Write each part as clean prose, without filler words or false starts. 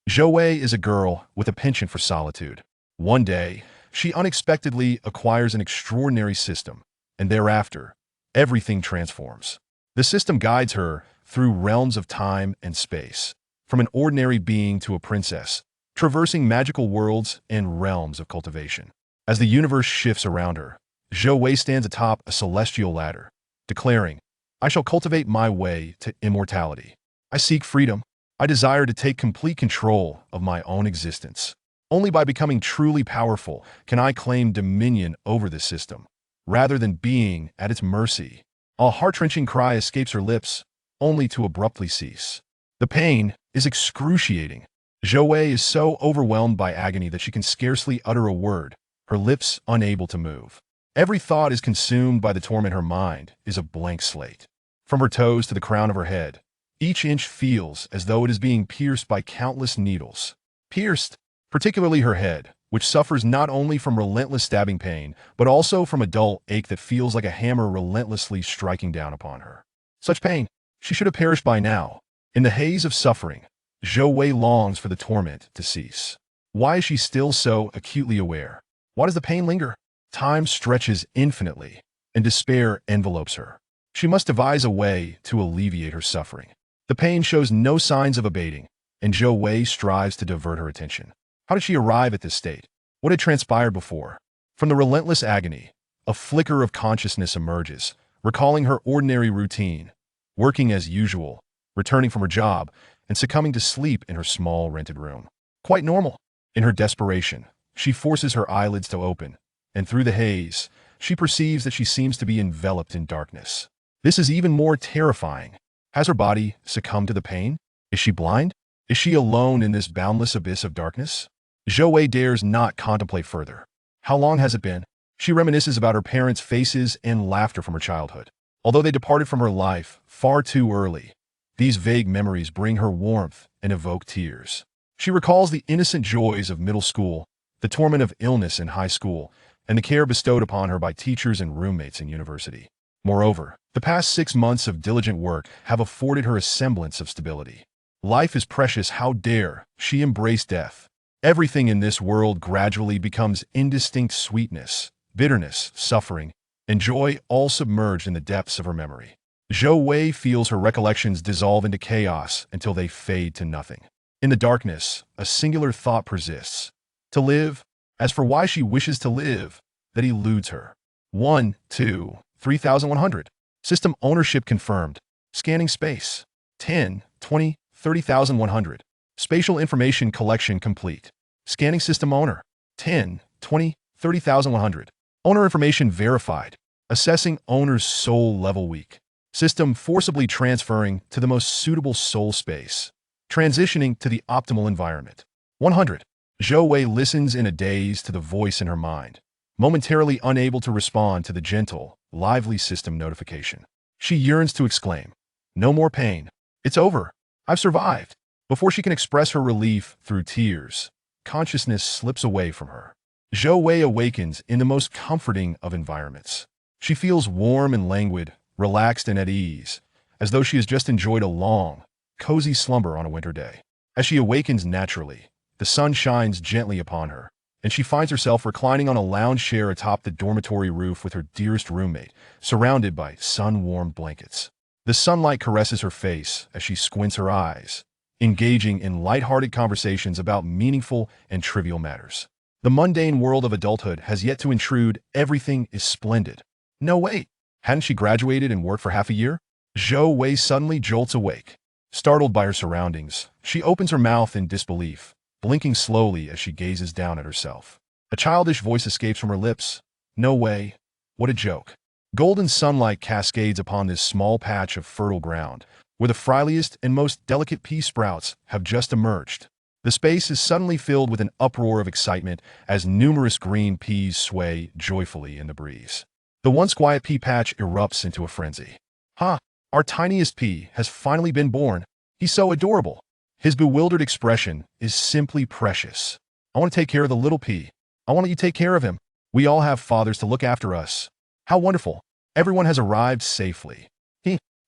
Zhou Wei is a girl with a penchant for solitude. One day, she unexpectedly acquires an extraordinary system, and thereafter, everything transforms. The system guides her through realms of time and space, from an ordinary being to a princess, traversing magical worlds and realms of cultivation. As the universe shifts around her, Zhou Wei stands atop a celestial ladder, declaring, "I shall cultivate my way to immortality. I seek freedom. I desire to take complete control of my own existence. Only by becoming truly powerful can I claim dominion over this system, rather than being at its mercy." A heart-wrenching cry escapes her lips, only to abruptly cease. The pain is excruciating. Zhou Wei is so overwhelmed by agony that she can scarcely utter a word, her lips unable to move. Every thought is consumed by the torment. Her mind is a blank slate. From her toes to the crown of her head, each inch feels as though it is being pierced by countless needles. Pierced, particularly her head, which suffers not only from relentless stabbing pain, but also from a dull ache that feels like a hammer relentlessly striking down upon her. Such pain, she should have perished by now. In the haze of suffering, Zhou Wei longs for the torment to cease. Why is she still so acutely aware? Why does the pain linger? Time stretches infinitely, and despair envelopes her. She must devise a way to alleviate her suffering. The pain shows no signs of abating, and Zhou Wei strives to divert her attention. How did she arrive at this state? What had transpired before? From the relentless agony, a flicker of consciousness emerges, recalling her ordinary routine, working as usual, returning from her job, and succumbing to sleep in her small rented room. Quite normal. In her desperation, she forces her eyelids to open, and through the haze, she perceives that she seems to be enveloped in darkness. This is even more terrifying. Has her body succumbed to the pain? Is she blind? Is she alone in this boundless abyss of darkness? Zhou Wei dares not contemplate further. How long has it been? She reminisces about her parents' faces and laughter from her childhood. Although they departed from her life far too early, these vague memories bring her warmth and evoke tears. She recalls the innocent joys of middle school, the torment of illness in high school, and the care bestowed upon her by teachers and roommates in university. Moreover, the past 6 months of diligent work have afforded her a semblance of stability. Life is precious. How dare she embrace death? Everything in this world gradually becomes indistinct: sweetness, bitterness, suffering, and joy, all submerged in the depths of her memory. Zhou Wei feels her recollections dissolve into chaos until they fade to nothing. In the darkness, a singular thought persists: to live. As for why she wishes to live, that eludes her. 1, 2, 3,100. System ownership confirmed. Scanning space. 10, 20, 30,100. Spatial information collection complete. Scanning system owner. 10, 20, 30,100. Owner information verified. Assessing owner's soul level weak. System forcibly transferring to the most suitable soul space. Transitioning to the optimal environment. 100. Zhou Wei listens in a daze to the voice in her mind, momentarily unable to respond to the gentle, lively system notification. She yearns to exclaim, "No more pain. It's over. I've survived." Before she can express her relief through tears, consciousness slips away from her. Zhou Wei awakens in the most comforting of environments. She feels warm and languid, relaxed and at ease, as though she has just enjoyed a long, cozy slumber on a winter day. As she awakens naturally, the sun shines gently upon her, and she finds herself reclining on a lounge chair atop the dormitory roof with her dearest roommate, surrounded by sun-warmed blankets. The sunlight caresses her face as she squints her eyes, engaging in light-hearted conversations about meaningful and trivial matters. The mundane world of adulthood has yet to intrude. Everything is splendid. No, wait. Hadn't she graduated and worked for half a year? Zhou Wei suddenly jolts awake. Startled by her surroundings, she opens her mouth in disbelief, blinking slowly as she gazes down at herself. A childish voice escapes from her lips. "No way. What a joke." Golden sunlight cascades upon this small patch of fertile ground, where the friliest and most delicate pea sprouts have just emerged. The space is suddenly filled with an uproar of excitement as numerous green peas sway joyfully in the breeze. The once quiet pea patch erupts into a frenzy. "Ha! Our tiniest pea has finally been born. He's so adorable. His bewildered expression is simply precious. I want to take care of the little pea. I want you to take care of him. We all have fathers to look after us. How wonderful. Everyone has arrived safely.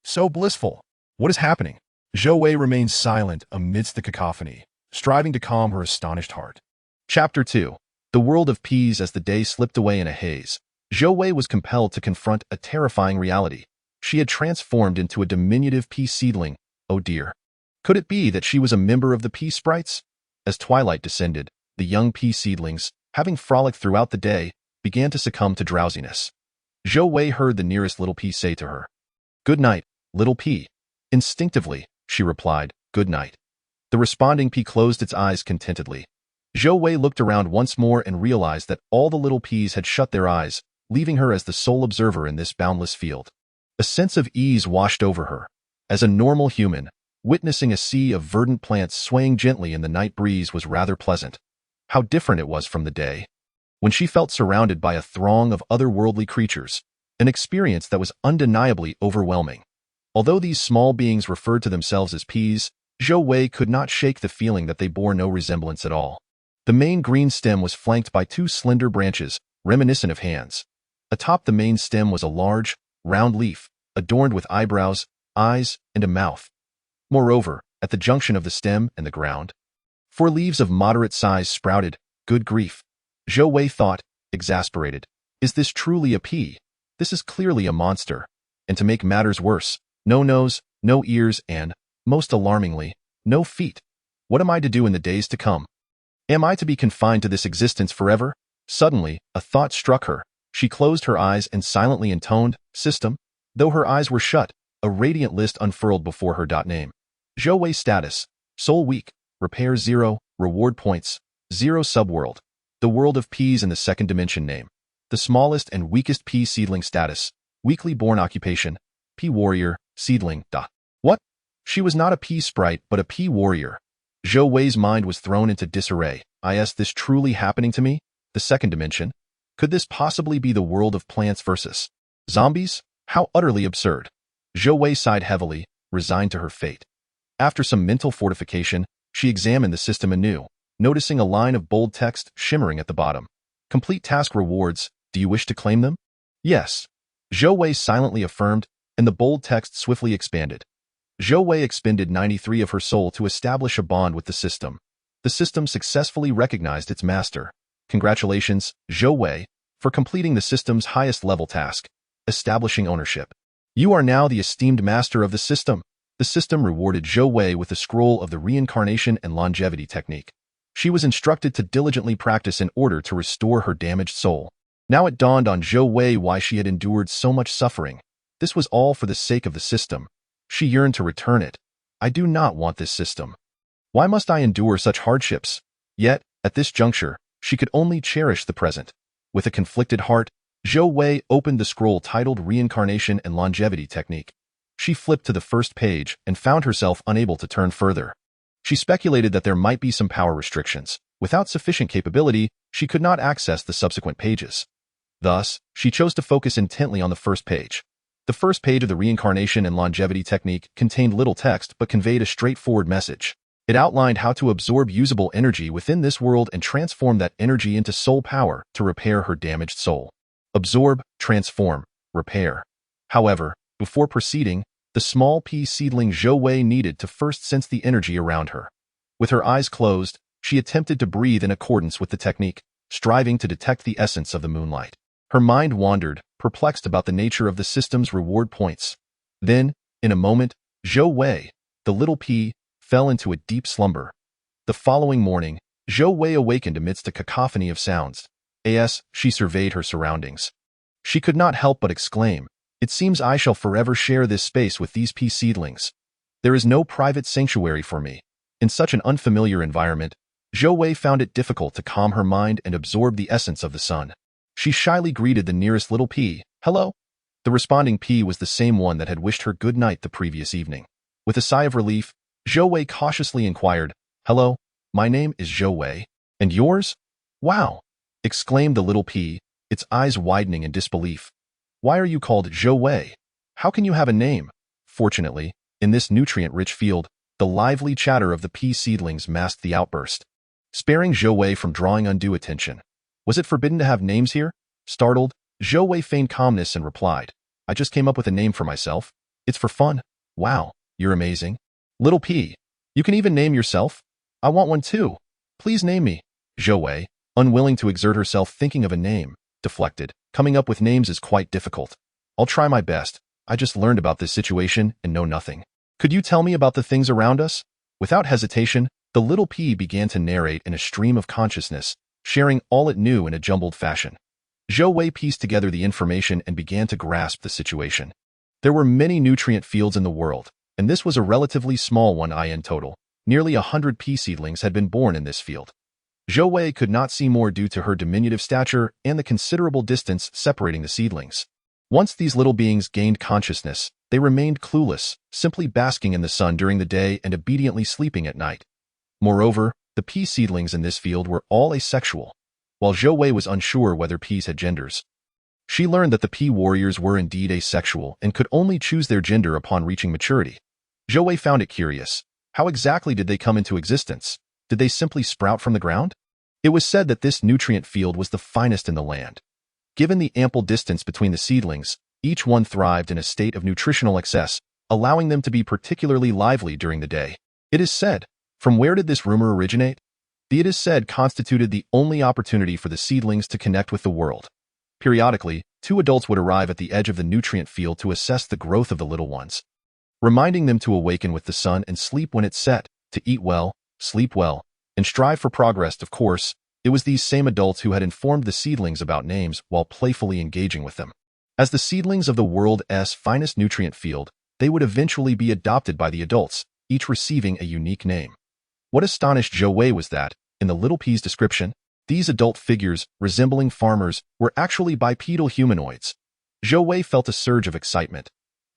So blissful. What is happening?" Zhou Wei remains silent amidst the cacophony, striving to calm her astonished heart. Chapter 2. The World of Peas. As the day slipped away in a haze, Zhou Wei was compelled to confront a terrifying reality. She had transformed into a diminutive pea seedling. Oh dear. Could it be that she was a member of the pea sprites? As twilight descended, the young pea seedlings, having frolicked throughout the day, began to succumb to drowsiness. Zhou Wei heard the nearest little pea say to her, "Good night, little pea." Instinctively, she replied, "Good night." The responding pea closed its eyes contentedly. Zhou Wei looked around once more and realized that all the little peas had shut their eyes, leaving her as the sole observer in this boundless field. A sense of ease washed over her. As a normal human, witnessing a sea of verdant plants swaying gently in the night breeze was rather pleasant. How different it was from the day, when she felt surrounded by a throng of otherworldly creatures, an experience that was undeniably overwhelming. Although these small beings referred to themselves as peas, Zhou Wei could not shake the feeling that they bore no resemblance at all. The main green stem was flanked by two slender branches, reminiscent of hands. Atop the main stem was a large, round leaf, adorned with eyebrows, eyes, and a mouth. Moreover, at the junction of the stem and the ground, 4 leaves of moderate size sprouted. Good grief! Zhou Wei thought, exasperated. Is this truly a pea? This is clearly a monster. And to make matters worse, no nose, no ears, and, most alarmingly, no feet. What am I to do in the days to come? Am I to be confined to this existence forever? Suddenly, a thought struck her. She closed her eyes and silently intoned, "System." Though her eyes were shut, a radiant list unfurled before her. Name. Zhou Wei status. Soul weak. Repair 0. Reward points. 0 subworld. The world of peas in the second dimension. Name. The smallest and weakest pea seedling. Status. Weakly born. Occupation. Pea warrior. Seedling. What? She was not a pea sprite but a pea warrior. Zhou Wei's mind was thrown into disarray. Is this truly happening to me? The second dimension? Could this possibly be the world of plants versus zombies? How utterly absurd. Zhou Wei sighed heavily, resigned to her fate. After some mental fortification, she examined the system anew, noticing a line of bold text shimmering at the bottom. Complete task rewards. Do you wish to claim them? Yes. Zhou Wei silently affirmed, and the bold text swiftly expanded. Zhou Wei expended 93 of her soul to establish a bond with the system. The system successfully recognized its master. Congratulations, Zhou Wei, for completing the system's highest level task, establishing ownership. You are now the esteemed master of the system. The system rewarded Zhou Wei with a scroll of the reincarnation and longevity technique. She was instructed to diligently practice in order to restore her damaged soul. Now it dawned on Zhou Wei why she had endured so much suffering. This was all for the sake of the system. She yearned to return it. I do not want this system. Why must I endure such hardships? Yet, at this juncture, she could only cherish the present. With a conflicted heart, Zhou Wei opened the scroll titled Reincarnation and Longevity Technique. She flipped to the first page and found herself unable to turn further. She speculated that there might be some power restrictions. Without sufficient capability, she could not access the subsequent pages. Thus, she chose to focus intently on the first page. The first page of the Reincarnation and Longevity Technique contained little text but conveyed a straightforward message. It outlined how to absorb usable energy within this world and transform that energy into soul power to repair her damaged soul. Absorb, transform, repair. However, before proceeding, the small pea seedling Zhou Wei needed to first sense the energy around her. With her eyes closed, she attempted to breathe in accordance with the technique, striving to detect the essence of the moonlight. Her mind wandered, perplexed about the nature of the system's reward points. Then, in a moment, Zhou Wei, the little pea, fell into a deep slumber. The following morning, Zhou Wei awakened amidst a cacophony of sounds. As she surveyed her surroundings, she could not help but exclaim, "It seems I shall forever share this space with these pea seedlings. There is no private sanctuary for me." In such an unfamiliar environment, Zhou Wei found it difficult to calm her mind and absorb the essence of the sun. She shyly greeted the nearest little pea. "Hello?" The responding pea was the same one that had wished her good night the previous evening. With a sigh of relief, Zhou Wei cautiously inquired, "Hello, my name is Zhou Wei. And yours?" "Wow!" exclaimed the little pea, its eyes widening in disbelief. "Why are you called Zhou Wei? How can you have a name?" Fortunately, in this nutrient-rich field, the lively chatter of the pea seedlings masked the outburst, sparing Zhou Wei from drawing undue attention. Was it forbidden to have names here? Startled, Zhou Wei feigned calmness and replied, "I just came up with a name for myself. It's for fun." "Wow, you're amazing. Little pea, you can even name yourself?" I want one too. Please name me. Zhou Wei, unwilling to exert herself thinking of a name, deflected. Coming up with names is quite difficult. I'll try my best. I just learned about this situation and know nothing. Could you tell me about the things around us? Without hesitation, the little pea began to narrate in a stream of consciousness, sharing all it knew in a jumbled fashion. Zhou Wei pieced together the information and began to grasp the situation. There were many nutrient fields in the world, and this was a relatively small one in total. Nearly 100 pea seedlings had been born in this field. Zhou Wei could not see more due to her diminutive stature and the considerable distance separating the seedlings. Once these little beings gained consciousness, they remained clueless, simply basking in the sun during the day and obediently sleeping at night. Moreover, the pea seedlings in this field were all asexual, while Zhou Wei was unsure whether peas had genders. She learned that the pea warriors were indeed asexual and could only choose their gender upon reaching maturity. Zhou Wei found it curious. How exactly did they come into existence? Did they simply sprout from the ground? It was said that this nutrient field was the finest in the land. Given the ample distance between the seedlings, each one thrived in a state of nutritional excess, allowing them to be particularly lively during the day. It is said. From where did this rumor originate? The "it is said" constituted the only opportunity for the seedlings to connect with the world. Periodically, two adults would arrive at the edge of the nutrient field to assess the growth of the little ones, reminding them to awaken with the sun and sleep when it set, to eat well, sleep well, and strive for progress. Of course, it was these same adults who had informed the seedlings about names while playfully engaging with them. As the seedlings of the world's finest nutrient field, they would eventually be adopted by the adults, each receiving a unique name. What astonished Zhou Wei was that, in the little pea's description, these adult figures, resembling farmers, were actually bipedal humanoids. Zhou Wei felt a surge of excitement.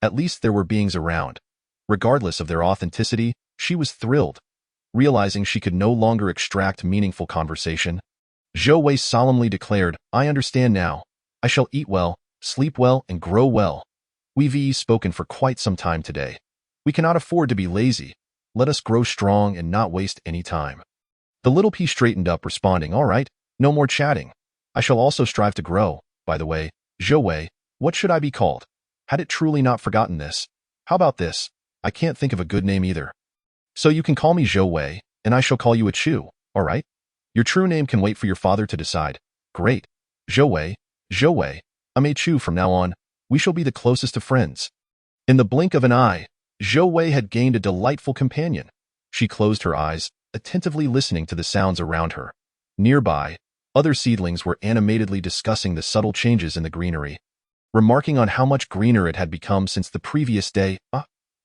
At least there were beings around. Regardless of their authenticity, she was thrilled. Realizing she could no longer extract meaningful conversation, Zhou Wei solemnly declared, "I understand now. I shall eat well, sleep well, and grow well. We've spoken for quite some time today. We cannot afford to be lazy. Let us grow strong and not waste any time." The little pea straightened up, responding, "All right, no more chatting. I shall also strive to grow. By the way, Zhou Wei, what should I be called? Had it truly not forgotten this? How about this? I can't think of a good name either. So you can call me Zhou Wei, and I shall call you a Chu, all right? Your true name can wait for your father to decide. Great. Zhou Wei, Zhou Wei, I'm a Chu from now on. We shall be the closest of friends." In the blink of an eye, Zhou Wei had gained a delightful companion. She closed her eyes, attentively listening to the sounds around her. Nearby, other seedlings were animatedly discussing the subtle changes in the greenery, remarking on how much greener it had become since the previous day.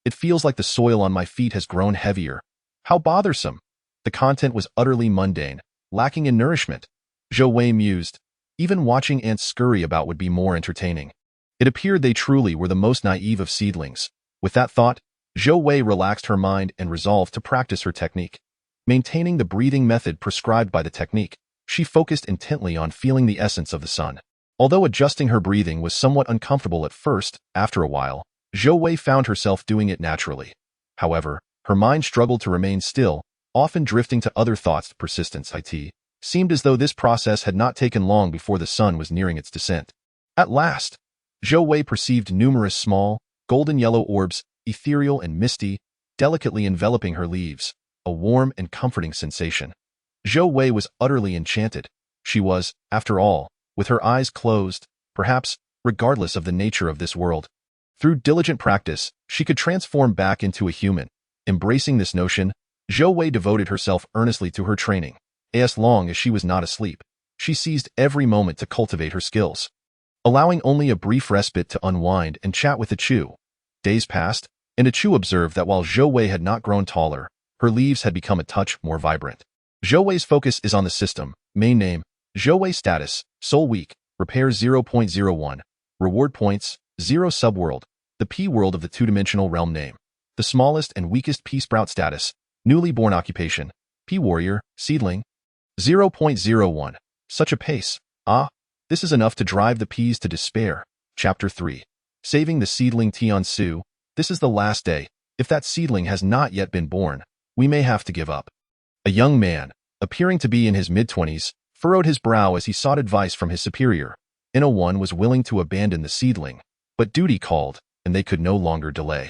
It feels like the soil on my feet has grown heavier. How bothersome. The content was utterly mundane, lacking in nourishment. Zhou Wei mused. Even watching ants scurry about would be more entertaining. It appeared they truly were the most naive of seedlings. With that thought, Zhou Wei relaxed her mind and resolved to practice her technique. Maintaining the breathing method prescribed by the technique, she focused intently on feeling the essence of the sun. Although adjusting her breathing was somewhat uncomfortable at first, after a while, Zhou Wei found herself doing it naturally. However, her mind struggled to remain still, often drifting to other thoughts. Persistence. It seemed as though this process had not taken long before the sun was nearing its descent. At last, Zhou Wei perceived numerous small, golden-yellow orbs, ethereal and misty, delicately enveloping her leaves, a warm and comforting sensation. Zhou Wei was utterly enchanted. She was, after all, with her eyes closed, perhaps, regardless of the nature of this world. Through diligent practice, she could transform back into a human. Embracing this notion, Zhou Wei devoted herself earnestly to her training. As long as she was not asleep, she seized every moment to cultivate her skills, allowing only a brief respite to unwind and chat with the Chu. Days passed, and Chu observed that while Zhou Wei had not grown taller, her leaves had become a touch more vibrant. Zhou Wei's focus is on the system. Main name, Zhou Wei status, Soul Weak, Repair 0.01, Reward Points, 0 Subworld, the P world of the two-dimensional realm name. The smallest and weakest P sprout status, Newly born occupation, P warrior, seedling, 0.01. Such a pace. This is enough to drive the Ps to despair. Chapter 3. Saving the seedling Tiansu. This is the last day. If that seedling has not yet been born, we may have to give up. A young man, appearing to be in his mid-20s, furrowed his brow as he sought advice from his superior. One was willing to abandon the seedling, but duty called, and they could no longer delay.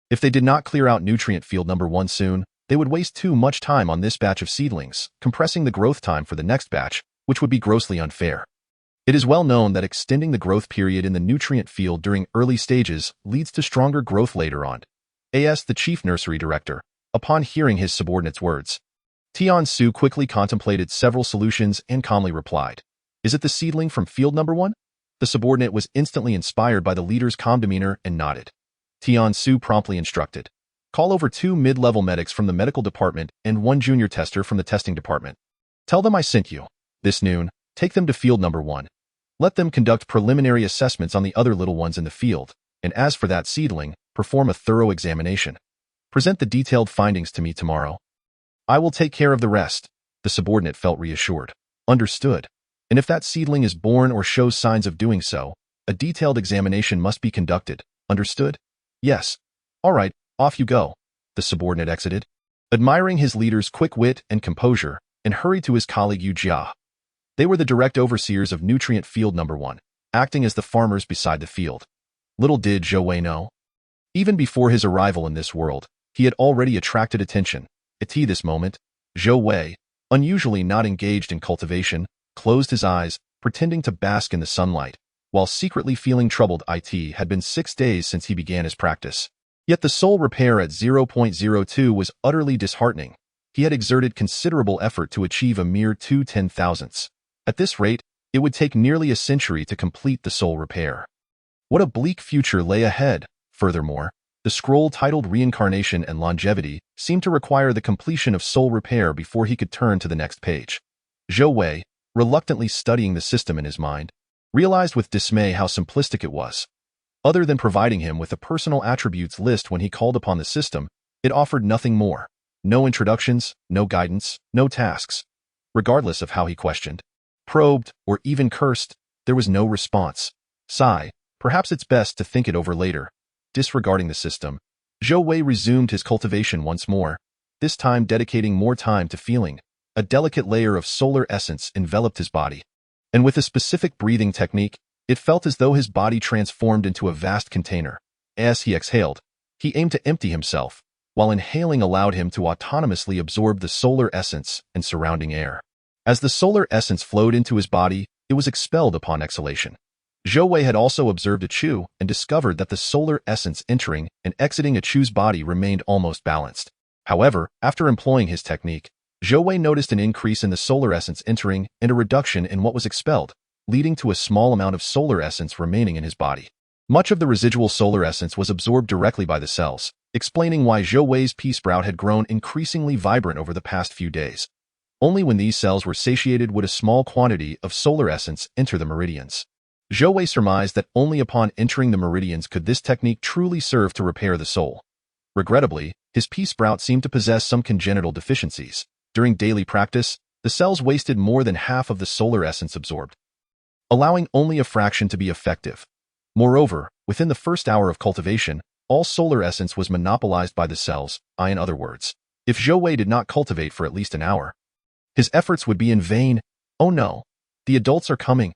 If they did not clear out nutrient field number 1 soon, They would waste too much time on this batch of seedlings, compressing the growth time for the next batch, which would be grossly unfair. It is well known that extending the growth period in the nutrient field during early stages leads to stronger growth later on. The chief nursery director, upon hearing his subordinate's words. Tian Su quickly contemplated several solutions and calmly replied, "Is it the seedling from field number 1? The subordinate was instantly inspired by the leader's calm demeanor and nodded. Tian Su promptly instructed, "Call over 2 mid-level medics from the medical department and 1 junior tester from the testing department. Tell them I sent you. This noon, take them to field number 1. Let them conduct preliminary assessments on the other little ones in the field, and as for that seedling, perform a thorough examination. Present the detailed findings to me tomorrow. I will take care of the rest." The subordinate felt reassured. Understood. And if that seedling is born or shows signs of doing so, a detailed examination must be conducted. Understood? Yes. All right, off you go. The subordinate exited, admiring his leader's quick wit and composure, and hurried to his colleague Yu Jia. They were the direct overseers of nutrient field number 1, acting as the farmers beside the field. Little did Zhou Wei know. Even before his arrival in this world, he had already attracted attention. At this moment, Zhou Wei, unusually not engaged in cultivation, closed his eyes, pretending to bask in the sunlight, while secretly feeling troubled. It had been 6 days since he began his practice. Yet the soul repair at 0.02 was utterly disheartening. He had exerted considerable effort to achieve a mere 2/10,000ths. At this rate, it would take nearly a century to complete the soul repair. What a bleak future lay ahead. Furthermore, the scroll titled Reincarnation and Longevity seemed to require the completion of soul repair before he could turn to the next page. Zhou Wei, reluctantly studying the system in his mind, realized with dismay how simplistic it was. Other than providing him with a personal attributes list when he called upon the system, it offered nothing more. No introductions, no guidance, no tasks. Regardless of how he questioned, probed, or even cursed, there was no response. Sigh, perhaps it's best to think it over later. Disregarding the system, Zhou Wei resumed his cultivation once more, this time dedicating more time to feeling. A delicate layer of solar essence enveloped his body, and with a specific breathing technique, it felt as though his body transformed into a vast container. As he exhaled, he aimed to empty himself, while inhaling allowed him to autonomously absorb the solar essence and surrounding air. As the solar essence flowed into his body, it was expelled upon exhalation. Zhou Wei had also observed a Chu and discovered that the solar essence entering and exiting a Chu's body remained almost balanced. However, after employing his technique, Zhou Wei noticed an increase in the solar essence entering and a reduction in what was expelled, leading to a small amount of solar essence remaining in his body. Much of the residual solar essence was absorbed directly by the cells, explaining why Zhou Wei's pea sprout had grown increasingly vibrant over the past few days. Only when these cells were satiated would a small quantity of solar essence enter the meridians. Zhou Wei surmised that only upon entering the meridians could this technique truly serve to repair the soul. Regrettably, his pea sprout seemed to possess some congenital deficiencies. During daily practice, the cells wasted more than half of the solar essence absorbed, allowing only a fraction to be effective. Moreover, within the first hour of cultivation, all solar essence was monopolized by the cells. In other words, if Zhou Wei did not cultivate for at least an hour, his efforts would be in vain. Oh no, the adults are coming.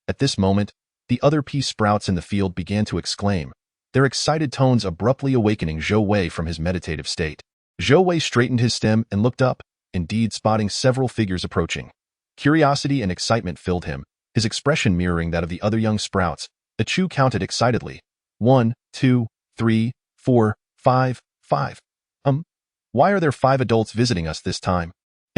At this moment, the other pea sprouts in the field began to exclaim, their excited tones abruptly awakening Zhou Wei from his meditative state. Zhou Wei straightened his stem and looked up, indeed spotting several figures approaching. Curiosity and excitement filled him, his expression mirroring that of the other young sprouts. The Chu counted excitedly. 1, 2, 3, 4, 5, 5. Why are there 5 adults visiting us this time?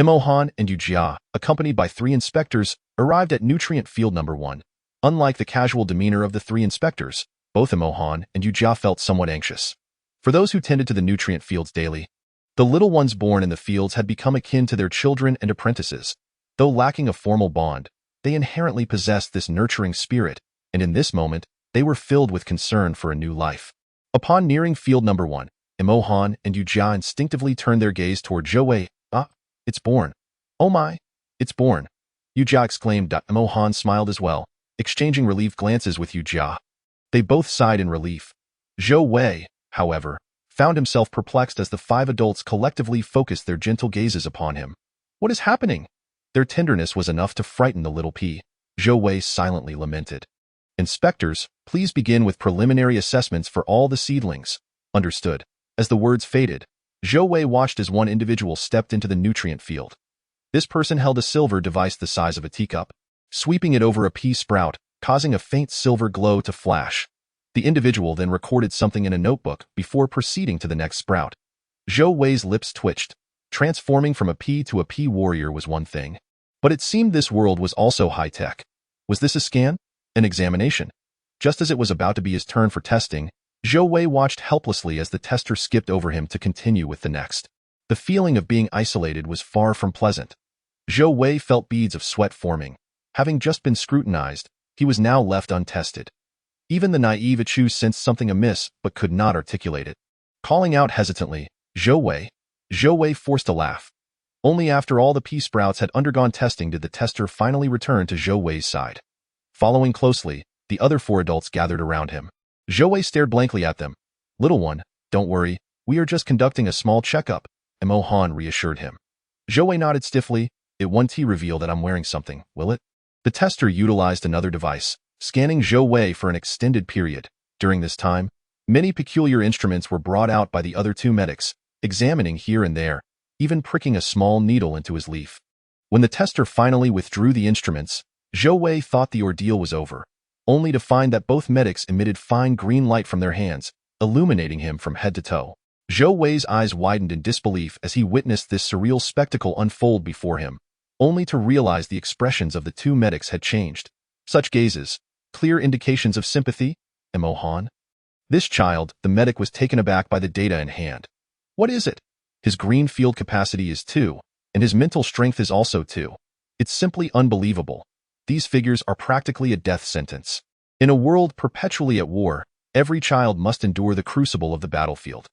Mo Han and Yu Jia, accompanied by 3 inspectors, arrived at nutrient field number 1. Unlike the casual demeanor of the 3 inspectors, both Mo Han and Yu Jia felt somewhat anxious. For those who tended to the nutrient fields daily, the little ones born in the fields had become akin to their children and apprentices. Though lacking a formal bond, they inherently possessed this nurturing spirit, and in this moment, they were filled with concern for a new life. Upon nearing field number 1, Mo Han and Yu Jia instinctively turned their gaze toward Zhou Wei. It's born. Oh my, it's born. Yu Jia exclaimed. Mo Han smiled as well, exchanging relieved glances with Yu Jia. They both sighed in relief. Zhou Wei, however, found himself perplexed as the 5 adults collectively focused their gentle gazes upon him. What is happening? Their tenderness was enough to frighten the little pea. Zhou Wei silently lamented. Inspectors, please begin with preliminary assessments for all the seedlings. Understood. As the words faded, Zhou Wei watched as one individual stepped into the nutrient field. This person held a silver device the size of a teacup, sweeping it over a pea sprout, causing a faint silver glow to flash. The individual then recorded something in a notebook before proceeding to the next sprout. Zhou Wei's lips twitched. Transforming from a pea to a pea warrior was one thing, but it seemed this world was also high-tech. Was this a scan? An examination? Just as it was about to be his turn for testing, Zhou Wei watched helplessly as the tester skipped over him to continue with the next. The feeling of being isolated was far from pleasant. Zhou Wei felt beads of sweat forming. Having just been scrutinized, he was now left untested. Even the naive Chu sensed something amiss but could not articulate it. Calling out hesitantly, Zhou Wei forced a laugh. Only after all the pea sprouts had undergone testing did the tester finally return to Zhou Wei's side. Following closely, the other 4 adults gathered around him. Zhou Wei stared blankly at them. "Little one, don't worry, we are just conducting a small checkup," Mo Han reassured him. Zhou Wei nodded stiffly. "It won't reveal that I'm wearing something, will it?" The tester utilized another device, scanning Zhou Wei for an extended period. During this time, many peculiar instruments were brought out by the other 2 medics, examining here and there, even pricking a small needle into his leaf. When the tester finally withdrew the instruments, Zhou Wei thought the ordeal was over, only to find that both medics emitted fine green light from their hands, illuminating him from head to toe. Zhou Wei's eyes widened in disbelief as he witnessed this surreal spectacle unfold before him, only to realize the expressions of the 2 medics had changed. Such gazes, clear indications of sympathy, Mo Han? This child, the medic was taken aback by the data in hand. What is it? His green field capacity is 2, and his mental strength is also 2. It's simply unbelievable. These figures are practically a death sentence. In a world perpetually at war, every child must endure the crucible of the battlefield.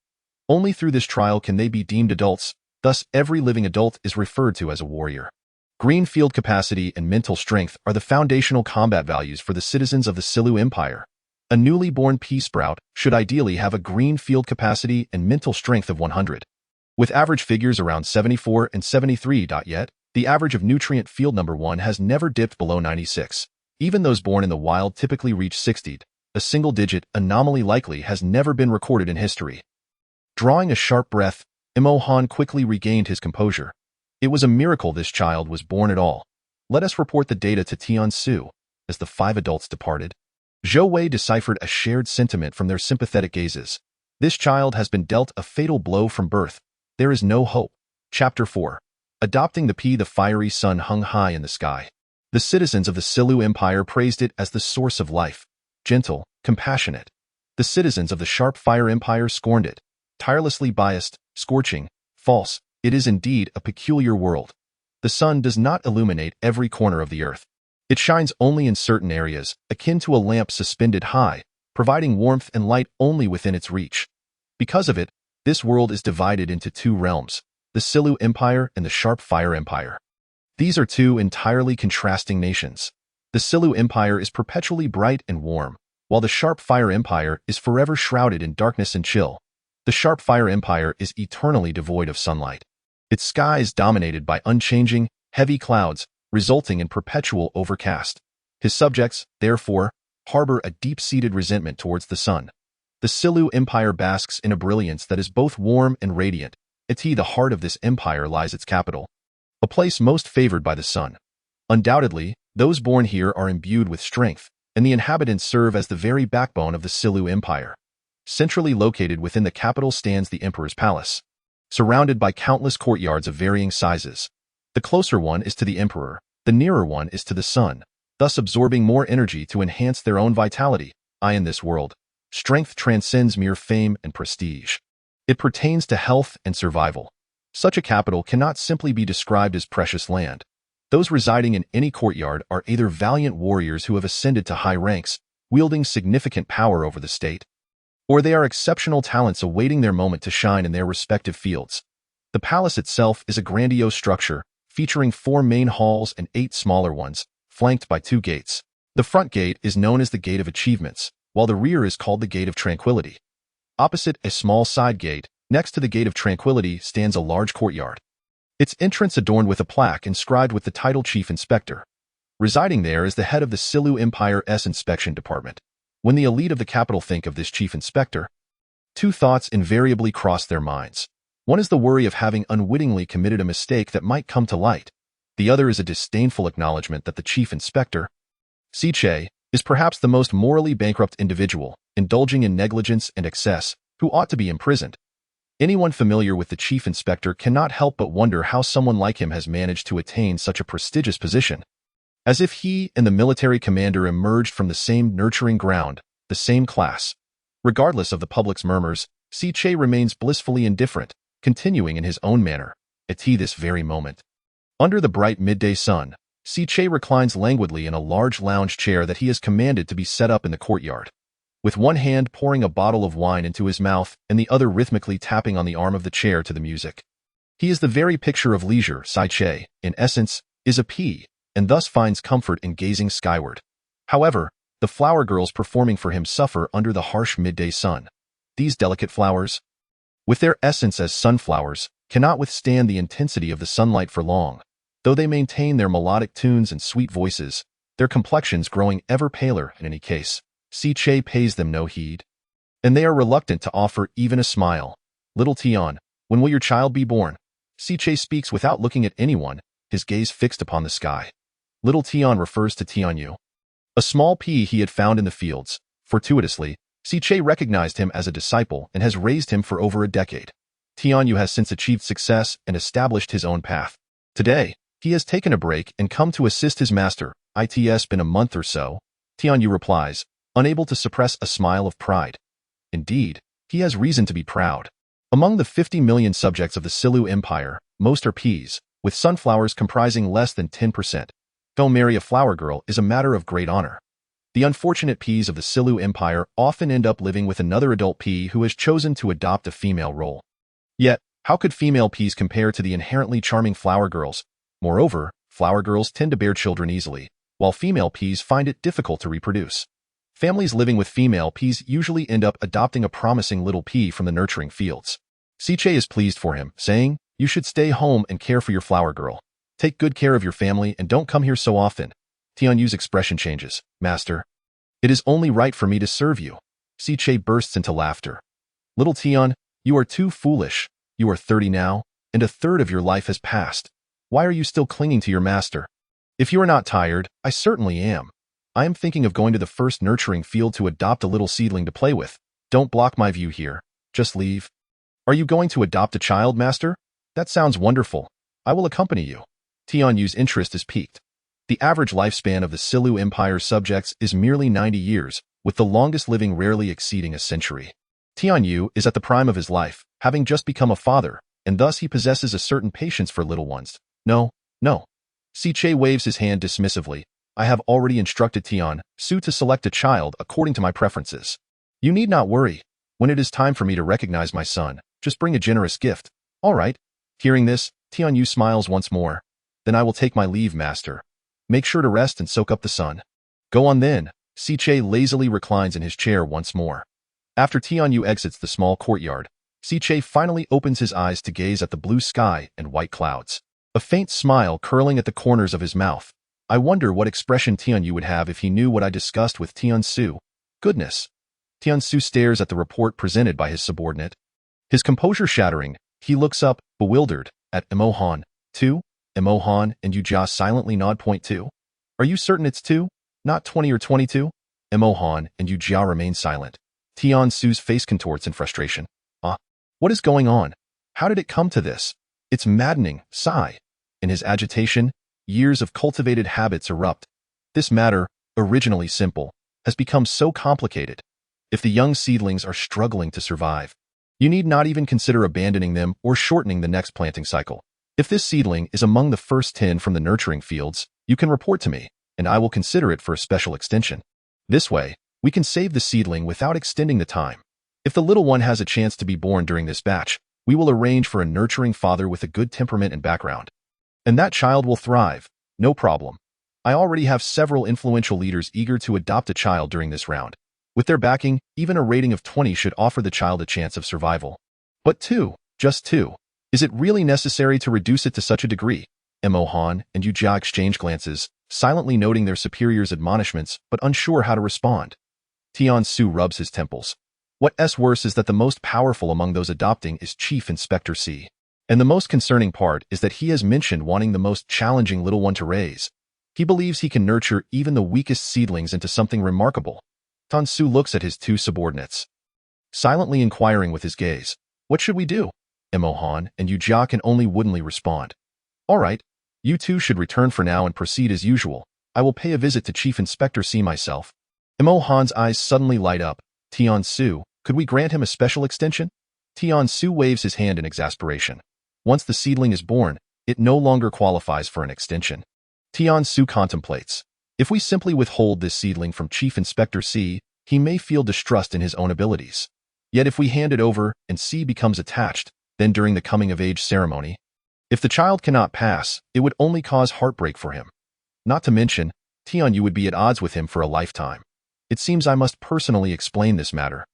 Only through this trial can they be deemed adults, thus every living adult is referred to as a warrior. Green field capacity and mental strength are the foundational combat values for the citizens of the Silu Empire. A newly born pea sprout should ideally have a green field capacity and mental strength of 100. With average figures around 74 and 73. Yet, the average of nutrient field number 1 has never dipped below 96. Even those born in the wild typically reach 60. A single-digit anomaly likely has never been recorded in history. Drawing a sharp breath, Mo Han quickly regained his composure. It was a miracle this child was born at all. Let us report the data to Tian Su. As the 5 adults departed, Zhou Wei deciphered a shared sentiment from their sympathetic gazes. This child has been dealt a fatal blow from birth. There is no hope. Chapter 4. Adopting the pea. The fiery sun hung high in the sky. The citizens of the Silu Empire praised it as the source of life. Gentle, compassionate. The citizens of the Sharp Fire Empire scorned it. Tirelessly biased, scorching, false. It is indeed a peculiar world. The sun does not illuminate every corner of the earth. It shines only in certain areas, akin to a lamp suspended high, providing warmth and light only within its reach. Because of it, this world is divided into 2 realms, the Silu Empire and the Sharp Fire Empire. These are 2 entirely contrasting nations. The Silu Empire is perpetually bright and warm, while the Sharp Fire Empire is forever shrouded in darkness and chill. The Sharp Fire Empire is eternally devoid of sunlight. Its sky is dominated by unchanging, heavy clouds, resulting in perpetual overcast. His subjects, therefore, harbor a deep-seated resentment towards the sun. The Silu Empire basks in a brilliance that is both warm and radiant. At the heart of this empire lies its capital, a place most favored by the sun. Undoubtedly, those born here are imbued with strength, and the inhabitants serve as the very backbone of the Silu Empire. Centrally located within the capital stands the Emperor's Palace, surrounded by countless courtyards of varying sizes. The closer one is to the Emperor, the nearer one is to the sun, thus absorbing more energy to enhance their own vitality. In this world, strength transcends mere fame and prestige. It pertains to health and survival. Such a capital cannot simply be described as precious land. Those residing in any courtyard are either valiant warriors who have ascended to high ranks, wielding significant power over the state, or they are exceptional talents awaiting their moment to shine in their respective fields. The palace itself is a grandiose structure, featuring 4 main halls and 8 smaller ones, flanked by 2 gates. The front gate is known as the Gate of Achievements, while the rear is called the Gate of Tranquility. Opposite a small side gate, next to the Gate of Tranquility, stands a large courtyard. Its entrance adorned with a plaque inscribed with the title Chief Inspector. Residing there is the head of the Silu Empire's Inspection Department. When the elite of the capital think of this Chief Inspector, 2 thoughts invariably cross their minds. One is the worry of having unwittingly committed a mistake that might come to light. The other is a disdainful acknowledgement that the chief inspector, Siche, is perhaps the most morally bankrupt individual, indulging in negligence and excess, who ought to be imprisoned. Anyone familiar with the chief inspector cannot help but wonder how someone like him has managed to attain such a prestigious position. As if he and the military commander emerged from the same nurturing ground, the same class. Regardless of the public's murmurs, Siche remains blissfully indifferent, continuing in his own manner, at this very moment. Under the bright midday sun, Siche reclines languidly in a large lounge chair that he has commanded to be set up in the courtyard. With one hand pouring a bottle of wine into his mouth and the other rhythmically tapping on the arm of the chair to the music. He is the very picture of leisure. Siche, in essence, is a pea, and thus finds comfort in gazing skyward. However, the flower girls performing for him suffer under the harsh midday sun. These delicate flowers, with their essence as sunflowers, cannot withstand the intensity of the sunlight for long. Though they maintain their melodic tunes and sweet voices, their complexions growing ever paler in any case. Siche pays them no heed, and they are reluctant to offer even a smile. Little Tian, when will your child be born? Siche speaks without looking at anyone, his gaze fixed upon the sky. Little Tian refers to Tianyu, a small pea he had found in the fields. Fortuitously, Siche recognized him as a disciple and has raised him for over a decade. Tianyu has since achieved success and established his own path. Today, he has taken a break and come to assist his master. It's been a month or so, Tianyu replies, unable to suppress a smile of pride. Indeed, he has reason to be proud. Among the 50 million subjects of the Silu Empire, most are peas, with sunflowers comprising less than 10%. To marry a flower girl is a matter of great honor. The unfortunate peas of the Silu Empire often end up living with another adult pea who has chosen to adopt a female role. Yet, how could female peas compare to the inherently charming flower girls? Moreover, flower girls tend to bear children easily, while female peas find it difficult to reproduce. Families living with female peas usually end up adopting a promising little pea from the nurturing fields. Siche is pleased for him, saying, "You should stay home and care for your flower girl. Take good care of your family and don't come here so often." Tianyu's expression changes. "Master, it is only right for me to serve you." Siche bursts into laughter. "Little Tian, you are too foolish. You are 30 now, and a third of your life has passed. Why are you still clinging to your master? If you are not tired, I certainly am. I am thinking of going to the first nurturing field to adopt a little seedling to play with. Don't block my view here. Just leave." "Are you going to adopt a child, master? That sounds wonderful. I will accompany you." Tianyu's interest is piqued. The average lifespan of the Silu Empire's subjects is merely 90 years, with the longest living rarely exceeding a century. Tianyu is at the prime of his life, having just become a father, and thus he possesses a certain patience for little ones. "No, no." Siche waves his hand dismissively. "I have already instructed Tian Su to select a child according to my preferences. You need not worry. When it is time for me to recognize my son, just bring a generous gift." "All right." Hearing this, Tianyu smiles once more. "Then I will take my leave, master. Make sure to rest and soak up the sun." "Go on then." Siche lazily reclines in his chair once more. After Tianyu exits the small courtyard, Siche finally opens his eyes to gaze at the blue sky and white clouds, a faint smile curling at the corners of his mouth. "I wonder what expression Tianyu would have if he knew what I discussed with Tian Su. Goodness." Tian Su stares at the report presented by his subordinate. His composure shattering, he looks up, bewildered, at Imohan. "2? Imohan and Yujia silently nod. Point 2? Are you certain it's 2? Not 20 or 22? Imohan and Yujia remain silent. Tian Su's face contorts in frustration. What is going on? How did it come to this? It's maddening. Sigh. In his agitation, years of cultivated habits erupt. This matter, originally simple, has become so complicated. If the young seedlings are struggling to survive, you need not even consider abandoning them or shortening the next planting cycle. If this seedling is among the first 10 from the nurturing fields, you can report to me, and I will consider it for a special extension. This way, we can save the seedling without extending the time. If the little one has a chance to be born during this batch, we will arrange for a nurturing father with a good temperament and background. And that child will thrive, no problem. I already have several influential leaders eager to adopt a child during this round. With their backing, even a rating of 20 should offer the child a chance of survival. But 2, just 2. Is it really necessary to reduce it to such a degree? Imohan and Yujia exchange glances, silently noting their superior's admonishments but unsure how to respond. Tian Su rubs his temples. What's worse is that the most powerful among those adopting is Chief Inspector C. And the most concerning part is that he has mentioned wanting the most challenging little one to raise. He believes he can nurture even the weakest seedlings into something remarkable. Tansu looks at his two subordinates, silently inquiring with his gaze. What should we do? Emohan and Yujia can only woodenly respond. All right, you two should return for now and proceed as usual. I will pay a visit to Chief Inspector C myself. Emohan's eyes suddenly light up. Tiansu, could we grant him a special extension? Tiansu waves his hand in exasperation. Once the seedling is born, it no longer qualifies for an extension. Tiansu contemplates. If we simply withhold this seedling from Chief Inspector C, he may feel distrust in his own abilities. Yet if we hand it over and C becomes attached, then during the coming-of-age ceremony, if the child cannot pass, it would only cause heartbreak for him. Not to mention, Tianyu would be at odds with him for a lifetime. It seems I must personally explain this matter.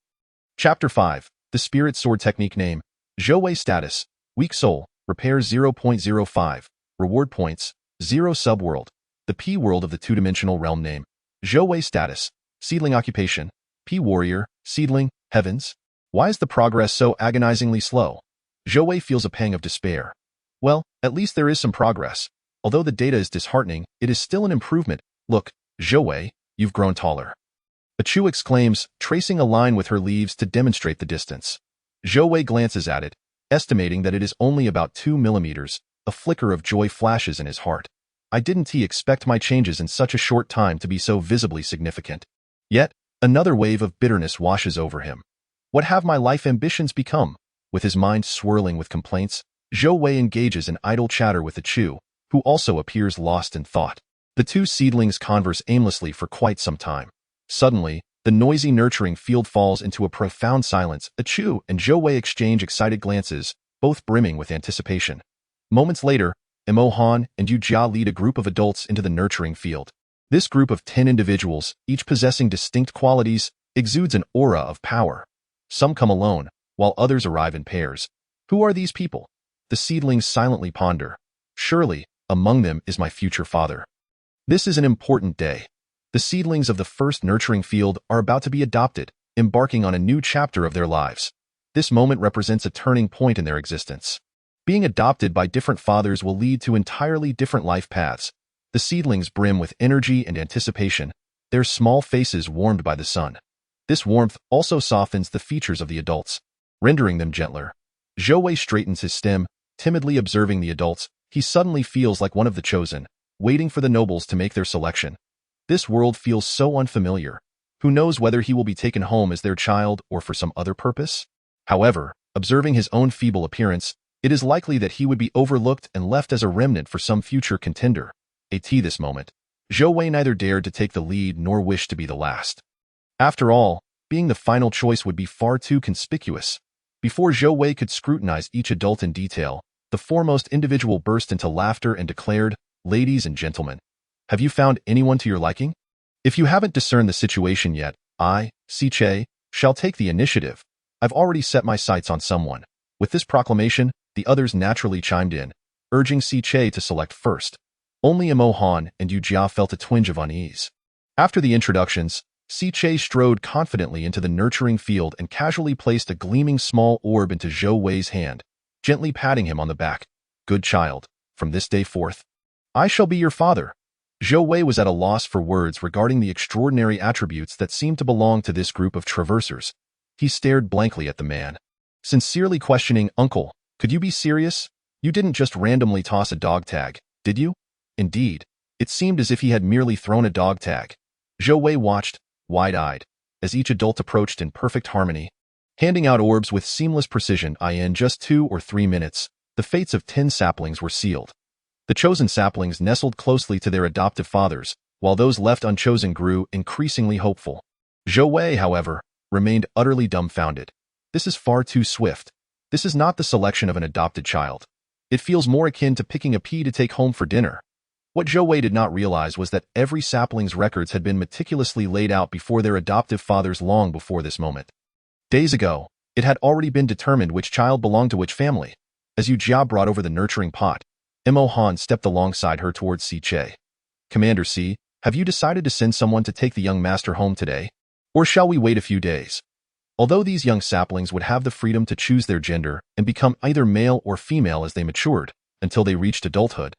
Chapter 5. The Spirit Sword Technique Name. Zhou Wei Status. Weak Soul. Repairs 0.05. Reward Points. 0 Subworld. The P-World of the two-dimensional realm name. Zhou Wei Status. Seedling Occupation. P-Warrior. Seedling. Heavens. Why is the progress so agonizingly slow? Zhou Wei feels a pang of despair. Well, at least there is some progress. Although the data is disheartening, it is still an improvement. Look, Zhou Wei, you've grown taller. Achu exclaims, tracing a line with her leaves to demonstrate the distance. Zhou Wei glances at it, estimating that it is only about 2 millimeters. A flicker of joy flashes in his heart. I didn't expect my changes in such a short time to be so visibly significant. Yet, another wave of bitterness washes over him. What have my life ambitions become? With his mind swirling with complaints, Zhou Wei engages in idle chatter with Achu, who also appears lost in thought. The two seedlings converse aimlessly for quite some time. Suddenly, the noisy nurturing field falls into a profound silence. Achu and Zhou Wei exchange excited glances, both brimming with anticipation. Moments later, Emohan and Yujia lead a group of adults into the nurturing field. This group of 10 individuals, each possessing distinct qualities, exudes an aura of power. Some come alone, while others arrive in pairs. Who are these people? The seedlings silently ponder. Surely, among them is my future father. This is an important day. The seedlings of the first nurturing field are about to be adopted, embarking on a new chapter of their lives. This moment represents a turning point in their existence. Being adopted by different fathers will lead to entirely different life paths. The seedlings brim with energy and anticipation, their small faces warmed by the sun. This warmth also softens the features of the adults, rendering them gentler. Zhou Wei straightens his stem, timidly observing the adults. He suddenly feels like one of the chosen, waiting for the nobles to make their selection. This world feels so unfamiliar. Who knows whether he will be taken home as their child or for some other purpose? However, observing his own feeble appearance, it is likely that he would be overlooked and left as a remnant for some future contender. At this moment, Zhou Wei neither dared to take the lead nor wished to be the last. After all, being the final choice would be far too conspicuous. Before Zhou Wei could scrutinize each adult in detail, the foremost individual burst into laughter and declared, "Ladies and gentlemen, have you found anyone to your liking? If you haven't discerned the situation yet, I, Siche, shall take the initiative. I've already set my sights on someone." With this proclamation, the others naturally chimed in, urging Siche to select first. Only Emohan and Yujia felt a twinge of unease. After the introductions, Siche strode confidently into the nurturing field and casually placed a gleaming small orb into Zhou Wei's hand, gently patting him on the back. "Good child, from this day forth, I shall be your father." Zhou Wei was at a loss for words regarding the extraordinary attributes that seemed to belong to this group of traversers. He stared blankly at the man, sincerely questioning, "Uncle, could you be serious? You didn't just randomly toss a dog tag, did you?" Indeed, it seemed as if he had merely thrown a dog tag. Zhou Wei watched, wide-eyed, as each adult approached in perfect harmony, handing out orbs with seamless precision. In just 2 or 3 minutes, the fates of 10 saplings were sealed. The chosen saplings nestled closely to their adoptive fathers, while those left unchosen grew increasingly hopeful. Zhou Wei, however, remained utterly dumbfounded. This is far too swift. This is not the selection of an adopted child. It feels more akin to picking a pea to take home for dinner. What Zhou Wei did not realize was that every sapling's records had been meticulously laid out before their adoptive fathers long before this moment. Days ago, it had already been determined which child belonged to which family. As Yujia brought over the nurturing pot, Emohan stepped alongside her towards Siche. "Commander C, have you decided to send someone to take the young master home today? Or shall we wait a few days?" Although these young saplings would have the freedom to choose their gender and become either male or female as they matured, until they reached adulthood,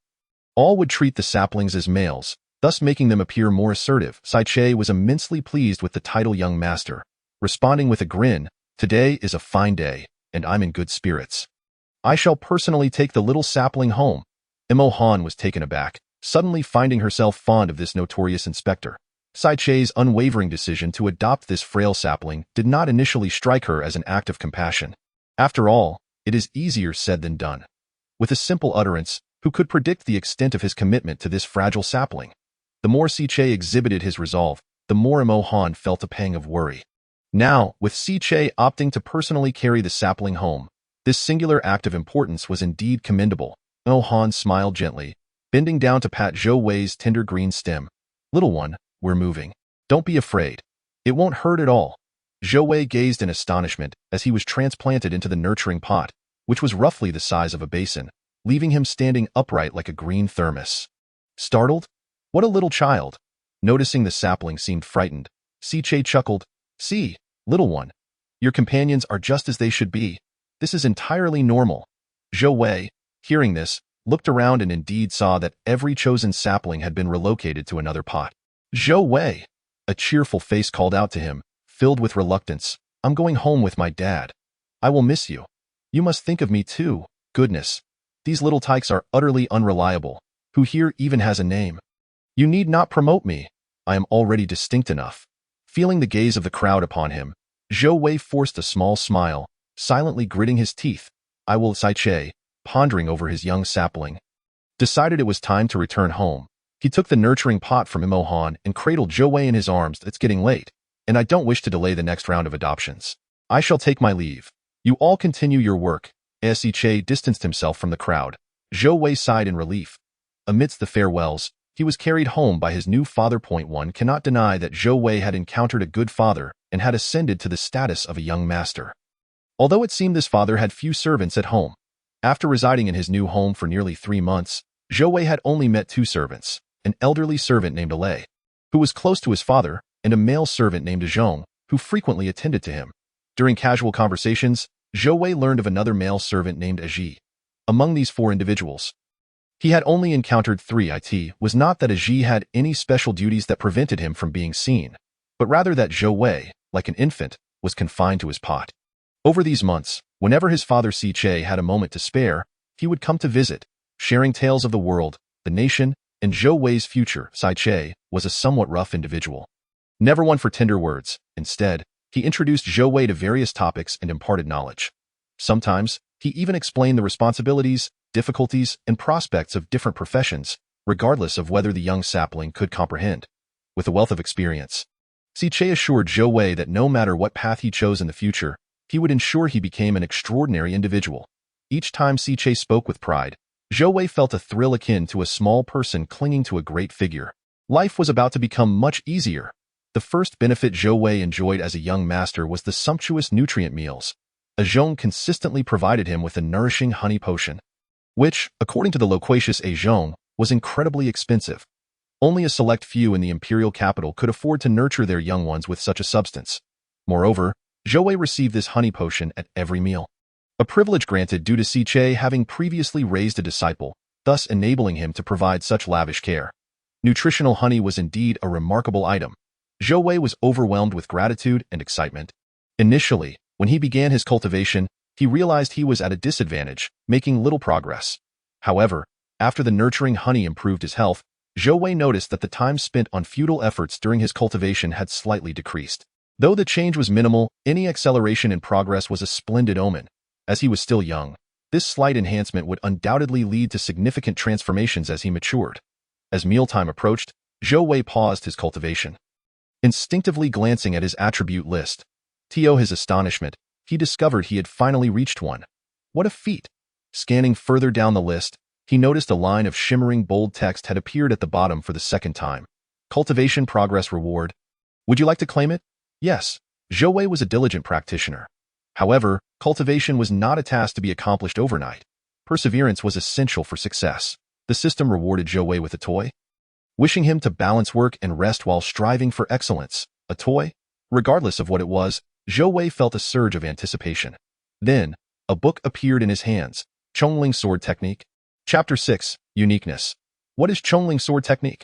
all would treat the saplings as males, thus making them appear more assertive. Sai was immensely pleased with the title young master, responding with a grin, "Today is a fine day, and I'm in good spirits. I shall personally take the little sapling home." Imo Han was taken aback, suddenly finding herself fond of this notorious inspector. Sai-Che's unwavering decision to adopt this frail sapling did not initially strike her as an act of compassion. After all, it is easier said than done. With a simple utterance, who could predict the extent of his commitment to this fragile sapling? The more Sai-Che exhibited his resolve, the more Imo Han felt a pang of worry. Now, with Sai-Che opting to personally carry the sapling home, this singular act of importance was indeed commendable. Imo Han smiled gently, bending down to pat Zhou Wei's tender green stem. "Little one, we're moving. Don't be afraid. It won't hurt at all." Zhou Wei gazed in astonishment as he was transplanted into the nurturing pot, which was roughly the size of a basin, leaving him standing upright like a green thermos. Startled? What a little child! Noticing the sapling seemed frightened, Sai-Che chuckled, "See, little one, your companions are just as they should be. This is entirely normal." Zhou Wei, hearing this, looked around and indeed saw that every chosen sapling had been relocated to another pot. "Zhou Wei," a cheerful face called out to him, filled with reluctance, "I'm going home with my dad. I will miss you. You must think of me too." Goodness, these little tykes are utterly unreliable. Who here even has a name? "You need not promote me. I am already distinct enough." Feeling the gaze of the crowd upon him, Zhou Wei forced a small smile, silently gritting his teeth. "I will." Sai-Che, pondering over his young sapling, decided it was time to return home. He took the nurturing pot from Imo Han and cradled Zhou Wei in his arms. "It's getting late, and I don't wish to delay the next round of adoptions. I shall take my leave. You all continue your work." As Sai-Che distanced himself from the crowd, Zhou Wei sighed in relief. Amidst the farewells, he was carried home by his new father. One cannot deny that Zhou Wei had encountered a good father and had ascended to the status of a young master. Although it seemed this father had few servants at home. After residing in his new home for nearly 3 months, Zhou Wei had only met 2 servants, an elderly servant named Lei, who was close to his father, and a male servant named Zhong, who frequently attended to him. During casual conversations, Zhou Wei learned of another male servant named Aji. Among these 4 individuals, he had only encountered 3. It was not that Aji had any special duties that prevented him from being seen, but rather that Zhou Wei, like an infant, was confined to his pot. Over these months, whenever his father Sai-Che had a moment to spare, he would come to visit, sharing tales of the world, the nation, and Zhou Wei's future. Sai-Che was a somewhat rough individual, never one for tender words. Instead, he introduced Zhou Wei to various topics and imparted knowledge. Sometimes, he even explained the responsibilities, difficulties, and prospects of different professions, regardless of whether the young sapling could comprehend. With a wealth of experience, Sai-Che assured Zhou Wei that no matter what path he chose in the future, he would ensure he became an extraordinary individual. Each time Sai-Che spoke with pride, Zhou Wei felt a thrill akin to a small person clinging to a great figure. Life was about to become much easier. The first benefit Zhou Wei enjoyed as a young master was the sumptuous nutrient meals. A Zhong consistently provided him with a nourishing honey potion, which, according to the loquacious Zhong, was incredibly expensive. Only a select few in the imperial capital could afford to nurture their young ones with such a substance. Moreover, Zhou Wei received this honey potion at every meal, a privilege granted due to Sai-Che having previously raised a disciple, thus enabling him to provide such lavish care. Nutritional honey was indeed a remarkable item. Zhou Wei was overwhelmed with gratitude and excitement. Initially, when he began his cultivation, he realized he was at a disadvantage, making little progress. However, after the nurturing honey improved his health, Zhou Wei noticed that the time spent on futile efforts during his cultivation had slightly decreased. Though the change was minimal, any acceleration in progress was a splendid omen. As he was still young, this slight enhancement would undoubtedly lead to significant transformations as he matured. As mealtime approached, Zhou Wei paused his cultivation. Instinctively glancing at his attribute list, to his astonishment, he discovered he had finally reached one. What a feat! Scanning further down the list, he noticed a line of shimmering bold text had appeared at the bottom for the second time. Cultivation Progress Reward. Would you like to claim it? Yes, Zhou Wei was a diligent practitioner. However, cultivation was not a task to be accomplished overnight. Perseverance was essential for success. The system rewarded Zhou Wei with a toy, wishing him to balance work and rest while striving for excellence. A toy? Regardless of what it was, Zhou Wei felt a surge of anticipation. Then, a book appeared in his hands, Chongling Sword Technique. Chapter 6, Uniqueness. What is Chongling Sword Technique?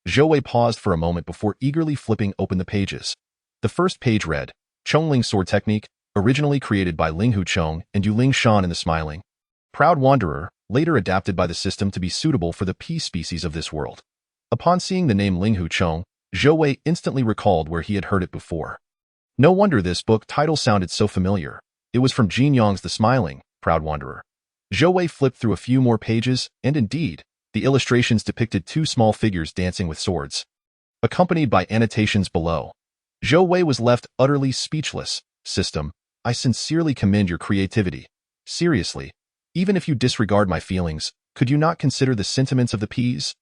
Zhou Wei paused for a moment before eagerly flipping open the pages. The first page read, Chongling Sword Technique, originally created by Linghu Chong and Yuling Shan in the Smiling Proud Wanderer, later adapted by the system to be suitable for the pea species of this world. Upon seeing the name Linghu Chong, Zhou Wei instantly recalled where he had heard it before. No wonder this book title sounded so familiar. It was from Jin Yong's The Smiling Proud Wanderer. Zhou Wei flipped through a few more pages, and indeed, the illustrations depicted two small figures dancing with swords, accompanied by annotations below. Zhou Wei was left utterly speechless. System, I sincerely commend your creativity. Seriously, even if you disregard my feelings, could you not consider the sentiments of the peas?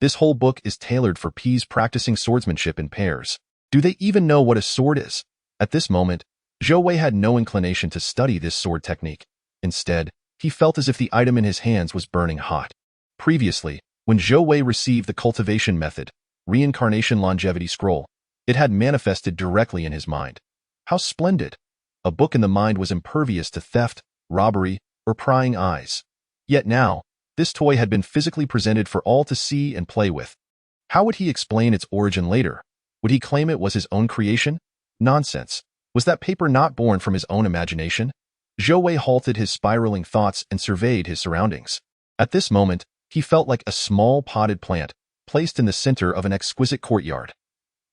This whole book is tailored for peas practicing swordsmanship in pairs. Do they even know what a sword is? At this moment, Zhou Wei had no inclination to study this sword technique. Instead, he felt as if the item in his hands was burning hot. Previously, when Zhou Wei received the cultivation method, reincarnation longevity scroll, it had manifested directly in his mind. How splendid! A book in the mind was impervious to theft, robbery, or prying eyes. Yet now, this toy had been physically presented for all to see and play with. How would he explain its origin later? Would he claim it was his own creation? Nonsense. Was that paper not born from his own imagination? Zhou Wei halted his spiraling thoughts and surveyed his surroundings. At this moment, he felt like a small potted plant, placed in the center of an exquisite courtyard.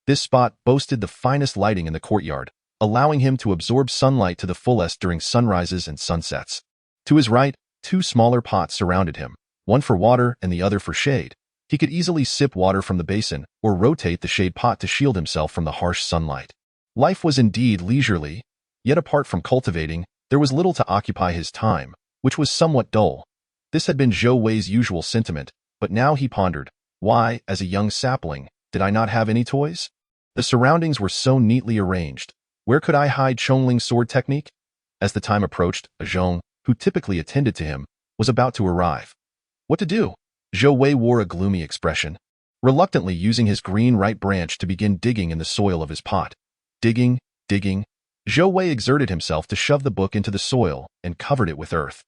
This spot boasted the finest lighting in the courtyard, allowing him to absorb sunlight to the fullest during sunrises and sunsets. To his right, two smaller pots surrounded him, one for water and the other for shade. He could easily sip water from the basin or rotate the shade pot to shield himself from the harsh sunlight. Life was indeed leisurely, yet apart from cultivating, there was little to occupy his time, which was somewhat dull. This had been Zhou Wei's usual sentiment, but now he pondered, why, as a young sapling, did I not have any toys? The surroundings were so neatly arranged. Where could I hide Chongling Sword Technique? As the time approached, a zhong, who typically attended to him, was about to arrive. What to do? Zhou Wei wore a gloomy expression, reluctantly using his green right branch to begin digging in the soil of his pot. Digging. Zhou Wei exerted himself to shove the book into the soil and covered it with earth.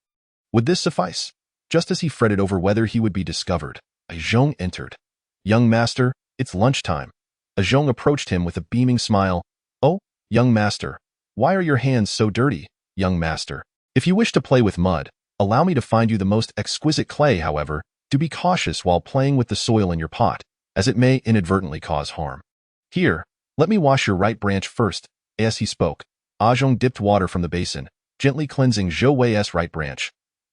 Would this suffice? Just as he fretted over whether he would be discovered, a zhong entered. Young master, it's lunchtime. A zhong approached him with a beaming smile. Oh, young master, why are your hands so dirty, young master? If you wish to play with mud, allow me to find you the most exquisite clay, however. Do be cautious while playing with the soil in your pot, as it may inadvertently cause harm. Here, let me wash your right branch first. As he spoke, Zhong dipped water from the basin, gently cleansing Zhou Wei's right branch.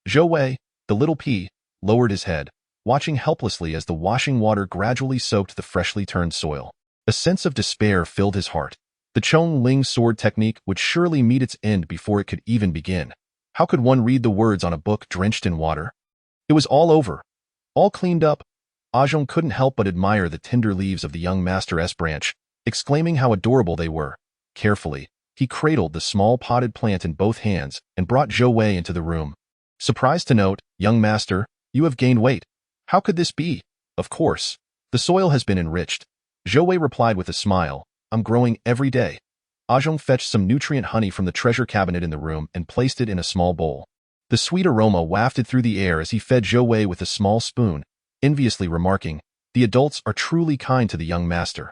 Zhou Wei, the little pea, lowered his head, watching helplessly as the washing water gradually soaked the freshly turned soil. A sense of despair filled his heart. The Chongling Sword Technique would surely meet its end before it could even begin. How could one read the words on a book drenched in water? It was all over. All cleaned up. Zhong couldn't help but admire the tender leaves of the young master's branch, exclaiming how adorable they were. Carefully, he cradled the small potted plant in both hands and brought Zhou Wei into the room. Surprised to note, young master, you have gained weight. How could this be? Of course. The soil has been enriched. Zhou Wei replied with a smile. I'm growing every day. Zhong fetched some nutrient honey from the treasure cabinet in the room and placed it in a small bowl. The sweet aroma wafted through the air as he fed Zhou Wei with a small spoon, enviously remarking, the adults are truly kind to the young master.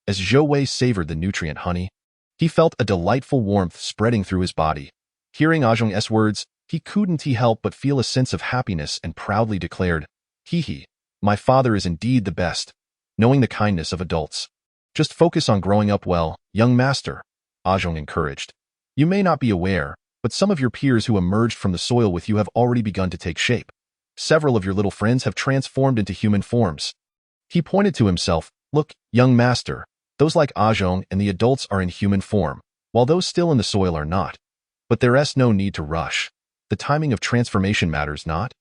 As Zhou Wei savored the nutrient honey, he felt a delightful warmth spreading through his body. Hearing Zhong's words, he couldn't help but feel a sense of happiness and proudly declared, Hee, my father is indeed the best, knowing the kindness of adults. Just focus on growing up well, young master, Zhong encouraged. You may not be aware, but some of your peers who emerged from the soil with you have already begun to take shape. Several of your little friends have transformed into human forms. He pointed to himself. Look, young master, those like Zhong and the adults are in human form, while those still in the soil are not. But there's no need to rush. The timing of transformation matters not.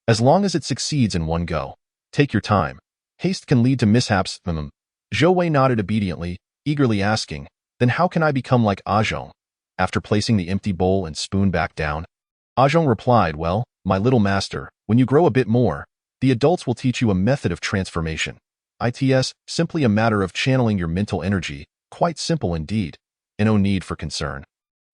As long as it succeeds in one go. Take your time. Haste can lead to mishaps. Zhou Wei nodded obediently, eagerly asking, then how can I become like Zhong? After placing the empty bowl and spoon back down, Zhong replied, well, my little master, when you grow a bit more, the adults will teach you a method of transformation. It's simply a matter of channeling your mental energy, quite simple indeed, and no need for concern.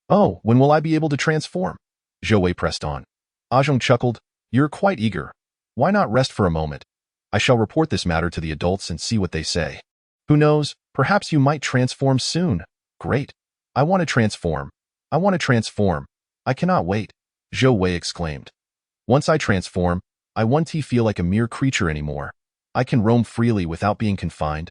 Oh, when will I be able to transform? Zhou Wei pressed on. Zhong chuckled. You're quite eager. Why not rest for a moment? I shall report this matter to the adults and see what they say. Who knows, perhaps you might transform soon. Great. I want to transform. I want to transform. I cannot wait, Zhou Wei exclaimed. Once I transform, I won't feel like a mere creature anymore. I can roam freely without being confined.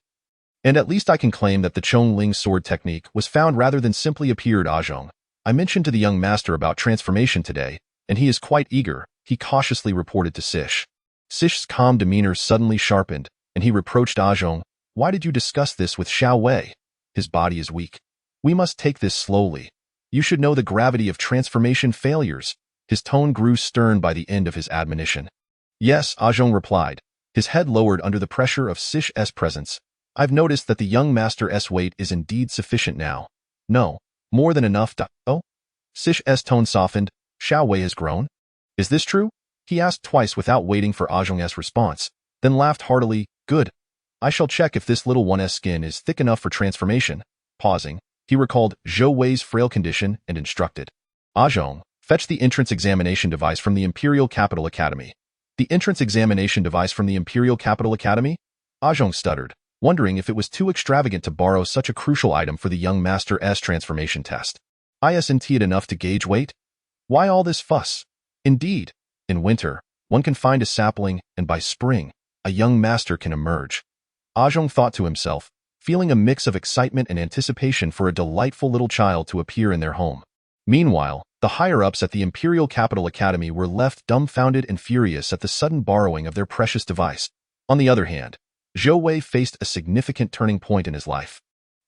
And at least I can claim that the Chongling sword technique was found rather than simply appeared. Zhong. I mentioned to the young master about transformation today, and he is quite eager, he cautiously reported to Sish. Sish's calm demeanor suddenly sharpened, and he reproached Zhong. Why did you discuss this with Zhou Wei? His body is weak. We must take this slowly. You should know the gravity of transformation failures. His tone grew stern by the end of his admonition. Yes, Zhong replied, his head lowered under the pressure of Sish's presence. I've noticed that the young master's weight is indeed sufficient now. No, more than enough. Oh? Sish's tone softened. Zhou Wei has grown? Is this true? He asked twice without waiting for Zhong's response, then laughed heartily. Good. I shall check if this little one's skin is thick enough for transformation. Pausing, he recalled Zhou Wei's frail condition and instructed. Zhong, fetch the entrance examination device from the Imperial Capital Academy. The entrance examination device from the Imperial Capital Academy? Zhong stuttered, wondering if it was too extravagant to borrow such a crucial item for the young master's transformation test. Isn't it enough to gauge weight? Why all this fuss? Indeed, in winter, one can find a sapling, and by spring, a young master can emerge. Zhong thought to himself, feeling a mix of excitement and anticipation for a delightful little child to appear in their home. Meanwhile, the higher-ups at the Imperial Capital Academy were left dumbfounded and furious at the sudden borrowing of their precious device. On the other hand, Zhou Wei faced a significant turning point in his life.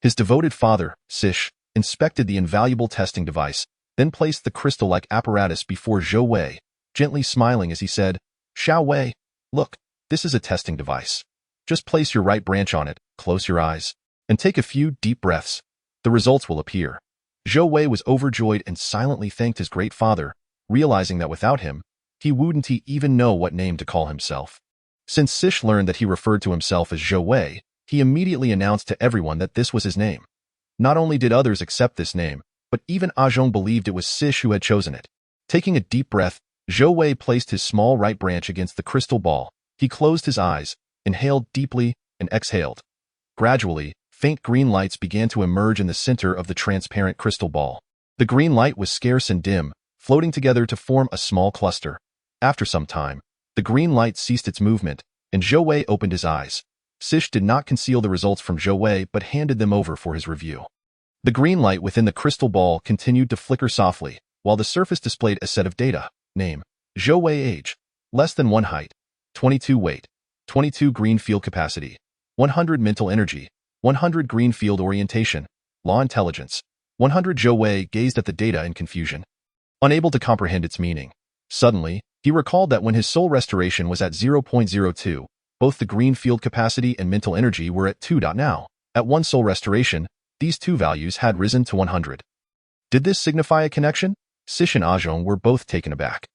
His devoted father, Sish, inspected the invaluable testing device, then placed the crystal-like apparatus before Zhou Wei, gently smiling as he said, Zhou Wei, look, this is a testing device. Just place your right branch on it, close your eyes, and take a few deep breaths. The results will appear. Zhou Wei was overjoyed and silently thanked his great father, realizing that without him, he wouldn't even know what name to call himself. Since Sish learned that he referred to himself as Zhou Wei, he immediately announced to everyone that this was his name. Not only did others accept this name, but even Zhong believed it was Sish who had chosen it. Taking a deep breath, Zhou Wei placed his small right branch against the crystal ball. He closed his eyes, inhaled deeply, and exhaled. Gradually, faint green lights began to emerge in the center of the transparent crystal ball. The green light was scarce and dim, floating together to form a small cluster. After some time, the green light ceased its movement, and Zhou Wei opened his eyes. Sish did not conceal the results from Zhou Wei but handed them over for his review. The green light within the crystal ball continued to flicker softly, while the surface displayed a set of data. Name: Zhou Wei. Age: less than 1 height. 22 weight. 22 green field capacity. 100 mental energy. 100 green field orientation. Law intelligence. 100. Zhou Wei gazed at the data in confusion, unable to comprehend its meaning. Suddenly, he recalled that when his soul restoration was at 0.02, both the green field capacity and mental energy were at 2. Now, at 1 soul restoration, these two values had risen to 100. Did this signify a connection? Sish and Zhong were both taken aback.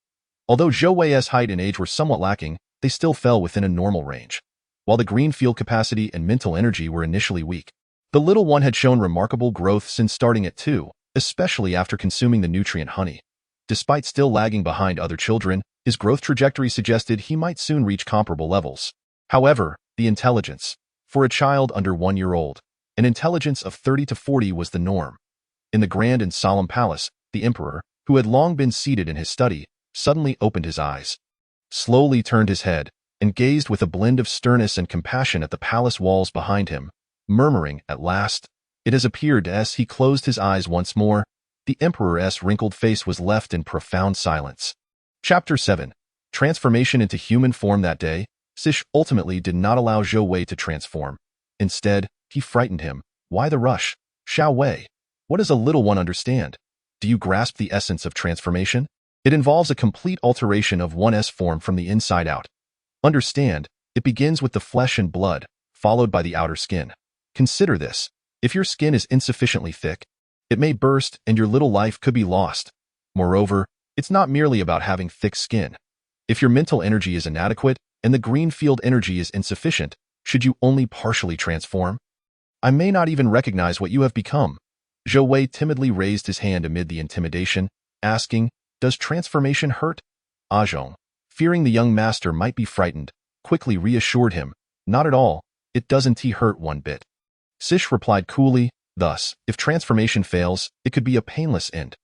Although Zhou Wei's height and age were somewhat lacking, they still fell within a normal range. While the green field capacity and mental energy were initially weak, the little one had shown remarkable growth since starting at 2, especially after consuming the nutrient honey. Despite still lagging behind other children, his growth trajectory suggested he might soon reach comparable levels. However, the intelligence. For a child under 1 year old, an intelligence of 30 to 40 was the norm. In the grand and solemn palace, the emperor, who had long been seated in his study, suddenly opened his eyes, slowly turned his head, and gazed with a blend of sternness and compassion at the palace walls behind him, murmuring, at last, it has appeared. As he closed his eyes once more, the emperor's wrinkled face was left in profound silence. Chapter 7. Transformation into human form. That day, Sish ultimately did not allow Zhou Wei to transform. Instead, he frightened him. Why the rush? Zhou Wei, what does a little one understand? Do you grasp the essence of transformation? It involves a complete alteration of one's form from the inside out. Understand, it begins with the flesh and blood, followed by the outer skin. Consider this. If your skin is insufficiently thick, it may burst and your little life could be lost. Moreover, it's not merely about having thick skin. If your mental energy is inadequate and the green field energy is insufficient, should you only partially transform? I may not even recognize what you have become. Zhou Wei timidly raised his hand amid the intimidation, asking, "Does transformation hurt?" Zhong, fearing the young master might be frightened, quickly reassured him, "Not at all, it doesn't hurt one bit." Sish replied coolly, "Thus, if transformation fails, it could be a painless end."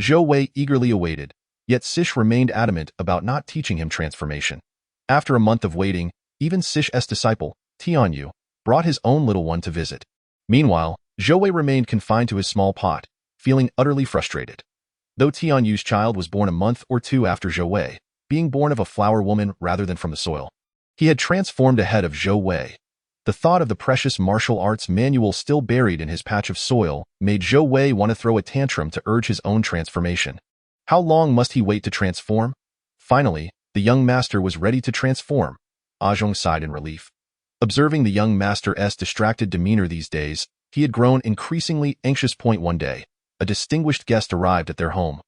Zhou Wei eagerly awaited, yet Sish remained adamant about not teaching him transformation. After a month of waiting, even Sish's disciple, Tianyu, brought his own little one to visit. Meanwhile, Zhou Wei remained confined to his small pot, feeling utterly frustrated. Though Tianyu's child was born a month or two after Zhou Wei, being born of a flower woman rather than from the soil, he had transformed ahead of Zhou Wei. The thought of the precious martial arts manual still buried in his patch of soil made Zhou Wei want to throw a tantrum to urge his own transformation. How long must he wait to transform? Finally, the young master was ready to transform. Zhong sighed in relief. Observing the young master's distracted demeanor these days, he had grown increasingly anxious. One day, a distinguished guest arrived at their home.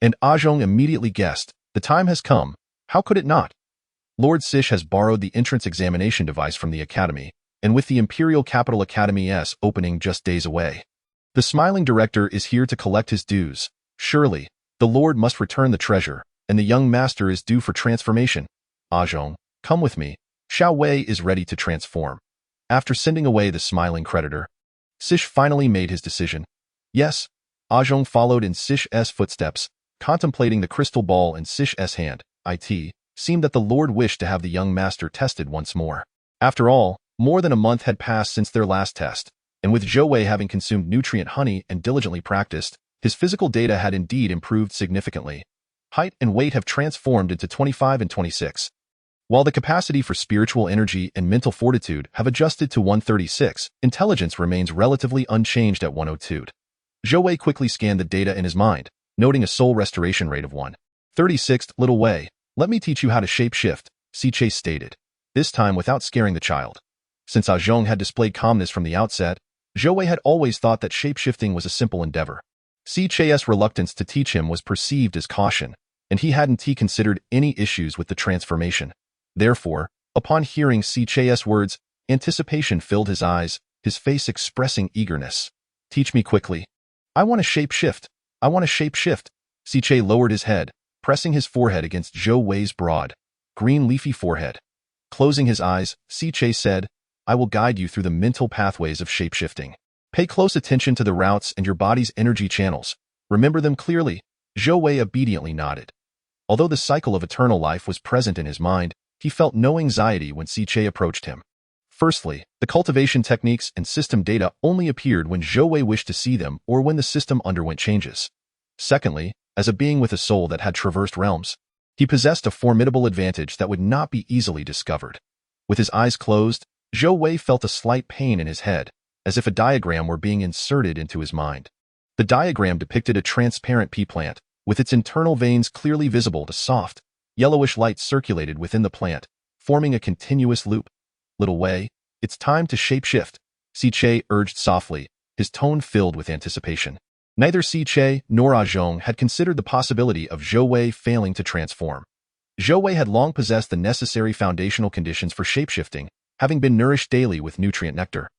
And Zhong immediately guessed, the time has come. How could it not? Lord Sish has borrowed the entrance examination device from the academy, and with the Imperial Capital Academy's opening just days away, the smiling director is here to collect his dues. Surely, the Lord must return the treasure, and the young master is due for transformation. Zhong, come with me. Zhou Wei is ready to transform. After sending away the smiling creditor, Sish finally made his decision. Yes, Zhong followed in Sish's footsteps, contemplating the crystal ball in Sish's hand. It seemed that the Lord wished to have the young master tested once more. After all, more than a month had passed since their last test, and with Zhou Wei having consumed nutrient honey and diligently practiced, his physical data had indeed improved significantly. Height and weight have transformed into 25 and 26. While the capacity for spiritual energy and mental fortitude have adjusted to 136, intelligence remains relatively unchanged at 102. Zhou Wei quickly scanned the data in his mind, noting a soul restoration rate of 136. Little Wei, let me teach you how to shape-shift, Siche stated, this time without scaring the child. Since Zhong had displayed calmness from the outset, Zhou Wei had always thought that shape-shifting was a simple endeavor. Siche's reluctance to teach him was perceived as caution, and he hadn't considered any issues with the transformation. Therefore, upon hearing Siche's words, anticipation filled his eyes, his face expressing eagerness. Teach me quickly. I want to shape-shift. I want to shape-shift. Siche lowered his head, pressing his forehead against Zhou Wei's broad, green leafy forehead. Closing his eyes, Siche said, I will guide you through the mental pathways of shape-shifting. Pay close attention to the routes and your body's energy channels. Remember them clearly. Zhou Wei obediently nodded. Although the cycle of eternal life was present in his mind, he felt no anxiety when Siche approached him. Firstly, the cultivation techniques and system data only appeared when Zhou Wei wished to see them or when the system underwent changes. Secondly, as a being with a soul that had traversed realms, he possessed a formidable advantage that would not be easily discovered. With his eyes closed, Zhou Wei felt a slight pain in his head, as if a diagram were being inserted into his mind. The diagram depicted a transparent pea plant, with its internal veins clearly visible. The soft, yellowish light circulated within the plant, forming a continuous loop. Little Wei, it's time to shape-shift, Siche urged softly, his tone filled with anticipation. Neither Siche nor Zhong had considered the possibility of Zhou Wei failing to transform. Zhou Wei had long possessed the necessary foundational conditions for shape-shifting, having been nourished daily with nutrient nectar.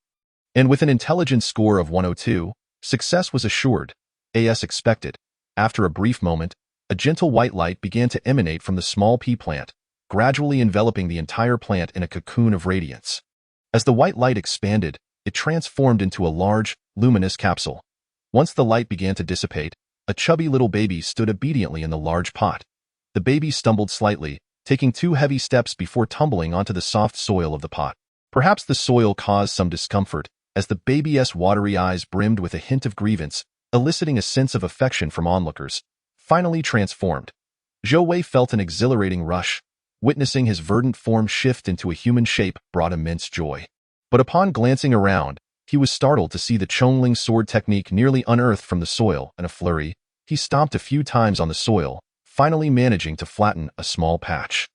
And with an intelligence score of 102, success was assured, as expected. After a brief moment, a gentle white light began to emanate from the small pea plant, gradually enveloping the entire plant in a cocoon of radiance. As the white light expanded, it transformed into a large, luminous capsule. Once the light began to dissipate, a chubby little baby stood obediently in the large pot. The baby stumbled slightly, taking 2 heavy steps before tumbling onto the soft soil of the pot. Perhaps the soil caused some discomfort, as the baby's watery eyes brimmed with a hint of grievance, eliciting a sense of affection from onlookers. Finally transformed, Zhou Wei felt an exhilarating rush. Witnessing his verdant form shift into a human shape brought immense joy. But upon glancing around, he was startled to see the Chongling sword technique nearly unearthed from the soil. In a flurry, he stomped a few times on the soil, finally managing to flatten a small patch.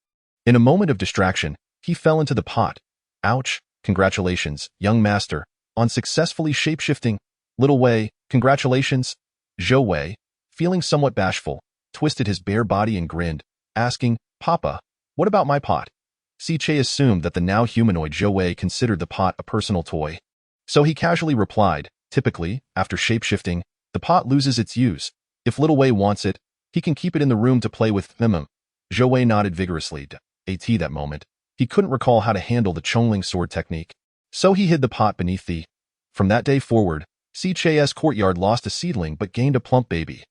In a moment of distraction, he fell into the pot. Ouch! Congratulations, young master, on successfully shape-shifting. Little Wei, congratulations. Zhou Wei, feeling somewhat bashful, twisted his bare body and grinned, asking, Papa, what about my pot? Siche assumed that the now humanoid Zhou Wei considered the pot a personal toy. So he casually replied, Typically, after shape-shifting, the pot loses its use. If Little Wei wants it, he can keep it in the room to play with. Zhou Wei nodded vigorously. That moment, he couldn't recall how to handle the Chongling sword technique. So he hid the pot beneath the... From that day forward, Si Che's courtyard lost a seedling but gained a plump baby.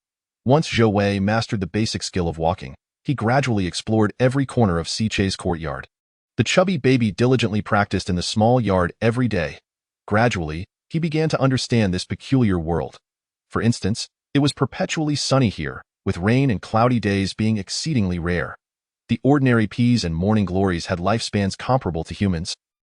Once Zhou Wei mastered the basic skill of walking, he gradually explored every corner of Si Che's courtyard. The chubby baby diligently practiced in the small yard every day. Gradually, he began to understand this peculiar world. For instance, it was perpetually sunny here, with rain and cloudy days being exceedingly rare. The ordinary peas and morning glories had lifespans comparable to humans.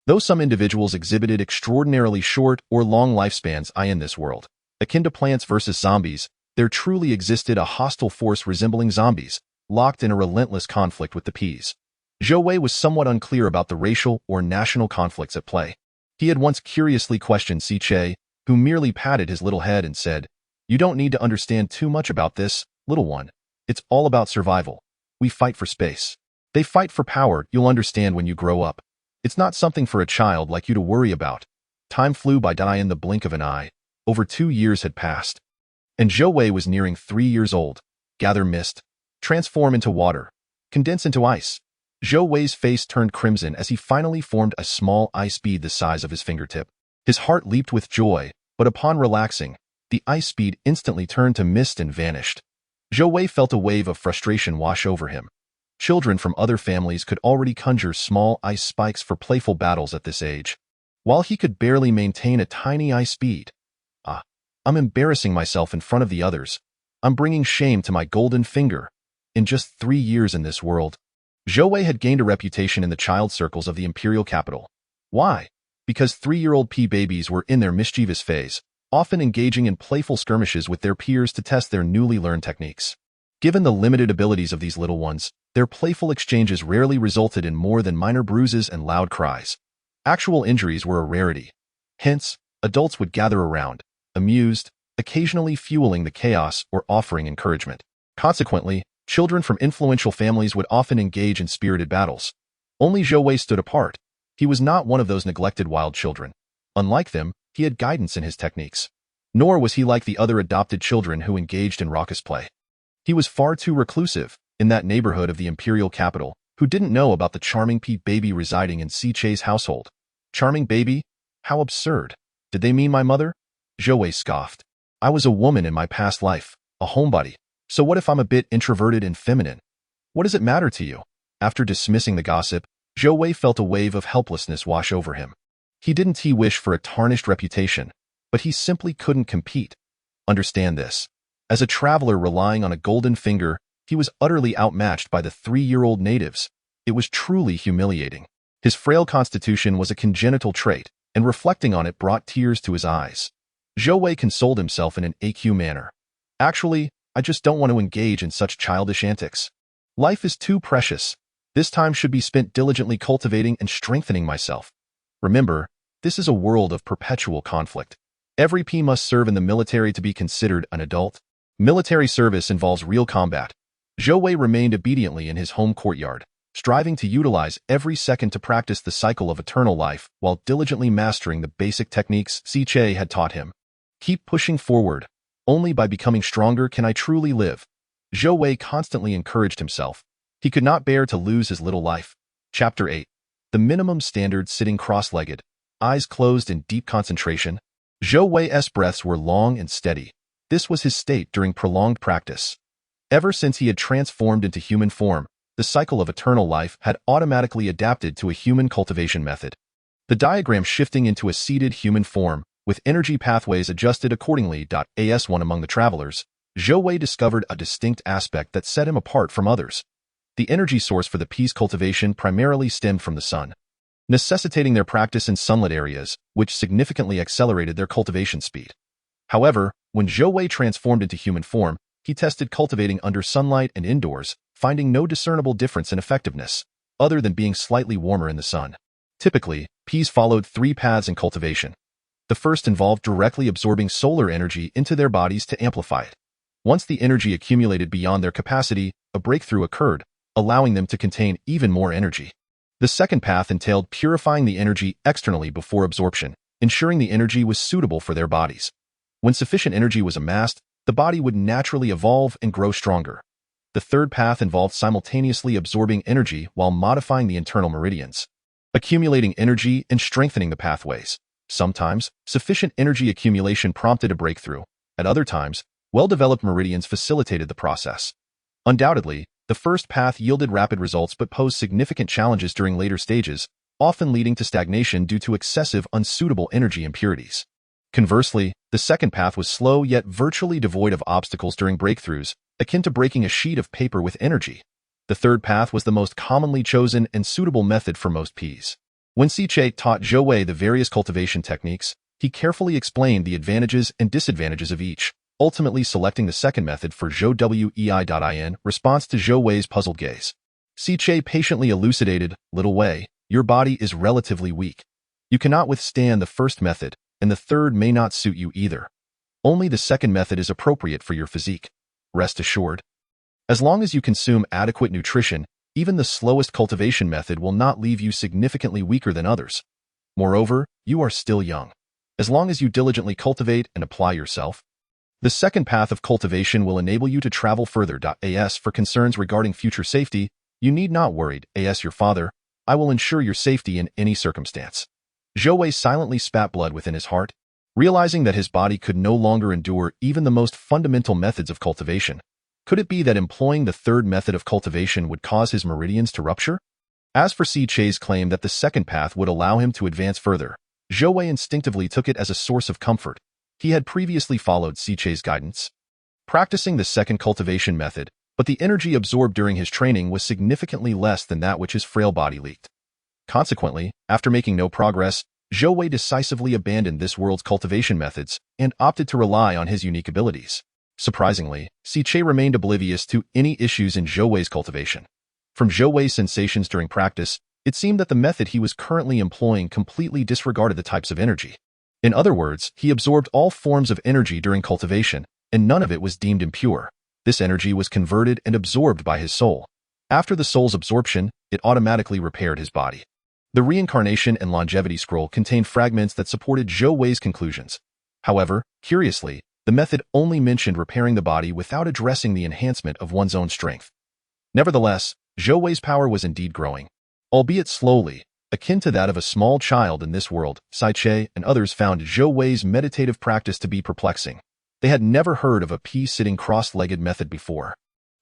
Though some individuals exhibited extraordinarily short or long lifespans in this world, akin to plants versus zombies, there truly existed a hostile force resembling zombies, locked in a relentless conflict with the peas. Zhou Wei was somewhat unclear about the racial or national conflicts at play. He had once curiously questioned Si Che, who merely patted his little head and said, "You don't need to understand too much about this, little one. It's all about survival. We fight for space. They fight for power, you'll understand when you grow up. It's not something for a child like you to worry about." Time flew by in the blink of an eye. Over 2 years had passed. And Zhou Wei was nearing 3 years old. Gather mist. Transform into water. Condense into ice. Zhou Wei's face turned crimson as he finally formed a small ice bead the size of his fingertip. His heart leaped with joy, but upon relaxing, the ice bead instantly turned to mist and vanished. Zhou Wei felt a wave of frustration wash over him. Children from other families could already conjure small ice spikes for playful battles at this age, while he could barely maintain a tiny ice bead. I'm embarrassing myself in front of the others. I'm bringing shame to my golden finger. In just 3 years in this world, Zhou Wei had gained a reputation in the child circles of the imperial capital. Why? Because 3-year-old pea babies were in their mischievous phase, often engaging in playful skirmishes with their peers to test their newly learned techniques. Given the limited abilities of these little ones, their playful exchanges rarely resulted in more than minor bruises and loud cries. Actual injuries were a rarity. Hence, adults would gather around, amused, occasionally fueling the chaos or offering encouragement. Consequently, children from influential families would often engage in spirited battles. Only Zhou Wei stood apart. He was not one of those neglected wild children. Unlike them, he had guidance in his techniques. Nor was he like the other adopted children who engaged in raucous play. He was far too reclusive, in that neighborhood of the imperial capital, who didn't know about the charming pea baby residing in Si Che's household. Charming baby? How absurd. Did they mean my mother? Zhou Wei scoffed. I was a woman in my past life, a homebody. So what if I'm a bit introverted and feminine? What does it matter to you? After dismissing the gossip, Zhou Wei felt a wave of helplessness wash over him. He didn't wish for a tarnished reputation, but he simply couldn't compete. Understand this. As a traveler relying on a golden finger, he was utterly outmatched by the 3-year-old natives. It was truly humiliating. His frail constitution was a congenital trait, and reflecting on it brought tears to his eyes. Zhou Wei consoled himself in an AQ manner. Actually, I just don't want to engage in such childish antics. Life is too precious. This time should be spent diligently cultivating and strengthening myself. Remember, this is a world of perpetual conflict. Every pea must serve in the military to be considered an adult. Military service involves real combat. Zhou Wei remained obediently in his home courtyard, striving to utilize every second to practice the cycle of eternal life while diligently mastering the basic techniques Si Che had taught him. Keep pushing forward. Only by becoming stronger can I truly live. Zhou Wei constantly encouraged himself. He could not bear to lose his little life. Chapter 8. The minimum standard sitting cross-legged, eyes closed in deep concentration. Zhou Wei's breaths were long and steady. This was his state during prolonged practice. Ever since he had transformed into human form, the cycle of eternal life had automatically adapted to a human cultivation method. The diagram shifting into a seated human form, with energy pathways adjusted accordingly. As one among the travelers, Zhou Wei discovered a distinct aspect that set him apart from others. The energy source for the peace cultivation primarily stemmed from the sun, necessitating their practice in sunlit areas, which significantly accelerated their cultivation speed. However, when Zhou Wei transformed into human form, he tested cultivating under sunlight and indoors, finding no discernible difference in effectiveness, other than being slightly warmer in the sun. Typically, peas followed 3 paths in cultivation. The first involved directly absorbing solar energy into their bodies to amplify it. Once the energy accumulated beyond their capacity, a breakthrough occurred, allowing them to contain even more energy. The second path entailed purifying the energy externally before absorption. ensuring the energy was suitable for their bodies. When sufficient energy was amassed, the body would naturally evolve and grow stronger. The third path involved simultaneously absorbing energy while modifying the internal meridians, accumulating energy and strengthening the pathways. Sometimes, sufficient energy accumulation prompted a breakthrough. At other times, well-developed meridians facilitated the process. Undoubtedly, the first path yielded rapid results but posed significant challenges during later stages, often leading to stagnation due to excessive unsuitable energy impurities. Conversely, the second path was slow yet virtually devoid of obstacles during breakthroughs, akin to breaking a sheet of paper with energy. The third path was the most commonly chosen and suitable method for most Ps. When Siche taught Zhou Wei the various cultivation techniques, he carefully explained the advantages and disadvantages of each, ultimately selecting the second method for Zhou Wei response to Zhou Wei's puzzled gaze. Siche patiently elucidated, "Little Wei, your body is relatively weak. You cannot withstand the first method, and the third may not suit you either. Only the second method is appropriate for your physique. Rest assured. As long as you consume adequate nutrition, even the slowest cultivation method will not leave you significantly weaker than others. Moreover, you are still young. As long as you diligently cultivate and apply yourself, the second path of cultivation will enable you to travel further. As for concerns regarding future safety, you need not worry. As your father, I will ensure your safety in any circumstance." Zhou Wei silently spat blood within his heart, realizing that his body could no longer endure even the most fundamental methods of cultivation. Could it be that employing the third method of cultivation would cause his meridians to rupture? As for Siche's claim that the second path would allow him to advance further, Zhou Wei instinctively took it as a source of comfort. He had previously followed Siche's guidance, practicing the second cultivation method, but the energy absorbed during his training was significantly less than that which his frail body leaked. Consequently, after making no progress, Zhou Wei decisively abandoned this world's cultivation methods and opted to rely on his unique abilities. Surprisingly, Siche remained oblivious to any issues in Zhou Wei's cultivation. From Zhou Wei's sensations during practice, it seemed that the method he was currently employing completely disregarded the types of energy. In other words, he absorbed all forms of energy during cultivation, and none of it was deemed impure. This energy was converted and absorbed by his soul. After the soul's absorption, it automatically repaired his body. The Reincarnation and Longevity Scroll contained fragments that supported Zhou Wei's conclusions. However, curiously, the method only mentioned repairing the body without addressing the enhancement of one's own strength. Nevertheless, Zhou Wei's power was indeed growing, albeit slowly, akin to that of a small child in this world. Siche and others found Zhou Wei's meditative practice to be perplexing. They had never heard of a pea-sitting cross-legged method before.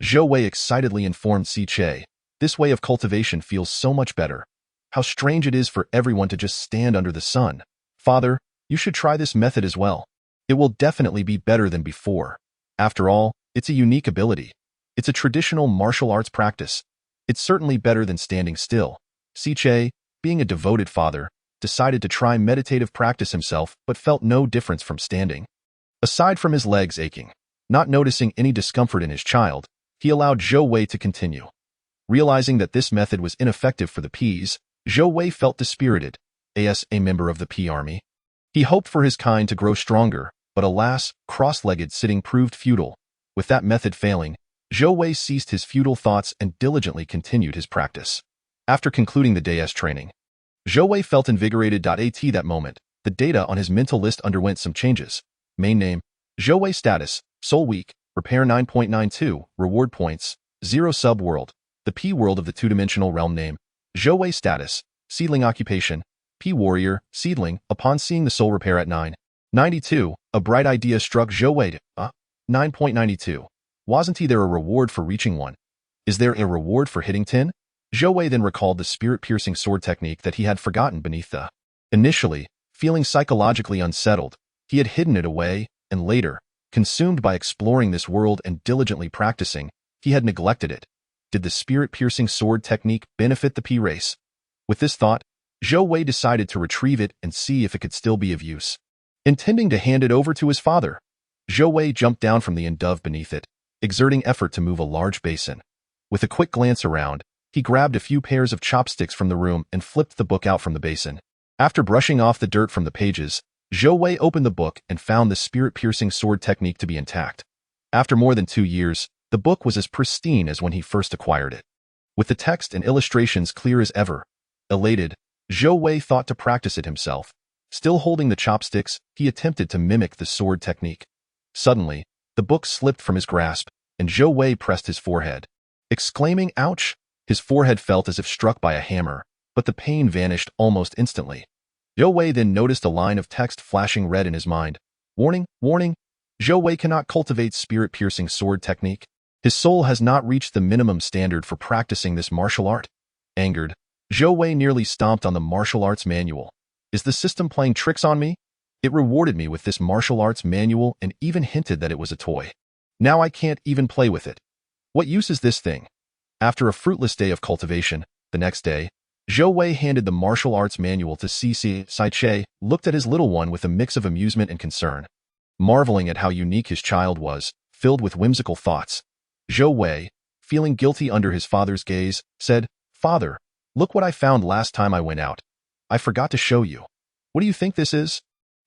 Zhou Wei excitedly informed Siche, "This way of cultivation feels so much better. How strange it is for everyone to just stand under the sun. Father, you should try this method as well. It will definitely be better than before. After all, it's a unique ability. It's a traditional martial arts practice. It's certainly better than standing still." Siche, being a devoted father, decided to try meditative practice himself but felt no difference from standing. Aside from his legs aching, not noticing any discomfort in his child, he allowed Zhou Wei to continue. Realizing that this method was ineffective for the peas, Zhou Wei felt dispirited. As a member of the pea army, he hoped for his kind to grow stronger, but alas, cross-legged sitting proved futile. With that method failing, Zhou Wei ceased his futile thoughts and diligently continued his practice. After concluding the day's training, Zhou Wei felt invigorated. At that moment, the data on his mental list underwent some changes. Main name, Zhou Wei status, Soul Weak, Repair 9.92, Reward Points, 0 Sub-World, the P-World of the two-dimensional realm name, Zhou Wei status, Seedling Occupation, P-Warrior, Seedling. Upon seeing the soul repair at 9.92, a bright idea struck Zhou Wei. 9.92. Wasn't there a reward for reaching 1? Is there a reward for hitting 10? Zhou Wei then recalled the spirit-piercing sword technique that he had forgotten beneath the. Initially, feeling psychologically unsettled, he had hidden it away, and later, consumed by exploring this world and diligently practicing, he had neglected it. Did the spirit-piercing sword technique benefit the P race? With this thought, Zhou Wei decided to retrieve it and see if it could still be of use. Intending to hand it over to his father, Zhou Wei jumped down from the end beneath it, exerting effort to move a large basin. With a quick glance around, he grabbed a few pairs of chopsticks from the room and flipped the book out from the basin. After brushing off the dirt from the pages, Zhou Wei opened the book and found the spirit-piercing sword technique to be intact. After more than 2 years, the book was as pristine as when he first acquired it. With the text and illustrations clear as ever, elated, Zhou Wei thought to practice it himself. Still holding the chopsticks, he attempted to mimic the sword technique. Suddenly, the book slipped from his grasp, and Zhou Wei pressed his forehead. Exclaiming, "Ouch!" His forehead felt as if struck by a hammer, but the pain vanished almost instantly. Zhou Wei then noticed a line of text flashing red in his mind. "Warning, warning! Zhou Wei cannot cultivate spirit-piercing sword technique. His soul has not reached the minimum standard for practicing this martial art." Angered, Zhou Wei nearly stomped on the martial arts manual. "Is the system playing tricks on me? It rewarded me with this martial arts manual and even hinted that it was a toy. Now I can't even play with it. What use is this thing?" After a fruitless day of cultivation, the next day, Zhou Wei handed the martial arts manual to Sai looked at his little one with a mix of amusement and concern. Marveling at how unique his child was, filled with whimsical thoughts, Zhou Wei, feeling guilty under his father's gaze, said, "Father, look what I found last time I went out. I forgot to show you. What do you think this is?"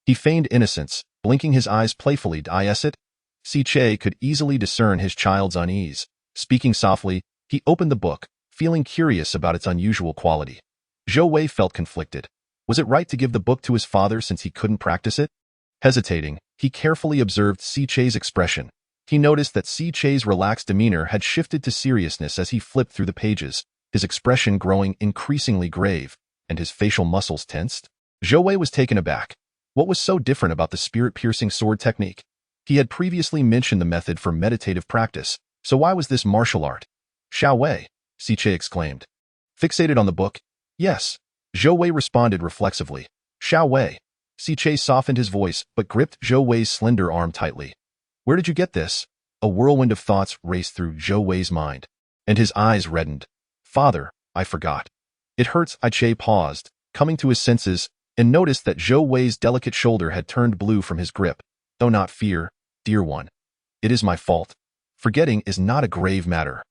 He feigned innocence, blinking his eyes playfully. "Is it?" Sai could easily discern his child's unease. Speaking softly, he opened the book, feeling curious about its unusual quality. Zhou Wei felt conflicted. Was it right to give the book to his father since he couldn't practice it? Hesitating, he carefully observed Sai's expression. He noticed that Sai's relaxed demeanor had shifted to seriousness as he flipped through the pages, his expression growing increasingly grave, and his facial muscles tensed. Zhou Wei was taken aback. What was so different about the spirit-piercing sword technique? He had previously mentioned the method for meditative practice, so why was this martial art? "Xiao Wei," Sai exclaimed. Fixated on the book? "Yes," Zhou Wei responded reflexively. "Xiao Wei." Sai softened his voice, but gripped Zhou Wei's slender arm tightly. "Where did you get this?" A whirlwind of thoughts raced through Zhou Wei's mind, and his eyes reddened. "Father, I forgot." "It hurts." Sai paused, coming to his senses, and noticed that Zhou Wei's delicate shoulder had turned blue from his grip. "Do not fear, dear one. It is my fault. Forgetting is not a grave matter."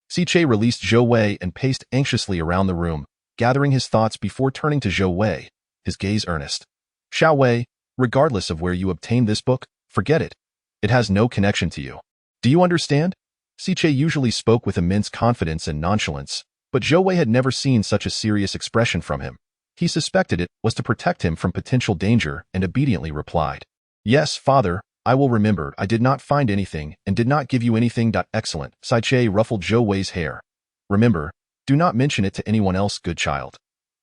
Sai released Zhou Wei and paced anxiously around the room, gathering his thoughts before turning to Zhou Wei, his gaze earnest. "Xiao Wei, regardless of where you obtained this book, forget it. It has no connection to you. Do you understand?" Sai usually spoke with immense confidence and nonchalance, but Zhou Wei had never seen such a serious expression from him. He suspected it was to protect him from potential danger and obediently replied, "Yes, father, I will remember. I did not find anything and did not give you anything." "Excellent." Sai ruffled Zhou Wei's hair. "Remember, do not mention it to anyone else, good child."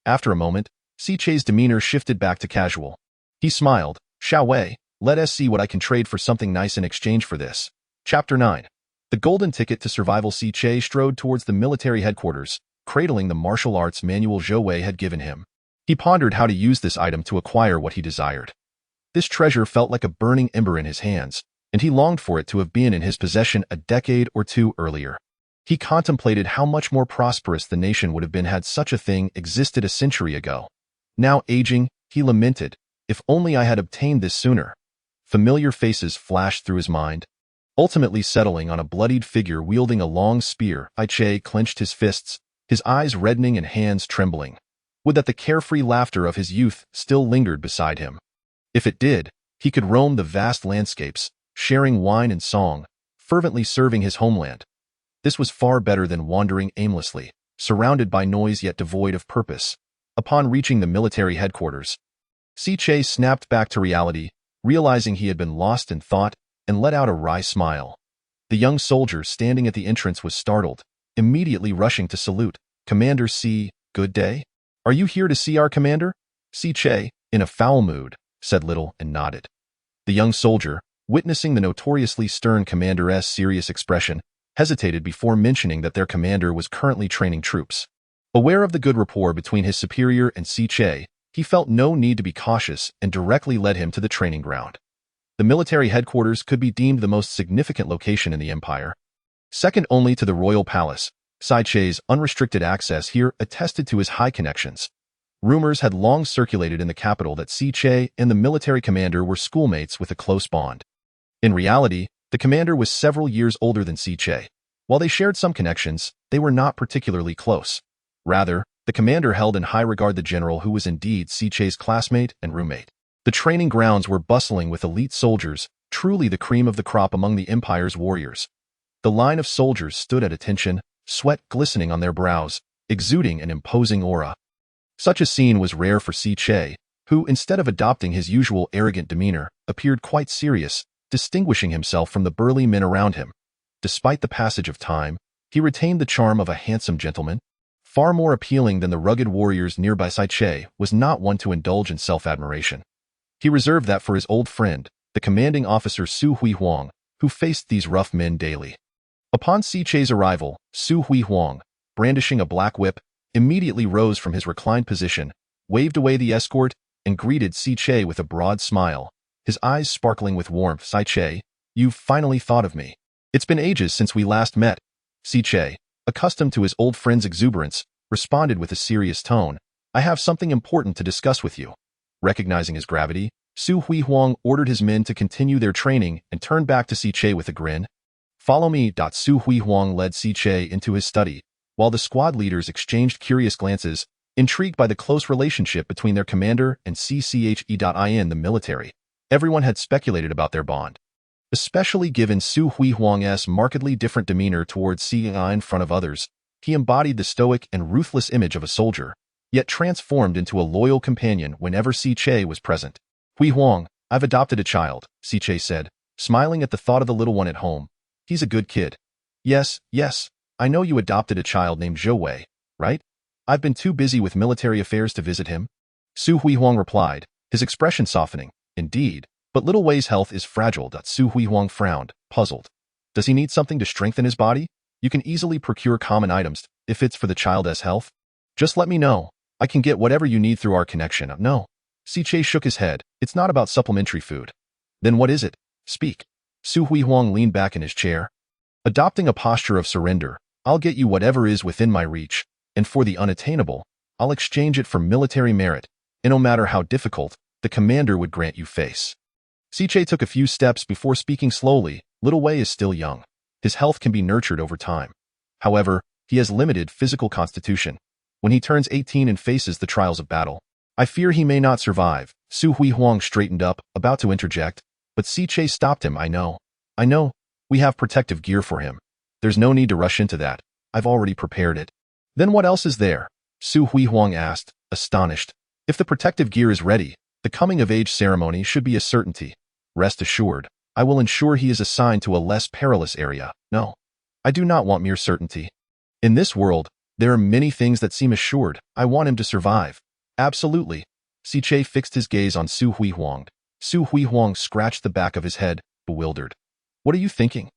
After a moment, Sai's demeanor shifted back to casual. He smiled. "Xiao Wei, let us see what I can trade for something nice in exchange for this." Chapter 9. The golden ticket to survival. Sai strode towards the military headquarters, cradling the martial arts manual Zhou Wei had given him. He pondered how to use this item to acquire what he desired. This treasure felt like a burning ember in his hands, and he longed for it to have been in his possession a decade or two earlier. He contemplated how much more prosperous the nation would have been had such a thing existed a century ago. Now aging, he lamented, "If only I had obtained this sooner." Familiar faces flashed through his mind. Ultimately settling on a bloodied figure wielding a long spear, Sai clenched his fists, his eyes reddening and hands trembling. Would that the carefree laughter of his youth still lingered beside him. If it did, he could roam the vast landscapes, sharing wine and song, fervently serving his homeland. This was far better than wandering aimlessly, surrounded by noise yet devoid of purpose. Upon reaching the military headquarters, Sai snapped back to reality, realizing he had been lost in thought, and let out a wry smile. The young soldier standing at the entrance was startled, immediately rushing to salute. "Commander C, good day? Are you here to see our commander?" Sai, in a foul mood, said little and nodded. The young soldier, witnessing the notoriously stern commander's serious expression, hesitated before mentioning that their commander was currently training troops. Aware of the good rapport between his superior and Sai, he felt no need to be cautious and directly led him to the training ground. The military headquarters could be deemed the most significant location in the empire. Second only to the royal palace, Sai's unrestricted access here attested to his high connections. Rumors had long circulated in the capital that Sai and the military commander were schoolmates with a close bond. In reality, the commander was several years older than Sai. While they shared some connections, they were not particularly close. Rather, the commander held in high regard the general who was indeed Sai's classmate and roommate. The training grounds were bustling with elite soldiers, truly the cream of the crop among the empire's warriors. The line of soldiers stood at attention, sweat glistening on their brows, exuding an imposing aura. Such a scene was rare for Sai, who, instead of adopting his usual arrogant demeanor, appeared quite serious, distinguishing himself from the burly men around him. Despite the passage of time, he retained the charm of a handsome gentleman. Far more appealing than the rugged warriors nearby, Che was not one to indulge in self-admiration. He reserved that for his old friend, the commanding officer Su Huang, who faced these rough men daily. Upon Che's arrival, Su Huang, brandishing a black whip, immediately rose from his reclined position, waved away the escort, and greeted Che with a broad smile, his eyes sparkling with warmth. Che, you've finally thought of me. It's been ages since we last met. Che, accustomed to his old friend's exuberance, responded with a serious tone, I have something important to discuss with you. Recognizing his gravity, Su Huang ordered his men to continue their training and turned back to Che with a grin. Follow me. Su Huang led Che into his study, while the squad leaders exchanged curious glances, intrigued by the close relationship between their commander and CCHE.in the military. Everyone had speculated about their bond, especially given Su Huang's markedly different demeanor towards CI in front of others. He embodied the stoic and ruthless image of a soldier, yet transformed into a loyal companion whenever Che was present. Huang, I've adopted a child, Che said, smiling at the thought of the little one at home. He's a good kid. Yes, I know you adopted a child named Zhou Wei, right? I've been too busy with military affairs to visit him. Su Huang replied, his expression softening. Indeed, but little Wei's health is fragile. Su Huang frowned, puzzled. Does he need something to strengthen his body? You can easily procure common items if it's for the child's health. Just let me know. I can get whatever you need through our connection. No. Che shook his head. It's not about supplementary food. Then what is it? Speak. Su Huang leaned back in his chair. Adopting a posture of surrender, I'll get you whatever is within my reach, and for the unattainable, I'll exchange it for military merit, and no matter how difficult, the commander would grant you face. Che took a few steps before speaking slowly. Little Wei is still young. His health can be nurtured over time. However, he has limited physical constitution. When he turns 18 and faces the trials of battle, I fear he may not survive. Su Huang straightened up, about to interject, but Che stopped him. I know. We have protective gear for him. There's no need to rush into that. I've already prepared it. Then what else is there? Su Huang asked, astonished. If the protective gear is ready, the coming-of-age ceremony should be a certainty. Rest assured, I will ensure he is assigned to a less perilous area. No, I do not want mere certainty. In this world, there are many things that seem assured. I want him to survive. Absolutely. Che fixed his gaze on Su Huang. Su Huang scratched the back of his head, bewildered. What are you thinking?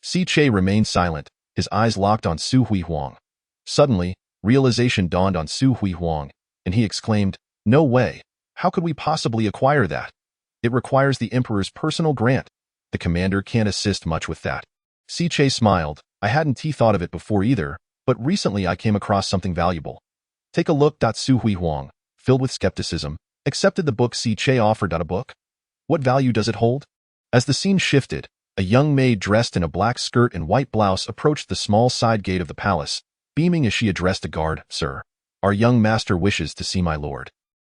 Che remained silent, his eyes locked on Su Huang. Suddenly, realization dawned on Su Huang, and he exclaimed, No way. How could we possibly acquire that? It requires the Emperor's personal grant. The commander can't assist much with that. Che smiled. I hadn't thought of it before either, but recently I came across something valuable. Take a look. Su Huang, filled with skepticism, accepted the book Che offered. A book? What value does it hold? As the scene shifted, a young maid dressed in a black skirt and white blouse approached the small side gate of the palace, beaming as she addressed a guard. Sir, our young master wishes to see my lord.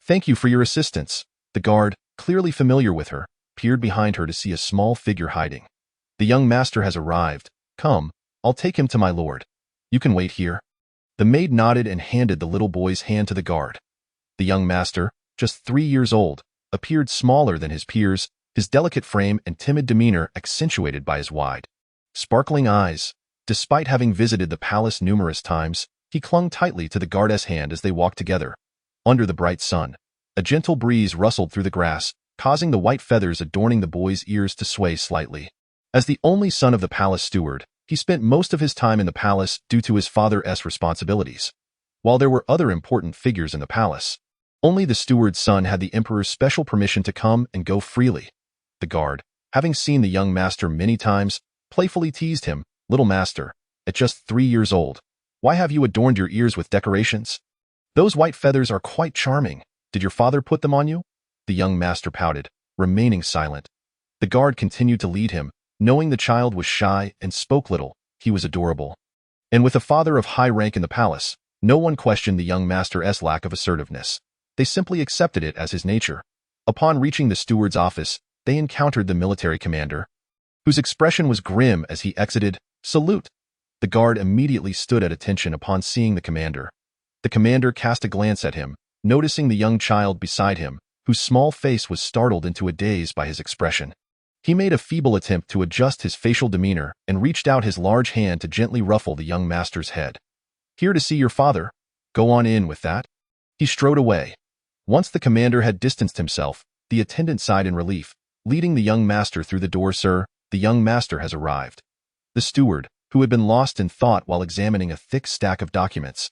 Thank you for your assistance. The guard, clearly familiar with her, peered behind her to see a small figure hiding. The young master has arrived. Come, I'll take him to my lord. You can wait here. The maid nodded and handed the little boy's hand to the guard. The young master, just 3 years old, appeared smaller than his peers, his delicate frame and timid demeanor accentuated by his wide, sparkling eyes. Despite having visited the palace numerous times, he clung tightly to the guard's hand as they walked together. Under the bright sun, a gentle breeze rustled through the grass, causing the white feathers adorning the boy's ears to sway slightly. As the only son of the palace steward, he spent most of his time in the palace due to his father's responsibilities. While there were other important figures in the palace, only the steward's son had the emperor's special permission to come and go freely. The guard, having seen the young master many times, playfully teased him, Little master, at just 3 years old, why have you adorned your ears with decorations? Those white feathers are quite charming. Did your father put them on you? The young master pouted, remaining silent. The guard continued to lead him, knowing the child was shy and spoke little. He was adorable. And with a father of high rank in the palace, no one questioned the young master's lack of assertiveness. They simply accepted it as his nature. Upon reaching the steward's office, they encountered the military commander, whose expression was grim as he exited. Salute! The guard immediately stood at attention upon seeing the commander. The commander cast a glance at him, noticing the young child beside him, whose small face was startled into a daze by his expression. He made a feeble attempt to adjust his facial demeanor and reached out his large hand to gently ruffle the young master's head. "Here to see your father. Go on in with that." He strode away. Once the commander had distanced himself, the attendant sighed in relief, leading the young master through the door. "Sir, the young master has arrived." The steward, who had been lost in thought while examining a thick stack of documents,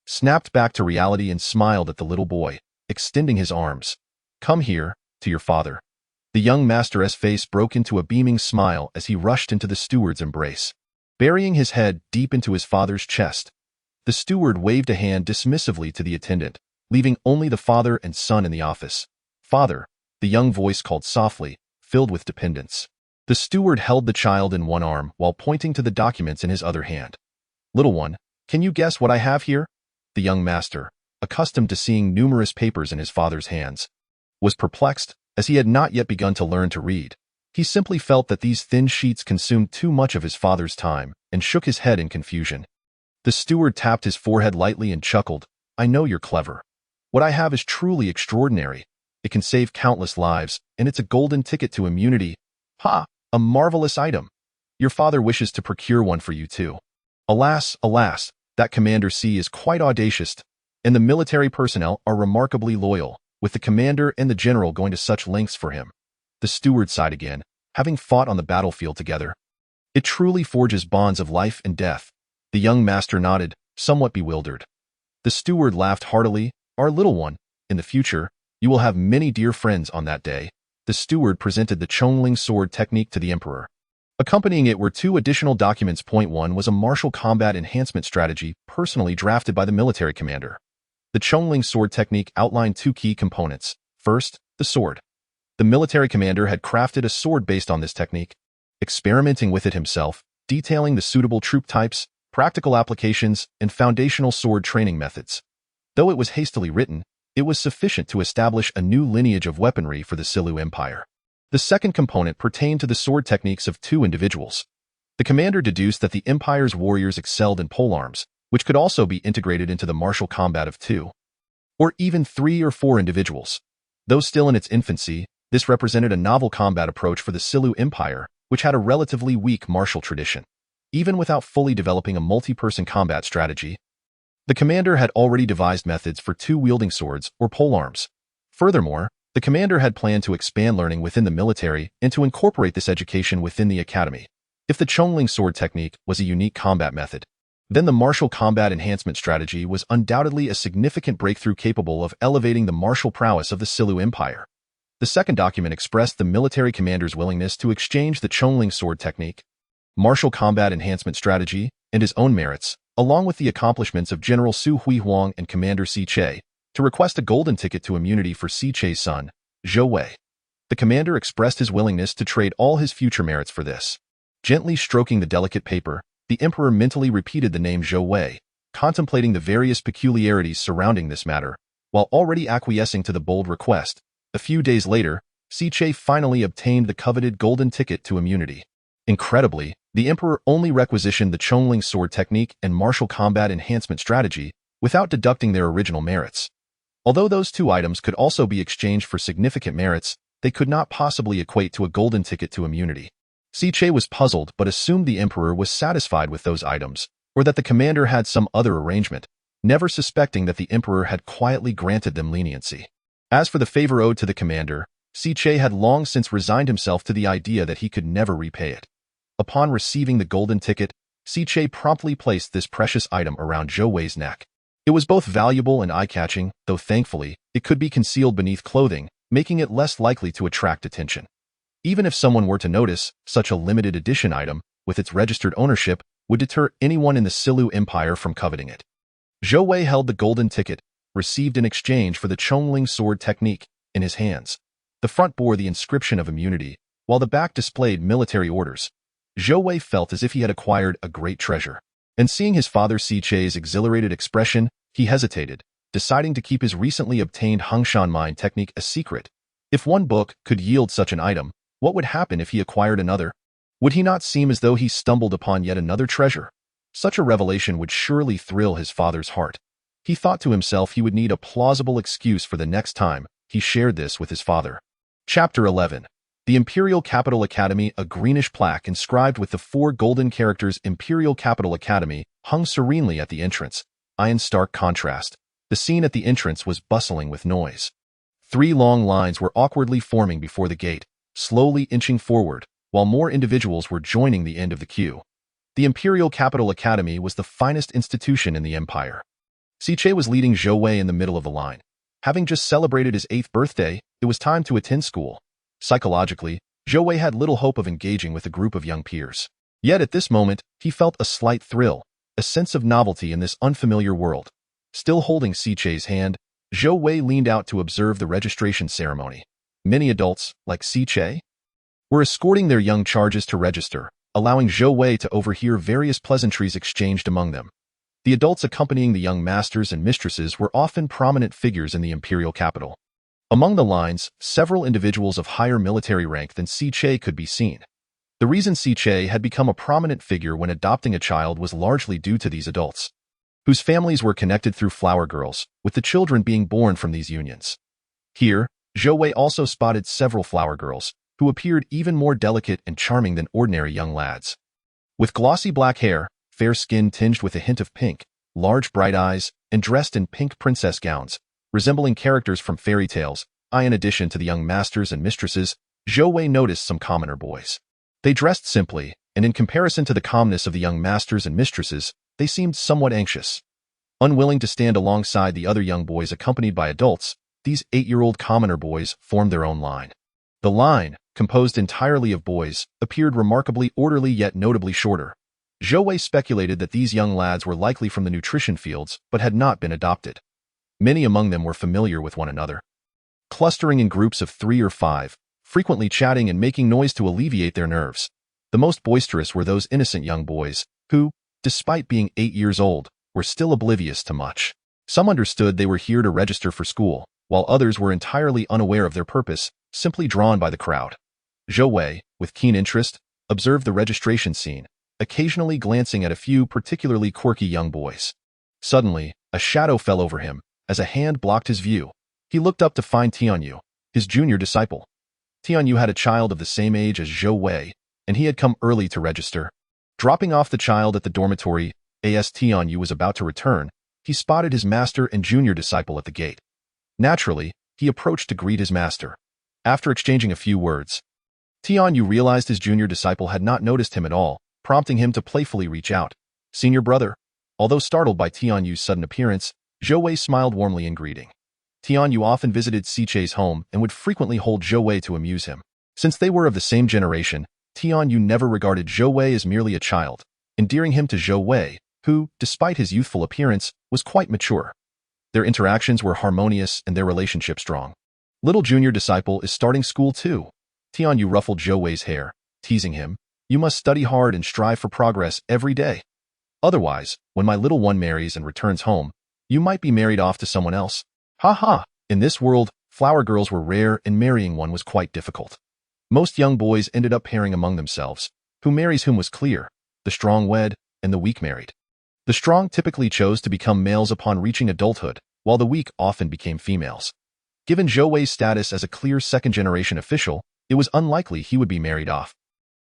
snapped back to reality and smiled at the little boy, extending his arms. "Come here, to your father." The young master's face broke into a beaming smile as he rushed into the steward's embrace. Burying his head deep into his father's chest, the steward waved a hand dismissively to the attendant, leaving only the father and son in the office. "Father," the young voice called softly, filled with dependence. The steward held the child in one arm while pointing to the documents in his other hand. "Little one, can you guess what I have here?" The young master, accustomed to seeing numerous papers in his father's hands, was perplexed, as he had not yet begun to learn to read. He simply felt that these thin sheets consumed too much of his father's time and shook his head in confusion. The steward tapped his forehead lightly and chuckled. "I know you're clever. What I have is truly extraordinary. It can save countless lives, and it's a golden ticket to immunity. Ha! A marvelous item. Your father wishes to procure one for you too." Alas, alas, that Commander C is quite audacious, and the military personnel are remarkably loyal, with the commander and the general going to such lengths for him. The steward sighed again, having fought on the battlefield together. "It truly forges bonds of life and death." The young master nodded, somewhat bewildered. The steward laughed heartily. "Our little one, in the future, you will have many dear friends on that day." The steward presented the Chongling sword technique to the emperor. Accompanying it were two additional documents. Point 1 was a martial combat enhancement strategy personally drafted by the military commander. The Chongling sword technique outlined two key components. First, the sword. The military commander had crafted a sword based on this technique, experimenting with it himself, detailing the suitable troop types, practical applications, and foundational sword training methods. Though it was hastily written, it was sufficient to establish a new lineage of weaponry for the Silu Empire. The second component pertained to the sword techniques of two individuals. The commander deduced that the empire's warriors excelled in polearms, which could also be integrated into the martial combat of two, or even 3 or 4 individuals. Though still in its infancy, this represented a novel combat approach for the Silu Empire, which had a relatively weak martial tradition. Even without fully developing a multi-person combat strategy, the commander had already devised methods for two-wielding swords or polearms. Furthermore, the commander had planned to expand learning within the military and to incorporate this education within the academy. If the Chongling sword technique was a unique combat method, then the martial combat enhancement strategy was undoubtedly a significant breakthrough capable of elevating the martial prowess of the Silu Empire. The second document expressed the military commander's willingness to exchange the Chongling sword technique, martial combat enhancement strategy, and his own merits, along with the accomplishments of General Su Huihuang and Commander Si Che, to request a golden ticket to immunity for Si Che's son, Zhou Wei. The commander expressed his willingness to trade all his future merits for this. Gently stroking the delicate paper, the emperor mentally repeated the name Zhou Wei, contemplating the various peculiarities surrounding this matter, while already acquiescing to the bold request. A few days later, Si Che finally obtained the coveted golden ticket to immunity. Incredibly, the emperor only requisitioned the Chongling sword technique and martial combat enhancement strategy without deducting their original merits. Although those two items could also be exchanged for significant merits, they could not possibly equate to a golden ticket to immunity. Si Che was puzzled but assumed the emperor was satisfied with those items, or that the commander had some other arrangement, never suspecting that the emperor had quietly granted them leniency. As for the favor owed to the commander, Si Che had long since resigned himself to the idea that he could never repay it. Upon receiving the golden ticket, Si Che promptly placed this precious item around Zhou Wei's neck. It was both valuable and eye-catching, though thankfully, it could be concealed beneath clothing, making it less likely to attract attention. Even if someone were to notice, such a limited edition item, with its registered ownership, would deter anyone in the Silu Empire from coveting it. Zhou Wei held the golden ticket, received in exchange for the Chongling sword technique, in his hands. The front bore the inscription of immunity, while the back displayed military orders. Zhou Wei felt as if he had acquired a great treasure. And seeing his father Si Che's exhilarated expression, he hesitated, deciding to keep his recently obtained Hengshan mine technique a secret. If one book could yield such an item, what would happen if he acquired another? Would he not seem as though he stumbled upon yet another treasure? Such a revelation would surely thrill his father's heart. He thought to himself he would need a plausible excuse for the next time, he shared this with his father. Chapter 11. The Imperial Capital Academy. A greenish plaque inscribed with the 4 golden characters Imperial Capital Academy hung serenely at the entrance. In stark contrast, the scene at the entrance was bustling with noise. 3 long lines were awkwardly forming before the gate, slowly inching forward, while more individuals were joining the end of the queue. The Imperial Capital Academy was the finest institution in the empire. Siche was leading Zhou Wei in the middle of the line. Having just celebrated his 8th birthday, it was time to attend school. Psychologically, Zhou Wei had little hope of engaging with a group of young peers. Yet at this moment, he felt a slight thrill, a sense of novelty in this unfamiliar world. Still holding Siche's hand, Zhou Wei leaned out to observe the registration ceremony. Many adults, like Siche, were escorting their young charges to register, allowing Zhou Wei to overhear various pleasantries exchanged among them. The adults accompanying the young masters and mistresses were often prominent figures in the imperial capital. Among the lines, several individuals of higher military rank than Siche could be seen. The reason Siche had become a prominent figure when adopting a child was largely due to these adults, whose families were connected through flower girls, with the children being born from these unions. Here, Zhou Wei also spotted several flower girls, who appeared even more delicate and charming than ordinary young lads. With glossy black hair, fair skin tinged with a hint of pink, large bright eyes, and dressed in pink princess gowns, resembling characters from fairy tales, in addition to the young masters and mistresses, Zhou Wei noticed some commoner boys. They dressed simply, and in comparison to the calmness of the young masters and mistresses, they seemed somewhat anxious. Unwilling to stand alongside the other young boys accompanied by adults, these 8-year-old commoner boys formed their own line. The line, composed entirely of boys, appeared remarkably orderly yet notably shorter. Zhou Wei speculated that these young lads were likely from the nutrition fields but had not been adopted. Many among them were familiar with one another, clustering in groups of 3 or 5, frequently chatting and making noise to alleviate their nerves. The most boisterous were those innocent young boys, who, despite being 8 years old, were still oblivious to much. Some understood they were here to register for school, while others were entirely unaware of their purpose, simply drawn by the crowd. Zhou Wei, with keen interest, observed the registration scene, occasionally glancing at a few particularly quirky young boys. Suddenly, a shadow fell over him, as a hand blocked his view. He looked up to find Tianyu, his junior disciple. Tianyu had a child of the same age as Zhou Wei, and he had come early to register. Dropping off the child at the dormitory, as Tianyu was about to return, he spotted his master and junior disciple at the gate. Naturally, he approached to greet his master. After exchanging a few words, Tianyu realized his junior disciple had not noticed him at all, prompting him to playfully reach out. "Senior brother." Although startled by Tianyu's sudden appearance, Zhou Wei smiled warmly in greeting. Tianyu often visited Siche's home and would frequently hold Zhou Wei to amuse him. Since they were of the same generation, Tianyu never regarded Zhou Wei as merely a child, endearing him to Zhou Wei, who, despite his youthful appearance, was quite mature. Their interactions were harmonious and their relationship strong. "Little junior disciple is starting school too." Tianyu ruffled Zhou Wei's hair, teasing him. "You must study hard and strive for progress every day. Otherwise, when my little one marries and returns home, you might be married off to someone else." Ha ha! In this world, flower girls were rare and marrying one was quite difficult. Most young boys ended up pairing among themselves. Who marries whom was clear. The strong wed, and the weak married. The strong typically chose to become males upon reaching adulthood, while the weak often became females. Given Zhou Wei's status as a clear second-generation official, it was unlikely he would be married off.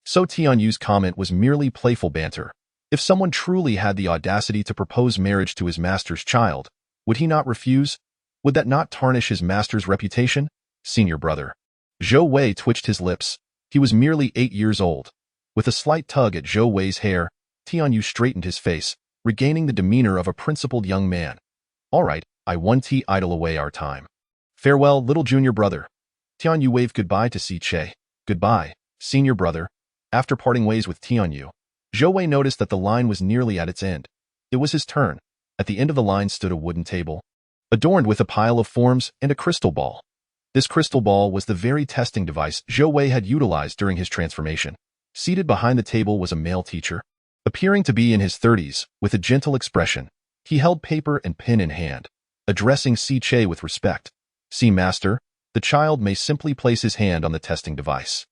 So Tianyu's comment was merely playful banter. If someone truly had the audacity to propose marriage to his master's child, would he not refuse? Would that not tarnish his master's reputation? Senior brother. Zhou Wei twitched his lips. He was merely 8 years old. With a slight tug at Zhou Wei's hair, Tianyu straightened his face, regaining the demeanor of a principled young man. "All right, I won't idle away our time. Farewell, little junior brother." Tianyu waved goodbye to Siche. "Goodbye, senior brother." After parting ways with Tianyu, Zhou Wei noticed that the line was nearly at its end. It was his turn. At the end of the line stood a wooden table, adorned with a pile of forms and a crystal ball. This crystal ball was the very testing device Zhou Wei had utilized during his transformation. Seated behind the table was a male teacher, appearing to be in his 30s, with a gentle expression. He held paper and pen in hand, addressing Siche with respect. "See, master, the child may simply place his hand on the testing device."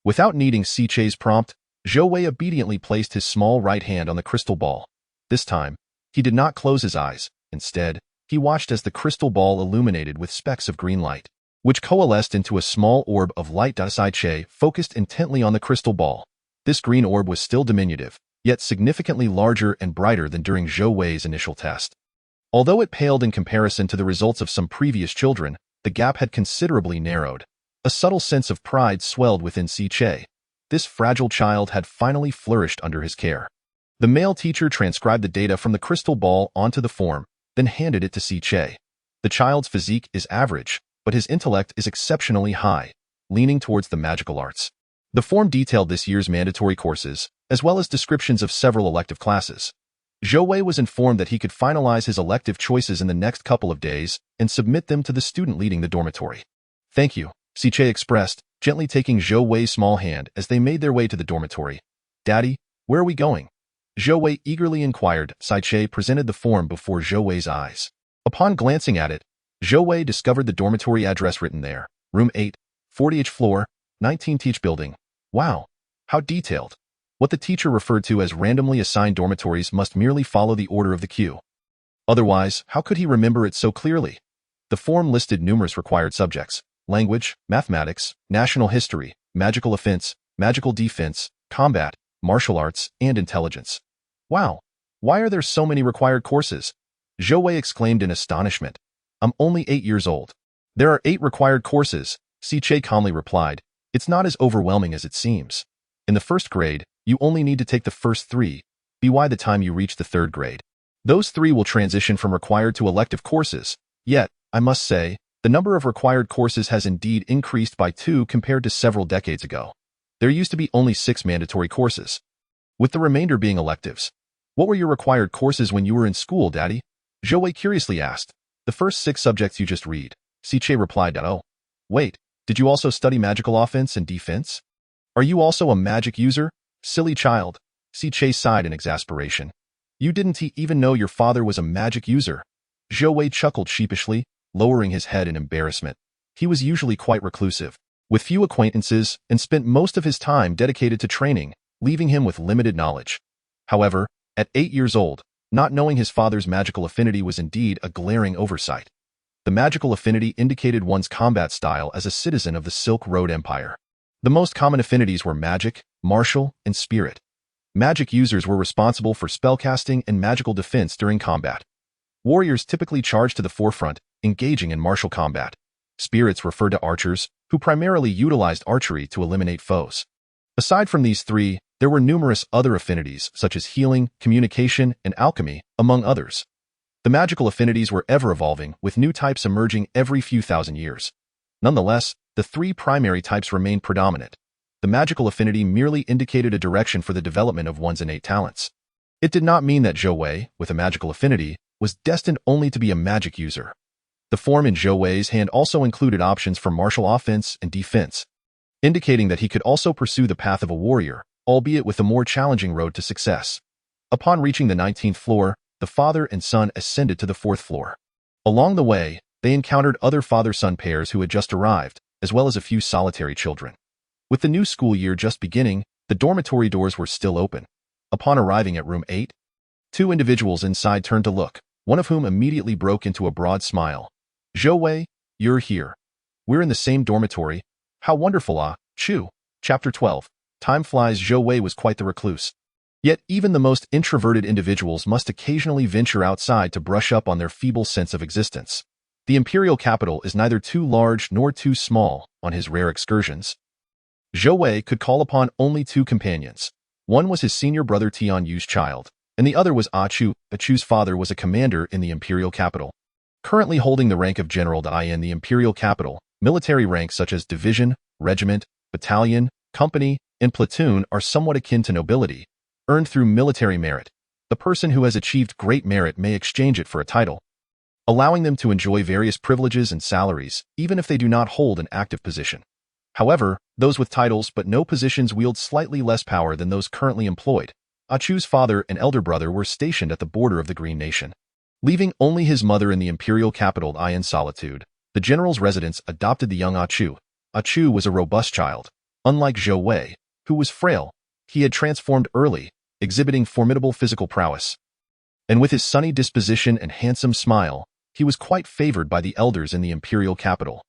Without needing Siche's prompt, Zhou Wei obediently placed his small right hand on the crystal ball. This time, he did not close his eyes. Instead, he watched as the crystal ball illuminated with specks of green light. which coalesced into a small orb of light. Sai focused intently on the crystal ball. This green orb was still diminutive, yet significantly larger and brighter than during Zhou Wei's initial test. Although it paled in comparison to the results of some previous children, the gap had considerably narrowed. A subtle sense of pride swelled within Si Che. This fragile child had finally flourished under his care. The male teacher transcribed the data from the crystal ball onto the form, then handed it to Si Che. The child's physique is average, but his intellect is exceptionally high, leaning towards the magical arts. The form detailed this year's mandatory courses, as well as descriptions of several elective classes. Zhou Wei was informed that he could finalize his elective choices in the next couple of days and submit them to the student leading the dormitory. "Thank you," Si Che expressed, gently taking Zhou Wei's small hand as they made their way to the dormitory. "Daddy, where are we going?" Zhou Wei eagerly inquired. Si Che presented the form before Zhou Wei's eyes. Upon glancing at it, Zhou Wei discovered the dormitory address written there. Room 8, 40th floor, 19th building. Wow, how detailed. What the teacher referred to as randomly assigned dormitories must merely follow the order of the queue. Otherwise, how could he remember it so clearly? The form listed numerous required subjects: language, mathematics, national history, magical offense, magical defense, combat, martial arts, and intelligence. Wow, why are there so many required courses? Zhou Wei exclaimed in astonishment. "I'm only 8 years old." "There are 8 required courses," Si Che calmly replied. "It's not as overwhelming as it seems. In the first grade, you only need to take the first 3, by the time you reach the 3rd grade. Those 3 will transition from required to elective courses. Yet, I must say, the number of required courses has indeed increased by 2 compared to several decades ago. There used to be only 6 mandatory courses, with the remainder being electives." "What were your required courses when you were in school, Daddy?" Zhou Wei curiously asked. "The first 6 subjects you just read," Si Che replied. "Oh, wait, did you also study magical offense and defense? Are you also a magic user? Silly child." Si Che sighed in exasperation. "You didn't even know your father was a magic user?" Zhou Wei chuckled sheepishly, lowering his head in embarrassment. He was usually quite reclusive, with few acquaintances, and spent most of his time dedicated to training, leaving him with limited knowledge. However, at 8 years old, not knowing his father's magical affinity was indeed a glaring oversight. The magical affinity indicated one's combat style as a citizen of the Silk Road Empire. The most common affinities were magic, martial, and spirit. Magic users were responsible for spellcasting and magical defense during combat. Warriors typically charged to the forefront, engaging in martial combat. Spirits referred to archers, who primarily utilized archery to eliminate foes. Aside from these 3, there were numerous other affinities such as healing, communication, and alchemy, among others. The magical affinities were ever-evolving, with new types emerging every few thousand years. Nonetheless, the 3 primary types remained predominant. The magical affinity merely indicated a direction for the development of one's innate talents. It did not mean that Zhou Wei, with a magical affinity, was destined only to be a magic user. The form in Zhou Wei's hand also included options for martial offense and defense, indicating that he could also pursue the path of a warrior, albeit with a more challenging road to success. Upon reaching the 19th floor, the father and son ascended to the 4th floor. Along the way, they encountered other father-son pairs who had just arrived, as well as a few solitary children. With the new school year just beginning, the dormitory doors were still open. Upon arriving at room 8, 2 individuals inside turned to look, one of whom immediately broke into a broad smile. "Zhou Wei, you're here. We're in the same dormitory. How wonderful, ah, Chu." Chapter 12. Time flies. Zhou Wei was quite the recluse. Yet even the most introverted individuals must occasionally venture outside to brush up on their feeble sense of existence. The imperial capital is neither too large nor too small on his rare excursions. Zhou Wei could call upon only 2 companions. One was his senior brother Tian Yu's child, and the other was Ah Chu. Ah Chu's father was a commander in the imperial capital, currently holding the rank of general in the imperial capital. Military ranks such as division, regiment, battalion, company, and platoon are somewhat akin to nobility, earned through military merit. The person who has achieved great merit may exchange it for a title, allowing them to enjoy various privileges and salaries, even if they do not hold an active position. However, those with titles but no positions wield slightly less power than those currently employed. Ah Chu's father and elder brother were stationed at the border of the Green Nation, leaving only his mother in the imperial capital in solitude. The general's residence adopted the young Ah Chu. Ah Chu was a robust child. Unlike Zhou Wei, who was frail, he had transformed early, exhibiting formidable physical prowess. And with his sunny disposition and handsome smile, he was quite favored by the elders in the imperial capital.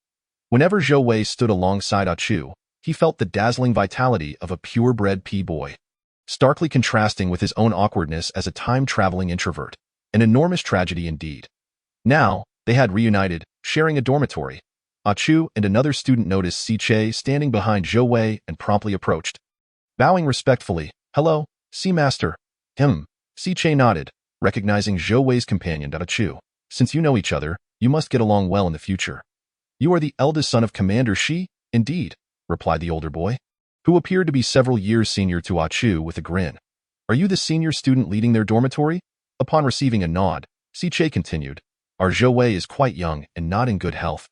Whenever Zhou Wei stood alongside Chu, he felt the dazzling vitality of a purebred pea-boy, starkly contrasting with his own awkwardness as a time-traveling introvert. An enormous tragedy indeed. Now, they had reunited, sharing a dormitory. Chu and another student noticed Si Che standing behind Zhou Wei and promptly approached. Bowing respectfully, "Hello, Si Master." Si Che nodded, recognizing Zhou Wei's companion, Chu. "Since you know each other, you must get along well in the future." "You are the eldest son of Commander Shi?" "Indeed," replied the older boy, who appeared to be several years senior to Chu with a grin. "Are you the senior student leading their dormitory?" Upon receiving a nod, Si Che continued, "Our Zhou Wei is quite young and not in good health,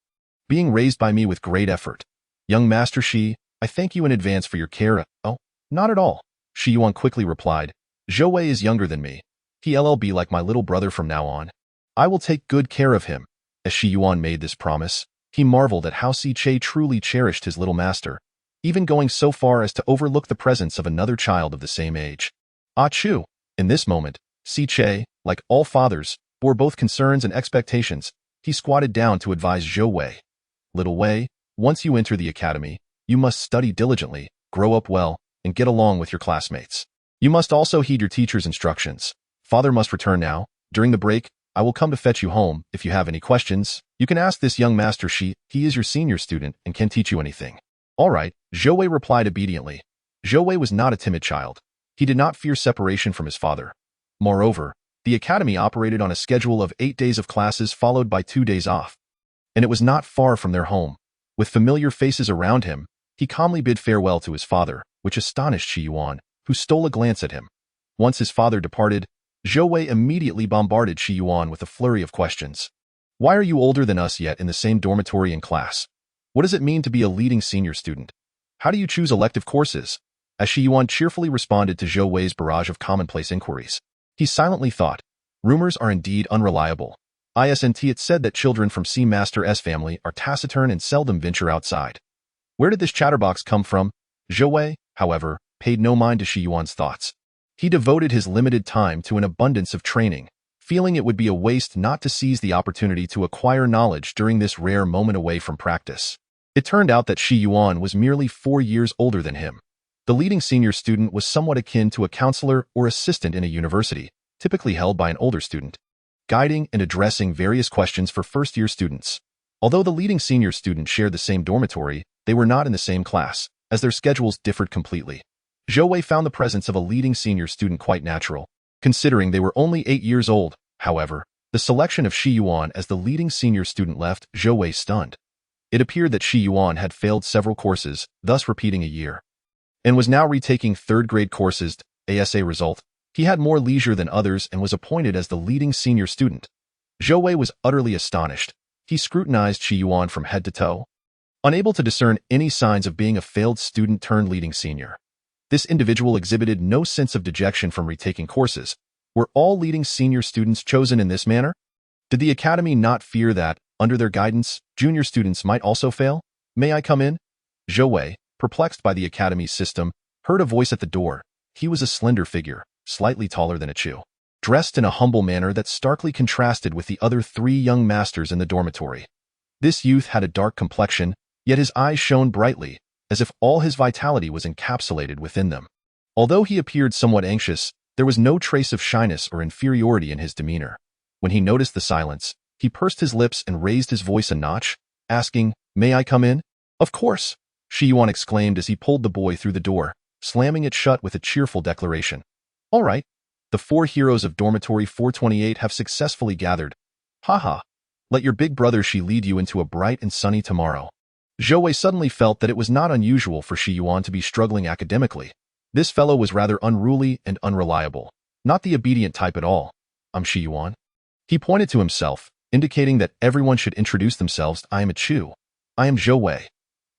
being raised by me with great effort. Young Master Shi, I thank you in advance for your care." "Oh, not at all," Shi Yuan quickly replied. "Zhou Wei is younger than me. He'll be like my little brother from now on. I will take good care of him." As Shi Yuan made this promise, he marveled at how Si Che truly cherished his little master, even going so far as to overlook the presence of another child of the same age. Chu. In this moment, Si Che, like all fathers, bore both concerns and expectations. He squatted down to advise Zhou Wei. "Little Wei, once you enter the academy, you must study diligently, grow up well, and get along with your classmates. You must also heed your teacher's instructions. Father must return now. During the break, I will come to fetch you home. If you have any questions, you can ask this young Master Shi. He is your senior student and can teach you anything." "All right," Zhou Wei replied obediently. Zhou Wei was not a timid child. He did not fear separation from his father. Moreover, the academy operated on a schedule of 8 days of classes followed by 2 days off. And it was not far from their home. With familiar faces around him, he calmly bid farewell to his father, which astonished Shi Yuan, who stole a glance at him. Once his father departed, Zhou Wei immediately bombarded Shi Yuan with a flurry of questions. "Why are you older than us yet in the same dormitory and class? What does it mean to be a leading senior student? How do you choose elective courses?" As Shi Yuan cheerfully responded to Zhou Wei's barrage of commonplace inquiries, he silently thought, "Rumors are indeed unreliable. It said that children from Si Master's family are taciturn and seldom venture outside. Where did this chatterbox come from?" Zhou Wei, however, paid no mind to Shi Yuan's thoughts. He devoted his limited time to an abundance of training, feeling it would be a waste not to seize the opportunity to acquire knowledge during this rare moment away from practice. It turned out that Shi Yuan was merely 4 years older than him. The leading senior student was somewhat akin to a counselor or assistant in a university, typically held by an older student, guiding and addressing various questions for first-year students. Although the leading senior student shared the same dormitory, they were not in the same class, as their schedules differed completely. Zhou Wei found the presence of a leading senior student quite natural, considering they were only 8 years old. However, the selection of Shi Yuan as the leading senior student left Zhou Wei stunned. It appeared that Shi Yuan had failed several courses, thus repeating a year, and was now retaking third-grade courses. As a result, he had more leisure than others and was appointed as the leading senior student. Zhou Wei was utterly astonished. He scrutinized Shi Yuan from head to toe, unable to discern any signs of being a failed student turned leading senior. This individual exhibited no sense of dejection from retaking courses. Were all leading senior students chosen in this manner? Did the academy not fear that, under their guidance, junior students might also fail? "May I come in?" Zhou Wei, perplexed by the academy's system, heard a voice at the door. He was a slender figure, slightly taller than Chu, dressed in a humble manner that starkly contrasted with the other 3 young masters in the dormitory. This youth had a dark complexion, yet his eyes shone brightly, as if all his vitality was encapsulated within them. Although he appeared somewhat anxious, there was no trace of shyness or inferiority in his demeanor. When he noticed the silence, he pursed his lips and raised his voice a notch, asking, "May I come in?" "Of course," Shi Yuan exclaimed as he pulled the boy through the door, slamming it shut with a cheerful declaration. "All right. The 4 heroes of Dormitory 428 have successfully gathered. Haha. Let your big brother Shi lead you into a bright and sunny tomorrow." Zhou Wei suddenly felt that it was not unusual for Shi Yuan to be struggling academically. This fellow was rather unruly and unreliable, not the obedient type at all. "I'm Shi Yuan." He pointed to himself, indicating that everyone should introduce themselves. "I am Chu. I am Zhou Wei."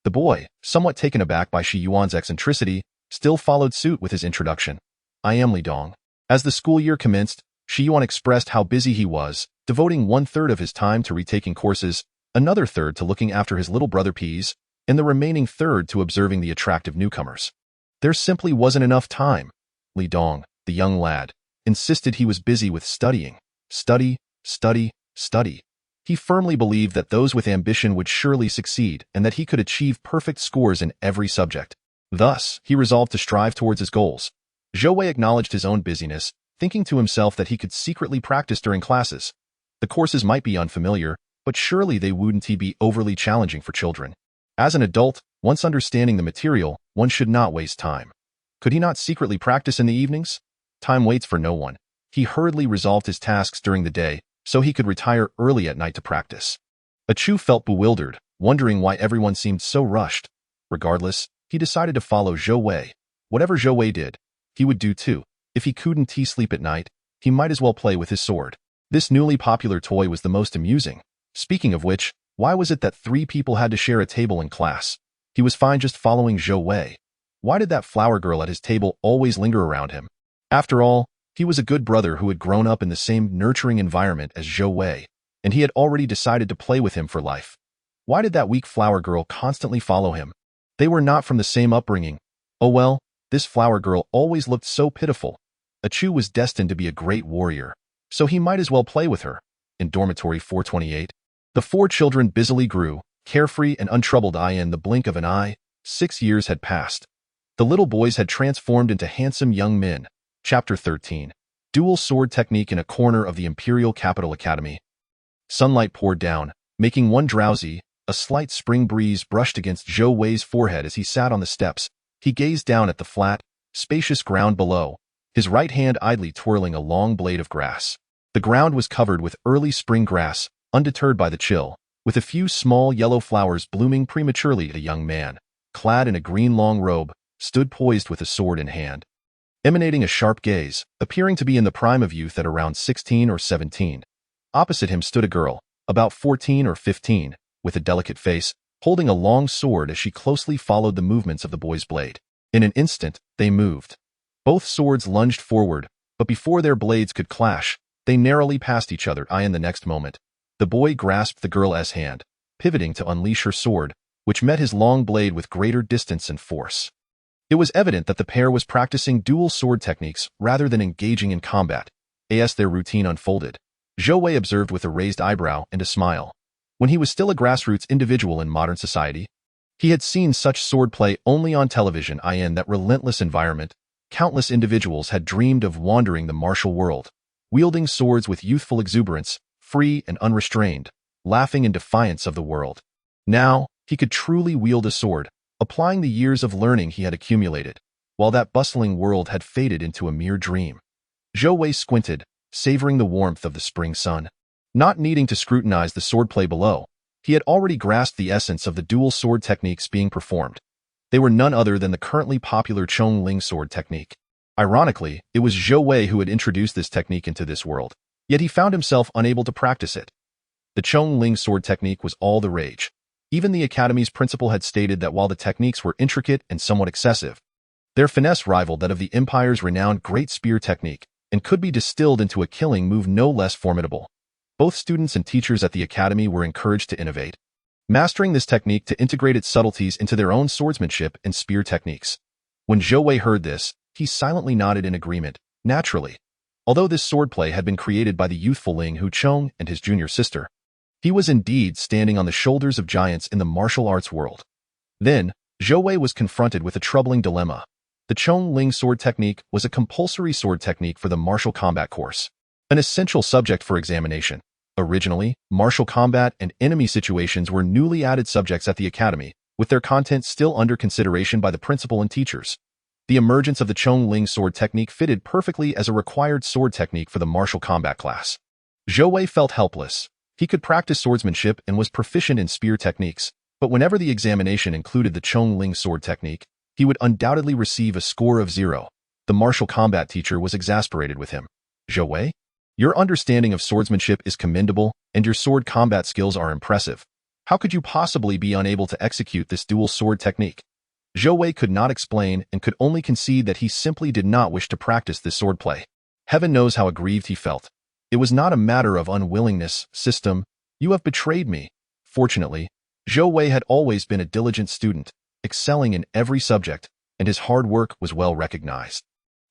The boy, somewhat taken aback by Shi Yuan's eccentricity, still followed suit with his introduction. "I am Li Dong." As the school year commenced, Shi Yuan expressed how busy he was, devoting 1/3 of his time to retaking courses, another third to looking after his little brother Peas, and the remaining third to observing the attractive newcomers. There simply wasn't enough time. Li Dong, the young lad, insisted he was busy with studying. Study, study, study. He firmly believed that those with ambition would surely succeed and that he could achieve perfect scores in every subject. Thus, he resolved to strive towards his goals. Zhou Wei acknowledged his own busyness, thinking to himself that he could secretly practice during classes. The courses might be unfamiliar, but surely they wouldn't be overly challenging for children. As an adult, once understanding the material, one should not waste time. Could he not secretly practice in the evenings? Time waits for no one. He hurriedly resolved his tasks during the day, so he could retire early at night to practice. Achu felt bewildered, wondering why everyone seemed so rushed. Regardless, he decided to follow Zhou Wei. Whatever Zhou Wei did, he would do too. If he couldn't sleep at night, he might as well play with his sword. This newly popular toy was the most amusing. Speaking of which, why was it that 3 people had to share a table in class? He was fine just following Zhou Wei. Why did that flower girl at his table always linger around him? After all, he was a good brother who had grown up in the same nurturing environment as Zhou Wei, and he had already decided to play with him for life. Why did that weak flower girl constantly follow him? They were not from the same upbringing. Oh well, this flower girl always looked so pitiful. Achu was destined to be a great warrior, so he might as well play with her. In dormitory 428, the 4 children busily grew, carefree and untroubled. In the blink of an eye, 6 years had passed. The little boys had transformed into handsome young men. Chapter 13. Dual Sword Technique in a corner of the Imperial Capital Academy. Sunlight poured down, making one drowsy. A slight spring breeze brushed against Zhou Wei's forehead as he sat on the steps. He gazed down at the flat, spacious ground below, his right hand idly twirling a long blade of grass. The ground was covered with early spring grass, undeterred by the chill, with a few small yellow flowers blooming prematurely. A young man, clad in a green long robe, stood poised with a sword in hand, emanating a sharp gaze, appearing to be in the prime of youth at around 16 or 17. Opposite him stood a girl, about 14 or 15, with a delicate face, holding a long sword as she closely followed the movements of the boy's blade. In an instant, they moved. Both swords lunged forward, but before their blades could clash, they narrowly passed each other. In the next moment, the boy grasped the girl's hand, pivoting to unleash her sword, which met his long blade with greater distance and force. It was evident that the pair was practicing dual sword techniques rather than engaging in combat. As their routine unfolded, Zhou Wei observed with a raised eyebrow and a smile. When he was still a grassroots individual in modern society, he had seen such swordplay only on television. In that relentless environment, countless individuals had dreamed of wandering the martial world, wielding swords with youthful exuberance, free and unrestrained, laughing in defiance of the world. Now, he could truly wield a sword, applying the years of learning he had accumulated, while that bustling world had faded into a mere dream. Zhou Wei squinted, savoring the warmth of the spring sun. Not needing to scrutinize the swordplay below, he had already grasped the essence of the dual sword techniques being performed. They were none other than the currently popular Chong-Ling sword technique. Ironically, it was Zhou Wei who had introduced this technique into this world, yet he found himself unable to practice it. The Chong-Ling sword technique was all the rage. Even the Academy's principal had stated that while the techniques were intricate and somewhat excessive, their finesse rivaled that of the Empire's renowned Great Spear technique and could be distilled into a killing move no less formidable. Both students and teachers at the Academy were encouraged to innovate, mastering this technique to integrate its subtleties into their own swordsmanship and spear techniques. When Zhou Wei heard this, he silently nodded in agreement, naturally. Although this swordplay had been created by the youthful Ling Huchong and his junior sister, he was indeed standing on the shoulders of giants in the martial arts world. Then, Zhou Wei was confronted with a troubling dilemma. The Chong-Ling sword technique was a compulsory sword technique for the martial combat course, an essential subject for examination. Originally, martial combat and enemy situations were newly added subjects at the Academy, with their content still under consideration by the principal and teachers. The emergence of the Chong-Ling sword technique fitted perfectly as a required sword technique for the martial combat class. Zhou Wei felt helpless. He could practice swordsmanship and was proficient in spear techniques, but whenever the examination included the Chong-Ling sword technique, he would undoubtedly receive a score of 0. The martial combat teacher was exasperated with him. Zhou Wei? Your understanding of swordsmanship is commendable, and your sword combat skills are impressive. How could you possibly be unable to execute this dual sword technique? Zhou Wei could not explain and could only concede that he simply did not wish to practice this swordplay. Heaven knows how aggrieved he felt. It was not a matter of unwillingness. System, you have betrayed me. Fortunately, Zhou Wei had always been a diligent student, excelling in every subject, and his hard work was well recognized.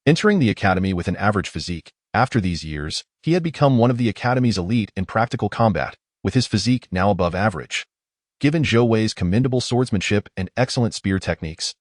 Entering the Academy with an average physique, after these years, he had become one of the Academy's elite in practical combat, with his physique now above average. Given Zhou Wei's commendable swordsmanship and excellent spear techniques,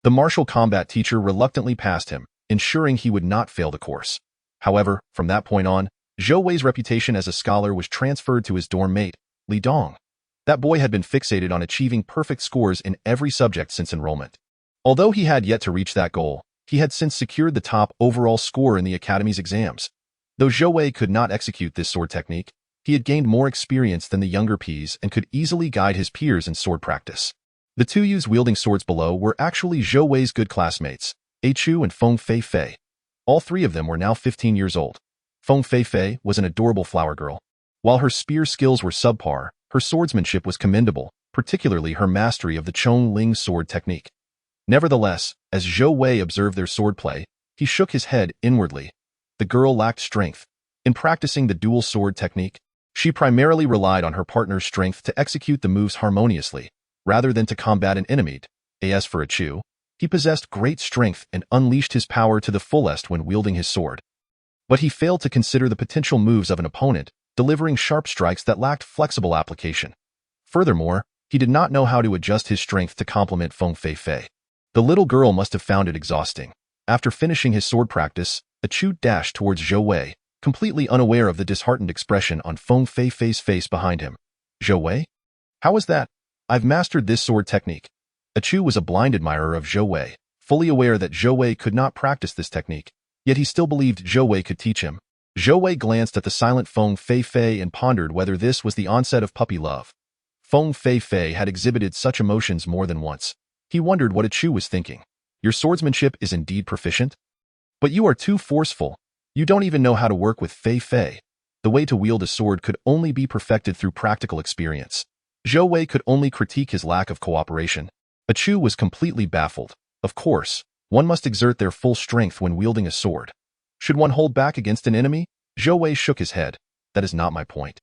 the martial combat teacher reluctantly passed him, ensuring he would not fail the course. However, from that point on, Zhou Wei's reputation as a scholar was transferred to his dorm mate, Li Dong. That boy had been fixated on achieving perfect scores in every subject since enrollment. Although he had yet to reach that goal, he had since secured the top overall score in the academy's exams. Though Zhou Wei could not execute this sword technique, he had gained more experience than the younger Ps and could easily guide his peers in sword practice. The two youths wielding swords below were actually Zhou Wei's good classmates, A Chu and Feng Fei Fei. All three of them were now 15 years old. Feng Fei Fei was an adorable flower girl. While her spear skills were subpar, her swordsmanship was commendable, particularly her mastery of the Chong Ling sword technique. Nevertheless, as Zhou Wei observed their swordplay, he shook his head inwardly. The girl lacked strength. In practicing the dual sword technique, she primarily relied on her partner's strength to execute the moves harmoniously, rather than to combat an enemy. As for A Chu, he possessed great strength and unleashed his power to the fullest when wielding his sword. But he failed to consider the potential moves of an opponent, delivering sharp strikes that lacked flexible application. Furthermore, he did not know how to adjust his strength to complement Feng Fei Fei. The little girl must have found it exhausting. After finishing his sword practice, A Chu dashed towards Zhou Wei, completely unaware of the disheartened expression on Feng Fei Fei's face behind him. Zhou Wei? How is that? I've mastered this sword technique. A Chu was a blind admirer of Zhou Wei, fully aware that Zhou Wei could not practice this technique, yet he still believed Zhou Wei could teach him. Zhou Wei glanced at the silent Feng Fei Fei and pondered whether this was the onset of puppy love. Feng Fei Fei had exhibited such emotions more than once. He wondered what A Chu was thinking. Your swordsmanship is indeed proficient? But you are too forceful. You don't even know how to work with Fei Fei. The way to wield a sword could only be perfected through practical experience. Zhou Wei could only critique his lack of cooperation. A Chu was completely baffled. Of course, one must exert their full strength when wielding a sword. Should one hold back against an enemy? Zhou Wei shook his head. That is not my point.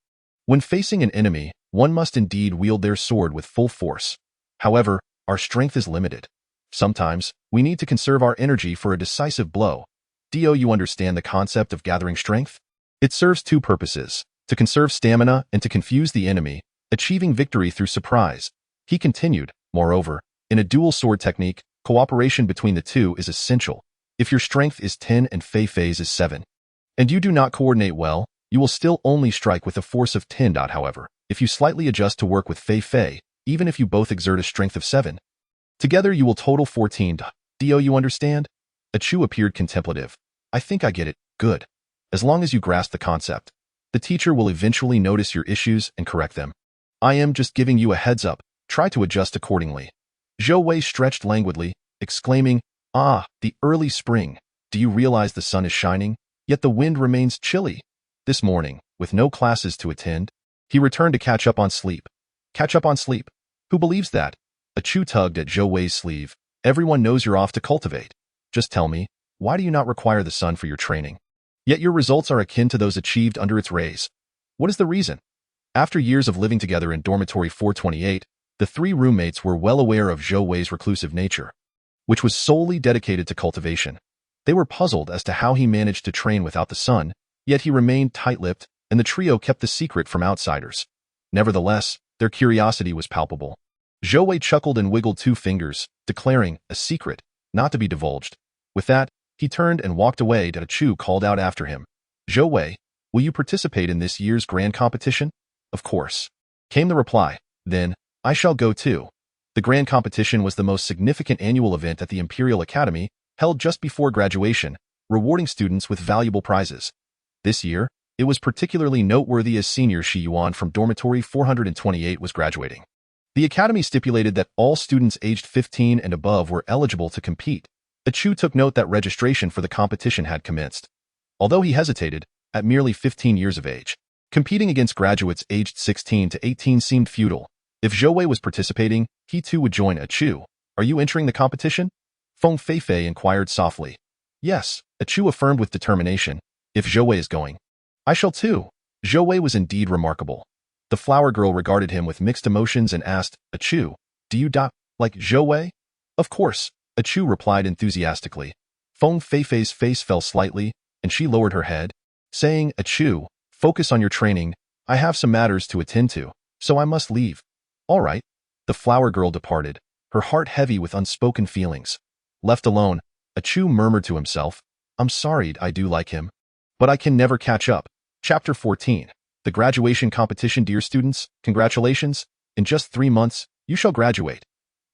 When facing an enemy, one must indeed wield their sword with full force. However, our strength is limited. Sometimes, we need to conserve our energy for a decisive blow. Do you understand the concept of gathering strength? It serves two purposes, to conserve stamina and to confuse the enemy, achieving victory through surprise. He continued, moreover, in a dual sword technique, cooperation between the two is essential. If your strength is 10 and Fei Fei's is 7, and you do not coordinate well, you will still only strike with a force of 10. However, if you slightly adjust to work with Fei Fei, even if you both exert a strength of 7, together you will total 14. Do you understand? A Chu appeared contemplative. I think I get it. Good. As long as you grasp the concept, the teacher will eventually notice your issues and correct them. I am just giving you a heads up. Try to adjust accordingly. Zhou Wei stretched languidly, exclaiming, Ah, the early spring. Do you realize the sun is shining? Yet the wind remains chilly. This morning, with no classes to attend, he returned to catch up on sleep. Catch up on sleep? Who believes that? A Chu tugged at Zhou Wei's sleeve. Everyone knows you're off to cultivate. Just tell me, why do you not require the sun for your training? Yet your results are akin to those achieved under its rays. What is the reason? After years of living together in dormitory 428, the three roommates were well aware of Zhou Wei's reclusive nature, which was solely dedicated to cultivation. They were puzzled as to how he managed to train without the sun, yet he remained tight-lipped, and the trio kept the secret from outsiders. Nevertheless, their curiosity was palpable. Zhou Wei chuckled and wiggled two fingers, declaring, a secret, not to be divulged. With that, he turned and walked away. A Chu called out after him. Zhou Wei, will you participate in this year's grand competition? Of course. Came the reply. Then, I shall go too. The grand competition was the most significant annual event at the Imperial Academy, held just before graduation, rewarding students with valuable prizes. This year, it was particularly noteworthy as senior Shi Yuan from dormitory 428 was graduating. The academy stipulated that all students aged 15 and above were eligible to compete. A Chu took note that registration for the competition had commenced. Although he hesitated, at merely 15 years of age, competing against graduates aged 16 to 18 seemed futile. If Zhou Wei was participating, he too would join A Chu. Are you entering the competition? Feng Fei Fei inquired softly. Yes, A Chu affirmed with determination. If Zhou Wei is going, I shall too. Zhou Wei was indeed remarkable. The flower girl regarded him with mixed emotions and asked, A Chu, do you like Zhou Wei? Of course, A Chu replied enthusiastically. Feng Fei Fei's face fell slightly, and she lowered her head, saying, A Chu, focus on your training. I have some matters to attend to, so I must leave. All right. The flower girl departed, her heart heavy with unspoken feelings. Left alone, Chu murmured to himself, I'm sorry, I do like him, but I can never catch up. Chapter 14. The graduation competition. Dear students, congratulations. In just 3 months, you shall graduate.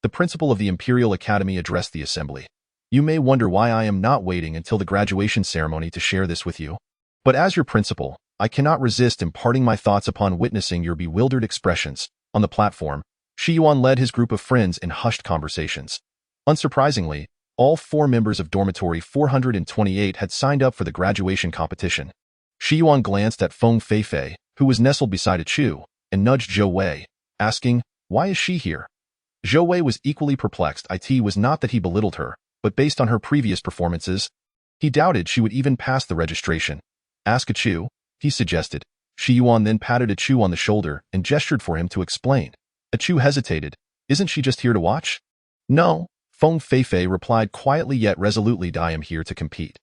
The principal of the Imperial Academy addressed the assembly. You may wonder why I am not waiting until the graduation ceremony to share this with you. But as your principal, I cannot resist imparting my thoughts upon witnessing your bewildered expressions. On the platform, Shi Yuan led his group of friends in hushed conversations. Unsurprisingly, all 4 members of dormitory 428 had signed up for the graduation competition. Shi Yuan glanced at Feng Feifei, who was nestled beside Chu, and nudged Zhou Wei, asking, why is she here? Zhou Wei was equally perplexed. It was not that he belittled her, but based on her previous performances, he doubted she would even pass the registration. Ask Chu, he suggested. Shi Yuan then patted Chu on the shoulder and gestured for him to explain. Chu hesitated. Isn't she just here to watch? No, Feng Feifei replied quietly yet resolutely. I am here to compete.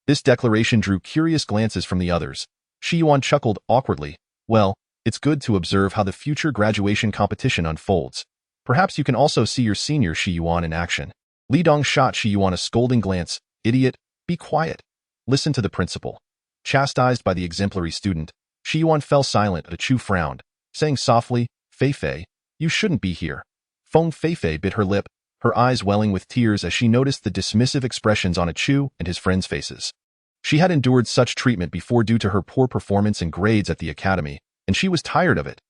This declaration drew curious glances from the others. Shi Yuan chuckled awkwardly. Well, it's good to observe how the future graduation competition unfolds. Perhaps you can also see your senior Shi Yuan in action. Li Dong shot Shi Yuan a scolding glance. Idiot, be quiet. Listen to the principal. Chastised by the exemplary student, Shi Yuan fell silent. Chu frowned, saying softly, Feifei, you shouldn't be here. Feng Feifei bit her lip, her eyes welling with tears as she noticed the dismissive expressions on Chu and his friends' faces. She had endured such treatment before due to her poor performance and grades at the academy, and she was tired of it.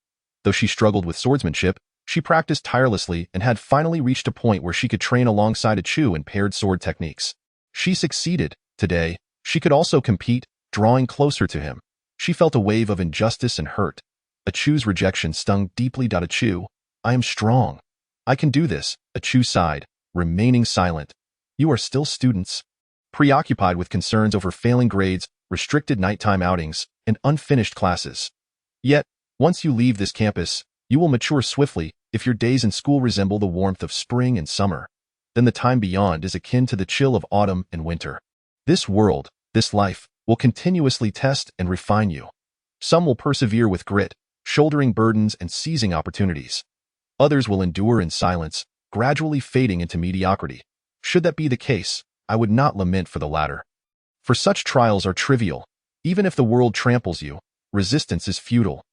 Though she struggled with swordsmanship, she practiced tirelessly and had finally reached a point where she could train alongside Chu in paired sword techniques. She succeeded. Today, she could also compete, drawing closer to him. She felt a wave of injustice and hurt. Chu's rejection stung deeply. Chu, I am strong. I can do this. Chu sighed, remaining silent. You are still students. Preoccupied with concerns over failing grades, restricted nighttime outings, and unfinished classes. Yet, once you leave this campus, you will mature swiftly. If your days in school resemble the warmth of spring and summer, then the time beyond is akin to the chill of autumn and winter. This world, this life, will continuously test and refine you. Some will persevere with grit, shouldering burdens and seizing opportunities. Others will endure in silence, gradually fading into mediocrity. Should that be the case, I would not lament for the latter. For such trials are trivial. Even if the world tramples you, resistance is futile.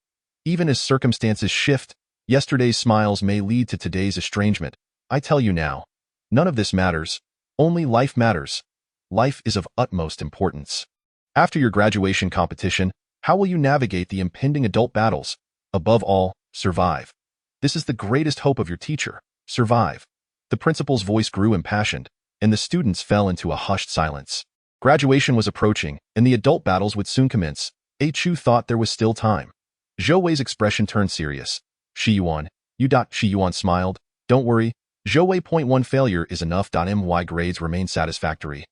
Even as circumstances shift, yesterday's smiles may lead to today's estrangement. I tell you now, none of this matters. Only life matters. Life is of utmost importance. After your graduation competition, how will you navigate the impending adult battles? Above all, survive. This is the greatest hope of your teacher. Survive. The principal's voice grew impassioned, and the students fell into a hushed silence. Graduation was approaching, and the adult battles would soon commence. Chu thought there was still time. Zhou Wei's expression turned serious. Shi Yuan, you. Shi Yuan smiled. Don't worry. Zhou Wei. .1 failure is enough. My grades remain satisfactory.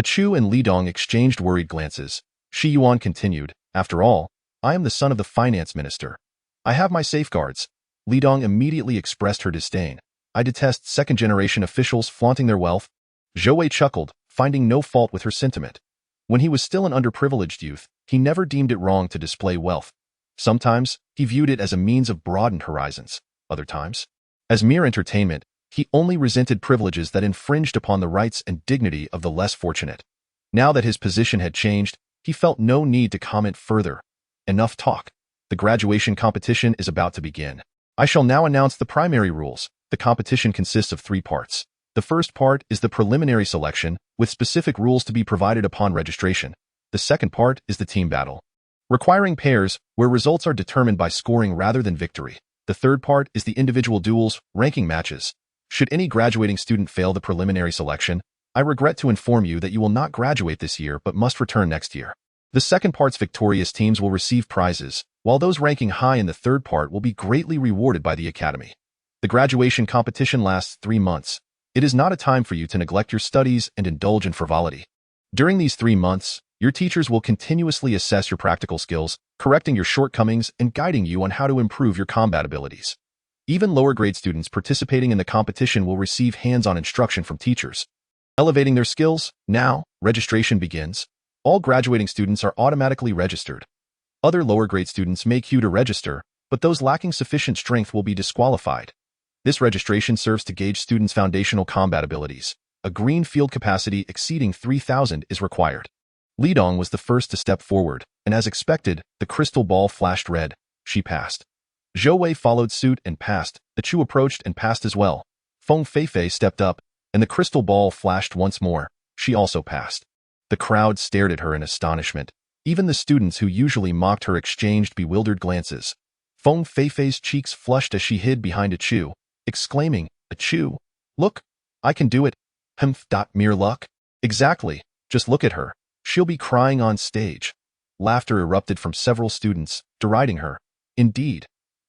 Chu and Li Dong exchanged worried glances. Shi Yuan continued, after all, I am the son of the finance minister. I have my safeguards. Li Dong immediately expressed her disdain. I detest second-generation officials flaunting their wealth. Zhou Wei chuckled, finding no fault with her sentiment. When he was still an underprivileged youth, he never deemed it wrong to display wealth. Sometimes, he viewed it as a means of broadened horizons. Other times, as mere entertainment, he only resented privileges that infringed upon the rights and dignity of the less fortunate. Now that his position had changed, he felt no need to comment further. Enough talk. The graduation competition is about to begin. I shall now announce the primary rules. The competition consists of 3 parts. The first part is the preliminary selection, with specific rules to be provided upon registration. The second part is the team battle, requiring pairs, where results are determined by scoring rather than victory. The third part is the individual duels, ranking matches. Should any graduating student fail the preliminary selection, I regret to inform you that you will not graduate this year but must return next year. The second part's victorious teams will receive prizes, while those ranking high in the third part will be greatly rewarded by the academy. The graduation competition lasts 3 months. It is not a time for you to neglect your studies and indulge in frivolity. During these 3 months, your teachers will continuously assess your practical skills, correcting your shortcomings and guiding you on how to improve your combat abilities. Even lower-grade students participating in the competition will receive hands-on instruction from teachers, elevating their skills. Now, registration begins. All graduating students are automatically registered. Other lower-grade students may queue to register, but those lacking sufficient strength will be disqualified. This registration serves to gauge students' foundational combat abilities. A green field capacity exceeding 3,000 is required. Li Dong was the first to step forward, and as expected, the crystal ball flashed red. She passed. Zhou Wei followed suit and passed. The Chu approached and passed as well. Feng Feifei stepped up, and the crystal ball flashed once more. She also passed. The crowd stared at her in astonishment. Even the students who usually mocked her exchanged bewildered glances. Feng Feifei's cheeks flushed as she hid behind a Chu, exclaiming, "A Chu? Look, I can do it. Mere luck." Exactly. Just look at her. She'll be crying on stage. Laughter erupted from several students, deriding her. Indeed.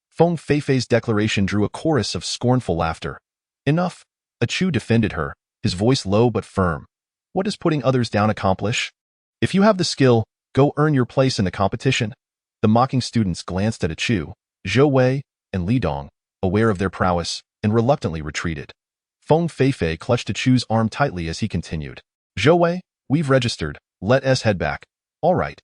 Feng Feifei's declaration drew a chorus of scornful laughter. Enough. A Chu defended her, his voice low but firm. What does putting others down accomplish? If you have the skill, go earn your place in the competition. The mocking students glanced at a Chu, Zhou Wei, and Li Dong, aware of their prowess, and reluctantly retreated. Feng Feifei clutched a Chu's arm tightly as he continued. Zhou Wei, we've registered. Let us head back. All right.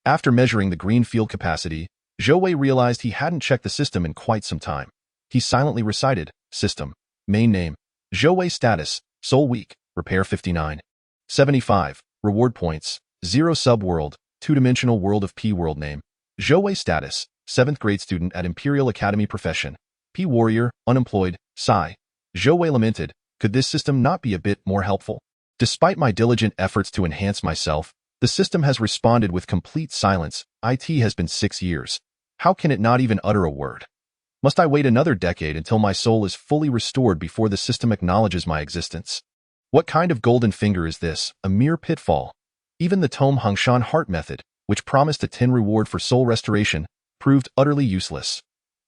After measuring the green field capacity, Zhou Wei realized he hadn't checked the system in quite some time. He silently recited, System, Main Name, Zhou Wei Status, Soul Weak, Repair 59. 75, Reward Points, 0 Subworld, 2-dimensional World of P World Name, Zhou Wei Status, 7th grade student at Imperial Academy Profession, P Warrior, Unemployed, Sigh. Zhou Wei lamented, could this system not be a bit more helpful? Despite my diligent efforts to enhance myself, the system has responded with complete silence. IT has been 6 years. How can it not even utter a word? Must I wait another decade until my soul is fully restored before the system acknowledges my existence? What kind of golden finger is this? A mere pitfall. Even the Tome Hongshan Heart method, which promised a 10 reward for soul restoration, proved utterly useless.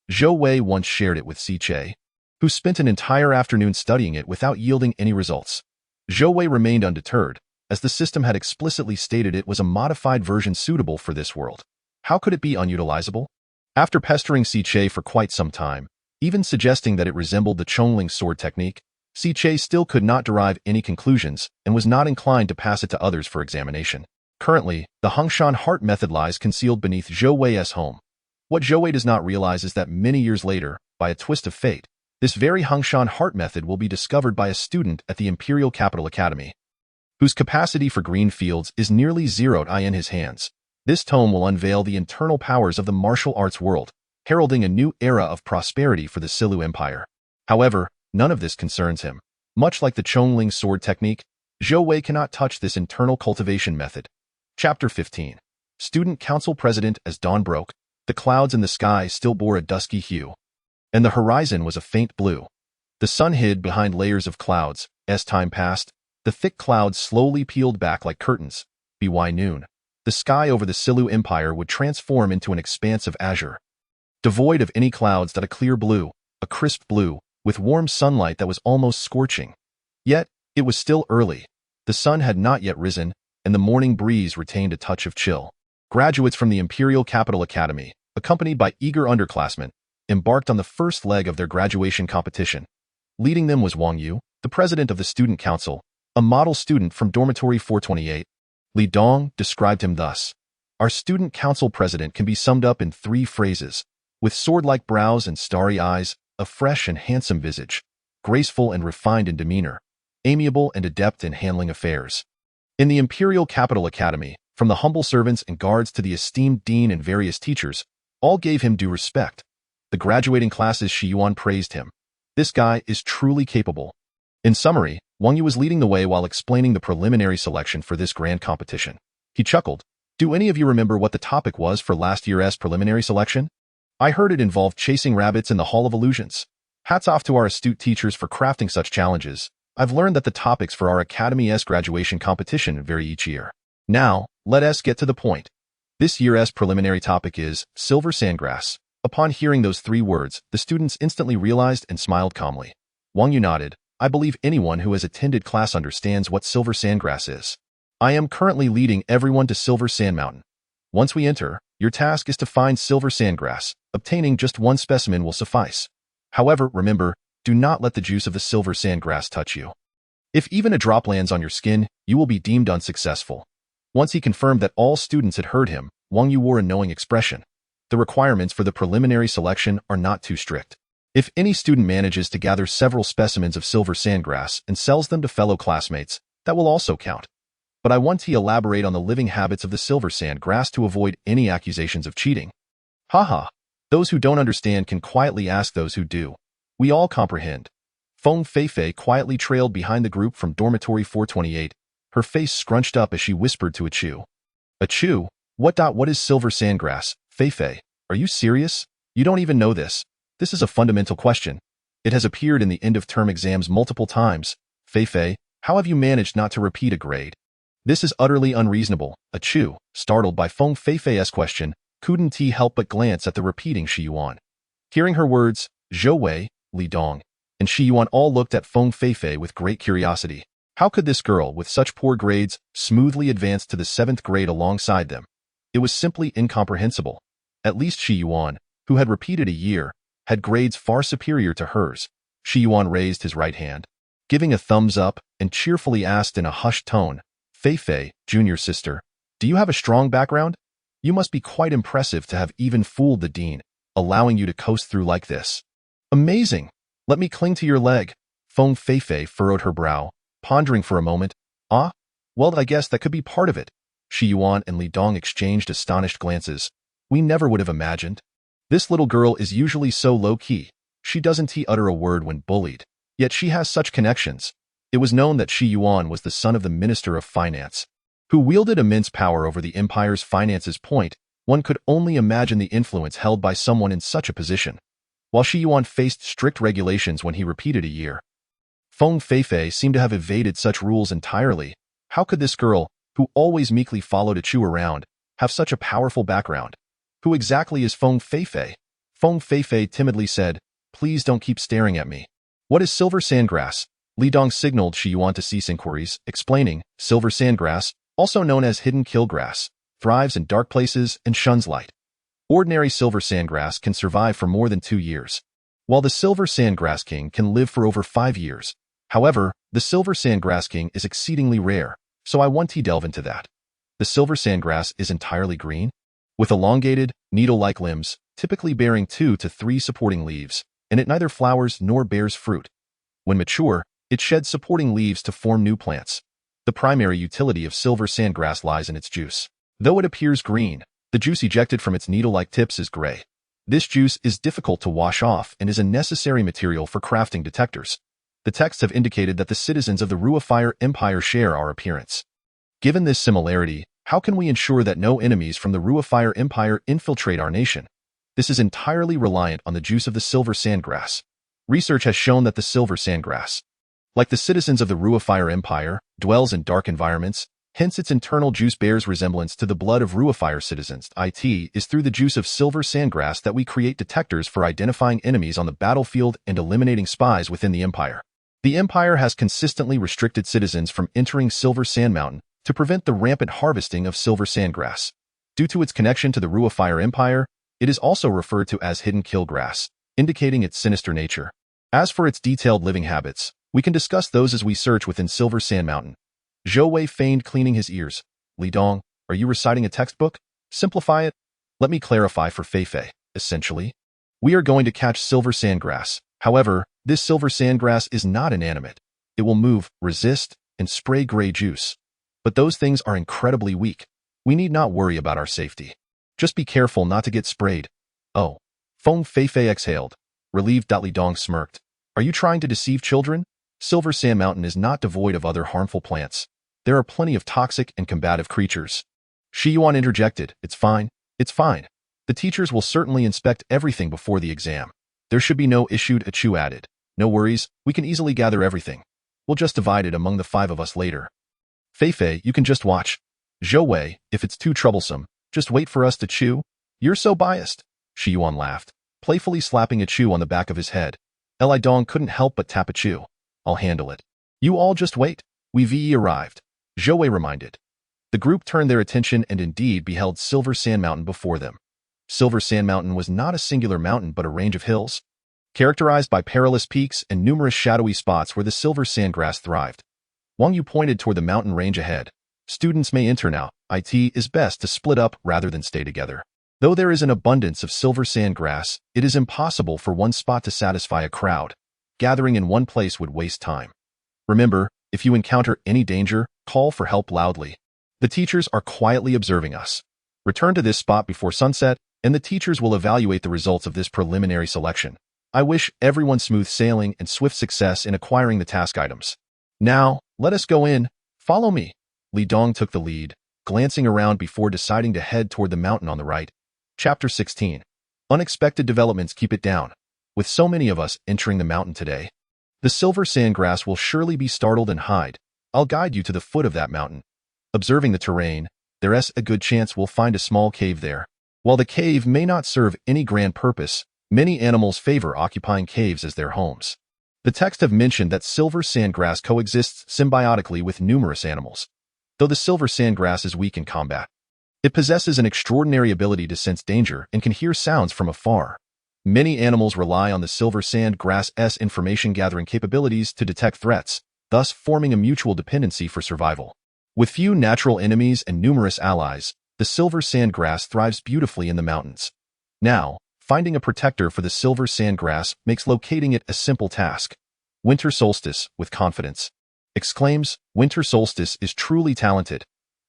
Zhou Wei once shared it with Si Che, who spent an entire afternoon studying it without yielding any results. Zhou Wei remained undeterred, as the system had explicitly stated it was a modified version suitable for this world. How could it be unutilizable? After pestering Si Che for quite some time, even suggesting that it resembled the Chongling sword technique, Si Che still could not derive any conclusions and was not inclined to pass it to others for examination. Currently, the Hongshan Heart method lies concealed beneath Zhou Wei's home. What Zhou Wei does not realize is that many years later, by a twist of fate, this very Hongshan Heart method will be discovered by a student at the Imperial Capital Academy, whose capacity for green fields is nearly zeroed in his hands. This tome will unveil the internal powers of the martial arts world, heralding a new era of prosperity for the Silu Empire. However, none of this concerns him. Much like the Chongling sword technique, Zhou Wei cannot touch this internal cultivation method. Chapter 15. Student Council President. As dawn broke, the clouds in the sky still bore a dusky hue, and the horizon was a faint blue. The sun hid behind layers of clouds. As time passed, the thick clouds slowly peeled back like curtains. By noon, the sky over the Silu Empire would transform into an expanse of azure, devoid of any clouds, that a clear blue, a crisp blue, with warm sunlight that was almost scorching. Yet, it was still early. The sun had not yet risen, and the morning breeze retained a touch of chill. Graduates from the Imperial Capital Academy, accompanied by eager underclassmen, embarked on the first leg of their graduation competition. Leading them was Wang Yu, the president of the student council, a model student from dormitory 428. Li Dong described him thus. Our student council president can be summed up in 3 phrases: with sword-like brows and starry eyes, a fresh and handsome visage, graceful and refined in demeanor, amiable and adept in handling affairs. In the Imperial Capital Academy, from the humble servants and guards to the esteemed dean and various teachers, all gave him due respect. The graduating classes Shi Yuan praised him. This guy is truly capable. In summary, Wang Yu was leading the way while explaining the preliminary selection for this grand competition. He chuckled. Do any of you remember what the topic was for last year's preliminary selection? I heard it involved chasing rabbits in the Hall of Illusions. Hats off to our astute teachers for crafting such challenges. I've learned that the topics for our Academy's graduation competition vary each year. Now, let us get to the point. This year's preliminary topic is silver sandgrass. Upon hearing those 3 words, the students instantly realized and smiled calmly. Wang Yu nodded. I believe anyone who has attended class understands what silver sandgrass is. I am currently leading everyone to Silver Sand Mountain. Once we enter, your task is to find silver sandgrass. Obtaining just 1 specimen will suffice. However, remember, do not let the juice of the silver sandgrass touch you. If even a drop lands on your skin, you will be deemed unsuccessful. Once he confirmed that all students had heard him, Wang Yu wore a knowing expression. The requirements for the preliminary selection are not too strict. If any student manages to gather several specimens of silver sandgrass and sells them to fellow classmates, that will also count. But I want to elaborate on the living habits of the silver sandgrass to avoid any accusations of cheating. Haha. Those who don't understand can quietly ask those who do. We all comprehend. Feng Feifei quietly trailed behind the group from dormitory 428, her face scrunched up as she whispered to Achu. Achu, what is silver sandgrass? Feifei, are you serious? You don't even know this. This is a fundamental question. It has appeared in the end-of-term exams multiple times. Feifei, how have you managed not to repeat a grade? This is utterly unreasonable. Achu, startled by Feng Feifei's question, couldn't help but glance at the repeating Shi Yuan. Hearing her words, Zhou Wei, Li Dong, and Shi Yuan all looked at Feng Feifei with great curiosity. How could this girl, with such poor grades, smoothly advance to the 7th grade alongside them? It was simply incomprehensible. At least Shi Yuan, who had repeated a year, had grades far superior to hers. Shi Yuan raised his right hand, giving a thumbs up, and cheerfully asked in a hushed tone, Feifei, junior sister, do you have a strong background? You must be quite impressive to have even fooled the dean, allowing you to coast through like this. Amazing! Let me cling to your leg. Feng Feifei furrowed her brow, pondering for a moment. Ah? Well, I guess that could be part of it. Shi Yuan and Li Dong exchanged astonished glances. We never would have imagined. This little girl is usually so low-key. She doesn't utter a word when bullied. Yet she has such connections. It was known that Shi Yuan was the son of the Minister of Finance, who wielded immense power over the empire's finances. One could only imagine the influence held by someone in such a position. While Shi Yuan faced strict regulations when he repeated a year, Feng Feifei seemed to have evaded such rules entirely. How could this girl, who always meekly followed Achu around, have such a powerful background? Who exactly is Feng Feifei? Feng Feifei timidly said, Please don't keep staring at me. What is silver sandgrass? Li Dong signaled Shi Yuan to cease inquiries, explaining, Silver sandgrass, also known as hidden killgrass, thrives in dark places and shuns light. Ordinary silver sandgrass can survive for more than 2 years, while the silver sandgrass king can live for over 5 years. However, the silver sandgrass king is exceedingly rare, so I want to delve into that. The silver sandgrass is entirely green, with elongated, needle-like limbs, typically bearing 2 to 3 supporting leaves, and it neither flowers nor bears fruit. When mature, it sheds supporting leaves to form new plants. The primary utility of silver sandgrass lies in its juice. Though it appears green, the juice ejected from its needle-like tips is gray. This juice is difficult to wash off and is a necessary material for crafting detectors. The texts have indicated that the citizens of the Ruifire Empire share our appearance. Given this similarity, how can we ensure that no enemies from the Ruifire Empire infiltrate our nation? This is entirely reliant on the juice of the silver sandgrass. Research has shown that the silver sandgrass, like the citizens of the Ruifire Empire, dwells in dark environments, hence its internal juice bears resemblance to the blood of Ruifire citizens. It is through the juice of silver sandgrass that we create detectors for identifying enemies on the battlefield and eliminating spies within the Empire. The Empire has consistently restricted citizens from entering Silver Sand Mountain to prevent the rampant harvesting of silver sandgrass. Due to its connection to the Ruifire Empire, it is also referred to as hidden killgrass, indicating its sinister nature. As for its detailed living habits, we can discuss those as we search within Silver Sand Mountain. Zhou Wei feigned cleaning his ears. Li Dong, are you reciting a textbook? Simplify it. Let me clarify for Feifei. Essentially, we are going to catch silver sandgrass. However, this silver sandgrass is not inanimate. It will move, resist, and spray gray juice. But those things are incredibly weak. We need not worry about our safety. Just be careful not to get sprayed. Oh. Feng Feifei exhaled. Relieved. Li Dong smirked. Are you trying to deceive children? Silver Sand Mountain is not devoid of other harmful plants. There are plenty of toxic and combative creatures. Shi Yuan interjected. It's fine. It's fine. The teachers will certainly inspect everything before the exam. There should be no issue. Achu added. No worries, we can easily gather everything. We'll just divide it among the 5 of us later. Feifei, you can just watch. Zhou Wei, if it's too troublesome, just wait for us to chew. You're so biased. Shi Yuan laughed, playfully slapping Achu on the back of his head. Li Dong couldn't help but tap Achu. I'll handle it. You all just wait. We've arrived. Zhou Wei reminded. The group turned their attention and indeed beheld Silver Sand Mountain before them. Silver Sand Mountain was not a singular mountain but a range of hills, characterized by perilous peaks and numerous shadowy spots where the silver sandgrass thrived. Wang Yu pointed toward the mountain range ahead. Students may enter now. it is best to split up rather than stay together. Though there is an abundance of silver sand grass, it is impossible for one spot to satisfy a crowd. Gathering in one place would waste time. Remember, if you encounter any danger, call for help loudly. The teachers are quietly observing us. Return to this spot before sunset, and the teachers will evaluate the results of this preliminary selection. I wish everyone smooth sailing and swift success in acquiring the task items. Now, let us go in. Follow me. Li Dong took the lead, glancing around before deciding to head toward the mountain on the right. Chapter 16. Unexpected developments keep it down. With so many of us entering the mountain today, the silver sandgrass will surely be startled and hide. I'll guide you to the foot of that mountain. Observing the terrain, there's a good chance we'll find a small cave there. While the cave may not serve any grand purpose, many animals favor occupying caves as their homes. The texts have mentioned that silver sandgrass coexists symbiotically with numerous animals. Though the silver sandgrass is weak in combat, it possesses an extraordinary ability to sense danger and can hear sounds from afar. Many animals rely on the silver sandgrass's information-gathering capabilities to detect threats, thus forming a mutual dependency for survival. With few natural enemies and numerous allies, the silver sandgrass thrives beautifully in the mountains. Now, finding a protector for the silver sandgrass makes locating it a simple task. Winter Solstice, with confidence, exclaims, Winter Solstice is truly talented.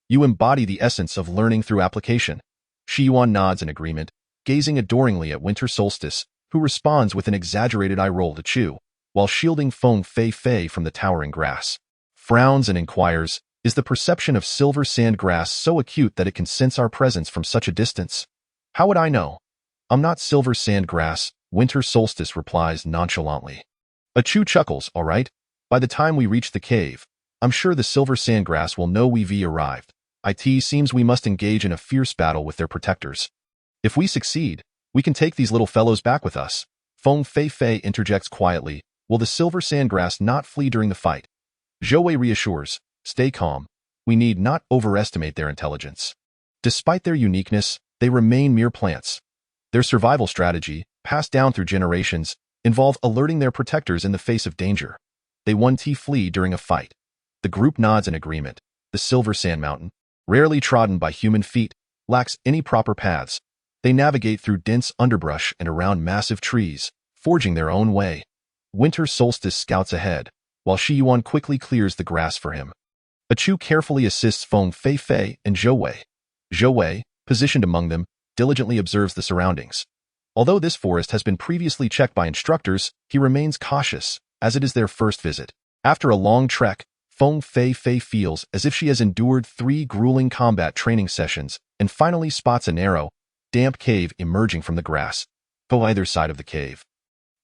You embody the essence of learning through application. Shi Yuan nods in agreement, gazing adoringly at Winter Solstice, who responds with an exaggerated eye roll to Chu, while shielding Feng Fei from the towering grass. Frowns and inquires, is the perception of silver sandgrass so acute that it can sense our presence from such a distance? How would I know? I'm not silver sandgrass, Winter Solstice replies nonchalantly. A Chu chuckles, all right. By the time we reach the cave, I'm sure the silver sandgrass will know we've arrived. It seems we must engage in a fierce battle with their protectors. If we succeed, we can take these little fellows back with us. Feng Fei interjects quietly, will the silver sandgrass not flee during the fight? Zhou Wei reassures, stay calm. We need not overestimate their intelligence. Despite their uniqueness, they remain mere plants. Their survival strategy, passed down through generations, involve alerting their protectors in the face of danger. They won't flee during a fight. The group nods in agreement. The silver sand mountain, rarely trodden by human feet, lacks any proper paths. They navigate through dense underbrush and around massive trees, forging their own way. Winter Solstice scouts ahead, while Shi Yuan quickly clears the grass for him. A Chu carefully assists Feng Fei and Zhou Wei. Zhou Wei, positioned among them, diligently observes the surroundings. Although this forest has been previously checked by instructors, he remains cautious, as it is their first visit. After a long trek, Feng Fei feels as if she has endured 3 grueling combat training sessions and finally spots a narrow, damp cave emerging from the grass. To either side of the cave,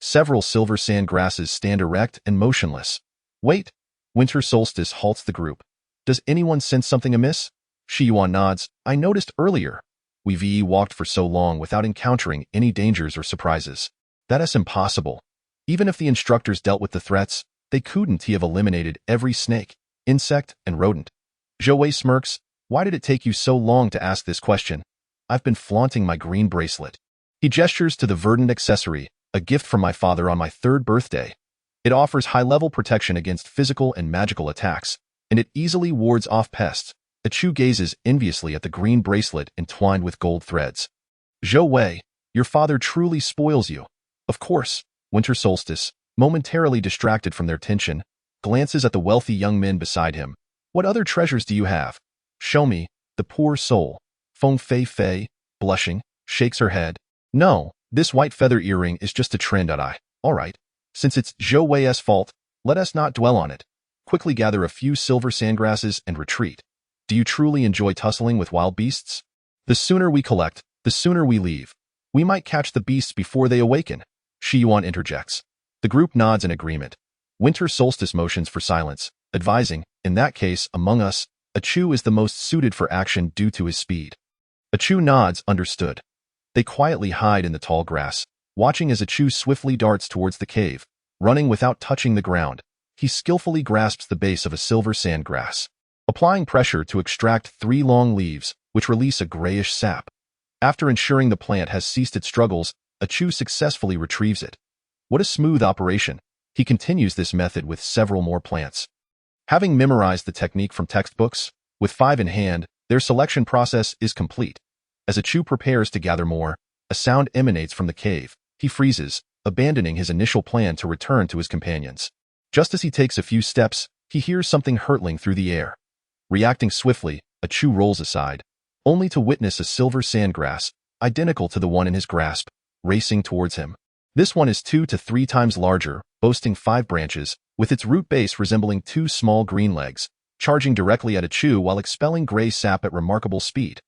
several silver sand grasses stand erect and motionless. Wait! Winter Solstice halts the group. Does anyone sense something amiss? Shi Yuan nods. I noticed earlier. We've walked for so long without encountering any dangers or surprises. That's impossible. Even if the instructors dealt with the threats, they couldn't have eliminated every snake, insect, and rodent. Zhou Wei smirks. Why did it take you so long to ask this question? I've been flaunting my green bracelet. He gestures to the verdant accessory, a gift from my father on my 3rd birthday. It offers high-level protection against physical and magical attacks, and it easily wards off pests. A Chu gazes enviously at the green bracelet entwined with gold threads. Zhou Wei, your father truly spoils you. Of course. Winter Solstice, momentarily distracted from their tension, glances at the wealthy young men beside him. What other treasures do you have? Show me. The poor soul. Feng Fei, blushing, shakes her head. No, this white feather earring is just a trend. All right. Since it's Zhou Wei's fault, let us not dwell on it. Quickly gather a few silver sandgrasses and retreat. Do you truly enjoy tussling with wild beasts? The sooner we collect, the sooner we leave. We might catch the beasts before they awaken. Shi Yuan interjects. The group nods in agreement. Winter Solstice motions for silence, advising, in that case, among us, a Chu is the most suited for action due to his speed. A Chu nods, understood. They quietly hide in the tall grass, watching as a Chu swiftly darts towards the cave, running without touching the ground. He skillfully grasps the base of a silver sandgrass, applying pressure to extract 3 long leaves, which release a grayish sap. After ensuring the plant has ceased its struggles, a Chu successfully retrieves it. What a smooth operation. He continues this method with several more plants. Having memorized the technique from textbooks, with 5 in hand, Their selection process is complete. As a Chu prepares to gather more, a sound emanates from the cave. He freezes, abandoning his initial plan to return to his companions. Just as he takes a few steps, he hears something hurtling through the air. Reacting swiftly, a Chu rolls aside, only to witness a silver sandgrass, identical to the one in his grasp, racing towards him. This one is 2 to 3 times larger, boasting 5 branches, with its root base resembling 2 small green legs, charging directly at a Chu while expelling gray sap at remarkable speed.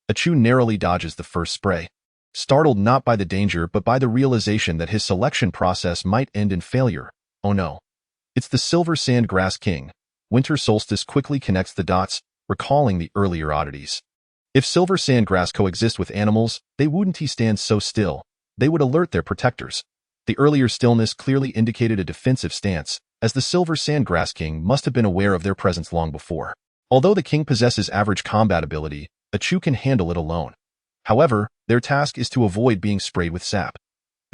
A Chu narrowly dodges the first spray, startled not by the danger but by the realization that his selection process might end in failure. Oh no. It's the silver sandgrass king. Winter Solstice quickly connects the dots, recalling the earlier oddities. If silver sandgrass coexist with animals, they wouldn't stand so still. They would alert their protectors. The earlier stillness clearly indicated a defensive stance, as the silver sandgrass king must have been aware of their presence long before. Although the king possesses average combat ability, a Chu can handle it alone. However, their task is to avoid being sprayed with sap.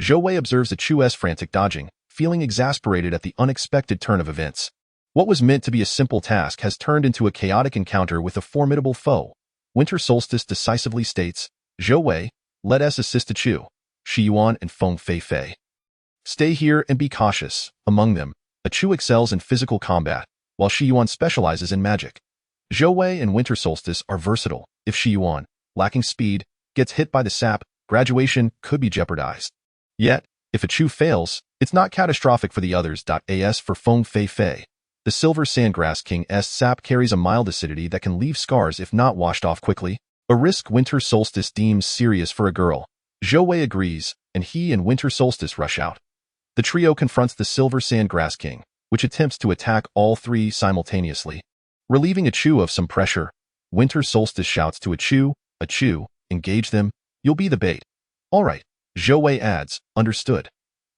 Zhou Wei observes a Chu's frantic dodging, feeling exasperated at the unexpected turn of events. What was meant to be a simple task has turned into a chaotic encounter with a formidable foe. Winter Solstice decisively states, Zhou Wei, let us assist a Chu, Shi Yuan and Feng Fei Fei. Stay here and be cautious. Among them, a Chu excels in physical combat, while Shi Yuan specializes in magic. Zhou Wei and Winter Solstice are versatile. If Shi Yuan, lacking speed, gets hit by the sap, graduation could be jeopardized. Yet, if a Chu fails, it's not catastrophic for the others. As for Feng Fei Fei, the silver sandgrass king's sap carries a mild acidity that can leave scars if not washed off quickly, a risk Winter Solstice deems serious for a girl. Zhou Wei agrees, and he and Winter Solstice rush out. The trio confronts the silver sandgrass king, which attempts to attack all 3 simultaneously. Relieving a Chu of some pressure, Winter Solstice shouts to a Chu, engage them, you'll be the bait. All right, Zhou Wei adds, understood.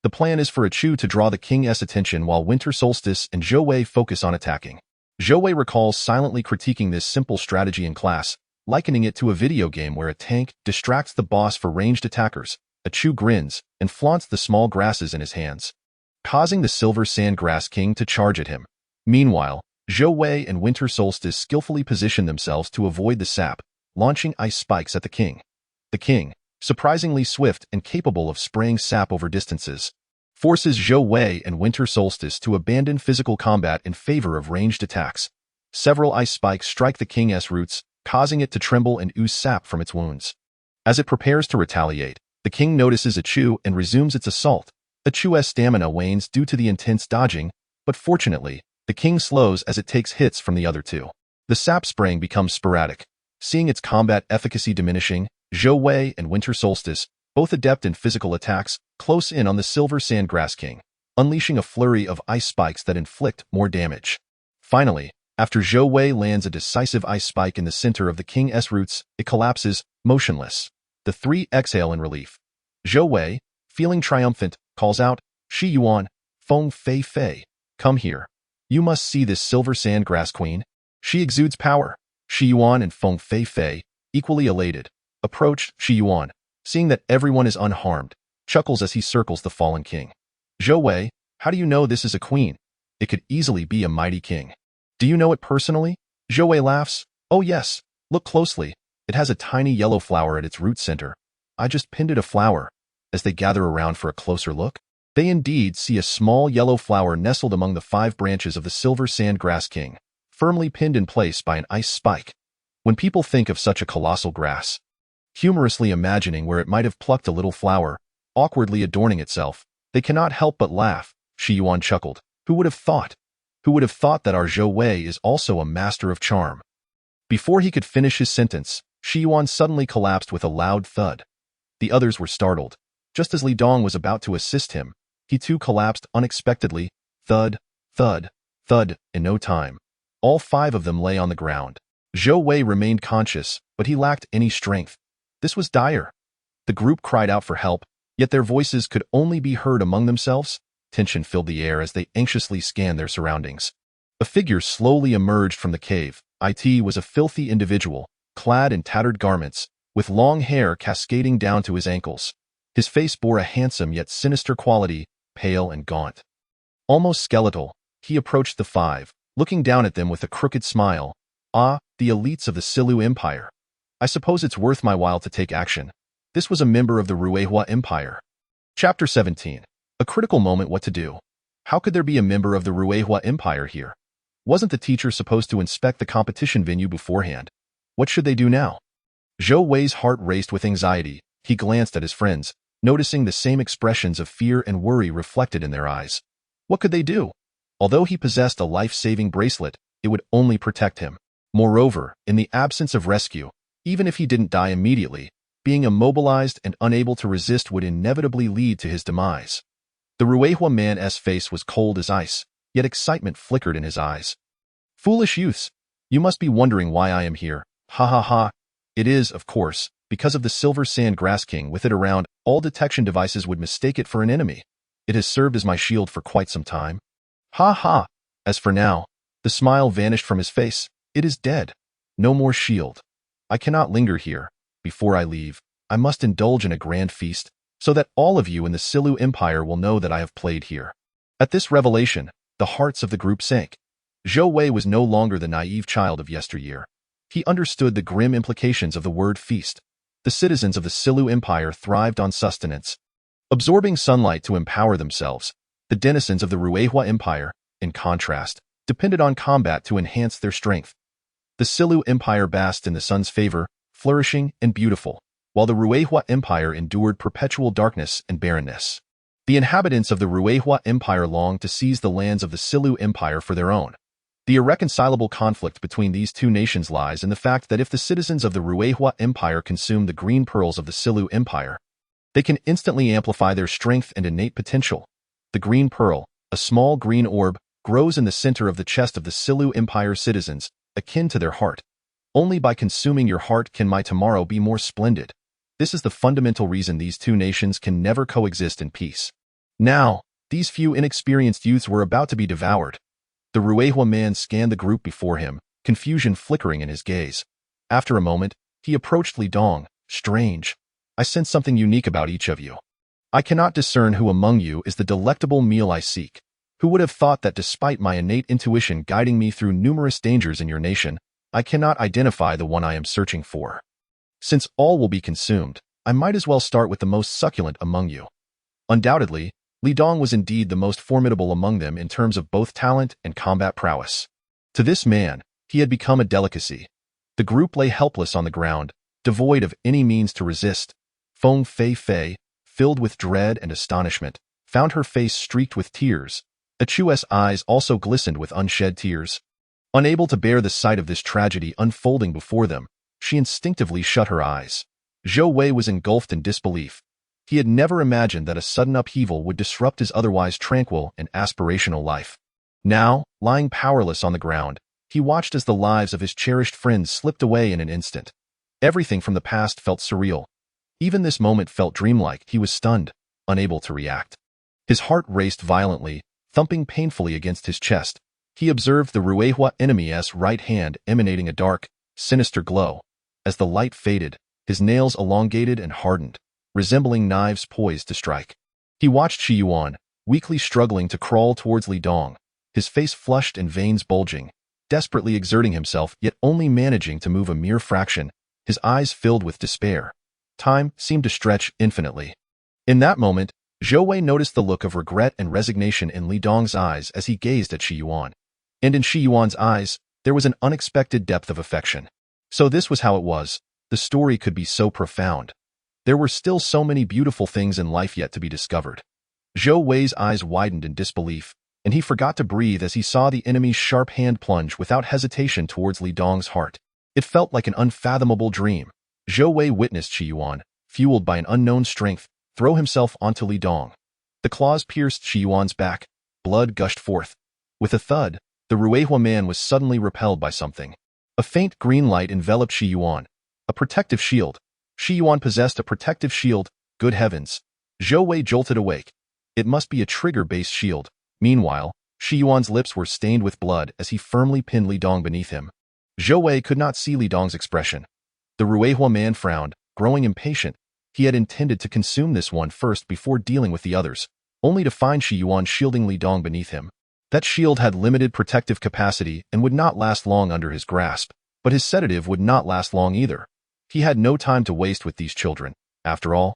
The plan is for a Chu to draw the king's attention while Winter Solstice and Zhou Wei focus on attacking. Zhou Wei recalls silently critiquing this simple strategy in class, likening it to a video game where a tank distracts the boss for ranged attackers. A Chu grins and flaunts the small grasses in his hands, causing the silver sandgrass king to charge at him. Meanwhile, Zhou Wei and Winter Solstice skillfully position themselves to avoid the sap, launching ice spikes at the king. The king, surprisingly swift and capable of spraying sap over distances, forces Zhou Wei and Winter Solstice to abandon physical combat in favor of ranged attacks. Several ice spikes strike the king's roots, causing it to tremble and ooze sap from its wounds. As it prepares to retaliate, the king notices a Chu and resumes its assault. A Chu's stamina wanes due to the intense dodging, but fortunately, the king slows as it takes hits from the other 2. The sap spraying becomes sporadic. Seeing its combat efficacy diminishing, Zhou Wei and Winter Solstice, both adept in physical attacks, close in on the silver sandgrass king, unleashing a flurry of ice spikes that inflict more damage. Finally, after Zhou Wei lands a decisive ice spike in the center of the king's roots, it collapses, motionless. The 3 exhale in relief. Zhou Wei, feeling triumphant, calls out, Shi Yuan, Feng Fei Fei, come here. You must see this silver sandgrass queen. She exudes power. Shi Yuan and Feng Fei Fei, equally elated, approach. Shi Yuan, seeing that everyone is unharmed, chuckles as he circles the fallen king. Zhou Wei, how do you know this is a queen? It could easily be a mighty king. Do you know it personally? Zhou Wei laughs. Oh yes, look closely. It has a tiny yellow flower at its root center. I just pinned it a flower. As they gather around for a closer look, they indeed see a small yellow flower nestled among the 5 branches of the silver sandgrass king, firmly pinned in place by an ice spike. When people think of such a colossal grass, humorously imagining where it might have plucked a little flower, awkwardly adorning itself, they cannot help but laugh. Shi Yuan chuckled. Who would have thought? Who would have thought that our Zhou Wei is also a master of charm? Before he could finish his sentence, Shi Yuan suddenly collapsed with a loud thud. The others were startled. Just as Li Dong was about to assist him, he too collapsed unexpectedly. Thud, thud, thud. In no time, all 5 of them lay on the ground. Zhou Wei remained conscious, but he lacked any strength. This was dire. The group cried out for help, yet their voices could only be heard among themselves. Tension filled the air as they anxiously scanned their surroundings. A figure slowly emerged from the cave. It was a filthy individual, clad in tattered garments, with long hair cascading down to his ankles. His face bore a handsome yet sinister quality, pale and gaunt. Almost skeletal, he approached the 5, looking down at them with a crooked smile. Ah, the elites of the Silu Empire. I suppose it's worth my while to take action. This was a member of the Ruehua Empire. Chapter 17. A critical moment. What to do. How could there be a member of the Ruehua Empire here? Wasn't the teacher supposed to inspect the competition venue beforehand? What should they do now? Zhou Wei's heart raced with anxiety. He glanced at his friends, noticing the same expressions of fear and worry reflected in their eyes. What could they do? Although he possessed a life-saving bracelet, it would only protect him. Moreover, in the absence of rescue, even if he didn't die immediately, being immobilized and unable to resist would inevitably lead to his demise. The Ruehua man's face was cold as ice, yet excitement flickered in his eyes. Foolish youths, you must be wondering why I am here. Ha ha ha. It is, of course, because of the Silver Sand Grass King. With it around, all detection devices would mistake it for an enemy. It has served as my shield for quite some time. Ha ha. As for now, the smile vanished from his face. It is dead. No more shield. I cannot linger here. Before I leave, I must indulge in a grand feast, so that all of you in the Silu Empire will know that I have played here. At this revelation, the hearts of the group sank. Zhou Wei was no longer the naive child of yesteryear. He understood the grim implications of the word feast. The citizens of the Silu Empire thrived on sustenance, absorbing sunlight to empower themselves. The denizens of the Ruehua Empire, in contrast, depended on combat to enhance their strength. The Silu Empire basked in the sun's favor, flourishing and beautiful, while the Ruehua Empire endured perpetual darkness and barrenness. The inhabitants of the Ruehua Empire longed to seize the lands of the Silu Empire for their own. The irreconcilable conflict between these two nations lies in the fact that if the citizens of the Ruehua Empire consume the green pearls of the Silu Empire, they can instantly amplify their strength and innate potential. The green pearl, a small green orb, grows in the center of the chest of the Silu Empire citizens, akin to their heart. Only by consuming your heart can my tomorrow be more splendid. This is the fundamental reason these two nations can never coexist in peace. Now, these few inexperienced youths were about to be devoured. The Ruehua man scanned the group before him, confusion flickering in his gaze. After a moment, he approached Li Dong. Strange. I sense something unique about each of you. I cannot discern who among you is the delectable meal I seek. Who would have thought that despite my innate intuition guiding me through numerous dangers in your nation, I cannot identify the one I am searching for? Since all will be consumed, I might as well start with the most succulent among you. Undoubtedly, Li Dong was indeed the most formidable among them in terms of both talent and combat prowess. To this man, he had become a delicacy. The group lay helpless on the ground, devoid of any means to resist. Feng Fei Fei, filled with dread and astonishment, found her face streaked with tears. Achu's eyes also glistened with unshed tears. Unable to bear the sight of this tragedy unfolding before them, she instinctively shut her eyes. Zhou Wei was engulfed in disbelief. He had never imagined that a sudden upheaval would disrupt his otherwise tranquil and aspirational life. Now, lying powerless on the ground, he watched as the lives of his cherished friends slipped away in an instant. Everything from the past felt surreal. Even this moment felt dreamlike. He was stunned, unable to react. His heart raced violently, thumping painfully against his chest. He observed the Ruehua enemy's right hand emanating a dark, sinister glow. As the light faded, his nails elongated and hardened, resembling knives poised to strike. He watched Shi Yuan, weakly struggling to crawl towards Li Dong, his face flushed and veins bulging, desperately exerting himself yet only managing to move a mere fraction, his eyes filled with despair. Time seemed to stretch infinitely. In that moment, Zhou Wei noticed the look of regret and resignation in Li Dong's eyes as he gazed at Shi Yuan. And in Shi Yuan's eyes, there was an unexpected depth of affection. So this was how it was. The story could be so profound. There were still so many beautiful things in life yet to be discovered. Zhou Wei's eyes widened in disbelief, and he forgot to breathe as he saw the enemy's sharp hand plunge without hesitation towards Li Dong's heart. It felt like an unfathomable dream. Zhou Wei witnessed Shi Yuan, fueled by an unknown strength, throw himself onto Li Dong. The claws pierced Shi Yuan's back, blood gushed forth. With a thud, the Ruehua man was suddenly repelled by something. A faint green light enveloped Shi Yuan. A protective shield. Shi Yuan possessed a protective shield. Good heavens. Zhou Wei jolted awake. It must be a trigger-based shield. Meanwhile, Shi Yuan's lips were stained with blood as he firmly pinned Li Dong beneath him. Zhou Wei could not see Li Dong's expression. The Ruehua man frowned, growing impatient. He had intended to consume this one first before dealing with the others, only to find Shi Yuan shielding Li Dong beneath him. That shield had limited protective capacity and would not last long under his grasp. But his sedative would not last long either. He had no time to waste with these children. After all,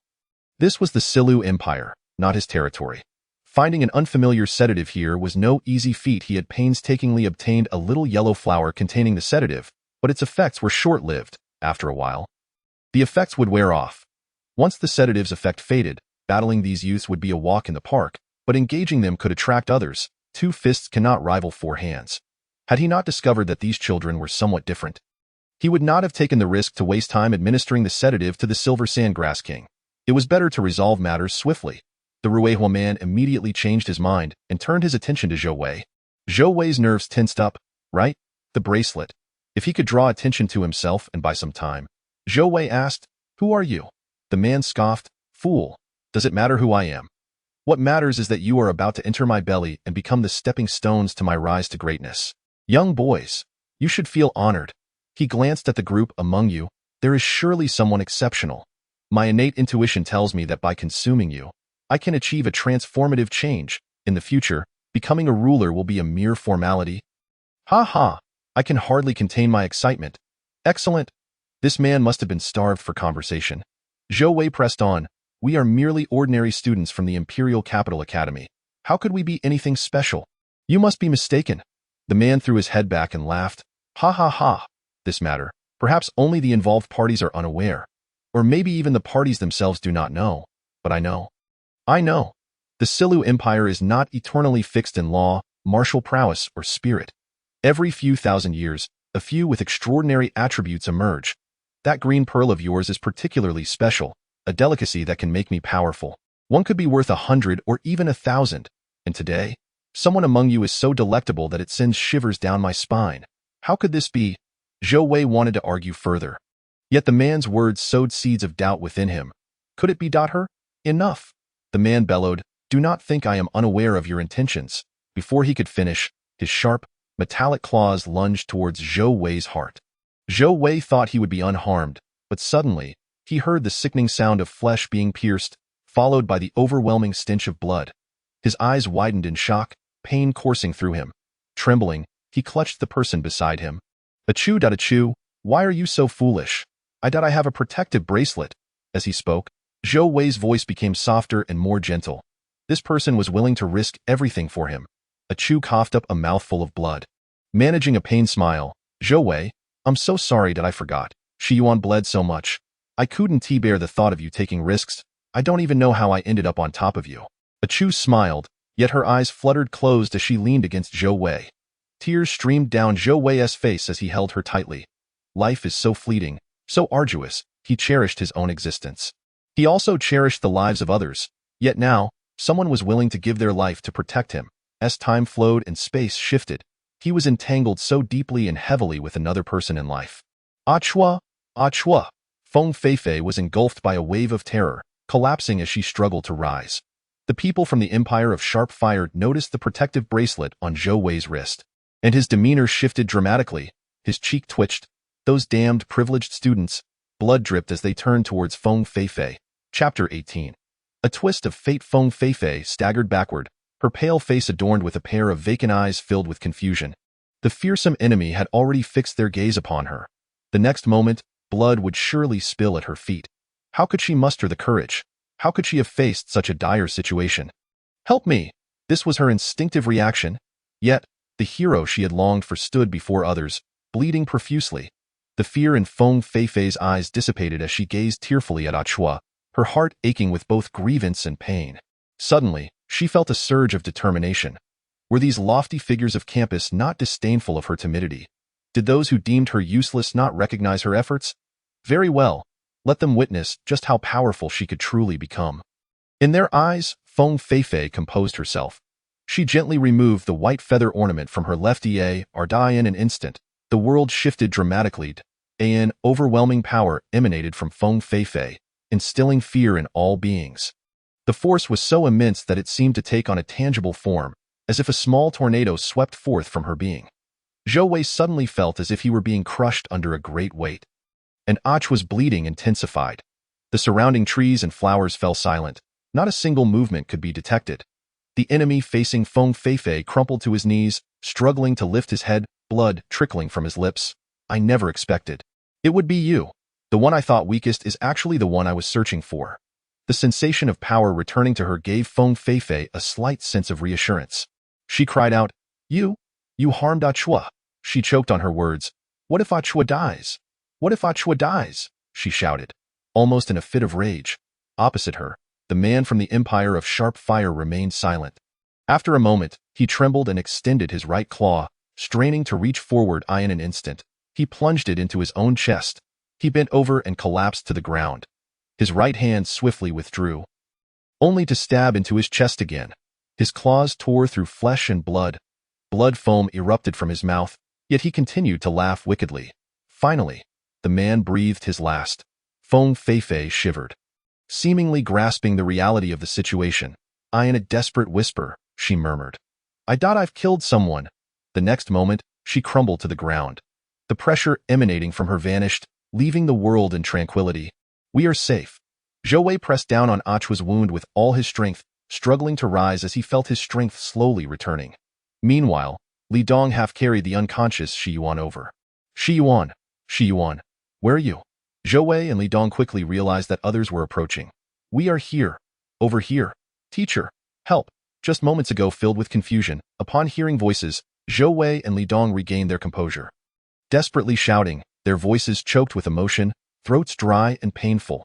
this was the Silu Empire, not his territory. Finding an unfamiliar sedative here was no easy feat. He had painstakingly obtained a little yellow flower containing the sedative, but its effects were short-lived. After a while, the effects would wear off. Once the sedative's effect faded, battling these youths would be a walk in the park, but engaging them could attract others. 2 fists cannot rival 4 hands. Had he not discovered that these children were somewhat different, he would not have taken the risk to waste time administering the sedative to the Silver Sandgrass King. It was better to resolve matters swiftly. The Ruehua man immediately changed his mind and turned his attention to Zhou Wei. Zhou Wei's nerves tensed up. Right? The bracelet. If he could draw attention to himself and buy some time. Zhou Wei asked, "Who are you?" The man scoffed, "Fool. Does it matter who I am? What matters is that you are about to enter my belly and become the stepping stones to my rise to greatness. Young boys, you should feel honored." He glanced at the group among you. "There is surely someone exceptional. My innate intuition tells me that by consuming you, I can achieve a transformative change. In the future, becoming a ruler will be a mere formality." "Ha ha, I can hardly contain my excitement." "Excellent." This man must have been starved for conversation. Zhou Wei pressed on, "We are merely ordinary students from the Imperial Capital Academy. How could we be anything special?" "You must be mistaken." The man threw his head back and laughed. "Ha ha ha. This matter, perhaps only the involved parties are unaware. Or maybe even the parties themselves do not know. But I know. I know. The Silu Empire is not eternally fixed in law, martial prowess, or spirit. Every few thousand years, a few with extraordinary attributes emerge. That green pearl of yours is particularly special, a delicacy that can make me powerful. One could be worth 100 or even 1,000. And today, someone among you is so delectable that it sends shivers down my spine. How could this be?" Zhou Wei wanted to argue further. Yet the man's words sowed seeds of doubt within him. Could it be her? Enough. The man bellowed, "Do not think I am unaware of your intentions." Before he could finish, his sharp, metallic claws lunged towards Zhou Wei's heart. Zhou Wei thought he would be unharmed, but suddenly, he heard the sickening sound of flesh being pierced, followed by the overwhelming stench of blood. His eyes widened in shock, pain coursing through him. Trembling, he clutched the person beside him. "Achoo, why are you so foolish? I doubt I have a protective bracelet." As he spoke, Zhou Wei's voice became softer and more gentle. This person was willing to risk everything for him. Achoo coughed up a mouthful of blood. Managing a pained smile, "Zhou Wei, I'm so sorry that I forgot. Shi Yuan bled so much. I couldn't bear the thought of you taking risks. I don't even know how I ended up on top of you." Achoo smiled, yet her eyes fluttered closed as she leaned against Zhou Wei. Tears streamed down Zhou Wei's face as he held her tightly. Life is so fleeting, so arduous. He cherished his own existence. He also cherished the lives of others. Yet now, someone was willing to give their life to protect him. As time flowed and space shifted, he was entangled so deeply and heavily with another person in life. Achua! Achua! Feng Feifei was engulfed by a wave of terror, collapsing as she struggled to rise. The people from the Empire of Sharp Fire noticed the protective bracelet on Zhou Wei's wrist, and his demeanor shifted dramatically. His cheek twitched. Those damned privileged students. Blood dripped as they turned towards Feng Feifei. Chapter 18. A twist of fate. Feng Feifei staggered backward, her pale face adorned with a pair of vacant eyes filled with confusion. The fearsome enemy had already fixed their gaze upon her. The next moment, blood would surely spill at her feet. How could she muster the courage? How could she have faced such a dire situation? "Help me!" This was her instinctive reaction. Yet, the hero she had longed for stood before others, bleeding profusely. The fear in Feng Feifei's eyes dissipated as she gazed tearfully at Achua, her heart aching with both grievance and pain. Suddenly, she felt a surge of determination. Were these lofty figures of campus not disdainful of her timidity? Did those who deemed her useless not recognize her efforts? Very well, let them witness just how powerful she could truly become. In their eyes, Feng Feifei composed herself. She gently removed the white feather ornament from her left ear. In an instant, the world shifted dramatically. An overwhelming power emanated from Feng Feifei, instilling fear in all beings. The force was so immense that it seemed to take on a tangible form, as if a small tornado swept forth from her being. Zhou Wei suddenly felt as if he were being crushed under a great weight. And Achua's bleeding intensified. The surrounding trees and flowers fell silent. Not a single movement could be detected. The enemy facing Feng Feifei crumpled to his knees, struggling to lift his head, blood trickling from his lips. I never expected. It would be you. The one I thought weakest is actually the one I was searching for. The sensation of power returning to her gave Feng Feifei a slight sense of reassurance. She cried out, You harmed Achua. She choked on her words. What if Achua dies? What if Achua dies? She shouted, almost in a fit of rage. Opposite her, the man from the Empire of Sharp Fire remained silent. After a moment, he trembled and extended his right claw, straining to reach forward. In an instant, he plunged it into his own chest. He bent over and collapsed to the ground. His right hand swiftly withdrew, only to stab into his chest again. His claws tore through flesh and blood. Blood foam erupted from his mouth, yet he continued to laugh wickedly. Finally, the man breathed his last. Feng Feifei shivered, seemingly grasping the reality of the situation. In a desperate whisper, she murmured, I thought I've killed someone. The next moment, she crumbled to the ground. The pressure emanating from her vanished, leaving the world in tranquility. We are safe. Zhou Wei pressed down on Achua's wound with all his strength, struggling to rise as he felt his strength slowly returning. Meanwhile, Li Dong half carried the unconscious Shi Yuan over. Shi Yuan, where are you? Zhou Wei and Li Dong quickly realized that others were approaching. We are here. Over here. Teacher, help. Just moments ago filled with confusion, upon hearing voices, Zhou Wei and Li Dong regained their composure. Desperately shouting, their voices choked with emotion, throats dry and painful.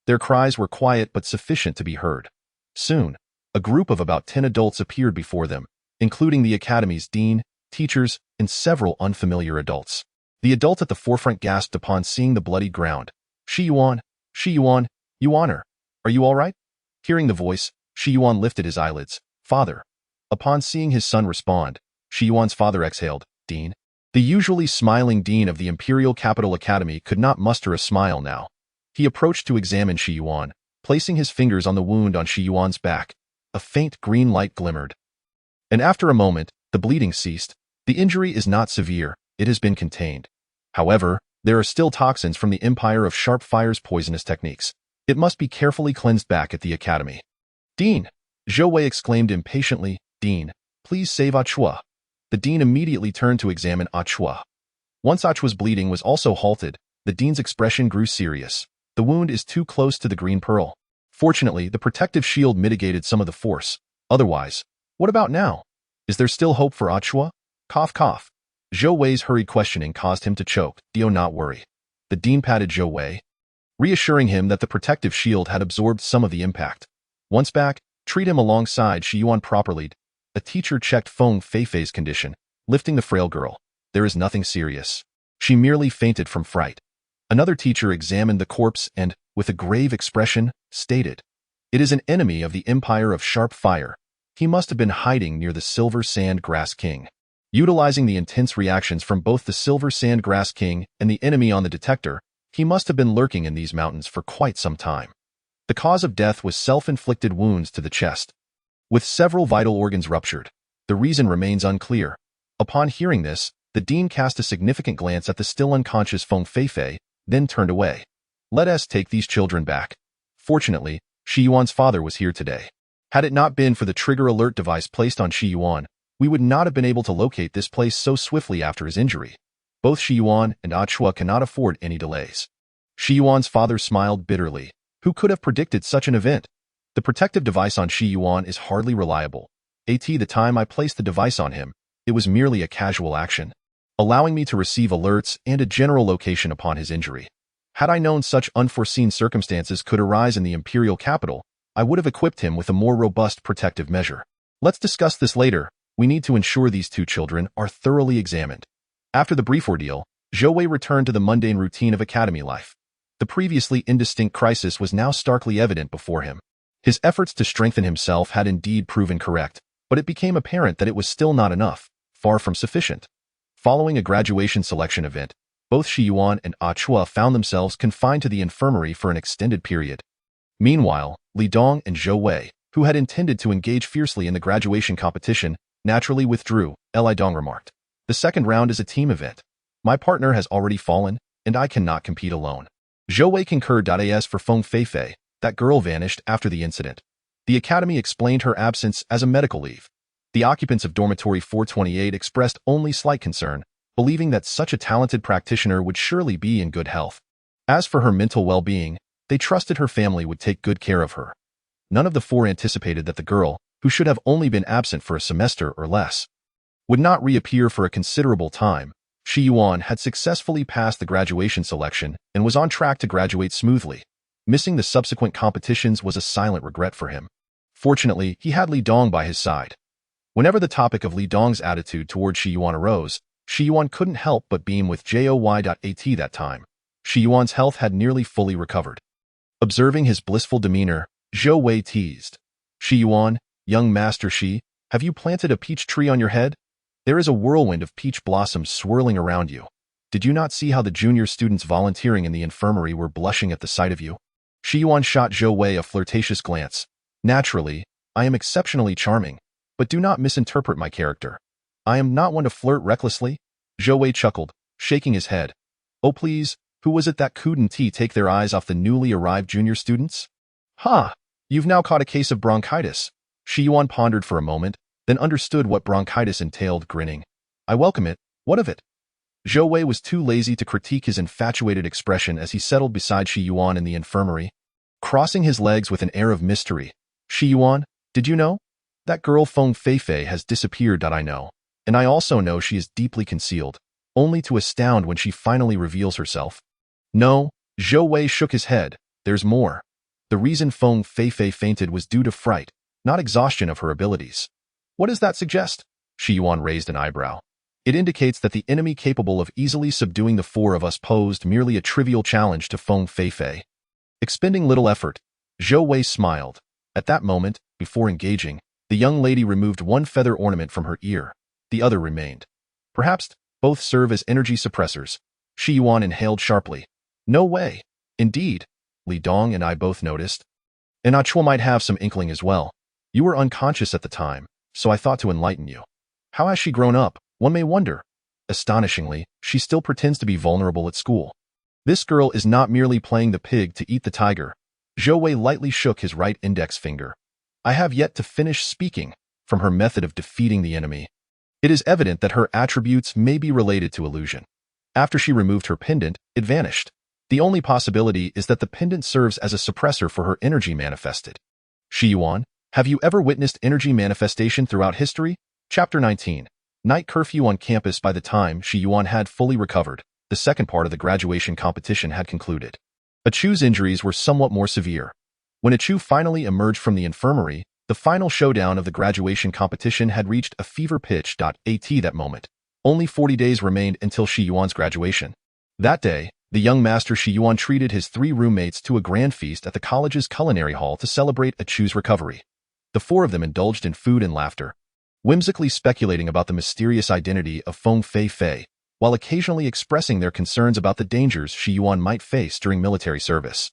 Their cries were quiet but sufficient to be heard. Soon, a group of about 10 adults appeared before them, including the academy's dean, teachers, and several unfamiliar adults. The adult at the forefront gasped upon seeing the bloody ground. Shi Yuan, Yuaner, are you all right? Hearing the voice, Shi Yuan lifted his eyelids. Father. Upon seeing his son respond, Shi Yuan's father exhaled. Dean? The usually smiling dean of the Imperial Capital Academy could not muster a smile now. He approached to examine Shi Yuan, placing his fingers on the wound on Shi Yuan's back. A faint green light glimmered. And after a moment, the bleeding ceased. The injury is not severe, it has been contained. However, there are still toxins from the Empire of Sharp Fire's poisonous techniques. It must be carefully cleansed back at the academy. Dean! Zhou Wei exclaimed impatiently, Dean, please save Achua. The dean immediately turned to examine Achua. Once Achua's bleeding was also halted, the dean's expression grew serious. The wound is too close to the green pearl. Fortunately, the protective shield mitigated some of the force. Otherwise, what about now? Is there still hope for Achua? Cough, cough. Zhou Wei's hurried questioning caused him to choke. Do not worry. The dean patted Zhou Wei, reassuring him that the protective shield had absorbed some of the impact. Once back, treat him alongside Shi Yuan properly. A teacher checked Feng Feifei's condition, lifting the frail girl. There is nothing serious. She merely fainted from fright. Another teacher examined the corpse and, with a grave expression, stated, It is an enemy of the Empire of Sharp Fire. He must have been hiding near the Silver Sand Grass King. Utilizing the intense reactions from both the Silver Sand Grass King and the enemy on the detector, he must have been lurking in these mountains for quite some time. The cause of death was self-inflicted wounds to the chest, with several vital organs ruptured. The reason remains unclear. Upon hearing this, the dean cast a significant glance at the still unconscious Feng Feifei, then turned away. Let us take these children back. Fortunately, Shi Yuan's father was here today. Had it not been for the trigger alert device placed on Shi Yuan, we would not have been able to locate this place so swiftly after his injury. Both Shi Yuan and Achua cannot afford any delays. Shi Yuan's father smiled bitterly. Who could have predicted such an event? The protective device on Shi Yuan is hardly reliable. The time I placed the device on him, it was merely a casual action, allowing me to receive alerts and a general location upon his injury. Had I known such unforeseen circumstances could arise in the Imperial capital, I would have equipped him with a more robust protective measure. Let's discuss this later. We need to ensure these two children are thoroughly examined. After the brief ordeal, Zhou Wei returned to the mundane routine of academy life. The previously indistinct crisis was now starkly evident before him. His efforts to strengthen himself had indeed proven correct, but it became apparent that it was still not enough, far from sufficient. Following a graduation selection event, both Shi Yuan and Achua found themselves confined to the infirmary for an extended period. Meanwhile, Li Dong and Zhou Wei, who had intended to engage fiercely in the graduation competition, naturally withdrew. Li Dong remarked, The second round is a team event. My partner has already fallen, and I cannot compete alone. Zhou Wei concurred. As for Feng Feifei, that girl vanished after the incident. The academy explained her absence as a medical leave. The occupants of dormitory 428 expressed only slight concern. believing that such a talented practitioner would surely be in good health. As for her mental well-being, they trusted her family would take good care of her. None of the four anticipated that the girl, who should have only been absent for a semester or less, would not reappear for a considerable time. Shi Yuan had successfully passed the graduation selection and was on track to graduate smoothly. Missing the subsequent competitions was a silent regret for him. Fortunately, he had Li Dong by his side. Whenever the topic of Li Dong's attitude toward Shi Yuan arose, Shi Yuan couldn't help but beam with joy.at that time. Shi Yuan's health had nearly fully recovered. Observing his blissful demeanor, Zhou Wei teased, "Shi Yuan, young Master Shi, have you planted a peach tree on your head? There is a whirlwind of peach blossoms swirling around you. Did you not see how the junior students volunteering in the infirmary were blushing at the sight of you?" Shi Yuan shot Zhou Wei a flirtatious glance. "Naturally, I am exceptionally charming, but do not misinterpret my character. I am not one to flirt recklessly." Zhou Wei chuckled, shaking his head. "Oh please, who was it that couldn't take their eyes off the newly arrived junior students?" "Ha! You've now caught a case of bronchitis." Shi Yuan pondered for a moment, then understood what bronchitis entailed, grinning. "I welcome it. What of it?" Zhou Wei was too lazy to critique his infatuated expression as he settled beside Shi Yuan in the infirmary. Crossing his legs with an air of mystery, "Shi Yuan, did you know? That girl Feng Feifei has disappeared. I know. And I also know she is deeply concealed, only to astound when she finally reveals herself." "No," Zhou Wei shook his head. "There's more. The reason Feng Feifei fainted was due to fright, not exhaustion of her abilities." "What does that suggest?" Shi Yuan raised an eyebrow. "It indicates that the enemy capable of easily subduing the four of us posed merely a trivial challenge to Feng Feifei." Expending little effort, Zhou Wei smiled. At that moment, before engaging, the young lady removed one feather ornament from her ear. The other remained. "Perhaps both serve as energy suppressors." Shi Yuan inhaled sharply. "No way. Indeed, Li Dong and I both noticed. And Ah Chua might have some inkling as well. You were unconscious at the time, so I thought to enlighten you. How has she grown up, one may wonder. Astonishingly, she still pretends to be vulnerable at school. This girl is not merely playing the pig to eat the tiger." Zhou Wei lightly shook his right index finger. "I have yet to finish speaking. From her method of defeating the enemy, it is evident that her attributes may be related to illusion. After she removed her pendant, it vanished. The only possibility is that the pendant serves as a suppressor for her energy manifested." Shi Yuan, have you ever witnessed energy manifestation throughout history? Chapter 19. Night curfew on campus. By the time Shi Yuan had fully recovered, the second part of the graduation competition had concluded. Achu's injuries were somewhat more severe. When Achu finally emerged from the infirmary, the final showdown of the graduation competition had reached a fever pitch. At that moment, only 40 days remained until Shi Yuan's graduation. That day, the young master Shi Yuan treated his 3 roommates to a grand feast at the college's culinary hall to celebrate Achu's recovery. The 4 of them indulged in food and laughter, whimsically speculating about the mysterious identity of Feng Feifei, while occasionally expressing their concerns about the dangers Shi Yuan might face during military service.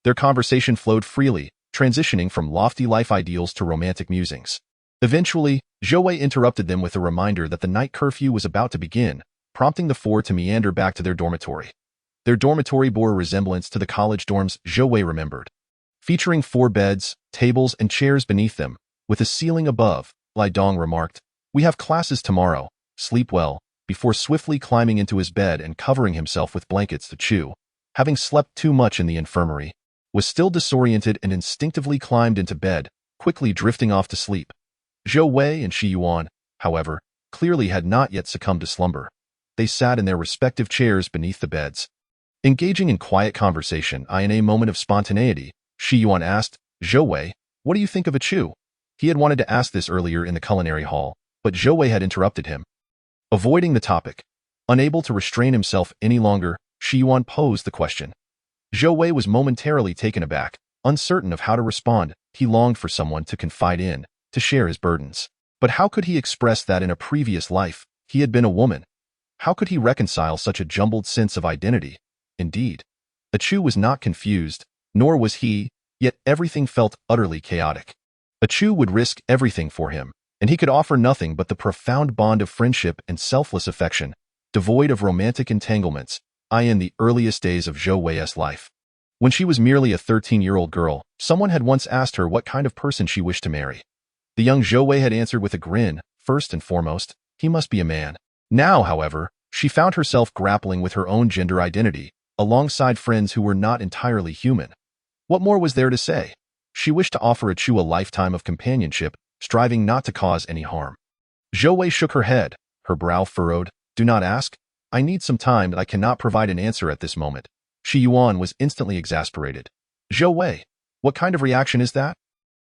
Their conversation flowed freely, transitioning from lofty life ideals to romantic musings. Eventually, Zhou Wei interrupted them with a reminder that the night curfew was about to begin, prompting the 4 to meander back to their dormitory. Their dormitory bore a resemblance to the college dorms Zhou Wei remembered, featuring 4 beds, tables, and chairs beneath them, with a ceiling above. Li Dong remarked, "We have classes tomorrow. Sleep well," before swiftly climbing into his bed and covering himself with blankets. Chu, having slept too much in the infirmary, was still disoriented and instinctively climbed into bed, quickly drifting off to sleep. Zhou Wei and Shi Yuan, however, clearly had not yet succumbed to slumber. They sat in their respective chairs beneath the beds, engaging in quiet conversation. In a moment of spontaneity, Shi Yuan asked, "Zhou Wei, what do you think of Chu?" He had wanted to ask this earlier in the culinary hall, but Zhou Wei had interrupted him. Avoiding the topic, unable to restrain himself any longer, Shi Yuan posed the question. Zhou Wei was momentarily taken aback, uncertain of how to respond. He longed for someone to confide in, to share his burdens. But how could he express that in a previous life he had been a woman? How could he reconcile such a jumbled sense of identity? Indeed, Achu was not confused, nor was he, yet everything felt utterly chaotic. Achu would risk everything for him, and he could offer nothing but the profound bond of friendship and selfless affection, devoid of romantic entanglements, in the earliest days of Zhou Wei's life. When she was merely a 13-year-old girl, someone had once asked her what kind of person she wished to marry. The young Zhou Wei had answered with a grin, first and foremost, he must be a man. Now, however, She found herself grappling with her own gender identity, alongside friends who were not entirely human. What more was there to say? She wished to offer Chu a lifetime of companionship, striving not to cause any harm. Zhou Wei shook her head, her brow furrowed. Do not ask. I need some time and I cannot provide an answer at this moment. Shi Yuan was instantly exasperated. Zhou Wei, what kind of reaction is that?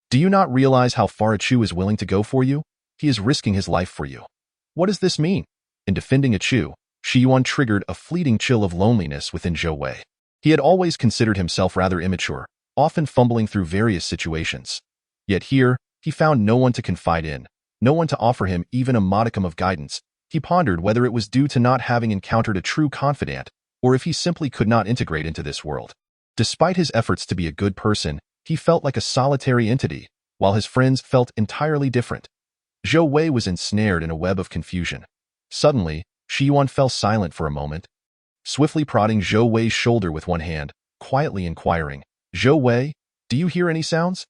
Do you not realize how far Chu is willing to go for you? He is risking his life for you. What does this mean? In defending Chu, Shi Yuan triggered a fleeting chill of loneliness within Zhou Wei. He had always considered himself rather immature, often fumbling through various situations. Yet here, he found no one to confide in, no one to offer him even a modicum of guidance. He pondered whether it was due to not having encountered a true confidant, or if he simply could not integrate into this world. Despite his efforts to be a good person, he felt like a solitary entity, while his friends felt entirely different. Zhou Wei was ensnared in a web of confusion. Suddenly, Shi Yuan fell silent for a moment, swiftly prodding Zhou Wei's shoulder with one hand, quietly inquiring, Zhou Wei, do you hear any sounds?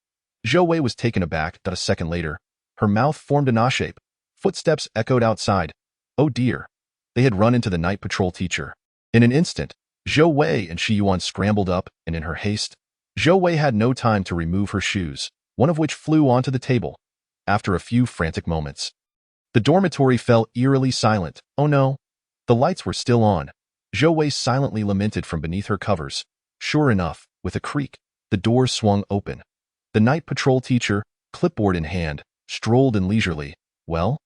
Zhou Wei was taken aback, but a second later, her mouth formed an O-shape. Footsteps echoed outside. Oh dear. They had run into the night patrol teacher. In an instant, Zhou Wei and Shi Yuan scrambled up, and in her haste, Zhou Wei had no time to remove her shoes, one of which flew onto the table. After a few frantic moments, the dormitory fell eerily silent. Oh no. The lights were still on. Zhou Wei silently lamented from beneath her covers. Sure enough, with a creak, the doors swung open. The night patrol teacher, clipboard in hand, strolled in leisurely. Well,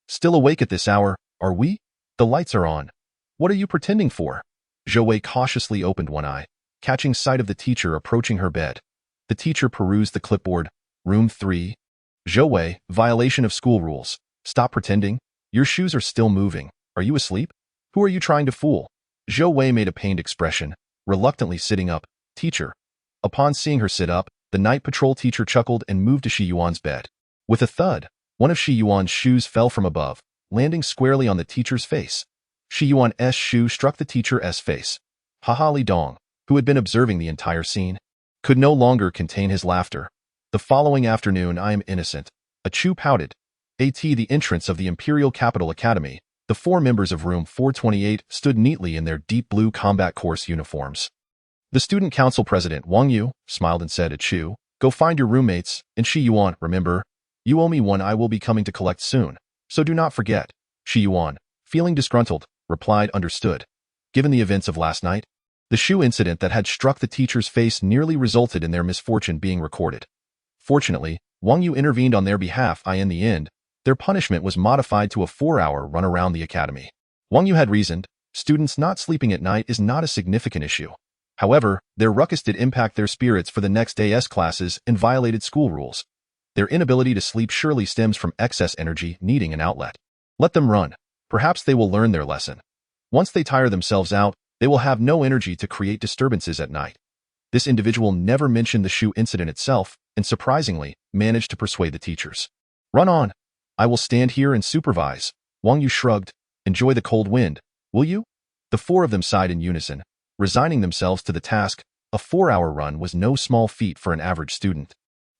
still awake at this hour, are we? The lights are on. What are you pretending for? Zhou Wei cautiously opened one eye, catching sight of the teacher approaching her bed. The teacher perused the clipboard. Room 3. Zhou Wei, violation of school rules. Stop pretending. Your shoes are still moving. Are you asleep? Who are you trying to fool? Zhou Wei made a pained expression, reluctantly sitting up. Teacher. Upon seeing her sit up, the night patrol teacher chuckled and moved to Shi Yuan's bed. With a thud, one of Shi Yuan's shoes fell from above, landing squarely on the teacher's face. Shi Yuan's shoe struck the teacher's face. Haha Li Dong, who had been observing the entire scene, could no longer contain his laughter. The following afternoon I am innocent. Chu pouted. At the entrance of the Imperial Capital Academy, the 4 members of room 428 stood neatly in their deep blue combat course uniforms. The student council president Wang Yu smiled and said to Chu, go find your roommates, and Shi Yuan, remember, you owe me one. I will be coming to collect soon, so do not forget. Shi Yuan, feeling disgruntled, replied understood. Given the events of last night, the shoe incident that had struck the teacher's face nearly resulted in their misfortune being recorded. Fortunately, Wang Yu intervened on their behalf. In the end, their punishment was modified to a 4-hour run around the academy. Wang Yu had reasoned, students not sleeping at night is not a significant issue. However, their ruckus did impact their spirits for the next day's classes and violated school rules. Their inability to sleep surely stems from excess energy needing an outlet. Let them run. Perhaps they will learn their lesson. Once they tire themselves out, they will have no energy to create disturbances at night. This individual never mentioned the shoe incident itself, and surprisingly, managed to persuade the teachers. Run on. I will stand here and supervise. Wang Yu shrugged. Enjoy the cold wind, will you? The 4 of them sighed in unison, resigning themselves to the task. A 4-hour run was no small feat for an average student.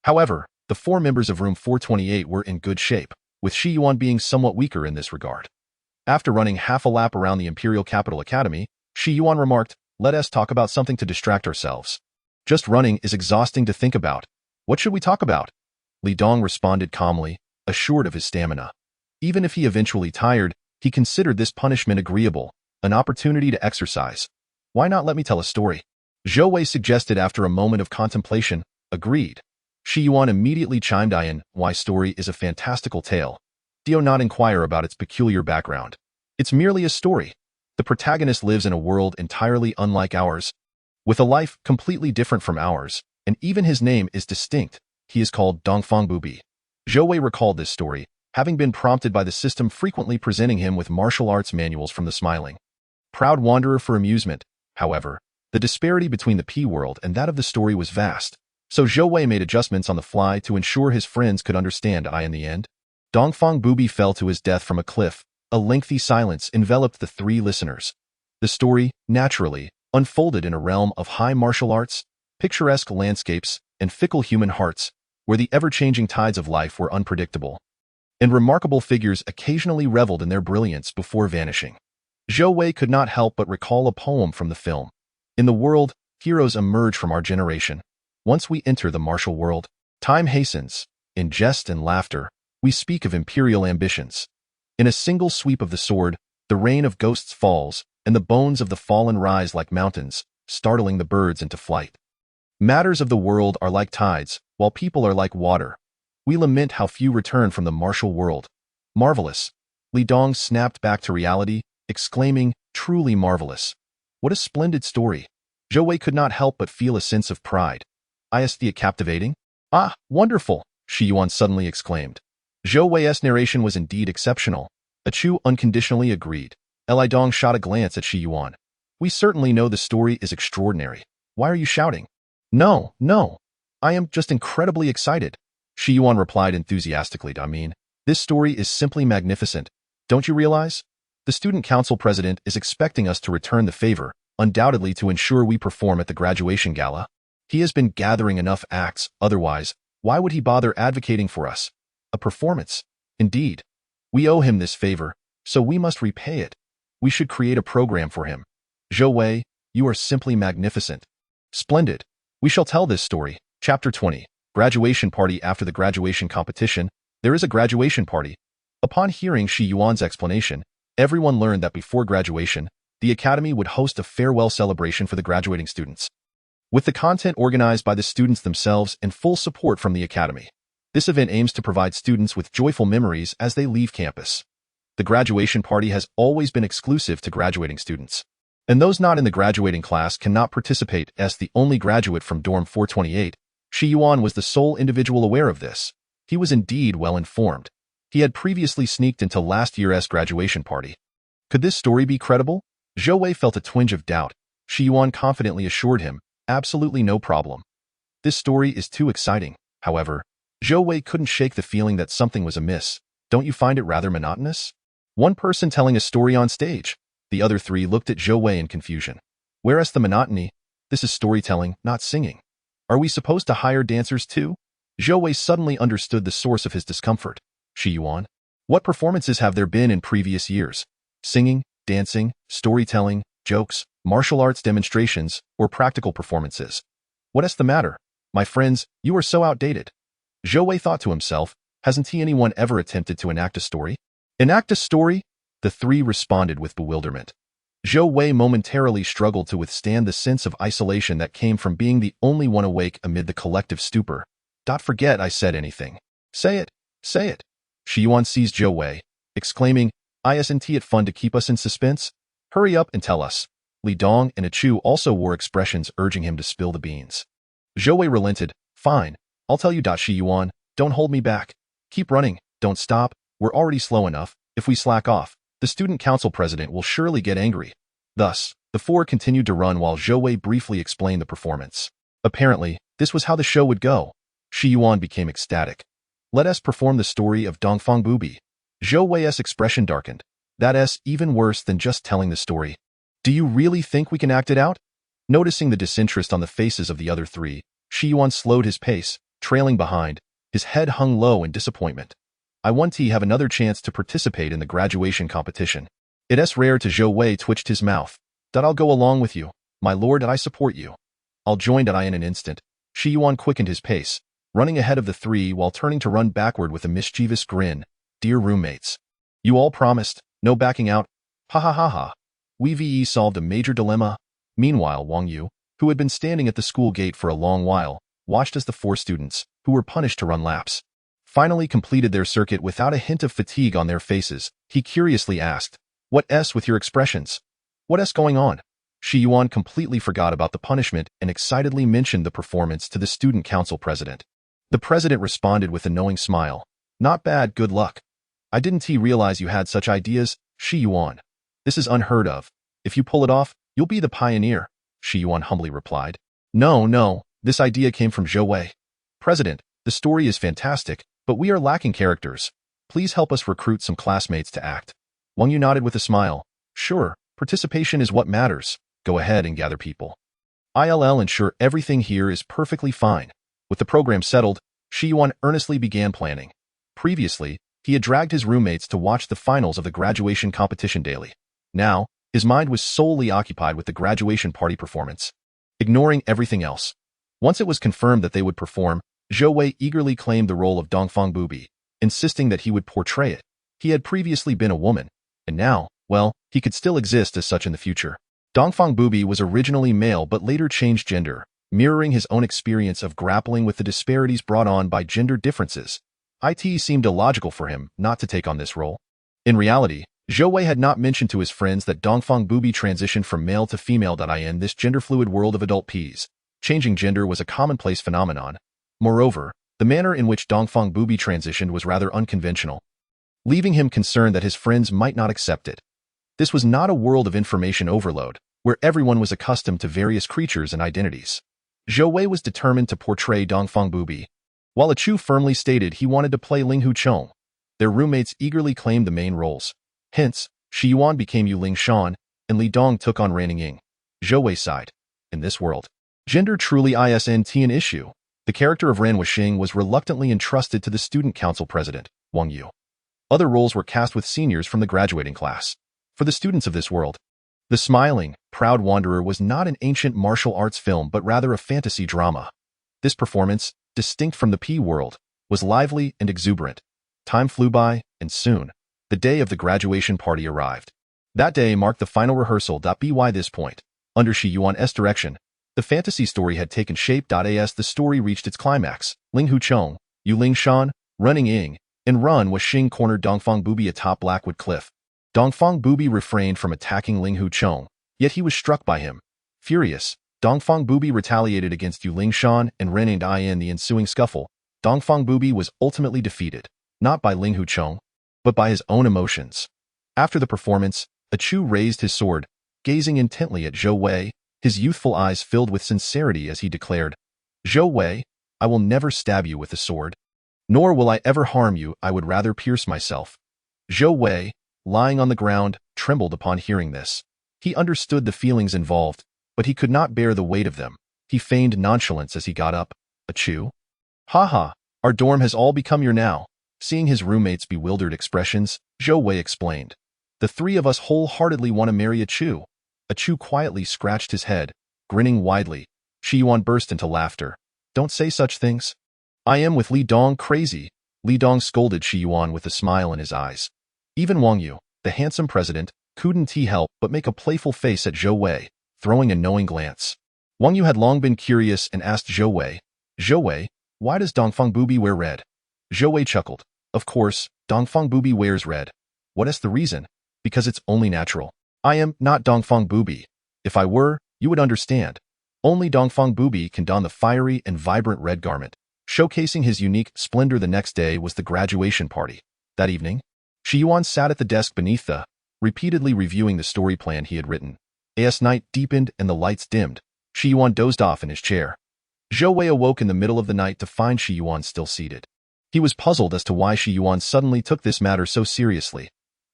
However, the 4 members of room 428 were in good shape, with Shi Yuan being somewhat weaker in this regard. After running half a lap around the Imperial Capital Academy, Shi Yuan remarked, let us talk about something to distract ourselves. Just running is exhausting to think about. What should we talk about? Li Dong responded calmly, assured of his stamina. Even if he eventually tired, he considered this punishment agreeable, an opportunity to exercise. Why not let me tell a story? Zhou Wei suggested after a moment of contemplation. Agreed. Shi Yuan immediately chimed in. Why story is a fantastical tale. Do not inquire about its peculiar background. It's merely a story. The protagonist lives in a world entirely unlike ours, with a life completely different from ours, and even his name is distinct. He is called Dongfang Bubi. Zhou Wei recalled this story, having been prompted by the system frequently presenting him with martial arts manuals from the smiling, proud wanderer for amusement. However, the disparity between the P-world and that of the story was vast, so Zhou Wei made adjustments on the fly to ensure his friends could understand. In the end, Dongfang Bubi fell to his death from a cliff. A lengthy silence enveloped the 3 listeners. The story, naturally, unfolded in a realm of high martial arts, picturesque landscapes, and fickle human hearts, where the ever-changing tides of life were unpredictable. and remarkable figures occasionally reveled in their brilliance before vanishing. Zhou Wei could not help but recall a poem from the film. In the world, heroes emerge from our generation. Once we enter the martial world, time hastens. In jest and laughter, we speak of imperial ambitions. In a single sweep of the sword, the rain of ghosts falls, and the bones of the fallen rise like mountains, startling the birds into flight. Matters of the world are like tides, while people are like water. We lament how few return from the martial world. Marvelous. Li Dong snapped back to reality, exclaiming, truly marvelous. What a splendid story. Zhou Wei could not help but feel a sense of pride. Is it captivating? Ah, wonderful, Shi Yuan suddenly exclaimed. Zhou Wei's narration was indeed exceptional. Chu unconditionally agreed. Li Dong shot a glance at Shi Yuan. We certainly know the story is extraordinary. Why are you shouting? No. I am just incredibly excited. Shi Yuan replied enthusiastically. This story is simply magnificent. Don't you realize? The student council president is expecting us to return the favor, undoubtedly to ensure we perform at the graduation gala. He has been gathering enough acts, otherwise, why would he bother advocating for us? A performance. Indeed. We owe him this favor, so we must repay it. We should create a program for him. Zhou Wei, you are simply magnificent. Splendid. We shall tell this story. Chapter 20. Graduation Party. After the graduation competition, there is a graduation party. Upon hearing Shi Yuan's explanation, everyone learned that before graduation, the academy would host a farewell celebration for the graduating students. With the content organized by the students themselves and full support from the academy. This event aims to provide students with joyful memories as they leave campus. The graduation party has always been exclusive to graduating students. And those not in the graduating class cannot participate. As the only graduate from dorm 428, Shi Yuan was the sole individual aware of this. He was indeed well informed. He had previously sneaked into last year's graduation party. Could this story be credible? Zhou Wei felt a twinge of doubt. Shi Yuan confidently assured him, absolutely no problem. This story is too exciting. However, Zhou Wei couldn't shake the feeling that something was amiss. Don't you find it rather monotonous? One person telling a story on stage. The other three looked at Zhou Wei in confusion. Whereas the monotony, this is storytelling, not singing. Are we supposed to hire dancers too? Zhou Wei suddenly understood the source of his discomfort. Shi Yuan, what performances have there been in previous years? Singing, dancing, storytelling, jokes, martial arts demonstrations, or practical performances? What is the matter? My friends, you are so outdated. Zhou Wei thought to himself, hasn't anyone ever attempted to enact a story? Enact a story? The three responded with bewilderment. Zhou Wei momentarily struggled to withstand the sense of isolation that came from being the only one awake amid the collective stupor. Don't forget I said anything. Say it. Say it. Shi Yuan seized Zhou Wei, exclaiming, isn't it fun to keep us in suspense? Hurry up and tell us. Li Dong and Chu also wore expressions urging him to spill the beans. Zhou Wei relented. Fine. I'll tell you. Shi Yuan, don't hold me back. Keep running. Don't stop. We're already slow enough. If we slack off, the student council president will surely get angry. Thus, the four continued to run while Zhou Wei briefly explained the performance. Apparently, this was how the show would go. Shi Yuan became ecstatic. Let us perform the story of Dongfang Bubi. Zhou Wei's expression darkened. That's even worse than just telling the story. Do you really think we can act it out? Noticing the disinterest on the faces of the other three, Shi Yuan slowed his pace, trailing behind. His head hung low in disappointment. I want to have another chance to participate in the graduation competition. It's rare to Zhou Wei twitched his mouth. I'll go along with you, my lord, I support you. I'll join in an instant. Shi Yuan quickened his pace, running ahead of the three while turning to run backward with a mischievous grin. Dear roommates. You all promised, no backing out. Ha ha ha ha. We've solved a major dilemma. Meanwhile, Wang Yu, who had been standing at the school gate for a long while, watched as the four students, who were punished to run laps, finally completed their circuit without a hint of fatigue on their faces. He curiously asked, What's with your expressions? What's going on? Shi Yuan completely forgot about the punishment and excitedly mentioned the performance to the student council president. The president responded with a knowing smile. Not bad, good luck. I didn't realize you had such ideas, Shi Yuan. This is unheard of. If you pull it off, you'll be the pioneer, Shi Yuan humbly replied. No, this idea came from Zhou Wei. President, the story is fantastic, but we are lacking characters. Please help us recruit some classmates to act. Wang Yu nodded with a smile. Sure, participation is what matters. Go ahead and gather people. I'll ensure everything here is perfectly fine. With the program settled, Shi Yuan earnestly began planning. Previously, He had dragged his roommates to watch the finals of the graduation competition daily. Now, his mind was solely occupied with the graduation party performance, ignoring everything else. Once it was confirmed that they would perform, Zhou Wei eagerly claimed the role of Dongfang Bubi, insisting that he would portray it. He had previously been a woman, and now, well, he could still exist as such in the future. Dongfang Bubi was originally male but later changed gender, mirroring his own experience of grappling with the disparities brought on by gender differences. It seemed illogical for him not to take on this role. In reality, Zhou Wei had not mentioned to his friends that Dongfang Bubi transitioned from male to female. In this gender-fluid world of adult Ps, changing gender was a commonplace phenomenon. Moreover, the manner in which Dongfang Bubi transitioned was rather unconventional, leaving him concerned that his friends might not accept it. This was not a world of information overload, where everyone was accustomed to various creatures and identities. Zhou Wei was determined to portray Dongfang Bubi, while Chu firmly stated he wanted to play Ling Huchong. Their roommates eagerly claimed the main roles. Hence, Shi Yuan became Yu Ling Shan, and Li Dong took on Raning Ying. Zhou Wei sighed. In this world, gender truly isn't an issue. The character of Ren Wuxing was reluctantly entrusted to the student council president, Wang Yu. Other roles were cast with seniors from the graduating class. For the students of this world, the smiling, proud wanderer was not an ancient martial arts film but rather a fantasy drama. This performance, distinct from the P world, was lively and exuberant. Time flew by, and soon, the day of the graduation party arrived. That day marked the final rehearsal. By this point, under Shi Yuan's direction, the fantasy story had taken shape. As the story reached its climax, Ling Huchong, Yu Ling Shan, Running Ying, and Ren Wuxing cornered Dongfang Bubi atop Blackwood Cliff. Dongfang Bubi refrained from attacking Ling Huchong, yet he was struck by him. Furious, Dongfang Bubi retaliated against Yu Ling Shan and Ren and in the ensuing scuffle. Dongfang Bubi was ultimately defeated, not by Ling Huchong, but by his own emotions. After the performance, Chu raised his sword, gazing intently at Zhou Wei, his youthful eyes filled with sincerity as he declared, "Zhou Wei, I will never stab you with the sword. Nor will I ever harm you. I would rather pierce myself." Zhou Wei, lying on the ground, trembled upon hearing this. He understood the feelings involved, but he could not bear the weight of them. He feigned nonchalance as he got up. "Chu? Ha ha, our dorm has all become your now." Seeing his roommates' bewildered expressions, Zhou Wei explained, "The three of us wholeheartedly want to marry Chu." Chu quietly scratched his head, grinning widely. Shi Yuan burst into laughter. "Don't say such things. I am with Li Dong crazy." Li Dong scolded Shi Yuan with a smile in his eyes. Even Wang Yu, the handsome president, couldn't help but make a playful face at Zhou Wei, throwing a knowing glance. Wang Yu had long been curious and asked Zhou Wei, why does Dongfang Bubi wear red? Zhou Wei chuckled. Of course, Dongfang Bubi wears red. What is the reason? Because it's only natural. I am not Dongfang Bubi. If I were, you would understand. Only Dongfang Bubi can don the fiery and vibrant red garment. Showcasing his unique splendor. The next day was the graduation party. That evening, Shi Yuan sat at the desk beneath repeatedly reviewing the story plan he had written. As night deepened and the lights dimmed, Shi Yuan dozed off in his chair. Zhou Wei awoke in the middle of the night to find Shi Yuan still seated. He was puzzled as to why Shi Yuan suddenly took this matter so seriously.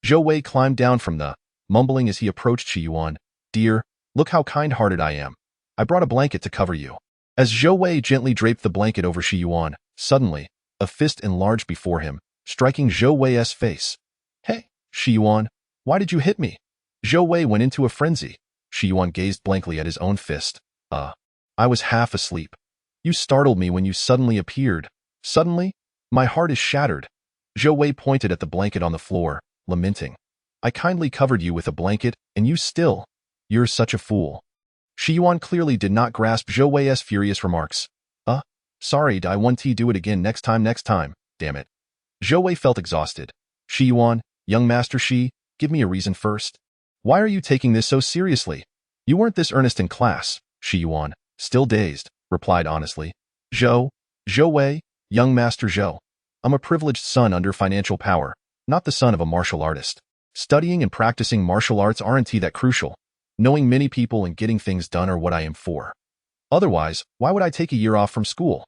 Zhou Wei climbed down from mumbling as he approached Shi Yuan, "Dear, look how kind-hearted I am. I brought a blanket to cover you." As Zhou Wei gently draped the blanket over Shi Yuan, suddenly, a fist enlarged before him, striking Zhou Wei's face. "Hey, Shi Yuan, why did you hit me?" Zhou Wei went into a frenzy. Shi Yuan gazed blankly at his own fist. I was half asleep. You startled me when you suddenly appeared." "Suddenly? My heart is shattered." Zhou Wei pointed at the blanket on the floor, lamenting. "I kindly covered you with a blanket, and you're such a fool." Shi Yuan clearly did not grasp Zhou Wei's furious remarks. Sorry, I want to do it again next time, damn it." Zhou Wei felt exhausted. "Shi Yuan, young master Shi, give me a reason first. Why are you taking this so seriously? You weren't this earnest in class." Shi Yuan, still dazed, replied honestly. Zhou Wei, young master Zhou. I'm a privileged son under financial power, not the son of a martial artist. Studying and practicing martial arts aren't that crucial. Knowing many people and getting things done are what I am for. Otherwise, why would I take a year off from school?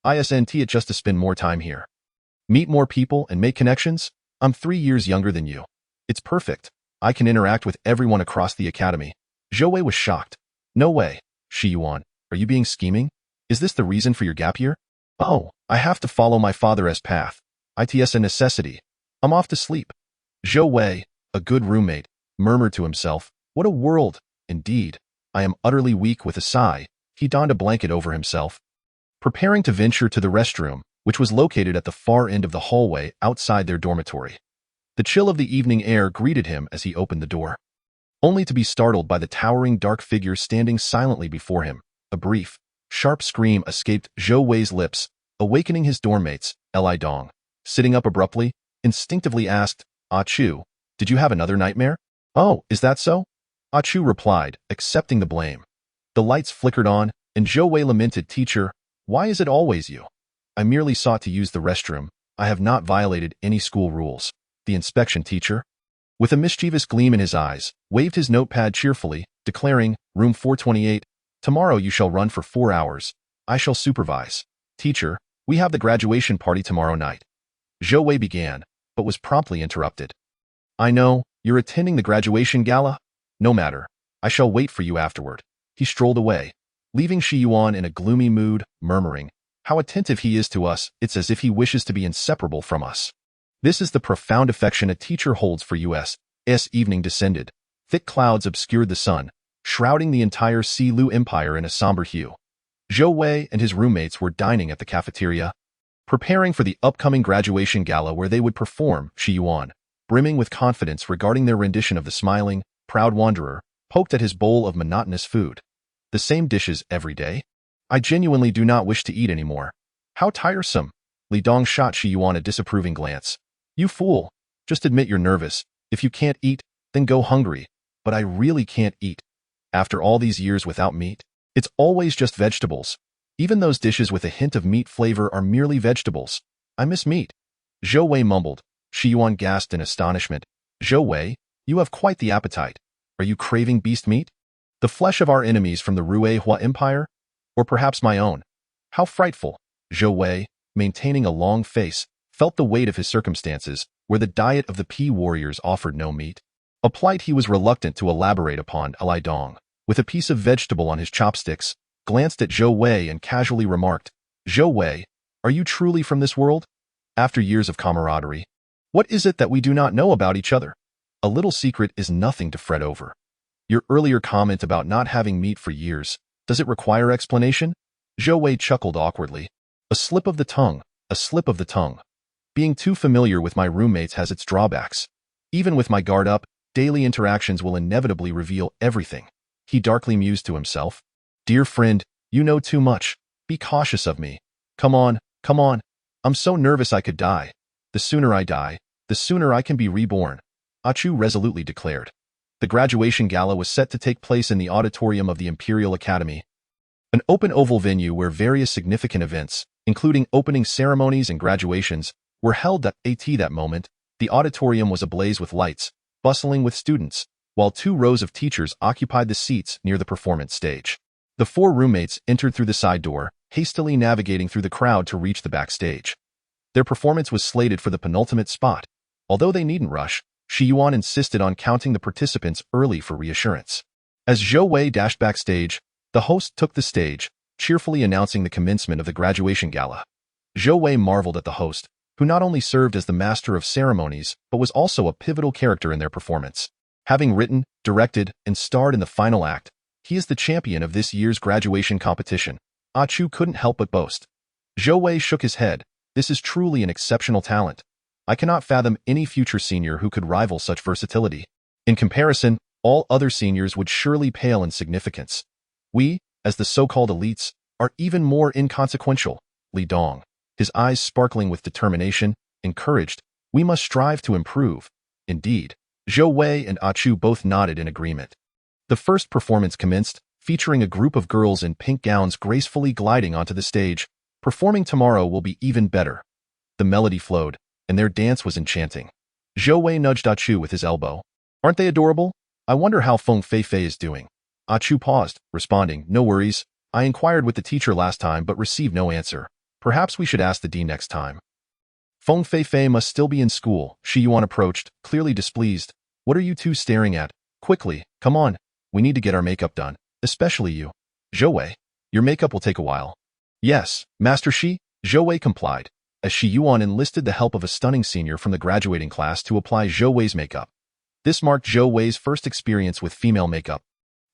Isn't it just to spend more time here? Meet more people and make connections? I'm 3 years younger than you. It's perfect. I can interact with everyone across the academy." Zhou Wei was shocked. "No way. Shi Yuan, are you being scheming? Is this the reason for your gap year?" "Oh, I have to follow my father's path. It's a necessity." I'm off to sleep. Zhou Wei, a good roommate, murmured to himself, what a world, indeed. I am utterly weak. With a sigh, he donned a blanket over himself, preparing to venture to the restroom, which was located at the far end of the hallway outside their dormitory. The chill of the evening air greeted him as he opened the door, only to be startled by the towering dark figure standing silently before him. A brief, sharp scream escaped Zhou Wei's lips, awakening his dormmates. Li Dong, sitting up abruptly, instinctively asked, Ah Chu, did you have another nightmare? Oh, is that so? Ah Chu replied, accepting the blame. The lights flickered on, and Zhou Wei lamented, Teacher, why is it always you? I merely sought to use the restroom. I have not violated any school rules. The inspection teacher, with a mischievous gleam in his eyes, waved his notepad cheerfully, declaring, Room 428, tomorrow you shall run for 4 hours. I shall supervise. Teacher, we have the graduation party tomorrow night. Zhou Wei began, but was promptly interrupted. I know, you're attending the graduation gala? No matter. I shall wait for you afterward. He strolled away, leaving Shi Yuan in a gloomy mood, murmuring, how attentive he is to us, it's as if he wishes to be inseparable from us. This is the profound affection a teacher holds for us. As evening descended, thick clouds obscured the sun, shrouding the entire Lu Empire in a somber hue. Zhou Wei and his roommates were dining at the cafeteria, preparing for the upcoming graduation gala where they would perform. Shi Yuan, brimming with confidence regarding their rendition of the smiling, proud wanderer, poked at his bowl of monotonous food. The same dishes every day? I genuinely do not wish to eat anymore. How tiresome. Li Dong shot Shi Yuan a disapproving glance. You fool. Just admit you're nervous. If you can't eat, then go hungry. But I really can't eat. After all these years without meat, it's always just vegetables. Even those dishes with a hint of meat flavor are merely vegetables. I miss meat. Zhou Wei mumbled. Shi Yuan gasped in astonishment. Zhou Wei, you have quite the appetite. Are you craving beast meat? The flesh of our enemies from the Ruihua Empire? Or perhaps my own? How frightful. Zhou Wei, maintaining a long face, felt the weight of his circumstances, where the diet of the Pi warriors offered no meat. A plight he was reluctant to elaborate upon. Li Dong, with a piece of vegetable on his chopsticks, glanced at Zhou Wei and casually remarked, Zhou Wei, are you truly from this world? After years of camaraderie, what is it that we do not know about each other? A little secret is nothing to fret over. Your earlier comment about not having meat for years, does it require explanation? Zhou Wei chuckled awkwardly. A slip of the tongue, a slip of the tongue. Being too familiar with my roommates has its drawbacks. Even with my guard up, daily interactions will inevitably reveal everything. He darkly mused to himself. Dear friend, you know too much. Be cautious of me. Come on, come on. I'm so nervous I could die. The sooner I die, the sooner I can be reborn. Ah Chu resolutely declared. The graduation gala was set to take place in the auditorium of the Imperial Academy, an open oval venue where various significant events, including opening ceremonies and graduations, were held. That moment, the auditorium was ablaze with lights, bustling with students, while 2 rows of teachers occupied the seats near the performance stage. The 4 roommates entered through the side door, hastily navigating through the crowd to reach the backstage. Their performance was slated for the penultimate spot. Although they needn't rush, Shi Yuan insisted on counting the participants early for reassurance. As Zhou Wei dashed backstage, the host took the stage, cheerfully announcing the commencement of the graduation gala. Zhou Wei marveled at the host, who not only served as the master of ceremonies, but was also a pivotal character in their performance. Having written, directed, and starred in the final act, he is the champion of this year's graduation competition. Ah Chu couldn't help but boast. Zhou Wei shook his head. This is truly an exceptional talent. I cannot fathom any future senior who could rival such versatility. In comparison, all other seniors would surely pale in significance. We, as the so-called elites, are even more inconsequential. Li Dong, his eyes sparkling with determination, encouraged, we must strive to improve. Indeed, Zhou Wei and Ah Chu both nodded in agreement. The first performance commenced, featuring a group of girls in pink gowns gracefully gliding onto the stage. Performing tomorrow will be even better. The melody flowed, and their dance was enchanting. Zhou Wei nudged Ah Chu with his elbow. Aren't they adorable? I wonder how Feng Feifei is doing. Ah Chu paused, responding, no worries. I inquired with the teacher last time but received no answer. Perhaps we should ask the dean next time. Feng Feifei must still be in school. Shi Yuan approached, clearly displeased. What are you 2 staring at? Quickly, come on. We need to get our makeup done. Especially you. Zhou Wei, your makeup will take a while. Yes, Master Shi, Zhou Wei complied. as Shi Yuan enlisted the help of a stunning senior from the graduating class to apply Zhou Wei's makeup. This marked Zhou Wei's first experience with female makeup.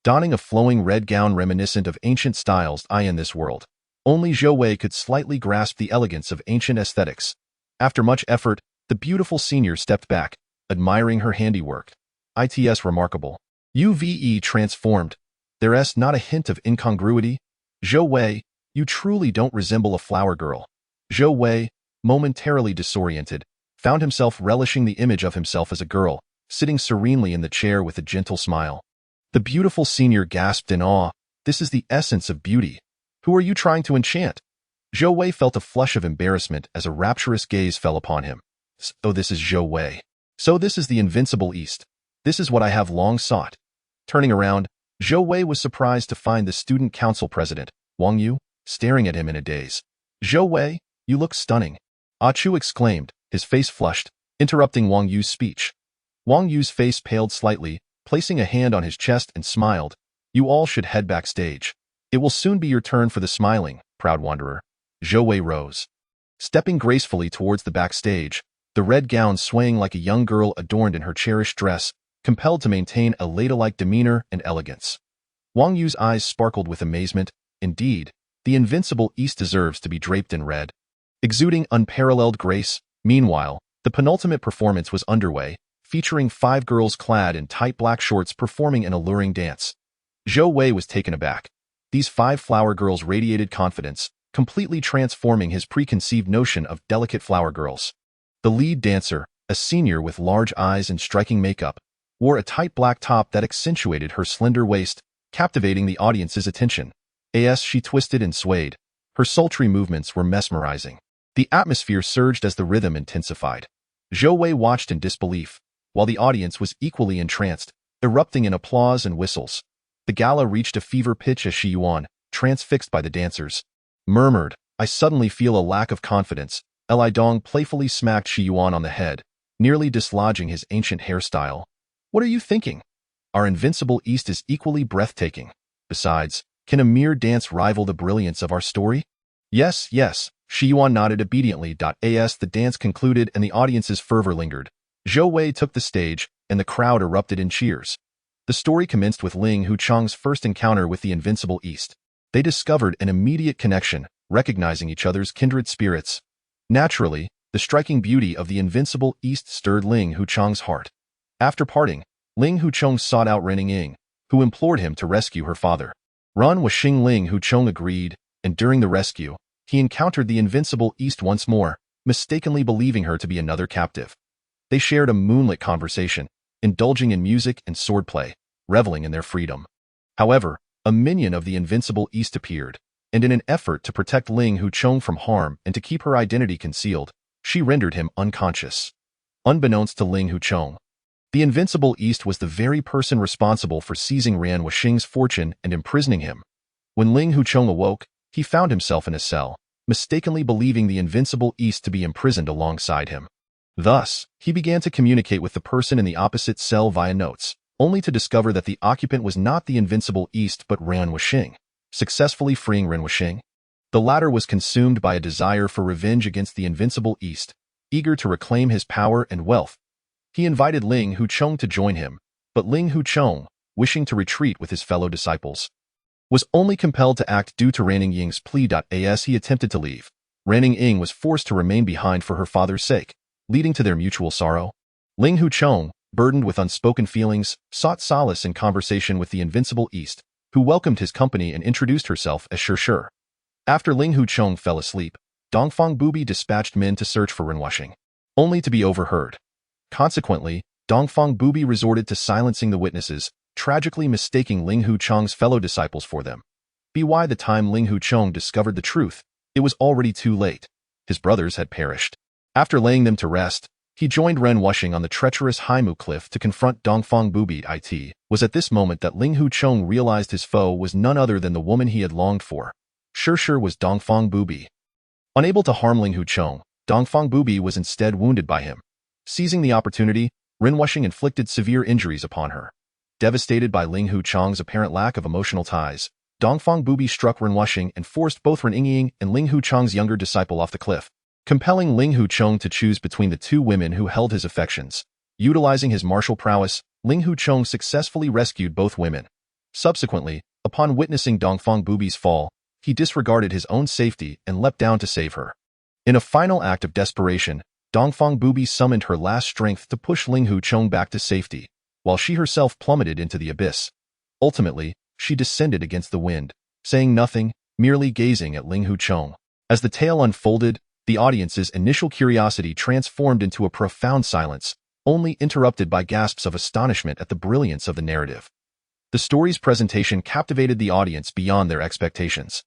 Donning a flowing red gown reminiscent of ancient styles in this world, only Zhou Wei could slightly grasp the elegance of ancient aesthetics. After much effort, the beautiful senior stepped back, admiring her handiwork. It's remarkable. UVE transformed. There's not a hint of incongruity. Zhou Wei, you truly don't resemble a flower girl. Zhou Wei, momentarily disoriented, found himself relishing the image of himself as a girl, sitting serenely in the chair with a gentle smile. The beautiful senior gasped in awe. This is the essence of beauty. Who are you trying to enchant? Zhou Wei felt a flush of embarrassment as a rapturous gaze fell upon him. So this is Zhou Wei. So this is the invincible East. This is what I have long sought. Turning around, Zhou Wei was surprised to find the student council president, Wang Yu, staring at him in a daze. Zhou Wei, you look stunning. Ah Chu exclaimed, his face flushed, interrupting Wang Yu's speech. Wang Yu's face paled slightly, placing a hand on his chest and smiled. You all should head backstage. It will soon be your turn for the smiling, proud wanderer. Zhou Wei rose. Stepping gracefully towards the backstage, the red gown swaying like a young girl adorned in her cherished dress, compelled to maintain a ladylike demeanor and elegance. Wang Yu's eyes sparkled with amazement. Indeed, the invincible East deserves to be draped in red. Exuding unparalleled grace, meanwhile, the penultimate performance was underway, featuring 5 girls clad in tight black shorts performing an alluring dance. Zhou Wei was taken aback. These 5 flower girls radiated confidence, completely transforming his preconceived notion of delicate flower girls. The lead dancer, a senior with large eyes and striking makeup, wore a tight black top that accentuated her slender waist, captivating the audience's attention. As she twisted and swayed, her sultry movements were mesmerizing. The atmosphere surged as the rhythm intensified. Zhou Wei watched in disbelief, while the audience was equally entranced, erupting in applause and whistles. The gala reached a fever pitch as Shi Yuan, transfixed by the dancers, murmured, I suddenly feel a lack of confidence. Li Dong playfully smacked Shi Yuan on the head, nearly dislodging his ancient hairstyle. What are you thinking? Our invincible East is equally breathtaking. Besides, can a mere dance rival the brilliance of our story? Yes, yes, Shi Yuan nodded obediently. As the dance concluded and the audience's fervor lingered, Zhou Wei took the stage, and the crowd erupted in cheers. The story commenced with Ling Hucheng's first encounter with the invincible East. They discovered an immediate connection, recognizing each other's kindred spirits. Naturally, the striking beauty of the invincible East stirred Ling Hucheng's heart. After parting, Ling Hucheng sought out Ren Ying, who implored him to rescue her father. Ren Wuxing Ling Hucheng agreed, and during the rescue, he encountered the invincible East once more, mistakenly believing her to be another captive. They shared a moonlit conversation, indulging in music and swordplay, reveling in their freedom. However, a minion of the invincible East appeared, and in an effort to protect Ling Hucheng from harm and to keep her identity concealed, she rendered him unconscious. Unbeknownst to Ling Hucheng, the invincible East was the very person responsible for seizing Ren Wuxing's fortune and imprisoning him. When Ling Hucheng awoke, he found himself in a cell, mistakenly believing the invincible East to be imprisoned alongside him. Thus, he began to communicate with the person in the opposite cell via notes, only to discover that the occupant was not the invincible East but Ren Wuxing. Successfully freeing Ren Wuxing, the latter was consumed by a desire for revenge against the invincible East, eager to reclaim his power and wealth. He invited Ling Hucheng to join him, but Ling Hucheng, wishing to retreat with his fellow disciples, was only compelled to act due to Ren Ying's plea. As he attempted to leave, Ren Ying was forced to remain behind for her father's sake, leading to their mutual sorrow. Ling Hucheng, burdened with unspoken feelings, sought solace in conversation with the invincible East, who welcomed his company and introduced herself as Shi. After Ling Hucheng fell asleep, Dongfang Bubi dispatched men to search for Ren Wuxing, only to be overheard. Consequently, Dongfang Bubi resorted to silencing the witnesses, tragically mistaking Ling Hucheng's fellow disciples for them. By the time Ling Hucheng discovered the truth, it was already too late. His brothers had perished. After laying them to rest, he joined Ren Wuxing on the treacherous Haimu cliff to confront Dongfang Bubi. It was at this moment that Ling Hucheng realized his foe was none other than the woman he had longed for. Shi was Dongfang Bubi. Unable to harm Ling Hucheng, Dongfang Bubi was instead wounded by him. Seizing the opportunity, Ren Wuxing inflicted severe injuries upon her. Devastated by Ling Hucheng's apparent lack of emotional ties, Dongfang Bubi struck Ren Wuxing and forced both Ren Ying and Ling Hucheng's younger disciple off the cliff. compelling Ling Hucheng to choose between the two women who held his affections. Utilizing his martial prowess, Ling Hucheng successfully rescued both women. Subsequently, upon witnessing Dongfang Bubi's fall, he disregarded his own safety and leapt down to save her. In a final act of desperation, Dongfang Bubi summoned her last strength to push Ling Hucheng back to safety, while she herself plummeted into the abyss. Ultimately, she descended against the wind, saying nothing, merely gazing at Ling Hucheng. As the tale unfolded, the audience's initial curiosity transformed into a profound silence, only interrupted by gasps of astonishment at the brilliance of the narrative. The story's presentation captivated the audience beyond their expectations,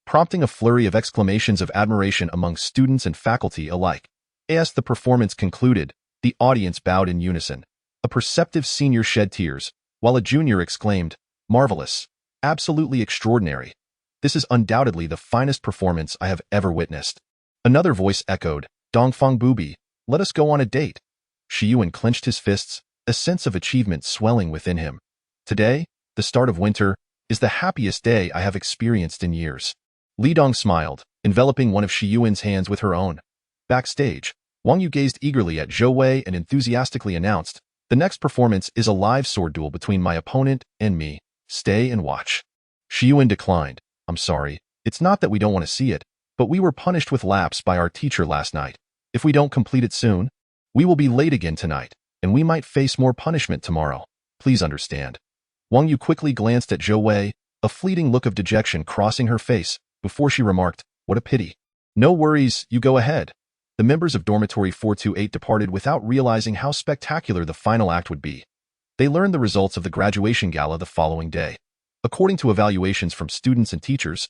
prompting a flurry of exclamations of admiration among students and faculty alike. As the performance concluded, the audience bowed in unison. A perceptive senior shed tears, while a junior exclaimed, "Marvelous! Absolutely extraordinary! This is undoubtedly the finest performance I have ever witnessed." Another voice echoed, "Dongfang Bubi, let us go on a date." Shiyuan clenched his fists, a sense of achievement swelling within him. "Today, the start of winter, is the happiest day I have experienced in years." Li Dong smiled, enveloping one of Shiyuan's hands with her own. Backstage, Wang Yu gazed eagerly at Zhou Wei and enthusiastically announced, "The next performance is a live sword duel between my opponent and me. Stay and watch." Shiyuan declined. "I'm sorry, it's not that we don't want to see it, but we were punished with lapse by our teacher last night. If we don't complete it soon, we will be late again tonight, and we might face more punishment tomorrow. Please understand." Wang Yu quickly glanced at Zhou Wei, a fleeting look of dejection crossing her face, before she remarked, "What a pity." "No worries, you go ahead." The members of Dormitory 428 departed without realizing how spectacular the final act would be. They learned the results of the graduation gala the following day. According to evaluations from students and teachers,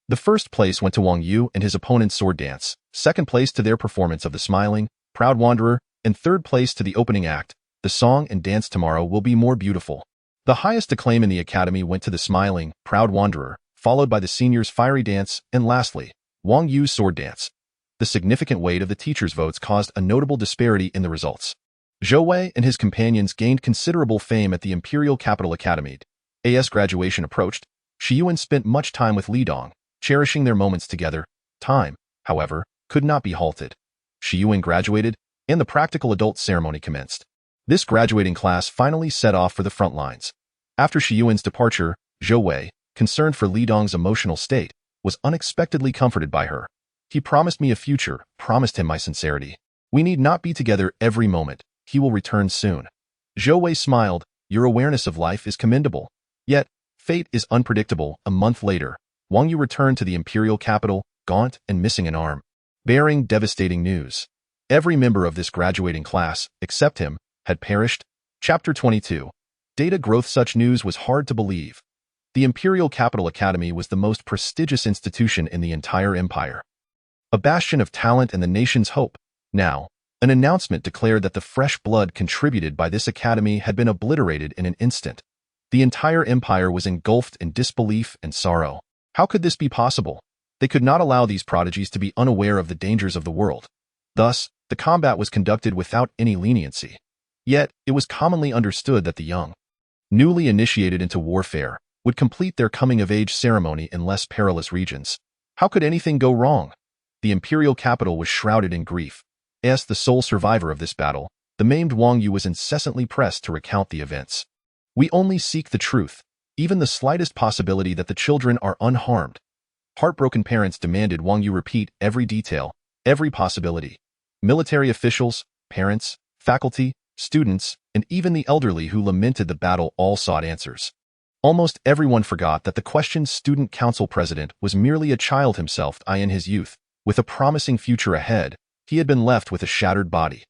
the first place went to Wang Yu and his opponent's sword dance, second place to their performance of The Smiling, Proud Wanderer, and third place to the opening act, The Song and Dance Tomorrow Will Be More Beautiful. The highest acclaim in the academy went to The Smiling, Proud Wanderer, followed by the seniors' fiery dance, and lastly, Wang Yu's sword dance. The significant weight of the teachers' votes caused a notable disparity in the results. Zhou Wei and his companions gained considerable fame at the Imperial Capital Academy. As graduation approached, Shiyuan spent much time with Li Dong, cherishing their moments together. Time, however, could not be halted. Shiyuan graduated, and the practical adult ceremony commenced. This graduating class finally set off for the front lines. After Shiyuan's departure, Zhou Wei, concerned for Li Dong's emotional state, was unexpectedly comforted by her. "He promised me a future, promised him my sincerity. We need not be together every moment. He will return soon." Zhou Wei smiled, "Your awareness of life is commendable. Yet, fate is unpredictable." A month later, Wang Yu returned to the imperial capital, gaunt and missing an arm, bearing devastating news. Every member of this graduating class, except him, had perished. Chapter 22. Data growth. Such news was hard to believe. The Imperial Capital Academy was the most prestigious institution in the entire empire, a bastion of talent and the nation's hope. Now, an announcement declared that the fresh blood contributed by this academy had been obliterated in an instant. The entire empire was engulfed in disbelief and sorrow. How could this be possible? They could not allow these prodigies to be unaware of the dangers of the world. Thus, the combat was conducted without any leniency. Yet, it was commonly understood that the young, newly initiated into warfare, would complete their coming-of-age ceremony in less perilous regions. How could anything go wrong? The imperial capital was shrouded in grief. As the sole survivor of this battle, the maimed Wang Yu was incessantly pressed to recount the events. "We only seek the truth, even the slightest possibility that the children are unharmed." Heartbroken parents demanded Wang Yu repeat every detail, every possibility. Military officials, parents, faculty, students, and even the elderly who lamented the battle all sought answers. Almost everyone forgot that the questioned student council president was merely a child himself. In his youth, with a promising future ahead, he had been left with a shattered body.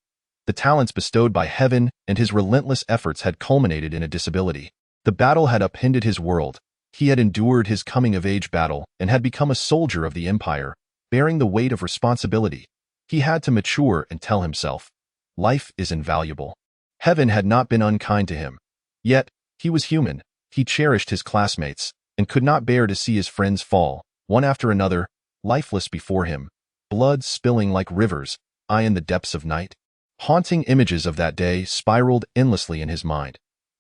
The talents bestowed by heaven and his relentless efforts had culminated in a disability. The battle had upended his world. He had endured his coming-of-age battle and had become a soldier of the empire, bearing the weight of responsibility. He had to mature and tell himself, life is invaluable. Heaven had not been unkind to him. Yet, he was human. He cherished his classmates and could not bear to see his friends fall, one after another, lifeless before him, blood spilling like rivers, in the depths of night. Haunting images of that day spiraled endlessly in his mind.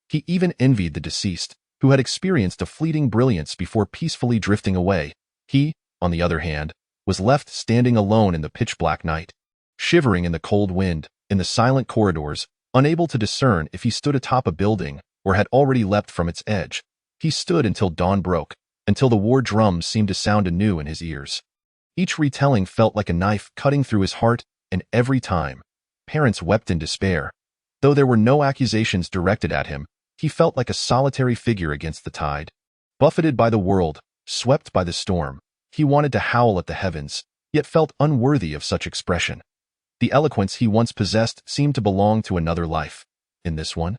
He even envied the deceased, who had experienced a fleeting brilliance before peacefully drifting away. He, on the other hand, was left standing alone in the pitch-black night, shivering in the cold wind, in the silent corridors, unable to discern if he stood atop a building or had already leapt from its edge. He stood until dawn broke, until the war drums seemed to sound anew in his ears. Each retelling felt like a knife cutting through his heart, and every time, parents wept in despair. Though there were no accusations directed at him, he felt like a solitary figure against the tide. Buffeted by the world, swept by the storm, he wanted to howl at the heavens, yet felt unworthy of such expression. The eloquence he once possessed seemed to belong to another life. In this one,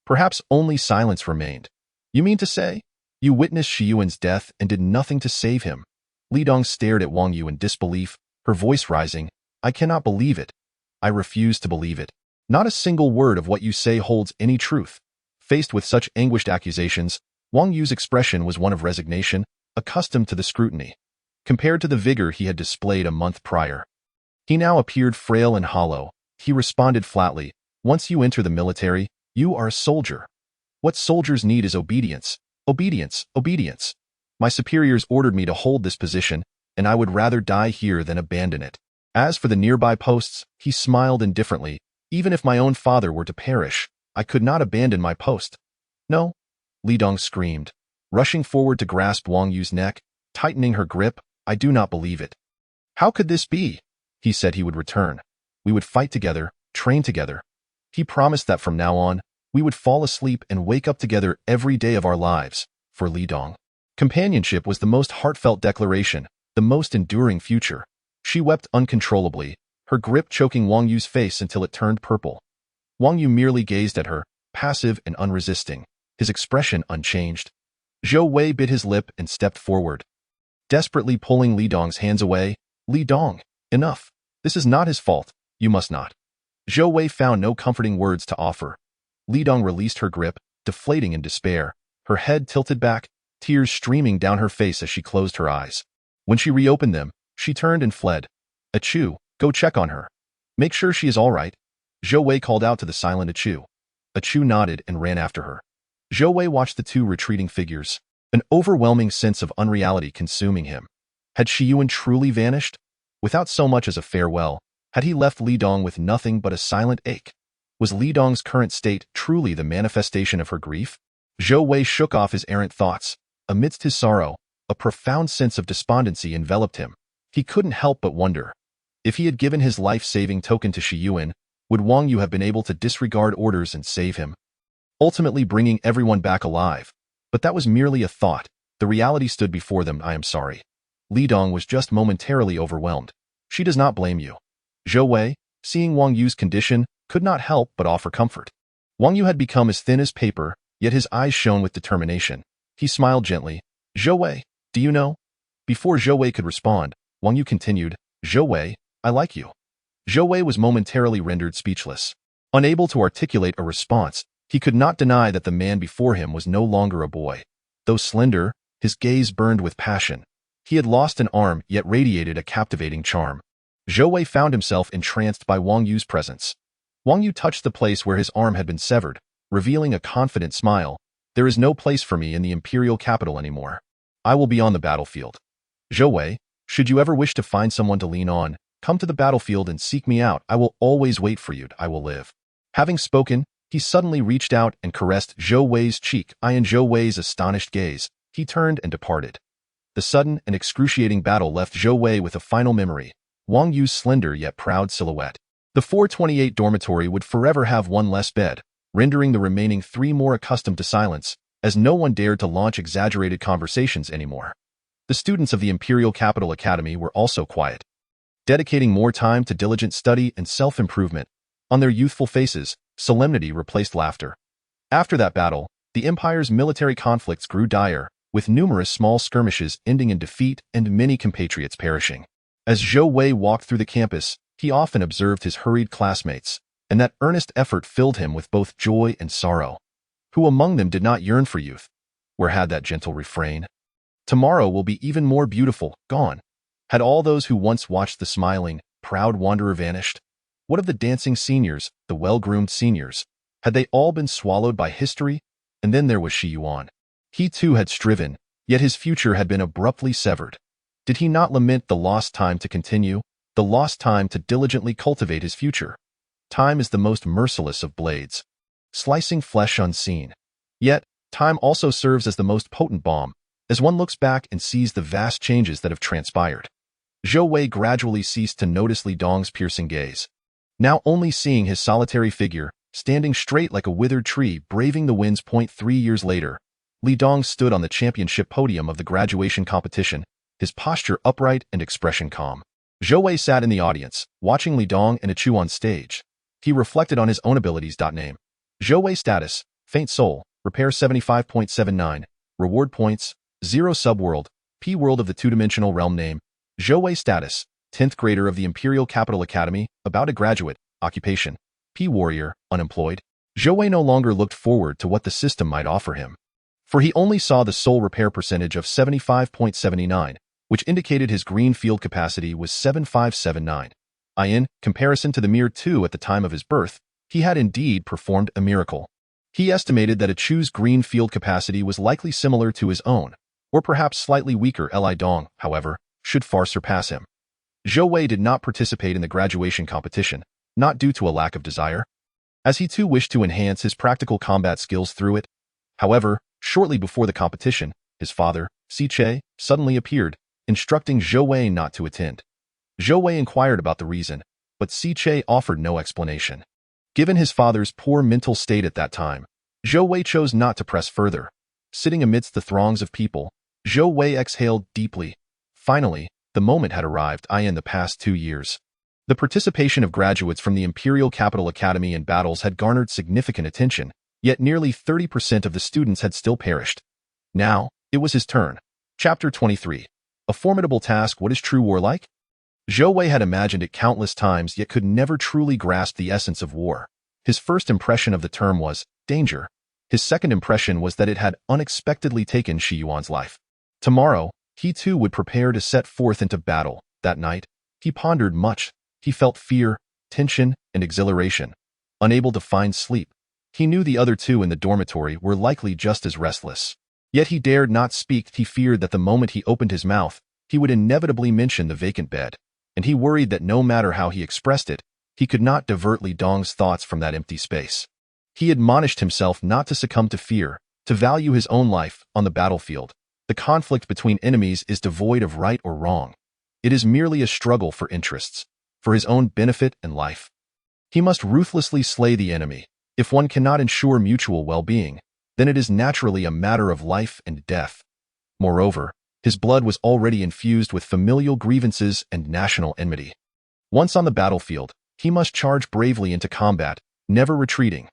perhaps only silence remained. You mean to say? You witnessed Shi Yuan's death and did nothing to save him? Li Dong stared at Wang Yu in disbelief, her voice rising. I cannot believe it. I refuse to believe it. Not a single word of what you say holds any truth. Faced with such anguished accusations, Wang Yu's expression was one of resignation, accustomed to the scrutiny. Compared to the vigor he had displayed a month prior, he now appeared frail and hollow. He responded flatly, once you enter the military, you are a soldier. What soldiers need is obedience. Obedience, obedience. My superiors ordered me to hold this position, and I would rather die here than abandon it. As for the nearby posts, he smiled indifferently. Even if my own father were to perish, I could not abandon my post. No, Li Dong screamed, rushing forward to grasp Wang Yu's neck, tightening her grip. I do not believe it. How could this be? He said he would return. We would fight together, train together. He promised that from now on, we would fall asleep and wake up together every day of our lives. For Li Dong, companionship was the most heartfelt declaration, the most enduring future. She wept uncontrollably, her grip choking Wang Yu's face until it turned purple. Wang Yu merely gazed at her, passive and unresisting, his expression unchanged. Zhou Wei bit his lip and stepped forward, desperately pulling Li Dong's hands away. Li Dong, enough. This is not his fault. You must not. Zhou Wei found no comforting words to offer. Li Dong released her grip, deflating in despair, her head tilted back, tears streaming down her face as she closed her eyes. When she reopened them, she turned and fled. Achu, go check on her. Make sure she is all right. Zhou Wei called out to the silent Achu. Achu nodded and ran after her. Zhou Wei watched the two retreating figures, an overwhelming sense of unreality consuming him. Had Shi Yuan truly vanished? Without so much as a farewell, had he left Li Dong with nothing but a silent ache? Was Li Dong's current state truly the manifestation of her grief? Zhou Wei shook off his errant thoughts. Amidst his sorrow, a profound sense of despondency enveloped him. He couldn't help but wonder. If he had given his life-saving token to Shi Yuan, would Wang Yu have been able to disregard orders and save him, ultimately bringing everyone back alive? But that was merely a thought. The reality stood before them. I am sorry. Li Dong was just momentarily overwhelmed. She does not blame you. Zhou Wei, seeing Wang Yu's condition, could not help but offer comfort. Wang Yu had become as thin as paper, yet his eyes shone with determination. He smiled gently. Zhou Wei, do you know? Before Zhou Wei could respond, Wang Yu continued, Zhou Wei, I like you. Zhou Wei was momentarily rendered speechless. Unable to articulate a response, he could not deny that the man before him was no longer a boy. Though slender, his gaze burned with passion. He had lost an arm, yet radiated a captivating charm. Zhou Wei found himself entranced by Wang Yu's presence. Wang Yu touched the place where his arm had been severed, revealing a confident smile. There is no place for me in the imperial capital anymore. I will be on the battlefield. Zhou Wei, should you ever wish to find someone to lean on, come to the battlefield and seek me out. I will always wait for you. I will live. Having spoken, he suddenly reached out and caressed Zhou Wei's cheek. In Zhou Wei's astonished gaze, he turned and departed. The sudden and excruciating battle left Zhou Wei with a final memory, Wang Yu's slender yet proud silhouette. The 428 dormitory would forever have one less bed, rendering the remaining three more accustomed to silence, as no one dared to launch exaggerated conversations anymore. The students of the Imperial Capital Academy were also quiet, dedicating more time to diligent study and self-improvement. On their youthful faces, solemnity replaced laughter. After that battle, the Empire's military conflicts grew dire, with numerous small skirmishes ending in defeat and many compatriots perishing. As Zhou Wei walked through the campus, he often observed his hurried classmates, and that earnest effort filled him with both joy and sorrow. Who among them did not yearn for youth? Where had that gentle refrain? Tomorrow will be even more beautiful, gone. Had all those who once watched the smiling, proud wanderer vanished? What of the dancing seniors, the well-groomed seniors? Had they all been swallowed by history? And then there was Shi Yuan. He too had striven, yet his future had been abruptly severed. Did he not lament the lost time to continue, the lost time to diligently cultivate his future? Time is the most merciless of blades, slicing flesh unseen. Yet, time also serves as the most potent balm, as one looks back and sees the vast changes that have transpired. Zhou Wei gradually ceased to notice Li Dong's piercing gaze, now only seeing his solitary figure, standing straight like a withered tree, braving the winds. 3 years later, Li Dong stood on the championship podium of the graduation competition, his posture upright and expression calm. Zhou Wei sat in the audience, watching Li Dong and Chu on stage. He reflected on his own abilities. Name: Zhou Wei status, Faint Soul, Repair 75.79, Reward Points, 0 Subworld, P World of the Two-Dimensional Realm. Name: Zhou Wei status, 10th grader of the Imperial Capital Academy, about to graduate, Occupation, P Warrior, Unemployed. Zhou Wei no longer looked forward to what the system might offer him, for he only saw the soul repair percentage of 75.79, which indicated his green field capacity was 7579. In comparison to the mere 2 at the time of his birth, he had indeed performed a miracle. He estimated that Chu's green field capacity was likely similar to his own, or perhaps slightly weaker. Li Dong, however, should far surpass him. Zhou Wei did not participate in the graduation competition, not due to a lack of desire, as he too wished to enhance his practical combat skills through it. However, shortly before the competition, his father, Si Che, suddenly appeared, instructing Zhou Wei not to attend. Zhou Wei inquired about the reason, but Si Che offered no explanation. Given his father's poor mental state at that time, Zhou Wei chose not to press further. Sitting amidst the throngs of people, Zhou Wei exhaled deeply. Finally, the moment had arrived. In the past 2 years, the participation of graduates from the Imperial Capital Academy in battles had garnered significant attention, yet nearly 30% of the students had still perished. Now, it was his turn. Chapter 23. A formidable task. What is true war like? Zhou Wei had imagined it countless times, yet could never truly grasp the essence of war. His first impression of the term was danger. His second impression was that it had unexpectedly taken Shi Yuan's life. Tomorrow, he too would prepare to set forth into battle. That night, he pondered much. He felt fear, tension, and exhilaration. Unable to find sleep, he knew the other two in the dormitory were likely just as restless. Yet he dared not speak. He feared that the moment he opened his mouth, he would inevitably mention the vacant bed, and he worried that no matter how he expressed it, he could not divert Li Dong's thoughts from that empty space. He admonished himself not to succumb to fear, to value his own life on the battlefield. The conflict between enemies is devoid of right or wrong. It is merely a struggle for interests, for his own benefit and life. He must ruthlessly slay the enemy. If one cannot ensure mutual well-being, then it is naturally a matter of life and death. Moreover, his blood was already infused with familial grievances and national enmity. Once on the battlefield, he must charge bravely into combat, never retreating.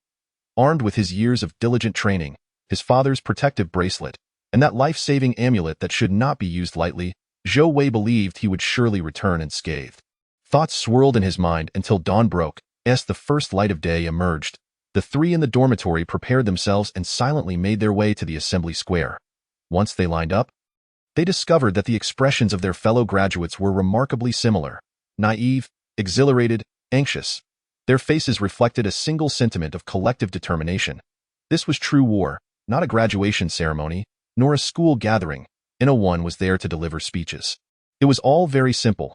Armed with his years of diligent training, his father's protective bracelet, and that life-saving amulet that should not be used lightly, Zhou Wei believed he would surely return unscathed. Thoughts swirled in his mind until dawn broke. As the first light of day emerged, the three in the dormitory prepared themselves and silently made their way to the assembly square. Once they lined up, they discovered that the expressions of their fellow graduates were remarkably similar: naive, exhilarated, anxious. Their faces reflected a single sentiment of collective determination. This was true war, not a graduation ceremony, nor a school gathering. No one was there to deliver speeches. It was all very simple.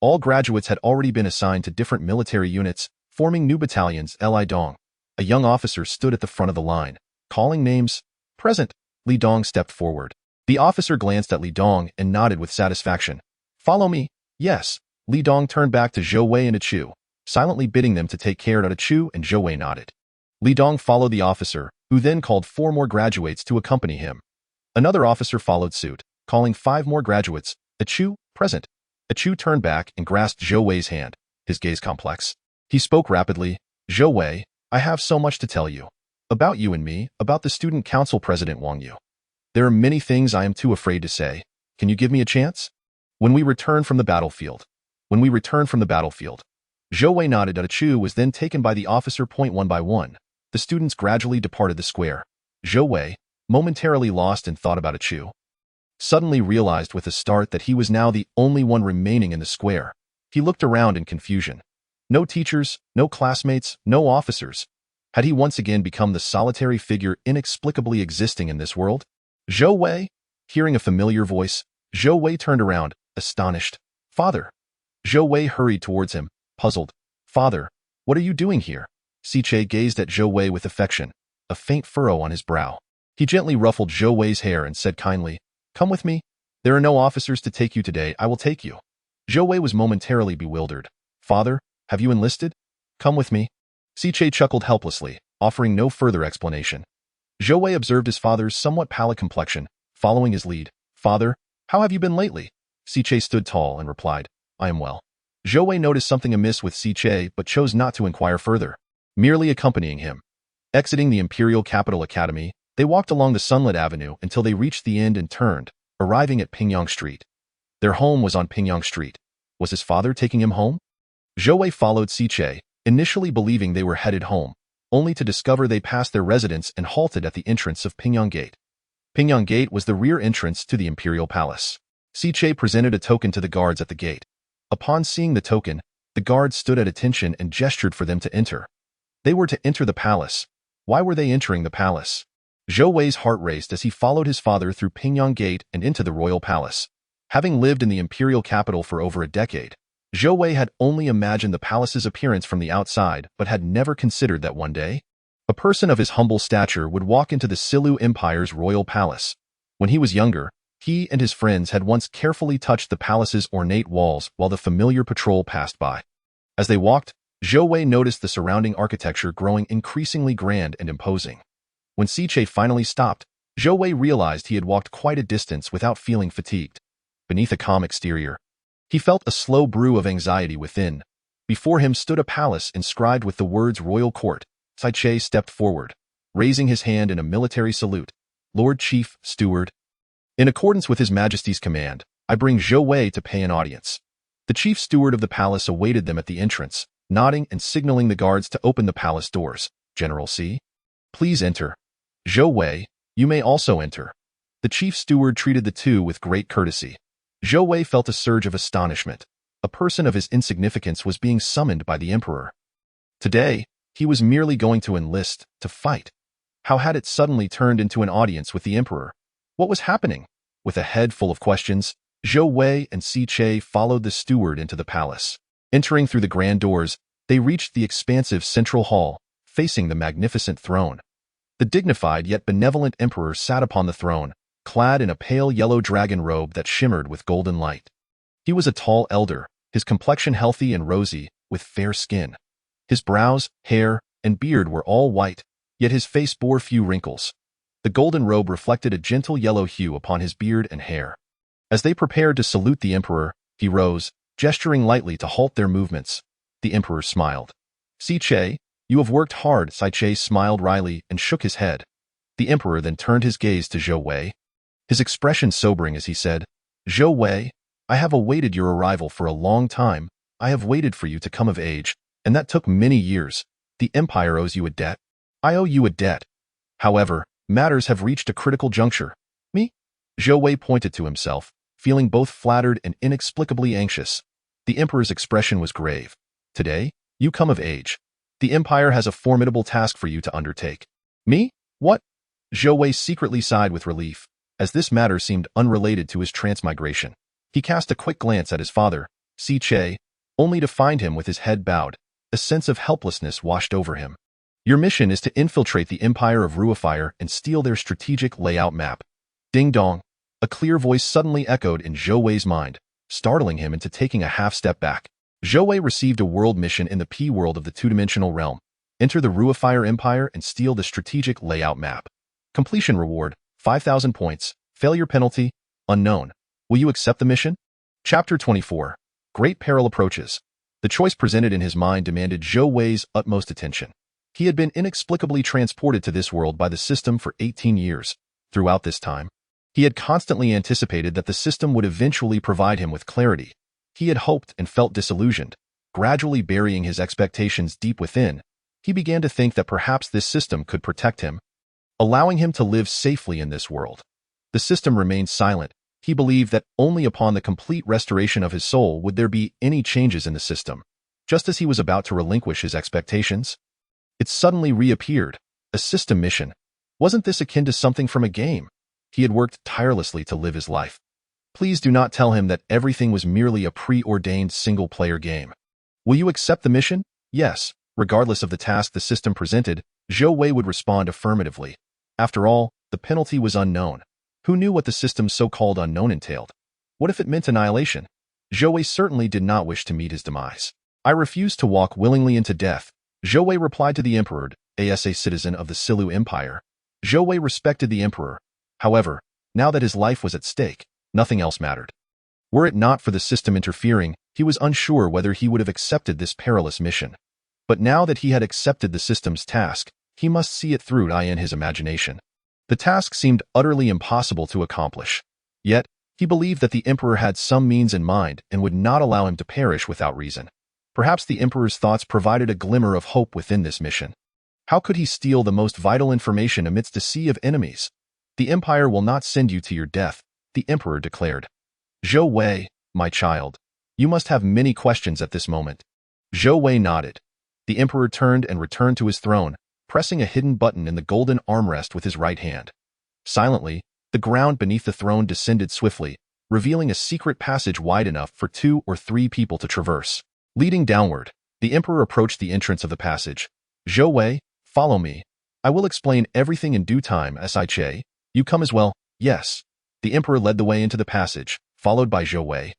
All graduates had already been assigned to different military units, forming new battalions. Li Dong, a young officer, stood at the front of the line, calling names. Present. Li Dong stepped forward. The officer glanced at Li Dong and nodded with satisfaction. Follow me. Yes. Li Dong turned back to Zhou Wei and Chu, silently bidding them to take care. Chu and Zhou Wei nodded. Li Dong followed the officer, who then called 4 more graduates to accompany him. Another officer followed suit, calling 5 more graduates. Chu, present. Chu turned back and grasped Zhou Wei's hand, his gaze complex. He spoke rapidly. Zhou Wei, I have so much to tell you. About you and me, about the student council president Wang Yu. There are many things I am too afraid to say. Can you give me a chance? When we return from the battlefield. Zhou Wei nodded. Chu was then taken by the officer. One by one, the students gradually departed the square. Zhou Wei, momentarily lost in thought about Chu, suddenly realized with a start that he was now the only one remaining in the square. He looked around in confusion. No teachers, no classmates, no officers. Had he once again become the solitary figure inexplicably existing in this world? Zhou Wei? Hearing a familiar voice, Zhou Wei turned around, astonished. "Father!" Zhou Wei hurried towards him, puzzled. "Father, what are you doing here?" Siche gazed at Zhou Wei with affection, a faint furrow on his brow. He gently ruffled Zhou Wei's hair and said kindly, "Come with me. There are no officers to take you today. I will take you." Zhou Wei was momentarily bewildered. "Father, have you enlisted? Come with me." Siche chuckled helplessly, offering no further explanation. Zhou Wei observed his father's somewhat pallid complexion, following his lead. "Father, how have you been lately?" Siche stood tall and replied, "I am well." Zhou Wei noticed something amiss with Siche but chose not to inquire further, merely accompanying him. Exiting the Imperial Capital Academy, they walked along the sunlit avenue until they reached the end and turned, arriving at Pingyang Street. Their home was on Pingyang Street. Was his father taking him home? Zhou Wei followed Siche, initially believing they were headed home, only to discover they passed their residence and halted at the entrance of Pingyang Gate. Pingyang Gate was the rear entrance to the Imperial Palace. Siche presented a token to the guards at the gate. Upon seeing the token, the guards stood at attention and gestured for them to enter. They were to enter the palace. Why were they entering the palace? Zhou Wei's heart raced as he followed his father through Pingyang Gate and into the royal palace. Having lived in the imperial capital for over a decade, Zhou Wei had only imagined the palace's appearance from the outside but had never considered that one day a person of his humble stature would walk into the Silu Empire's royal palace. When he was younger, he and his friends had once carefully touched the palace's ornate walls while the familiar patrol passed by. As they walked, Zhou Wei noticed the surrounding architecture growing increasingly grand and imposing. When Siche finally stopped, Zhou Wei realized he had walked quite a distance without feeling fatigued. Beneath a calm exterior, he felt a slow brew of anxiety within. Before him stood a palace inscribed with the words Royal Court. Siche stepped forward, raising his hand in a military salute. "Lord Chief Steward, in accordance with His Majesty's command, I bring Zhou Wei to pay an audience." The chief steward of the palace awaited them at the entrance, nodding and signaling the guards to open the palace doors. "General C, please enter." "Zhou Wei, you may also enter." The chief steward treated the two with great courtesy. Zhou Wei felt a surge of astonishment. A person of his insignificance was being summoned by the emperor. Today, he was merely going to enlist, to fight. How had it suddenly turned into an audience with the emperor? What was happening? With a head full of questions, Zhou Wei and Siche followed the steward into the palace. Entering through the grand doors, they reached the expansive central hall, facing the magnificent throne. The dignified yet benevolent emperor sat upon the throne, clad in a pale yellow dragon robe that shimmered with golden light. He was a tall elder, his complexion healthy and rosy, with fair skin. His brows, hair, and beard were all white, yet his face bore few wrinkles. The golden robe reflected a gentle yellow hue upon his beard and hair. As they prepared to salute the emperor, he rose, gesturing lightly to halt their movements. The emperor smiled. "Siche, you have worked hard." Siche smiled wryly and shook his head. The emperor then turned his gaze to Zhou Wei, his expression sobering as he said, "Zhou Wei, I have awaited your arrival for a long time. I have waited for you to come of age, and that took many years. The empire owes you a debt. I owe you a debt. However, matters have reached a critical juncture." "Me?" Zhou Wei pointed to himself, feeling both flattered and inexplicably anxious. The emperor's expression was grave. "Today, you come of age. The empire has a formidable task for you to undertake." "Me? What?" Zhou Wei secretly sighed with relief, as this matter seemed unrelated to his transmigration. He cast a quick glance at his father, Siche, only to find him with his head bowed. A sense of helplessness washed over him. "Your mission is to infiltrate the empire of Ruifire and steal their strategic layout map." Ding dong! A clear voice suddenly echoed in Zhou Wei's mind, startling him into taking a half-step back. Zhou Wei received a world mission in the P-world of the two-dimensional realm. Enter the Ruifire Empire and steal the strategic layout map. Completion reward, 5,000 points. Failure penalty, unknown. Will you accept the mission? Chapter 24. Great Peril Approaches. The choice presented in his mind demanded Zhou Wei's utmost attention. He had been inexplicably transported to this world by the system for 18 years. Throughout this time, he had constantly anticipated that the system would eventually provide him with clarity. He had hoped and felt disillusioned. Gradually burying his expectations deep within, he began to think that perhaps this system could protect him, allowing him to live safely in this world. The system remained silent. He believed that only upon the complete restoration of his soul would there be any changes in the system. Just as he was about to relinquish his expectations, it suddenly reappeared. A system mission. Wasn't this akin to something from a game? He had worked tirelessly to live his life. Please do not tell him that everything was merely a preordained single-player game. Will you accept the mission? Yes. Regardless of the task the system presented, Zhou Wei would respond affirmatively. After all, the penalty was unknown. Who knew what the system's so-called unknown entailed? What if it meant annihilation? Zhou Wei certainly did not wish to meet his demise. I refuse to walk willingly into death, Zhou Wei replied to the emperor, as a citizen of the Silu Empire. Zhou Wei respected the emperor. However, now that his life was at stake, nothing else mattered. Were it not for the system interfering, he was unsure whether he would have accepted this perilous mission. But now that he had accepted the system's task, he must see it through in his imagination. The task seemed utterly impossible to accomplish. Yet, he believed that the emperor had some means in mind and would not allow him to perish without reason. Perhaps the emperor's thoughts provided a glimmer of hope within this mission. How could he steal the most vital information amidst a sea of enemies? The empire will not send you to your death, the emperor declared. Zhou Wei, my child, you must have many questions at this moment. Zhou Wei nodded. The emperor turned and returned to his throne, pressing a hidden button in the golden armrest with his right hand. Silently, the ground beneath the throne descended swiftly, revealing a secret passage wide enough for 2 or 3 people to traverse. Leading downward, the emperor approached the entrance of the passage. Zhou Wei, follow me. I will explain everything in due time, Si. You come as well? Yes. The emperor led the way into the passage, followed by Zhou Wei.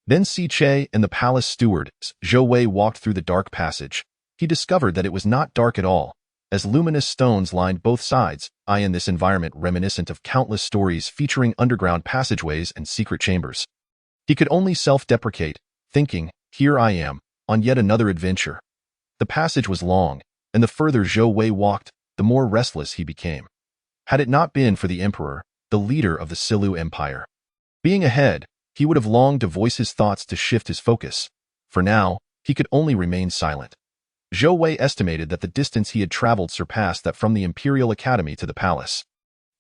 Then Si and the palace steward, Zhou Wei walked through the dark passage. He discovered that it was not dark at all, as luminous stones lined both sides, in this environment reminiscent of countless stories featuring underground passageways and secret chambers. He could only self-deprecate, thinking, here I am, on yet another adventure. The passage was long, and the further Zhou Wei walked, the more restless he became. Had it not been for the emperor, the leader of the Silu Empire, being ahead, he would have longed to voice his thoughts to shift his focus. For now, he could only remain silent. Zhou Wei estimated that the distance he had traveled surpassed that from the Imperial Academy to the palace.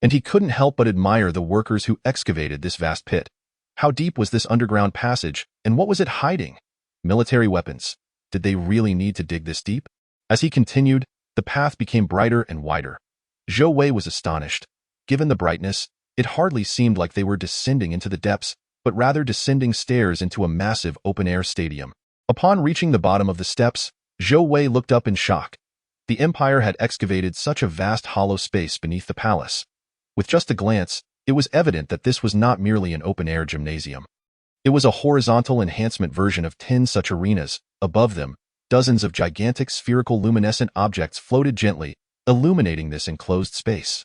And he couldn't help but admire the workers who excavated this vast pit. How deep was this underground passage, and what was it hiding? Military weapons. Did they really need to dig this deep? As he continued, the path became brighter and wider. Zhou Wei was astonished. Given the brightness, it hardly seemed like they were descending into the depths, but rather descending stairs into a massive open-air stadium. Upon reaching the bottom of the steps, Zhou Wei looked up in shock. The empire had excavated such a vast hollow space beneath the palace. With just a glance, it was evident that this was not merely an open-air gymnasium. It was a horizontal enhancement version of 10 such arenas. Above them, dozens of gigantic spherical luminescent objects floated gently, illuminating this enclosed space.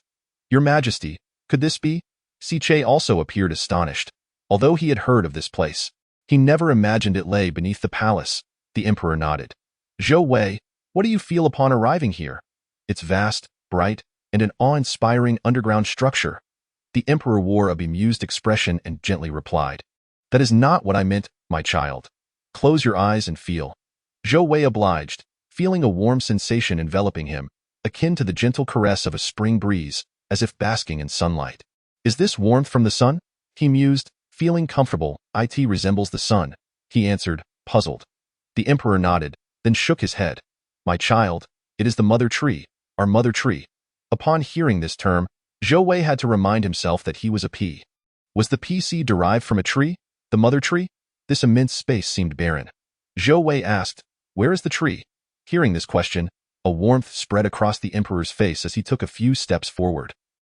Your Majesty, could this be? Si also appeared astonished. Although he had heard of this place, he never imagined it lay beneath the palace. The emperor nodded. Zhou Wei, what do you feel upon arriving here? It's vast, bright, and an awe-inspiring underground structure. The emperor wore a bemused expression and gently replied. That is not what I meant, my child. Close your eyes and feel. Zhou Wei obliged, feeling a warm sensation enveloping him, akin to the gentle caress of a spring breeze, as if basking in sunlight. Is this warmth from the sun? He mused, feeling comfortable. It resembles the sun, he answered, puzzled. The emperor nodded, then shook his head. My child, it is the mother tree, our mother tree. Upon hearing this term, Zhou Wei had to remind himself that he was a pea. Was the pea seed derived from a tree? The mother tree? This immense space seemed barren. Zhou Wei asked, where is the tree? Hearing this question, a warmth spread across the emperor's face as he took a few steps forward.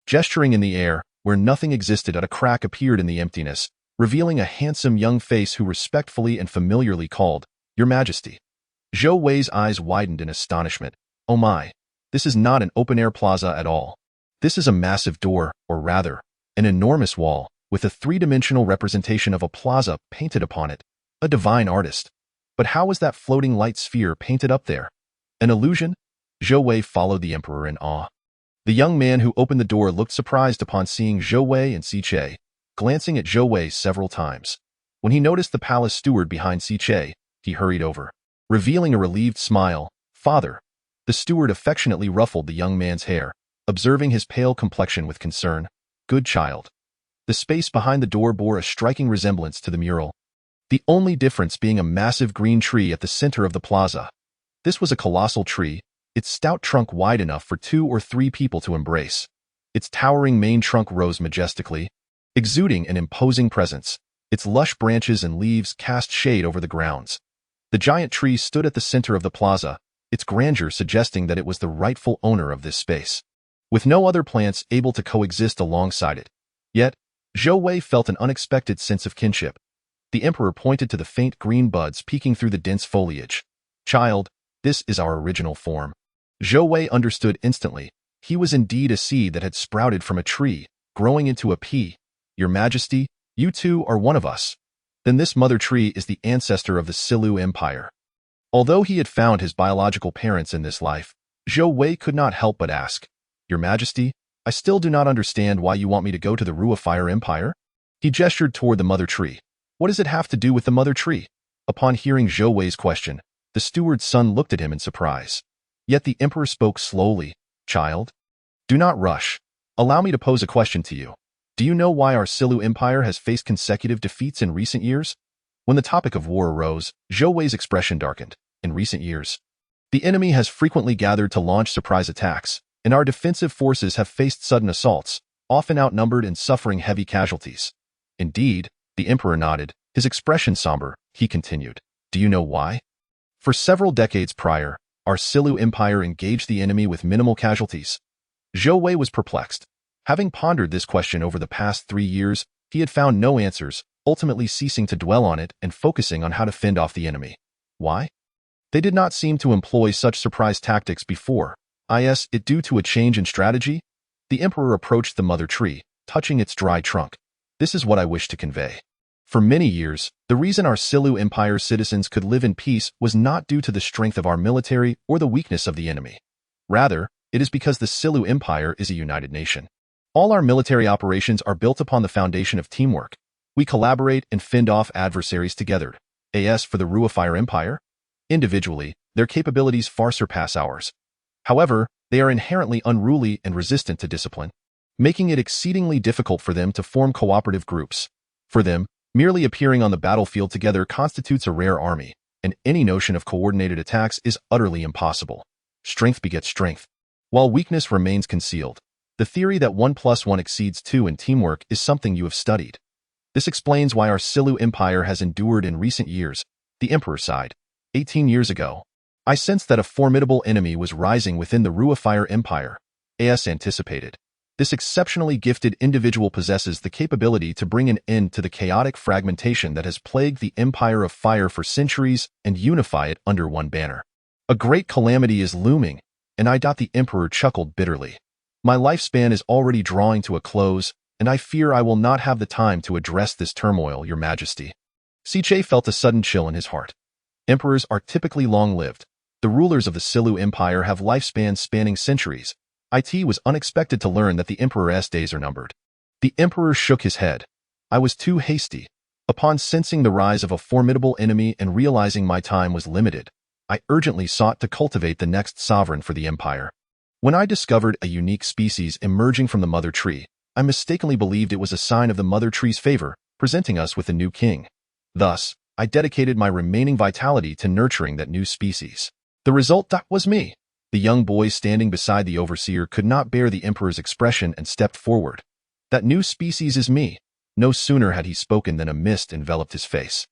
Gesturing in the air, where nothing existed, a crack appeared in the emptiness, revealing a handsome young face who respectfully and familiarly called, Your Majesty. Zhou Wei's eyes widened in astonishment. Oh my, this is not an open-air plaza at all. This is a massive door, or rather, an enormous wall, with a 3-dimensional representation of a plaza painted upon it. A divine artist. But how was that floating light sphere painted up there? An illusion? Zhou Wei followed the emperor in awe. The young man who opened the door looked surprised upon seeing Zhou Wei and Si, glancing at Zhou Wei several times. When he noticed the palace steward behind Si, he hurried over. Revealing a relieved smile, Father. The steward affectionately ruffled the young man's hair, observing his pale complexion with concern. Good child. The space behind the door bore a striking resemblance to the mural, the only difference being a massive green tree at the center of the plaza. This was a colossal tree, its stout trunk wide enough for 2 or 3 people to embrace. Its towering main trunk rose majestically, exuding an imposing presence. Its lush branches and leaves cast shade over the grounds. The giant tree stood at the center of the plaza, its grandeur suggesting that it was the rightful owner of this space, with no other plants able to coexist alongside it. Yet, Zhou Wei felt an unexpected sense of kinship. The emperor pointed to the faint green buds peeking through the dense foliage. "Child, this is our original form." Zhou Wei understood instantly. He was indeed a seed that had sprouted from a tree, growing into a pea. "Your Majesty, you two are one of us." Then this mother tree is the ancestor of the Silu Empire. Although he had found his biological parents in this life, Zhou Wei could not help but ask, "Your Majesty, I still do not understand why you want me to go to the Ruifire Empire?" He gestured toward the mother tree. "What does it have to do with the mother tree?" Upon hearing Zhou Wei's question, the steward's son looked at him in surprise. Yet the emperor spoke slowly. "Child, do not rush. Allow me to pose a question to you. Do you know why our Silu Empire has faced consecutive defeats in recent years?" When the topic of war arose, Zhou Wei's expression darkened. "In recent years, the enemy has frequently gathered to launch surprise attacks, and our defensive forces have faced sudden assaults, often outnumbered and suffering heavy casualties." "Indeed," the emperor nodded, his expression somber. He continued, "Do you know why? For several decades prior, our Silu Empire engaged the enemy with minimal casualties." Zhou Wei was perplexed. Having pondered this question over the past 3 years, he had found no answers, ultimately ceasing to dwell on it and focusing on how to fend off the enemy. Why? They did not seem to employ such surprise tactics before. Is it due to a change in strategy? The emperor approached the mother tree, touching its dry trunk. "This is what I wish to convey. For many years, the reason our Silu Empire citizens could live in peace was not due to the strength of our military or the weakness of the enemy. Rather, it is because the Silu Empire is a united nation. All our military operations are built upon the foundation of teamwork. We collaborate and fend off adversaries together. As for the Ruifire Empire, individually, their capabilities far surpass ours. However, they are inherently unruly and resistant to discipline, making it exceedingly difficult for them to form cooperative groups. For them, merely appearing on the battlefield together constitutes a rare army, and any notion of coordinated attacks is utterly impossible. Strength begets strength, while weakness remains concealed. The theory that 1 + 1 exceeds 2 in teamwork is something you have studied. This explains why our Silu Empire has endured in recent years." The emperor sighed. 18 years ago, I sensed that a formidable enemy was rising within the Ruifire Empire. As anticipated, this exceptionally gifted individual possesses the capability to bring an end to the chaotic fragmentation that has plagued the Empire of Fire for centuries and unify it under one banner. A great calamity is looming, and the emperor chuckled bitterly. "My lifespan is already drawing to a close, and I fear I will not have the time to address this turmoil, Your Majesty." Siche felt a sudden chill in his heart. Emperors are typically long-lived. The rulers of the Silu Empire have lifespans spanning centuries. It was unexpected to learn that the emperor's days are numbered. The emperor shook his head. "I was too hasty. Upon sensing the rise of a formidable enemy and realizing my time was limited, I urgently sought to cultivate the next sovereign for the empire. When I discovered a unique species emerging from the mother tree, I mistakenly believed it was a sign of the mother tree's favor, presenting us with a new king. Thus, I dedicated my remaining vitality to nurturing that new species. The result was me." The young boy standing beside the overseer could not bear the emperor's expression and stepped forward. "That new species is me." No sooner had he spoken than a mist enveloped his face.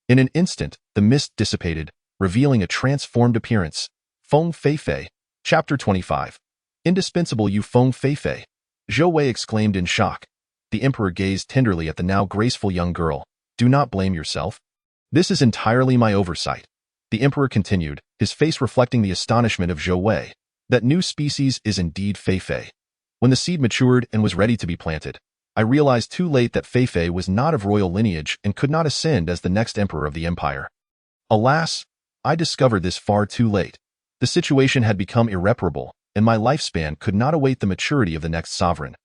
In an instant, the mist dissipated, revealing a transformed appearance. Feng Feifei. Chapter 25. "Indispensable, you Feng Feifei," Zhou Wei exclaimed in shock. The emperor gazed tenderly at the now graceful young girl. "Do not blame yourself. This is entirely my oversight." The emperor continued, his face reflecting the astonishment of Zhou Wei. "That new species is indeed Feifei. When the seed matured and was ready to be planted, I realized too late that Feifei was not of royal lineage and could not ascend as the next emperor of the empire. Alas, I discovered this far too late. The situation had become irreparable, and my lifespan could not await the maturity of the next sovereign.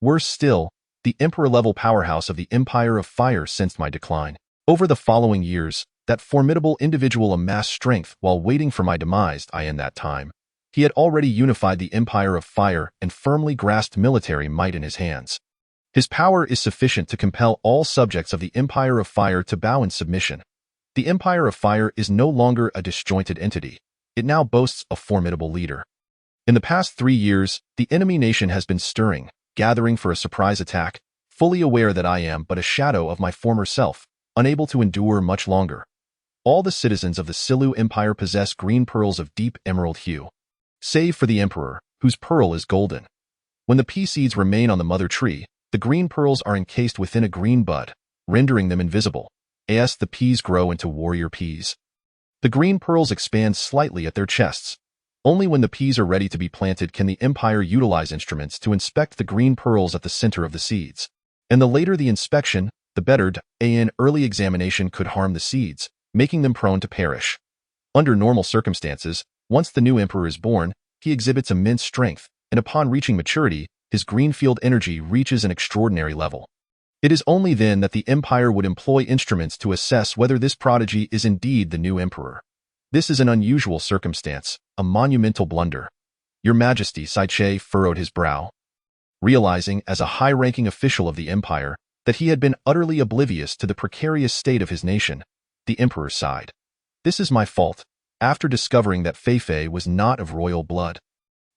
Worse still, the emperor-level powerhouse of the Empire of Fire sensed my decline. Over the following years, that formidable individual amassed strength while waiting for my demise. In that time, he had already unified the Empire of Fire and firmly grasped military might in his hands. His power is sufficient to compel all subjects of the Empire of Fire to bow in submission. The Empire of Fire is no longer a disjointed entity. It now boasts a formidable leader. In the past 3 years, the enemy nation has been stirring, gathering for a surprise attack, fully aware that I am but a shadow of my former self, unable to endure much longer. All the citizens of the Silu Empire possess green pearls of deep emerald hue, save for the Emperor, whose pearl is golden. When the pea seeds remain on the mother tree, the green pearls are encased within a green bud, rendering them invisible. As the peas grow into warrior peas, the green pearls expand slightly at their chests. Only when the peas are ready to be planted can the Empire utilize instruments to inspect the green pearls at the center of the seeds. And the later the inspection, the better. An early examination could harm the seeds, making them prone to perish. Under normal circumstances, once the new Emperor is born, he exhibits immense strength, and upon reaching maturity, his green field energy reaches an extraordinary level. It is only then that the Empire would employ instruments to assess whether this prodigy is indeed the new Emperor. This is an unusual circumstance, a monumental blunder. Your Majesty, Saiche furrowed his brow. Realizing, as a high-ranking official of the Empire, that he had been utterly oblivious to the precarious state of his nation, the Emperor sighed. This is my fault, after discovering that Feifei was not of royal blood.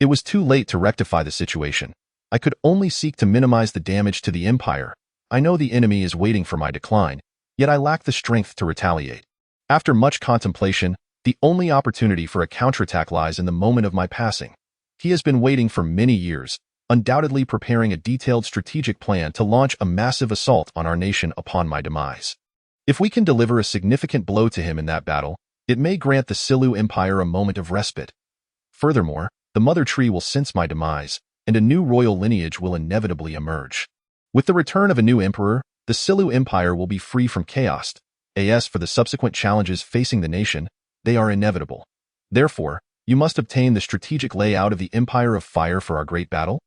It was too late to rectify the situation. I could only seek to minimize the damage to the Empire. I know the enemy is waiting for my decline, yet I lack the strength to retaliate. After much contemplation, the only opportunity for a counterattack lies in the moment of my passing. He has been waiting for many years, undoubtedly preparing a detailed strategic plan to launch a massive assault on our nation upon my demise. If we can deliver a significant blow to him in that battle, it may grant the Silu Empire a moment of respite. Furthermore, the mother tree will sense my demise, and a new royal lineage will inevitably emerge. With the return of a new emperor, the Silu Empire will be free from chaos. As for the subsequent challenges facing the nation, they are inevitable. Therefore, you must obtain the strategic layout of the Empire of Fire for our great battle.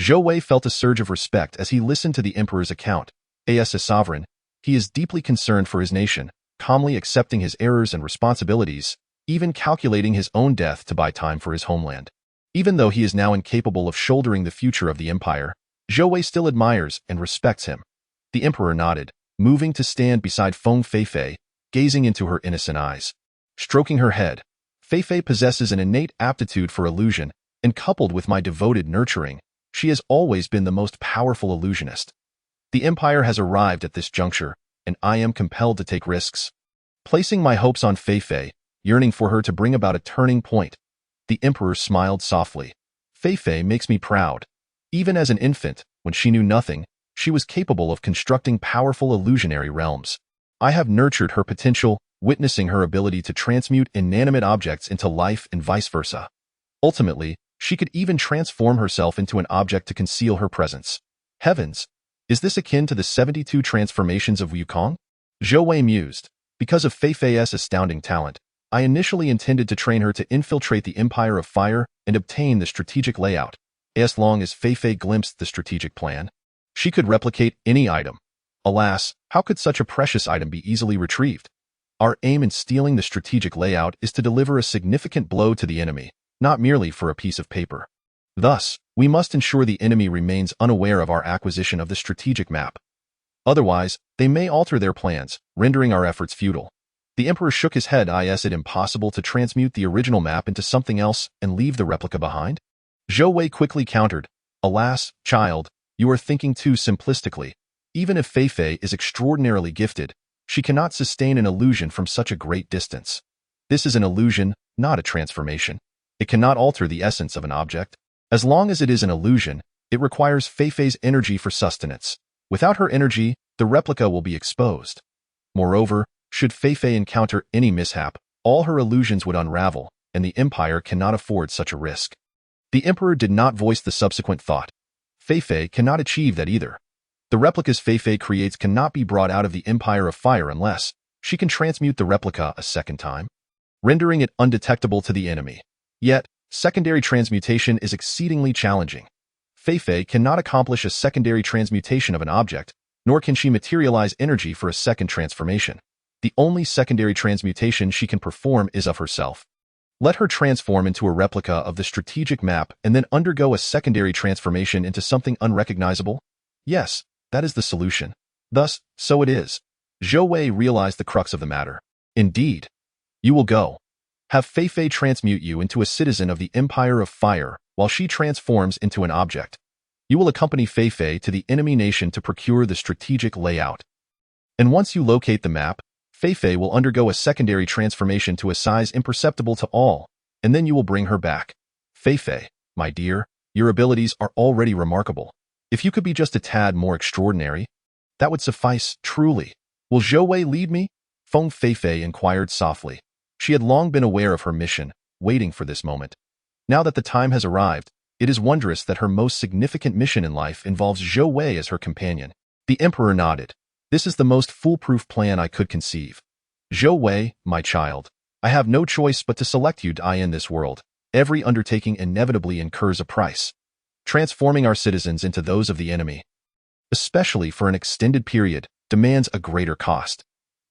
Zhou Wei felt a surge of respect as he listened to the emperor's account. As a sovereign, he is deeply concerned for his nation, calmly accepting his errors and responsibilities, even calculating his own death to buy time for his homeland. Even though he is now incapable of shouldering the future of the empire, Zhou Wei still admires and respects him. The emperor nodded, moving to stand beside Feng Feifei, gazing into her innocent eyes. Stroking her head, Feifei possesses an innate aptitude for illusion, and coupled with my devoted nurturing, she has always been the most powerful illusionist. The empire has arrived at this juncture, and I am compelled to take risks. Placing my hopes on Feifei, yearning for her to bring about a turning point, the emperor smiled softly. Feifei makes me proud. Even as an infant, when she knew nothing, she was capable of constructing powerful illusionary realms. I have nurtured her potential, witnessing her ability to transmute inanimate objects into life and vice versa. Ultimately, she could even transform herself into an object to conceal her presence. Heavens! Is this akin to the 72 transformations of Wukong? Zhou Wei mused. Because of Feifei's astounding talent, I initially intended to train her to infiltrate the Empire of Fire and obtain the strategic layout. As long as Feifei glimpsed the strategic plan, she could replicate any item. Alas, how could such a precious item be easily retrieved? Our aim in stealing the strategic layout is to deliver a significant blow to the enemy, not merely for a piece of paper. Thus, we must ensure the enemy remains unaware of our acquisition of the strategic map. Otherwise, they may alter their plans, rendering our efforts futile. The emperor shook his head. Is it impossible to transmute the original map into something else and leave the replica behind? Zhou Wei quickly countered. Alas, child, you are thinking too simplistically. Even if Feifei is extraordinarily gifted, she cannot sustain an illusion from such a great distance. This is an illusion, not a transformation. It cannot alter the essence of an object. As long as it is an illusion, it requires Feifei's energy for sustenance. Without her energy, the replica will be exposed. Moreover, should Feifei encounter any mishap, all her illusions would unravel, and the empire cannot afford such a risk. The emperor did not voice the subsequent thought. Feifei cannot achieve that either. The replicas Feifei creates cannot be brought out of the Empire of Fire unless she can transmute the replica a second time, rendering it undetectable to the enemy. Yet, secondary transmutation is exceedingly challenging. Feifei cannot accomplish a secondary transmutation of an object, nor can she materialize energy for a second transformation. The only secondary transmutation she can perform is of herself. Let her transform into a replica of the strategic map and then undergo a secondary transformation into something unrecognizable? Yes, that is the solution. Thus, so it is. Zhou Wei realized the crux of the matter. Indeed. You will go. Have Feifei transmute you into a citizen of the Empire of Fire while she transforms into an object. You will accompany Fei Fei to the enemy nation to procure the strategic layout. And once you locate the map, Fei Fei will undergo a secondary transformation to a size imperceptible to all, and then you will bring her back. Fei Fei, my dear, your abilities are already remarkable. If you could be just a tad more extraordinary, that would suffice, truly. Will Zhou Wei lead me? Feng Fei Fei inquired softly. She had long been aware of her mission, waiting for this moment. Now that the time has arrived, it is wondrous that her most significant mission in life involves Zhou Wei as her companion. The emperor nodded. This is the most foolproof plan I could conceive. Zhou Wei, my child, I have no choice but to select you to eye in this world. Every undertaking inevitably incurs a price. Transforming our citizens into those of the enemy, especially for an extended period, demands a greater cost.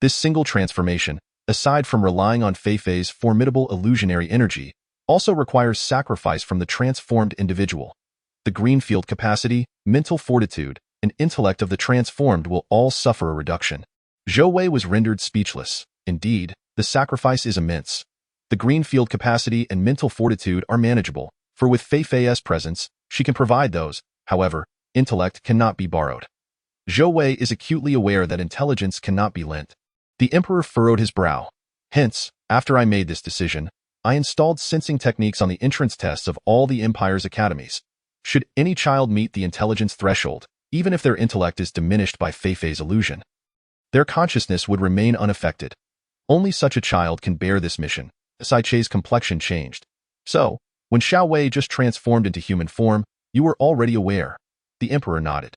This single transformation, aside from relying on Fei Fei's formidable illusionary energy, also requires sacrifice from the transformed individual. The greenfield capacity, mental fortitude, and intellect of the transformed will all suffer a reduction. Zhou Wei was rendered speechless. Indeed, the sacrifice is immense. The greenfield capacity and mental fortitude are manageable, for with Fei Fei's presence, she can provide those. However, intellect cannot be borrowed. Zhou Wei is acutely aware that intelligence cannot be lent. The emperor furrowed his brow. Hence, after I made this decision, I installed sensing techniques on the entrance tests of all the empire's academies. Should any child meet the intelligence threshold, even if their intellect is diminished by Fei Fei's illusion, their consciousness would remain unaffected. Only such a child can bear this mission. Sai Che's complexion changed. So, when Xiao Wei just transformed into human form, you were already aware. The emperor nodded.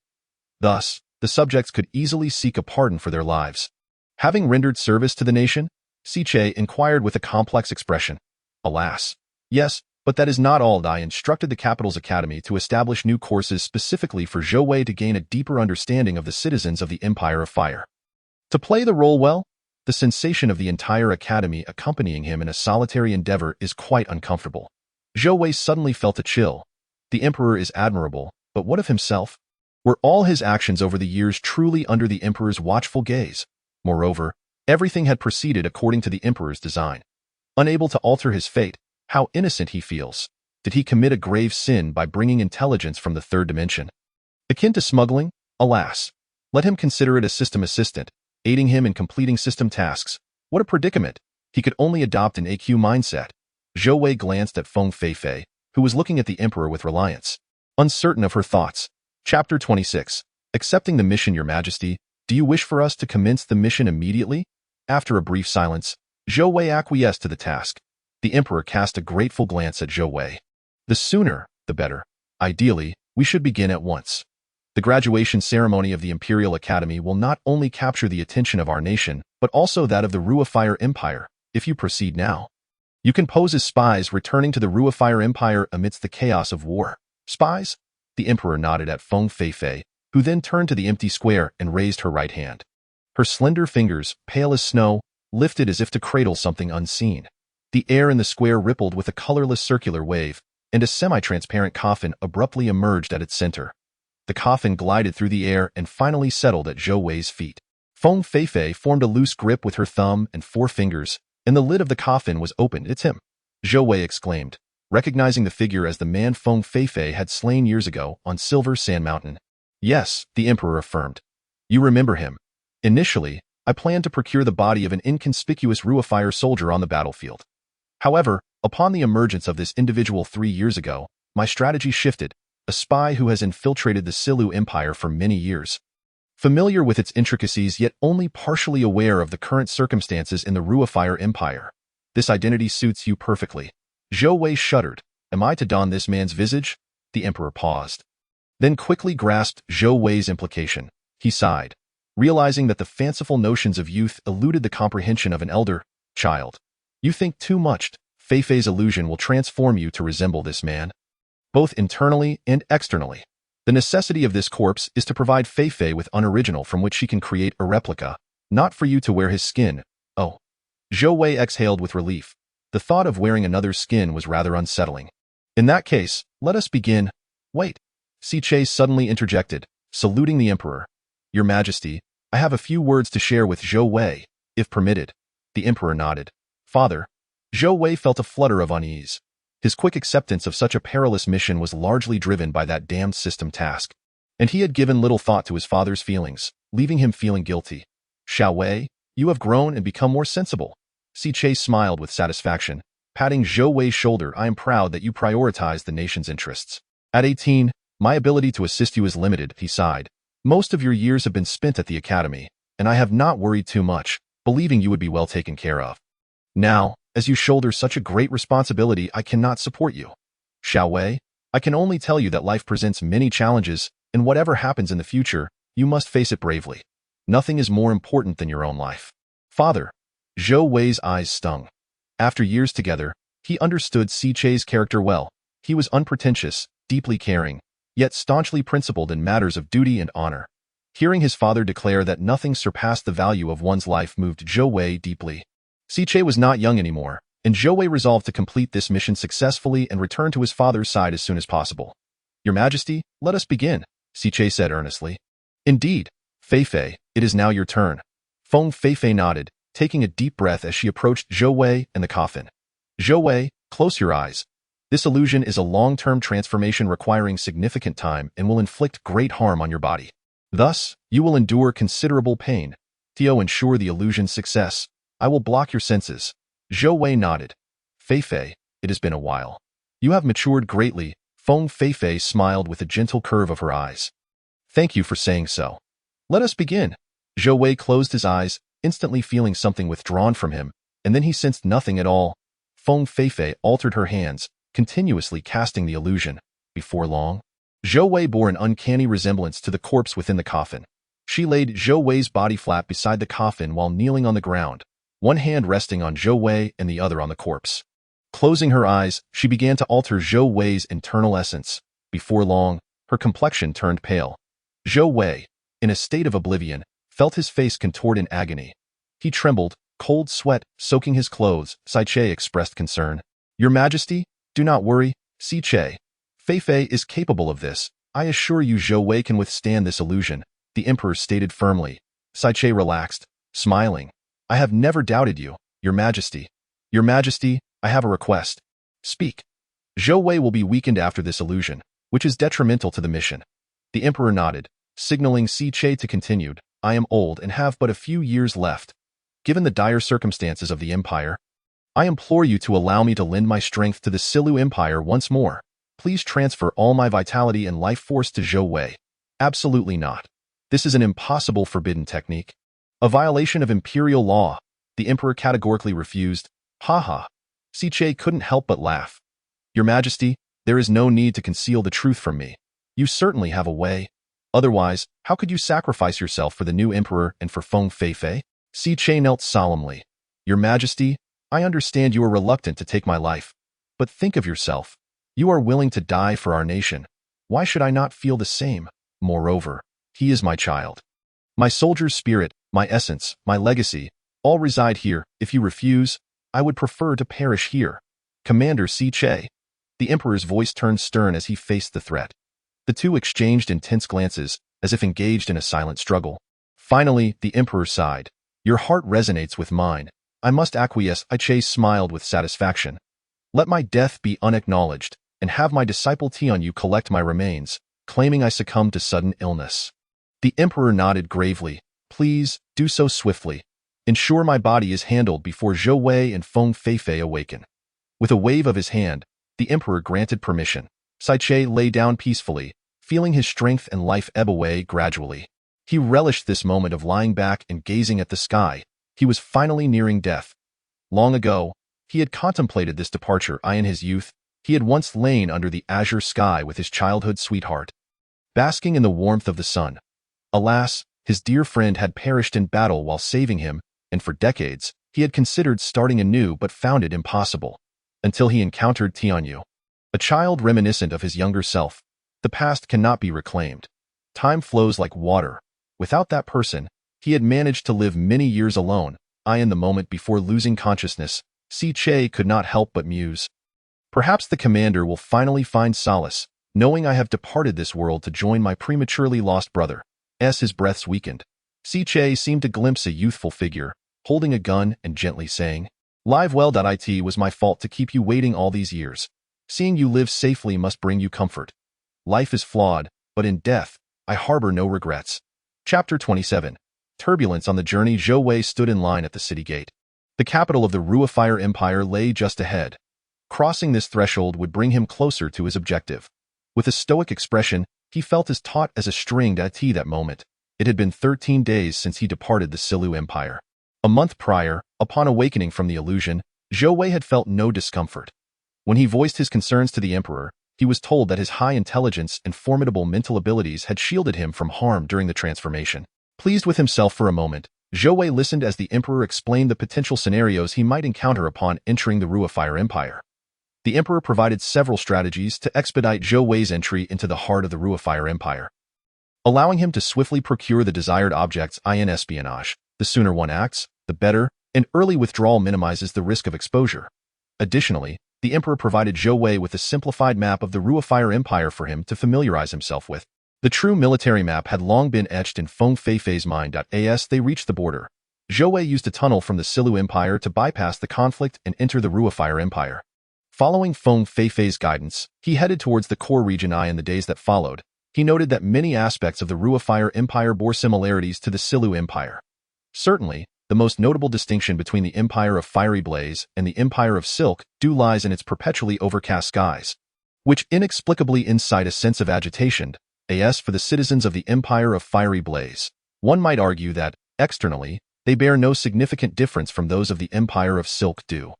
Thus, the subjects could easily seek a pardon for their lives. Having rendered service to the nation, Si Che inquired with a complex expression. Alas. Yes, but that is not all. I instructed the capital's academy to establish new courses specifically for Zhou Wei to gain a deeper understanding of the citizens of the Empire of Fire. To play the role well, the sensation of the entire academy accompanying him in a solitary endeavor is quite uncomfortable. Zhou Wei suddenly felt a chill. The emperor is admirable, but what of himself? Were all his actions over the years truly under the emperor's watchful gaze? Moreover, everything had proceeded according to the emperor's design. Unable to alter his fate, how innocent he feels. Did he commit a grave sin by bringing intelligence from the third dimension? Akin to smuggling? Alas. Let him consider it a system assistant, aiding him in completing system tasks. What a predicament! He could only adopt an AQ mindset. Zhou Wei glanced at Feng Fei Fei, who was looking at the emperor with reliance. Uncertain of her thoughts. Chapter 26. Accepting the mission, Your Majesty, do you wish for us to commence the mission immediately? After a brief silence, Zhou Wei acquiesced to the task. The emperor cast a grateful glance at Zhou Wei. The sooner, the better. Ideally, we should begin at once. The graduation ceremony of the Imperial Academy will not only capture the attention of our nation, but also that of the Ruafire Empire. If you proceed now, you can pose as spies returning to the Ruafire Empire amidst the chaos of war. Spies? The emperor nodded at Feng Fei Fei, who then turned to the empty square and raised her right hand. Her slender fingers, pale as snow, lifted as if to cradle something unseen. The air in the square rippled with a colorless circular wave, and a semi-transparent coffin abruptly emerged at its center. The coffin glided through the air and finally settled at Zhou Wei's feet. Feng Fei Fei formed a loose grip with her thumb and four fingers, and the lid of the coffin was opened. It's him, Zhou Wei exclaimed, recognizing the figure as the man Feng Fei Fei had slain years ago on Silver Sand Mountain. Yes, the emperor affirmed. You remember him. Initially, I planned to procure the body of an inconspicuous Ruafire soldier on the battlefield. However, upon the emergence of this individual 3 years ago, my strategy shifted. A spy who has infiltrated the Silu Empire for many years. Familiar with its intricacies yet only partially aware of the current circumstances in the Ruafire Empire. This identity suits you perfectly. Zhou Wei shuddered. Am I to don this man's visage? The emperor paused. Then quickly grasped Zhou Wei's implication. He sighed, realizing that the fanciful notions of youth eluded the comprehension of an elder child. You think too much. Fei Fei's illusion will transform you to resemble this man, both internally and externally. The necessity of this corpse is to provide Fei Fei with unoriginal from which she can create a replica, not for you to wear his skin. Oh. Zhou Wei exhaled with relief. The thought of wearing another's skin was rather unsettling. In that case, let us begin. Wait. Si Che suddenly interjected, saluting the emperor. Your Majesty, I have a few words to share with Zhou Wei, if permitted. The emperor nodded. Father. Zhou Wei felt a flutter of unease. His quick acceptance of such a perilous mission was largely driven by that damned system task. And he had given little thought to his father's feelings, leaving him feeling guilty. Zhou Wei, you have grown and become more sensible. Che smiled with satisfaction, patting Zhou Wei's shoulder. I am proud that you prioritize the nation's interests. At 18, my ability to assist you is limited, he sighed. Most of your years have been spent at the academy, and I have not worried too much, believing you would be well taken care of. Now, as you shoulder such a great responsibility, I cannot support you. Zhou Wei, I can only tell you that life presents many challenges, and whatever happens in the future, you must face it bravely. Nothing is more important than your own life. Father. Zhou Wei's eyes stung. After years together, he understood Che's character well. He was unpretentious, deeply caring, yet staunchly principled in matters of duty and honor. Hearing his father declare that nothing surpassed the value of one's life moved Zhou Wei deeply. Che was not young anymore, and Zhou Wei resolved to complete this mission successfully and return to his father's side as soon as possible. Your Majesty, let us begin, Che said earnestly. Indeed, Feifei, it is now your turn. Feng Feifei nodded, taking a deep breath as she approached Zhou Wei and the coffin. Zhou Wei, close your eyes. This illusion is a long-term transformation requiring significant time and will inflict great harm on your body. Thus, you will endure considerable pain. To ensure the illusion's success, I will block your senses. Zhou Wei nodded. Feifei, it has been a while. You have matured greatly. Feng Feifei smiled with a gentle curve of her eyes. Thank you for saying so. Let us begin. Zhou Wei closed his eyes, instantly feeling something withdrawn from him, and then he sensed nothing at all. Feng Feifei altered her hands, continuously casting the illusion. Before long, Zhou Wei bore an uncanny resemblance to the corpse within the coffin. She laid Zhou Wei's body flat beside the coffin while kneeling on the ground, one hand resting on Zhou Wei and the other on the corpse. Closing her eyes, she began to alter Zhou Wei's internal essence. Before long, her complexion turned pale. Zhou Wei, in a state of oblivion, felt his face contort in agony. He trembled, cold sweat soaking his clothes. Che expressed concern. Your Majesty, do not worry, Che. Feifei is capable of this. I assure you Zhou Wei can withstand this illusion, the Emperor stated firmly. Che relaxed, smiling. I have never doubted you, Your Majesty. Your Majesty, I have a request. Speak. Zhou Wei will be weakened after this illusion, which is detrimental to the mission. The Emperor nodded, signaling Che to continue. I am old and have but a few years left. Given the dire circumstances of the Empire, I implore you to allow me to lend my strength to the Silu Empire once more. Please transfer all my vitality and life force to Zhou Wei. Absolutely not. This is an impossible forbidden technique. A violation of imperial law. The Emperor categorically refused. Ha. Che couldn't help but laugh. Your Majesty, there is no need to conceal the truth from me. You certainly have a way. Otherwise, how could you sacrifice yourself for the new Emperor and for Feng Feifei? Che knelt solemnly. Your Majesty, I understand you are reluctant to take my life. But think of yourself. You are willing to die for our nation. Why should I not feel the same? Moreover, he is my child. My soldier's spirit, my essence, my legacy, all reside here. If you refuse, I would prefer to perish here. Commander Che. The Emperor's voice turned stern as he faced the threat. The two exchanged intense glances, as if engaged in a silent struggle. Finally, the Emperor sighed. Your heart resonates with mine. I must acquiesce. Che smiled with satisfaction. Let my death be unacknowledged, and have my disciple Tianyu collect my remains, claiming I succumbed to sudden illness. The Emperor nodded gravely. Please, do so swiftly. Ensure my body is handled before Zhou Wei and Feng Feifei awaken. With a wave of his hand, the Emperor granted permission. Che lay down peacefully, feeling his strength and life ebb away gradually. He relished this moment of lying back and gazing at the sky. He was finally nearing death. Long ago, he had contemplated this departure. In his youth, he had once lain under the azure sky with his childhood sweetheart, basking in the warmth of the sun. Alas, his dear friend had perished in battle while saving him, and for decades, he had considered starting anew but found it impossible. Until he encountered Tianyu, a child reminiscent of his younger self. The past cannot be reclaimed. Time flows like water. Without that person, he had managed to live many years alone. In the moment before losing consciousness, Che could not help but muse. Perhaps the commander will finally find solace, knowing I have departed this world to join my prematurely lost brother. As his breaths weakened, Che seemed to glimpse a youthful figure, holding a gun and gently saying, Live well. It was my fault to keep you waiting all these years. Seeing you live safely must bring you comfort. Life is flawed, but in death, I harbor no regrets. Chapter 27. Turbulence on the journey. Zhou Wei stood in line at the city gate. The capital of the Ruifier Empire lay just ahead. Crossing this threshold would bring him closer to his objective. With a stoic expression, he felt as taut as a stringed atop that moment. It had been 13 days since he departed the Silu Empire. A month prior, upon awakening from the illusion, Zhou Wei had felt no discomfort. When he voiced his concerns to the emperor, he was told that his high intelligence and formidable mental abilities had shielded him from harm during the transformation. Pleased with himself for a moment, Zhou Wei listened as the emperor explained the potential scenarios he might encounter upon entering the Ruifier Empire. The emperor provided several strategies to expedite Zhou Wei's entry into the heart of the Ruifier Empire, allowing him to swiftly procure the desired objects in espionage. The sooner one acts, the better, and early withdrawal minimizes the risk of exposure. Additionally, the emperor provided Zhou Wei with a simplified map of the Ruifier Empire for him to familiarize himself with. The true military map had long been etched in Feng Feifei's mind. As they reached the border, Zhou Wei used a tunnel from the Silu Empire to bypass the conflict and enter the Ruifier Empire. Following Feng Feifei's guidance, he headed towards the core region. In the days that followed, he noted that many aspects of the Ruifier Empire bore similarities to the Silu Empire. Certainly, the most notable distinction between the Empire of Fiery Blaze and the Empire of Silk Dew lies in its perpetually overcast skies, which inexplicably incite a sense of agitation, as for the citizens of the Empire of Fiery Blaze. One might argue that, externally, they bear no significant difference from those of the Empire of Silk Dew.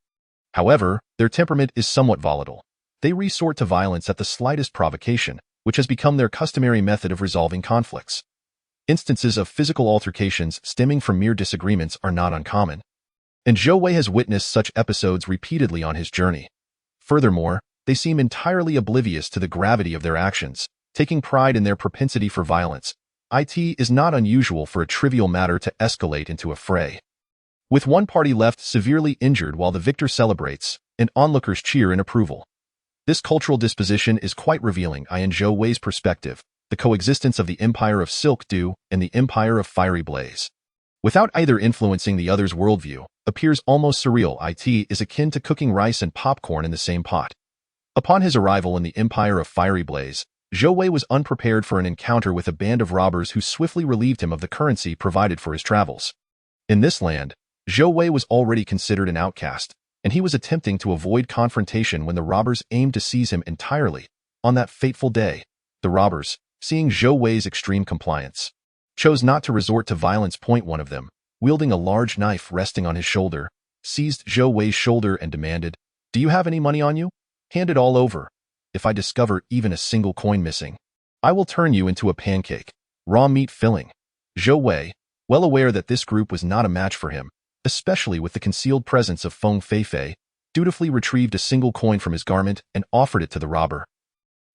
However, their temperament is somewhat volatile. They resort to violence at the slightest provocation, which has become their customary method of resolving conflicts. Instances of physical altercations stemming from mere disagreements are not uncommon, and Zhou Wei has witnessed such episodes repeatedly on his journey. Furthermore, they seem entirely oblivious to the gravity of their actions, taking pride in their propensity for violence. It is not unusual for a trivial matter to escalate into a fray, with one party left severely injured while the victor celebrates, and onlookers cheer in approval. This cultural disposition is quite revealing in Zhou Wei's perspective, the coexistence of the Empire of Silk Dew and the Empire of Fiery Blaze, without either influencing the other's worldview, appears almost surreal. It is akin to cooking rice and popcorn in the same pot. Upon his arrival in the Empire of Fiery Blaze, Zhou Wei was unprepared for an encounter with a band of robbers who swiftly relieved him of the currency provided for his travels. In this land, Zhou Wei was already considered an outcast, and he was attempting to avoid confrontation when the robbers aimed to seize him entirely. On that fateful day, the robbers, seeing Zhou Wei's extreme compliance, chose not to resort to violence. One of them, wielding a large knife resting on his shoulder, seized Zhou Wei's shoulder and demanded, "Do you have any money on you? Hand it all over. If I discover even a single coin missing, I will turn you into a pancake." Raw meat filling. Zhou Wei, well aware that this group was not a match for him, especially with the concealed presence of Feng Feifei, dutifully retrieved a single coin from his garment and offered it to the robber.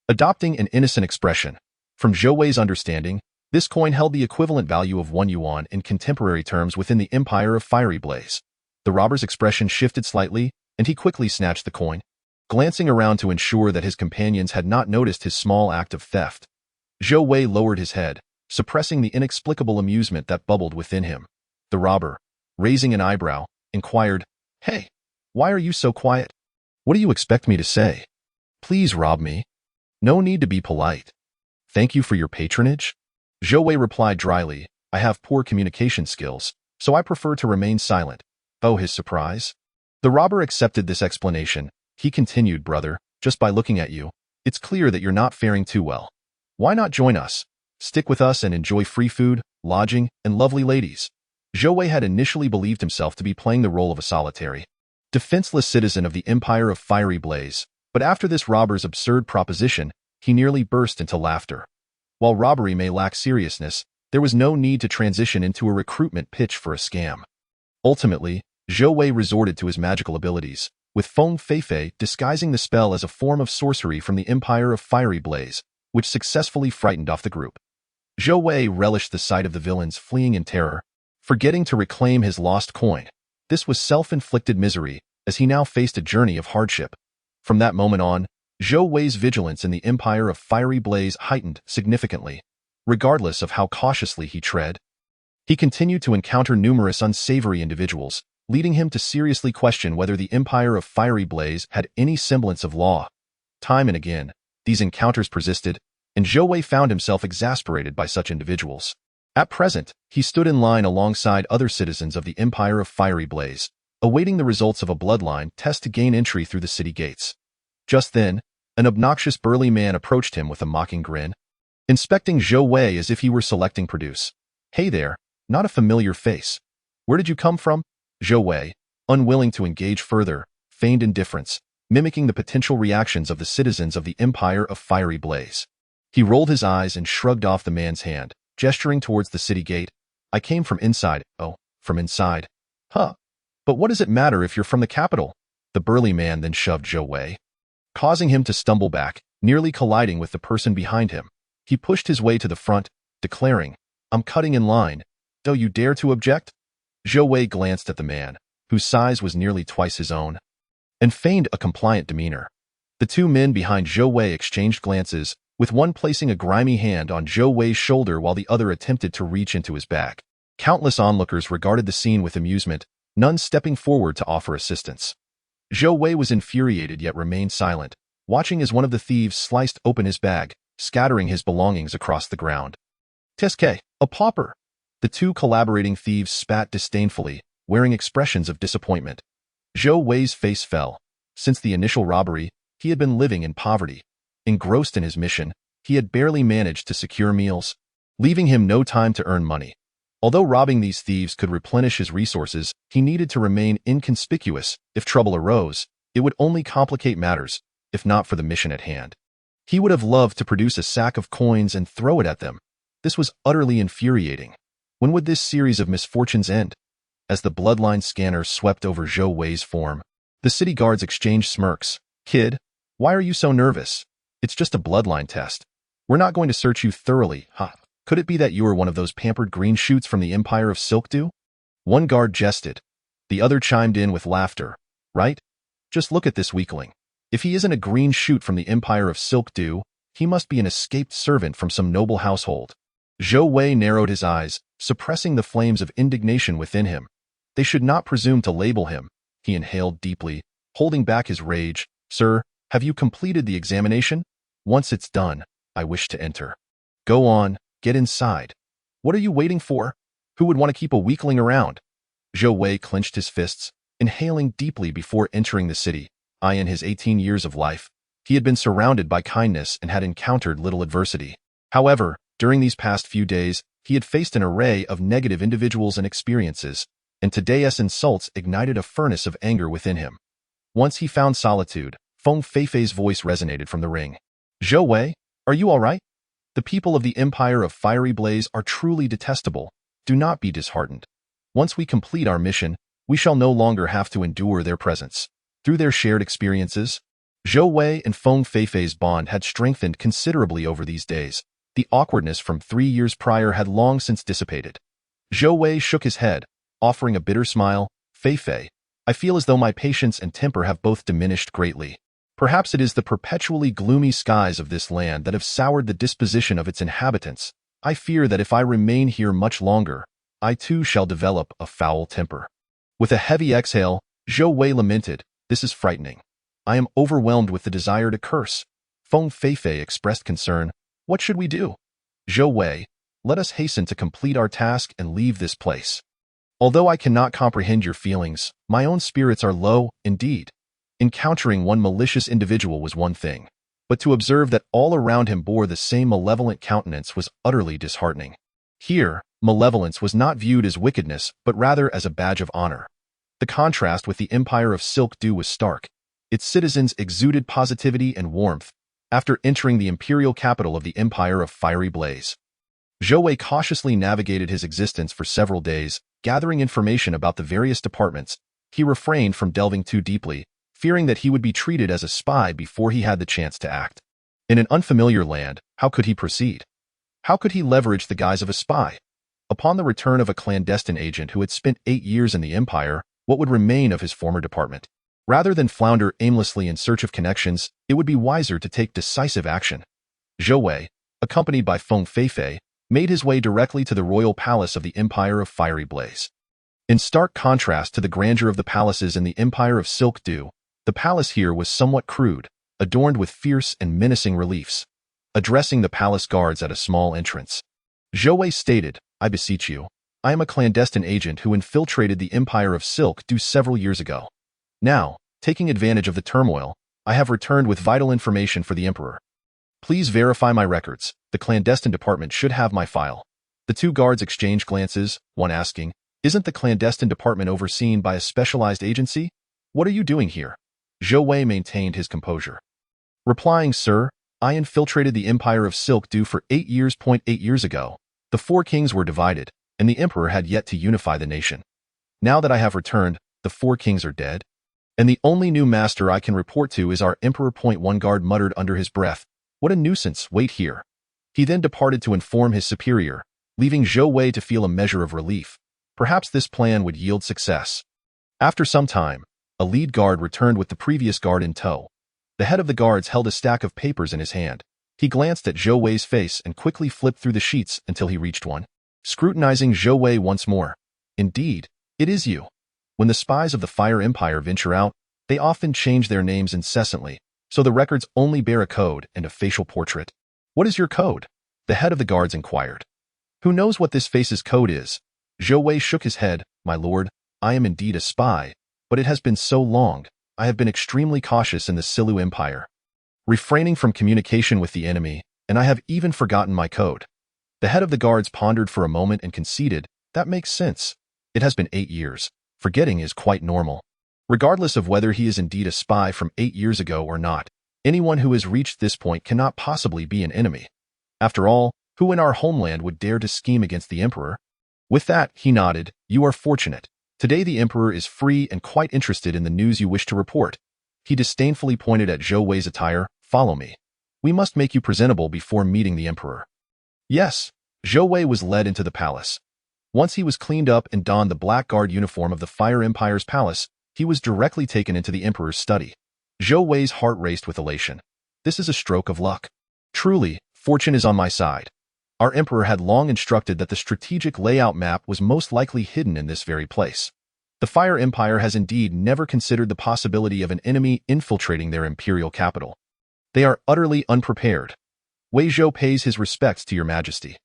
Adopting an innocent expression, from Zhou Wei's understanding, this coin held the equivalent value of 1 yuan in contemporary terms within the Empire of Fiery Blaze. The robber's expression shifted slightly, and he quickly snatched the coin, glancing around to ensure that his companions had not noticed his small act of theft. Zhou Wei lowered his head, suppressing the inexplicable amusement that bubbled within him. The robber, raising an eyebrow, inquired, "Hey, why are you so quiet? What do you expect me to say? Please rob me. No need to be polite. Thank you for your patronage." Zhou Wei replied dryly, "I have poor communication skills, so I prefer to remain silent." Oh, his surprise. The robber accepted this explanation. He continued, "Brother, just by looking at you, it's clear that you're not faring too well. Why not join us? Stick with us and enjoy free food, lodging, and lovely ladies." Zhou Wei had initially believed himself to be playing the role of a solitary, defenseless citizen of the Empire of Fiery Blaze, but after this robber's absurd proposition, he nearly burst into laughter. While robbery may lack seriousness, there was no need to transition into a recruitment pitch for a scam. Ultimately, Zhou Wei resorted to his magical abilities, with Feng Feifei disguising the spell as a form of sorcery from the Empire of Fiery Blaze, which successfully frightened off the group. Zhou Wei relished the sight of the villains fleeing in terror, forgetting to reclaim his lost coin. This was self-inflicted misery, as he now faced a journey of hardship. From that moment on, Zhou Wei's vigilance in the Empire of Fiery Blaze heightened significantly, regardless of how cautiously he tread. He continued to encounter numerous unsavory individuals, leading him to seriously question whether the Empire of Fiery Blaze had any semblance of law. Time and again, these encounters persisted, and Zhou Wei found himself exasperated by such individuals. At present, he stood in line alongside other citizens of the Empire of Fiery Blaze, awaiting the results of a bloodline test to gain entry through the city gates. Just then, an obnoxious burly man approached him with a mocking grin, inspecting Zhou Wei as if he were selecting produce. "Hey there, not a familiar face. Where did you come from?" Zhou Wei, unwilling to engage further, feigned indifference, mimicking the potential reactions of the citizens of the Empire of Fiery Blaze. He rolled his eyes and shrugged off the man's hand, gesturing towards the city gate. "I came from inside." "Oh, from inside? Huh. But what does it matter if you're from the capital?" The burly man then shoved Zhou Wei, causing him to stumble back, nearly colliding with the person behind him. He pushed his way to the front, declaring, "I'm cutting in line. Do you dare to object?" Zhou Wei glanced at the man, whose size was nearly twice his own, and feigned a compliant demeanor. The two men behind Zhou Wei exchanged glances, with one placing a grimy hand on Zhou Wei's shoulder while the other attempted to reach into his bag. Countless onlookers regarded the scene with amusement, none stepping forward to offer assistance. Zhou Wei was infuriated yet remained silent, watching as one of the thieves sliced open his bag, scattering his belongings across the ground. "Teske, a pauper!" The two collaborating thieves spat disdainfully, wearing expressions of disappointment. Zhou Wei's face fell. Since the initial robbery, he had been living in poverty. Engrossed in his mission, he had barely managed to secure meals, leaving him no time to earn money. Although robbing these thieves could replenish his resources, he needed to remain inconspicuous. If trouble arose, it would only complicate matters, if not for the mission at hand. He would have loved to produce a sack of coins and throw it at them. This was utterly infuriating. When would this series of misfortunes end? As the bloodline scanner swept over Zhou Wei's form, the city guards exchanged smirks. "Kid, why are you so nervous? It's just a bloodline test. We're not going to search you thoroughly, huh? Could it be that you are one of those pampered green shoots from the Empire of Silkdew?" One guard jested. The other chimed in with laughter. "Right? Just look at this weakling. If he isn't a green shoot from the Empire of Silkdew, he must be an escaped servant from some noble household." Zhou Wei narrowed his eyes, suppressing the flames of indignation within him. They should not presume to label him. He inhaled deeply, holding back his rage. "Sir, have you completed the examination? Once it's done, I wish to enter." "Go on, get inside. What are you waiting for? Who would want to keep a weakling around?" Zhou Wei clenched his fists, inhaling deeply before entering the city. In his 18 years of life, he had been surrounded by kindness and had encountered little adversity. However, during these past few days, he had faced an array of negative individuals and experiences, and today's insults ignited a furnace of anger within him. Once he found solitude, Feng Feifei's voice resonated from the ring. "Zhou Wei, are you all right? The people of the Empire of Fiery Blaze are truly detestable. Do not be disheartened. Once we complete our mission, we shall no longer have to endure their presence." Through their shared experiences, Zhou Wei and Feng Feifei's bond had strengthened considerably over these days. The awkwardness from 3 years prior had long since dissipated. Zhou Wei shook his head, offering a bitter smile. "Feifei, I feel as though my patience and temper have both diminished greatly. Perhaps it is the perpetually gloomy skies of this land that have soured the disposition of its inhabitants. I fear that if I remain here much longer, I too shall develop a foul temper." With a heavy exhale, Zhou Wei lamented, "This is frightening. I am overwhelmed with the desire to curse." Feng Feifei expressed concern. "What should we do?" "Zhou Wei, let us hasten to complete our task and leave this place. Although I cannot comprehend your feelings, my own spirits are low, indeed. Encountering one malicious individual was one thing, but to observe that all around him bore the same malevolent countenance was utterly disheartening. Here, malevolence was not viewed as wickedness, but rather as a badge of honor. The contrast with the Empire of Silkdew was stark. Its citizens exuded positivity and warmth. After entering the imperial capital of the Empire of Fiery Blaze, Zhou Wei cautiously navigated his existence for several days, gathering information about the various departments. He refrained from delving too deeply, fearing that he would be treated as a spy before he had the chance to act. In an unfamiliar land, how could he proceed? How could he leverage the guise of a spy? Upon the return of a clandestine agent who had spent 8 years in the Empire, what would remain of his former department? Rather than flounder aimlessly in search of connections, it would be wiser to take decisive action. Zhou Wei, accompanied by Feng Feifei, made his way directly to the royal palace of the Empire of Fiery Blaze. In stark contrast to the grandeur of the palaces in the Empire of Silkdew, the palace here was somewhat crude. adorned with fierce and menacing reliefs. Addressing the palace guards at a small entrance, Zhou Wei stated, "I beseech you, I am a clandestine agent who infiltrated the Empire of Silk several years ago. Now, taking advantage of the turmoil, I have returned with vital information for the Emperor. Please verify my records. The clandestine department should have my file." The two guards exchanged glances, one asking, "Isn't the clandestine department overseen by a specialized agency? What are you doing here?" Zhou Wei maintained his composure, replying, "Sir, I infiltrated the Empire of Silk for 8 years. 8 years ago, the four kings were divided, and the Emperor had yet to unify the nation. Now that I have returned, the four kings are dead, and the only new master I can report to is our Emperor. One guard muttered under his breath, "What a nuisance, wait here." He then departed to inform his superior, leaving Zhou Wei to feel a measure of relief. Perhaps this plan would yield success. After some time, a lead guard returned with the previous guard in tow. The head of the guards held a stack of papers in his hand. He glanced at Zhou Wei's face and quickly flipped through the sheets until he reached one. Scrutinizing Zhou Wei once more, "Indeed, it is you. When the spies of the Fire Empire venture out, they often change their names incessantly, so the records only bear a code and a facial portrait. What is your code?" the head of the guards inquired. "Who knows what this face's code is?" Zhou Wei shook his head. "My lord, I am indeed a spy, but it has been so long. I have been extremely cautious in the Silu Empire, refraining from communication with the enemy, and I have even forgotten my code." The head of the guards pondered for a moment and conceded, "That makes sense. It has been 8 years. Forgetting is quite normal. Regardless of whether he is indeed a spy from 8 years ago or not, anyone who has reached this point cannot possibly be an enemy. After all, who in our homeland would dare to scheme against the Emperor?" With that, he nodded, "You are fortunate. Today the Emperor is free and quite interested in the news you wish to report." He disdainfully pointed at Zhou Wei's attire. "Follow me. We must make you presentable before meeting the Emperor." Yes, Zhou Wei was led into the palace. Once he was cleaned up and donned the black guard uniform of the Fire Empire's palace, he was directly taken into the Emperor's study. Zhou Wei's heart raced with elation. This is a stroke of luck. Truly, fortune is on my side. Our Emperor had long instructed that the strategic layout map was most likely hidden in this very place. The Fire Empire has indeed never considered the possibility of an enemy infiltrating their imperial capital. They are utterly unprepared. Wei Zhou pays his respects to your majesty.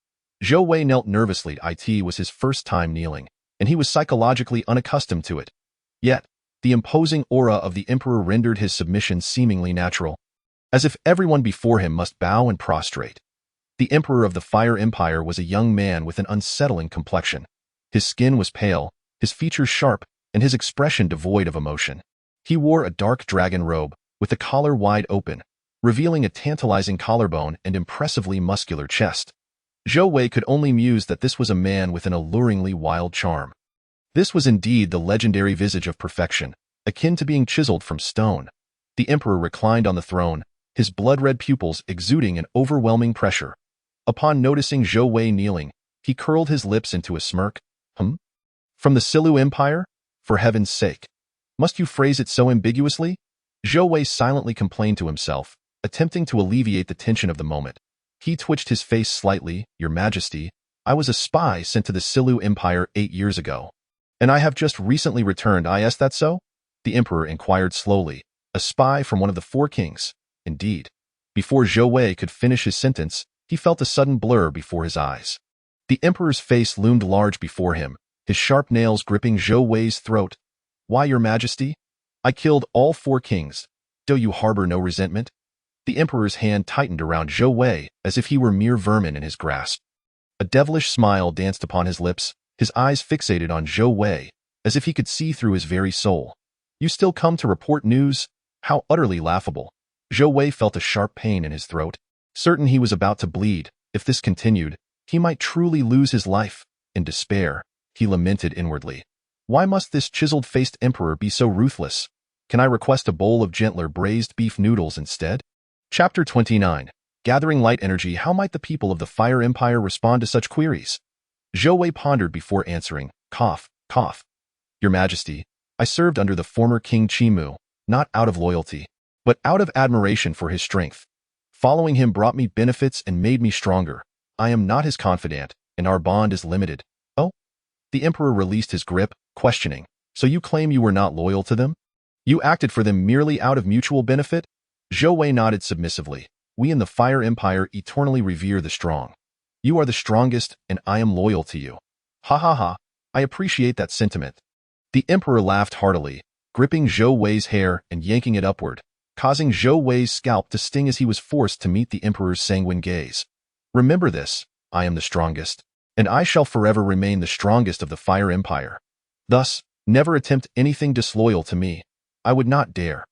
Zhou Wei knelt nervously. It was his first time kneeling, and he was psychologically unaccustomed to it. Yet, the imposing aura of the Emperor rendered his submission seemingly natural, as if everyone before him must bow and prostrate. The Emperor of the Fire Empire was a young man with an unsettling complexion. His skin was pale, his features sharp, and his expression devoid of emotion. He wore a dark dragon robe, with the collar wide open, revealing a tantalizing collarbone and impressively muscular chest. Zhou Wei could only muse that this was a man with an alluringly wild charm. This was indeed the legendary visage of perfection, akin to being chiseled from stone. The Emperor reclined on the throne, his blood-red pupils exuding an overwhelming pressure. Upon noticing Zhou Wei kneeling, he curled his lips into a smirk. From the Silu Empire? For heaven's sake. Must you phrase it so ambiguously?" Zhou Wei silently complained to himself, attempting to alleviate the tension of the moment. He twitched his face slightly. "Your Majesty, I was a spy sent to the Silu Empire 8 years ago, and I have just recently returned. Is that so?" the Emperor inquired slowly. "A spy from one of the four kings? Indeed." Before Zhou Wei could finish his sentence, he felt a sudden blur before his eyes. The Emperor's face loomed large before him, his sharp nails gripping Zhou Wei's throat. "Why, your Majesty? I killed all four kings. Do you harbor no resentment?" The Emperor's hand tightened around Zhou Wei as if he were mere vermin in his grasp. A devilish smile danced upon his lips, his eyes fixated on Zhou Wei, as if he could see through his very soul. "You still come to report news? How utterly laughable." Zhou Wei felt a sharp pain in his throat. Certain he was about to bleed. If this continued, he might truly lose his life. In despair, he lamented inwardly. "Why must this chiseled-faced Emperor be so ruthless? Can I request a bowl of gentler braised beef noodles instead?" Chapter 29. Gathering light energy. How might the people of the Fire Empire respond to such queries? Zhou Wei pondered before answering. Cough, cough. "Your Majesty, I served under the former King Chimu, not out of loyalty, but out of admiration for his strength. Following him brought me benefits and made me stronger. I am not his confidant, and our bond is limited." "Oh?" The Emperor released his grip, questioning. "So you claim you were not loyal to them? You acted for them merely out of mutual benefit?" Zhou Wei nodded submissively. We in the Fire Empire eternally revere the strong. You are the strongest, and I am loyal to you. Ha ha ha, I appreciate that sentiment. The Emperor laughed heartily, gripping Zhou Wei's hair and yanking it upward, causing Zhou Wei's scalp to sting as he was forced to meet the Emperor's sanguine gaze. Remember this, I am the strongest, and I shall forever remain the strongest of the Fire Empire. Thus, never attempt anything disloyal to me. I would not dare.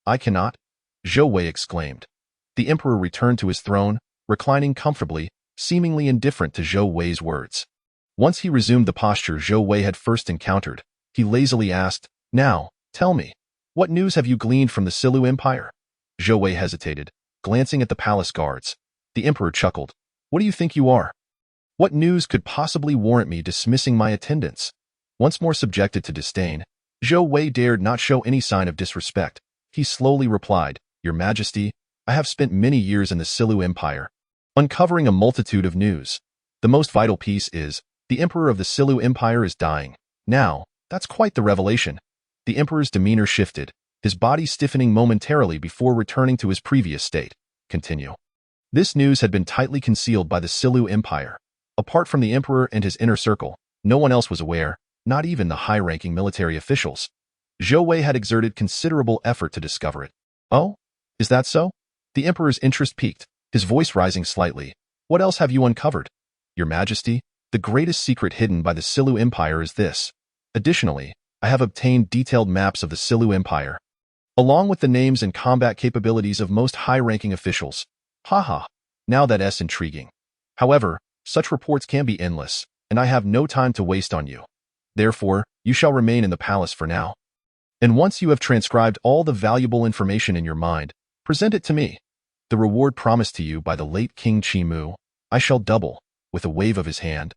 I cannot, Zhou Wei exclaimed. The Emperor returned to his throne, reclining comfortably, seemingly indifferent to Zhou Wei's words. Once he resumed the posture Zhou Wei had first encountered, he lazily asked, Now, tell me, what news have you gleaned from the Silu Empire? Zhou Wei hesitated, glancing at the palace guards. The Emperor chuckled. What do you think you are? What news could possibly warrant me dismissing my attendants? Once more subjected to disdain, Zhou Wei dared not show any sign of disrespect. He slowly replied, Your Majesty, I have spent many years in the Silu Empire, uncovering a multitude of news. The most vital piece is, the Emperor of the Silu Empire is dying. Now, that's quite the revelation. The Emperor's demeanor shifted, his body stiffening momentarily before returning to his previous state. Continue. This news had been tightly concealed by the Silu Empire. Apart from the Emperor and his inner circle, no one else was aware, not even the high-ranking military officials. Zhou Wei had exerted considerable effort to discover it. Oh? Is that so? The Emperor's interest piqued, his voice rising slightly. What else have you uncovered? Your Majesty, the greatest secret hidden by the Silu Empire is this. Additionally, I have obtained detailed maps of the Silu Empire, along with the names and combat capabilities of most high-ranking officials. Haha, now that's intriguing. However, such reports can be endless, and I have no time to waste on you. Therefore, you shall remain in the palace for now. And once you have transcribed all the valuable information in your mind, present it to me. The reward promised to you by the late King Chimu, I shall double, with a wave of his hand.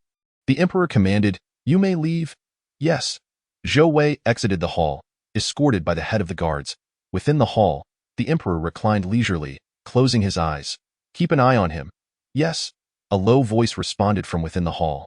The Emperor commanded, You may leave. Yes. Zhou Wei exited the hall, escorted by the head of the guards. Within the hall, the Emperor reclined leisurely, closing his eyes. Keep an eye on him. Yes. A low voice responded from within the hall.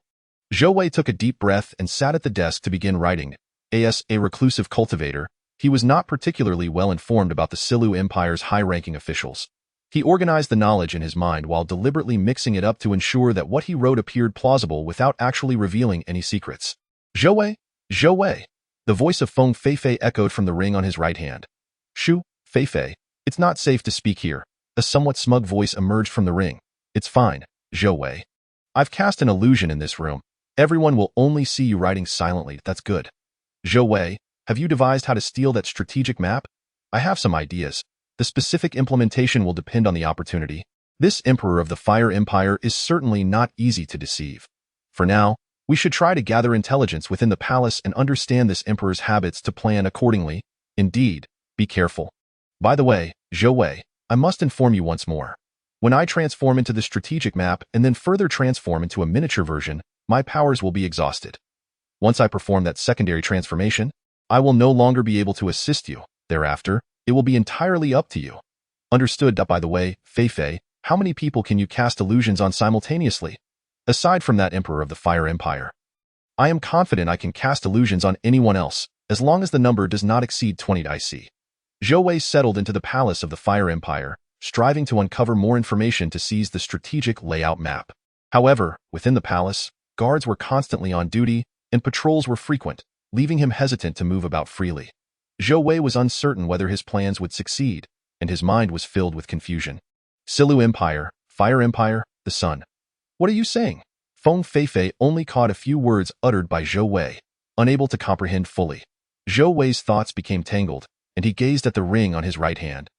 Zhou Wei took a deep breath and sat at the desk to begin writing. As a reclusive cultivator, he was not particularly well informed about the Silu Empire's high-ranking officials. He organized the knowledge in his mind while deliberately mixing it up to ensure that what he wrote appeared plausible without actually revealing any secrets. Zhou Wei? Zhou Wei! The voice of Feng Feifei echoed from the ring on his right hand. Shu, Feifei, it's not safe to speak here. A somewhat smug voice emerged from the ring. It's fine, Zhou Wei. I've cast an illusion in this room. Everyone will only see you writing silently, that's good. Zhou Wei, have you devised how to steal that strategic map? I have some ideas. The specific implementation will depend on the opportunity. This Emperor of the Fire Empire is certainly not easy to deceive. For now, we should try to gather intelligence within the palace and understand this Emperor's habits to plan accordingly. Indeed, be careful. By the way, Zhou Wei, I must inform you once more. When I transform into the strategic map and then further transform into a miniature version, my powers will be exhausted. Once I perform that secondary transformation, I will no longer be able to assist you. Thereafter, it will be entirely up to you. Understood. By the way, Feifei, how many people can you cast illusions on simultaneously? Aside from that Emperor of the Fire Empire. I am confident I can cast illusions on anyone else, as long as the number does not exceed 20. I see. Zhou Wei settled into the palace of the Fire Empire, striving to uncover more information to seize the strategic layout map. However, within the palace, guards were constantly on duty, and patrols were frequent, leaving him hesitant to move about freely. Zhou Wei was uncertain whether his plans would succeed, and his mind was filled with confusion. Silu Empire, Fire Empire, the Sun. What are you saying? Feng Feifei only caught a few words uttered by Zhou Wei, unable to comprehend fully. Zhou Wei's thoughts became tangled, and he gazed at the ring on his right hand.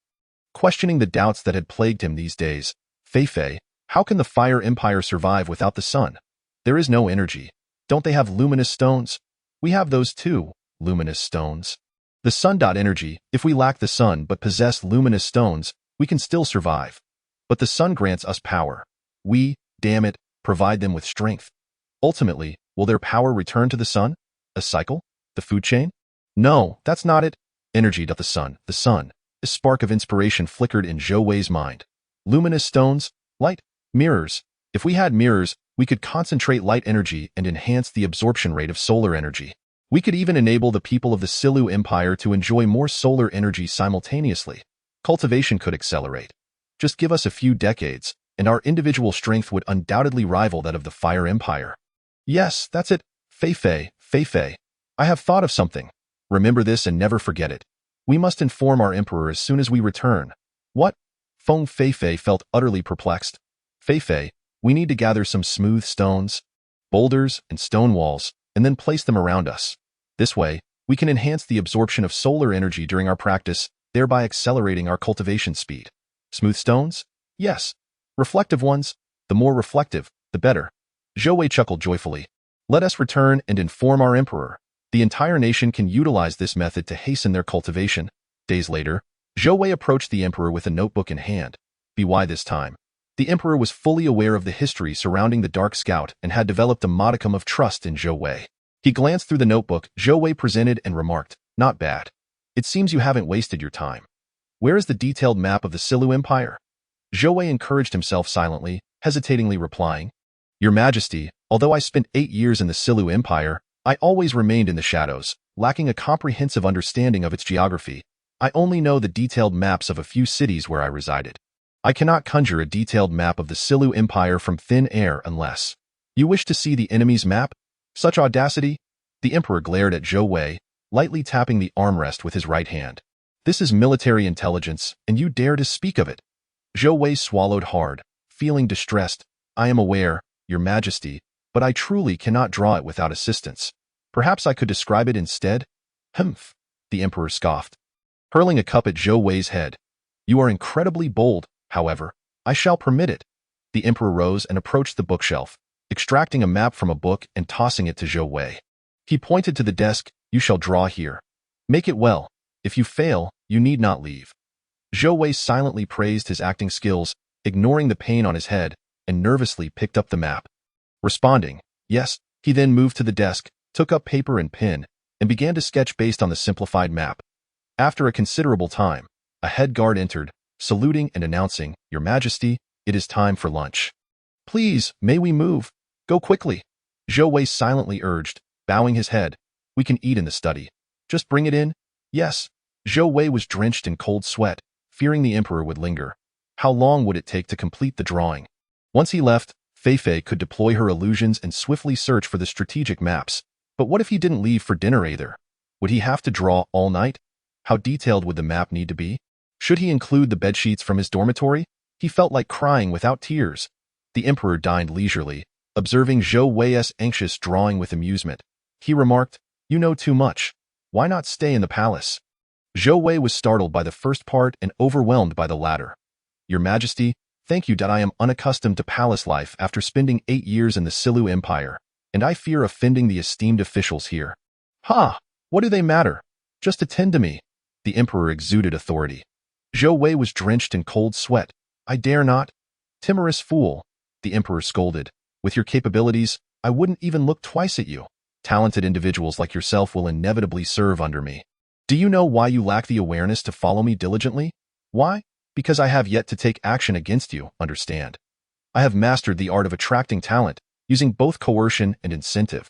Questioning the doubts that had plagued him these days, Feifei, how can the Fire Empire survive without the sun? There is no energy. Don't they have luminous stones? We have those too, luminous stones. The sun. Energy, if we lack the sun but possess luminous stones, we can still survive. But the sun grants us power. We, damn it, provide them with strength. Ultimately, will their power return to the sun? A cycle? The food chain? No, that's not it. Energy. The sun. A spark of inspiration flickered in Zhou Wei's mind. Luminous stones? Light? Mirrors. If we had mirrors, we could concentrate light energy and enhance the absorption rate of solar energy. We could even enable the people of the Silu Empire to enjoy more solar energy simultaneously. Cultivation could accelerate. Just give us a few decades, and our individual strength would undoubtedly rival that of the Fire Empire. Yes, that's it. Fei. I have thought of something. Remember this and never forget it. We must inform our emperor as soon as we return. What? Fei felt utterly perplexed. Fei, we need to gather some smooth stones, boulders, and stone walls, and then place them around us. This way, we can enhance the absorption of solar energy during our practice, thereby accelerating our cultivation speed. Smooth stones? Yes. Reflective ones? The more reflective, the better. Zhou Wei chuckled joyfully. Let us return and inform our emperor. The entire nation can utilize this method to hasten their cultivation. Days later, Zhou Wei approached the emperor with a notebook in hand. By this time, the emperor was fully aware of the history surrounding the Dark Scout and had developed a modicum of trust in Zhou Wei. He glanced through the notebook Zhou Wei presented and remarked, "Not bad. It seems you haven't wasted your time. Where is the detailed map of the Silu Empire?" Zhou Wei encouraged himself silently, hesitatingly replying, "Your Majesty, although I spent 8 years in the Silu Empire, I always remained in the shadows, lacking a comprehensive understanding of its geography. I only know the detailed maps of a few cities where I resided. I cannot conjure a detailed map of the Silu Empire from thin air unless you wish to see the enemy's map. Such audacity?" The emperor glared at Zhou Wei, lightly tapping the armrest with his right hand. "This is military intelligence, and you dare to speak of it." Zhou Wei swallowed hard, feeling distressed. "I am aware, Your Majesty, but I truly cannot draw it without assistance. Perhaps I could describe it instead?" "Humph," the emperor scoffed, hurling a cup at Zhou Wei's head. "You are incredibly bold, however. I shall permit it." The emperor rose and approached the bookshelf, extracting a map from a book and tossing it to Zhou Wei. He pointed to the desk. "You shall draw here. Make it well. If you fail, you need not leave." Zhou Wei silently praised his acting skills, ignoring the pain on his head, and nervously picked up the map. Responding, "Yes," he then moved to the desk, took up paper and pen, and began to sketch based on the simplified map. After a considerable time, a head guard entered, saluting and announcing, "Your Majesty, it is time for lunch." "Please, may we move? Go quickly," Zhou Wei silently urged, bowing his head. "We can eat in the study. Just bring it in." "Yes." Zhou Wei was drenched in cold sweat, fearing the emperor would linger. How long would it take to complete the drawing? Once he left, Fei could deploy her illusions and swiftly search for the strategic maps. But what if he didn't leave for dinner either? Would he have to draw all night? How detailed would the map need to be? Should he include the bedsheets from his dormitory? He felt like crying without tears. The emperor dined leisurely, observing Zhou Wei's anxious drawing with amusement. He remarked, "You know too much. Why not stay in the palace?" Zhou Wei was startled by the first part and overwhelmed by the latter. "Your Majesty, thank you that I am unaccustomed to palace life after spending 8 years in the Silu Empire, and I fear offending the esteemed officials here." "Ha! What do they matter? Just attend to me." The emperor exuded authority. Zhou Wei was drenched in cold sweat. "I dare not." "Timorous fool," the emperor scolded. "With your capabilities, I wouldn't even look twice at you. Talented individuals like yourself will inevitably serve under me. Do you know why you lack the awareness to follow me diligently? Why? Because I have yet to take action against you, understand? I have mastered the art of attracting talent, using both coercion and incentive,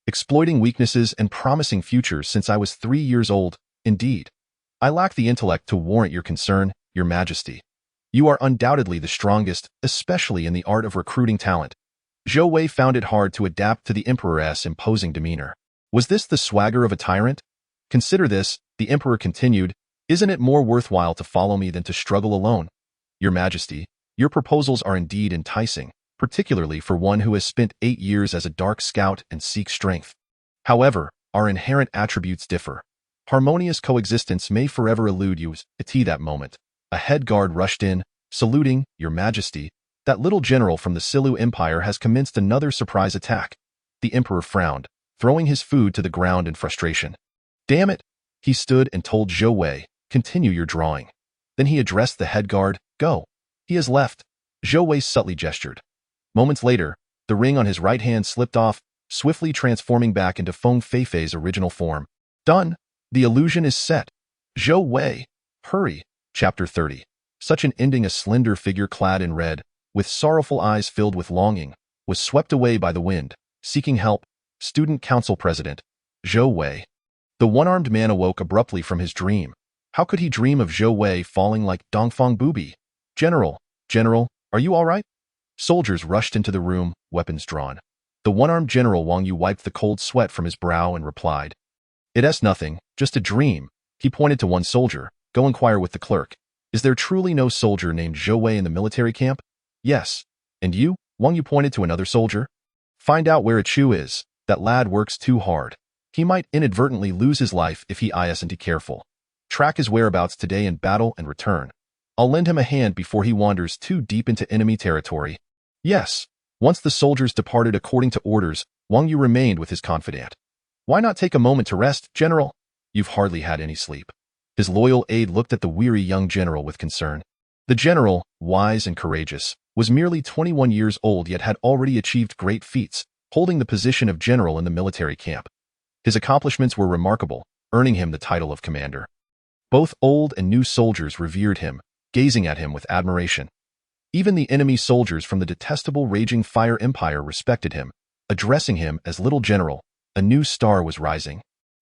exploiting weaknesses and promising futures since I was 3 years old. Indeed, I lack the intellect to warrant your concern, Your Majesty. You are undoubtedly the strongest, especially in the art of recruiting talent." Zhou Wei found it hard to adapt to the emperor's imposing demeanor. Was this the swagger of a tyrant? "Consider this," the emperor continued. "Isn't it more worthwhile to follow me than to struggle alone? Your Majesty, your proposals are indeed enticing, particularly for one who has spent 8 years as a dark scout and seeks strength. However, our inherent attributes differ. Harmonious coexistence may forever elude you." At that moment, a head guard rushed in, saluting, "Your Majesty, that little general from the Silu Empire has commenced another surprise attack." The emperor frowned, throwing his food to the ground in frustration. "Damn it!" He stood and told Zhou Wei, "Continue your drawing." Then he addressed the head guard, "Go." "He has left." Zhou Wei subtly gestured. Moments later, the ring on his right hand slipped off, swiftly transforming back into Fei's original form. "Done. The illusion is set." Zhou Wei, hurry. Chapter 30. Such an ending. A slender figure clad in red, with sorrowful eyes filled with longing, was swept away by the wind, seeking help. Student Council President, Zhou Wei. The one-armed man awoke abruptly from his dream. How could he dream of Zhou Wei falling like Dongfang Booby? General, are you all right? Soldiers rushed into the room, weapons drawn. The one-armed General Wang Yu wiped the cold sweat from his brow and replied, "It's nothing, just a dream." He pointed to one soldier. "Go inquire with the clerk. Is there truly no soldier named Zhou Wei in the military camp?" "Yes." "And you?" Wang Yu pointed to another soldier. "Find out where Chu is. That lad works too hard. He might inadvertently lose his life if he isn't careful. Track his whereabouts today in battle and return. I'll lend him a hand before he wanders too deep into enemy territory." "Yes." Once the soldiers departed according to orders, Wang Yu remained with his confidant. "Why not take a moment to rest, General? You've hardly had any sleep." His loyal aide looked at the weary young general with concern. The general, wise and courageous, was merely 21 years old yet had already achieved great feats, holding the position of general in the military camp. His accomplishments were remarkable, earning him the title of commander. Both old and new soldiers revered him, gazing at him with admiration. Even the enemy soldiers from the detestable Raging Fire Empire respected him, addressing him as Little General. A new star was rising.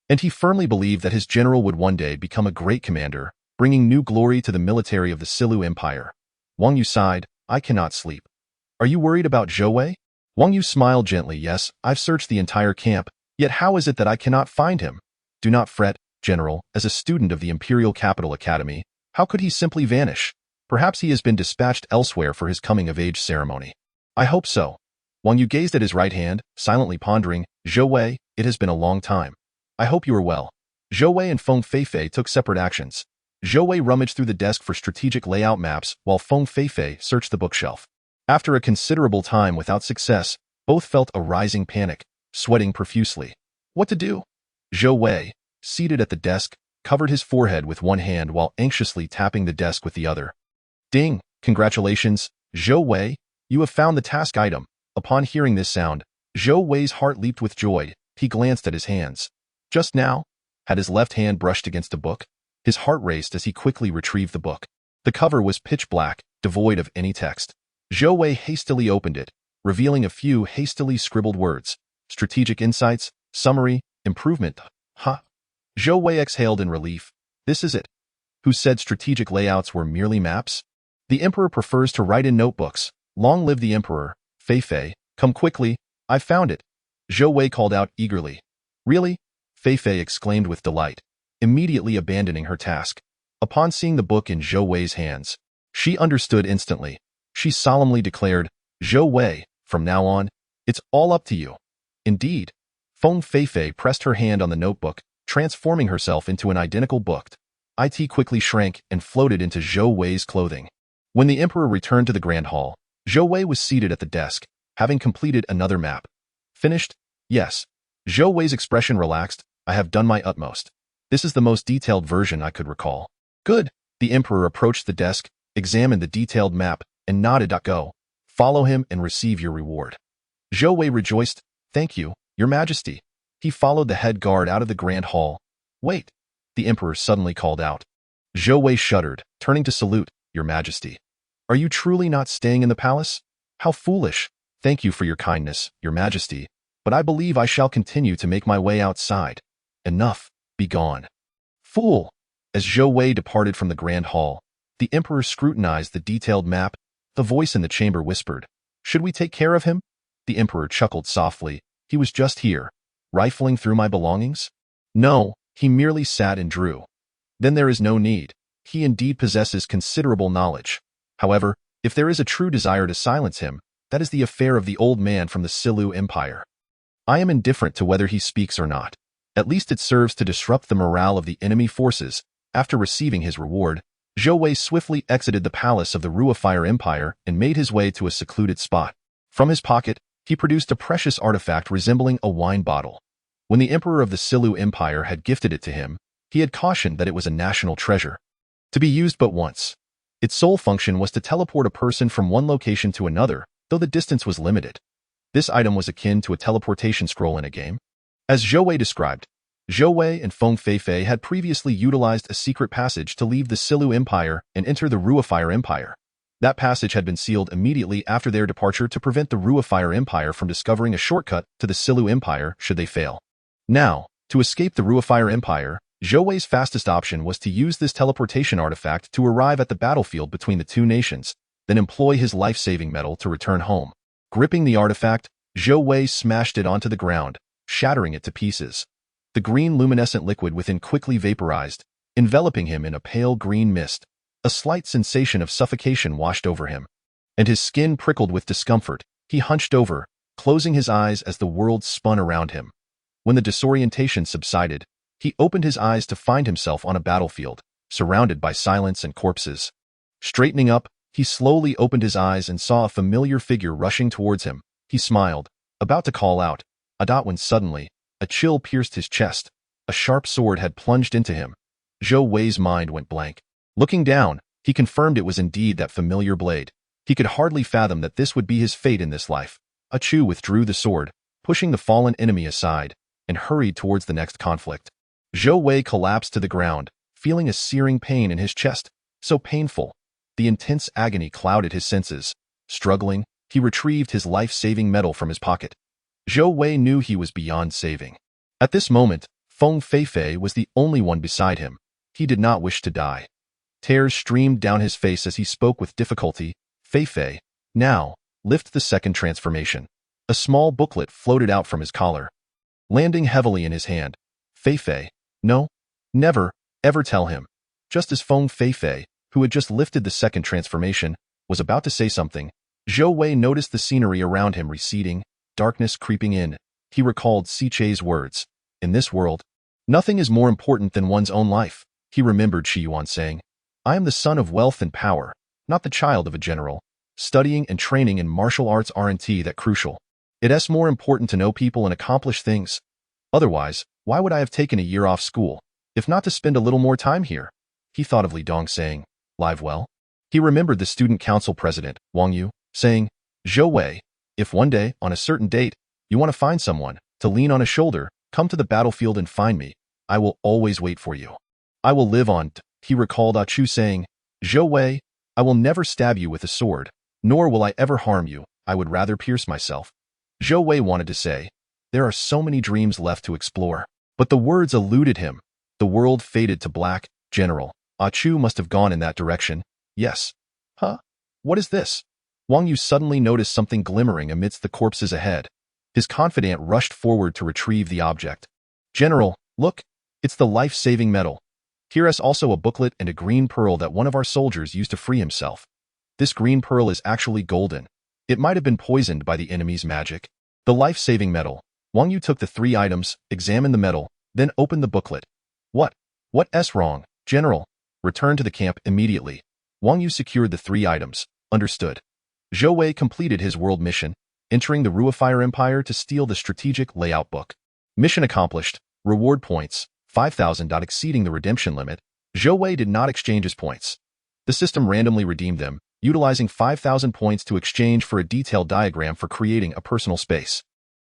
And he firmly believed that his general would one day become a great commander, bringing new glory to the military of the Silu Empire. Wang Yu sighed, "I cannot sleep." "Are you worried about Zhou Wei?" Wang Yu smiled gently. "Yes, I've searched the entire camp, yet how is it that I cannot find him?" "Do not fret, General. As a student of the Imperial Capital Academy, how could he simply vanish? Perhaps he has been dispatched elsewhere for his coming-of-age ceremony." "I hope so." Wang Yu gazed at his right hand, silently pondering. "Zhou Wei, it has been a long time. I hope you are well." Zhou Wei and Feng Feifei took separate actions. Zhou Wei rummaged through the desk for strategic layout maps, while Feng Feifei searched the bookshelf. After a considerable time without success, both felt a rising panic, sweating profusely. What to do? Zhou Wei, seated at the desk, covered his forehead with one hand while anxiously tapping the desk with the other. "Ding! Congratulations, Zhou Wei, you have found the task item." Upon hearing this sound, Zhou Wei's heart leaped with joy. He glanced at his hands. Just now, had his left hand brushed against a book? His heart raced as he quickly retrieved the book. The cover was pitch black, devoid of any text. Zhou Wei hastily opened it, revealing a few hastily scribbled words. Strategic insights, summary, improvement. Huh? Zhou Wei exhaled in relief. This is it. Who said strategic layouts were merely maps? The Emperor prefers to write in notebooks. Long live the Emperor. Feifei, come quickly. I found it. Zhou Wei called out eagerly. Really? Feifei exclaimed with delight, immediately abandoning her task. Upon seeing the book in Zhou Wei's hands, she understood instantly. She solemnly declared, "Zhou Wei, from now on, it's all up to you." Indeed, Feng Feifei pressed her hand on the notebook, transforming herself into an identical book. It quickly shrank and floated into Zhou Wei's clothing. When the Emperor returned to the Grand Hall, Zhou Wei was seated at the desk, having completed another map. Finished? Yes. Zhou Wei's expression relaxed. I have done my utmost. This is the most detailed version I could recall. Good. The Emperor approached the desk, examined the detailed map, and nodded. Go. Follow him and receive your reward. Zhou Wei rejoiced. Thank you, Your Majesty. He followed the head guard out of the Grand Hall. Wait. The Emperor suddenly called out. Zhou Wei shuddered, turning to salute, Your Majesty. Are you truly not staying in the palace? How foolish. Thank you for your kindness, Your Majesty, but I believe I shall continue to make my way outside. Enough. Be gone. Fool. As Zhou Wei departed from the Grand Hall, the Emperor scrutinized the detailed map. The voice in the chamber whispered, Should we take care of him? The Emperor chuckled softly. He was just here, rifling through my belongings? No, he merely sat and drew. Then there is no need. He indeed possesses considerable knowledge. However, if there is a true desire to silence him, that is the affair of the old man from the Silu Empire. I am indifferent to whether he speaks or not. At least it serves to disrupt the morale of the enemy forces. After receiving his reward, Zhou Wei swiftly exited the palace of the Rua Fire Empire and made his way to a secluded spot. From his pocket, he produced a precious artifact resembling a wine bottle. When the Emperor of the Silu Empire had gifted it to him, he had cautioned that it was a national treasure, to be used but once. Its sole function was to teleport a person from one location to another, though the distance was limited. This item was akin to a teleportation scroll in a game. As Zhou Wei described, Zhou Wei and Feng Feifei had previously utilized a secret passage to leave the Silu Empire and enter the Rua Fire Empire. That passage had been sealed immediately after their departure to prevent the Rua Fire Empire from discovering a shortcut to the Silu Empire should they fail. Now, to escape the Rua Fire Empire, Zhou Wei's fastest option was to use this teleportation artifact to arrive at the battlefield between the two nations, then employ his life-saving metal to return home. Gripping the artifact, Zhou Wei smashed it onto the ground, shattering it to pieces. The green luminescent liquid within quickly vaporized, enveloping him in a pale green mist. A slight sensation of suffocation washed over him, and his skin prickled with discomfort. He hunched over, closing his eyes as the world spun around him. When the disorientation subsided, he opened his eyes to find himself on a battlefield, surrounded by silence and corpses. Straightening up, he slowly opened his eyes and saw a familiar figure rushing towards him. He smiled, about to call out, atop, when suddenly, a chill pierced his chest. A sharp sword had plunged into him. Zhou Wei's mind went blank. Looking down, he confirmed it was indeed that familiar blade. He could hardly fathom that this would be his fate in this life. Chu withdrew the sword, pushing the fallen enemy aside, and hurried towards the next conflict. Zhou Wei collapsed to the ground, feeling a searing pain in his chest, so painful. The intense agony clouded his senses. Struggling, he retrieved his life-saving metal from his pocket. Zhou Wei knew he was beyond saving. At this moment, Feng Feifei was the only one beside him. He did not wish to die. Tears streamed down his face as he spoke with difficulty. Feifei, now, lift the second transformation. A small booklet floated out from his collar. Landing heavily in his hand, Feifei, no, never, ever tell him. Just as Feng Feifei, who had just lifted the second transformation, was about to say something, Zhou Wei noticed the scenery around him receding, darkness creeping in. He recalled Siche's words. In this world, nothing is more important than one's own life. He remembered Shi Yuan saying, I am the son of wealth and power, not the child of a general. Studying and training in martial arts aren't that crucial. It's more important to know people and accomplish things. Otherwise, why would I have taken a year off school, if not to spend a little more time here? He thought of Li Dong saying, live well. He remembered the student council president, Wang Yu, saying, Zhou Wei, if one day, on a certain date, you want to find someone to lean on a shoulder, come to the battlefield and find me. I will always wait for you. I will live on. He recalled Chu saying, Zhou Wei, I will never stab you with a sword, nor will I ever harm you. I would rather pierce myself. Zhou Wei wanted to say, there are so many dreams left to explore. But the words eluded him. The world faded to black. General, Chu must have gone in that direction. Yes. Huh? What is this? Wang Yu suddenly noticed something glimmering amidst the corpses ahead. His confidant rushed forward to retrieve the object. General, look, it's the life-saving metal. Here is also a booklet and a green pearl that one of our soldiers used to free himself. This green pearl is actually golden. It might have been poisoned by the enemy's magic. The life-saving metal. Wang Yu took the 3 items, examined the metal, then opened the booklet. What's wrong, General? Return to the camp immediately. Wang Yu secured the 3 items. Understood. Zhou Wei completed his world mission, entering the Ruifier Empire to steal the strategic layout book. Mission accomplished. Reward points, 5,000. Exceeding the redemption limit, Zhou Wei did not exchange his points. The system randomly redeemed them, utilizing 5,000 points to exchange for a detailed diagram for creating a personal space.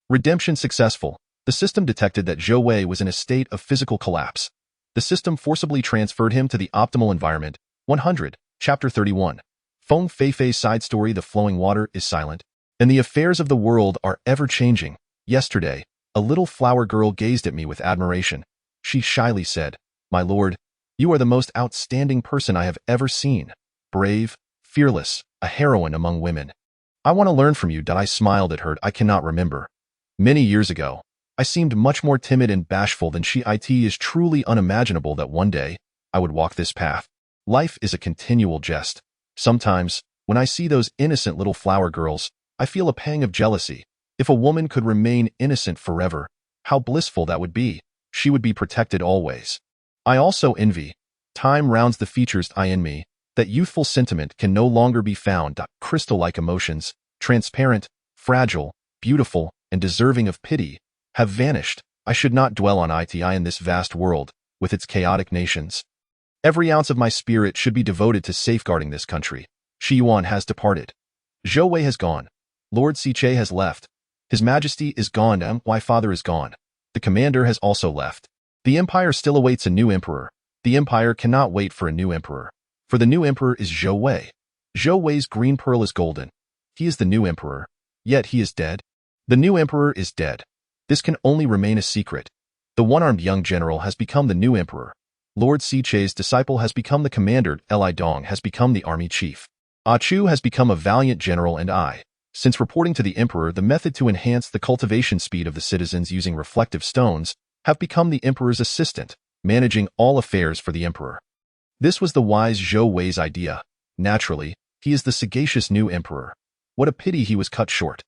Redemption successful. The system detected that Zhou Wei was in a state of physical collapse. The system forcibly transferred him to the optimal environment. 100. Chapter 31. Feng Feifei's side story. The flowing water is silent, and the affairs of the world are ever-changing. Yesterday, a little flower girl gazed at me with admiration. She shyly said, My lord, you are the most outstanding person I have ever seen. Brave, fearless, a heroine among women. I want to learn from you. I smiled at her. I cannot remember. Many years ago, I seemed much more timid and bashful than she. It is truly unimaginable that one day, I would walk this path. Life is a continual jest. Sometimes, when I see those innocent little flower girls, I feel a pang of jealousy. If a woman could remain innocent forever, how blissful that would be. She would be protected always. I also envy. Time rounds the features in me. That youthful sentiment can no longer be found. Crystal-like emotions, transparent, fragile, beautiful, and deserving of pity, have vanished. I should not dwell on it in this vast world, with its chaotic nations. Every ounce of my spirit should be devoted to safeguarding this country. Shi Yuan has departed. Zhou Wei has gone. Lord Siche has left. His Majesty is gone, and my father is gone. The commander has also left. The empire still awaits a new emperor. The empire cannot wait for a new emperor. For the new emperor is Zhou Wei. Zhou Wei's green pearl is golden. He is the new emperor. Yet he is dead. The new emperor is dead. This can only remain a secret. The one-armed young general has become the new emperor. Lord Siche's disciple has become the commander. Li Dong has become the army chief. Ah Chu has become a valiant general, and I, since reporting to the emperor the method to enhance the cultivation speed of the citizens using reflective stones, have become the emperor's assistant, managing all affairs for the emperor. This was the wise Zhou Wei's idea. Naturally, he is the sagacious new emperor. What a pity he was cut short.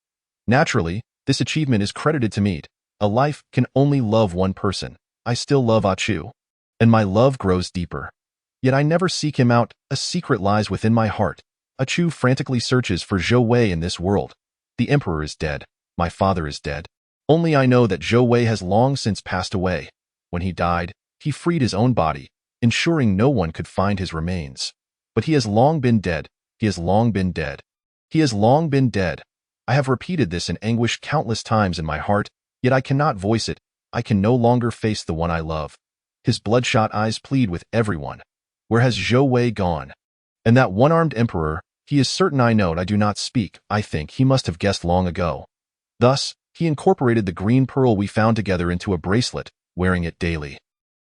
Naturally, this achievement is credited to me. A life can only love one person. I still love Ah Chu, and my love grows deeper. Yet I never seek him out. A secret lies within my heart. Ah Chu frantically searches for Zhou Wei in this world. The emperor is dead. My father is dead. Only I know that Zhou Wei has long since passed away. When he died, he freed his own body, ensuring no one could find his remains. But he has long been dead. He has long been dead. He has long been dead. I have repeated this in anguish countless times in my heart, yet I cannot voice it. I can no longer face the one I love. His bloodshot eyes plead with everyone. Where has Zhou Wei gone? And that one-armed emperor, he is certain I know. I do not speak. I think he must have guessed long ago. Thus, he incorporated the green pearl we found together into a bracelet, wearing it daily.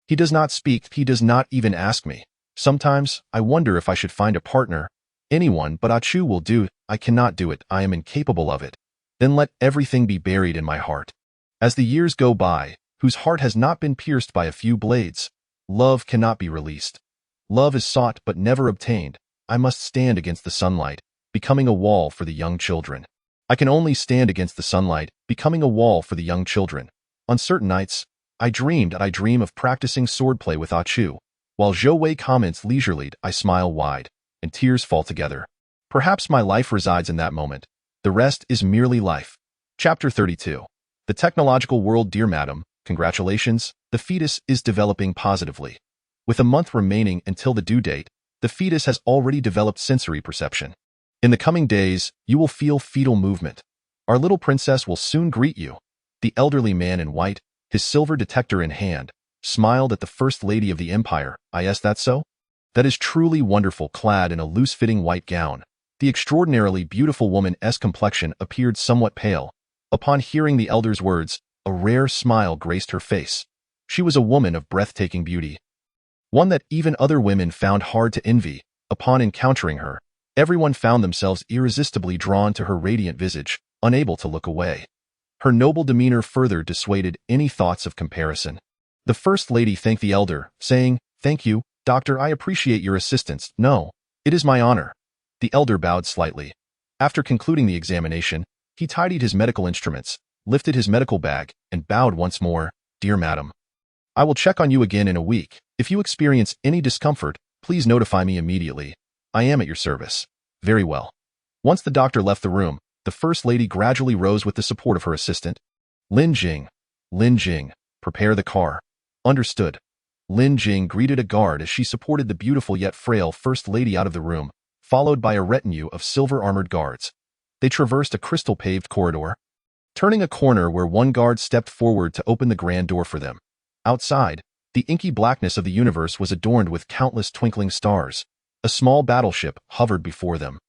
He does not speak. He does not even ask me. Sometimes, I wonder if I should find a partner. Anyone but Ah Chu will do. I cannot do it. I am incapable of it. Then let everything be buried in my heart. As the years go by, whose heart has not been pierced by a few blades, love cannot be released. Love is sought but never obtained. I must stand against the sunlight, becoming a wall for the young children. I can only stand against the sunlight, becoming a wall for the young children. On certain nights, I dream of practicing swordplay with Ah Chu. While Zhou Wei comments leisurely, I smile wide, and tears fall together. Perhaps my life resides in that moment. The rest is merely life. Chapter 32. The technological world. Dear Madam, congratulations, the fetus is developing positively. With a month remaining until the due date, the fetus has already developed sensory perception. In the coming days, you will feel fetal movement. Our little princess will soon greet you. The elderly man in white, his silver detector in hand, smiled at the First Lady of the Empire. Is that so? That is truly wonderful. Clad in a loose-fitting white gown, the extraordinarily beautiful woman's complexion appeared somewhat pale. Upon hearing the elder's words, a rare smile graced her face. She was a woman of breathtaking beauty, one that even other women found hard to envy. Upon encountering her, everyone found themselves irresistibly drawn to her radiant visage, unable to look away. Her noble demeanor further dissuaded any thoughts of comparison. The First Lady thanked the elder, saying, "Thank you, Doctor, I appreciate your assistance." "No, it is my honor." The elder bowed slightly. After concluding the examination, he tidied his medical instruments, lifted his medical bag, and bowed once more. "Dear Madam, I will check on you again in a week. If you experience any discomfort, please notify me immediately. I am at your service." "Very well." Once the doctor left the room, the First Lady gradually rose with the support of her assistant. Lin Jing, prepare the car." "Understood." Lin Jing greeted a guard as she supported the beautiful yet frail First Lady out of the room, followed by a retinue of silver-armored guards. They traversed a crystal-paved corridor, turning a corner where one guard stepped forward to open the grand door for them. Outside, the inky blackness of the universe was adorned with countless twinkling stars. A small battleship hovered before them,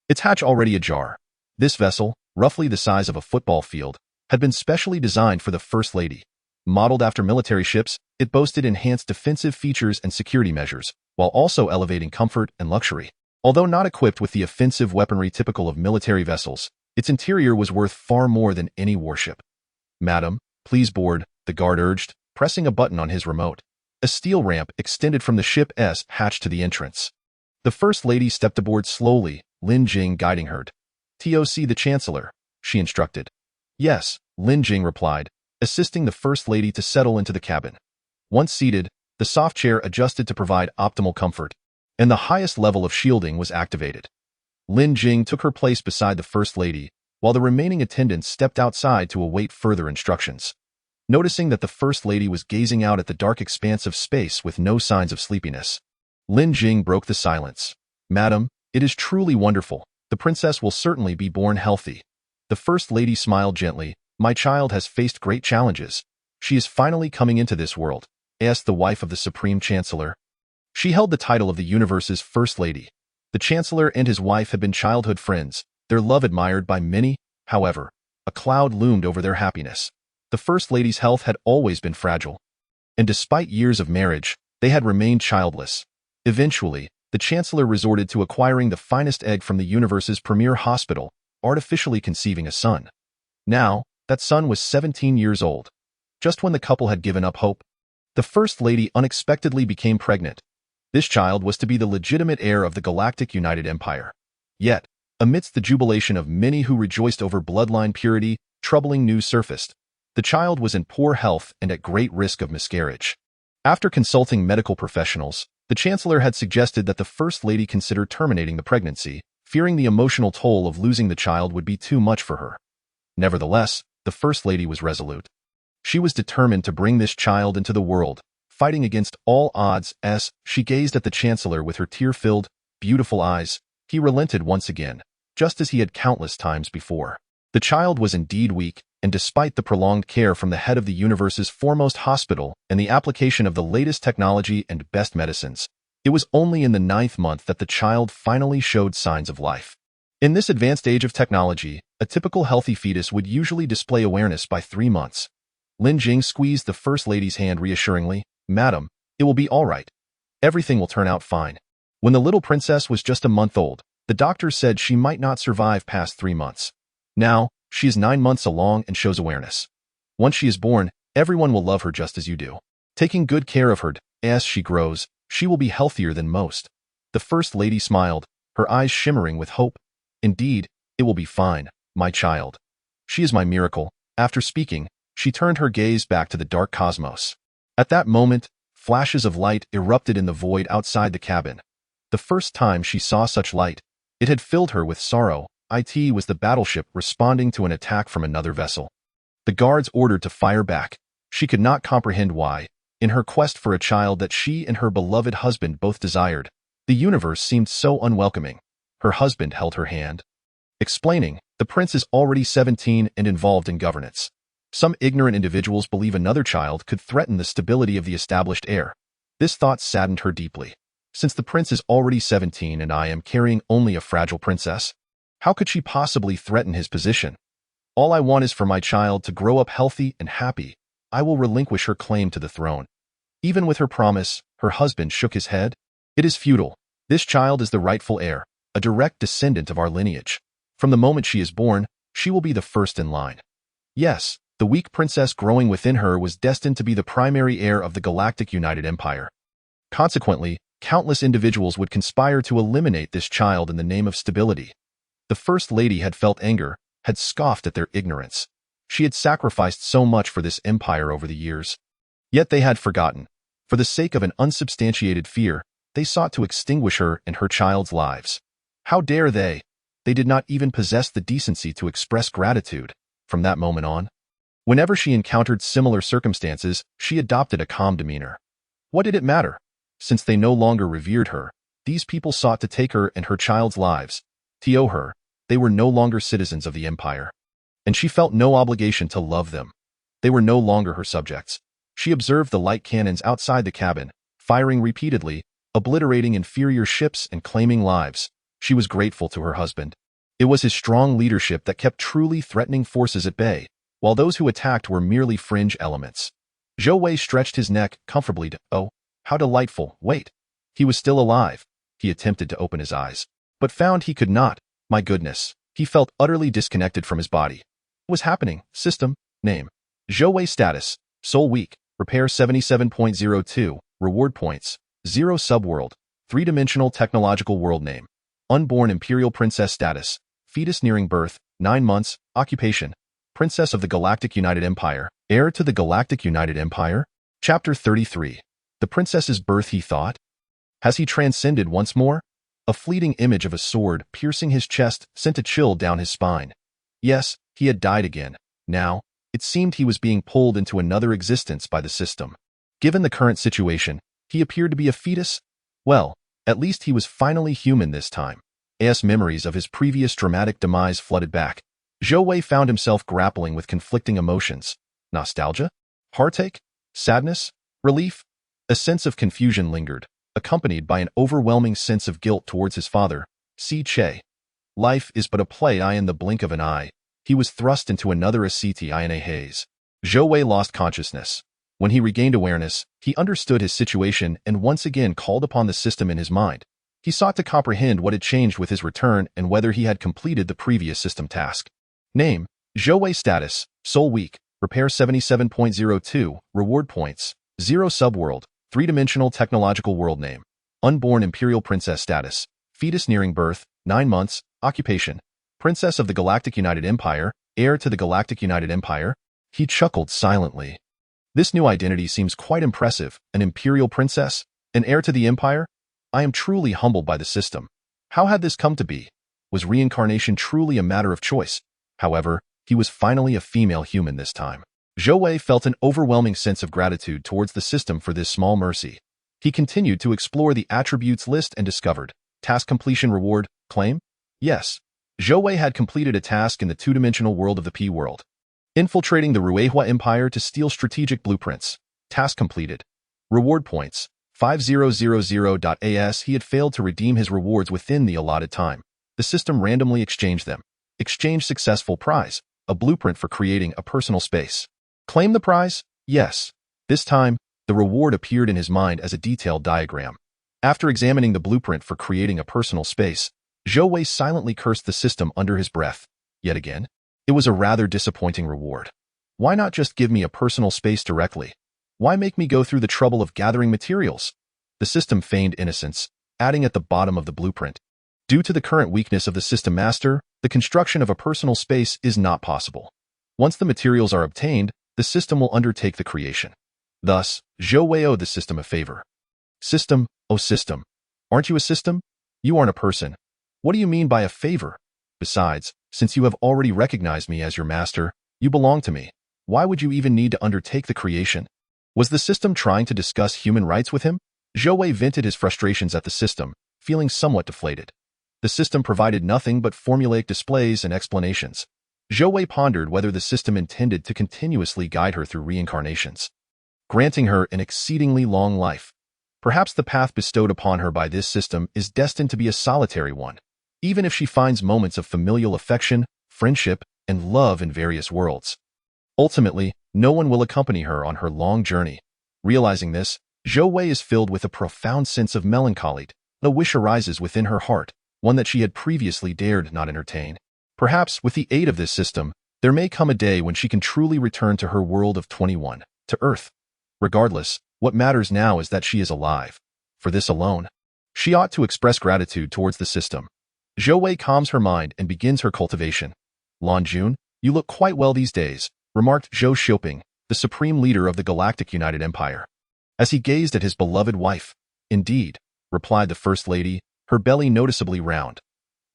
its hatch already ajar. This vessel, roughly the size of a football field, had been specially designed for the First Lady. Modeled after military ships, it boasted enhanced defensive features and security measures, while also elevating comfort and luxury. Although not equipped with the offensive weaponry typical of military vessels, its interior was worth far more than any warship. "Madam, please board," the guard urged, pressing a button on his remote. A steel ramp extended from the ship's hatch to the entrance. The First Lady stepped aboard slowly, Lin Jing guiding her. "TOC the Chancellor," she instructed. "Yes," Lin Jing replied, assisting the First Lady to settle into the cabin. Once seated, the soft chair adjusted to provide optimal comfort, and the highest level of shielding was activated. Lin Jing took her place beside the First Lady, while the remaining attendants stepped outside to await further instructions. Noticing that the First Lady was gazing out at the dark expanse of space with no signs of sleepiness, Lin Jing broke the silence. "Madam, it is truly wonderful. The princess will certainly be born healthy." The First Lady smiled gently. "My child has faced great challenges. She is finally coming into this world," asked the wife of the Supreme Chancellor. She held the title of the universe's First Lady. The Chancellor and his wife had been childhood friends, their love admired by many. However, a cloud loomed over their happiness. The First Lady's health had always been fragile, and despite years of marriage, they had remained childless. Eventually, the Chancellor resorted to acquiring the finest egg from the universe's premier hospital, artificially conceiving a son. Now, that son was 17 years old. Just when the couple had given up hope, the First Lady unexpectedly became pregnant. This child was to be the legitimate heir of the Galactic United Empire. Yet, amidst the jubilation of many who rejoiced over bloodline purity, troubling news surfaced. The child was in poor health and at great risk of miscarriage. After consulting medical professionals, the Chancellor had suggested that the First Lady consider terminating the pregnancy, fearing the emotional toll of losing the child would be too much for her. Nevertheless, the First Lady was resolute. She was determined to bring this child into the world, fighting against all odds as she gazed at the Chancellor with her tear-filled, beautiful eyes. He relented once again, just as he had countless times before. The child was indeed weak, and despite the prolonged care from the head of the universe's foremost hospital and the application of the latest technology and best medicines, it was only in the 9th month that the child finally showed signs of life. In this advanced age of technology, a typical healthy fetus would usually display awareness by 3 months. Lin Jing squeezed the First Lady's hand reassuringly. "Madam, it will be all right. Everything will turn out fine." When the little princess was just a month old, the doctor said she might not survive past 3 months. Now, she is 9 months along and shows awareness. Once she is born, everyone will love her just as you do. Taking good care of her, as she grows, she will be healthier than most. The First Lady smiled, her eyes shimmering with hope. "Indeed, it will be fine, my child. She is my miracle." After speaking, she turned her gaze back to the dark cosmos. At that moment, flashes of light erupted in the void outside the cabin. The first time she saw such light, it had filled her with sorrow. It was the battleship responding to an attack from another vessel. The guards ordered to fire back. She could not comprehend why. In her quest for a child that she and her beloved husband both desired, the universe seemed so unwelcoming. Her husband held her hand, explaining, "The prince is already 17 and involved in governance. Some ignorant individuals believe another child could threaten the stability of the established heir." This thought saddened her deeply. Since the prince is already 17 and I am carrying only a fragile princess, how could she possibly threaten his position? All I want is for my child to grow up healthy and happy. I will relinquish her claim to the throne. Even with her promise, her husband shook his head. "It is futile. This child is the rightful heir, a direct descendant of our lineage. From the moment she is born, she will be the first in line." Yes, the weak princess growing within her was destined to be the primary heir of the Galactic United Empire. Consequently, countless individuals would conspire to eliminate this child in the name of stability. The First Lady had felt anger, had scoffed at their ignorance. She had sacrificed so much for this empire over the years. Yet they had forgotten. For the sake of an unsubstantiated fear, they sought to extinguish her and her child's lives. How dare they? They did not even possess the decency to express gratitude. From that moment on, whenever she encountered similar circumstances, she adopted a calm demeanor. What did it matter? Since they no longer revered her, these people sought to take her and her child's lives. To her, they were no longer citizens of the empire, and she felt no obligation to love them. They were no longer her subjects. She observed the light cannons outside the cabin, firing repeatedly, obliterating inferior ships and claiming lives. She was grateful to her husband. It was his strong leadership that kept truly threatening forces at bay, while those who attacked were merely fringe elements. Zhou Wei stretched his neck comfortably to, "Oh, how delightful, wait." He was still alive. He attempted to open his eyes, but found he could not. My goodness, he felt utterly disconnected from his body. What was happening? System, name. Zhou Wei status, soul weak, repair 77.02, reward points, 0 subworld, 3-dimensional technological world name. Unborn imperial princess status, fetus nearing birth, 9 months, occupation, princess of the Galactic United Empire, heir to the Galactic United Empire? Chapter 33. The princess's birth, he thought. Has he transcended once more? A fleeting image of a sword piercing his chest sent a chill down his spine. Yes, he had died again. Now, it seemed he was being pulled into another existence by the system. Given the current situation, he appeared to be a fetus. Well, at least he was finally human this time. As memories of his previous dramatic demise flooded back, Zhou Wei found himself grappling with conflicting emotions. Nostalgia? Heartache? Sadness? Relief? A sense of confusion lingered, accompanied by an overwhelming sense of guilt towards his father, Si Che. Life is but a play in the blink of an eye. He was thrust into another asceti in a haze. Zhou Wei lost consciousness. When he regained awareness, he understood his situation and once again called upon the system in his mind. He sought to comprehend what had changed with his return and whether he had completed the previous system task. Name: Zhou Wei. Status: Soul Weak. Repair 77.02. Reward points: 0. Subworld: 3-dimensional technological world. Name: Unborn Imperial Princess. Status: Fetus nearing birth, 9 months. Occupation: Princess of the Galactic United Empire, heir to the Galactic United Empire. He chuckled silently. This new identity seems quite impressive. An Imperial Princess? An heir to the Empire? I am truly humbled by the system. How had this come to be? Was reincarnation truly a matter of choice? However, he was finally a female human this time. Zhou Wei felt an overwhelming sense of gratitude towards the system for this small mercy. He continued to explore the attributes list and discovered: task completion reward, claim? Yes. Zhou Wei had completed a task in the 2-dimensional world of the P world. Infiltrating the Ruehua Empire to steal strategic blueprints. Task completed. Reward points: 5000.as. He had failed to redeem his rewards within the allotted time. The system randomly exchanged them. Exchange successful. Prize: a blueprint for creating a personal space. Claim the prize? Yes. This time, the reward appeared in his mind as a detailed diagram. After examining the blueprint for creating a personal space, Zhou Wei silently cursed the system under his breath. Yet again, it was a rather disappointing reward. Why not just give me a personal space directly? Why make me go through the trouble of gathering materials? The system feigned innocence, adding at the bottom of the blueprint: due to the current weakness of the system master, the construction of a personal space is not possible. Once the materials are obtained, the system will undertake the creation. Thus, Zhou Wei owed the system a favor. System, oh system. Aren't you a system? You aren't a person. What do you mean by a favor? Besides, since you have already recognized me as your master, you belong to me. Why would you even need to undertake the creation? Was the system trying to discuss human rights with him? Zhou Wei vented his frustrations at the system, feeling somewhat deflated. The system provided nothing but formulaic displays and explanations. Zhou Wei pondered whether the system intended to continuously guide her through reincarnations, granting her an exceedingly long life. Perhaps the path bestowed upon her by this system is destined to be a solitary one, even if she finds moments of familial affection, friendship, and love in various worlds. Ultimately, no one will accompany her on her long journey. Realizing this, Zhou Wei is filled with a profound sense of melancholy. A wish arises within her heart, one that she had previously dared not entertain. Perhaps, with the aid of this system, there may come a day when she can truly return to her world of 21, to Earth. Regardless, what matters now is that she is alive. For this alone, she ought to express gratitude towards the system. Zhou Wei calms her mind and begins her cultivation. Lan Jun, you look quite well these days, remarked Zhou Xiaoping, the supreme leader of the Galactic United Empire, as he gazed at his beloved wife. Indeed, replied the First Lady, her belly noticeably round.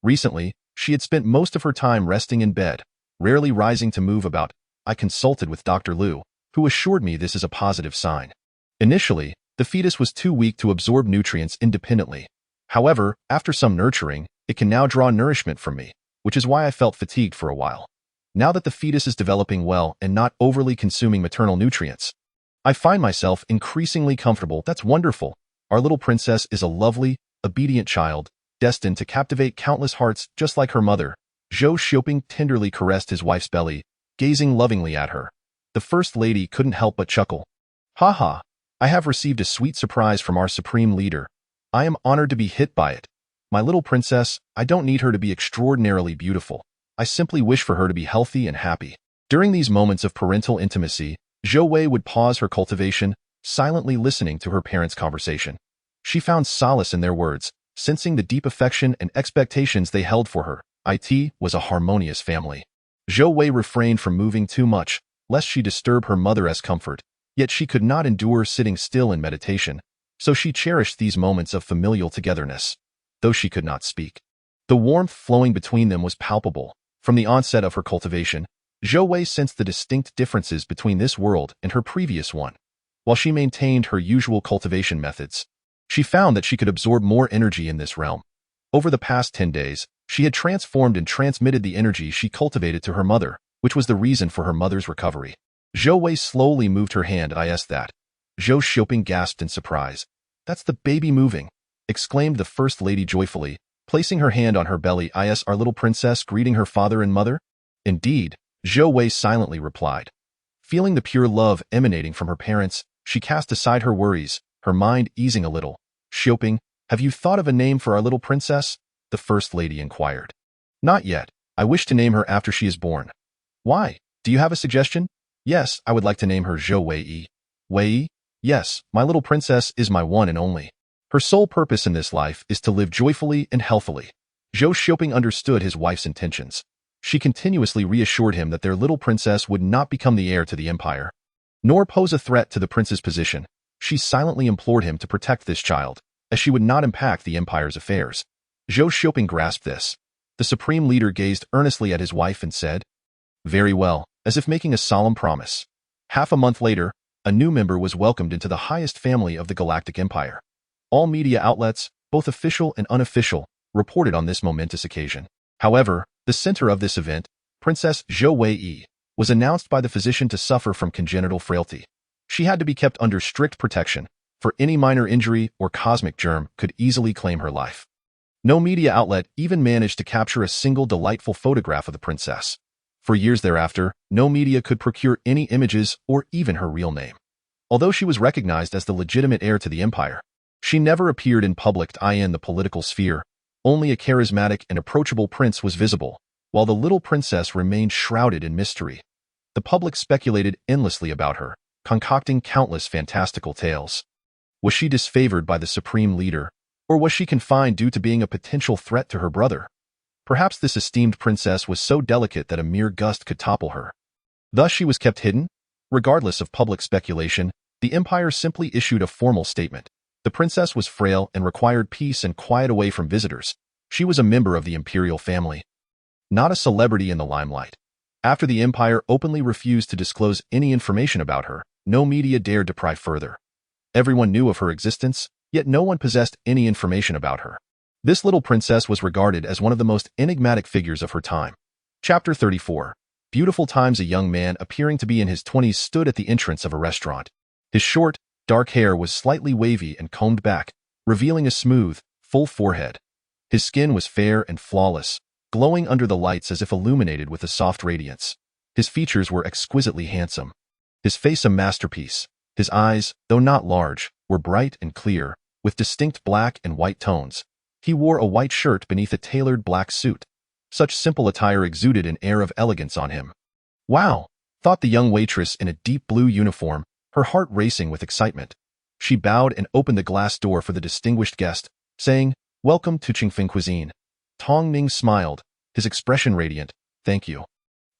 Recently, she had spent most of her time resting in bed, rarely rising to move about. I consulted with Dr. Liu, who assured me this is a positive sign. Initially, the fetus was too weak to absorb nutrients independently. However, after some nurturing, it can now draw nourishment from me, which is why I felt fatigued for a while. Now that the fetus is developing well and not overly consuming maternal nutrients, I find myself increasingly comfortable. That's wonderful. Our little princess is a lovely, obedient child, destined to captivate countless hearts just like her mother. Zhou Xiaoping tenderly caressed his wife's belly, gazing lovingly at her. The First Lady couldn't help but chuckle. Ha ha, I have received a sweet surprise from our supreme leader. I am honored to be hit by it. My little princess, I don't need her to be extraordinarily beautiful. I simply wish for her to be healthy and happy. During these moments of parental intimacy, Zhou Wei would pause her cultivation, silently listening to her parents' conversation. She found solace in their words, sensing the deep affection and expectations they held for her. It was a harmonious family. Zhou Wei refrained from moving too much, lest she disturb her mother's comfort. Yet she could not endure sitting still in meditation, so she cherished these moments of familial togetherness, though she could not speak. The warmth flowing between them was palpable. From the onset of her cultivation, Zhou Wei sensed the distinct differences between this world and her previous one. While she maintained her usual cultivation methods, she found that she could absorb more energy in this realm. Over the past 10 days, she had transformed and transmitted the energy she cultivated to her mother, which was the reason for her mother's recovery. Zhou Wei slowly moved her hand. That. Zhou Xiaoping gasped in surprise. That's the baby moving, exclaimed the First Lady joyfully, placing her hand on her belly. Our little princess greeting her father and mother? Indeed, Zhou Wei silently replied. Feeling the pure love emanating from her parents, she cast aside her worries, her mind easing a little. "Xiaoping, have you thought of a name for our little princess?" the first lady inquired. "Not yet. I wish to name her after she is born." "Why? Do you have a suggestion?" "Yes, I would like to name her Zhou Wei." "Wei? Yes, my little princess is my one and only. Her sole purpose in this life is to live joyfully and healthily." Zhou Xiaoping understood his wife's intentions. She continuously reassured him that their little princess would not become the heir to the empire, nor pose a threat to the prince's position. She silently implored him to protect this child, as she would not impact the empire's affairs. Zhou Xiaoping grasped this. The supreme leader gazed earnestly at his wife and said, "Very well," as if making a solemn promise. Half a month later, a new member was welcomed into the highest family of the Galactic Empire. All media outlets, both official and unofficial, reported on this momentous occasion. However, the center of this event, Princess Zhou Wei, was announced by the physician to suffer from congenital frailty. She had to be kept under strict protection, for any minor injury or cosmic germ could easily claim her life. No media outlet even managed to capture a single delightful photograph of the princess. For years thereafter, no media could procure any images or even her real name. Although she was recognized as the legitimate heir to the empire, she never appeared in public in the political sphere. Only a charismatic and approachable prince was visible, while the little princess remained shrouded in mystery. The public speculated endlessly about her, concocting countless fantastical tales. Was she disfavored by the supreme leader, or was she confined due to being a potential threat to her brother? Perhaps this esteemed princess was so delicate that a mere gust could topple her. Thus she was kept hidden. Regardless of public speculation, the empire simply issued a formal statement. The princess was frail and required peace and quiet away from visitors. She was a member of the imperial family, not a celebrity in the limelight. After the empire openly refused to disclose any information about her, no media dared to pry further. Everyone knew of her existence, yet no one possessed any information about her. This little princess was regarded as one of the most enigmatic figures of her time. Chapter 34. Beautiful times. A young man appearing to be in his 20s stood at the entrance of a restaurant. His short, dark hair was slightly wavy and combed back, revealing a smooth, full forehead. His skin was fair and flawless, glowing under the lights as if illuminated with a soft radiance. His features were exquisitely handsome. His face a masterpiece. His eyes, though not large, were bright and clear, with distinct black and white tones. He wore a white shirt beneath a tailored black suit. Such simple attire exuded an air of elegance on him. "Wow," thought the young waitress in a deep blue uniform, her heart racing with excitement. She bowed and opened the glass door for the distinguished guest, saying, "Welcome to Qingfeng Cuisine." Tong Ning smiled, his expression radiant. "Thank you."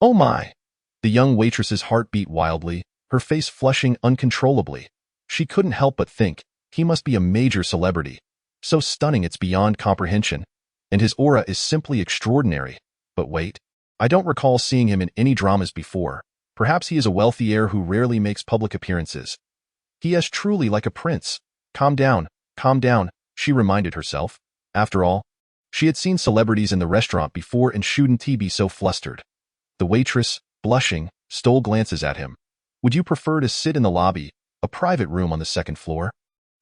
"Oh my!" The young waitress's heart beat wildly, her face flushing uncontrollably. She couldn't help but think, he must be a major celebrity. So stunning it's beyond comprehension. And his aura is simply extraordinary. But wait, I don't recall seeing him in any dramas before. Perhaps he is a wealthy heir who rarely makes public appearances. He is truly like a prince. Calm down, she reminded herself. After all, she had seen celebrities in the restaurant before and shouldn't he be so flustered. The waitress, blushing, stole glances at him. "Would you prefer to sit in the lobby, a private room on the second floor?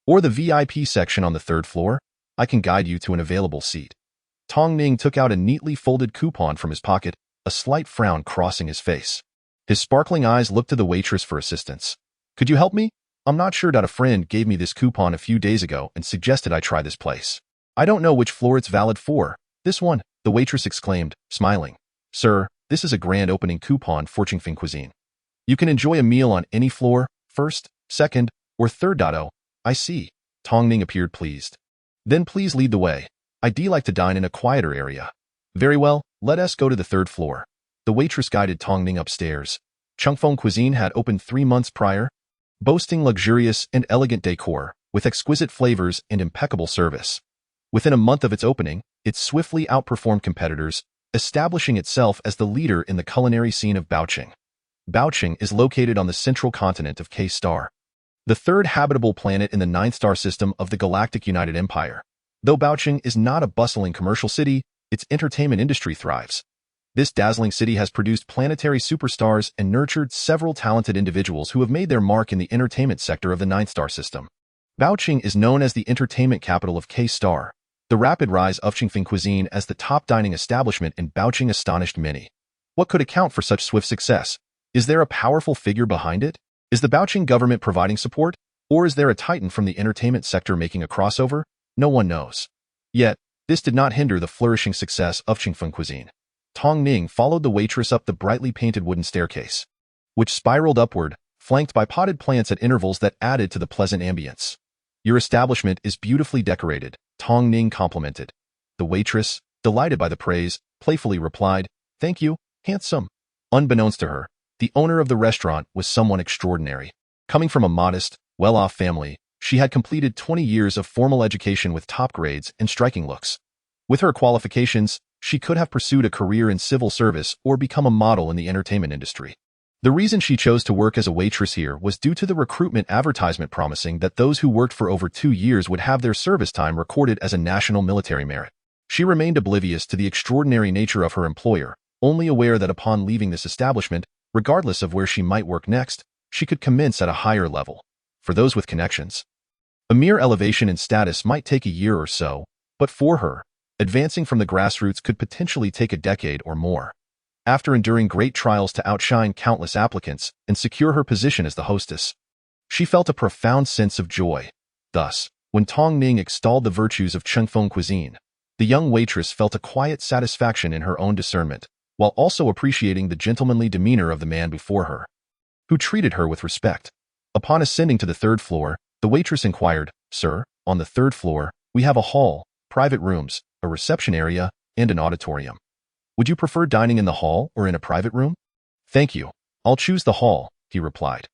Or the VIP section on the third floor? I can guide you to an available seat." Tong Ning took out a neatly folded coupon from his pocket, a slight frown crossing his face. His sparkling eyes looked to the waitress for assistance. "Could you help me? I'm not sure that a friend gave me this coupon a few days ago and suggested I try this place. I don't know which floor it's valid for." "This one," the waitress exclaimed, smiling. "Sir, this is a grand opening coupon for Qingfeng Cuisine. You can enjoy a meal on any floor, first, second, or third. Oh, I see." Tong Ning appeared pleased. "Then please lead the way. I'd like to dine in a quieter area." "Very well, let us go to the third floor." The waitress guided Tong Ning upstairs. Qingfeng Cuisine had opened 3 months prior, boasting luxurious and elegant decor, with exquisite flavors and impeccable service. Within a month of its opening, it swiftly outperformed competitors, establishing itself as the leader in the culinary scene of Baoqing. Baoqing is located on the central continent of K-Star, the third habitable planet in the 9-star system of the Galactic United Empire. Though Baoqing is not a bustling commercial city, its entertainment industry thrives. This dazzling city has produced planetary superstars and nurtured several talented individuals who have made their mark in the entertainment sector of the 9-star system. Baoqing is known as the entertainment capital of K-Star. The rapid rise of Qingfeng Cuisine as the top dining establishment in Baoqing astonished many. What could account for such swift success? Is there a powerful figure behind it? Is the Baoqing government providing support? Or is there a titan from the entertainment sector making a crossover? No one knows. Yet, this did not hinder the flourishing success of Qingfeng cuisine. Tong Ning followed the waitress up the brightly painted wooden staircase, which spiraled upward, flanked by potted plants at intervals that added to the pleasant ambience. Your establishment is beautifully decorated, Tong Ning complimented. The waitress, delighted by the praise, playfully replied, "Thank you, handsome." Unbeknownst to her, the owner of the restaurant was someone extraordinary. Coming from a modest, well-off family, she had completed 20 years of formal education with top grades and striking looks. With her qualifications, she could have pursued a career in civil service or become a model in the entertainment industry. The reason she chose to work as a waitress here was due to the recruitment advertisement promising that those who worked for over 2 years would have their service time recorded as a national military merit. She remained oblivious to the extraordinary nature of her employer, only aware that upon leaving this establishment, regardless of where she might work next, she could commence at a higher level. For those with connections, a mere elevation in status might take a year or so, but for her, advancing from the grassroots could potentially take a decade or more. After enduring great trials to outshine countless applicants and secure her position as the hostess, she felt a profound sense of joy. Thus, when Tong Ning extolled the virtues of Qingfeng cuisine, the young waitress felt a quiet satisfaction in her own discernment, while also appreciating the gentlemanly demeanor of the man before her, who treated her with respect. Upon ascending to the 3rd floor, the waitress inquired, "Sir, on the 3rd floor, we have a hall, private rooms, a reception area, and an auditorium. Would you prefer dining in the hall or in a private room?" "Thank you. I'll choose the hall," he replied.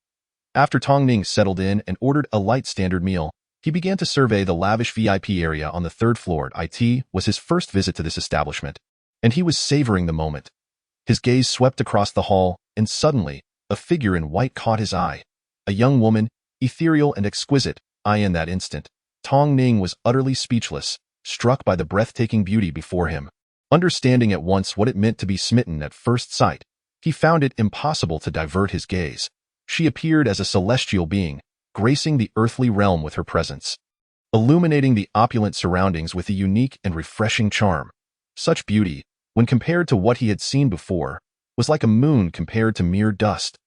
After Tong Ning settled in and ordered a light standard meal, he began to survey the lavish VIP area on the 3rd floor. It was his first visit to this establishment, and he was savoring the moment. His gaze swept across the hall, and suddenly, a figure in white caught his eye. A young woman, ethereal and exquisite. In that instant, Tong Ning was utterly speechless, struck by the breathtaking beauty before him. Understanding at once what it meant to be smitten at first sight, he found it impossible to divert his gaze. She appeared as a celestial being, gracing the earthly realm with her presence, illuminating the opulent surroundings with a unique and refreshing charm. Such beauty, when compared to what he had seen before, was like a moon compared to mere dust.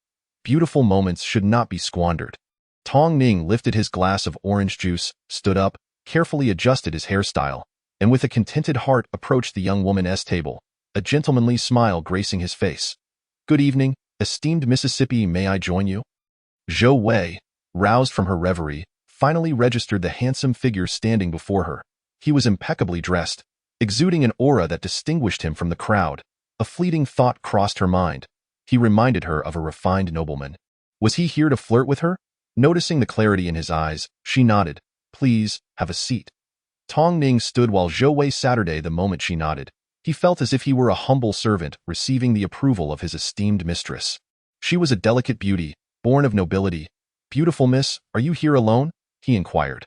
Beautiful moments should not be squandered. Tong Ning lifted his glass of orange juice, stood up, carefully adjusted his hairstyle, and with a contented heart approached the young woman's table, a gentlemanly smile gracing his face. "Good evening, esteemed Mississippi, may I join you?" Zhou Wei, roused from her reverie, finally registered the handsome figure standing before her. He was impeccably dressed, exuding an aura that distinguished him from the crowd. A fleeting thought crossed her mind. He reminded her of a refined nobleman. Was he here to flirt with her? Noticing the clarity in his eyes, she nodded. "Please, have a seat." Tong Ning stood while Zhou Wei sat. The moment she nodded, he felt as if he were a humble servant receiving the approval of his esteemed mistress. She was a delicate beauty, born of nobility. "Beautiful miss, are you here alone?" he inquired.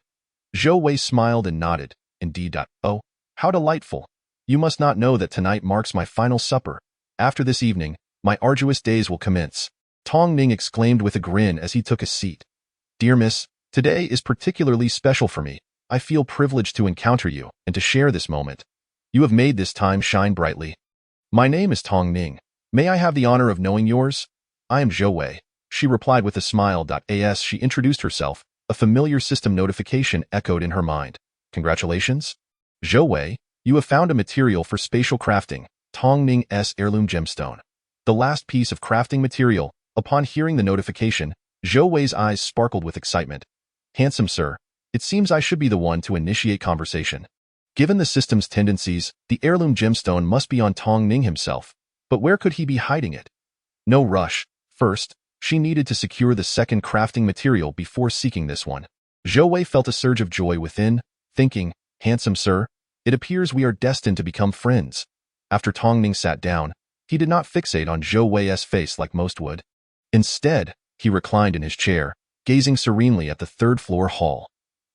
Zhou Wei smiled and nodded. "Indeed. Oh, how delightful. You must not know that tonight marks my final supper. After this evening, my arduous days will commence." Tong Ning exclaimed with a grin as he took a seat. "Dear miss, today is particularly special for me. I feel privileged to encounter you and to share this moment. You have made this time shine brightly." "My name is Tong Ning. May I have the honor of knowing yours?" "I am Zhou Wei," she replied with a smile. As she introduced herself, a familiar system notification echoed in her mind. "Congratulations, Zhou Wei, you have found a material for spatial crafting, Tong Ning's heirloom gemstone." The last piece of crafting material. Upon hearing the notification, Zhou Wei's eyes sparkled with excitement. "Handsome sir, it seems I should be the one to initiate conversation. Given the system's tendencies, the heirloom gemstone must be on Tong Ning himself, but where could he be hiding it?" No rush. First, she needed to secure the second crafting material before seeking this one. Zhou Wei felt a surge of joy within, thinking, "Handsome sir, it appears we are destined to become friends." After Tong Ning sat down, he did not fixate on Zhou Wei's face like most would. Instead, he reclined in his chair, gazing serenely at the 3rd floor hall.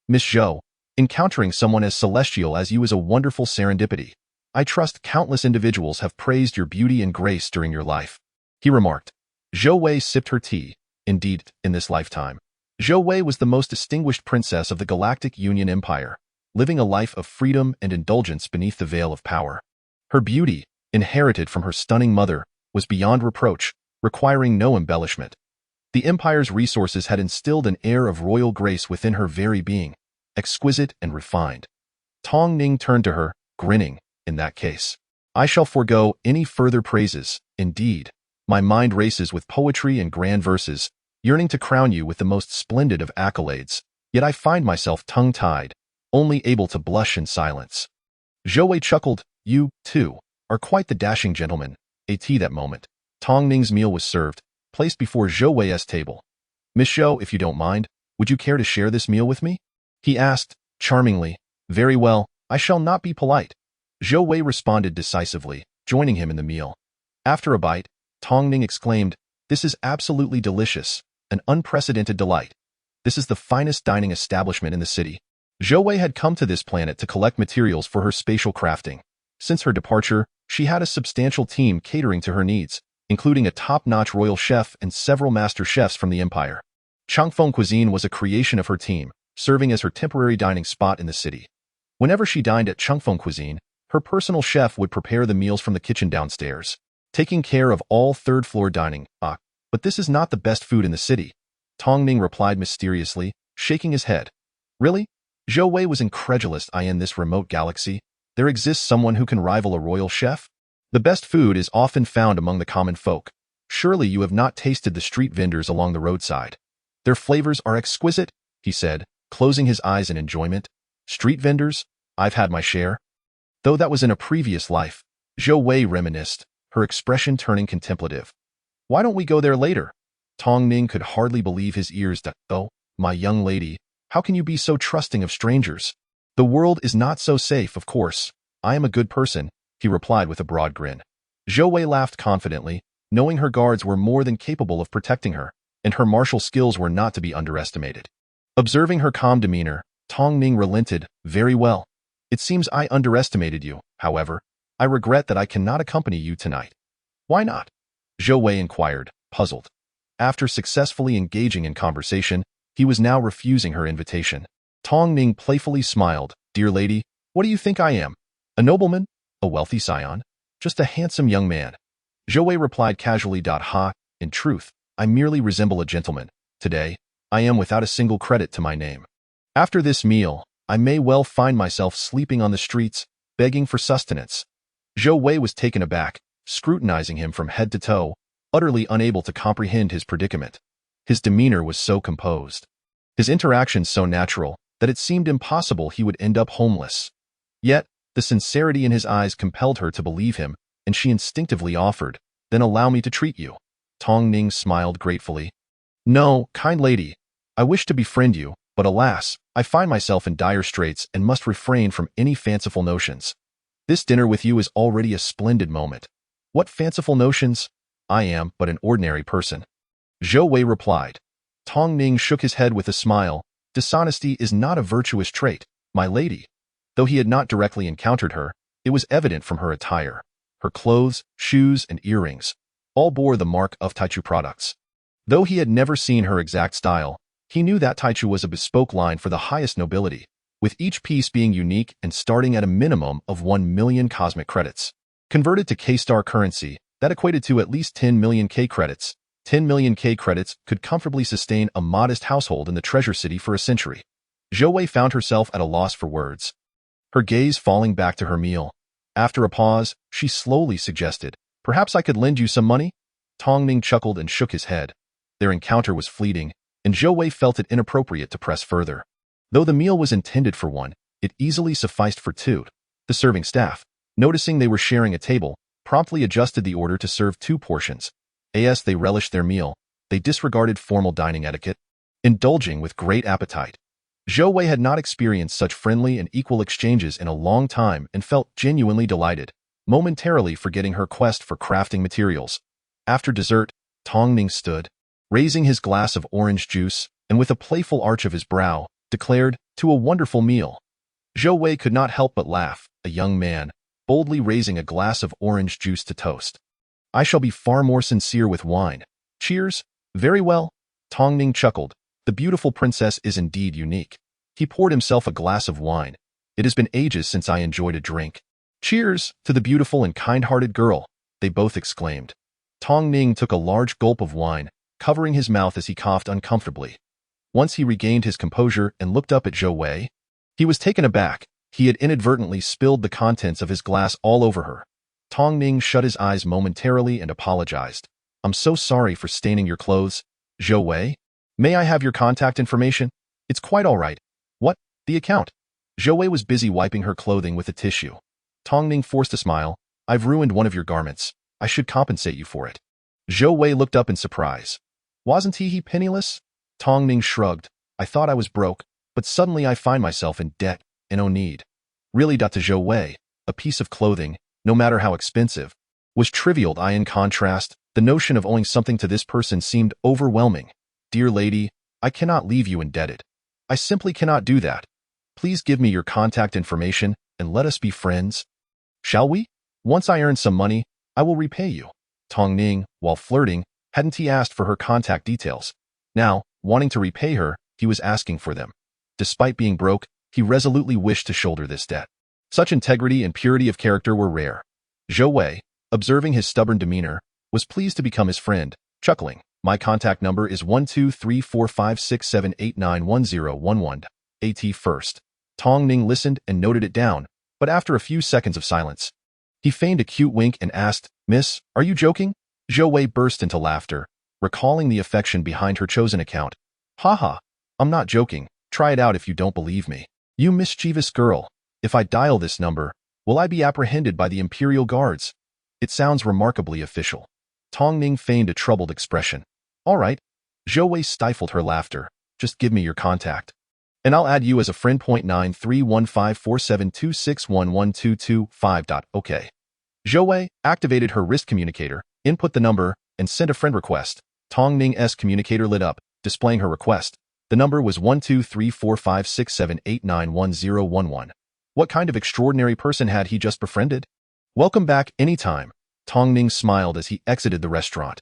"Miss Zhou, encountering someone as celestial as you is a wonderful serendipity. I trust countless individuals have praised your beauty and grace during your life," he remarked. Zhou Wei sipped her tea. Indeed, in this lifetime, Zhou Wei was the most distinguished princess of the Galactic Union Empire, living a life of freedom and indulgence beneath the veil of power. Her beauty, inherited from her stunning mother, was beyond reproach, requiring no embellishment. The empire's resources had instilled an air of royal grace within her very being, exquisite and refined. Tong Ning turned to her, grinning. In that case, I shall forego any further praises. Indeed, my mind races with poetry and grand verses, yearning to crown you with the most splendid of accolades, yet I find myself tongue-tied, only able to blush in silence. Zhou Wei chuckled. You, too, are quite the dashing gentleman. At that moment, Tong Ning's meal was served, placed before Zhou Wei's table. Miss Zhou, if you don't mind, would you care to share this meal with me? He asked, charmingly. Very well, I shall not be polite. Zhou Wei responded decisively, joining him in the meal. After a bite, Tong Ning exclaimed, This is absolutely delicious, an unprecedented delight. This is the finest dining establishment in the city. Zhou Wei had come to this planet to collect materials for her spatial crafting. Since her departure, she had a substantial team catering to her needs, including a top-notch royal chef and several master chefs from the empire. Changfeng Cuisine was a creation of her team, serving as her temporary dining spot in the city. Whenever she dined at Changfeng Cuisine, her personal chef would prepare the meals from the kitchen downstairs, taking care of all third-floor dining. But this is not the best food in the city, Tong Ning replied mysteriously, shaking his head. Really? Zhou Wei was incredulous. In this remote galaxy, there exists someone who can rival a royal chef? The best food is often found among the common folk. Surely you have not tasted the street vendors along the roadside. Their flavors are exquisite, he said, closing his eyes in enjoyment. Street vendors? I've had my share. Though that was in a previous life, Zhou Wei reminisced, her expression turning contemplative. Why don't we go there later? Tong Ning could hardly believe his ears. Oh, my young lady, how can you be so trusting of strangers? The world is not so safe, of course. I am a good person, he replied with a broad grin. Zhou Wei laughed confidently, knowing her guards were more than capable of protecting her, and her martial skills were not to be underestimated. Observing her calm demeanor, Tong Ning relented. Very well. It seems I underestimated you, however. I regret that I cannot accompany you tonight. Why not? Zhou Wei inquired, puzzled. After successfully engaging in conversation, he was now refusing her invitation. Tong Ning playfully smiled. Dear lady, what do you think I am? A nobleman? A wealthy scion? Just a handsome young man. Zhou Wei replied casually. In truth, I merely resemble a gentleman. Today, I am without a single credit to my name. After this meal, I may well find myself sleeping on the streets, begging for sustenance. Zhou Wei was taken aback, scrutinizing him from head to toe, utterly unable to comprehend his predicament. His demeanor was so composed, his interactions so natural, that it seemed impossible he would end up homeless. Yet, the sincerity in his eyes compelled her to believe him, and she instinctively offered, Then allow me to treat you. Tong Ning smiled gratefully. No, kind lady, I wish to befriend you, but alas, I find myself in dire straits and must refrain from any fanciful notions. This dinner with you is already a splendid moment. What fanciful notions? I am but an ordinary person. Zhou Wei replied. Tong Ning shook his head with a smile. Dishonesty is not a virtuous trait, my lady. Though he had not directly encountered her, it was evident from her attire. Her clothes, shoes, and earrings all bore the mark of Taichu products. Though he had never seen her exact style, he knew that Taichu was a bespoke line for the highest nobility, with each piece being unique and starting at a minimum of 1 million cosmic credits. Converted to K-star currency, that equated to at least 10 million K credits. 10 million K credits could comfortably sustain a modest household in the treasure city for a century. Zhou Wei found herself at a loss for words, her gaze falling back to her meal. After a pause, she slowly suggested, Perhaps I could lend you some money? Tong Ning chuckled and shook his head. Their encounter was fleeting, and Zhou Wei felt it inappropriate to press further. Though the meal was intended for one, it easily sufficed for two. The serving staff, noticing they were sharing a table, promptly adjusted the order to serve 2 portions. As they relished their meal, they disregarded formal dining etiquette, indulging with great appetite. Zhou Wei had not experienced such friendly and equal exchanges in a long time and felt genuinely delighted, momentarily forgetting her quest for crafting materials. After dessert, Tong Ning stood, raising his glass of orange juice, and with a playful arch of his brow, declared, To a wonderful meal. Zhou Wei could not help but laugh, a young man, boldly raising a glass of orange juice to toast. I shall be far more sincere with wine. Cheers. Very well. Tong Ning chuckled. The beautiful princess is indeed unique. He poured himself a glass of wine. It has been ages since I enjoyed a drink. Cheers to the beautiful and kind-hearted girl, they both exclaimed. Tong Ning took a large gulp of wine, covering his mouth as he coughed uncomfortably. Once he regained his composure and looked up at Zhou Wei, he was taken aback. He had inadvertently spilled the contents of his glass all over her. Tong Ning shut his eyes momentarily and apologized. I'm so sorry for staining your clothes, Zhou Wei. May I have your contact information? It's quite all right. What? The account? Zhou Wei was busy wiping her clothing with a tissue. Tong Ning forced a smile. I've ruined one of your garments. I should compensate you for it. Zhou Wei looked up in surprise. Wasn't he penniless? Tong Ning shrugged. I thought I was broke, but suddenly I find myself in debt and no need. Really, to Zhou Wei, a piece of clothing, no matter how expensive, was trivial. In contrast, the notion of owing something to this person seemed overwhelming. Dear lady, I cannot leave you indebted. I simply cannot do that. Please give me your contact information and let us be friends. Shall we? Once I earn some money, I will repay you. Tong Ning, while flirting, hadn't he asked for her contact details. Now, wanting to repay her, he was asking for them. Despite being broke, he resolutely wished to shoulder this debt. Such integrity and purity of character were rare. Zhou Wei, observing his stubborn demeanor, was pleased to become his friend, chuckling. My contact number is 1234567891011. At first, Tong Ning listened and noted it down, but after a few seconds of silence, he feigned a cute wink and asked, Miss, are you joking? Zhou Wei burst into laughter, recalling the affection behind her chosen account. Haha, I'm not joking. Try it out if you don't believe me. You mischievous girl, if I dial this number, will I be apprehended by the Imperial Guards? It sounds remarkably official. Tong Ning feigned a troubled expression. All right. Zhou Wei stifled her laughter. Just give me your contact, and I'll add you as a friend. 93154726112225. Okay. Zhou Wei activated her wrist communicator, input the number, and sent a friend request. Tong Ning's communicator lit up, displaying her request. The number was 1234567891011. What kind of extraordinary person had he just befriended? Welcome back anytime. Tong Ning smiled as he exited the restaurant.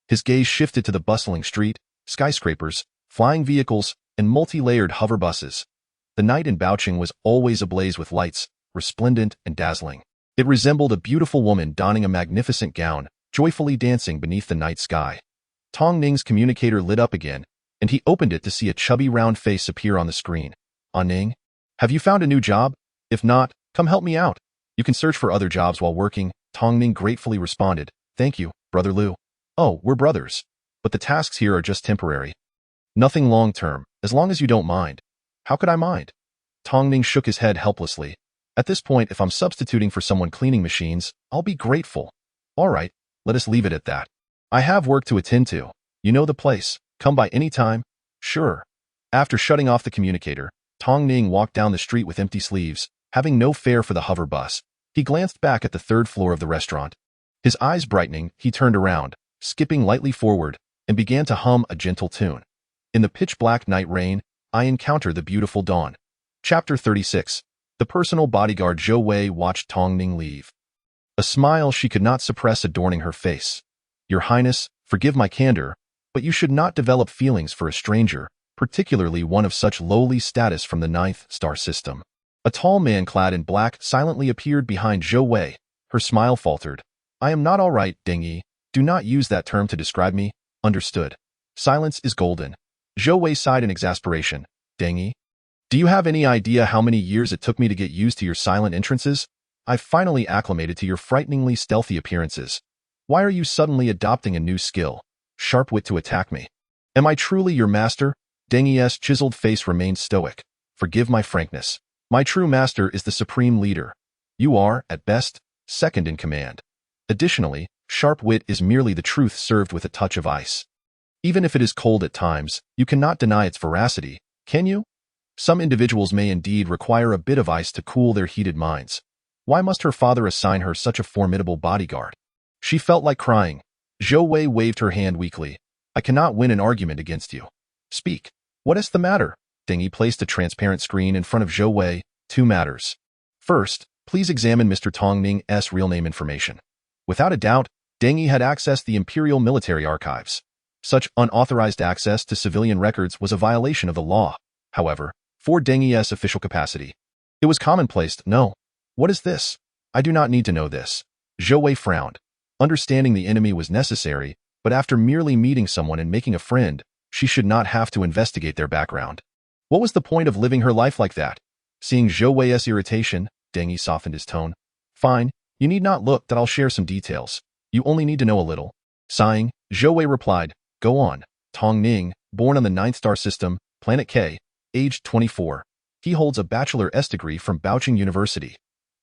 His gaze shifted to the bustling street, skyscrapers, flying vehicles, and multi-layered hover buses. The night in Baocheng was always ablaze with lights, resplendent and dazzling. It resembled a beautiful woman donning a magnificent gown, joyfully dancing beneath the night sky. Tong Ning's communicator lit up again, and he opened it to see a chubby round face appear on the screen. Ning, have you found a new job? If not, come help me out. You can search for other jobs while working. Tong Ning gratefully responded. Thank you, Brother Liu. Oh, we're brothers. But the tasks here are just temporary. Nothing long-term, as long as you don't mind. How could I mind? Tong Ning shook his head helplessly. At this point, if I'm substituting for someone cleaning machines, I'll be grateful. All right, let us leave it at that. I have work to attend to. You know the place. Come by any time. Sure. After shutting off the communicator, Tong Ning walked down the street with empty sleeves, having no fare for the hover bus. He glanced back at the third floor of the restaurant. His eyes brightening, he turned around, skipping lightly forward, and began to hum a gentle tune. In the pitch-black night rain, I encounter the beautiful dawn. Chapter 36. The personal bodyguard. Zhou Wei watched Tong Ning leave. A smile she could not suppress adorning her face. Your Highness, forgive my candor, but you should not develop feelings for a stranger, particularly one of such lowly status from the 9th star system. A tall man clad in black silently appeared behind Zhou Wei. Her smile faltered. I am not all right, Deng Yi. Do not use that term to describe me. Understood. Silence is golden. Zhou Wei sighed in exasperation. Deng Yi? Do you have any idea how many years it took me to get used to your silent entrances? I've finally acclimated to your frighteningly stealthy appearances. Why are you suddenly adopting a new skill? Sharp wit to attack me. Am I truly your master? Deng Yi's chiseled face remained stoic. Forgive my frankness. My true master is the supreme leader. You are, at best, second in command. Additionally, sharp wit is merely the truth served with a touch of ice. Even if it is cold at times, you cannot deny its veracity, can you? Some individuals may indeed require a bit of ice to cool their heated minds. Why must her father assign her such a formidable bodyguard? She felt like crying. Zhou Wei waved her hand weakly. I cannot win an argument against you. Speak. What is the matter? Deng Yi placed a transparent screen in front of Zhou Wei. 2 matters. First, please examine Mr. Tong Ning's real name information. Without a doubt, Deng Yi had accessed the Imperial Military Archives. Such unauthorized access to civilian records was a violation of the law. However, for Deng Yi's official capacity, it was commonplace. No. What is this? I do not need to know this. Zhou Wei frowned. Understanding the enemy was necessary, but after merely meeting someone and making a friend, she should not have to investigate their background. What was the point of living her life like that? Seeing Zhou Wei's irritation, Deng Yi softened his tone. Fine, you need not look that I'll share some details. You only need to know a little. Sighing, Zhou Wei replied, Go on. Tong Ning, born on the 9th star system, Planet K, aged 24. He holds a Bachelor-S degree from Baoqing University.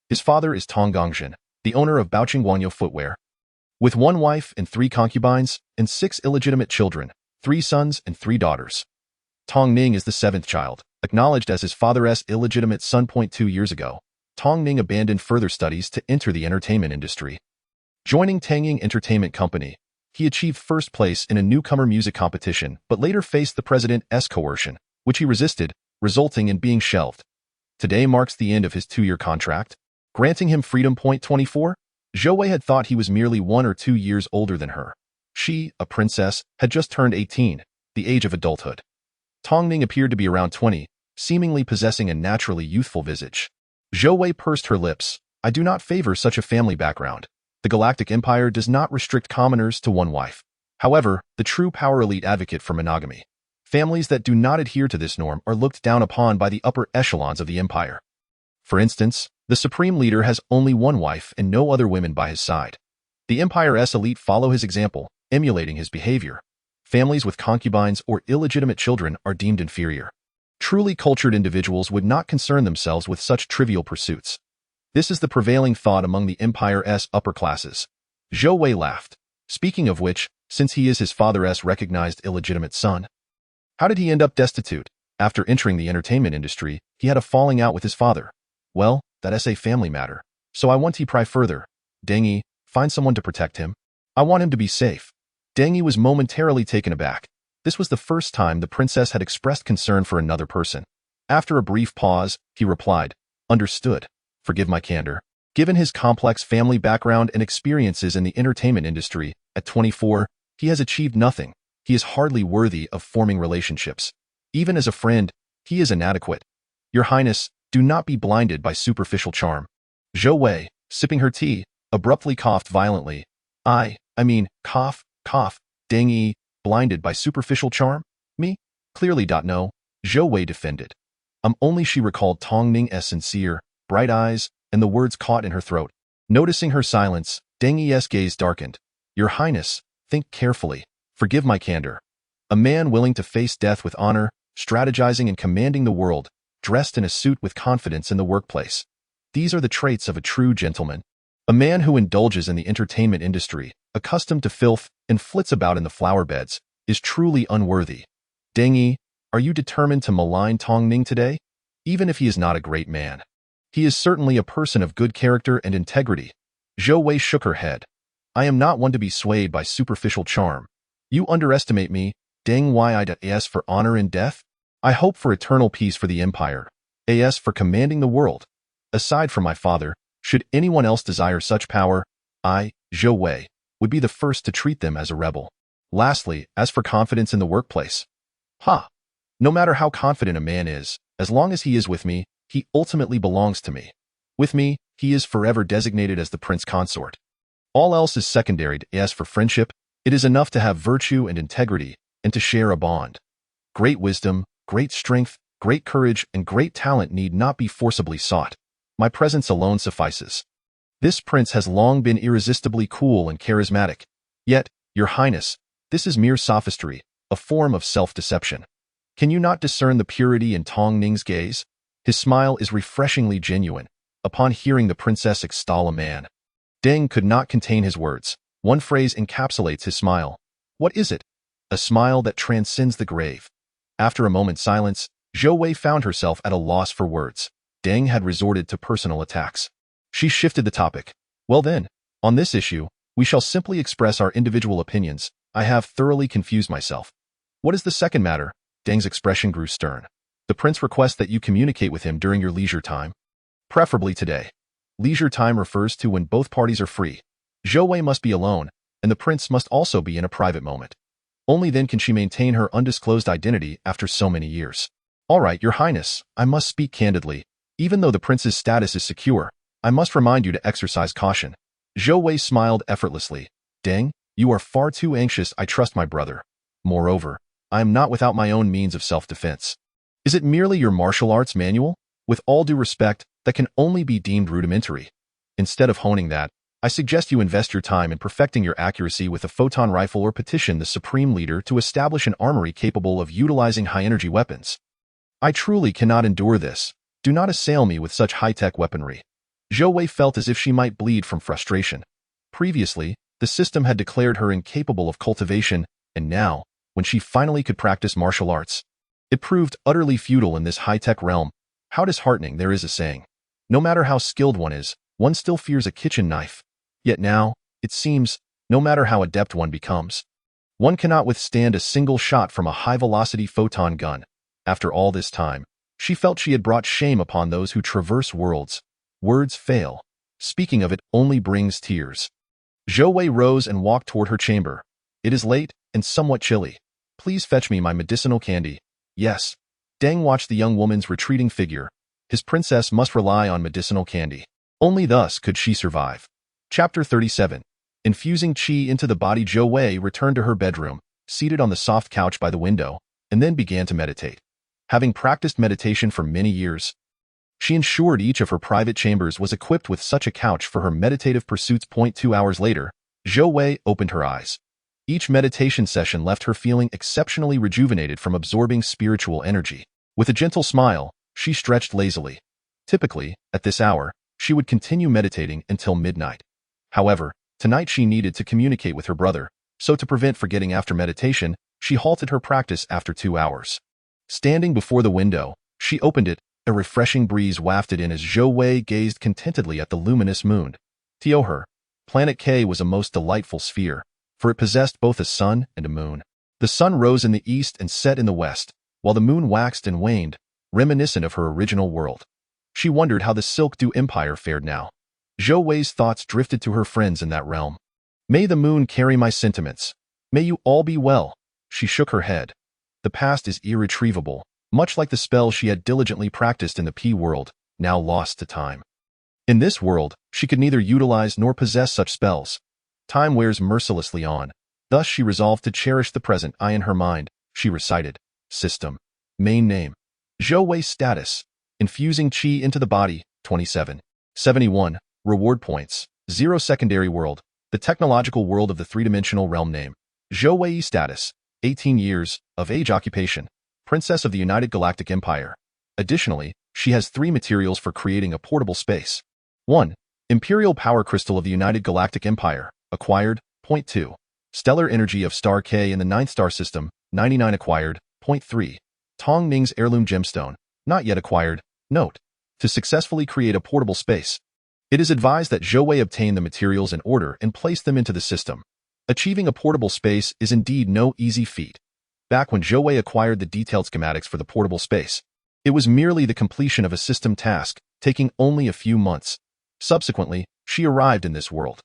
His father is Tong Gongzhen, the owner of Baoqing Wanyo Footwear. With 1 wife and 3 concubines and 6 illegitimate children, 3 sons and 3 daughters. Tong Ning is the 7th child, acknowledged as his father's illegitimate son. 2 years ago, Tong Ning abandoned further studies to enter the entertainment industry. Joining Tangying Entertainment Company, he achieved first place in a newcomer music competition but later faced the president's coercion, which he resisted, resulting in being shelved. Today marks the end of his 2-year contract, granting him freedom. 24. Zhou Wei had thought he was merely 1 or 2 years older than her. She, a princess, had just turned 18, the age of adulthood. Tong Ning appeared to be around 20, seemingly possessing a naturally youthful visage. Zhou Wei pursed her lips. I do not favor such a family background. The Galactic Empire does not restrict commoners to 1 wife. However, the true power elite advocate for monogamy. Families that do not adhere to this norm are looked down upon by the upper echelons of the empire. For instance, the supreme leader has only 1 wife and no other women by his side. The empire's elite follow his example, emulating his behavior. Families with concubines or illegitimate children are deemed inferior. Truly cultured individuals would not concern themselves with such trivial pursuits. This is the prevailing thought among the empire's upper classes. Zhou Wei laughed. Speaking of which, since he is his father's recognized illegitimate son, how did he end up destitute? After entering the entertainment industry, he had a falling out with his father. Well, that's a family matter. So I want to pry further. Deng Yi, find someone to protect him. I want him to be safe. Deng Yi was momentarily taken aback. This was the first time the princess had expressed concern for another person. After a brief pause, he replied, Understood. Forgive my candor. Given his complex family background and experiences in the entertainment industry, at 24, he has achieved nothing. He is hardly worthy of forming relationships. Even as a friend, he is inadequate. Your Highness, do not be blinded by superficial charm. Zhou Wei, sipping her tea, abruptly coughed violently. I mean, cough. Deng Yi, blinded by superficial charm? Me? Clearly. No. Zhou Wei defended. Only she recalled Tong Ning's sincere, bright eyes, and the words caught in her throat. Noticing her silence, Deng Yi's gaze darkened. Your Highness, think carefully. Forgive my candor. A man willing to face death with honor, strategizing and commanding the world, dressed in a suit with confidence in the workplace. These are the traits of a true gentleman. A man who indulges in the entertainment industry, accustomed to filth, and flits about in the flower beds, is truly unworthy. Deng Yi, are you determined to malign Tong Ning today? Even if he is not a great man, he is certainly a person of good character and integrity. Zhou Wei shook her head. I am not one to be swayed by superficial charm. You underestimate me, Deng Yi. As for honor in death, I hope for eternal peace for the empire. As for commanding the world, aside from my father, should anyone else desire such power, I, Zhou Wei, would be the first to treat them as a rebel. Lastly, as for confidence in the workplace. No matter how confident a man is, as long as he is with me, he ultimately belongs to me. With me, he is forever designated as the prince consort. All else is secondary. As for friendship, it is enough to have virtue and integrity, and to share a bond. Great wisdom, great strength, great courage, and great talent need not be forcibly sought. My presence alone suffices. This prince has long been irresistibly cool and charismatic. Yet, Your Highness, this is mere sophistry, a form of self-deception. Can you not discern the purity in Tong Ning's gaze? His smile is refreshingly genuine. Upon hearing the princess extol a man, Deng could not contain his words. One phrase encapsulates his smile. What is it? A smile that transcends the grave. After a moment's silence, Zhou Wei found herself at a loss for words. Deng had resorted to personal attacks. She shifted the topic. Well then, on this issue, we shall simply express our individual opinions. I have thoroughly confused myself. What is the second matter? Deng's expression grew stern. The prince requests that you communicate with him during your leisure time. Preferably today. Leisure time refers to when both parties are free. Zhou Wei must be alone, and the prince must also be in a private moment. Only then can she maintain her undisclosed identity after so many years. All right, Your Highness, I must speak candidly. Even though the prince's status is secure, I must remind you to exercise caution. Zhou Wei smiled effortlessly. Deng, you are far too anxious. I trust my brother. Moreover, I am not without my own means of self-defense. Is it merely your martial arts manual? With all due respect, that can only be deemed rudimentary. Instead of honing that, I suggest you invest your time in perfecting your accuracy with a photon rifle or petition the Supreme Leader to establish an armory capable of utilizing high-energy weapons. I truly cannot endure this. Do not assail me with such high-tech weaponry. Zhou Wei felt as if she might bleed from frustration. Previously, the system had declared her incapable of cultivation, and now, when she finally could practice martial arts, it proved utterly futile in this high-tech realm. How disheartening, there is a saying. No matter how skilled one is, one still fears a kitchen knife. Yet now, it seems, no matter how adept one becomes, one cannot withstand a single shot from a high-velocity photon gun. After all this time, she felt she had brought shame upon those who traverse worlds. Words fail. Speaking of it only brings tears. Zhou Wei rose and walked toward her chamber. It is late and somewhat chilly. Please fetch me my medicinal candy. Yes. Deng watched the young woman's retreating figure. His princess must rely on medicinal candy. Only thus could she survive. Chapter 37. Infusing qi into the body. Zhou Wei returned to her bedroom, seated on the soft couch by the window, and then began to meditate. Having practiced meditation for many years, she ensured each of her private chambers was equipped with such a couch for her meditative pursuits. 2 hours later, Zhou Wei opened her eyes. Each meditation session left her feeling exceptionally rejuvenated from absorbing spiritual energy. With a gentle smile, she stretched lazily. Typically, at this hour, she would continue meditating until midnight. However, tonight she needed to communicate with her brother, so to prevent forgetting after meditation, she halted her practice after 2 hours. Standing before the window, she opened it. A refreshing breeze wafted in as Zhou Wei gazed contentedly at the luminous moon. Tioher, Planet K was a most delightful sphere, for it possessed both a sun and a moon. The sun rose in the east and set in the west, while the moon waxed and waned, reminiscent of her original world. She wondered how the Silk Dew Empire fared now. Zhou Wei's thoughts drifted to her friends in that realm. May the moon carry my sentiments. May you all be well. She shook her head. The past is irretrievable, much like the spells she had diligently practiced in the P-world, now lost to time. In this world, she could neither utilize nor possess such spells. Time wears mercilessly on. Thus she resolved to cherish the present. In her mind, she recited, System. Main name. Zhou Wei status. Infusing qi into the body. 27. 71. Reward points. 0. Secondary world. The technological world of the three-dimensional realm. Name. Zhou Wei status. 18 years, of age. Occupation. Princess of the United Galactic Empire. Additionally, she has 3 materials for creating a portable space. 1. Imperial Power Crystal of the United Galactic Empire. Acquired. 2. Stellar Energy of Star K in the 9th Star System. 99. Acquired. 3. Tong Ning's Heirloom Gemstone. Not yet acquired. Note. To successfully create a portable space, it is advised that Zhou Wei obtain the materials in order and place them into the system. Achieving a portable space is indeed no easy feat. Back when Zhou Wei acquired the detailed schematics for the portable space, it was merely the completion of a system task, taking only a few months. Subsequently, she arrived in this world.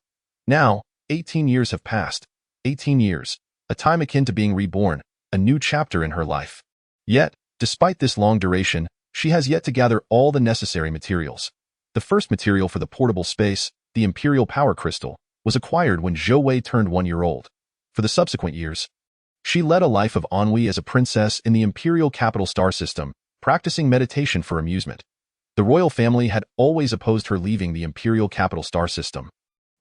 Now, 18 years have passed. 18 years, a time akin to being reborn, a new chapter in her life. Yet, despite this long duration, she has yet to gather all the necessary materials. The first material for the portable space, the Imperial Power Crystal, was acquired when Zhou Wei turned 1 year old. For the subsequent years, she led a life of ennui as a princess in the Imperial Capital Star System, practicing meditation for amusement. The royal family had always opposed her leaving the Imperial Capital Star System,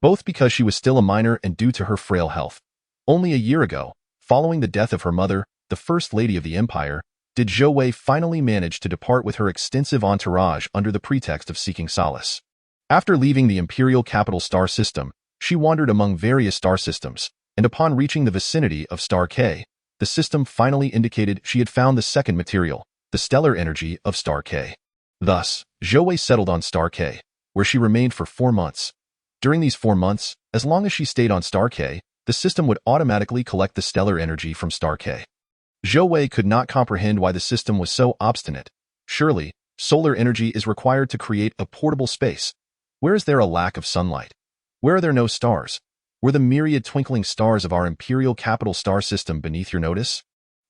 both because she was still a minor and due to her frail health. Only a year ago, following the death of her mother, the First Lady of the Empire, did Zhou Wei finally manage to depart with her extensive entourage under the pretext of seeking solace. After leaving the Imperial Capital Star System, she wandered among various star systems, and upon reaching the vicinity of Star K, the system finally indicated she had found the second material, the stellar energy of Star K. Thus, Zhou Wei settled on Star K, where she remained for 4 months. During these 4 months, as long as she stayed on Star K, the system would automatically collect the stellar energy from Star K. Zhou Wei could not comprehend why the system was so obstinate. Surely, solar energy is required to create a portable space. Where is there a lack of sunlight? Where are there no stars? Were the myriad twinkling stars of our Imperial Capital Star System beneath your notice?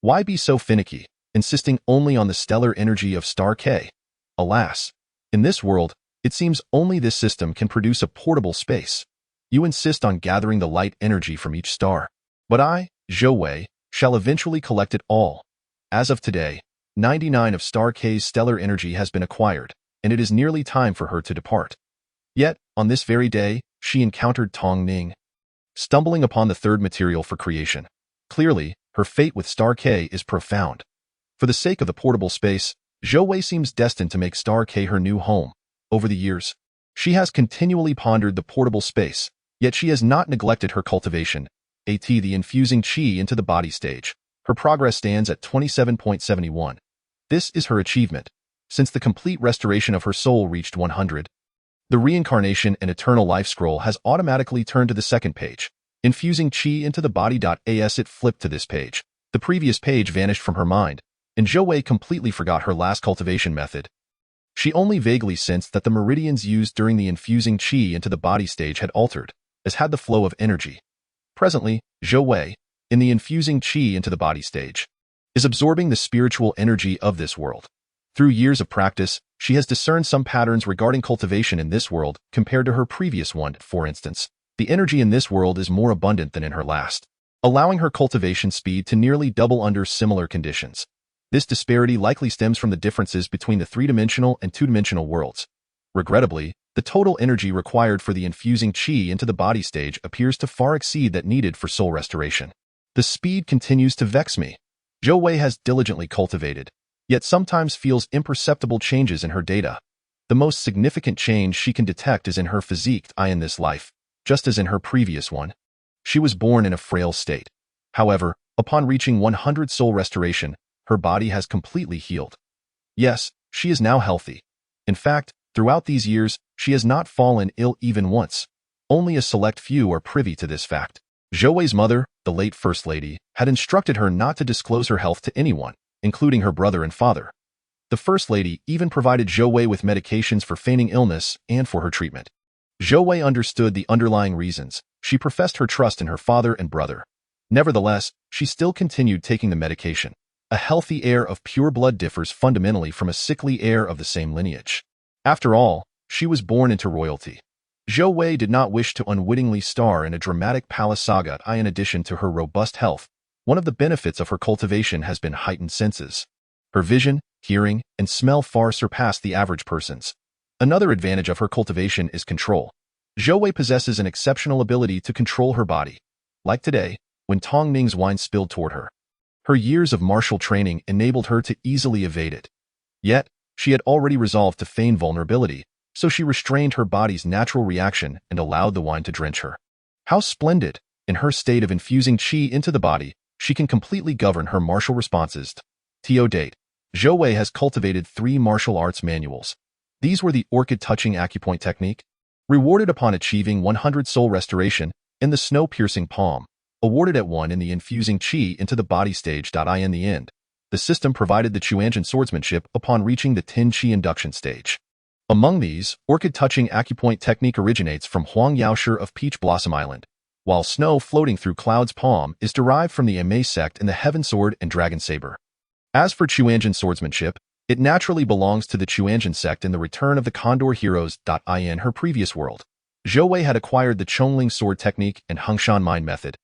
Why be so finicky, insisting only on the stellar energy of Star K? Alas, in this world, it seems only this system can produce a portable space. You insist on gathering the light energy from each star. But I, Zhou Wei, shall eventually collect it all. As of today, 99 of Star K's stellar energy has been acquired, and it is nearly time for her to depart. Yet, on this very day, she encountered Tong Ning, stumbling upon the third material for creation. Clearly, her fate with Star K is profound. For the sake of the portable space, Zhou Wei seems destined to make Star K her new home. Over the years, she has continually pondered the portable space, yet she has not neglected her cultivation, the infusing qi into the body stage. Her progress stands at 27.71. This is her achievement, since the complete restoration of her soul reached 100. The reincarnation and eternal life scroll has automatically turned to the second page. Infusing qi into the body. As it flipped to this page, the previous page vanished from her mind, and Zhou Wei completely forgot her last cultivation method. She only vaguely sensed that the meridians used during the infusing qi into the body stage had altered, as had the flow of energy. Presently, Zhou Wei, in the infusing qi into the body stage, is absorbing the spiritual energy of this world. Through years of practice, she has discerned some patterns regarding cultivation in this world compared to her previous one. For instance, the energy in this world is more abundant than in her last, allowing her cultivation speed to nearly double under similar conditions. This disparity likely stems from the differences between the three-dimensional and two-dimensional worlds. Regrettably, the total energy required for the infusing qi into the body stage appears to far exceed that needed for soul restoration. The speed continues to vex me. Zhou Wei has diligently cultivated, yet sometimes feels imperceptible changes in her data. The most significant change she can detect is in her physique in this life, just as in her previous one. She was born in a frail state. However, upon reaching 100 soul restoration, her body has completely healed. Yes, she is now healthy. In fact, throughout these years, she has not fallen ill even once. Only a select few are privy to this fact. Zhou Wei's mother, the late First Lady, had instructed her not to disclose her health to anyone, including her brother and father. The First Lady even provided Zhou Wei with medications for feigning illness and for her treatment. Zhou Wei understood the underlying reasons. She professed her trust in her father and brother. Nevertheless, she still continued taking the medication. A healthy heir of pure blood differs fundamentally from a sickly heir of the same lineage. After all, she was born into royalty. Zhou Wei did not wish to unwittingly star in a dramatic palace saga. In addition to her robust health, one of the benefits of her cultivation has been heightened senses. Her vision, hearing, and smell far surpass the average person's. Another advantage of her cultivation is control. Zhou Wei possesses an exceptional ability to control her body. Like today, when Tong Ning's wine spilled toward her. Her years of martial training enabled her to easily evade it. Yet, she had already resolved to feign vulnerability, so she restrained her body's natural reaction and allowed the wine to drench her. How splendid! In her state of infusing qi into the body, she can completely govern her martial responses. To date, Zhou Wei has cultivated 3 martial arts manuals. These were the orchid-touching acupoint technique, rewarded upon achieving 100 soul restoration, and the snow-piercing palm, awarded at 1 in the infusing qi into the body stage. In the end, the system provided the Chuanjian swordsmanship upon reaching the Tin Qi induction stage. Among these, orchid-touching acupoint technique originates from Huang Yaoshi of Peach Blossom Island, while snow floating through clouds palm is derived from the Amei sect in the Heaven Sword and Dragon Saber. As for Chuanjian swordsmanship, it naturally belongs to the Chuanjian sect in the Return of the Condor Heroes. In her previous world, Zhou Wei had acquired the Chongling sword technique and Hengshan mind method,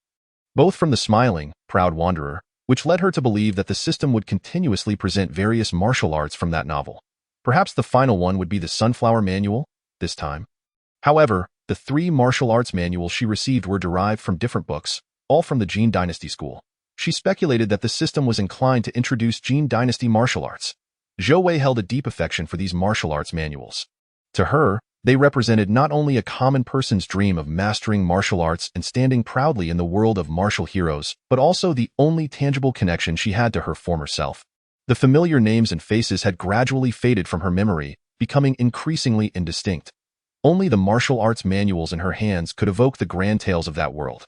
both from the smiling, proud wanderer, which led her to believe that the system would continuously present various martial arts from that novel. Perhaps the final one would be the Sunflower Manual, this time. However, the 3 martial arts manuals she received were derived from different books, all from the Jin Dynasty school. She speculated that the system was inclined to introduce Jin Dynasty martial arts. Zhou Wei held a deep affection for these martial arts manuals. To her, they represented not only a common person's dream of mastering martial arts and standing proudly in the world of martial heroes, but also the only tangible connection she had to her former self. The familiar names and faces had gradually faded from her memory, becoming increasingly indistinct. Only the martial arts manuals in her hands could evoke the grand tales of that world.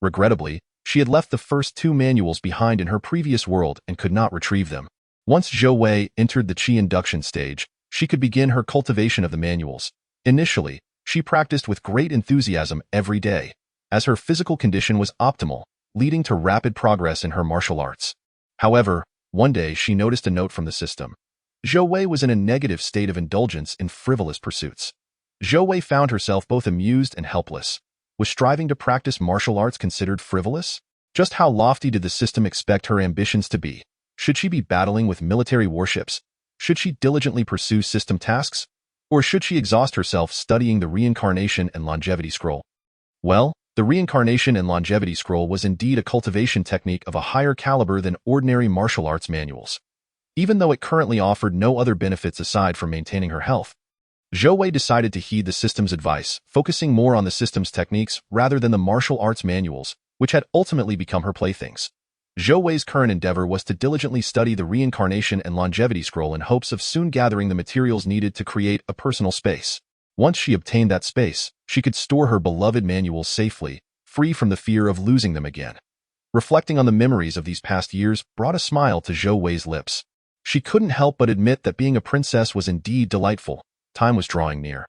Regrettably, she had left the first 2 manuals behind in her previous world and could not retrieve them. Once Zhou Wei entered the Qi induction stage, she could begin her cultivation of the manuals. Initially, she practiced with great enthusiasm every day, as her physical condition was optimal, leading to rapid progress in her martial arts. However, one day she noticed a note from the system. Zhou Wei was in a negative state of indulgence in frivolous pursuits. Zhou Wei found herself both amused and helpless. Was striving to practice martial arts considered frivolous? Just how lofty did the system expect her ambitions to be? Should she be battling with military warships? Should she diligently pursue system tasks? Or should she exhaust herself studying the reincarnation and longevity scroll? Well, the reincarnation and longevity scroll was indeed a cultivation technique of a higher caliber than ordinary martial arts manuals. Even though it currently offered no other benefits aside from maintaining her health, Zhou Wei decided to heed the system's advice, focusing more on the system's techniques rather than the martial arts manuals, which had ultimately become her playthings. Zhou Wei's current endeavor was to diligently study the reincarnation and longevity scroll in hopes of soon gathering the materials needed to create a personal space. Once she obtained that space, she could store her beloved manuals safely, free from the fear of losing them again. Reflecting on the memories of these past years brought a smile to Zhou Wei's lips. She couldn't help but admit that being a princess was indeed delightful. Time was drawing near.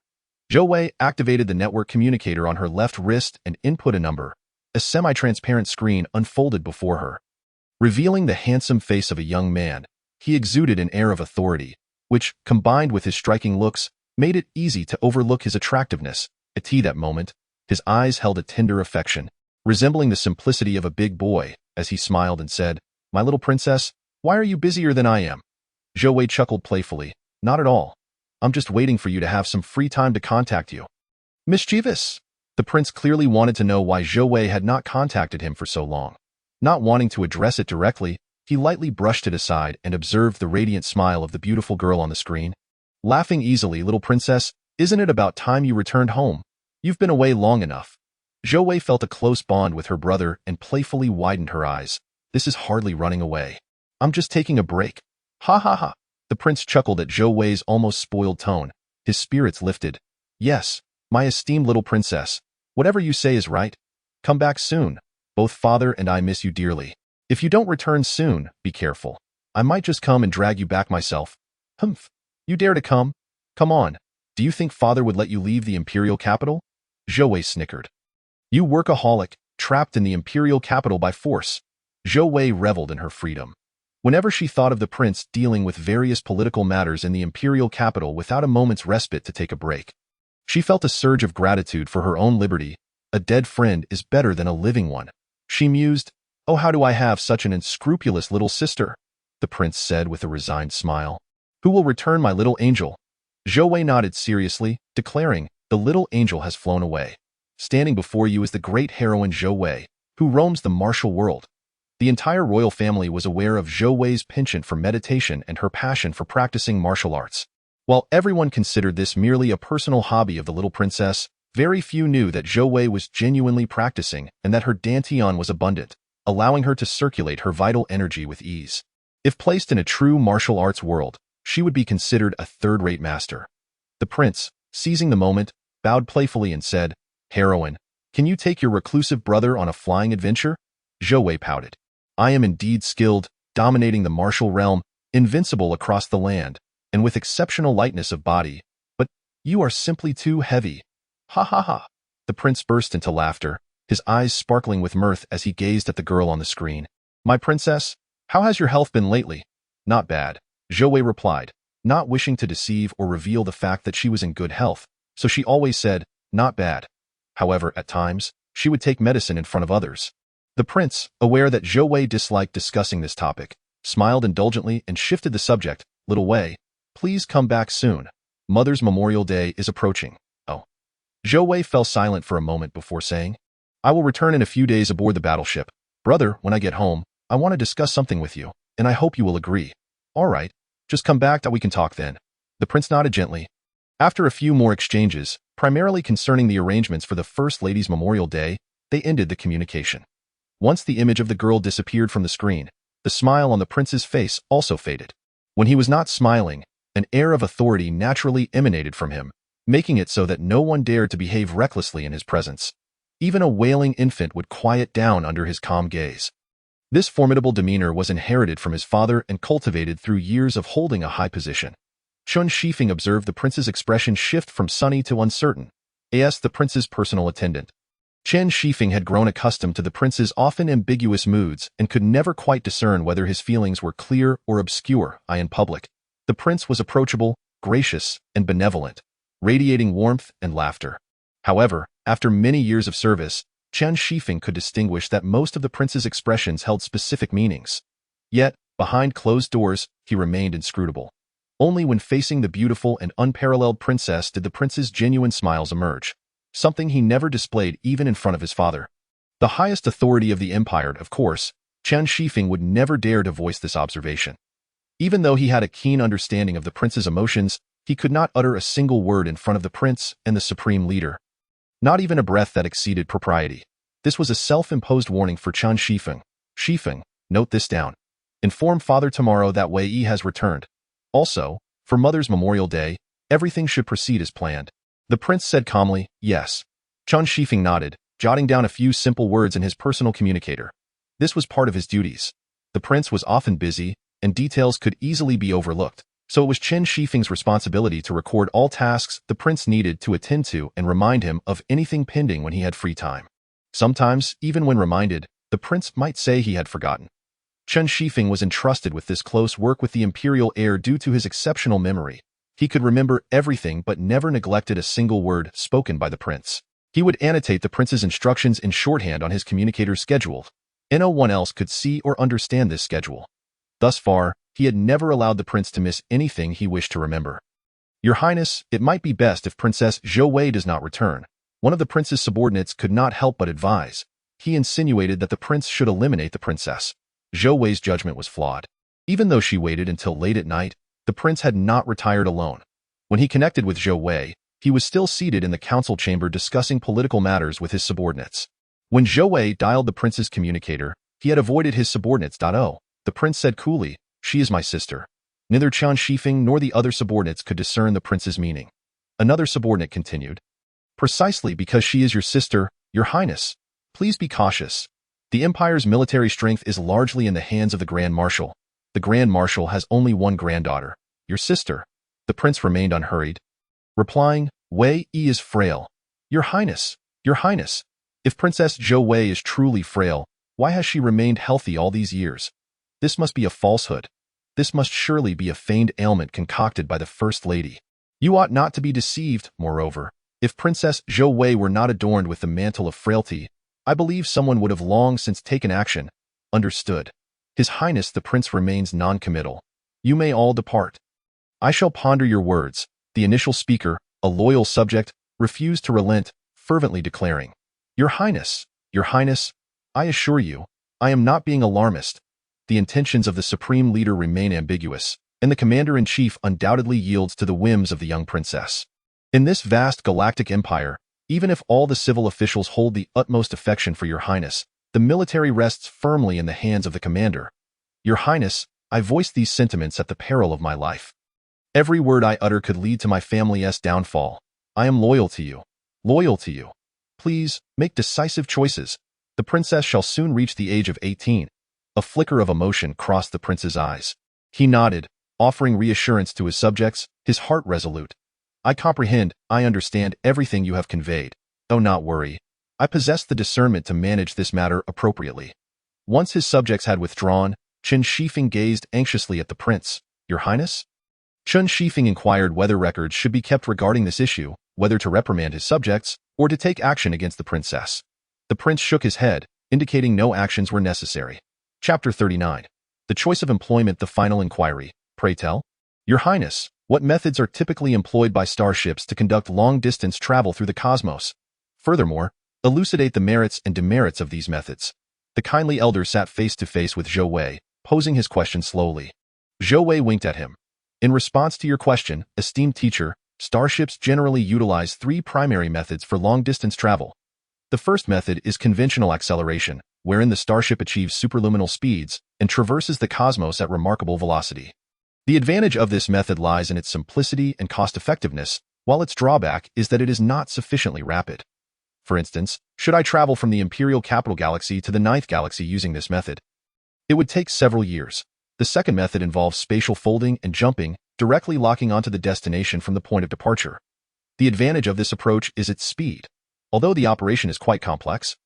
Zhou Wei activated the network communicator on her left wrist and input a number. A semi-transparent screen unfolded before her. Revealing the handsome face of a young man, he exuded an air of authority, which, combined with his striking looks, made it easy to overlook his attractiveness. At that moment, his eyes held a tender affection, resembling the simplicity of a big boy, as he smiled and said, "My little princess, why are you busier than I am?" Zhou Wei chuckled playfully, "Not at all. I'm just waiting for you to have some free time to contact you." Mischievous! The prince clearly wanted to know why Zhou Wei had not contacted him for so long. Not wanting to address it directly, he lightly brushed it aside and observed the radiant smile of the beautiful girl on the screen. Laughing easily, "Little princess, isn't it about time you returned home? You've been away long enough." Zhou Wei felt a close bond with her brother and playfully widened her eyes. "This is hardly running away. I'm just taking a break." "Ha ha ha." The prince chuckled at Zhou Wei's almost spoiled tone. His spirits lifted. "Yes, my esteemed little princess, whatever you say is right. Come back soon. Both father and I miss you dearly. If you don't return soon, be careful. I might just come and drag you back myself." "Humph. You dare to come? Come on. Do you think father would let you leave the imperial capital?" Zhou Wei snickered. "You workaholic, trapped in the imperial capital by force." Zhou Wei reveled in her freedom. Whenever she thought of the prince dealing with various political matters in the imperial capital without a moment's respite to take a break, she felt a surge of gratitude for her own liberty. A dead friend is better than a living one. She mused, "Oh, how do I have such an unscrupulous little sister?" The prince said with a resigned smile. "Who will return my little angel?" Zhou Wei nodded seriously, declaring, "The little angel has flown away. Standing before you is the great heroine Zhou Wei, who roams the martial world." The entire royal family was aware of Zhou Wei's penchant for meditation and her passion for practicing martial arts. While everyone considered this merely a personal hobby of the little princess, very few knew that Zhou Wei was genuinely practicing and that her dantian was abundant, allowing her to circulate her vital energy with ease. If placed in a true martial arts world, she would be considered a third-rate master. The prince, seizing the moment, bowed playfully and said, "Heroine, can you take your reclusive brother on a flying adventure?" Zhou Wei pouted. "I am indeed skilled, dominating the martial realm, invincible across the land, and with exceptional lightness of body, but you are simply too heavy." "Ha ha ha." The prince burst into laughter, his eyes sparkling with mirth as he gazed at the girl on the screen. "My princess, how has your health been lately?" "Not bad," Zhou Wei replied, not wishing to deceive or reveal the fact that she was in good health, so she always said, "Not bad." However, at times, she would take medicine in front of others. The prince, aware that Zhou Wei disliked discussing this topic, smiled indulgently and shifted the subject. "Little Wei, please come back soon. Mother's Memorial Day is approaching." "Oh." Zhou Wei fell silent for a moment before saying, "I will return in a few days aboard the battleship. Brother, when I get home, I want to discuss something with you, and I hope you will agree." "All right. Just come back that we can talk then." The prince nodded gently. After a few more exchanges, primarily concerning the arrangements for the First Lady's Memorial Day, they ended the communication. Once the image of the girl disappeared from the screen, the smile on the prince's face also faded. When he was not smiling, an air of authority naturally emanated from him, making it so that no one dared to behave recklessly in his presence. Even a wailing infant would quiet down under his calm gaze. This formidable demeanor was inherited from his father and cultivated through years of holding a high position. Chun Shifeng observed the prince's expression shift from sunny to uncertain. As the prince's personal attendant, Chen Shifeng had grown accustomed to the prince's often ambiguous moods and could never quite discern whether his feelings were clear or obscure. In public, the prince was approachable, gracious, and benevolent, radiating warmth and laughter. However, After many years of service, Chen Shifeng could distinguish that most of the prince's expressions held specific meanings. Yet, behind closed doors, he remained inscrutable. Only when facing the beautiful and unparalleled princess did the prince's genuine smiles emerge, something he never displayed even in front of his father. The highest authority of the empire, of course, Chen Shifeng would never dare to voice this observation. Even though he had a keen understanding of the prince's emotions, he could not utter a single word in front of the prince and the supreme leader. Not even a breath that exceeded propriety. This was a self-imposed warning for Chen Shifeng. Shifeng, note this down. Inform father tomorrow that Wei Yi has returned. Also, for Mother's Memorial Day, everything should proceed as planned. The prince said calmly, yes. Chen Shifeng nodded, jotting down a few simple words in his personal communicator. This was part of his duties. The prince was often busy, and details could easily be overlooked, so it was Chen Shifeng's responsibility to record all tasks the prince needed to attend to and remind him of anything pending when he had free time. Sometimes, even when reminded, the prince might say he had forgotten. Chen Shifeng was entrusted with this close work with the imperial heir due to his exceptional memory. He could remember everything but never neglected a single word spoken by the prince. He would annotate the prince's instructions in shorthand on his communicator's schedule. No one else could see or understand this schedule. Thus far, he had never allowed the prince to miss anything he wished to remember. Your Highness, it might be best if Princess Zhou Wei does not return. One of the prince's subordinates could not help but advise. He insinuated that the prince should eliminate the princess. Zhou Wei's judgment was flawed. Even though she waited until late at night, the prince had not retired alone. When he connected with Zhou Wei, he was still seated in the council chamber discussing political matters with his subordinates. When Zhou Wei dialed the prince's communicator, he had avoided his subordinates. The prince said coolly, "She is my sister." Neither Chen Shifeng nor the other subordinates could discern the prince's meaning. Another subordinate continued, "Precisely because she is your sister, your highness. Please be cautious. The empire's military strength is largely in the hands of the Grand Marshal. The Grand Marshal has only one granddaughter, your sister." The prince remained unhurried, replying, "Wei Yi is frail. Your highness, your highness. If Princess Zhou Wei is truly frail, why has she remained healthy all these years? This must be a falsehood. This must surely be a feigned ailment concocted by the First Lady. You ought not to be deceived, moreover. If Princess Zhou Wei were not adorned with the mantle of frailty, I believe someone would have long since taken action." Understood. His Highness the Prince remains non-committal. You may all depart. I shall ponder your words. The initial speaker, a loyal subject, refused to relent, fervently declaring, Your Highness, I assure you, I am not being alarmist. The intentions of the supreme leader remain ambiguous, and the commander-in-chief undoubtedly yields to the whims of the young princess. In this vast galactic empire, even if all the civil officials hold the utmost affection for your highness, the military rests firmly in the hands of the commander. Your highness, I voice these sentiments at the peril of my life. Every word I utter could lead to my family's downfall. I am loyal to you. Loyal to you. Please, make decisive choices. The princess shall soon reach the age of 18. A flicker of emotion crossed the prince's eyes. He nodded, offering reassurance to his subjects, his heart resolute. I comprehend, I understand everything you have conveyed. Oh, not worry. I possess the discernment to manage this matter appropriately. Once his subjects had withdrawn, Chen Shifeng gazed anxiously at the prince. Your highness? Chen Shifeng inquired whether records should be kept regarding this issue, whether to reprimand his subjects, or to take action against the princess. The prince shook his head, indicating no actions were necessary. Chapter 39. The choice of employment. The final inquiry. Pray tell. Your highness, what methods are typically employed by starships to conduct long-distance travel through the cosmos? Furthermore, elucidate the merits and demerits of these methods. The kindly elder sat face-to-face with Zhou Wei, posing his question slowly. Zhou Wei winked at him. In response to your question, esteemed teacher, starships generally utilize three primary methods for long-distance travel. The first method is conventional acceleration, wherein the starship achieves superluminal speeds and traverses the cosmos at remarkable velocity. The advantage of this method lies in its simplicity and cost-effectiveness, while its drawback is that it is not sufficiently rapid. For instance, should I travel from the Imperial Capital Galaxy to the Ninth Galaxy using this method? It would take several years. The second method involves spatial folding and jumping, directly locking onto the destination from the point of departure. The advantage of this approach is its speed, although the operation is quite complex.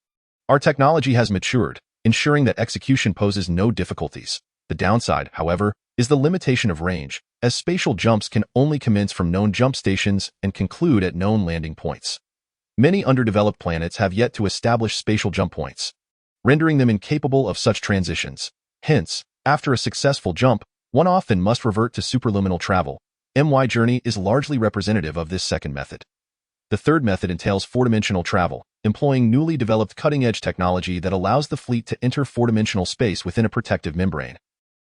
Our technology has matured, ensuring that execution poses no difficulties. The downside, however, is the limitation of range, as spatial jumps can only commence from known jump stations and conclude at known landing points. Many underdeveloped planets have yet to establish spatial jump points, rendering them incapable of such transitions. Hence, after a successful jump, one often must revert to superluminal travel. Yearn is largely representative of this second method. The third method entails four-dimensional travel, employing newly developed cutting-edge technology that allows the fleet to enter four-dimensional space within a protective membrane,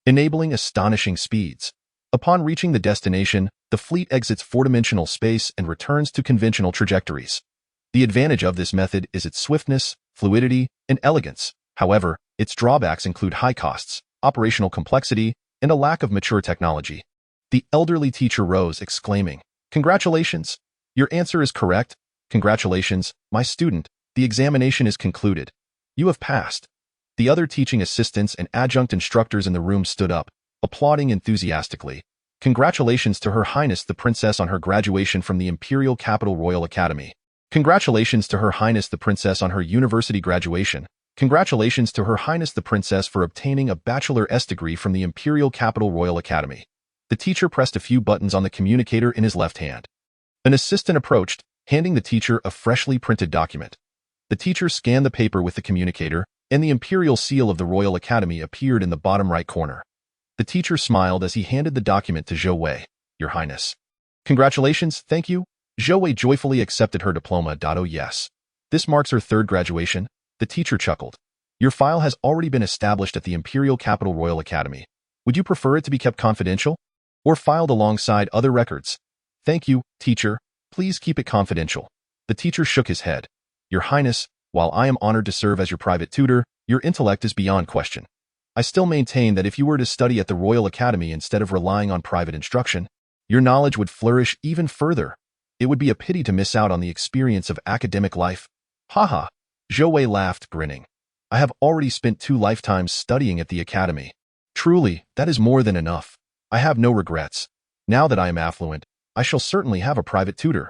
enabling astonishing speeds. Upon reaching the destination, the fleet exits four-dimensional space and returns to conventional trajectories. The advantage of this method is its swiftness, fluidity, and elegance. However, its drawbacks include high costs, operational complexity, and a lack of mature technology. The elderly teacher rose, exclaiming, "Congratulations! Your answer is correct. Congratulations, my student. The examination is concluded. You have passed." The other teaching assistants and adjunct instructors in the room stood up, applauding enthusiastically. "Congratulations to Her Highness the Princess on her graduation from the Imperial Capital Royal Academy. Congratulations to Her Highness the Princess on her university graduation. Congratulations to Her Highness the Princess for obtaining a Bachelor-S degree from the Imperial Capital Royal Academy." The teacher pressed a few buttons on the communicator in his left hand. An assistant approached, handing the teacher a freshly printed document. The teacher scanned the paper with the communicator, and the imperial seal of the Royal Academy appeared in the bottom right corner. The teacher smiled as he handed the document to Zhou Wei. "Your Highness." "Congratulations, thank you." Zhou Wei joyfully accepted her diploma. "Oh yes. This marks her third graduation." The teacher chuckled. "Your file has already been established at the Imperial Capital Royal Academy. Would you prefer it to be kept confidential? Or filed alongside other records?" "Thank you, teacher. Please keep it confidential." The teacher shook his head. "Your Highness, while I am honored to serve as your private tutor, your intellect is beyond question. I still maintain that if you were to study at the Royal Academy instead of relying on private instruction, your knowledge would flourish even further. It would be a pity to miss out on the experience of academic life." "Haha." Zhou Wei laughed, grinning. "I have already spent 2 lifetimes studying at the academy. Truly, that is more than enough. I have no regrets. Now that I am affluent, I shall certainly have a private tutor."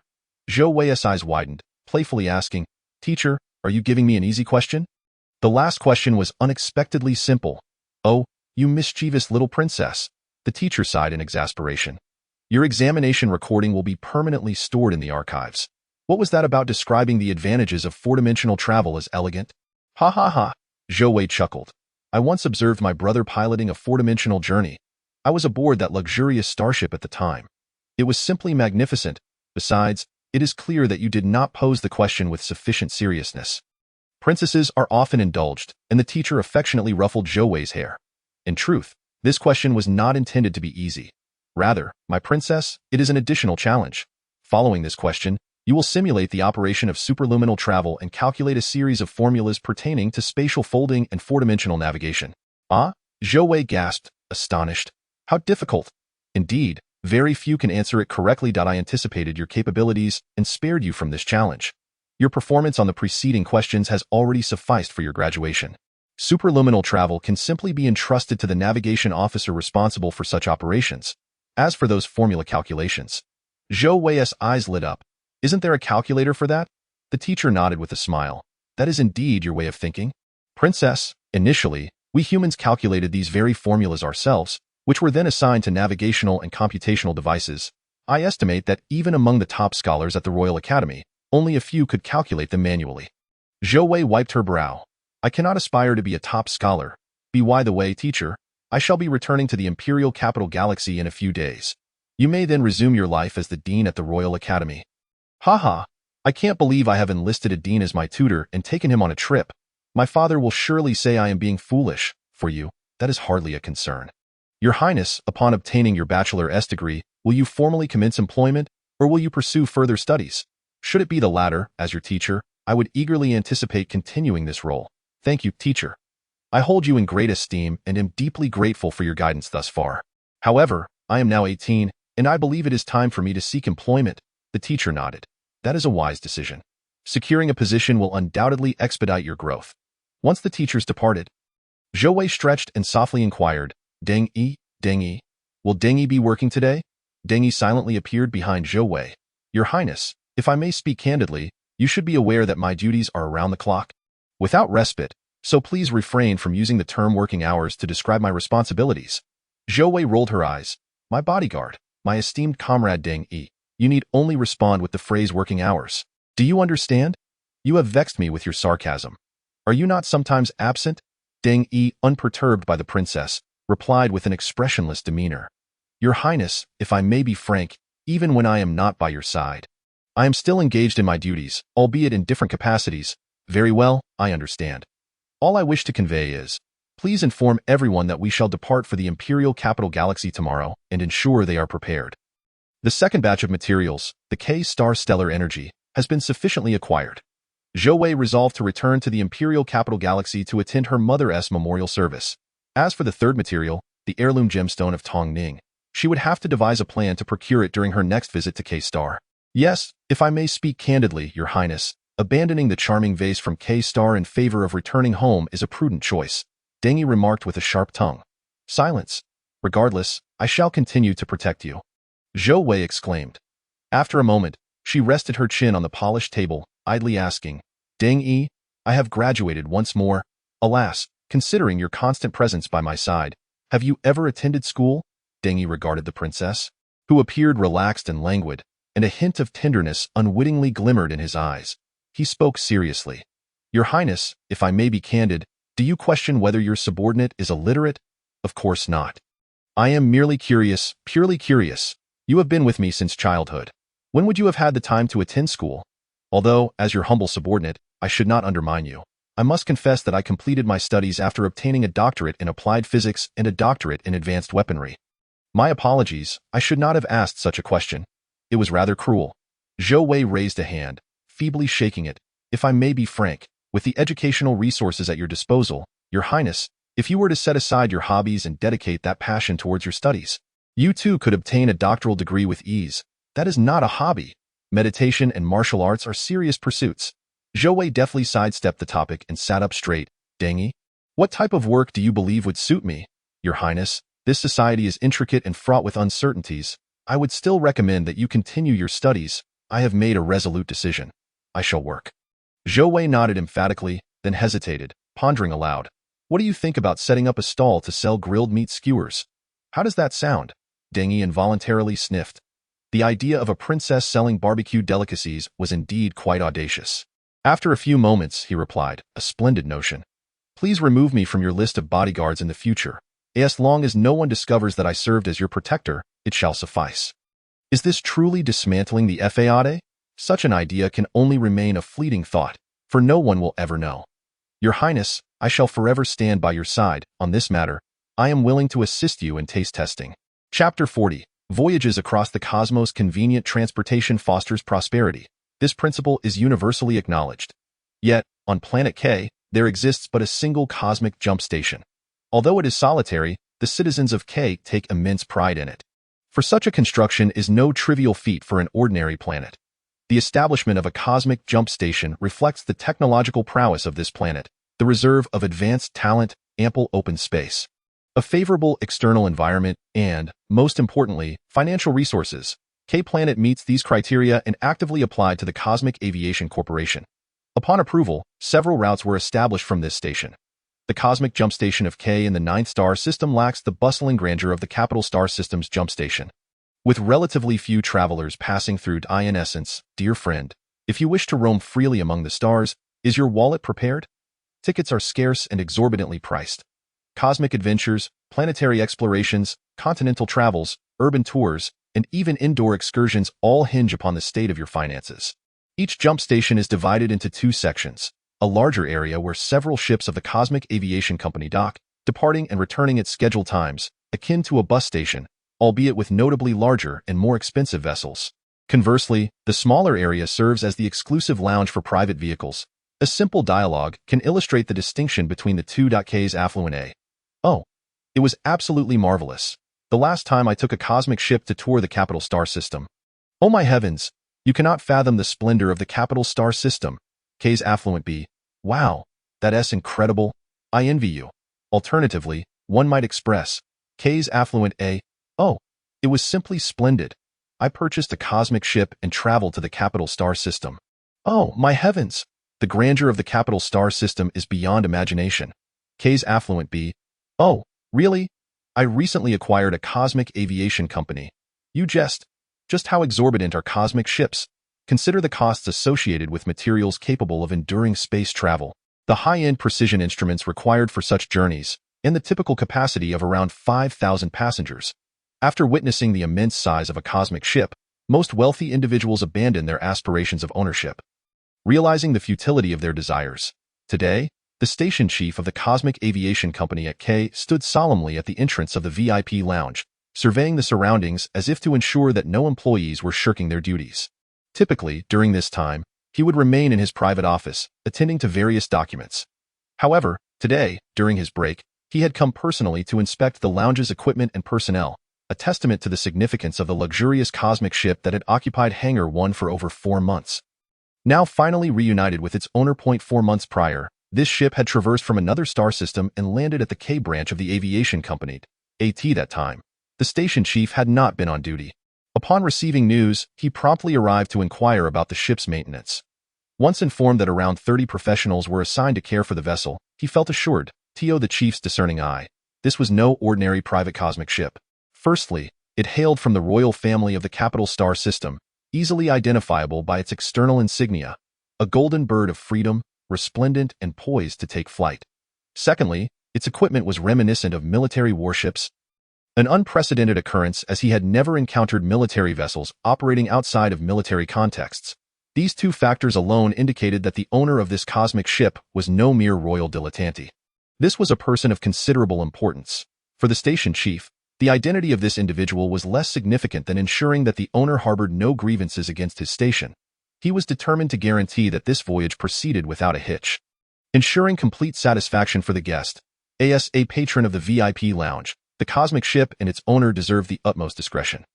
Zhou Wei's eyes widened, playfully asking, "Teacher, are you giving me an easy question?" The last question was unexpectedly simple. "Oh, you mischievous little princess." The teacher sighed in exasperation. "Your examination recording will be permanently stored in the archives. What was that about describing the advantages of four-dimensional travel as elegant?" "Ha ha ha." Zhou Wei chuckled. "I once observed my brother piloting a four-dimensional journey. I was aboard that luxurious starship at the time. It was simply magnificent. Besides, it is clear that you did not pose the question with sufficient seriousness." Princesses are often indulged, and the teacher affectionately ruffled Zhou Wei's hair. "In truth, this question was not intended to be easy. Rather, my princess, it is an additional challenge. Following this question, you will simulate the operation of superluminal travel and calculate a series of formulas pertaining to spatial folding and four-dimensional navigation." "Ah?" Zhou Wei gasped, astonished. "How difficult." "Indeed, very few can answer it correctly. I anticipated your capabilities and spared you from this challenge. Your performance on the preceding questions has already sufficed for your graduation. Superluminal travel can simply be entrusted to the navigation officer responsible for such operations. As for those formula calculations..." Zhou Wei's eyes lit up. "Isn't there a calculator for that?" The teacher nodded with a smile. "That is indeed your way of thinking. Princess, initially, we humans calculated these very formulas ourselves, which were then assigned to navigational and computational devices. I estimate that even among the top scholars at the Royal Academy, only a few could calculate them manually." Zhou Wei wiped her brow. "I cannot aspire to be a top scholar. By the way, teacher, I shall be returning to the Imperial Capital Galaxy in a few days. You may then resume your life as the dean at the Royal Academy." "Haha, I can't believe I have enlisted a dean as my tutor and taken him on a trip. My father will surely say I am being foolish. For you, that is hardly a concern. Your Highness, upon obtaining your Bachelor-S degree, will you formally commence employment, or will you pursue further studies? Should it be the latter, as your teacher, I would eagerly anticipate continuing this role. Thank you, teacher. I hold you in great esteem and am deeply grateful for your guidance thus far. However, I am now 18, and I believe it is time for me to seek employment." The teacher nodded. "That is a wise decision. Securing a position will undoubtedly expedite your growth." Once the teachers departed, Zhou Wei stretched and softly inquired, Deng Yi, will Deng Yi be working today?" Deng Yi silently appeared behind Zhou Wei. "Your Highness, if I may speak candidly, you should be aware that my duties are around the clock, without respite, so please refrain from using the term working hours to describe my responsibilities." Zhou Wei rolled her eyes. "My bodyguard, my esteemed comrade Deng Yi, you need only respond with the phrase working hours." Do you understand? You have vexed me with your sarcasm. Are you not sometimes absent? Deng Yi, unperturbed by the princess, replied with an expressionless demeanor. Your Highness, if I may be frank, even when I am not by your side, I am still engaged in my duties, albeit in different capacities. Very well, I understand. All I wish to convey is, please inform everyone that we shall depart for the Imperial Capital Galaxy tomorrow and ensure they are prepared. The second batch of materials, the K-Star Stellar Energy, has been sufficiently acquired. Zhou Wei resolved to return to the Imperial Capital Galaxy to attend her mother's memorial service. As for the third material, the heirloom gemstone of Tong Ning, she would have to devise a plan to procure it during her next visit to K-Star. Yes, if I may speak candidly, Your Highness, abandoning the charming vase from K-Star in favor of returning home is a prudent choice, Deng Yi remarked with a sharp tongue. Silence. Regardless, I shall continue to protect you. Zhou Wei exclaimed. After a moment, she rested her chin on the polished table, idly asking, Deng Yi, I have graduated once more. Alas, considering your constant presence by my side, have you ever attended school? Deng Yi regarded the princess, who appeared relaxed and languid, and a hint of tenderness unwittingly glimmered in his eyes. He spoke seriously. Your Highness, if I may be candid, do you question whether your subordinate is illiterate? Of course not. I am merely curious, purely curious. You have been with me since childhood. When would you have had the time to attend school? Although, as your humble subordinate, I should not undermine you. I must confess that I completed my studies after obtaining a doctorate in applied physics and a doctorate in advanced weaponry. My apologies, I should not have asked such a question. It was rather cruel. Zhou Wei raised a hand, feebly shaking it. If I may be frank, with the educational resources at your disposal, Your Highness, if you were to set aside your hobbies and dedicate that passion towards your studies, you too could obtain a doctoral degree with ease. That is not a hobby. Meditation and martial arts are serious pursuits. Zhou Wei deftly sidestepped the topic and sat up straight. Deng Yi, what type of work do you believe would suit me? Your Highness, this society is intricate and fraught with uncertainties. I would still recommend that you continue your studies. I have made a resolute decision. I shall work. Zhou Wei nodded emphatically, then hesitated, pondering aloud. What do you think about setting up a stall to sell grilled meat skewers? How does that sound? Deng Yi involuntarily sniffed. The idea of a princess selling barbecue delicacies was indeed quite audacious. After a few moments, he replied, a splendid notion. Please remove me from your list of bodyguards in the future. As long as no one discovers that I served as your protector, it shall suffice. Is this truly dismantling the FAAD? Such an idea can only remain a fleeting thought, for no one will ever know. Your Highness, I shall forever stand by your side. On this matter, I am willing to assist you in taste testing. Chapter 40. Voyages across the cosmos. Convenient transportation fosters prosperity. This principle is universally acknowledged. Yet, on planet K, there exists but a single cosmic jump station. Although it is solitary, the citizens of K take immense pride in it. For such a construction is no trivial feat for an ordinary planet. The establishment of a cosmic jump station reflects the technological prowess of this planet, the reserve of advanced talent, ample open space, a favorable external environment, and, most importantly, financial resources. K-Planet meets these criteria and actively applied to the Cosmic Aviation Corporation. Upon approval, several routes were established from this station. The Cosmic Jump Station of K in the 9th Star System lacks the bustling grandeur of the Capital Star System's jump station. With relatively few travelers passing through, in essence, dear friend, if you wish to roam freely among the stars, is your wallet prepared? Tickets are scarce and exorbitantly priced. Cosmic adventures, planetary explorations, continental travels, urban tours, and even indoor excursions all hinge upon the state of your finances. Each jump station is divided into two sections, a larger area where several ships of the Cosmic Aviation Company dock, departing and returning at scheduled times, akin to a bus station, albeit with notably larger and more expensive vessels. Conversely, the smaller area serves as the exclusive lounge for private vehicles. A simple dialogue can illustrate the distinction between the two. K's affluent A. Oh, it was absolutely marvelous. The last time I took a cosmic ship to tour the Capital Star System. Oh my heavens, you cannot fathom the splendor of the Capital Star System. K's affluent B. Wow, that's incredible. I envy you. Alternatively, one might express, K's affluent A. Oh, it was simply splendid. I purchased a cosmic ship and traveled to the Capital Star System. Oh, my heavens! The grandeur of the Capital Star System is beyond imagination. K's affluent B. Oh, really? I recently acquired a cosmic aviation company. You jest. Just how exorbitant are cosmic ships? Consider the costs associated with materials capable of enduring space travel, the high-end precision instruments required for such journeys, and the typical capacity of around 5,000 passengers. After witnessing the immense size of a cosmic ship, most wealthy individuals abandon their aspirations of ownership, realizing the futility of their desires. Today, the station chief of the Cosmic Aviation Company at K stood solemnly at the entrance of the VIP lounge, surveying the surroundings as if to ensure that no employees were shirking their duties. Typically, during this time, he would remain in his private office, attending to various documents. However, today, during his break, he had come personally to inspect the lounge's equipment and personnel, a testament to the significance of the luxurious cosmic ship that had occupied Hangar 1 for over 4 months. Now finally reunited with its owner 4 months prior, this ship had traversed from another star system and landed at the K branch of the aviation company, AT. That time, the station chief had not been on duty. Upon receiving news, he promptly arrived to inquire about the ship's maintenance. Once informed that around 30 professionals were assigned to care for the vessel, he felt assured, to the chief's discerning eye, this was no ordinary private cosmic ship. Firstly, it hailed from the royal family of the capital star system, easily identifiable by its external insignia, a golden bird of freedom, resplendent and poised to take flight. Secondly, its equipment was reminiscent of military warships, an unprecedented occurrence as he had never encountered military vessels operating outside of military contexts. These two factors alone indicated that the owner of this cosmic ship was no mere royal dilettante. This was a person of considerable importance. For the station chief, the identity of this individual was less significant than ensuring that the owner harbored no grievances against his station. He was determined to guarantee that this voyage proceeded without a hitch. Ensuring complete satisfaction for the guest, as a patron of the VIP lounge, the cosmic ship and its owner deserved the utmost discretion.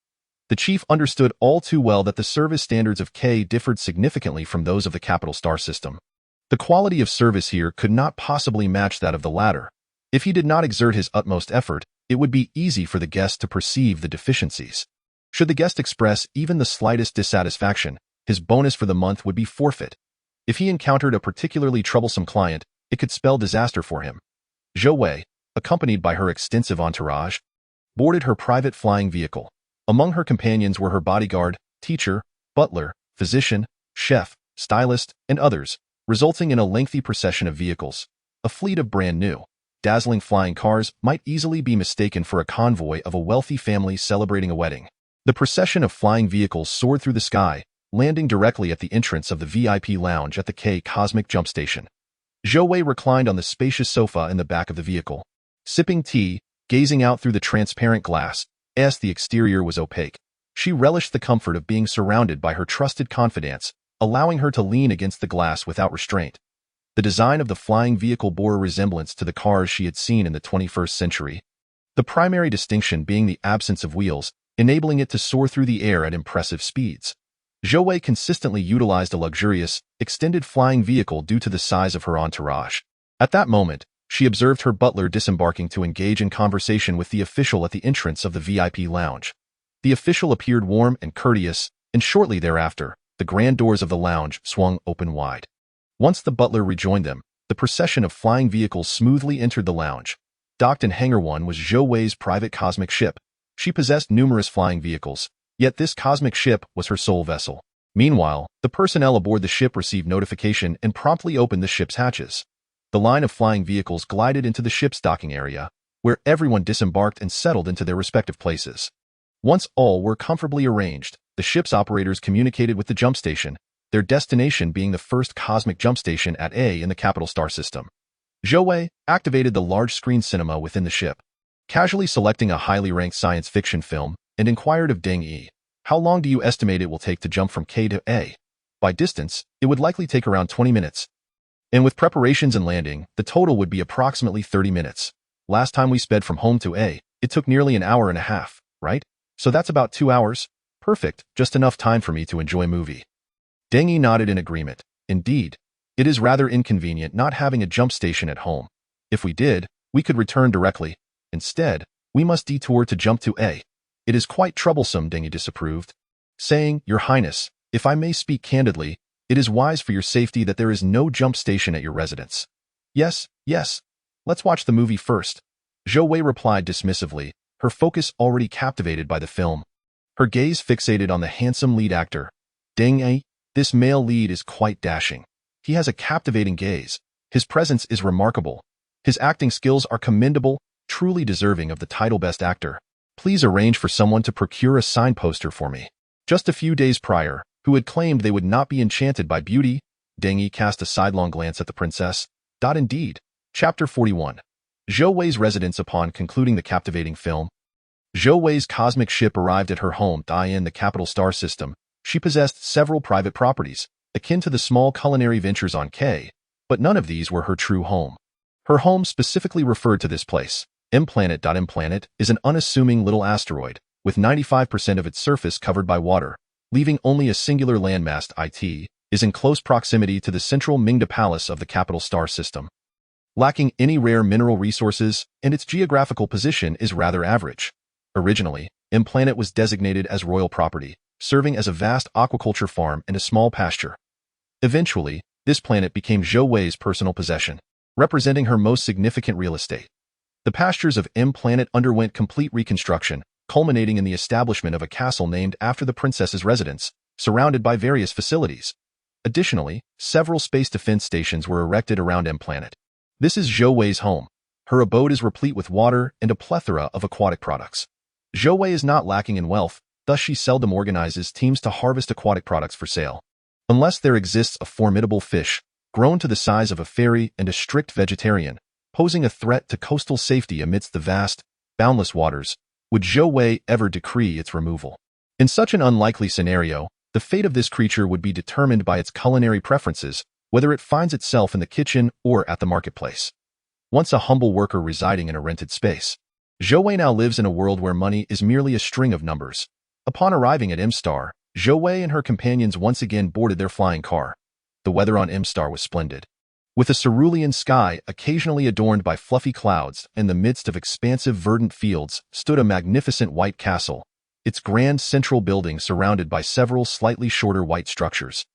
The chief understood all too well that the service standards of K differed significantly from those of the capital star system. The quality of service here could not possibly match that of the latter. If he did not exert his utmost effort, it would be easy for the guest to perceive the deficiencies. Should the guest express even the slightest dissatisfaction, his bonus for the month would be forfeit. If he encountered a particularly troublesome client, it could spell disaster for him. Zhou Wei, accompanied by her extensive entourage, boarded her private flying vehicle. Among her companions were her bodyguard, teacher, butler, physician, chef, stylist, and others, resulting in a lengthy procession of vehicles. A fleet of brand new, dazzling flying cars might easily be mistaken for a convoy of a wealthy family celebrating a wedding. The procession of flying vehicles soared through the sky, landing directly at the entrance of the VIP lounge at the K Cosmic Jump Station. Zhou Wei reclined on the spacious sofa in the back of the vehicle, sipping tea, gazing out through the transparent glass, as the exterior was opaque. She relished the comfort of being surrounded by her trusted confidants, allowing her to lean against the glass without restraint. The design of the flying vehicle bore a resemblance to the cars she had seen in the 21st century, the primary distinction being the absence of wheels, enabling it to soar through the air at impressive speeds. Zhou Wei consistently utilized a luxurious, extended flying vehicle due to the size of her entourage. At that moment, she observed her butler disembarking to engage in conversation with the official at the entrance of the VIP lounge. The official appeared warm and courteous, and shortly thereafter, the grand doors of the lounge swung open wide. Once the butler rejoined them, the procession of flying vehicles smoothly entered the lounge. Docked in Hangar 1 was Zhou Wei's private cosmic ship. She possessed numerous flying vehicles, yet this cosmic ship was her sole vessel. Meanwhile, the personnel aboard the ship received notification and promptly opened the ship's hatches. The line of flying vehicles glided into the ship's docking area, where everyone disembarked and settled into their respective places. Once all were comfortably arranged, the ship's operators communicated with the jump station, their destination being the first cosmic jump station at A in the capital star system. Zhou Wei activated the large-screen cinema within the ship, casually selecting a highly ranked science fiction film, and inquired of Deng Yi, "How long do you estimate it will take to jump from K to A?" By distance, it would likely take around 20 minutes. And with preparations and landing, the total would be approximately 30 minutes. Last time we sped from home to A, it took nearly an hour and a half, right? So that's about 2 hours. Perfect, just enough time for me to enjoy movie. Deng Yi nodded in agreement. Indeed, it is rather inconvenient not having a jump station at home. If we did, we could return directly. Instead, we must detour to jump to A. It is quite troublesome, Deng Yi disapproved, saying, "Your Highness, if I may speak candidly, it is wise for your safety that there is no jump station at your residence." Yes, let's watch the movie first," Zhou Wei replied dismissively, her focus already captivated by the film. Her gaze fixated on the handsome lead actor, Deng Yi. This male lead is quite dashing. He has a captivating gaze. His presence is remarkable. His acting skills are commendable, truly deserving of the title Best Actor. Please arrange for someone to procure a sign poster for me. Just a few days prior, who had claimed they would not be enchanted by beauty, Deng Yi cast a sidelong glance at the princess. Indeed. Chapter 41. Zhou Wei's residence. Upon concluding the captivating film, Zhou Wei's cosmic ship arrived at her home in the capital star system. She possessed several private properties, akin to the small culinary ventures on K, but none of these were her true home. Her home specifically referred to this place. Implanet. Implanet is an unassuming little asteroid, with 95% of its surface covered by water, leaving only a singular landmass. It is in close proximity to the central Mingda Palace of the capital star system. Lacking any rare mineral resources, and its geographical position is rather average. Originally, Implanet was designated as royal property, serving as a vast aquaculture farm and a small pasture. Eventually, this planet became Zhou Wei's personal possession, representing her most significant real estate. The pastures of Implanet underwent complete reconstruction, culminating in the establishment of a castle named after the princess's residence, surrounded by various facilities. Additionally, several space defense stations were erected around Implanet. This is Zhou Wei's home. Her abode is replete with water and a plethora of aquatic products. Zhou Wei is not lacking in wealth, thus she seldom organizes teams to harvest aquatic products for sale. Unless there exists a formidable fish, grown to the size of a fairy and a strict vegetarian, posing a threat to coastal safety amidst the vast, boundless waters, would Zhou Wei ever decree its removal. In such an unlikely scenario, the fate of this creature would be determined by its culinary preferences, whether it finds itself in the kitchen or at the marketplace. Once a humble worker residing in a rented space, Zhou Wei now lives in a world where money is merely a string of numbers. Upon arriving at M-Star, Zhou Wei and her companions once again boarded their flying car. The weather on M-Star was splendid. With a cerulean sky occasionally adorned by fluffy clouds, in the midst of expansive verdant fields, stood a magnificent white castle, its grand central building surrounded by several slightly shorter white structures.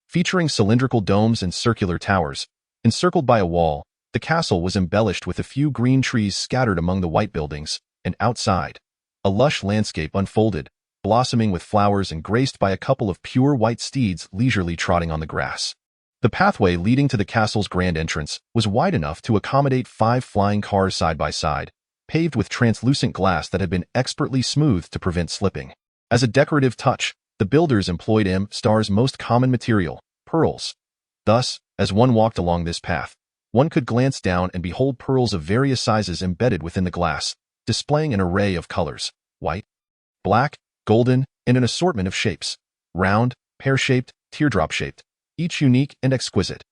Featuring cylindrical domes and circular towers, encircled by a wall, the castle was embellished with a few green trees scattered among the white buildings, and outside, a lush landscape unfolded, blossoming with flowers and graced by a couple of pure white steeds leisurely trotting on the grass. The pathway leading to the castle's grand entrance was wide enough to accommodate 5 flying cars side by side, paved with translucent glass that had been expertly smoothed to prevent slipping. As a decorative touch, the builders employed M-Star's most common material, pearls. Thus, as one walked along this path, one could glance down and behold pearls of various sizes embedded within the glass, displaying an array of colors: white, black, golden, and an assortment of shapes: round, pear-shaped, teardrop-shaped, each unique and exquisite.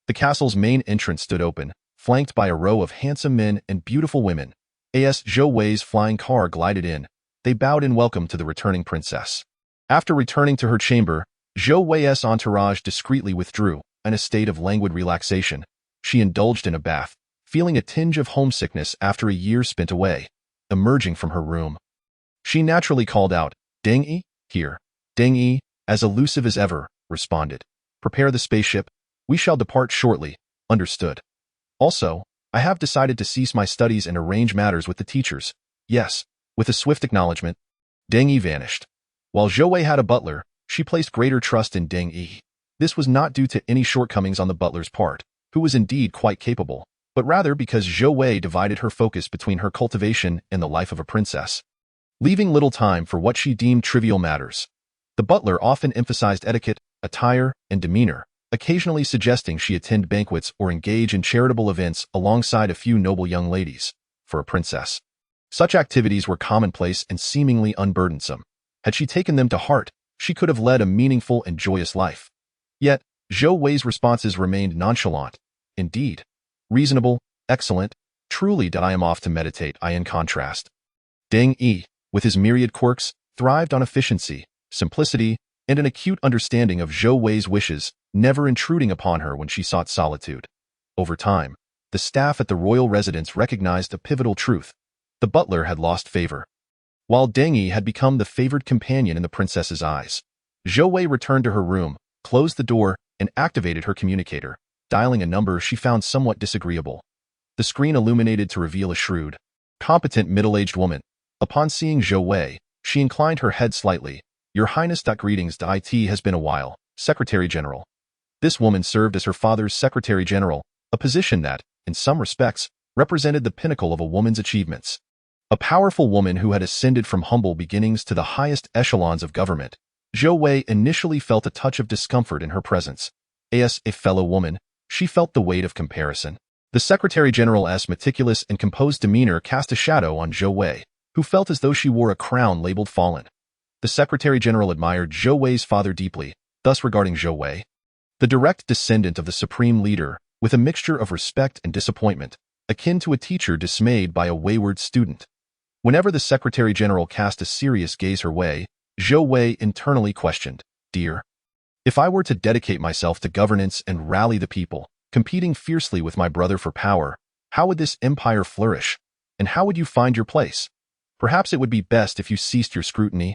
The castle's main entrance stood open, flanked by a row of handsome men and beautiful women. As Zhou Wei's flying car glided in, they bowed in welcome to the returning princess. After returning to her chamber, Zhou Wei's entourage discreetly withdrew. In a state of languid relaxation, she indulged in a bath, feeling a tinge of homesickness after a year spent away. Emerging from her room, she naturally called out, "Deng Yi, here." Deng Yi, as elusive as ever, responded, "Prepare the spaceship. We shall depart shortly." Understood. Also, I have decided to cease my studies and arrange matters with the teachers. Yes. With a swift acknowledgement, Deng Yi vanished. While Zhou Wei had a butler, she placed greater trust in Deng Yi. This was not due to any shortcomings on the butler's part, who was indeed quite capable, but rather because Zhou Wei divided her focus between her cultivation and the life of a princess, leaving little time for what she deemed trivial matters. The butler often emphasized etiquette, attire, and demeanor, occasionally suggesting she attend banquets or engage in charitable events alongside a few noble young ladies. For a princess, such activities were commonplace and seemingly unburdensome. Had she taken them to heart, she could have led a meaningful and joyous life. Yet, Zhou Wei's responses remained nonchalant. Indeed, reasonable, excellent, truly I am off to meditate. In contrast, Deng Yi, with his myriad quirks, thrived on efficiency, simplicity, and an acute understanding of Zhou Wei's wishes, never intruding upon her when she sought solitude. Over time, the staff at the royal residence recognized a pivotal truth. The butler had lost favor, while Deng Yi had become the favored companion in the princess's eyes. Zhou Wei returned to her room, closed the door, and activated her communicator, dialing a number she found somewhat disagreeable. The screen illuminated to reveal a shrewd, competent middle-aged woman. Upon seeing Zhou Wei, she inclined her head slightly. "Your Highness, greetings. It has been a while. Secretary General. This woman served as her father's Secretary General, a position that, in some respects, represented the pinnacle of a woman's achievements. A powerful woman who had ascended from humble beginnings to the highest echelons of government, Zhou Wei initially felt a touch of discomfort in her presence. As a fellow woman, she felt the weight of comparison. The Secretary General's meticulous and composed demeanor cast a shadow on Zhou Wei, who felt as though she wore a crown labeled fallen. The Secretary General admired Zhou Wei's father deeply, thus regarding Zhou Wei, the direct descendant of the supreme leader, with a mixture of respect and disappointment, akin to a teacher dismayed by a wayward student. Whenever the Secretary General cast a serious gaze her way, Zhou Wei internally questioned, "Dear, if I were to dedicate myself to governance and rally the people, competing fiercely with my brother for power, how would this empire flourish? And how would you find your place? Perhaps it would be best if you ceased your scrutiny.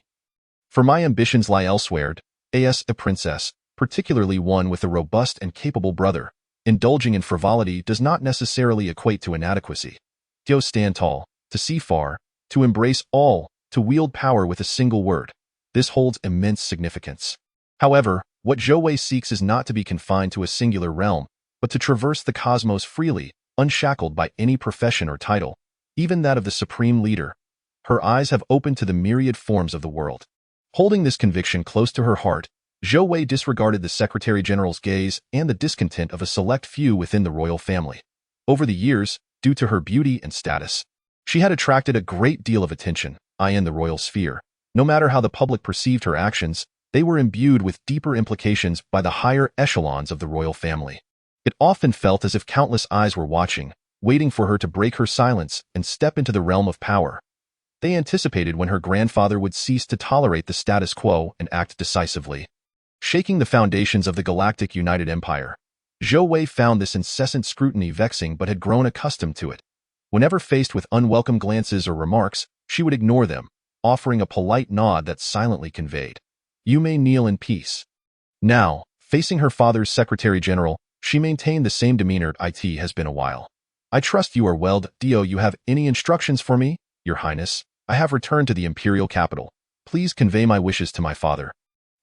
For my ambitions lie elsewhere, as a princess, particularly one with a robust and capable brother. Indulging in frivolity does not necessarily equate to inadequacy. To stand tall, to see far, to embrace all, to wield power with a single word. This holds immense significance. However, what Zhou Wei seeks is not to be confined to a singular realm, but to traverse the cosmos freely, unshackled by any profession or title, even that of the supreme leader. Her eyes have opened to the myriad forms of the world. Holding this conviction close to her heart, Zhou Wei disregarded the Secretary General's gaze and the discontent of a select few within the royal family. Over the years, due to her beauty and status, she had attracted a great deal of attention, in the royal sphere. No matter how the public perceived her actions, they were imbued with deeper implications by the higher echelons of the royal family. It often felt as if countless eyes were watching, waiting for her to break her silence and step into the realm of power. They anticipated when her grandfather would cease to tolerate the status quo and act decisively, shaking the foundations of the galactic United Empire. Zhou Wei found this incessant scrutiny vexing but had grown accustomed to it. Whenever faced with unwelcome glances or remarks, she would ignore them, offering a polite nod that silently conveyed, "You may kneel in peace." Now, facing her father's Secretary General, she maintained the same demeanor. "It has been a while. I trust you are well. Do you have any instructions for me, Your Highness? I have returned to the imperial capital. Please convey my wishes to my father.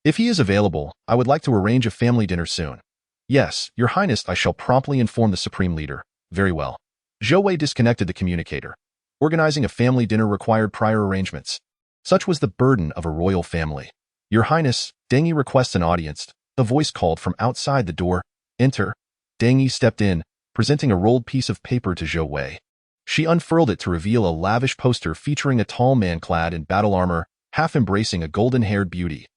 If he is available, I would like to arrange a family dinner soon." "Yes, Your Highness, I shall promptly inform the Supreme Leader." "Very well." Zhou Wei disconnected the communicator. Organizing a family dinner required prior arrangements. Such was the burden of a royal family. "Your Highness, Deng Yi requests an audience." A voice called from outside the door. "Enter." Deng Yi stepped in, presenting a rolled piece of paper to Zhou Wei. She unfurled it to reveal a lavish poster featuring a tall man clad in battle armor, half embracing a golden-haired beauty.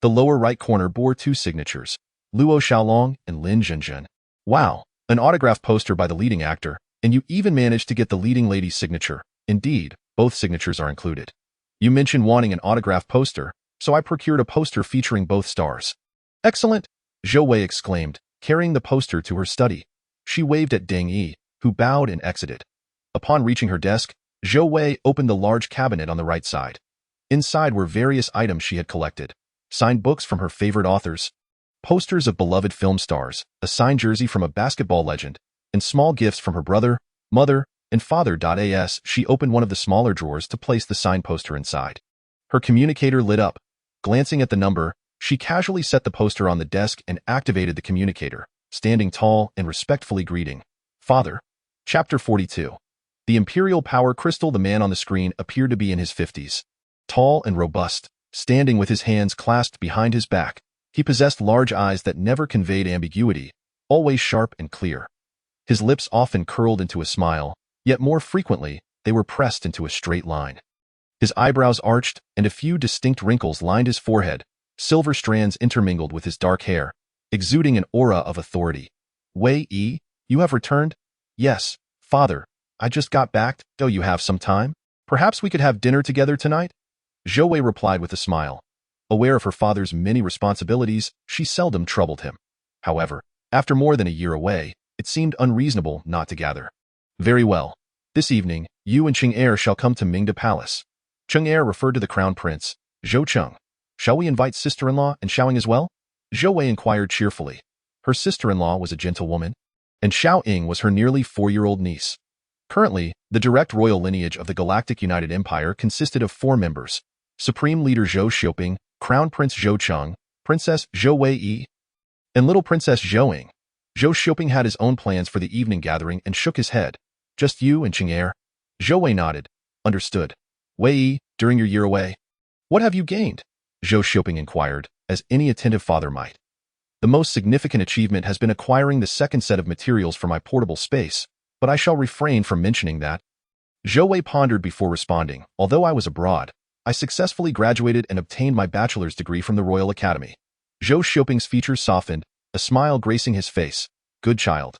The lower right corner bore two signatures, Luo Xiaolong and Lin Zhenzhen. "Wow, an autograph poster by the leading actor, and you even managed to get the leading lady's signature." "Indeed, both signatures are included. You mentioned wanting an autograph poster, so I procured a poster featuring both stars." "Excellent," Zhou Wei exclaimed, carrying the poster to her study. She waved at Deng Yi, who bowed and exited. Upon reaching her desk, Zhou Wei opened the large cabinet on the right side. Inside were various items she had collected. Signed books from her favorite authors, posters of beloved film stars, a signed jersey from a basketball legend, and small gifts from her brother, mother, and father. As she opened one of the smaller drawers to place the signed poster inside, her communicator lit up. Glancing at the number, she casually set the poster on the desk and activated the communicator, standing tall and respectfully greeting, "Father." Chapter 42. The Imperial Power Crystal. The man on the screen appeared to be in his 50s. Tall and robust, standing with his hands clasped behind his back, he possessed large eyes that never conveyed ambiguity, always sharp and clear. His lips often curled into a smile, yet more frequently, they were pressed into a straight line. His eyebrows arched, and a few distinct wrinkles lined his forehead, silver strands intermingled with his dark hair, exuding an aura of authority. "Wei Yi, you have returned?" "Yes, father. I just got back. Oh, you have some time? Perhaps we could have dinner together tonight?" Zhou Wei replied with a smile. Aware of her father's many responsibilities, she seldom troubled him. However, after more than a year away, it seemed unreasonable not to gather. "Very well. This evening, you and Cheng shall come to Mingda Palace." Cheng referred to the crown prince, Zhou Cheng. "Shall we invite sister-in-law and Xiaoying as well?" Zhou Wei inquired cheerfully. Her sister-in-law was a gentlewoman, and Xiaoying was her nearly 4-year-old niece. Currently, the direct royal lineage of the Galactic United Empire consisted of 4 members: Supreme Leader Zhou Xiaoping, Crown Prince Zhou Cheng, Princess Zhou Wei and little Princess Zhou. Zhou Xiaoping had his own plans for the evening gathering and shook his head. Just you and Qing'er? Zhou Wei nodded. Understood. Wei, during your year away, what have you gained? Zhou Xiaoping inquired, as any attentive father might. The most significant achievement has been acquiring the second set of materials for my portable space, but I shall refrain from mentioning that. Zhou Wei pondered before responding. Although I was abroad, I successfully graduated and obtained my bachelor's degree from the Royal Academy. Zhou Xiaoping's features softened, a smile gracing his face. Good child.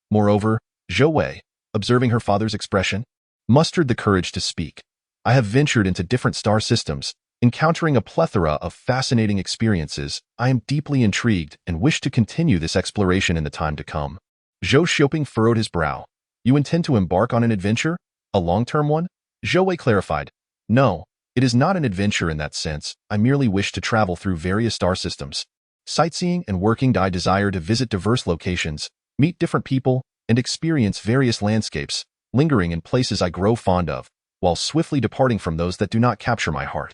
Moreover, Zhou Wei, observing her father's expression, mustered the courage to speak. I have ventured into different star systems, encountering a plethora of fascinating experiences. I am deeply intrigued and wish to continue this exploration in the time to come. Zhou Xiaoping furrowed his brow. You intend to embark on an adventure? A long-term one? Zhou Wei clarified. No, it is not an adventure in that sense. I merely wish to travel through various star systems. Sightseeing and working, I desire to visit diverse locations, meet different people, and experience various landscapes, lingering in places I grow fond of, while swiftly departing from those that do not capture my heart.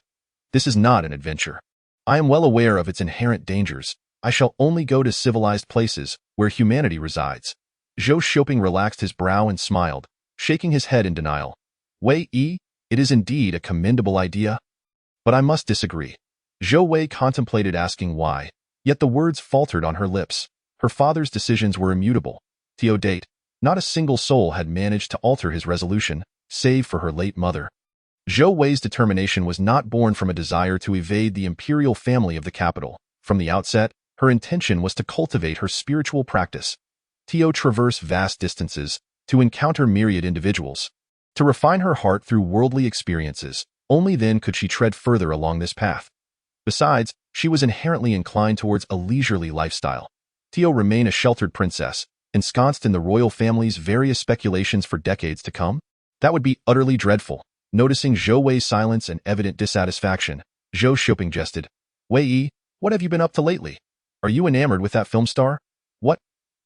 This is not an adventure. I am well aware of its inherent dangers. I shall only go to civilized places where humanity resides. Zhou Xiaoping relaxed his brow and smiled, shaking his head in denial. Wei, it is indeed a commendable idea. But I must disagree. Zhou Wei contemplated asking why, yet the words faltered on her lips. Her father's decisions were immutable. To date, not a single soul had managed to alter his resolution, save for her late mother. Zhou Wei's determination was not born from a desire to evade the imperial family of the capital. From the outset, her intention was to cultivate her spiritual practice, to traverse vast distances, to encounter myriad individuals, to refine her heart through worldly experiences. Only then could she tread further along this path. Besides, she was inherently inclined towards a leisurely lifestyle. To remain a sheltered princess, ensconced in the royal family's various speculations for decades to come? That would be utterly dreadful. Noticing Zhou Wei's silence and evident dissatisfaction, Zhou Xiaoping jested. Wei, what have you been up to lately? Are you enamored with that film star? What?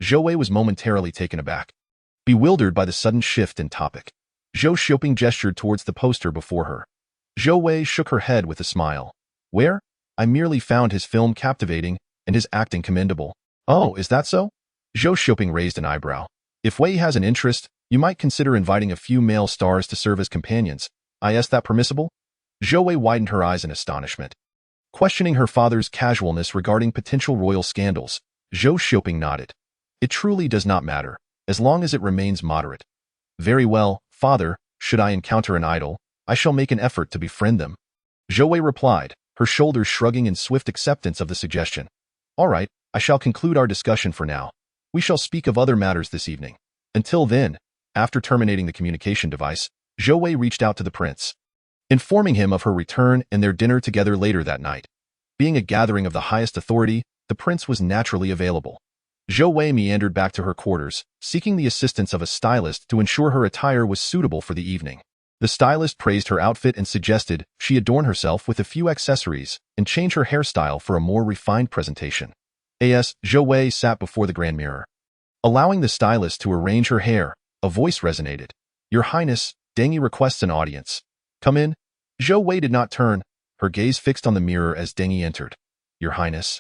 Zhou Wei was momentarily taken aback, bewildered by the sudden shift in topic. Zhou Xiaoping gestured towards the poster before her. Zhou Wei shook her head with a smile. Where? I merely found his film captivating and his acting commendable. Oh, is that so? Zhou Xiaoping raised an eyebrow. If Wei has an interest, you might consider inviting a few male stars to serve as companions. Is that permissible? Zhou Wei widened her eyes in astonishment, questioning her father's casualness regarding potential royal scandals. Zhou Xiaoping nodded. It truly does not matter, as long as it remains moderate. Very well, father, should I encounter an idol, I shall make an effort to befriend them. Zhou Wei replied, her shoulders shrugging in swift acceptance of the suggestion. All right, I shall conclude our discussion for now. We shall speak of other matters this evening. Until then, after terminating the communication device, Zhou Wei reached out to the prince, informing him of her return and their dinner together later that night. Being a gathering of the highest authority, the prince was naturally available. Zhou Wei meandered back to her quarters, seeking the assistance of a stylist to ensure her attire was suitable for the evening. The stylist praised her outfit and suggested she adorn herself with a few accessories and change her hairstyle for a more refined presentation. Zhou Wei sat before the grand mirror. Allowing the stylist to arrange her hair, a voice resonated. Your Highness, Dengi requests an audience. Come in. Zhou Wei did not turn, her gaze fixed on the mirror as Dengi entered. Your Highness.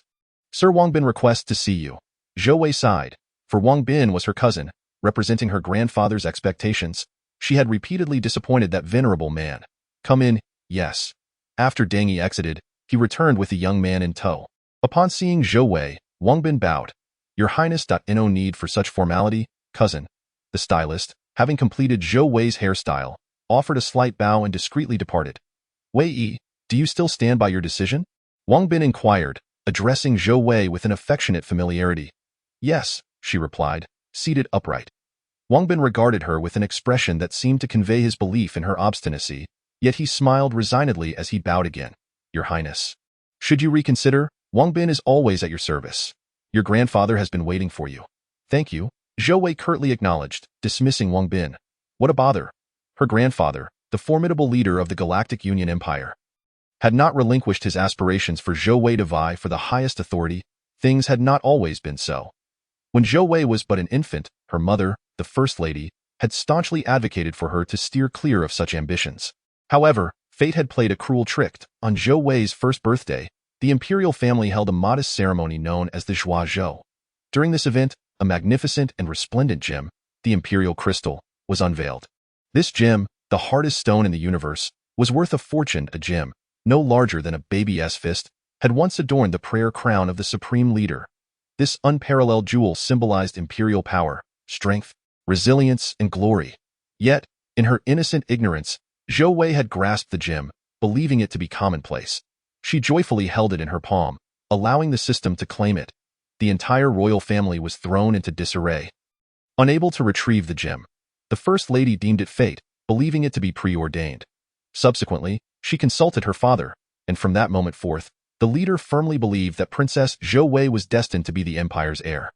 Sir Wang Bin requests to see you. Zhou Wei sighed, for Wang Bin was her cousin, representing her grandfather's expectations. She had repeatedly disappointed that venerable man. Come in, yes. After Dengi exited, he returned with the young man in tow. Upon seeing Zhou Wei, Wang Bin bowed. Your Highness. No need for such formality, cousin. The stylist, having completed Zhou Wei's hairstyle, offered a slight bow and discreetly departed. Wei, do you still stand by your decision? Wang Bin inquired, addressing Zhou Wei with an affectionate familiarity. Yes, she replied, seated upright. Wang Bin regarded her with an expression that seemed to convey his belief in her obstinacy, yet he smiled resignedly as he bowed again. Your Highness. Should you reconsider, Wang Bin is always at your service. Your grandfather has been waiting for you. Thank you, Zhou Wei curtly acknowledged, dismissing Wang Bin. What a bother. Her grandfather, the formidable leader of the Galactic Union Empire, had not relinquished his aspirations for Zhou Wei to vie for the highest authority. Things had not always been so. When Zhou Wei was but an infant, her mother, the First Lady, had staunchly advocated for her to steer clear of such ambitions. However, fate had played a cruel trick. On Zhou Wei's first birthday, the imperial family held a modest ceremony known as the Zhou. During this event, a magnificent and resplendent gem, the imperial crystal, was unveiled. This gem, the hardest stone in the universe, was worth a fortune. A gem, no larger than a baby's fist, had once adorned the prayer crown of the supreme leader. This unparalleled jewel symbolized imperial power, strength, resilience, and glory. Yet, in her innocent ignorance, Zhou Wei had grasped the gem, believing it to be commonplace. She joyfully held it in her palm, allowing the system to claim it. The entire royal family was thrown into disarray. Unable to retrieve the gem, the First Lady deemed it fate, believing it to be preordained. Subsequently, she consulted her father, and from that moment forth, the leader firmly believed that Princess Zhou Wei was destined to be the empire's heir.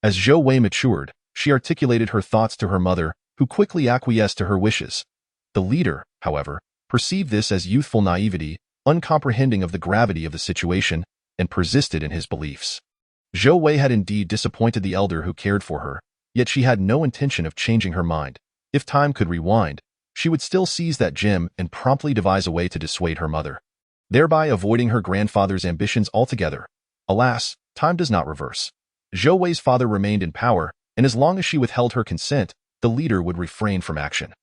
As Zhou Wei matured, she articulated her thoughts to her mother, who quickly acquiesced to her wishes. The leader, however, perceived this as youthful naivety, uncomprehending of the gravity of the situation, and persisted in his beliefs. Zhou Wei had indeed disappointed the elder who cared for her, yet she had no intention of changing her mind. If time could rewind, she would still seize that gem and promptly devise a way to dissuade her mother, thereby avoiding her grandfather's ambitions altogether. Alas, time does not reverse. Zhou Wei's father remained in power, and as long as she withheld her consent, the leader would refrain from action.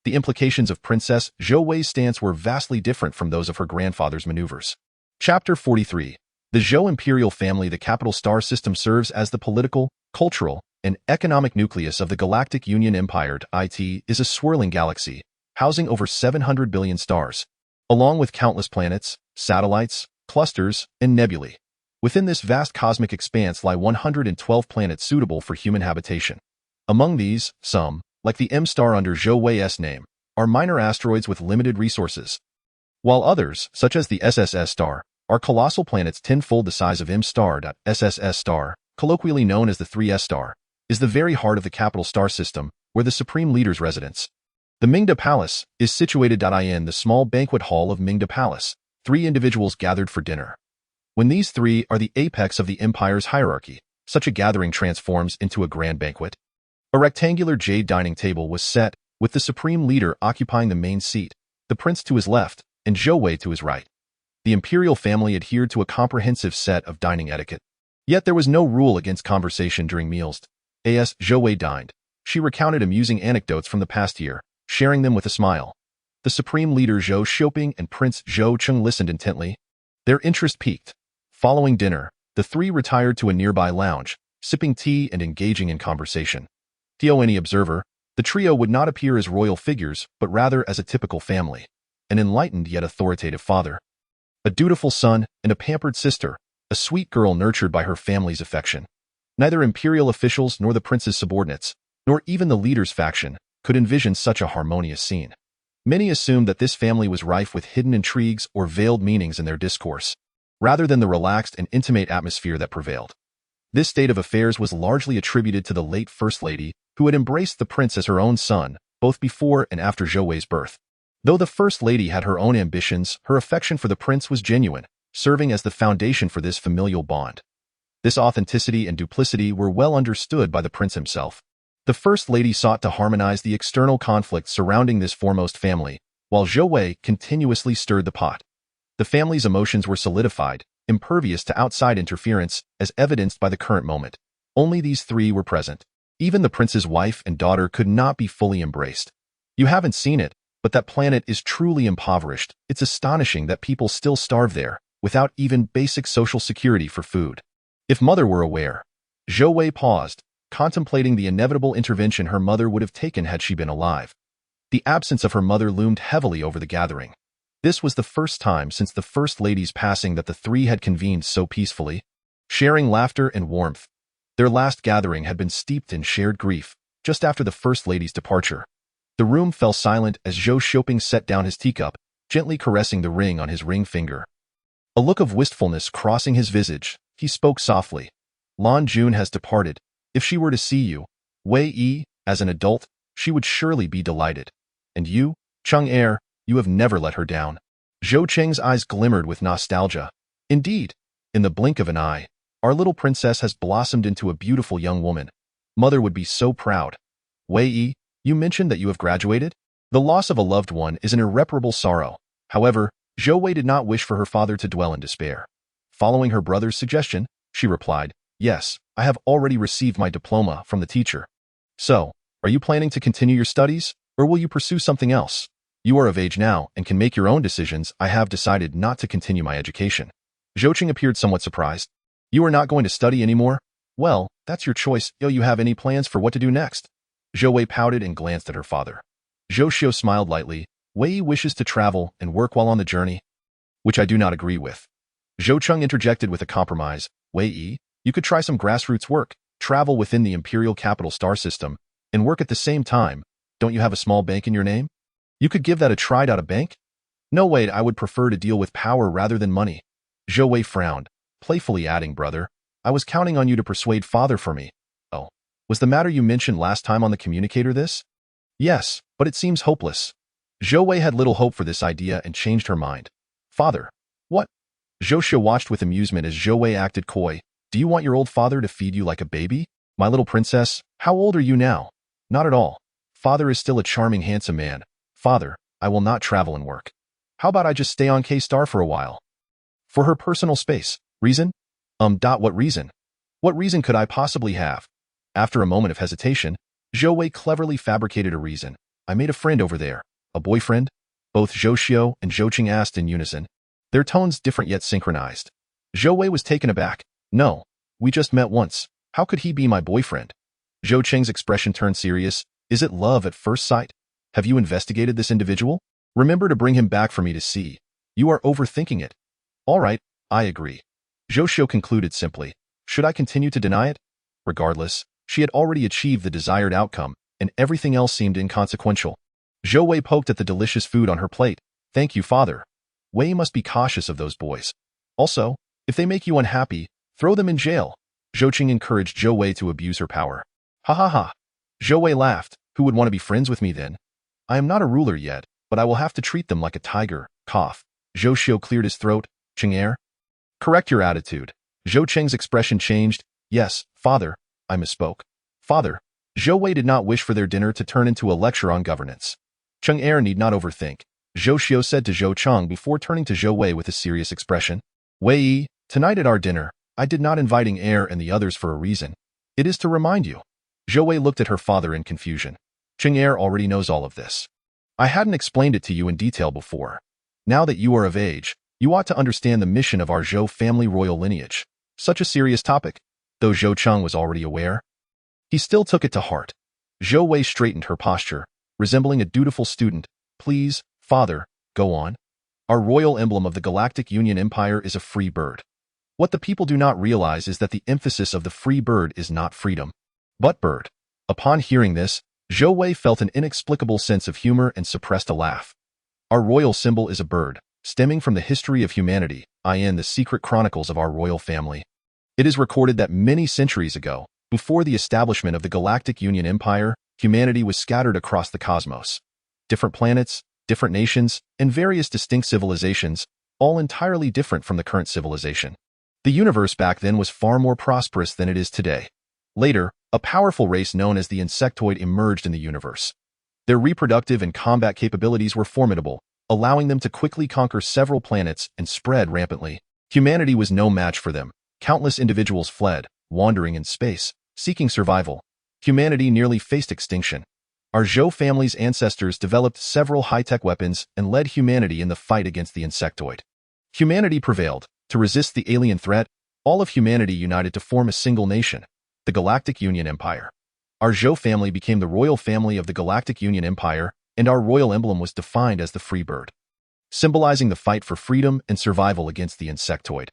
The implications of Princess Zhou Wei's stance were vastly different from those of her grandfather's maneuvers. Chapter 43. The Zhou imperial family. The capital star system serves as the political, cultural, and economic nucleus of the Galactic Union Empire. It is a swirling galaxy, housing over 700 billion stars, along with countless planets, satellites, clusters, and nebulae. Within this vast cosmic expanse lie 112 planets suitable for human habitation. Among these, some, like the M star under Zhou Wei's name, are minor asteroids with limited resources, while others, such as the SSS star, are colossal planets tenfold the size of M star. SSS star, colloquially known as the 3S star, is the very heart of the capital star system, where the supreme leader's residence. The Mingda Palace is situated in the small banquet hall of Mingda Palace. 3 individuals gathered for dinner. When these 3 are the apex of the empire's hierarchy, such a gathering transforms into a grand banquet. A rectangular jade dining table was set, with the supreme leader occupying the main seat, the prince to his left, and Zhou Wei to his right. The imperial family adhered to a comprehensive set of dining etiquette. Yet there was no rule against conversation during meals. As Zhou Wei dined, she recounted amusing anecdotes from the past year, sharing them with a smile. The supreme leader Zhou Xiaoping and Prince Zhou Cheng listened intently. Their interest peaked. Following dinner, the 3 retired to a nearby lounge, sipping tea and engaging in conversation. To any observer, the trio would not appear as royal figures, but rather as a typical family, an enlightened yet authoritative father, a dutiful son, and a pampered sister, a sweet girl nurtured by her family's affection. Neither imperial officials nor the prince's subordinates, nor even the leader's faction, could envision such a harmonious scene. Many assumed that this family was rife with hidden intrigues or veiled meanings in their discourse, rather than the relaxed and intimate atmosphere that prevailed. This state of affairs was largely attributed to the late First Lady, who had embraced the prince as her own son, both before and after Zhou Wei's birth. Though the First Lady had her own ambitions, her affection for the prince was genuine, serving as the foundation for this familial bond. This authenticity and duplicity were well understood by the prince himself. The First Lady sought to harmonize the external conflicts surrounding this foremost family, while Zhou Wei continuously stirred the pot. The family's emotions were solidified, impervious to outside interference, as evidenced by the current moment. Only these 3 were present. Even the prince's wife and daughter could not be fully embraced. You haven't seen it, but that planet is truly impoverished. It's astonishing that people still starve there, without even basic social security for food. If mother were aware. Zhou Wei paused, contemplating the inevitable intervention her mother would have taken had she been alive. The absence of her mother loomed heavily over the gathering. This was the first time since the First Lady's passing that the 3 had convened so peacefully, sharing laughter and warmth. Their last gathering had been steeped in shared grief, just after the First Lady's departure. The room fell silent as Zhou Xiaoping set down his teacup, gently caressing the ring on his ring finger. A look of wistfulness crossing his visage, he spoke softly. Lan Jun has departed. If she were to see you, Wei Yi, as an adult, she would surely be delighted. And you, Cheng Er, you have never let her down. Zhou Cheng's eyes glimmered with nostalgia. Indeed, in the blink of an eye, our little princess has blossomed into a beautiful young woman. Mother would be so proud. Wei Yi, you mentioned that you have graduated? The loss of a loved one is an irreparable sorrow. However, Zhou Wei did not wish for her father to dwell in despair. Following her brother's suggestion, she replied, "Yes, I have already received my diploma from the teacher. So, are you planning to continue your studies, or will you pursue something else? You are of age now and can make your own decisions. I have decided not to continue my education." Zhou Qing appeared somewhat surprised. "You are not going to study anymore? Well, that's your choice. Do you have any plans for what to do next?" Zhou Wei pouted and glanced at her father. Zhou Xiu smiled lightly. "Wei wishes to travel and work while on the journey, which I do not agree with." Zhou Cheng interjected with a compromise. "Wei, you could try some grassroots work, travel within the imperial capital star system, and work at the same time. Don't you have a small bank in your name? You could give that a try. A bank? No, wait, I would prefer to deal with power rather than money." Zhou Wei frowned, playfully adding, "Brother, I was counting on you to persuade father for me." "Oh, was the matter you mentioned last time on the communicator this?" "Yes, but it seems hopeless." Zhou Wei had little hope for this idea and changed her mind. "Father, what?" Zhou Xiu watched with amusement as Zhou Wei acted coy. "Do you want your old father to feed you like a baby? My little princess, how old are you now?" "Not at all. Father is still a charming, handsome man. Father, I will not travel and work. How about I just stay on K-Star for a while? For her personal space. Reason? What reason? What reason could I possibly have?" After a moment of hesitation, Zhou Wei cleverly fabricated a reason. "I made a friend over there." "A boyfriend?" Both Zhou Xiu and Zhou Qing asked in unison, their tones different yet synchronized. Zhou Wei was taken aback. "No, we just met once. How could he be my boyfriend?" Zhou Qing's expression turned serious. "Is it love at first sight? Have you investigated this individual? Remember to bring him back for me to see. You are overthinking it." "All right, I agree." Zhou Xiu concluded simply. Should I continue to deny it? Regardless, she had already achieved the desired outcome, and everything else seemed inconsequential. Zhou Wei poked at the delicious food on her plate. "Thank you, father. Wei must be cautious of those boys. Also, if they make you unhappy, throw them in jail." Zhou Qing encouraged Zhou Wei to abuse her power. "Ha ha ha." Zhou Wei laughed. "Who would want to be friends with me then? I am not a ruler yet, but I will have to treat them like a tiger." Cough. Zhou Xiu cleared his throat. "Qing, correct your attitude." Zhou Qing's expression changed. "Yes, father, I misspoke." "Father." Zhou Wei did not wish for their dinner to turn into a lecture on governance. "Qing need not overthink," Zhou Xiu said to Zhou Cheng before turning to Zhou Wei with a serious expression. "Wei, tonight at our dinner, I did not inviting and the others for a reason. It is to remind you." Zhou Wei looked at her father in confusion. "Qing already knows all of this. I hadn't explained it to you in detail before. Now that you are of age, you ought to understand the mission of our Zhou family royal lineage." Such a serious topic, though Zhou Cheng was already aware. He still took it to heart. Zhou Wei straightened her posture, resembling a dutiful student. "Please, father, go on." "Our royal emblem of the Galactic Union Empire is a free bird. What the people do not realize is that the emphasis of the free bird is not freedom, but bird." Upon hearing this, Zhou Wei felt an inexplicable sense of humor and suppressed a laugh. "Our royal symbol is a bird, stemming from the history of humanity, in the secret chronicles of our royal family. It is recorded that many centuries ago, before the establishment of the Galactic Union Empire, humanity was scattered across the cosmos. Different planets, different nations, and various distinct civilizations, all entirely different from the current civilization. The universe back then was far more prosperous than it is today. Later, a powerful race known as the insectoid emerged in the universe. Their reproductive and combat capabilities were formidable, allowing them to quickly conquer several planets and spread rampantly. Humanity was no match for them. Countless individuals fled, wandering in space, seeking survival. Humanity nearly faced extinction. Our Zhou family's ancestors developed several high-tech weapons and led humanity in the fight against the insectoid. Humanity prevailed. To resist the alien threat, all of humanity united to form a single nation, the Galactic Union Empire. Our Zhou family became the royal family of the Galactic Union Empire, and our royal emblem was defined as the free bird, symbolizing the fight for freedom and survival against the insectoid.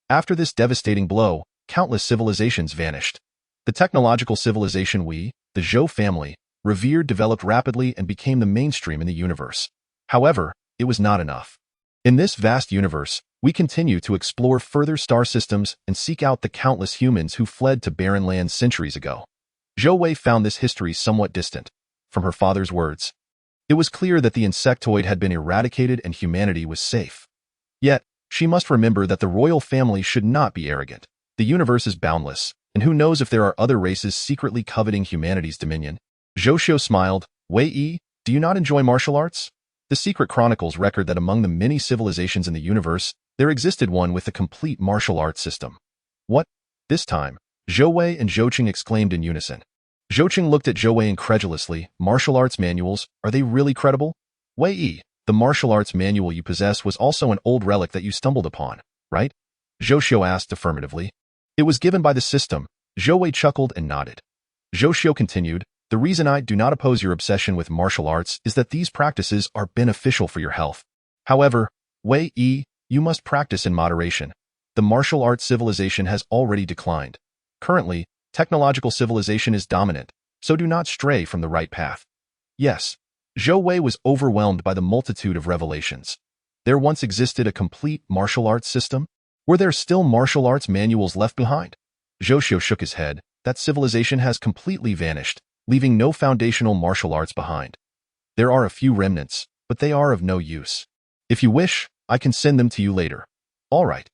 After this devastating blow, countless civilizations vanished. The technological civilization we, the Zhou family, revered developed rapidly and became the mainstream in the universe. However, it was not enough. In this vast universe, we continue to explore further star systems and seek out the countless humans who fled to barren lands centuries ago. Zhou Wei found this history somewhat distant from her father's words. It was clear that the insectoid had been eradicated and humanity was safe. Yet, she must remember that the royal family should not be arrogant. The universe is boundless, and who knows if there are other races secretly coveting humanity's dominion. Zhou Xiu smiled. "Wei, do you not enjoy martial arts? The secret chronicles record that among the many civilizations in the universe, There existed one with a complete martial arts system. What? This time, Zhou Wei and Zhou Qing exclaimed in unison. Zhou Qing looked at Zhou Wei incredulously. Martial arts manuals, are they really credible? Wei, the martial arts manual you possess was also an old relic that you stumbled upon, right? Zhou Xiu asked affirmatively. It was given by the system. Zhou Wei chuckled and nodded. Zhou Xiu continued, the reason I do not oppose your obsession with martial arts is that these practices are beneficial for your health. However, Wei, you must practice in moderation. The martial arts civilization has already declined. Currently, technological civilization is dominant, so do not stray from the right path. Yes, Zhou Wei was overwhelmed by the multitude of revelations. There once existed a complete martial arts system? Were there still martial arts manuals left behind? Zhou Xiu shook his head. That civilization has completely vanished, leaving no foundational martial arts behind. There are a few remnants, but they are of no use. If you wish, I can send them to you later. All right.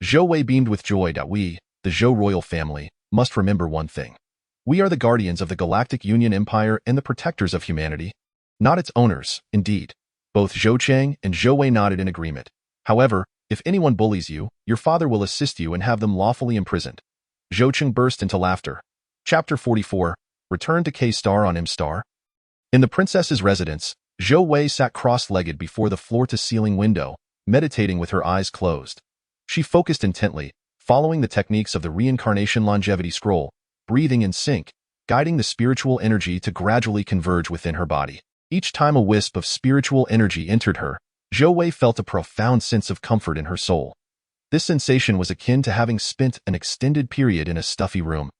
Zhou Wei beamed with joy that we, the Zhou royal family, must remember one thing. We are the guardians of the Galactic Union Empire and the protectors of humanity. Not its owners, indeed. Both Zhou Cheng and Zhou Wei nodded in agreement. However, if anyone bullies you, your father will assist you and have them lawfully imprisoned. Zhou Cheng burst into laughter. Chapter 44, Return to K-Star on M-Star. In the princess's residence, Zhou Wei sat cross-legged before the floor-to-ceiling window, meditating with her eyes closed. She focused intently, following the techniques of the reincarnation longevity scroll, breathing in sync, guiding the spiritual energy to gradually converge within her body. Each time a wisp of spiritual energy entered her, Zhou Wei felt a profound sense of comfort in her soul. This sensation was akin to having spent an extended period in a stuffy room,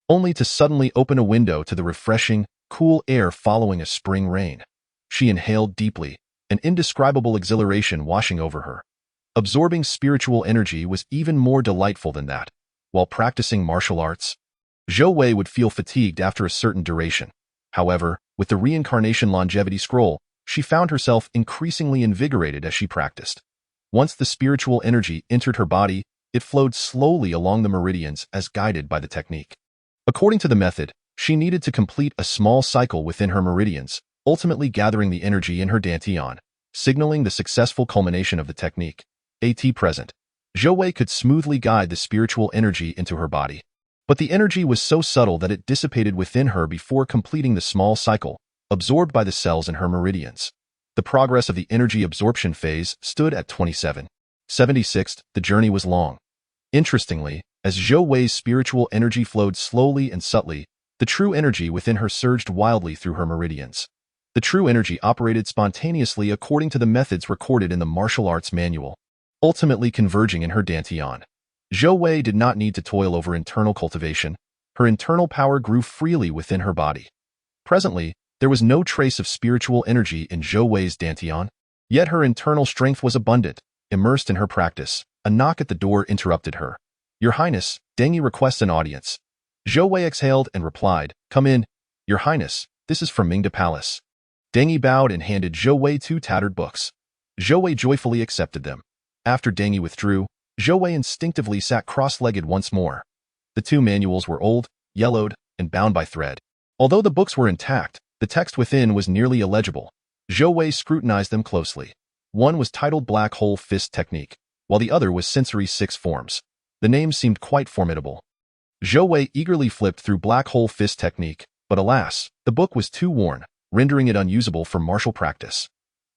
only to suddenly open a window to the refreshing, cool air following a spring rain. She inhaled deeply, an indescribable exhilaration washing over her. Absorbing spiritual energy was even more delightful than that. While practicing martial arts, Zhou Wei would feel fatigued after a certain duration. However, with the reincarnation longevity scroll, she found herself increasingly invigorated as she practiced. Once the spiritual energy entered her body, it flowed slowly along the meridians as guided by the technique. According to the method, she needed to complete a small cycle within her meridians, ultimately gathering the energy in her dantian, signaling the successful culmination of the technique. At present, Zhou Wei could smoothly guide the spiritual energy into her body. But the energy was so subtle that it dissipated within her before completing the small cycle, absorbed by the cells in her meridians. The progress of the energy absorption phase stood at 27/76. The journey was long. Interestingly, as Zhou Wei's spiritual energy flowed slowly and subtly, the true energy within her surged wildly through her meridians. The true energy operated spontaneously according to the methods recorded in the martial arts manual, ultimately converging in her dantian. Zhou Wei did not need to toil over internal cultivation. Her internal power grew freely within her body. Presently, there was no trace of spiritual energy in Zhou Wei's dantian, yet her internal strength was abundant. Immersed in her practice, a knock at the door interrupted her. Your Highness, Dengi requests an audience. Zhou Wei exhaled and replied, Come in, Your Highness, this is from Mingda Palace. Dengi bowed and handed Zhou Wei 2 tattered books. Zhou Wei joyfully accepted them. After Dengi withdrew, Zhou Wei instinctively sat cross-legged once more. The 2 manuals were old, yellowed, and bound by thread. Although the books were intact, the text within was nearly illegible. Zhou Wei scrutinized them closely. One was titled Black Hole Fist Technique, while the other was Sensory 6 Forms. The names seemed quite formidable. Zhou Wei eagerly flipped through Black Hole Fist Technique, but alas, the book was too worn, rendering it unusable for martial practice.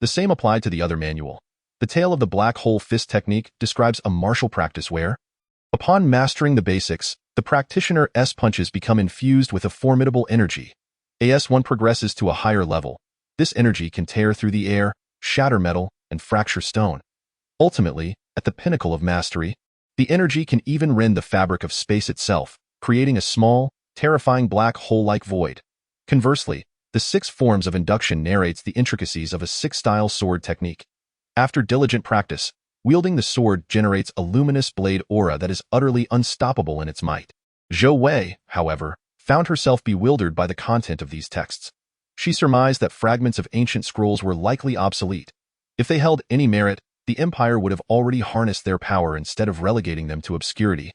The same applied to the other manual. The tale of the Black Hole Fist Technique describes a martial practice where, upon mastering the basics, the practitioner's punches become infused with a formidable energy. As one progresses to a higher level, this energy can tear through the air, shatter metal, and fracture stone. Ultimately, at the pinnacle of mastery, the energy can even rend the fabric of space itself, creating a small, terrifying black hole-like void. Conversely, the 6 Forms of Induction narrates the intricacies of a 6-style sword technique. After diligent practice, wielding the sword generates a luminous blade aura that is utterly unstoppable in its might. Zhou Wei, however, found herself bewildered by the content of these texts. She surmised that fragments of ancient scrolls were likely obsolete. If they held any merit, the Empire would have already harnessed their power instead of relegating them to obscurity,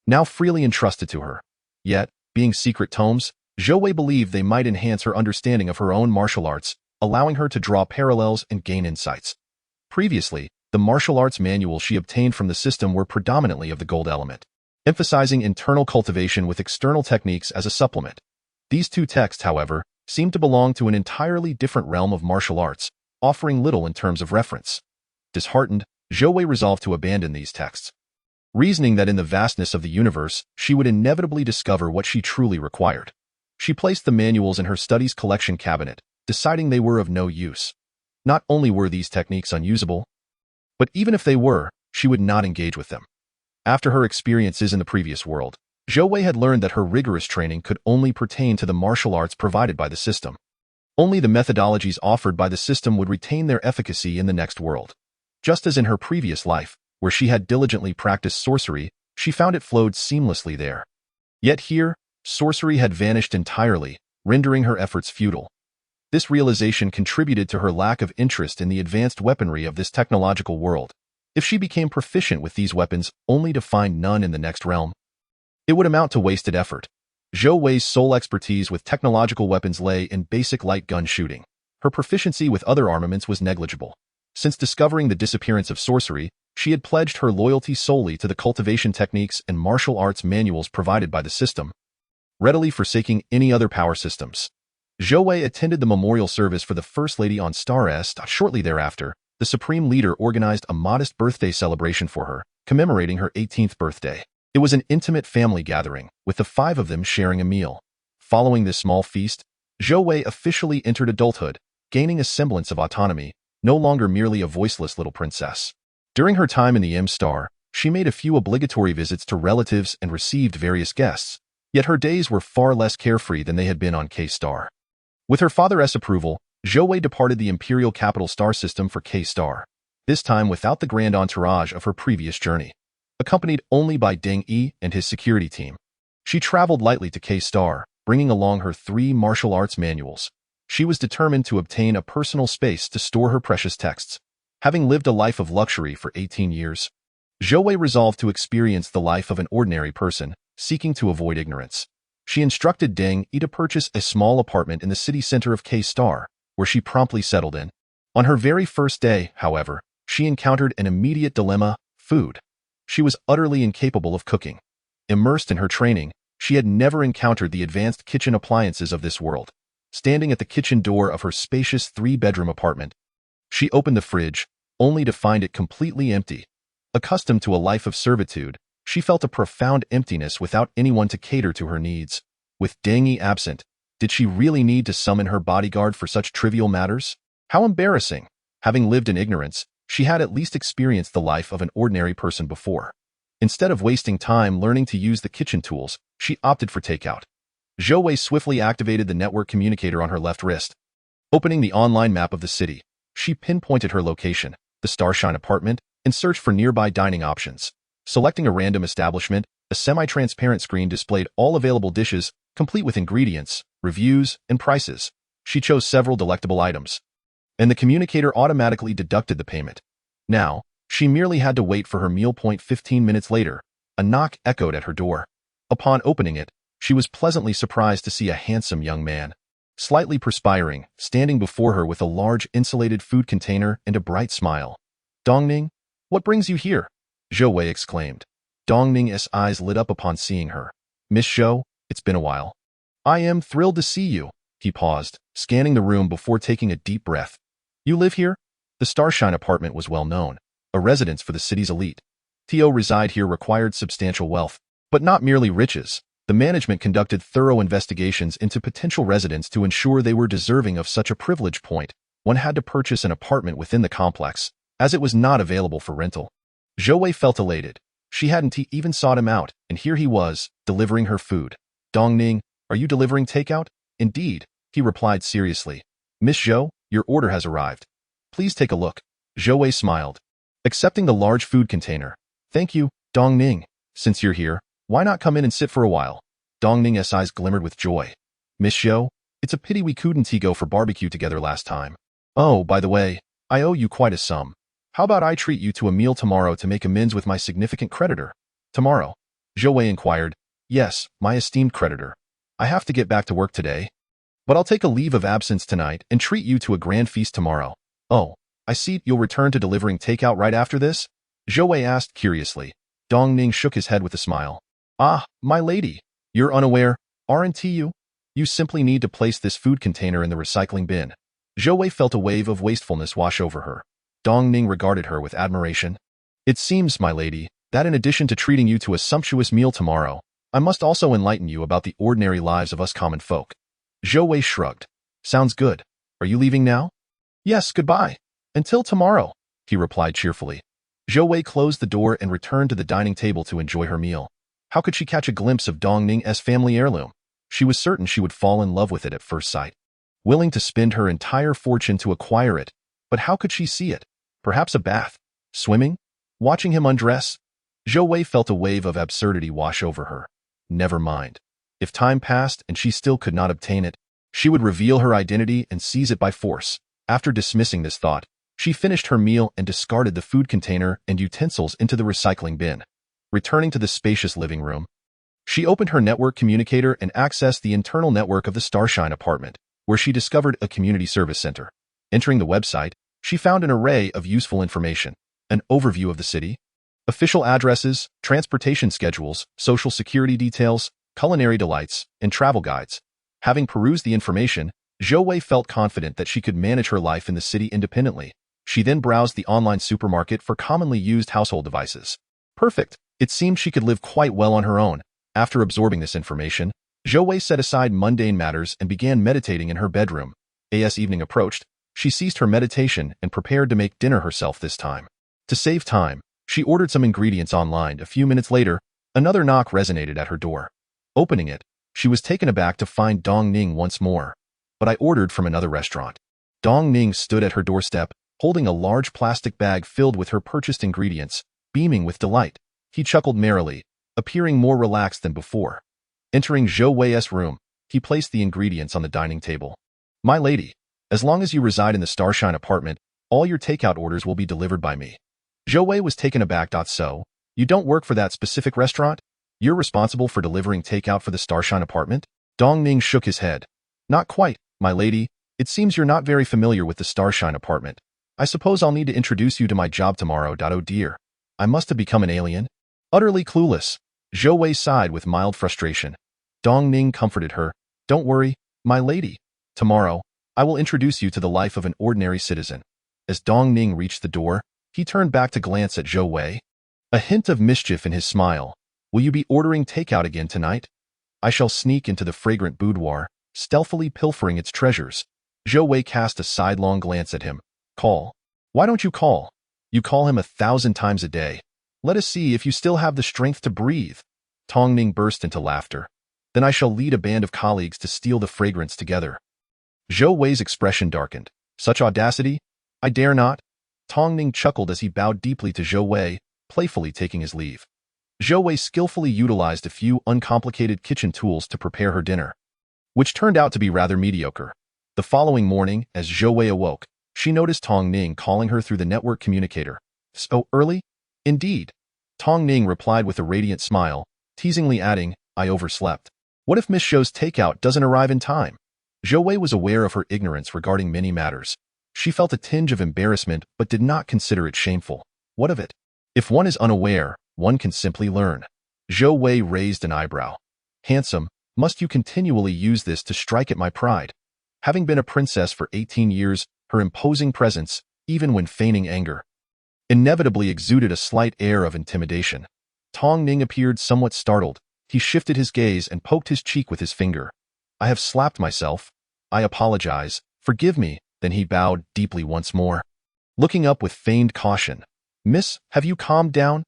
now freely entrusted to her. Yet, being secret tomes, Zhou Wei believed they might enhance her understanding of her own martial arts, allowing her to draw parallels and gain insights. Previously, The martial arts manuals she obtained from the system were predominantly of the gold element, emphasizing internal cultivation with external techniques as a supplement. These two texts, however, seemed to belong to an entirely different realm of martial arts, offering little in terms of reference. Disheartened, Zhou Wei resolved to abandon these texts, reasoning that in the vastness of the universe, she would inevitably discover what she truly required. She placed the manuals in her studies collection cabinet, deciding they were of no use. Not only were these techniques unusable, but even if they were, she would not engage with them. After her experiences in the previous world, Zhou Wei had learned that her rigorous training could only pertain to the martial arts provided by the system. Only the methodologies offered by the system would retain their efficacy in the next world. Just as in her previous life, where she had diligently practiced sorcery, she found it flowed seamlessly there. Yet here, sorcery had vanished entirely, rendering her efforts futile. This realization contributed to her lack of interest in the advanced weaponry of this technological world. If she became proficient with these weapons only to find none in the next realm, it would amount to wasted effort. Zhou Wei's sole expertise with technological weapons lay in basic light gun shooting. Her proficiency with other armaments was negligible. Since discovering the disappearance of sorcery, she had pledged her loyalty solely to the cultivation techniques and martial arts manuals provided by the system, readily forsaking any other power systems. Zhou Wei attended the memorial service for the First Lady on Star S. Shortly thereafter, the Supreme Leader organized a modest birthday celebration for her, commemorating her 18th birthday. It was an intimate family gathering, with the 5 of them sharing a meal. Following this small feast, Zhou Wei officially entered adulthood, gaining a semblance of autonomy, no longer merely a voiceless little princess. During her time in the M-Star, she made a few obligatory visits to relatives and received various guests, yet her days were far less carefree than they had been on K-Star. With her father's approval, Zhou Wei departed the Imperial Capital Star System for K-Star, this time without the grand entourage of her previous journey. Accompanied only by Deng Yi and his security team, she traveled lightly to K-Star, bringing along her 3 martial arts manuals. She was determined to obtain a personal space to store her precious texts. Having lived a life of luxury for 18 years, Zhou Wei resolved to experience the life of an ordinary person, seeking to avoid ignorance. She instructed Deng Yi to purchase a small apartment in the city center of K-Star, where she promptly settled in. On her very first day, however, she encountered an immediate dilemma: food. She was utterly incapable of cooking. Immersed in her training, she had never encountered the advanced kitchen appliances of this world. Standing at the kitchen door of her spacious 3-bedroom apartment, she opened the fridge, only to find it completely empty. Accustomed to a life of servitude, she felt a profound emptiness without anyone to cater to her needs. With Deng Yi absent, did she really need to summon her bodyguard for such trivial matters? How embarrassing! Having lived in ignorance, she had at least experienced the life of an ordinary person before. Instead of wasting time learning to use the kitchen tools, she opted for takeout. Zhou Wei swiftly activated the network communicator on her left wrist. Opening the online map of the city, she pinpointed her location, the Starshine apartment, and searched for nearby dining options. Selecting a random establishment, a semi-transparent screen displayed all available dishes, complete with ingredients, reviews, and prices. She chose several delectable items, and the communicator automatically deducted the payment. Now, she merely had to wait for her meal. 15 minutes later, a knock echoed at her door. Upon opening it, she was pleasantly surprised to see a handsome young man, slightly perspiring, standing before her with a large insulated food container and a bright smile. "Dongning, what brings you here?" Zhou Wei exclaimed. Dongning's eyes lit up upon seeing her. "Miss Zhou, it's been a while." "I am thrilled to see you." He paused, scanning the room before taking a deep breath. "You live here?" The Starshine apartment was well known, a residence for the city's elite. To reside here required substantial wealth, but not merely riches. The management conducted thorough investigations into potential residents to ensure they were deserving of such a privilege. One had to purchase an apartment within the complex, as it was not available for rental. Zhou Wei felt elated. She hadn't even sought him out, and here he was, delivering her food. "Dongning, are you delivering takeout?" "Indeed," he replied seriously. "Miss Zhou, your order has arrived. Please take a look." Zhou Wei smiled, accepting the large food container. "Thank you, Dongning. Since you're here, why not come in and sit for a while?" Dongning's eyes glimmered with joy. "Miss Zhou, it's a pity we couldn't go for barbecue together last time. Oh, by the way, I owe you quite a sum. How about I treat you to a meal tomorrow to make amends with my significant creditor?" "Tomorrow?" Zhou Wei inquired. "Yes, my esteemed creditor. I have to get back to work today, but I'll take a leave of absence tonight and treat you to a grand feast tomorrow." "Oh, I see you'll return to delivering takeout right after this? Zhou Wei asked curiously. Dong Ning shook his head with a smile. Ah, my lady, you're unaware, aren't you? You simply need to place this food container in the recycling bin. Zhou Wei felt a wave of wastefulness wash over her. Dong Ning regarded her with admiration. It seems, my lady, that in addition to treating you to a sumptuous meal tomorrow, I must also enlighten you about the ordinary lives of us common folk. Zhou Wei shrugged. Sounds good. Are you leaving now? Yes, goodbye. Until tomorrow, he replied cheerfully. Zhou Wei closed the door and returned to the dining table to enjoy her meal. How could she catch a glimpse of Dong Ning's family heirloom? She was certain she would fall in love with it at first sight. Willing to spend her entire fortune to acquire it, but how could she see it? Perhaps a bath? Swimming? Watching him undress? Zhou Wei felt a wave of absurdity wash over her. Never mind. If time passed and she still could not obtain it, she would reveal her identity and seize it by force. After dismissing this thought, she finished her meal and discarded the food container and utensils into the recycling bin. Returning to the spacious living room, she opened her network communicator and accessed the internal network of the Starshine apartment, where she discovered a community service center. Entering the website, she found an array of useful information, an overview of the city, official addresses, transportation schedules, social security details, culinary delights, and travel guides. Having perused the information, Zhou Wei felt confident that she could manage her life in the city independently. She then browsed the online supermarket for commonly used household devices. Perfect. It seemed she could live quite well on her own. After absorbing this information, Zhou Wei set aside mundane matters and began meditating in her bedroom. As evening approached, she ceased her meditation and prepared to make dinner herself this time. To save time, she ordered some ingredients online. A few minutes later, another knock resonated at her door. Opening it, she was taken aback to find Dong Ning once more. But I ordered from another restaurant. Dong Ning stood at her doorstep, holding a large plastic bag filled with her purchased ingredients, beaming with delight. He chuckled merrily, appearing more relaxed than before. Entering Zhou Wei's room, he placed the ingredients on the dining table. My lady, as long as you reside in the Starshine apartment, all your takeout orders will be delivered by me. Zhou Wei was taken aback. So, you don't work for that specific restaurant? You're responsible for delivering takeout for the Starshine apartment? Dong Ning shook his head. Not quite, my lady. It seems you're not very familiar with the Starshine apartment. I suppose I'll need to introduce you to my job tomorrow. Oh dear. I must have become an alien. Utterly clueless. Zhou Wei sighed with mild frustration. Dong Ning comforted her. Don't worry, my lady. Tomorrow, I will introduce you to the life of an ordinary citizen. As Dong Ning reached the door, he turned back to glance at Zhou Wei. A hint of mischief in his smile. Will you be ordering takeout again tonight? I shall sneak into the fragrant boudoir, stealthily pilfering its treasures. Zhou Wei cast a sidelong glance at him. Call. Why don't you call? You call him 1,000 times a day. Let us see if you still have the strength to breathe. Dong Ning burst into laughter. Then I shall lead a band of colleagues to steal the fragrance together. Zhou Wei's expression darkened. Such audacity? I dare not. Dong Ning chuckled as he bowed deeply to Zhou Wei, playfully taking his leave. Zhou Wei skillfully utilized a few uncomplicated kitchen tools to prepare her dinner, which turned out to be rather mediocre. The following morning, as Zhou Wei awoke, she noticed Dong Ning calling her through the network communicator. So early? Indeed. Dong Ning replied with a radiant smile, teasingly adding, I overslept. What if Miss Zhou's takeout doesn't arrive in time? Zhou Wei was aware of her ignorance regarding many matters. She felt a tinge of embarrassment but did not consider it shameful. What of it? If one is unaware, one can simply learn. Zhou Wei raised an eyebrow. Handsome, must you continually use this to strike at my pride? Having been a princess for 18 years, her imposing presence, even when feigning anger, inevitably exuded a slight air of intimidation. Dong Ning appeared somewhat startled. He shifted his gaze and poked his cheek with his finger. I have slapped myself. I apologize. Forgive me. Then he bowed deeply once more, looking up with feigned caution. Miss, have you calmed down?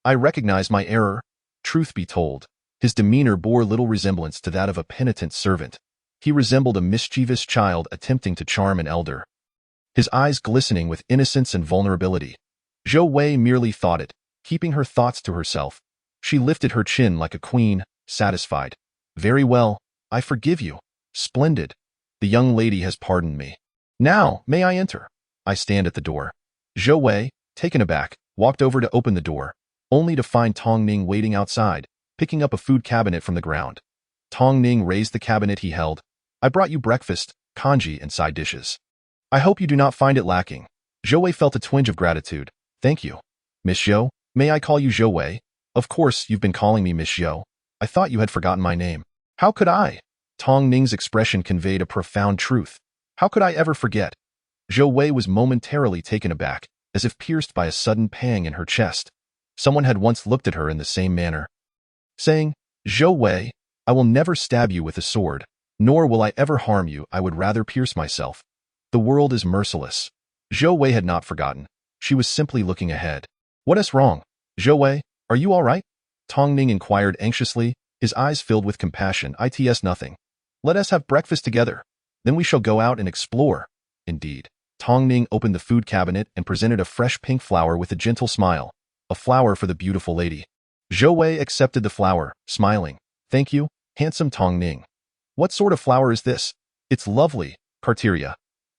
I recognize my error. Truth be told, his demeanor bore little resemblance to that of a penitent servant. He resembled a mischievous child attempting to charm an elder, his eyes glistening with innocence and vulnerability. Zhou Wei merely thought it, keeping her thoughts to herself. She lifted her chin like a queen, satisfied. Very well, I forgive you. Splendid. The young lady has pardoned me. Now, may I enter? I stand at the door. Zhou Wei, taken aback, walked over to open the door, only to find Dong Ning waiting outside, picking up a food cabinet from the ground. Dong Ning raised the cabinet he held. I brought you breakfast, congee, and side dishes. I hope you do not find it lacking. Zhou Wei felt a twinge of gratitude. Thank you. Miss Zhou, may I call you Zhou Wei? Of course, you've been calling me Miss Zhou. I thought you had forgotten my name. How could I? Tong Ning's expression conveyed a profound truth. How could I ever forget? Zhou Wei was momentarily taken aback, as if pierced by a sudden pang in her chest. Someone had once looked at her in the same manner, saying, Zhou Wei, I will never stab you with a sword, nor will I ever harm you. I would rather pierce myself. The world is merciless. Zhou Wei had not forgotten. She was simply looking ahead. What is wrong? Zhou Wei, are you all right? Tong Ning inquired anxiously, his eyes filled with compassion. It's nothing. Let us have breakfast together. Then we shall go out and explore. Indeed. Tong Ning opened the food cabinet and presented a fresh pink flower with a gentle smile. A flower for the beautiful lady. Zhou Wei accepted the flower, smiling. Thank you, handsome Tong Ning. What sort of flower is this? It's lovely, Carteria.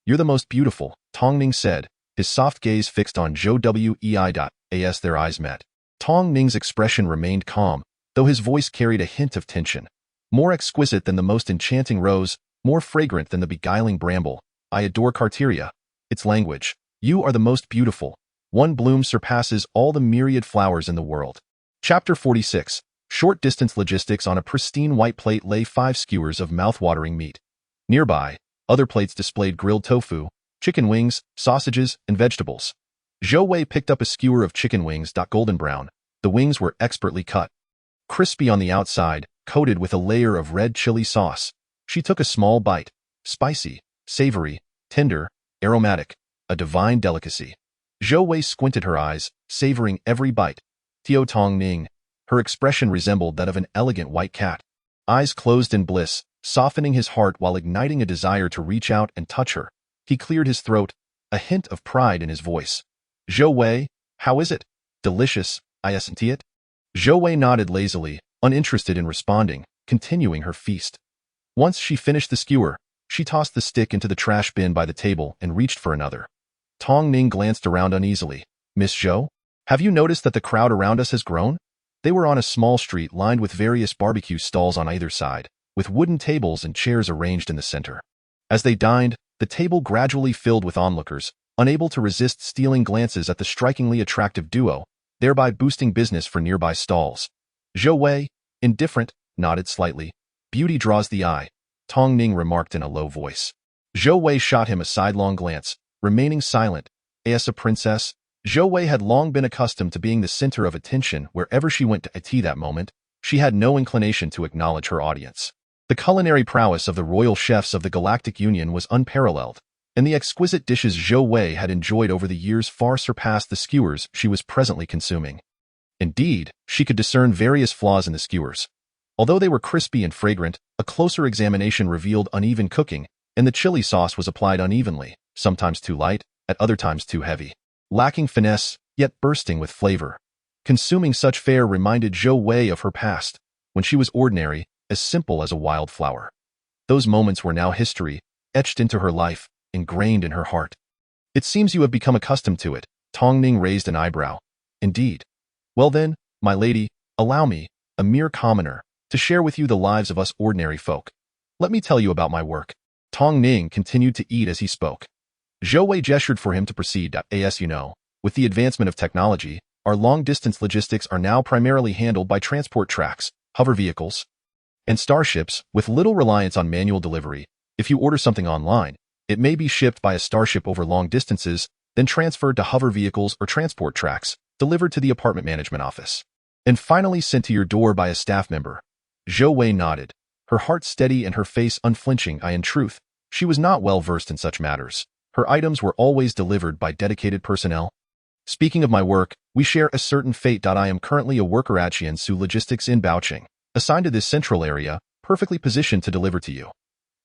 You're the most beautiful, Tong Ning said, his soft gaze fixed on Zhou Wei. As their eyes met. Tong Ning's expression remained calm, though his voice carried a hint of tension. More exquisite than the most enchanting rose, more fragrant than the beguiling bramble, I adore Carteria. Its language. You are the most beautiful. One bloom surpasses all the myriad flowers in the world. Chapter 46. Short-distance logistics. On a pristine white plate lay 5 skewers of mouth-watering meat. Nearby, other plates displayed grilled tofu, chicken wings, sausages, and vegetables. Zhou Wei picked up a skewer of chicken wings. Golden brown. The wings were expertly cut. Crispy on the outside, coated with a layer of red chili sauce. She took a small bite. Spicy, savory, tender, aromatic. A divine delicacy. Zhou Wei squinted her eyes, savoring every bite. Tio Tong Ning. Her expression resembled that of an elegant white cat. Eyes closed in bliss, softening his heart while igniting a desire to reach out and touch her. He cleared his throat, a hint of pride in his voice. Zhou Wei, how is it? Delicious, isn't it? Zhou Wei nodded lazily, uninterested in responding, continuing her feast. Once she finished the skewer, she tossed the stick into the trash bin by the table and reached for another. Tong Ning glanced around uneasily. Miss Zhou? Have you noticed that the crowd around us has grown? They were on a small street lined with various barbecue stalls on either side, with wooden tables and chairs arranged in the center. As they dined, the table gradually filled with onlookers, unable to resist stealing glances at the strikingly attractive duo, thereby boosting business for nearby stalls. Zhou Wei, indifferent, nodded slightly. Beauty draws the eye, Tong Ning remarked in a low voice. Zhou Wei shot him a sidelong glance, remaining silent. As a princess, Zhou Wei had long been accustomed to being the center of attention wherever she went to. At that moment, she had no inclination to acknowledge her audience. The culinary prowess of the royal chefs of the Galactic Union was unparalleled, and the exquisite dishes Zhou Wei had enjoyed over the years far surpassed the skewers she was presently consuming. Indeed, she could discern various flaws in the skewers. Although they were crispy and fragrant, a closer examination revealed uneven cooking, and the chili sauce was applied unevenly, sometimes too light, at other times too heavy. Lacking finesse, yet bursting with flavor. Consuming such fare reminded Zhou Wei of her past, when she was ordinary, as simple as a wildflower. Those moments were now history, etched into her life, ingrained in her heart. It seems you have become accustomed to it. Tong Ning raised an eyebrow. Indeed. Well then, my lady, allow me, a mere commoner, to share with you the lives of us ordinary folk. Let me tell you about my work. Tong Ning continued to eat as he spoke. Zhou Wei gestured for him to proceed. As you know, with the advancement of technology, our long-distance logistics are now primarily handled by transport tracks, hover vehicles, and starships, with little reliance on manual delivery. If you order something online, it may be shipped by a starship over long distances, then transferred to hover vehicles or transport tracks, delivered to the apartment management office, and finally sent to your door by a staff member. Zhou Wei nodded, her heart steady and her face unflinching. In truth, she was not well versed in such matters. Her items were always delivered by dedicated personnel. Speaking of my work, we share a certain fate. I am currently a worker at Jiansu Logistics in Baoqing, assigned to this central area, perfectly positioned to deliver to you.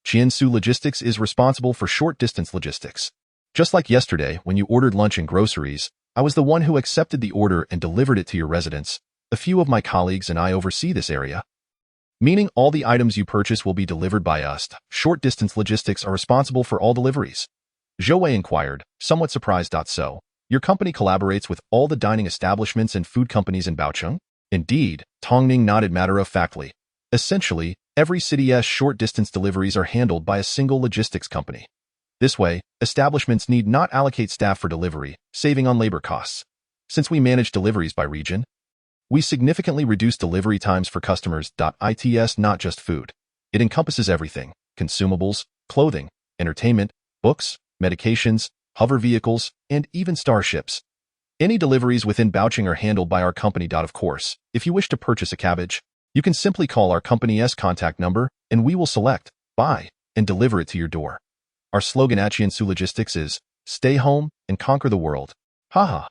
Jiansu Logistics is responsible for short-distance logistics. Just like yesterday, when you ordered lunch and groceries, I was the one who accepted the order and delivered it to your residence. A few of my colleagues and I oversee this area, meaning all the items you purchase will be delivered by us. Short-distance logistics are responsible for all deliveries. Zhou Wei inquired, somewhat surprised. So, your company collaborates with all the dining establishments and food companies in Baoqing? Indeed, Tong Ning nodded matter-of-factly. Essentially, every city's short-distance deliveries are handled by a single logistics company. This way, establishments need not allocate staff for delivery, saving on labor costs. Since we manage deliveries by region, we significantly reduce delivery times for customers. It's not just food. It encompasses everything: consumables, clothing, entertainment, books, medications, hover vehicles, and even starships. Any deliveries within Bouching are handled by our company. Of course, if you wish to purchase a cabbage, you can simply call our company's contact number, and we will select, buy, and deliver it to your door. Our slogan at Jiansu Logistics is, stay home and conquer the world. Haha.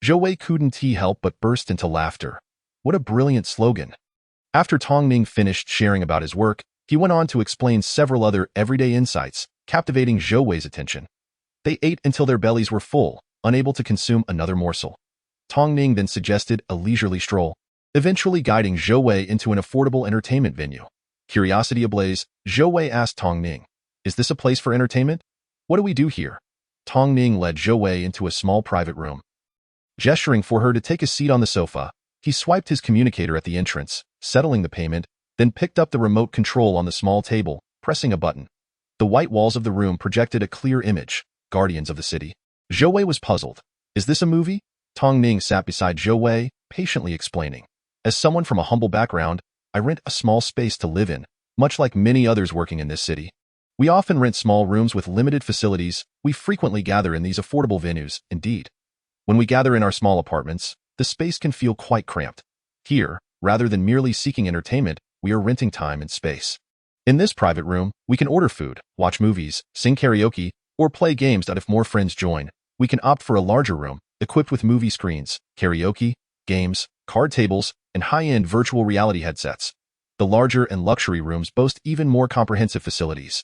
Zhou Wei couldn't help but burst into laughter. What a brilliant slogan. After Tong Ning finished sharing about his work, he went on to explain several other everyday insights, captivating Zhou Wei's attention. They ate until their bellies were full, unable to consume another morsel. Tong Ning then suggested a leisurely stroll, eventually guiding Zhou Wei into an affordable entertainment venue. Curiosity ablaze, Zhou Wei asked Tong Ning, "Is this a place for entertainment? What do we do here?" Tong Ning led Zhou Wei into a small private room. Gesturing for her to take a seat on the sofa, he swiped his communicator at the entrance, settling the payment, then picked up the remote control on the small table, pressing a button. The white walls of the room projected a clear image: Guardians of the City. Zhou Wei was puzzled. Is this a movie? Tong Ning sat beside Zhou Wei, patiently explaining. As someone from a humble background, I rent a small space to live in, much like many others working in this city. We often rent small rooms with limited facilities. We frequently gather in these affordable venues, indeed. When we gather in our small apartments, the space can feel quite cramped. Here, rather than merely seeking entertainment, we are renting time and space. In this private room, we can order food, watch movies, sing karaoke, or play games. If more friends join, we can opt for a larger room, equipped with movie screens, karaoke, games, card tables, and high-end virtual reality headsets. The larger and luxury rooms boast even more comprehensive facilities.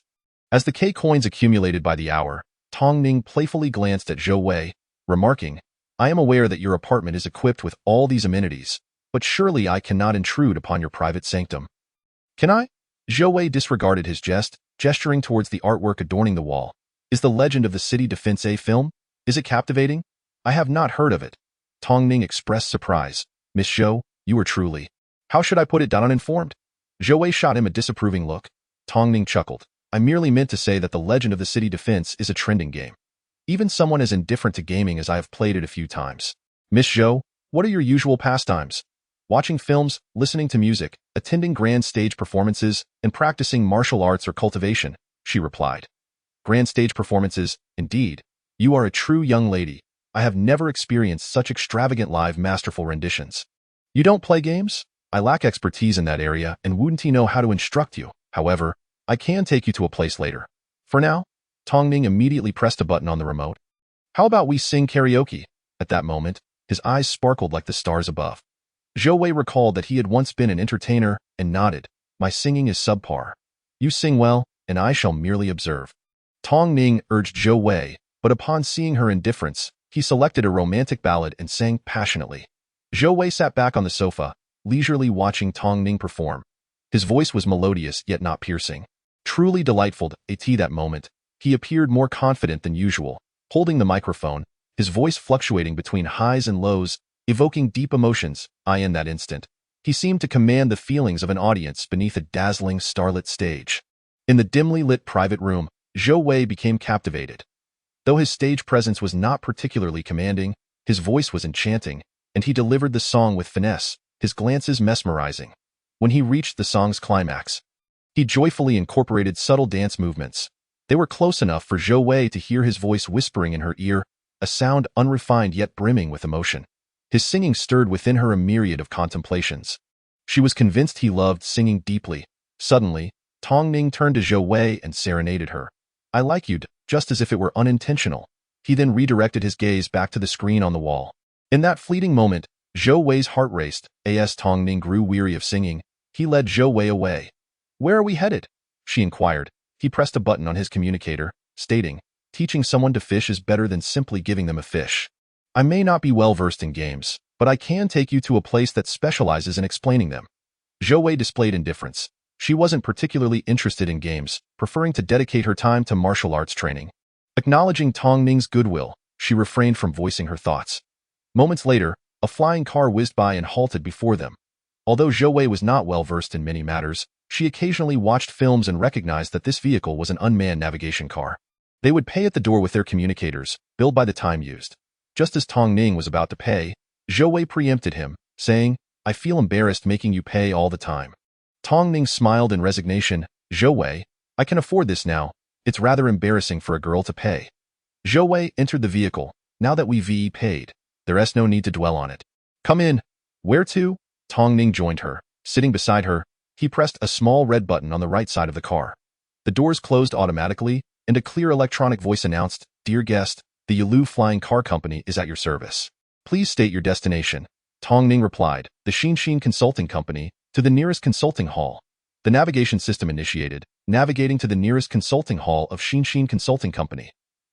As the K-coins accumulated by the hour, Tong Ning playfully glanced at Zhou Wei, remarking, "I am aware that your apartment is equipped with all these amenities, but surely I cannot intrude upon your private sanctum." "Can I?" Zhou Wei disregarded his jest, gesturing towards the artwork adorning the wall. "Is the Legend of the City Defense a film? Is it captivating? I have not heard of it." Tong Ning expressed surprise. "Miss Zhou, you are truly... How should I put it? Uninformed?" Zhou Wei shot him a disapproving look. Tong Ning chuckled. "I merely meant to say that the Legend of the City Defense is a trending game. Even someone as indifferent to gaming as I have played it a few times." "Miss Zhou, what are your usual pastimes?" "Watching films, listening to music, attending grand stage performances, and practicing martial arts or cultivation," she replied. "Grand stage performances, indeed. You are a true young lady. I have never experienced such extravagant live masterful renditions." "You don't play games?" "I lack expertise in that area and wouldn't know how to instruct you. However, I can take you to a place later. For now," Tong Ning immediately pressed a button on the remote. "How about we sing karaoke?" At that moment, his eyes sparkled like the stars above. Zhou Wei recalled that he had once been an entertainer and nodded. "My singing is subpar. You sing well, and I shall merely observe." Tong Ning urged Zhou Wei, but upon seeing her indifference, he selected a romantic ballad and sang passionately. Zhou Wei sat back on the sofa, leisurely watching Tong Ning perform. His voice was melodious yet not piercing. Truly delightful. At that moment, he appeared more confident than usual, holding the microphone, his voice fluctuating between highs and lows, evoking deep emotions. In that instant, he seemed to command the feelings of an audience beneath a dazzling starlit stage. In the dimly lit private room, Zhou Wei became captivated. Though his stage presence was not particularly commanding, his voice was enchanting, and he delivered the song with finesse, his glances mesmerizing. When he reached the song's climax, he joyfully incorporated subtle dance movements. They were close enough for Zhou Wei to hear his voice whispering in her ear, a sound unrefined yet brimming with emotion. His singing stirred within her a myriad of contemplations. She was convinced he loved singing deeply. Suddenly, Tong Ning turned to Zhou Wei and serenaded her. "I like you," just as if it were unintentional. He then redirected his gaze back to the screen on the wall. In that fleeting moment, Zhou Wei's heart raced. As Tong Ning grew weary of singing, he led Zhou Wei away. "Where are we headed?" she inquired. He pressed a button on his communicator, stating, "Teaching someone to fish is better than simply giving them a fish. I may not be well versed in games, but I can take you to a place that specializes in explaining them." Zhou Wei displayed indifference. She wasn't particularly interested in games, preferring to dedicate her time to martial arts training. Acknowledging Tong Ning's goodwill, she refrained from voicing her thoughts. Moments later, a flying car whizzed by and halted before them. Although Zhou Wei was not well versed in many matters, she occasionally watched films and recognized that this vehicle was an unmanned navigation car. They would pay at the door with their communicators, billed by the time used. Just as Tong Ning was about to pay, Zhou Wei preempted him, saying, "I feel embarrassed making you pay all the time." Tong Ning smiled in resignation. "Zhou Wei, I can afford this now. It's rather embarrassing for a girl to pay." Zhou Wei entered the vehicle. "Now that we've paid, there's no need to dwell on it. Come in." "Where to?" Tong Ning joined her. Sitting beside her, he pressed a small red button on the right side of the car. The doors closed automatically, and a clear electronic voice announced, "Dear guest, the Yalu Flying Car Company is at your service. Please state your destination." Tong Ning replied, "The Xinshin Consulting Company, to the nearest consulting hall." The navigation system initiated, navigating to the nearest consulting hall of Xinshin Consulting Company.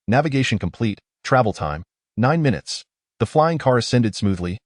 Navigation complete, travel time, 9 minutes. The flying car ascended smoothly,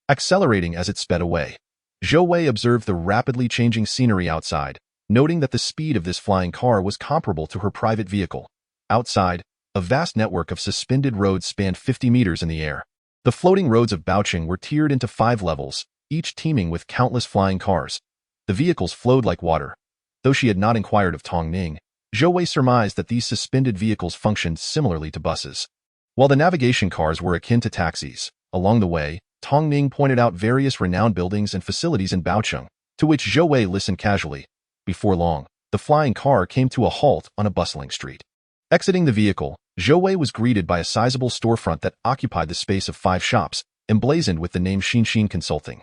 accelerating as it sped away. Zhou Wei observed the rapidly changing scenery outside, noting that the speed of this flying car was comparable to her private vehicle. Outside, a vast network of suspended roads spanned 50 meters in the air. The floating roads of Baocheng were tiered into 5 levels, each teeming with countless flying cars. The vehicles flowed like water. Though she had not inquired of Tong Ning, Zhou Wei surmised that these suspended vehicles functioned similarly to buses. While the navigation cars were akin to taxis, along the way, Tong Ning pointed out various renowned buildings and facilities in Baocheng, to which Zhou Wei listened casually. Before long, the flying car came to a halt on a bustling street. Exiting the vehicle, Zhou Wei was greeted by a sizable storefront that occupied the space of 5 shops, emblazoned with the name Xinshin Consulting.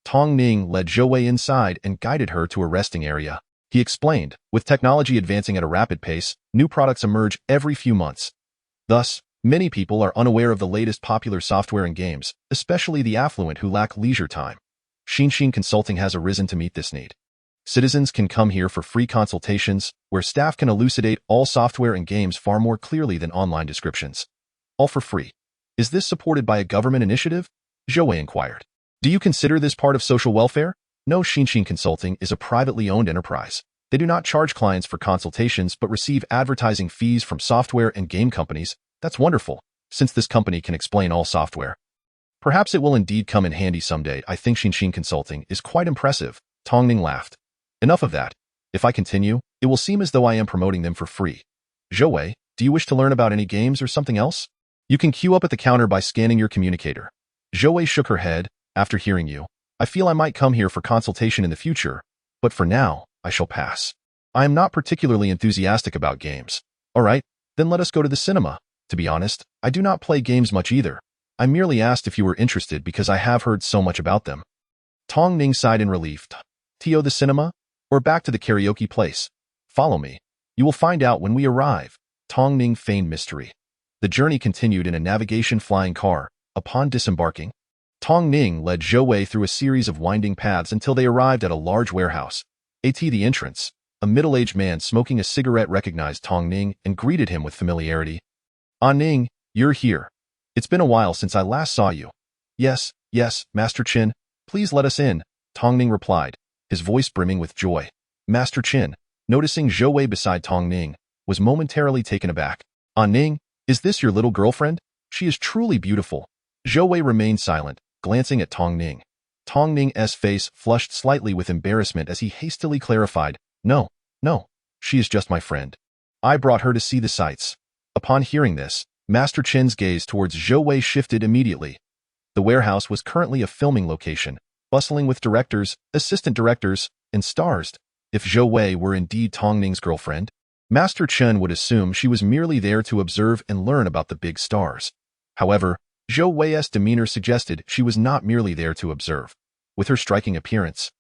Tong Ning led Zhou Wei inside and guided her to a resting area. He explained, with technology advancing at a rapid pace, new products emerge every few months. Thus, many people are unaware of the latest popular software and games, especially the affluent who lack leisure time. Xinshin Consulting has arisen to meet this need. Citizens can come here for free consultations, where staff can elucidate all software and games far more clearly than online descriptions. All for free. Is this supported by a government initiative? Zhou Wei inquired. Do you consider this part of social welfare? No, Xinshin Consulting is a privately owned enterprise. They do not charge clients for consultations but receive advertising fees from software and game companies. That's wonderful, since this company can explain all software. Perhaps it will indeed come in handy someday. I think Xinshin Consulting is quite impressive. Tong Ning laughed. Enough of that. If I continue, it will seem as though I am promoting them for free. Zhou Wei, do you wish to learn about any games or something else? You can queue up at the counter by scanning your communicator. Zhou Wei shook her head. After hearing you, I feel I might come here for consultation in the future, but for now, I shall pass. I am not particularly enthusiastic about games. All right, then let us go to the cinema. To be honest, I do not play games much either. I merely asked if you were interested because I have heard so much about them. Tong Ning sighed in relief. Tio, the cinema? Or back to the karaoke place? Follow me. You will find out when we arrive. Tong Ning feigned mystery. The journey continued in a navigation flying car. Upon disembarking, Tong Ning led Zhou Wei through a series of winding paths until they arrived at a large warehouse. At the entrance, a middle-aged man smoking a cigarette recognized Tong Ning and greeted him with familiarity. "Ah Ning, you're here. It's been a while since I last saw you." Yes, Master Qin. Please let us in," Tong Ning replied, his voice brimming with joy. Master Qin, noticing Zhou Wei beside Tong Ning, was momentarily taken aback. "Ah Ning, is this your little girlfriend? She is truly beautiful." Zhou Wei remained silent, glancing at Tong Ning. Tong Ning's face flushed slightly with embarrassment as he hastily clarified, No, she is just my friend. I brought her to see the sights." Upon hearing this, Master Qin's gaze towards Zhou Wei shifted immediately. The warehouse was currently a filming location, bustling with directors, assistant directors, and stars. If Zhou Wei were indeed Tong Ning's girlfriend, Master Chen would assume she was merely there to observe and learn about the big stars. However, Zhou Wei's demeanor suggested she was not merely there to observe. With her striking appearance,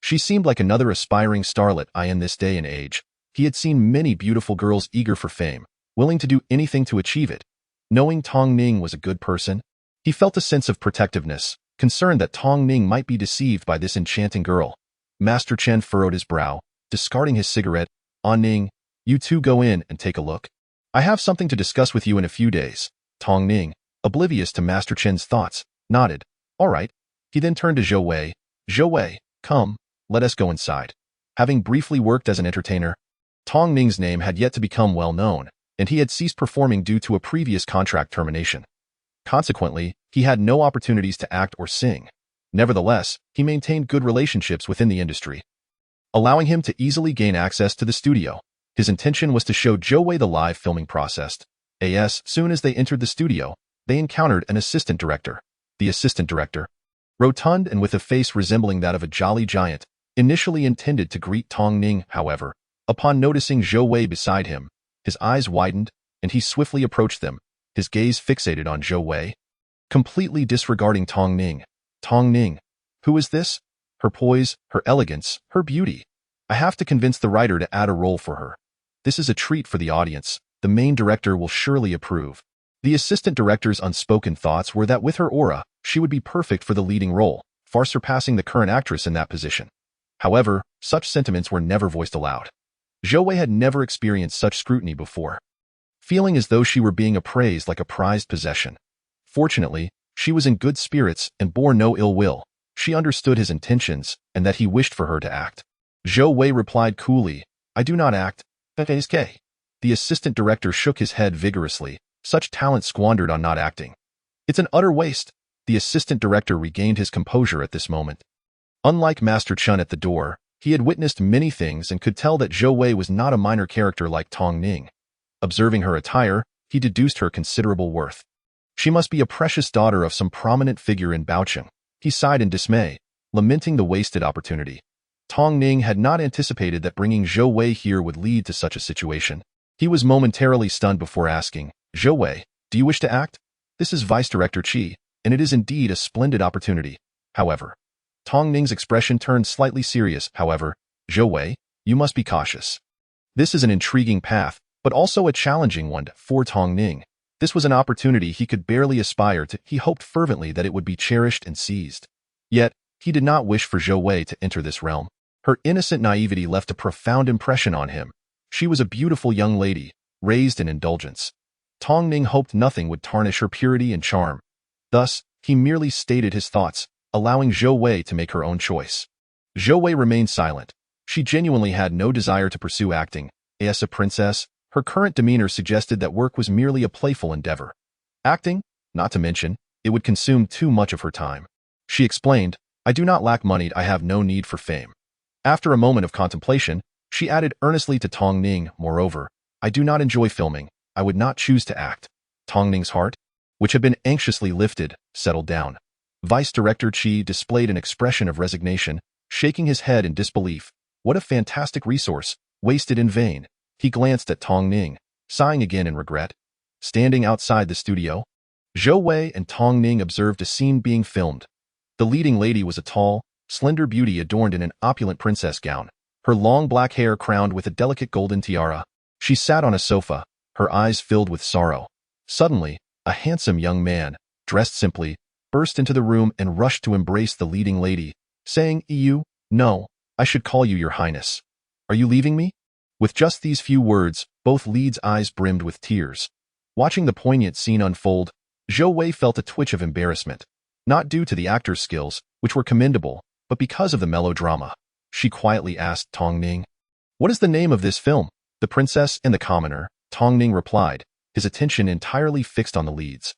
she seemed like another aspiring starlet in this day and age. He had seen many beautiful girls eager for fame, willing to do anything to achieve it. Knowing Tong Ning was a good person, he felt a sense of protectiveness, concerned that Tong Ning might be deceived by this enchanting girl. Master Chen furrowed his brow, discarding his cigarette. "Ah Ning, you two go in and take a look. I have something to discuss with you in a few days." Tong Ning, oblivious to Master Chen's thoughts, nodded. "All right." He then turned to Zhou Wei. "Zhou Wei, come, let us go inside." Having briefly worked as an entertainer, Tong Ning's name had yet to become well known, and he had ceased performing due to a previous contract termination. Consequently, he had no opportunities to act or sing. Nevertheless, he maintained good relationships within the industry, allowing him to easily gain access to the studio. His intention was to show Zhou Wei the live filming process. As soon as they entered the studio, they encountered an assistant director. The assistant director, rotund and with a face resembling that of a jolly giant, initially intended to greet Tong Ning, however, upon noticing Zhou Wei beside him, his eyes widened, and he swiftly approached them, his gaze fixated on Zhou Wei, completely disregarding Tong Ning. Tong Ning, who is this? Her poise, her elegance, her beauty. I have to convince the writer to add a role for her. This is a treat for the audience. The main director will surely approve. The assistant director's unspoken thoughts were that with her aura, she would be perfect for the leading role, far surpassing the current actress in that position. However, such sentiments were never voiced aloud. Zhou Wei had never experienced such scrutiny before, feeling as though she were being appraised like a prized possession. Fortunately, she was in good spirits and bore no ill will. She understood his intentions and that he wished for her to act. Zhou Wei replied coolly, I do not act. The assistant director shook his head vigorously. Such talent squandered on not acting. It's an utter waste. The assistant director regained his composure at this moment. Unlike Master Chun at the door, he had witnessed many things and could tell that Zhou Wei was not a minor character like Tong Ning. Observing her attire, he deduced her considerable worth. She must be a precious daughter of some prominent figure in Baocheng. He sighed in dismay, lamenting the wasted opportunity. Tong Ning had not anticipated that bringing Zhou Wei here would lead to such a situation. He was momentarily stunned before asking, Zhou Wei, do you wish to act? This is Vice Director Qi, and it is indeed a splendid opportunity. However, Tong Ning's expression turned slightly serious. However, Zhou Wei, you must be cautious. This is an intriguing path, but also a challenging one for Tong Ning. This was an opportunity he could barely aspire to. He hoped fervently that it would be cherished and seized. Yet, he did not wish for Zhou Wei to enter this realm. Her innocent naivety left a profound impression on him. She was a beautiful young lady, raised in indulgence. Tong Ning hoped nothing would tarnish her purity and charm. Thus, he merely stated his thoughts, allowing Zhou Wei to make her own choice. Zhou Wei remained silent. She genuinely had no desire to pursue acting. As a princess, her current demeanor suggested that work was merely a playful endeavor. Acting, not to mention, it would consume too much of her time. She explained, I do not lack money, I have no need for fame. After a moment of contemplation, she added earnestly to Tong Ning, moreover, I do not enjoy filming, I would not choose to act. Tong Ning's heart, which had been anxiously lifted, settled down. Vice Director Qi displayed an expression of resignation, shaking his head in disbelief. What a fantastic resource, wasted in vain. He glanced at Tong Ning, sighing again in regret. Standing outside the studio, Zhou Wei and Tong Ning observed a scene being filmed. The leading lady was a tall, slender beauty adorned in an opulent princess gown, her long black hair crowned with a delicate golden tiara. She sat on a sofa, her eyes filled with sorrow. Suddenly, a handsome young man, dressed simply, burst into the room and rushed to embrace the leading lady, saying, "You? No, I should call you your highness. Are you leaving me?" With just these few words, both leads' eyes brimmed with tears. Watching the poignant scene unfold, Zhou Wei felt a twitch of embarrassment, not due to the actor's skills, which were commendable, but because of the melodrama. She quietly asked Tong Ning, "What is the name of this film?" "The Princess and the Commoner," Tong Ning replied, his attention entirely fixed on the leads.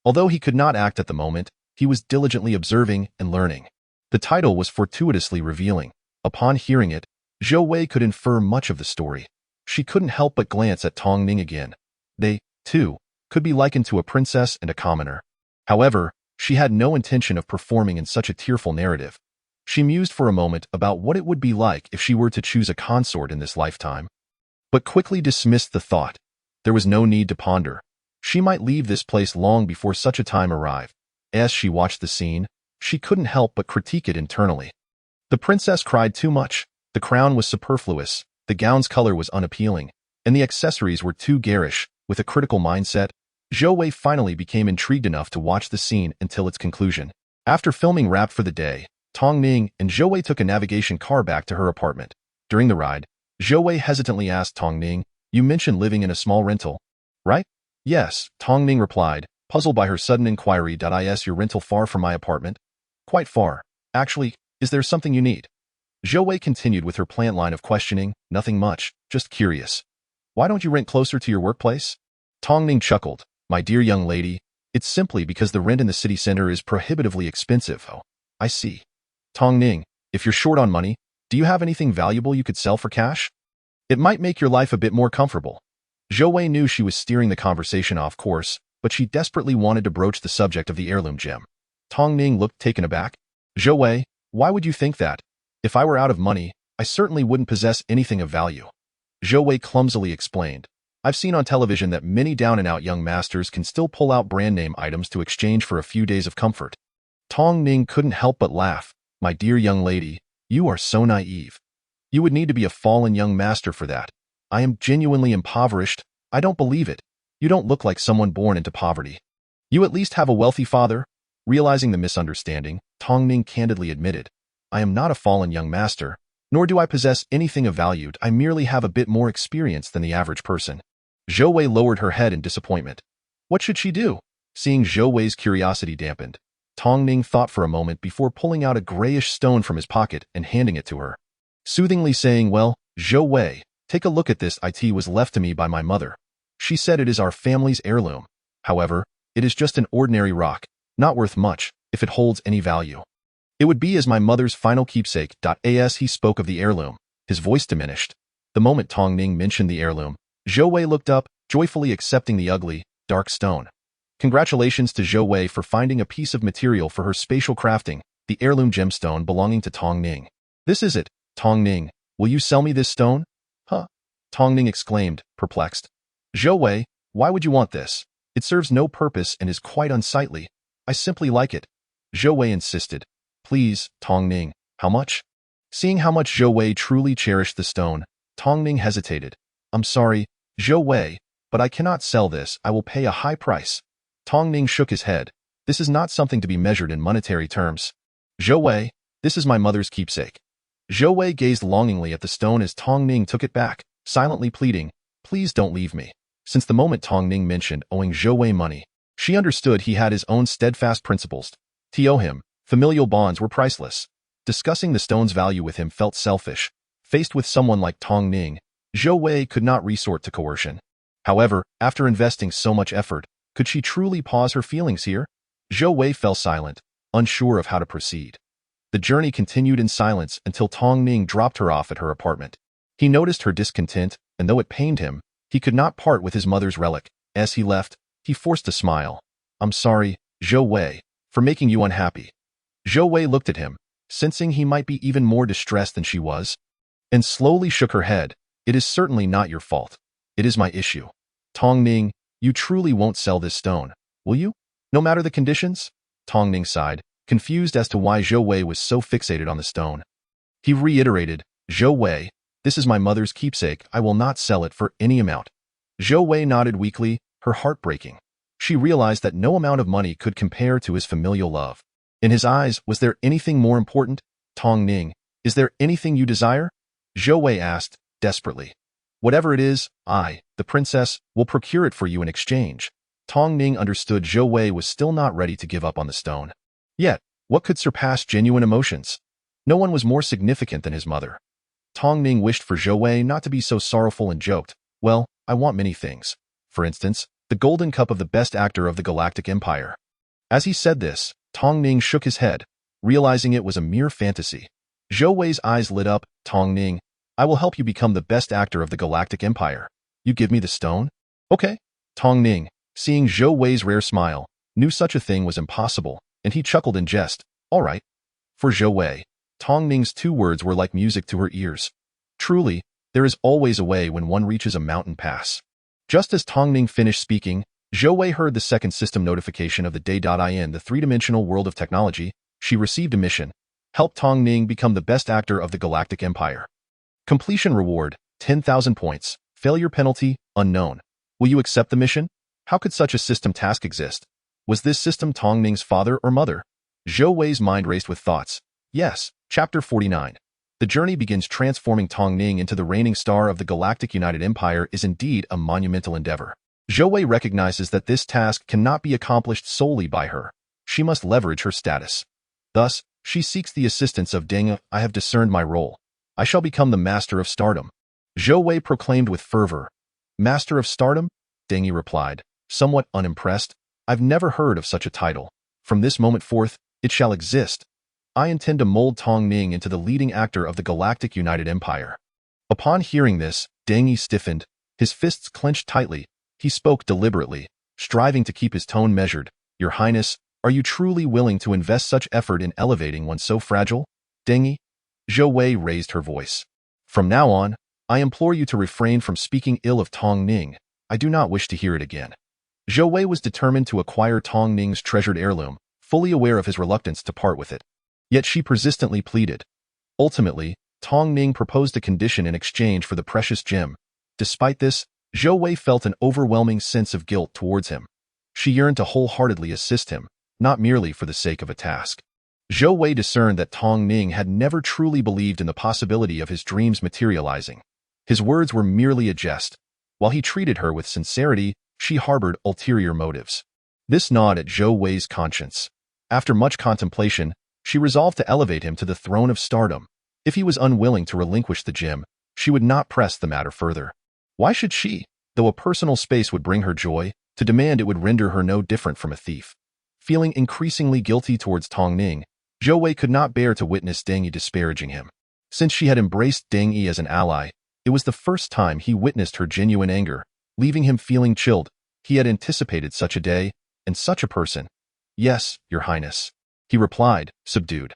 Although he could not act at the moment, he was diligently observing and learning. The title was fortuitously revealing. Upon hearing it, Zhou Wei could infer much of the story. She couldn't help but glance at Tong Ning again. They, too, could be likened to a princess and a commoner. However, she had no intention of performing in such a tearful narrative. She mused for a moment about what it would be like if she were to choose a consort in this lifetime, but quickly dismissed the thought. There was no need to ponder. She might leave this place long before such a time arrived. As she watched the scene, she couldn't help but critique it internally. The princess cried too much, the crown was superfluous, the gown's color was unappealing, and the accessories were too garish. With a critical mindset, Zhou Wei finally became intrigued enough to watch the scene until its conclusion. After filming wrapped for the day, Tong Ning and Zhou Wei took a navigation car back to her apartment. During the ride, Zhou Wei hesitantly asked Tong Ning, "You mentioned living in a small rental, right?" "Yes," Tong Ning replied, puzzled by her sudden inquiry. "Is your rental far from my apartment?" "Quite far. Actually, is there something you need?" Zhou Wei continued with her plant line of questioning. "Nothing much, just curious. Why don't you rent closer to your workplace?" Tong Ning chuckled. "My dear young lady, it's simply because the rent in the city center is prohibitively expensive." "Oh, I see." "Tong Ning, if you're short on money, do you have anything valuable you could sell for cash?" It might make your life a bit more comfortable. Zhou Wei knew she was steering the conversation off course, but she desperately wanted to broach the subject of the heirloom gem. Tong Ning looked taken aback. Zhou Wei, why would you think that? If I were out of money, I certainly wouldn't possess anything of value. Zhou Wei clumsily explained. I've seen on television that many down-and-out young masters can still pull out brand-name items to exchange for a few days of comfort. Tong Ning couldn't help but laugh. My dear young lady, you are so naive. You would need to be a fallen young master for that. I am genuinely impoverished. I don't believe it. You don't look like someone born into poverty. You at least have a wealthy father? Realizing the misunderstanding, Tong Ning candidly admitted, I am not a fallen young master, nor do I possess anything of value. I merely have a bit more experience than the average person. Zhou Wei lowered her head in disappointment. What should she do? Seeing Zhou Wei's curiosity dampened, Tong Ning thought for a moment before pulling out a grayish stone from his pocket and handing it to her. Soothingly saying, well, Zhou Wei, take a look at this. It was left to me by my mother. She said it is our family's heirloom. However, it is just an ordinary rock, not worth much, if it holds any value. It would be as my mother's final keepsake. As he spoke of the heirloom, his voice diminished. The moment Tong Ning mentioned the heirloom, Zhou Wei looked up, joyfully accepting the ugly, dark stone. Congratulations to Zhou Wei for finding a piece of material for her spatial crafting, the heirloom gemstone belonging to Tong Ning. This is it, Tong Ning. Will you sell me this stone? Huh? Tong Ning exclaimed, perplexed. Zhou Wei, why would you want this? It serves no purpose and is quite unsightly. I simply like it. Zhou Wei insisted. Please, Tong Ning, how much? Seeing how much Zhou Wei truly cherished the stone, Tong Ning hesitated. I'm sorry, Zhou Wei, but I cannot sell this. I will pay a high price. Tong Ning shook his head. This is not something to be measured in monetary terms. Zhou Wei, this is my mother's keepsake. Zhou Wei gazed longingly at the stone as Tong Ning took it back, silently pleading, please don't leave me. Since the moment Tong Ning mentioned owing Zhou Wei money, she understood he had his own steadfast principles. To owe him, familial bonds were priceless. Discussing the stone's value with him felt selfish. Faced with someone like Tong Ning, Zhou Wei could not resort to coercion. However, after investing so much effort, could she truly pause her feelings here? Zhou Wei fell silent, unsure of how to proceed. The journey continued in silence until Tong Ning dropped her off at her apartment. He noticed her discontent, and though it pained him, he could not part with his mother's relic. As he left, he forced a smile. I'm sorry, Zhou Wei, for making you unhappy. Zhou Wei looked at him, sensing he might be even more distressed than she was, and slowly shook her head. It is certainly not your fault. It is my issue. Tong Ning, you truly won't sell this stone, will you? No matter the conditions? Tong Ning sighed, confused as to why Zhou Wei was so fixated on the stone. He reiterated, Zhou Wei, this is my mother's keepsake. I will not sell it for any amount. Zhou Wei nodded weakly, her heart breaking. She realized that no amount of money could compare to his familial love. In his eyes, was there anything more important? Tong Ning, is there anything you desire? Zhou Wei asked, desperately. Whatever it is, I, the princess, will procure it for you in exchange. Tong Ning understood Zhou Wei was still not ready to give up on the stone. Yet, what could surpass genuine emotions? No one was more significant than his mother. Tong Ning wished for Zhou Wei not to be so sorrowful and joked, well, I want many things. For instance, the golden cup of the best actor of the Galactic Empire. As he said this, Tong Ning shook his head, realizing it was a mere fantasy. Zhou Wei's eyes lit up. Tong Ning, I will help you become the best actor of the Galactic Empire. You give me the stone? Okay. Tong Ning, seeing Zhou Wei's rare smile, knew such a thing was impossible, and he chuckled in jest. All right. For Zhou Wei, Tong Ning's two words were like music to her ears. Truly, there is always a way when one reaches a mountain pass. Just as Tong Ning finished speaking, Zhou Wei heard the second system notification of the day. In the three-dimensional world of technology, she received a mission. Help Tong Ning become the best actor of the Galactic Empire. Completion reward, 10,000 points. Failure penalty, unknown. Will you accept the mission? How could such a system task exist? Was this system Tong Ning's father or mother? Zhou Wei's mind raced with thoughts. Yes, Chapter 49. The journey begins. Transforming Tong Ning into the reigning star of the Galactic United Empire is indeed a monumental endeavor. Zhou Wei recognizes that this task cannot be accomplished solely by her. She must leverage her status. Thus, she seeks the assistance of Deng. I have discerned my role. I shall become the Master of Stardom. Zhou Wei proclaimed with fervor. Master of Stardom? Deng replied, somewhat unimpressed. I've never heard of such a title. From this moment forth, it shall exist. I intend to mold Tong Ning into the leading actor of the Galactic United Empire. Upon hearing this, Deng Yi stiffened, his fists clenched tightly. He spoke deliberately, striving to keep his tone measured. Your Highness, are you truly willing to invest such effort in elevating one so fragile? Deng Yi? Zhou Wei raised her voice. From now on, I implore you to refrain from speaking ill of Tong Ning. I do not wish to hear it again. Zhou Wei was determined to acquire Tong Ning's treasured heirloom, fully aware of his reluctance to part with it. Yet she persistently pleaded. Ultimately, Tong Ning proposed a condition in exchange for the precious gem. Despite this, Zhou Wei felt an overwhelming sense of guilt towards him. She yearned to wholeheartedly assist him, not merely for the sake of a task. Zhou Wei discerned that Tong Ning had never truly believed in the possibility of his dreams materializing. His words were merely a jest. While he treated her with sincerity, she harbored ulterior motives. This gnawed at Zhou Wei's conscience. After much contemplation, she resolved to elevate him to the throne of stardom. If he was unwilling to relinquish the gem, she would not press the matter further. Why should she, though a personal space would bring her joy, to demand it would render her no different from a thief? Feeling increasingly guilty towards Tong Ning, Zhou Wei could not bear to witness Deng Yi disparaging him. Since she had embraced Deng Yi as an ally, it was the first time he witnessed her genuine anger, leaving him feeling chilled. He had anticipated such a day, and such a person. Yes, Your Highness, he replied, subdued.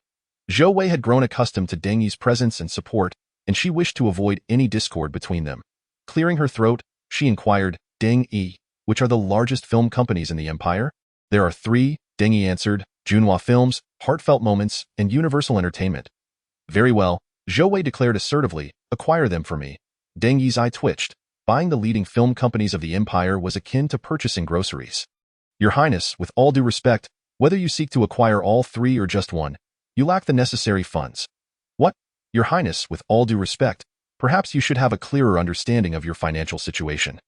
Zhou Wei had grown accustomed to Deng Yi's presence and support, and she wished to avoid any discord between them. Clearing her throat, she inquired, Deng Yi, which are the largest film companies in the empire? There are 3, Deng Yi answered, Junhua Films, Heartfelt Moments, and Universal Entertainment. Very well, Zhou Wei declared assertively, acquire them for me. Deng Yi's eye twitched. Buying the leading film companies of the empire was akin to purchasing groceries. Your Highness, with all due respect, whether you seek to acquire all 3 or just one, you lack the necessary funds. What? Your Highness, with all due respect, perhaps you should have a clearer understanding of your financial situation.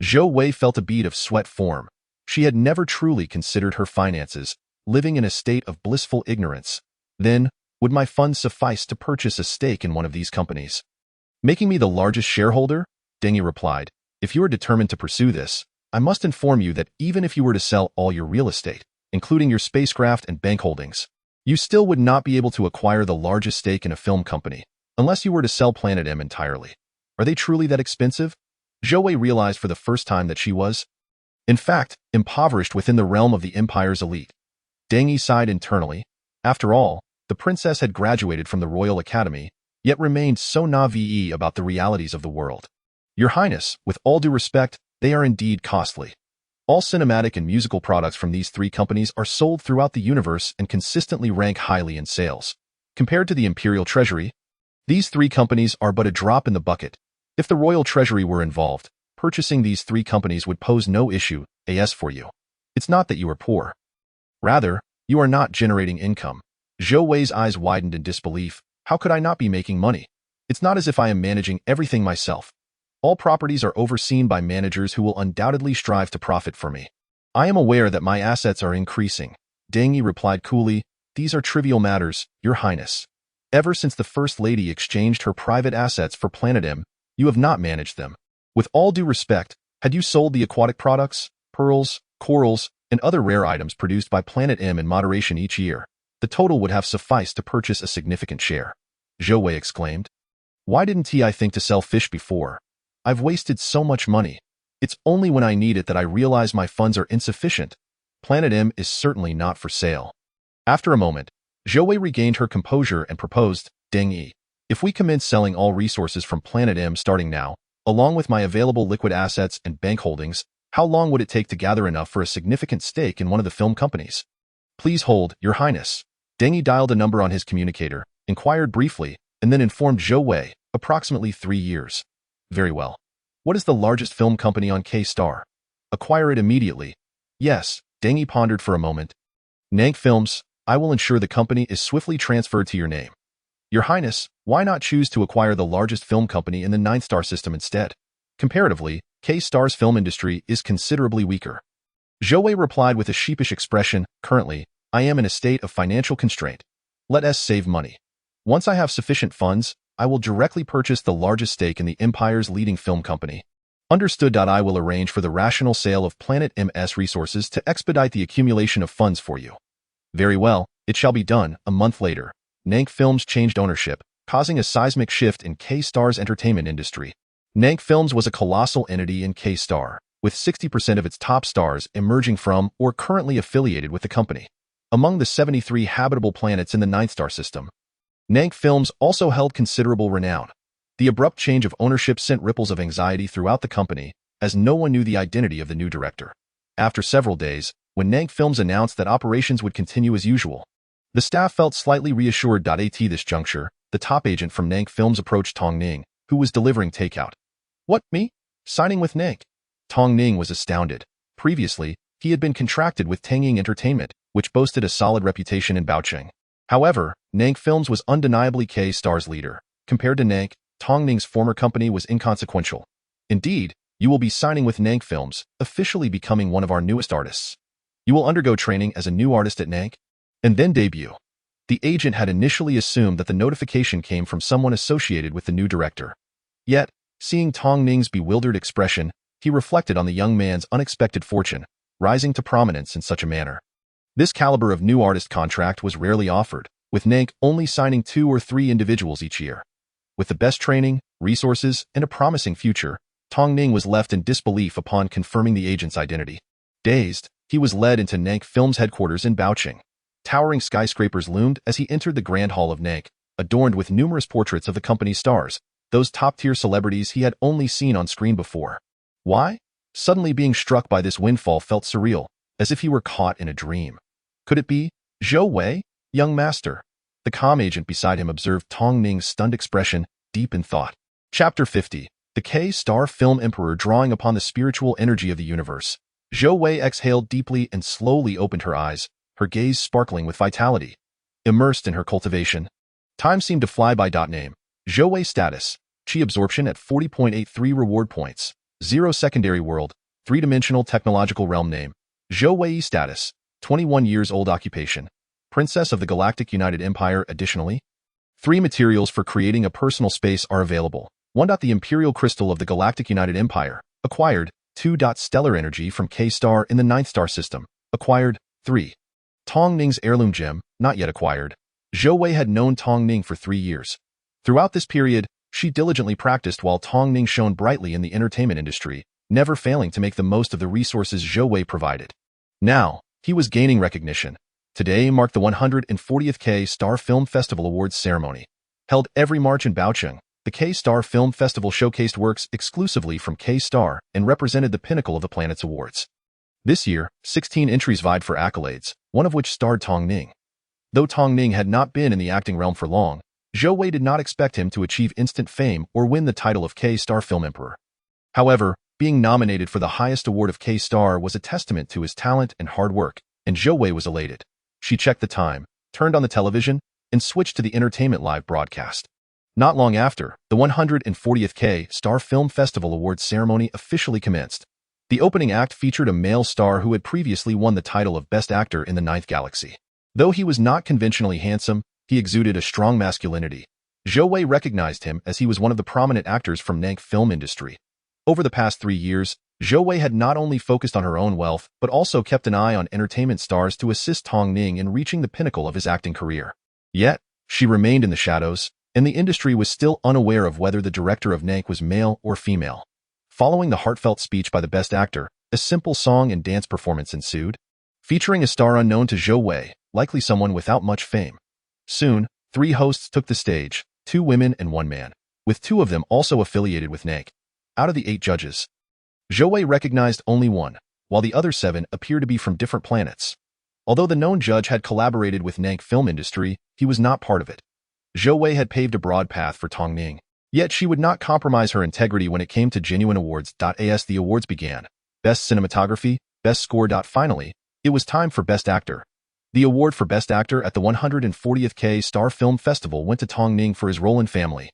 Zhou Wei felt a bead of sweat form. She had never truly considered her finances, living in a state of blissful ignorance. Then, would my funds suffice to purchase a stake in one of these companies? Making me the largest shareholder? Deng Yi replied, if you are determined to pursue this, I must inform you that even if you were to sell all your real estate, including your spacecraft and bank holdings, you still would not be able to acquire the largest stake in a film company, unless you were to sell Planet M entirely. Are they truly that expensive? Zhou Wei realized for the first time that she was, in fact, impoverished within the realm of the empire's elite. Deng Yi sighed internally. After all, the princess had graduated from the Royal Academy, yet remained so naïve about the realities of the world. Your Highness, with all due respect, they are indeed costly. All cinematic and musical products from these 3 companies are sold throughout the universe and consistently rank highly in sales. Compared to the Imperial Treasury, these 3 companies are but a drop in the bucket. If the Royal Treasury were involved, purchasing these 3 companies would pose no issue, as for you. It's not that you are poor. Rather, you are not generating income. Zhou Wei's eyes widened in disbelief. How could I not be making money? It's not as if I am managing everything myself. All properties are overseen by managers who will undoubtedly strive to profit for me. I am aware that my assets are increasing. Deng Yi replied coolly, these are trivial matters, Your Highness. Ever since the First Lady exchanged her private assets for Planet M, you have not managed them. With all due respect, had you sold the aquatic products, pearls, corals, and other rare items produced by Planet M in moderation each year, the total would have sufficed to purchase a significant share. Zhou Wei exclaimed. Why didn't I think to sell fish before? I've wasted so much money. It's only when I need it that I realize my funds are insufficient. Planet M is certainly not for sale. After a moment, Zhou Wei regained her composure and proposed, Deng Yi, if we commence selling all resources from Planet M starting now, along with my available liquid assets and bank holdings, how long would it take to gather enough for a significant stake in one of the film companies? Please hold, Your Highness. Deng Yi dialed a number on his communicator, inquired briefly, and then informed Zhou Wei, approximately 3 years. Very well. What is the largest film company on K-Star? Acquire it immediately. Yes, Deng Yi pondered for a moment. Nank Films, I will ensure the company is swiftly transferred to your name. Your Highness, why not choose to acquire the largest film company in the 9-star system instead? Comparatively, K-Star's film industry is considerably weaker. Zhou Wei replied with a sheepish expression, currently, I am in a state of financial constraint. Let us save money. Once I have sufficient funds, I will directly purchase the largest stake in the empire's leading film company. Understood. I will arrange for the rational sale of Planet MS resources to expedite the accumulation of funds for you. Very well, it shall be done. A month later, Nank Films changed ownership. causing a seismic shift in K-Star's entertainment industry. Nank Films was a colossal entity in K-Star, with 60% of its top stars emerging from or currently affiliated with the company. Among the 73 habitable planets in the ninth star system, Nank Films also held considerable renown. The abrupt change of ownership sent ripples of anxiety throughout the company, as no one knew the identity of the new director. After several days, when Nank Films announced that operations would continue as usual, the staff felt slightly reassured. At this juncture, the top agent from Nank Films approached Tong Ning, who was delivering takeout. "What, me? Signing with Nank?" Tong Ning was astounded. Previously, he had been contracted with Tangying Entertainment, which boasted a solid reputation in Baocheng. However, Nank Films was undeniably K-Star's leader. Compared to Nank, Tong Ning's former company was inconsequential. "Indeed, you will be signing with Nank Films, officially becoming one of our newest artists. You will undergo training as a new artist at Nank, and then debut." The agent had initially assumed that the notification came from someone associated with the new director. Yet, seeing Tong Ning's bewildered expression, he reflected on the young man's unexpected fortune, rising to prominence in such a manner. This caliber of new artist contract was rarely offered, with Nank only signing 2 or 3 individuals each year. With the best training, resources, and a promising future, Tong Ning was left in disbelief upon confirming the agent's identity. Dazed, he was led into Nank Films' headquarters in Baocheng. Towering skyscrapers loomed as he entered the Grand Hall of Nank, adorned with numerous portraits of the company's stars, those top-tier celebrities he had only seen on screen before. Why? Suddenly being struck by this windfall felt surreal, as if he were caught in a dream. Could it be Zhou Wei, young master? The comm agent beside him observed Tong Ning's stunned expression, deep in thought. Chapter 50. The K-Star Film Emperor. Drawing upon the spiritual energy of the universe, Zhou Wei exhaled deeply and slowly opened her eyes, her gaze sparkling with vitality. Immersed in her cultivation, time seemed to fly by. Name: Zhou Wei. Status: Chi absorption at 40.83 reward points. 0 secondary world, 3-dimensional technological realm. Name: Zhou Wei. Status: 21 years old. Occupation: Princess of the Galactic United Empire. Additionally, 3 materials for creating a personal space are available. 1. The Imperial Crystal of the Galactic United Empire. Acquired. 2. Stellar Energy from K-Star in the 9th star system. Acquired. 3. Tong Ning's Heirloom Gem. Not yet acquired. Zhou Wei had known Tong Ning for 3 years. Throughout this period, she diligently practiced while Tong Ning shone brightly in the entertainment industry, never failing to make the most of the resources Zhou Wei provided. Now, he was gaining recognition. Today marked the 140th K-Star Film Festival Awards ceremony. Held every March in Baocheng, the K-Star Film Festival showcased works exclusively from K-Star and represented the pinnacle of the planet's awards. This year, 16 entries vied for accolades, one of which starred Tong Ning. Though Tong Ning had not been in the acting realm for long, Zhou Wei did not expect him to achieve instant fame or win the title of K-Star Film Emperor. However, being nominated for the highest award of K-Star was a testament to his talent and hard work, and Zhou Wei was elated. She checked the time, turned on the television, and switched to the entertainment live broadcast. Not long after, the 140th K-Star Film Festival Awards ceremony officially commenced. The opening act featured a male star who had previously won the title of Best Actor in the Ninth Galaxy. Though he was not conventionally handsome, he exuded a strong masculinity. Zhou Wei recognized him as he was one of the prominent actors from Nank film industry. Over the past 3 years, Zhou Wei had not only focused on her own wealth, but also kept an eye on entertainment stars to assist Tong Ning in reaching the pinnacle of his acting career. Yet, she remained in the shadows, and the industry was still unaware of whether the director of Nank was male or female. Following the heartfelt speech by the Best Actor, a simple song and dance performance ensued, featuring a star unknown to Zhou Wei, likely someone without much fame. Soon, 3 hosts took the stage, 2 women and 1 man, with 2 of them also affiliated with Nank. Out of the 8 judges, Zhou Wei recognized only 1, while the other 7 appeared to be from different planets. Although the known judge had collaborated with Nank film industry, he was not part of it. Zhou Wei had paved a broad path for Tong Ning, yet she would not compromise her integrity when it came to genuine awards. As the awards began, Best Cinematography, Best Score. Finally, it was time for Best Actor. The award for Best Actor at the 140th K-Star Film Festival went to Tong Ning for his role in Family.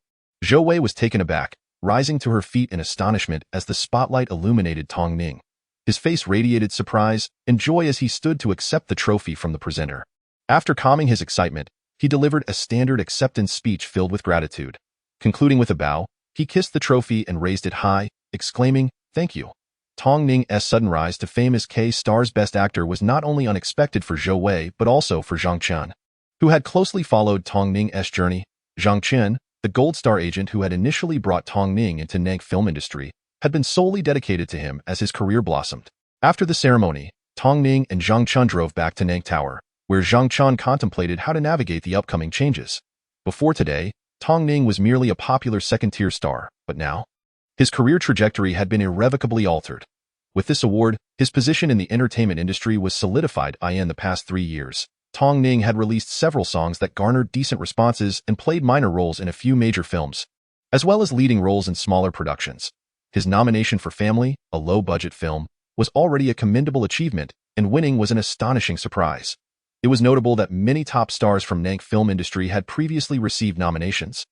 Zhou Wei was taken aback, rising to her feet in astonishment as the spotlight illuminated Tong Ning. His face radiated surprise and joy as he stood to accept the trophy from the presenter. After calming his excitement, he delivered a standard acceptance speech filled with gratitude. Concluding with a bow, he kissed the trophy and raised it high, exclaiming, "Thank you." Tong Ning's sudden rise to fame as K-Star's Best Actor was not only unexpected for Zhou Wei but also for Zhang Chen, who had closely followed Tong Ning's journey. Zhang Chen, the Gold Star agent who had initially brought Tong Ning into Nank film industry, had been solely dedicated to him as his career blossomed. After the ceremony, Tong Ning and Zhang Chun drove back to Nank Tower, where Zhang Chun contemplated how to navigate the upcoming changes. Before today, Tong Ning was merely a popular second-tier star, but now, his career trajectory had been irrevocably altered. With this award, his position in the entertainment industry was solidified. In the past 3 years, Tong Ning had released several songs that garnered decent responses and played minor roles in a few major films, as well as leading roles in smaller productions. His nomination for Family, a low-budget film, was already a commendable achievement, and winning was an astonishing surprise. It was notable that many top stars from Nank film industry had previously received nominations,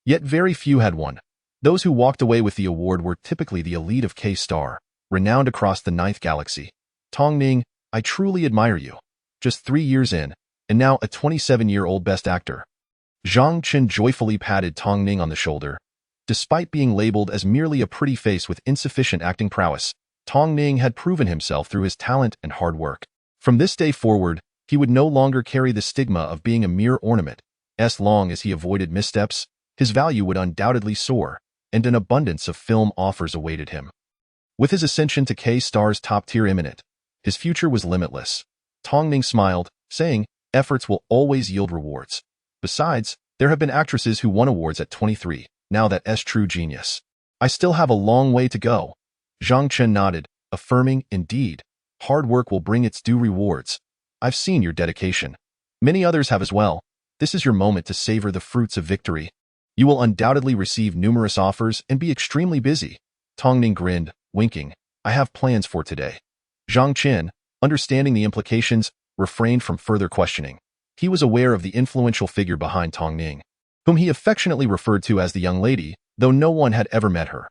yet very few had won. Those who walked away with the award were typically the elite of K-Star, renowned across the ninth galaxy. Tong Ning, I truly admire you. Just 3 years in, and now a 27-year-old best actor. Zhang Chun joyfully patted Tong Ning on the shoulder. Despite being labeled as merely a pretty face with insufficient acting prowess, Tong Ning had proven himself through his talent and hard work. From this day forward, he would no longer carry the stigma of being a mere ornament. As long as he avoided missteps, his value would undoubtedly soar, and an abundance of film offers awaited him. With his ascension to K-Star's top-tier imminent, his future was limitless. Tong Ning smiled, saying, efforts will always yield rewards. Besides, there have been actresses who won awards at 23, now that's true genius. I still have a long way to go. Zhang Chun nodded, affirming, indeed, hard work will bring its due rewards. I've seen your dedication. Many others have as well. This is your moment to savor the fruits of victory. You will undoubtedly receive numerous offers and be extremely busy. Tong Ning grinned, winking. I have plans for today. Zhang Chun, understanding the implications, refrained from further questioning. He was aware of the influential figure behind Tong Ning, whom he affectionately referred to as the young lady, though no one had ever met her.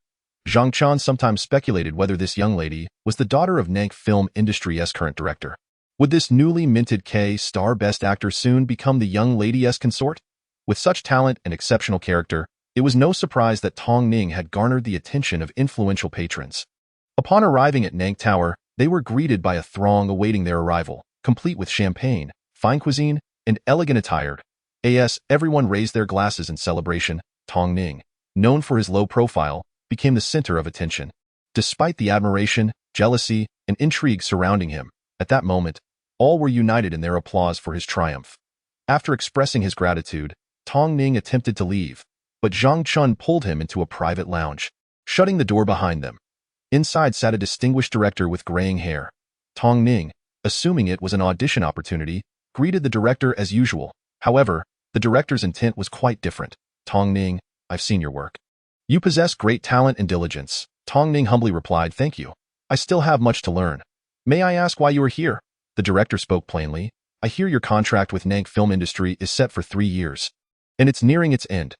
Zhang Chun sometimes speculated whether this young lady was the daughter of Nank film industry's current director. Would this newly minted K-Star best actor soon become the young lady's consort? With such talent and exceptional character, it was no surprise that Tong Ning had garnered the attention of influential patrons. Upon arriving at Nank Tower, they were greeted by a throng awaiting their arrival, complete with champagne, fine cuisine, and elegant attire. Everyone raised their glasses in celebration. Tong Ning, known for his low profile, became the center of attention. Despite the admiration, jealousy, and intrigue surrounding him, at that moment, all were united in their applause for his triumph. After expressing his gratitude, Tong Ning attempted to leave, but Zhang Chun pulled him into a private lounge, shutting the door behind them. Inside sat a distinguished director with graying hair. Tong Ning, assuming it was an audition opportunity, greeted the director as usual. However, the director's intent was quite different. Tong Ning, I've seen your work. You possess great talent and diligence. Tong Ning humbly replied, thank you. I still have much to learn. May I ask why you are here? The director spoke plainly. I hear your contract with Nank film industry is set for 3 years, and it's nearing its end.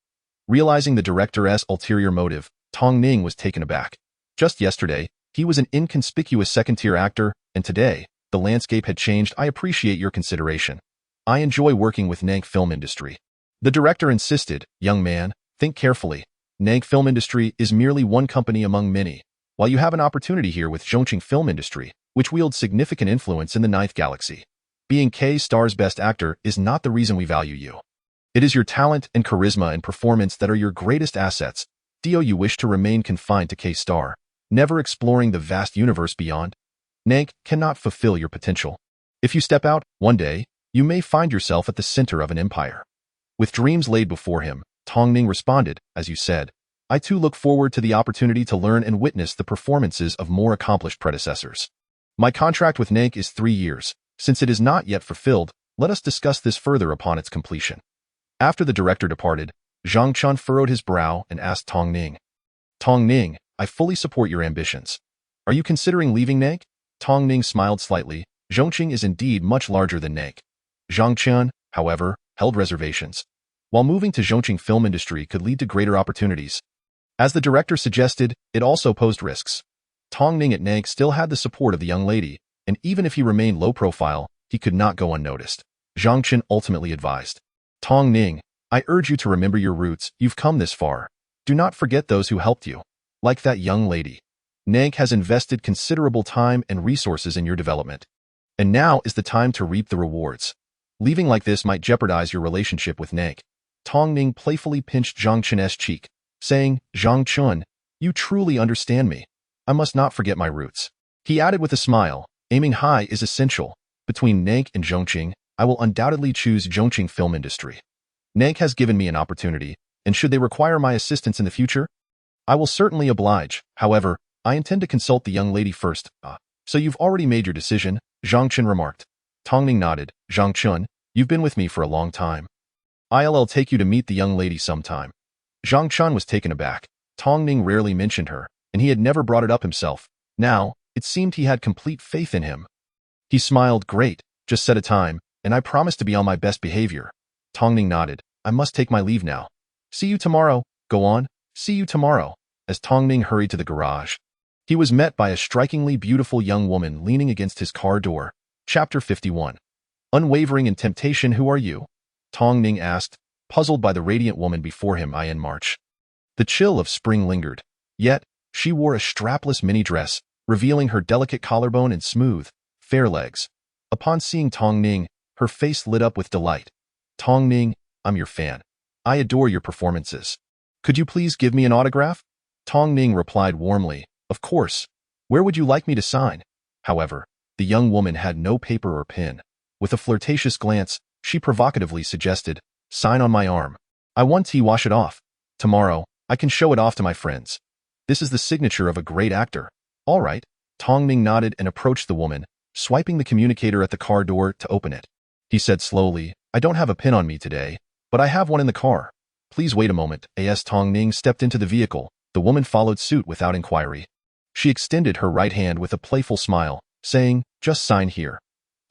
Realizing the director's ulterior motive, Tong Ning was taken aback. Just yesterday, he was an inconspicuous second-tier actor, and today, the landscape had changed. I appreciate your consideration. I enjoy working with Nank film industry. The director insisted, young man, think carefully. Nank film industry is merely one company among many, while you have an opportunity here with Zhongqing film industry, which wields significant influence in the ninth galaxy. Being K-Star's best actor is not the reason we value you. It is your talent and charisma and performance that are your greatest assets. Do you wish to remain confined to K-Star, never exploring the vast universe beyond? Nank cannot fulfill your potential. If you step out, one day, you may find yourself at the center of an empire. With dreams laid before him, Tong Ning responded, as you said, I too look forward to the opportunity to learn and witness the performances of more accomplished predecessors. My contract with Nank is 3 years. Since it is not yet fulfilled, let us discuss this further upon its completion. After the director departed, Zhang Chun furrowed his brow and asked Tong Ning, Tong Ning, I fully support your ambitions. Are you considering leaving Nank? Tong Ning smiled slightly. Zhongqing is indeed much larger than Nank. Zhang Chun, however, held reservations. While moving to Zhongqing film industry could lead to greater opportunities, as the director suggested, it also posed risks. Tong Ning at Nank still had the support of the young lady, and even if he remained low profile, he could not go unnoticed. Zhang Chun ultimately advised, Tong Ning, I urge you to remember your roots. You've come this far. Do not forget those who helped you. Like that young lady, Nank has invested considerable time and resources in your development. And now is the time to reap the rewards. Leaving like this might jeopardize your relationship with Nank. Tong Ning playfully pinched Zhang Chun's cheek, saying, "Zhang Chun, you truly understand me. I must not forget my roots." He added with a smile, "Aiming high is essential. Between Nank and Zhongqing, I will undoubtedly choose Zhongqing film industry. Nank has given me an opportunity, and should they require my assistance in the future, I will certainly oblige. However, I intend to consult the young lady first." So you've already made your decision," Zhang Chun remarked. Tong Ning nodded. "Zhang Chun, you've been with me for a long time. I'll take you to meet the young lady sometime." Zhang Chun was taken aback. Tong Ning rarely mentioned her, and he had never brought it up himself. Now, it seemed he had complete faith in him. He smiled. "Great, just set a time, and I promise to be on my best behavior." Tong Ning nodded. "I must take my leave now. See you tomorrow." "Go on, see you tomorrow." As Tong Ning hurried to the garage, he was met by a strikingly beautiful young woman leaning against his car door. Chapter 51. Unwavering in temptation. "Who are you?" Tong Ning asked, puzzled by the radiant woman before him in March. The chill of spring lingered, yet she wore a strapless mini dress, revealing her delicate collarbone and smooth, fair legs. Upon seeing Tong Ning, her face lit up with delight. "Tong Ning, I'm your fan. I adore your performances. Could you please give me an autograph?" Tong Ning replied warmly, "Of course. Where would you like me to sign?" However, the young woman had no paper or pen. With a flirtatious glance, she provocatively suggested, "Sign on my arm. I want to wash it off. Tomorrow, I can show it off to my friends. This is the signature of a great actor." "All right." Tong Ning nodded and approached the woman, swiping the communicator at the car door to open it. He said slowly, "I don't have a pen on me today, but I have one in the car. Please wait a moment." As Tong Ning stepped into the vehicle, the woman followed suit without inquiry. She extended her right hand with a playful smile, saying, "Just sign here."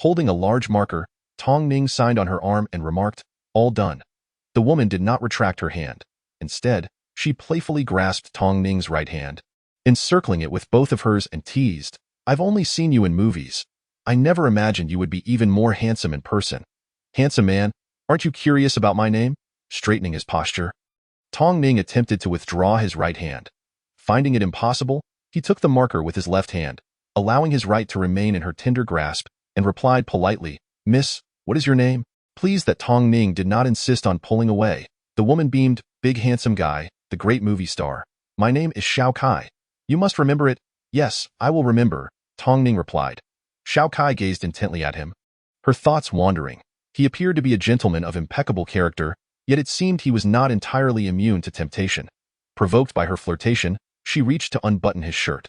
Holding a large marker, Tong Ning signed on her arm and remarked, "All done." The woman did not retract her hand. Instead, she playfully grasped Tong Ning's right hand, encircling it with both of hers and teased, "I've only seen you in movies. I never imagined you would be even more handsome in person." "Handsome man, aren't you curious about my name?" Straightening his posture, Tong Ning attempted to withdraw his right hand. Finding it impossible, he took the marker with his left hand, allowing his right to remain in her tender grasp, and replied politely, "Miss, what is your name?" Pleased that Tong Ning did not insist on pulling away, the woman beamed, "Big handsome guy, the great movie star. My name is Xiao Kai. You must remember it." "Yes, I will remember," Tong Ning replied. Xiao Kai gazed intently at him, her thoughts wandering. He appeared to be a gentleman of impeccable character, yet it seemed he was not entirely immune to temptation. Provoked by her flirtation, she reached to unbutton his shirt.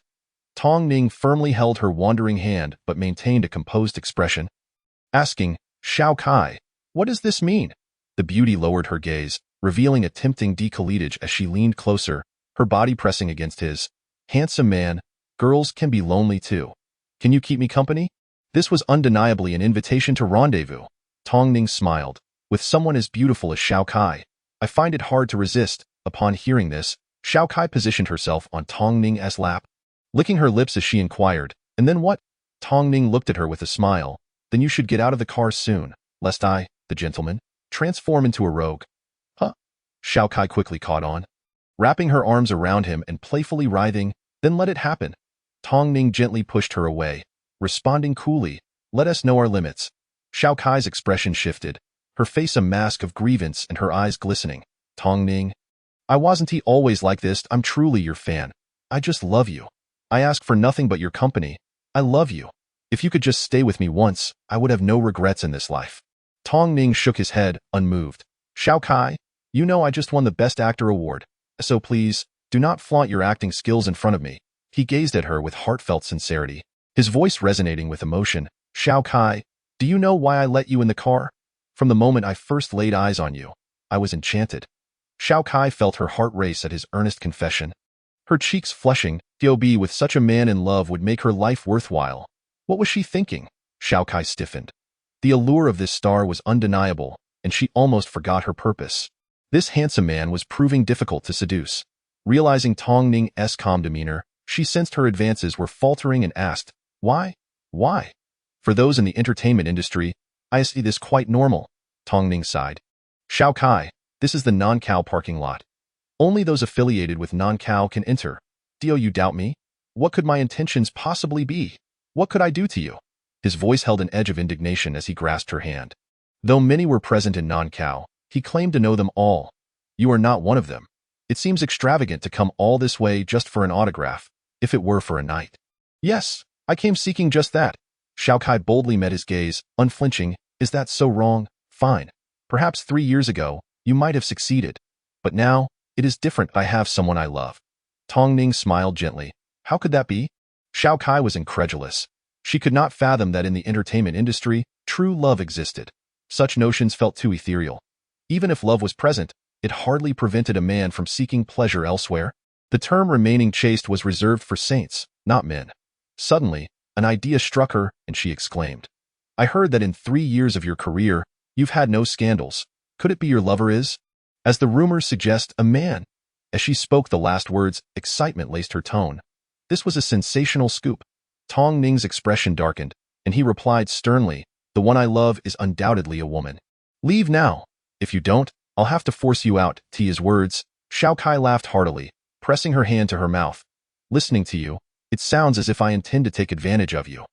Tong Ning firmly held her wandering hand but maintained a composed expression. Asking, "Xiao Kai, what does this mean?" The beauty lowered her gaze, revealing a tempting décolletage as she leaned closer, her body pressing against his. "Handsome man, girls can be lonely too. Can you keep me company?" This was undeniably an invitation to rendezvous. Tong Ning smiled. "With someone as beautiful as Xiao Kai, I find it hard to resist." Upon hearing this, Xiao Kai positioned herself on Tong Ning's lap, licking her lips as she inquired, "And then what?" Tong Ning looked at her with a smile. "Then you should get out of the car soon, lest I, the gentleman, transform into a rogue." "Huh?" Xiao Kai quickly caught on, wrapping her arms around him and playfully writhing, "Then let it happen." Tong Ning gently pushed her away, responding coolly, "Let us know our limits." Xiao Kai's expression shifted, her face a mask of grievance and her eyes glistening. "Tong Ning, I wasn't always like this. I'm truly your fan. I just love you. I ask for nothing but your company. I love you. If you could just stay with me once, I would have no regrets in this life." Tong Ning shook his head, unmoved. "Xiao Kai, you know I just won the Best Actor award, so please, do not flaunt your acting skills in front of me." He gazed at her with heartfelt sincerity, his voice resonating with emotion. "Xiao Kai, do you know why I let you in the car? From the moment I first laid eyes on you, I was enchanted." Xiao Kai felt her heart race at his earnest confession, her cheeks flushing. To be with such a man in love would make her life worthwhile. What was she thinking? Xiao Kai stiffened. The allure of this star was undeniable, and she almost forgot her purpose. This handsome man was proving difficult to seduce. Realizing Tong Ning's calm demeanor, she sensed her advances were faltering and asked, "Why? Why?" "For those in the entertainment industry, I see this quite normal." Tong Ning sighed. "Xiao Kai, this is the non-cow parking lot. Only those affiliated with non-cow can enter. Do you doubt me? What could my intentions possibly be? What could I do to you?" His voice held an edge of indignation as he grasped her hand. Though many were present in non-cow, He claimed to know them all. You are not one of them. It seems extravagant to come all this way just for an autograph, if it were for a night. Yes, I came seeking just that. Xiao Kai boldly met his gaze, unflinching. Is that so wrong? Fine. Perhaps 3 years ago, you might have succeeded. But now, it is different. I have someone I love. Tong Ning smiled gently. How could that be? Xiao Kai was incredulous. She could not fathom that in the entertainment industry, true love existed. Such notions felt too ethereal. Even if love was present, it hardly prevented a man from seeking pleasure elsewhere. The term remaining chaste was reserved for saints, not men. Suddenly, an idea struck her, and she exclaimed, I heard that in 3 years of your career, you've had no scandals. Could it be your lover is? As the rumors suggest, a man. As she spoke the last words, excitement laced her tone. This was a sensational scoop. Tong Ning's expression darkened, and he replied sternly, the one I love is undoubtedly a woman. Leave now. If you don't, I'll have to force you out. To his words, Xiao Kai laughed heartily, pressing her hand to her mouth. Listening to you, it sounds as if I intend to take advantage of you.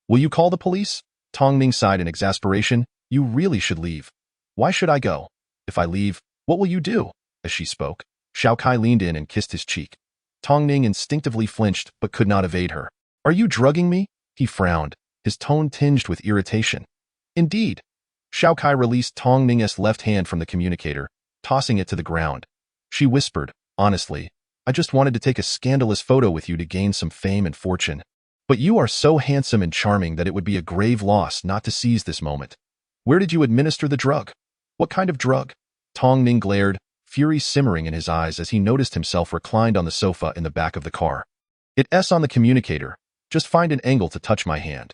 Will you call the police? Tong Ning sighed in exasperation. You really should leave. Why should I go? If I leave, what will you do? As she spoke, Xiao Kai leaned in and kissed his cheek. Tong Ning instinctively flinched but could not evade her. Are you drugging me? He frowned, his tone tinged with irritation. Indeed. Xiao Kai released Tong Ning's left hand from the communicator, tossing it to the ground. She whispered, honestly, I just wanted to take a scandalous photo with you to gain some fame and fortune. But you are so handsome and charming that it would be a grave loss not to seize this moment. Where did you administer the drug? What kind of drug? Tong Ning glared, fury simmering in his eyes as he noticed himself reclined on the sofa in the back of the car. It's on the communicator. Just find an angle to touch my hand.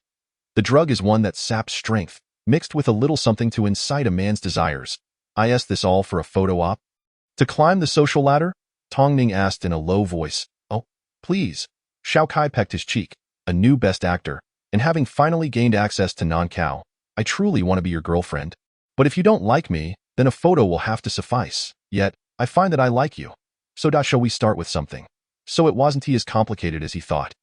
The drug is one that saps strength, mixed with a little something to incite a man's desires. Is this all for a photo op? To climb the social ladder? Tong Ning asked in a low voice. Oh, please. Xiao Kai pecked his cheek, a new best actor, and having finally gained access to Nankao, I truly want to be your girlfriend. But if you don't like me, then a photo will have to suffice. Yet, I find that I like you. So shall we start with something? So it wasn't as complicated as he thought.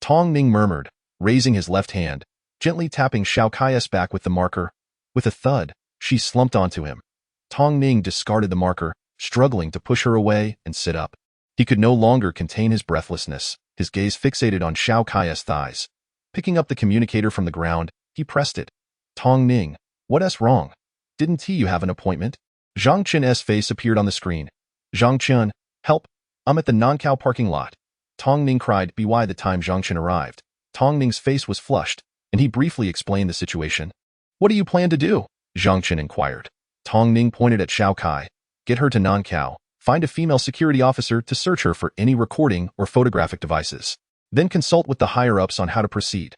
Tong Ning murmured, raising his left hand, gently tapping Xiao Kai's back with the marker. With a thud, she slumped onto him. Tong Ning discarded the marker, struggling to push her away and sit up. He could no longer contain his breathlessness, his gaze fixated on Xiao Kai's thighs. Picking up the communicator from the ground, he pressed it. Tong Ning, what's wrong? Didn't you have an appointment? Zhang Chen's face appeared on the screen. Zhang Chen, help! I'm at the Nankao parking lot. Tong Ning cried by the time Zhang Chen arrived. Tong Ning's face was flushed, and he briefly explained the situation. What do you plan to do? Zhang Chen inquired. Tong Ning pointed at Xiao Kai. Get her to Nankao. Find a female security officer to search her for any recording or photographic devices. Then consult with the higher-ups on how to proceed.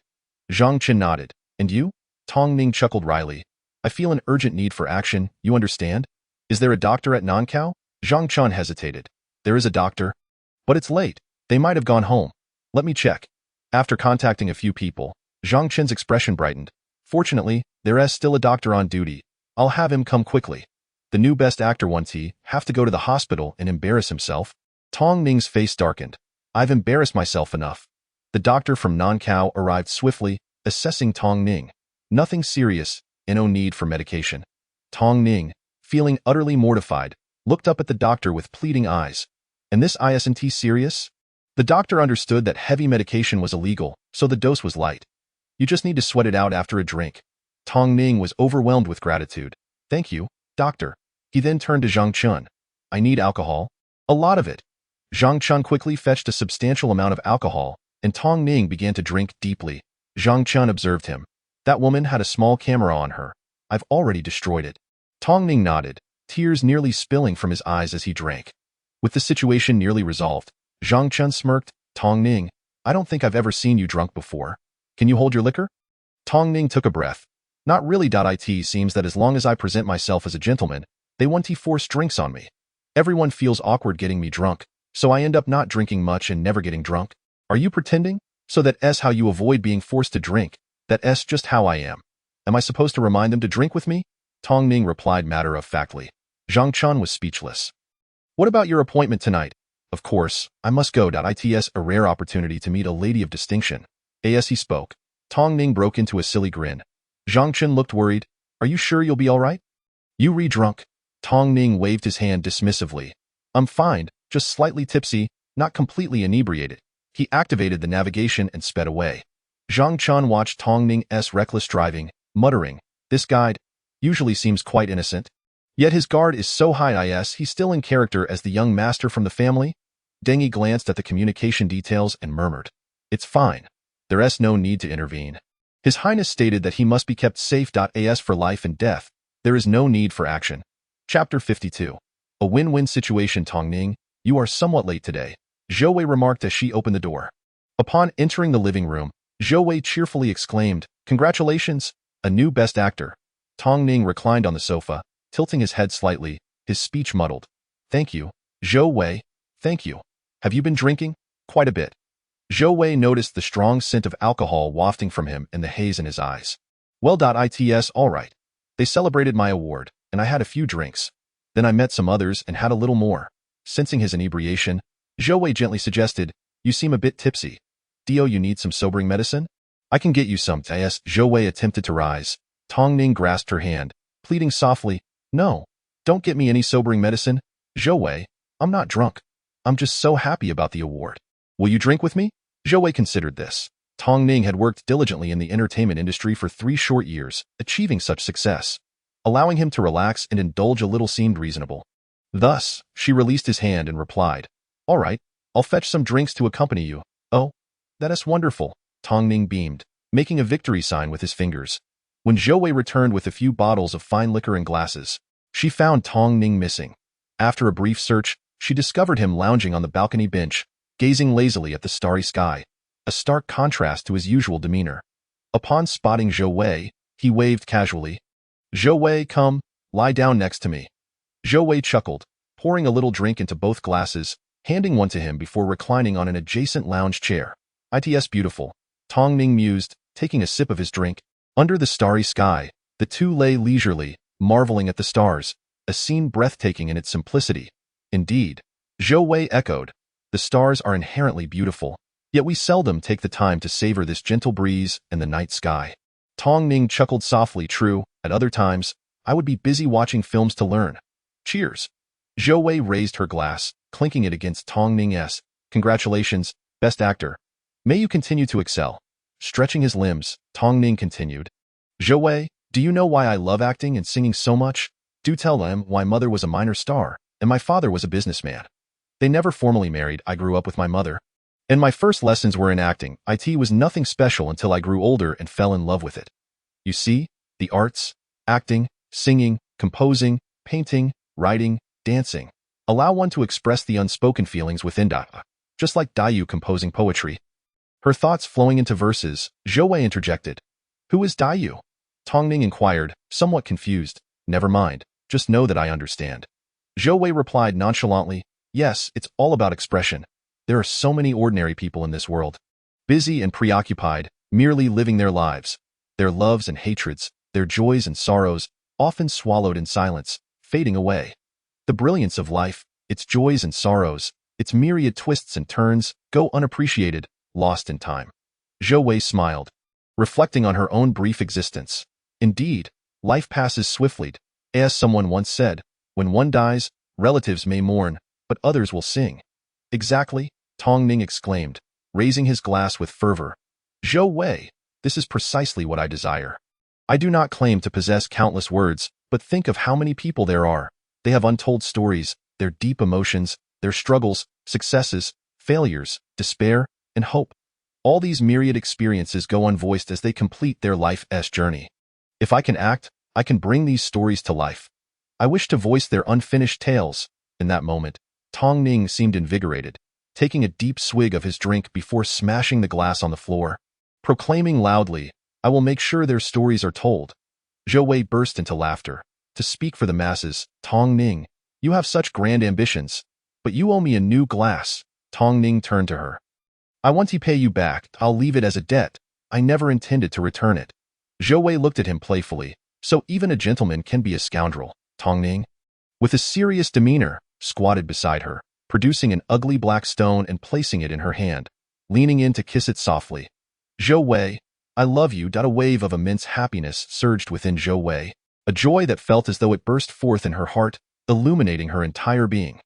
Zhang Chen nodded. And you? Tong Ning chuckled wryly. I feel an urgent need for action, you understand? Is there a doctor at Nankao? Zhang Chen hesitated. There is a doctor. But it's late. They might have gone home. Let me check. After contacting a few people, Zhang Chen's expression brightened. Fortunately, there is still a doctor on duty. I'll have him come quickly. The new best actor won't have to go to the hospital and embarrass himself. Tong Ning's face darkened. I've embarrassed myself enough. The doctor from Nankao arrived swiftly, assessing Tong Ning. Nothing serious, and no need for medication. Tong Ning, feeling utterly mortified, looked up at the doctor with pleading eyes. And this isn't serious? The doctor understood that heavy medication was illegal, so the dose was light. You just need to sweat it out after a drink. Tong Ning was overwhelmed with gratitude. Thank you, doctor. He then turned to Zhang Chen. I need alcohol. A lot of it. Zhang Chen quickly fetched a substantial amount of alcohol, and Tong Ning began to drink deeply. Zhang Chen observed him. That woman had a small camera on her. I've already destroyed it. Tong Ning nodded, tears nearly spilling from his eyes as he drank. With the situation nearly resolved, Zhang Chen smirked. Tong Ning, I don't think I've ever seen you drunk before. Can you hold your liquor? Tong Ning took a breath. Not really. It seems that as long as I present myself as a gentleman, they want to force drinks on me. Everyone feels awkward getting me drunk, so I end up not drinking much and never getting drunk. Are you pretending? So that's how you avoid being forced to drink. That's just how I am. Am I supposed to remind them to drink with me? Tong Ning replied matter-of-factly. Zhang Chen was speechless. What about your appointment tonight? Of course, I must go. It's a rare opportunity to meet a lady of distinction. As he spoke, Tong Ning broke into a silly grin. Zhang Chen looked worried. Are you sure you'll be all right? You re-drunk. Tong Ning waved his hand dismissively. I'm fine, just slightly tipsy, not completely inebriated. He activated the navigation and sped away. Zhang Chun watched Tong Ning's reckless driving, muttering, this guide usually seems quite innocent. Yet his guard is so high he's still in character as the young master from the family? Dengi glanced at the communication details and murmured, it's fine. There's no need to intervene. His Highness stated that he must be kept safe. As for life and death, there is no need for action. Chapter 52. A win-win situation. Tong Ning, you are somewhat late today, Zhou Wei remarked as she opened the door. Upon entering the living room, Zhou Wei cheerfully exclaimed, congratulations, a new best actor. Tong Ning reclined on the sofa, tilting his head slightly, his speech muddled. Thank you, Zhou Wei, thank you. Have you been drinking? Quite a bit. Zhou Wei noticed the strong scent of alcohol wafting from him and the haze in his eyes. Well, it's all right. They celebrated my award, and I had a few drinks. Then I met some others and had a little more. Sensing his inebriation, Zhou Wei gently suggested, you seem a bit tipsy. Do you need some sobering medicine? I can get you some. As Zhou Wei attempted to rise, Tong Ning grasped her hand, pleading softly, no, don't get me any sobering medicine. Zhou Wei, I'm not drunk. I'm just so happy about the award. Will you drink with me? Zhou Wei considered this. Tong Ning had worked diligently in the entertainment industry for 3 short years, achieving such success. Allowing him to relax and indulge a little seemed reasonable. Thus, she released his hand and replied, all right, I'll fetch some drinks to accompany you. Oh, that is wonderful. Tong Ning beamed, making a victory sign with his fingers. When Zhou Wei returned with a few bottles of fine liquor and glasses, she found Tong Ning missing. After a brief search, she discovered him lounging on the balcony bench, gazing lazily at the starry sky, a stark contrast to his usual demeanor. Upon spotting Zhou Wei, he waved casually. Zhou Wei, come, lie down next to me. Zhou Wei chuckled, pouring a little drink into both glasses, handing one to him before reclining on an adjacent lounge chair. It's beautiful, Tong Ning mused, taking a sip of his drink. Under the starry sky, the two lay leisurely, marveling at the stars, a scene breathtaking in its simplicity. Indeed, Zhou Wei echoed, the stars are inherently beautiful, yet we seldom take the time to savor this gentle breeze and the night sky. Tong Ning chuckled softly. True, at other times, I would be busy watching films to learn. Cheers. Zhou Wei raised her glass, clinking it against Tong Ning's. Congratulations, best actor. May you continue to excel. Stretching his limbs, Tong Ning continued. Zhou Wei, do you know why I love acting and singing so much? Do tell them why mother was a minor star, and my father was a businessman. They never formally married. I grew up with my mother. And my first lessons were in acting. It was nothing special until I grew older and fell in love with it. You see, the arts, acting, singing, composing, painting, writing, dancing, allow one to express the unspoken feelings within just like Dayu composing poetry. Her thoughts flowing into verses, Zhou Wei interjected. Who is Dayu? Tong Ning inquired, somewhat confused. Never mind, just know that I understand. Zhou Wei replied nonchalantly, yes, it's all about expression. There are so many ordinary people in this world, busy and preoccupied, merely living their lives, their loves and hatreds, their joys and sorrows, often swallowed in silence, fading away. The brilliance of life, its joys and sorrows, its myriad twists and turns, go unappreciated, lost in time. Zhou Wei smiled, reflecting on her own brief existence. Indeed, life passes swiftly. As someone once said, when one dies, relatives may mourn, but others will sing. Exactly, Tong Ning exclaimed, raising his glass with fervor. Zhou Wei, this is precisely what I desire. I do not claim to possess countless words, but think of how many people there are. They have untold stories, their deep emotions, their struggles, successes, failures, despair, and hope. All these myriad experiences go unvoiced as they complete their life's journey. If I can act, I can bring these stories to life. I wish to voice their unfinished tales. In that moment, Tong Ning seemed invigorated, taking a deep swig of his drink before smashing the glass on the floor, proclaiming loudly, I will make sure their stories are told. Zhou Wei burst into laughter. To speak for the masses, Tong Ning, you have such grand ambitions, but you owe me a new glass. Tong Ning turned to her. I want to pay you back. I'll leave it as a debt. I never intended to return it. Zhou Wei looked at him playfully. So even a gentleman can be a scoundrel, Tong Ning. With a serious demeanor, squatted beside her, producing an ugly black stone and placing it in her hand, leaning in to kiss it softly. Zhou Wei, I love you. A wave of immense happiness surged within Zhou Wei, a joy that felt as though it burst forth in her heart, illuminating her entire being.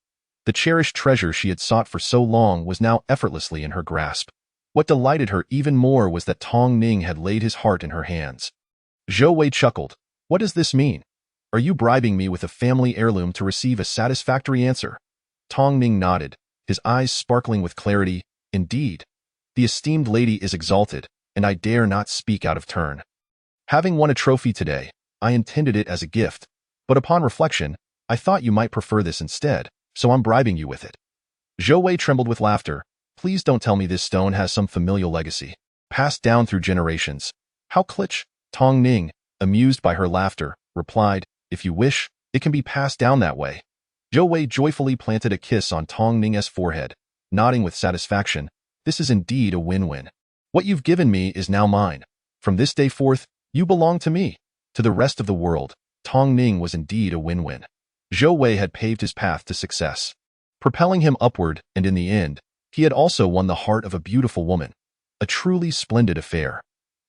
The cherished treasure she had sought for so long was now effortlessly in her grasp. What delighted her even more was that Tong Ning had laid his heart in her hands. Zhou Wei chuckled. What does this mean? Are you bribing me with a family heirloom to receive a satisfactory answer? Tong Ning nodded, his eyes sparkling with clarity. Indeed. The esteemed lady is exalted, and I dare not speak out of turn. Having won a trophy today, I intended it as a gift, but upon reflection, I thought you might prefer this instead, so I'm bribing you with it. Zhou Wei trembled with laughter. Please don't tell me this stone has some familial legacy, passed down through generations. How kitsch? Tong Ning, amused by her laughter, replied, if you wish, it can be passed down that way. Zhou Wei joyfully planted a kiss on Tong Ning's forehead, nodding with satisfaction. This is indeed a win-win. What you've given me is now mine. From this day forth, you belong to me. To the rest of the world, Tong Ning was indeed a win-win. Zhou Wei had paved his path to success, propelling him upward, and in the end, he had also won the heart of a beautiful woman. A truly splendid affair.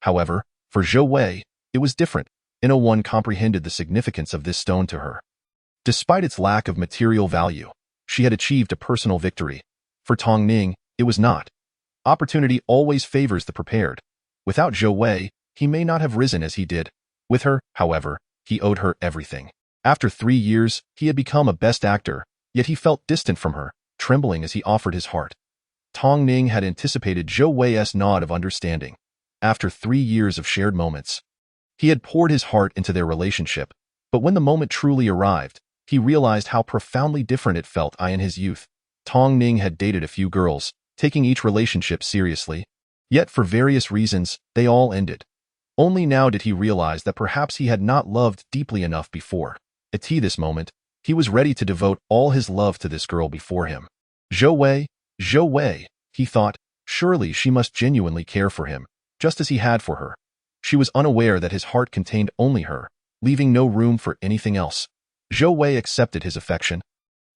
However, for Zhou Wei, it was different. No one comprehended the significance of this stone to her. Despite its lack of material value, she had achieved a personal victory. For Tong Ning, it was not. Opportunity always favors the prepared. Without Zhou Wei, he may not have risen as he did. With her, however, he owed her everything. After 3 years, he had become a best actor, yet he felt distant from her, trembling as he offered his heart. Tong Ning had anticipated Zhou Wei's nod of understanding. After 3 years of shared moments, he had poured his heart into their relationship, but when the moment truly arrived, he realized how profoundly different it felt. In his youth, Tong Ning had dated a few girls, taking each relationship seriously. Yet for various reasons, they all ended. Only now did he realize that perhaps he had not loved deeply enough before. At this moment, he was ready to devote all his love to this girl before him. Zhou Wei, he thought, surely she must genuinely care for him, just as he had for her. She was unaware that his heart contained only her, leaving no room for anything else. Zhou Wei accepted his affection,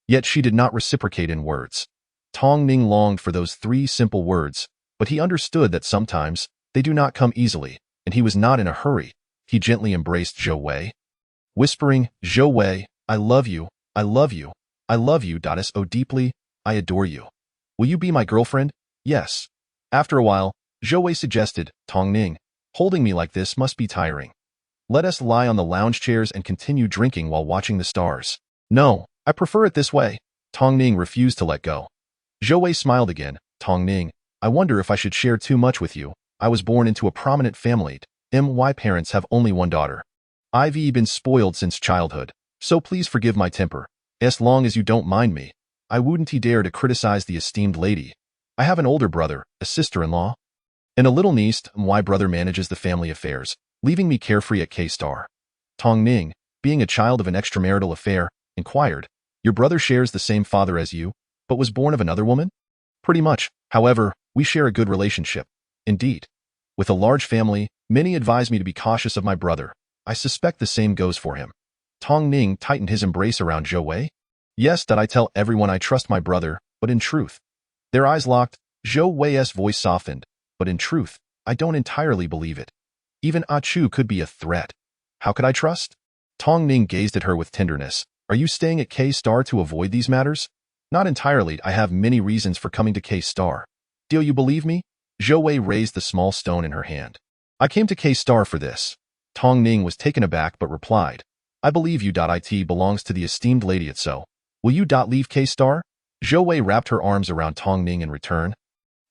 yet she did not reciprocate in words. Tong Ning longed for those 3 simple words, but he understood that sometimes they do not come easily, and he was not in a hurry. He gently embraced Zhou Wei, whispering, Zhou Wei, I love you, I love you, I love you. So deeply, I adore you. Will you be my girlfriend? Yes. After a while, Zhou Wei suggested, Tong Ning, holding me like this must be tiring. Let us lie on the lounge chairs and continue drinking while watching the stars. No, I prefer it this way. Tong Ning refused to let go. Zhou Wei smiled again. Tong Ning, I wonder if I should share too much with you. I was born into a prominent family. My parents have only one daughter. I've been spoiled since childhood, so please forgive my temper. As long as you don't mind me, I wouldn't dare to criticize the esteemed lady. I have an older brother, a sister-in-law, and a little niece. My brother manages the family affairs, leaving me carefree at K-Star. Tong Ning, being a child of an extramarital affair, inquired, your brother shares the same father as you, but was born of another woman? Pretty much. However, we share a good relationship. Indeed. With a large family, many advise me to be cautious of my brother. I suspect the same goes for him. Tong Ning tightened his embrace around Zhou Wei. Yes, that I tell everyone I trust my brother, but in truth. Their eyes locked, Zhou Wei's voice softened, but in truth, I don't entirely believe it. Even Chu could be a threat. How could I trust? Tong Ning gazed at her with tenderness. Are you staying at K-Star to avoid these matters? Not entirely. I have many reasons for coming to K-Star. Do you believe me? Zhou Wei raised the small stone in her hand. I came to K-Star for this. Tong Ning was taken aback but replied, I believe you. It belongs to the esteemed lady so. Will you leave K-Star? Zhou Wei wrapped her arms around Tong Ning in return.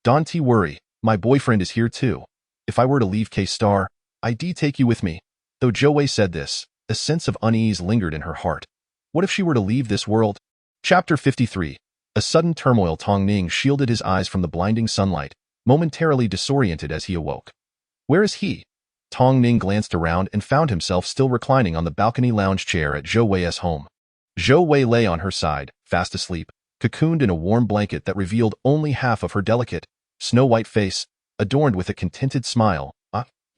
Don't worry, my boyfriend is here too. If I were to leave K-Star, I'd take you with me. Though Zhou Wei said this, a sense of unease lingered in her heart. What if she were to leave this world? Chapter 53. A sudden turmoil. Tong Ning shielded his eyes from the blinding sunlight, momentarily disoriented as he awoke. Where is he? Tong Ning glanced around and found himself still reclining on the balcony lounge chair at Zhou Wei's home. Zhou Wei lay on her side, fast asleep, cocooned in a warm blanket that revealed only half of her delicate, snow-white face, adorned with a contented smile.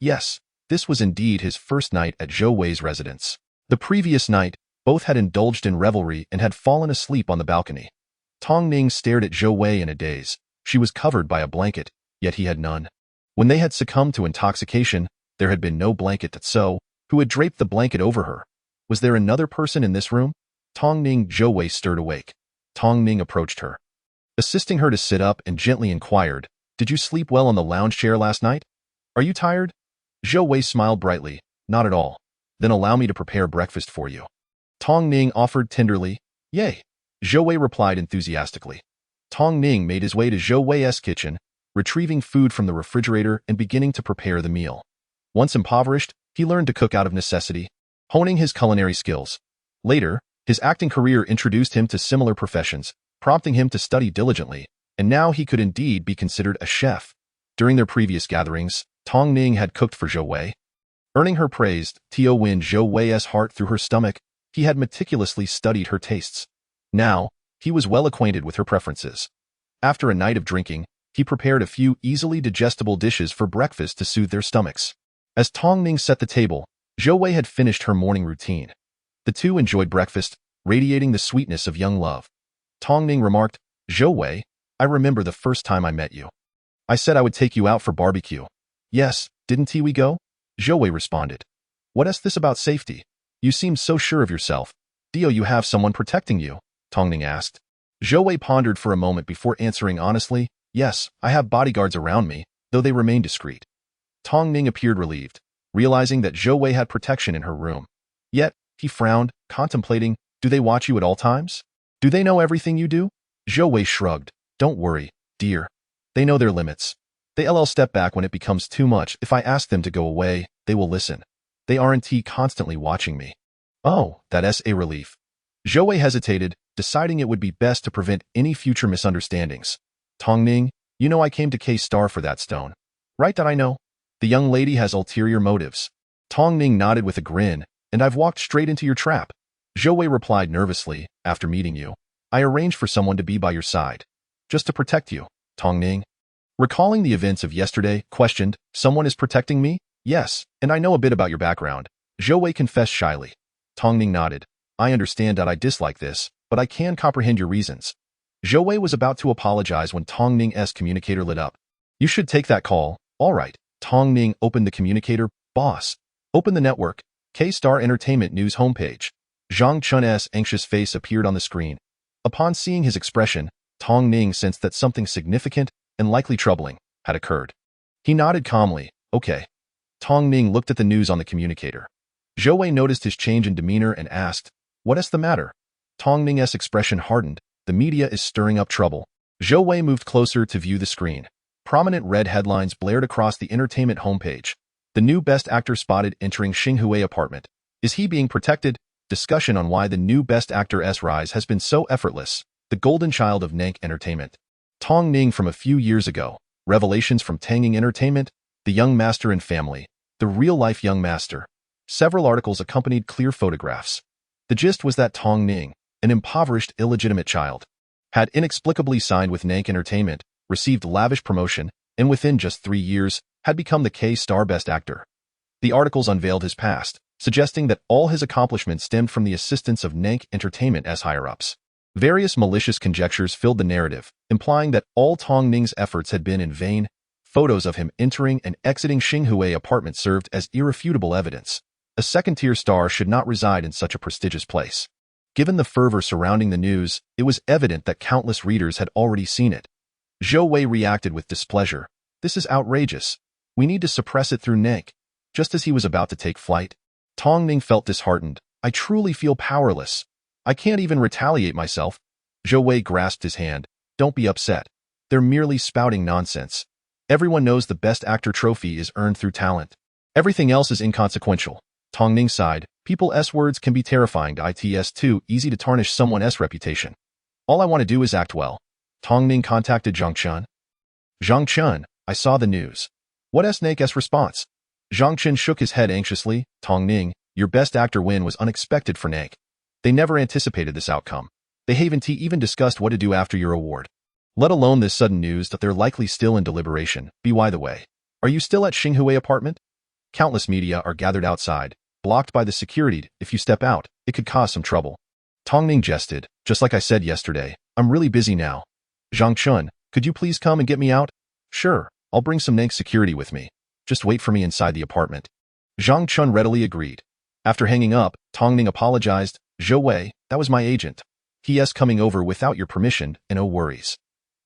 Yes, this was indeed his first night at Zhou Wei's residence. The previous night, both had indulged in revelry and had fallen asleep on the balcony. Tong Ning stared at Zhou Wei in a daze. She was covered by a blanket, yet he had none. When they had succumbed to intoxication, there had been no blanket. So, who had draped the blanket over her? Was there another person in this room? Tong Ning. Zhou Wei stirred awake. Tong Ning approached her. Assisting her to sit up and gently inquired, "Did you sleep well on the lounge chair last night? Are you tired?" Zhou Wei smiled brightly. "Not at all." "Then allow me to prepare breakfast for you." Tong Ning offered tenderly. "Yay." Zhou Wei replied enthusiastically. Tong Ning made his way to Zhou Wei's kitchen, retrieving food from the refrigerator and beginning to prepare the meal. Once impoverished, he learned to cook out of necessity, honing his culinary skills. Later, his acting career introduced him to similar professions, prompting him to study diligently, and now he could indeed be considered a chef. During their previous gatherings, Tong Ning had cooked for Zhou Wei. Earning her praise, Tio win Zhou Wei's heart through her stomach, he had meticulously studied her tastes. Now, he was well acquainted with her preferences. After a night of drinking, he prepared a few easily digestible dishes for breakfast to soothe their stomachs. As Tong Ning set the table, Zhou Wei had finished her morning routine. The two enjoyed breakfast, radiating the sweetness of young love. Tong Ning remarked, "Zhou Wei, I remember the first time I met you. I said I would take you out for barbecue." "Yes, didn't we go?" Zhou Wei responded. "What is this about safety? You seem so sure of yourself. Do you have someone protecting you?" Tong Ning asked. Zhou Wei pondered for a moment before answering honestly, "Yes, I have bodyguards around me, though they remain discreet." Tong Ning appeared relieved, realizing that Zhou Wei had protection in her room. Yet, he frowned, contemplating, "Do they watch you at all times? Do they know everything you do?" Zhou Wei shrugged. "Don't worry, dear. They know their limits. They'll step back when it becomes too much. If I ask them to go away, they will listen. They aren't constantly watching me." "Oh, that's a relief." Zhou Wei hesitated, deciding it would be best to prevent any future misunderstandings. "Tong Ning, you know I came to K-Star for that stone. Right that I know? The young lady has ulterior motives." Tong Ning nodded with a grin, "And I've walked straight into your trap." Zhou Wei replied nervously, "After meeting you, I arranged for someone to be by your side. Just to protect you." Tong Ning, recalling the events of yesterday, questioned, "Someone is protecting me?" "Yes, and I know a bit about your background." Zhou Wei confessed shyly. Tong Ning nodded. "I understand that I dislike this, but I can comprehend your reasons." Zhou Wei was about to apologize when Tong Ning's communicator lit up. "You should take that call." "All right." Tong Ning opened the communicator. "Boss, open the network. K-Star Entertainment News homepage." Zhang Chun's anxious face appeared on the screen. Upon seeing his expression, Tong Ning sensed that something significant, and likely troubling, had occurred. He nodded calmly. "Okay." Tong Ning looked at the news on the communicator. Zhou Wei noticed his change in demeanor and asked, "What is the matter?" Tong Ning's expression hardened. "The media is stirring up trouble." Zhou Wei moved closer to view the screen. Prominent red headlines blared across the entertainment homepage. The new Best Actor spotted entering Xinhui apartment. Is he being protected? Discussion on why the new Best Actor's rise has been so effortless. The golden child of Nank Entertainment. Tong Ning from a few years ago. Revelations from Tanging Entertainment. The Young Master and Family. The real-life Young Master. Several articles accompanied clear photographs. The gist was that Tong Ning, an impoverished illegitimate child, had inexplicably signed with Nank Entertainment, received lavish promotion, and within just 3 years, had become the K-Star Best Actor. The articles unveiled his past, suggesting that all his accomplishments stemmed from the assistance of Nank Entertainment's higher-ups. Various malicious conjectures filled the narrative, implying that all Tong Ning's efforts had been in vain. Photos of him entering and exiting Xinhui apartment served as irrefutable evidence. A second-tier star should not reside in such a prestigious place. Given the fervor surrounding the news, it was evident that countless readers had already seen it. Zhou Wei reacted with displeasure. "This is outrageous. We need to suppress it through Nank." Just as he was about to take flight, Tong Ning felt disheartened. "I truly feel powerless. I can't even retaliate myself." Zhou Wei grasped his hand. "Don't be upset. They're merely spouting nonsense. Everyone knows the Best Actor trophy is earned through talent. Everything else is inconsequential." Tong Ning sighed. "People's words can be terrifying. It's too easy to tarnish someone's reputation. All I want to do is act well." Tong Ning contacted Zhang Chun. "Zhang Chun, I saw the news. What's Nank's response?" Zhang Chun shook his head anxiously. "Tong Ning, your Best Actor win was unexpected for Nank. They never anticipated this outcome. They haven't even discussed what to do after your award. Let alone this sudden news that they're likely still in deliberation. By the way, are you still at Xinhui apartment? Countless media are gathered outside, blocked by the security. If you step out, it could cause some trouble." Tong Ning jested. "Just like I said yesterday, I'm really busy now." "Zhang Chun, could you please come and get me out?" "Sure, I'll bring some Nank security with me. Just wait for me inside the apartment." Zhang Chun readily agreed. After hanging up, Tong Ning apologized. "Zhou Wei, that was my agent. He is coming over without your permission, and no worries.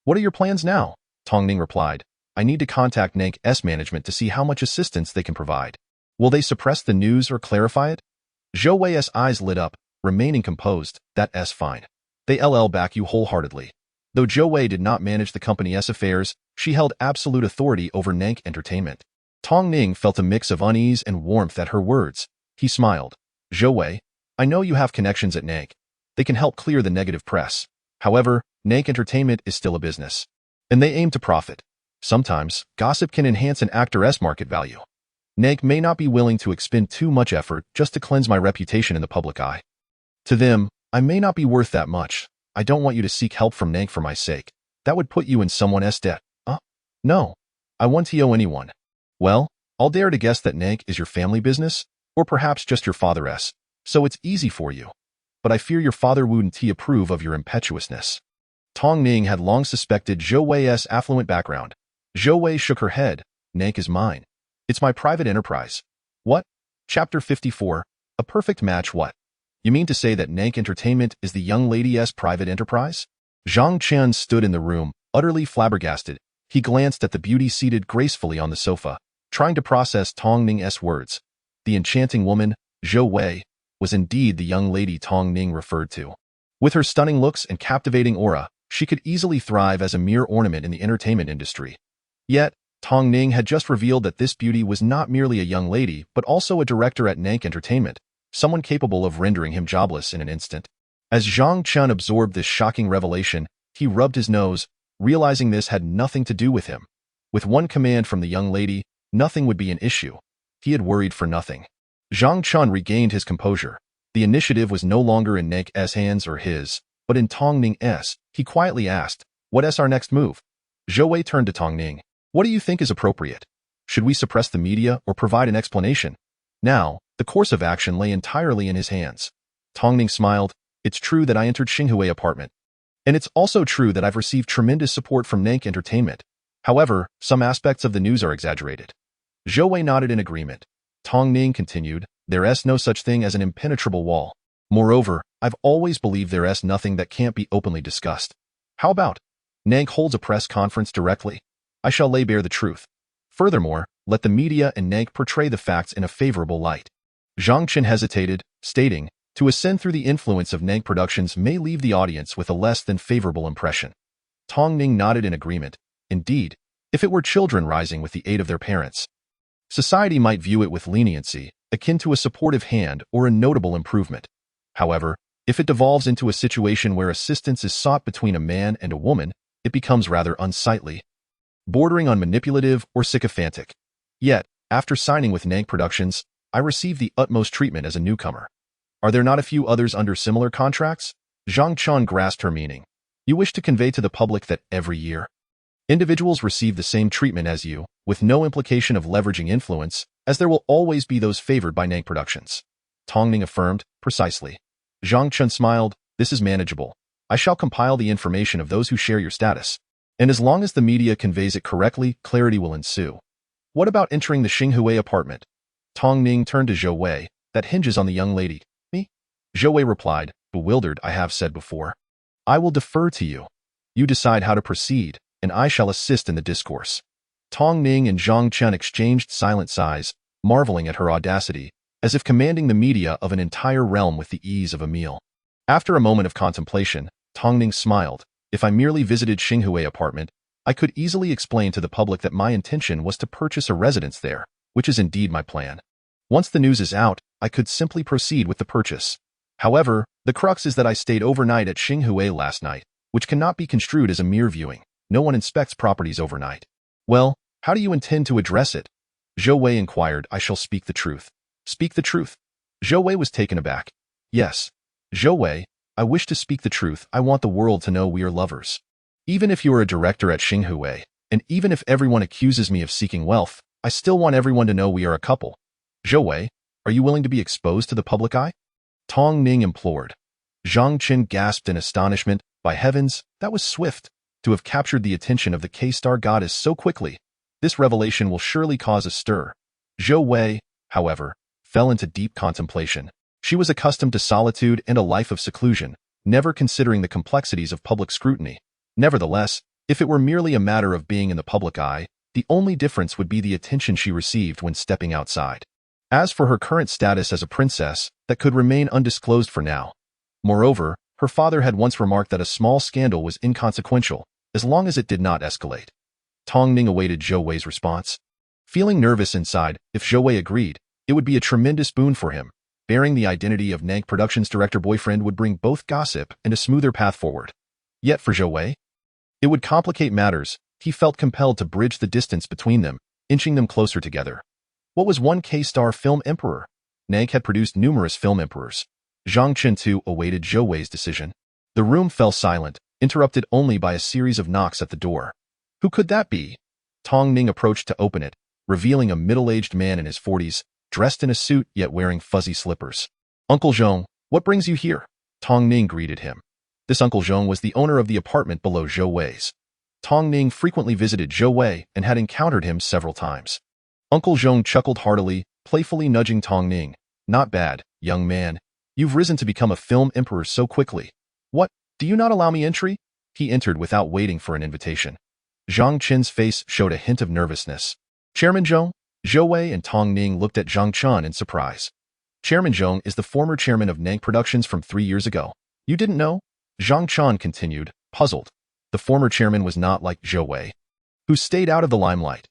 What are your plans now? Tong Ning replied. I need to contact Nank's management to see how much assistance they can provide. Will they suppress the news or clarify it? Zhou Wei's eyes lit up, remaining composed. That's fine. They'll back you wholeheartedly. Though Zhou Wei did not manage the company's affairs, she held absolute authority over Nank Entertainment. Tong Ning felt a mix of unease and warmth at her words. He smiled. Zhou Wei, I know you have connections at Nank. They can help clear the negative press. However, Nank Entertainment is still a business, and they aim to profit. Sometimes, gossip can enhance an actor's market value. Nank may not be willing to expend too much effort just to cleanse my reputation in the public eye. To them, I may not be worth that much. I don't want you to seek help from Nank for my sake. That would put you in someone's debt. No. I won't owe anyone. Well, I'll dare to guess that Nank is your family business, or perhaps just your father's, so it's easy for you. But I fear your father wouldn't approve of your impetuousness. Tong Ning had long suspected Zhou Wei's affluent background. Zhou Wei shook her head. Nank is mine. It's my private enterprise. What? Chapter 54. A perfect match what? You mean to say that Nank Entertainment is the young lady's private enterprise? Zhang Chen stood in the room, utterly flabbergasted. He glanced at the beauty seated gracefully on the sofa, trying to process Tong Ning's words. The enchanting woman, Zhou Wei, was indeed the young lady Tong Ning referred to. With her stunning looks and captivating aura, she could easily thrive as a mere ornament in the entertainment industry. Yet, Tong Ning had just revealed that this beauty was not merely a young lady, but also a director at Nank Entertainment, someone capable of rendering him jobless in an instant. As Zhang Chen absorbed this shocking revelation, he rubbed his nose, realizing this had nothing to do with him. With one command from the young lady, nothing would be an issue. He had worried for nothing. Zhang Chen regained his composure. The initiative was no longer in Nank's hands or his, but in Tong Ning's. He quietly asked, What's our next move? Zhou Wei turned to Tong Ning. What do you think is appropriate? Should we suppress the media or provide an explanation? Now, the course of action lay entirely in his hands. Tong Ning smiled. It's true that I entered Xinhui apartment. And it's also true that I've received tremendous support from Nank Entertainment. However, some aspects of the news are exaggerated. Zhou Wei nodded in agreement. Tong Ning continued, There's no such thing as an impenetrable wall. Moreover, I've always believed there's nothing that can't be openly discussed. How about Nank holds a press conference directly? I shall lay bare the truth. Furthermore, let the media and Nank portray the facts in a favorable light. Zhang Chen hesitated, stating, To ascend through the influence of Nank Productions may leave the audience with a less than favorable impression. Tong Ning nodded in agreement. Indeed, if it were children rising with the aid of their parents, society might view it with leniency, akin to a supportive hand or a notable improvement. However, if it devolves into a situation where assistance is sought between a man and a woman, it becomes rather unsightly, bordering on manipulative or sycophantic. Yet, after signing with Nank Productions, I received the utmost treatment as a newcomer. Are there not a few others under similar contracts? Zhang Chen grasped her meaning. You wish to convey to the public that every year, individuals receive the same treatment as you, with no implication of leveraging influence, as there will always be those favored by Nank Productions. Tong Ning affirmed, Precisely. Zhang Chen smiled, This is manageable. I shall compile the information of those who share your status. And as long as the media conveys it correctly, clarity will ensue. What about entering the Xinhui apartment? Tong Ning turned to Zhou Wei. That hinges on the young lady. Me? Zhou Wei replied, bewildered. I have said before. I will defer to you. You decide how to proceed, and I shall assist in the discourse. Tong Ning and Zhang Chen exchanged silent sighs, marveling at her audacity, as if commanding the media of an entire realm with the ease of a meal. After a moment of contemplation, Tong Ning smiled. If I merely visited Xinhui apartment, I could easily explain to the public that my intention was to purchase a residence there, which is indeed my plan. Once the news is out, I could simply proceed with the purchase. However, the crux is that I stayed overnight at Xinhui last night, which cannot be construed as a mere viewing. No one inspects properties overnight. Well, how do you intend to address it? Zhou Wei inquired. I shall speak the truth. Speak the truth. Zhou Wei was taken aback. Yes. Zhou Wei, I wish to speak the truth. I want the world to know we are lovers. Even if you are a director at Xinhui, and even if everyone accuses me of seeking wealth, I still want everyone to know we are a couple. Zhou Wei, are you willing to be exposed to the public eye? Tong Ning implored. Zhang Chen gasped in astonishment. By heavens, that was swift. To have captured the attention of the K-star goddess so quickly. This revelation will surely cause a stir. Zhou Wei, however, fell into deep contemplation. She was accustomed to solitude and a life of seclusion, never considering the complexities of public scrutiny. Nevertheless, if it were merely a matter of being in the public eye, the only difference would be the attention she received when stepping outside. As for her current status as a princess, that could remain undisclosed for now. Moreover, her father had once remarked that a small scandal was inconsequential, as long as it did not escalate. Tong Ning awaited Zhou Wei's response. Feeling nervous inside, if Zhou Wei agreed, it would be a tremendous boon for him. Bearing the identity of Nank Productions' director boyfriend would bring both gossip and a smoother path forward. Yet for Zhou Wei, it would complicate matters. He felt compelled to bridge the distance between them, inching them closer together. What was one K-star film emperor? Nank had produced numerous film emperors. Zhang Chen too awaited Zhou Wei's decision. The room fell silent, interrupted only by a series of knocks at the door. Who could that be? Tong Ning approached to open it, revealing a middle-aged man in his 40s, dressed in a suit yet wearing fuzzy slippers. Uncle Zhong, what brings you here? Tong Ning greeted him. This Uncle Zhong was the owner of the apartment below Zhou Wei's. Tong Ning frequently visited Zhou Wei and had encountered him several times. Uncle Zhong chuckled heartily, playfully nudging Tong Ning. Not bad, young man. You've risen to become a film emperor so quickly. What, do you not allow me entry? He entered without waiting for an invitation. Zhang Chen's face showed a hint of nervousness. Chairman Zhong? Zhou Wei and Tong Ning looked at Zhang Chen in surprise. Chairman Zhong is the former chairman of Nank Productions from 3 years ago. You didn't know? Zhang Chen continued, puzzled. The former chairman was not like Zhou Wei, who stayed out of the limelight.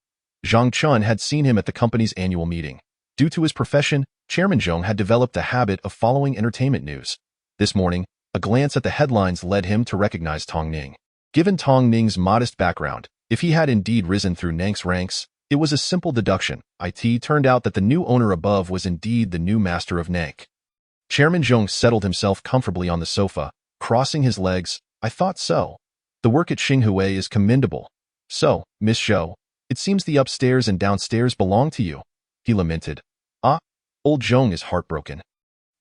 Zhang Chen had seen him at the company's annual meeting. Due to his profession, Chairman Zhong had developed a habit of following entertainment news. This morning, a glance at the headlines led him to recognize Tong Ning. Given Tong Ning's modest background, if he had indeed risen through Nank's ranks, it was a simple deduction. It turned out that the new owner above was indeed the new master of Nank. Chairman Zhong settled himself comfortably on the sofa, crossing his legs. I thought so. The work at Xinghui is commendable. So, Miss Zhou, it seems the upstairs and downstairs belong to you. He lamented. Ah, old Zhong is heartbroken.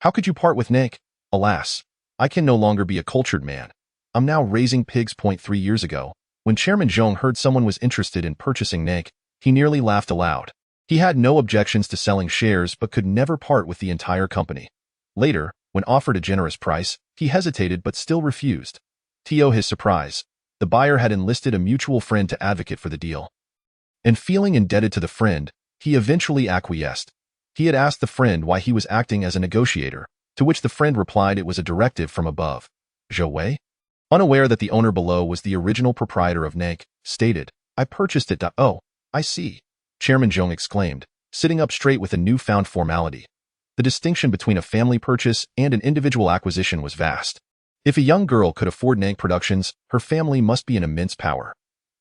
How could you part with Nank? Alas, I can no longer be a cultured man. I'm now raising pigs. 3 years ago, when Chairman Zhong heard someone was interested in purchasing Nank, he nearly laughed aloud. He had no objections to selling shares but could never part with the entire company. Later, when offered a generous price, he hesitated but still refused. To his surprise, the buyer had enlisted a mutual friend to advocate for the deal. And feeling indebted to the friend, he eventually acquiesced. He had asked the friend why he was acting as a negotiator, to which the friend replied it was a directive from above. Zhou Wei, unaware that the owner below was the original proprietor of Nank, stated, I purchased it. Oh, I see. Chairman Zhong exclaimed, sitting up straight with a newfound formality. The distinction between a family purchase and an individual acquisition was vast. If a young girl could afford Nank Productions, her family must be an immense power.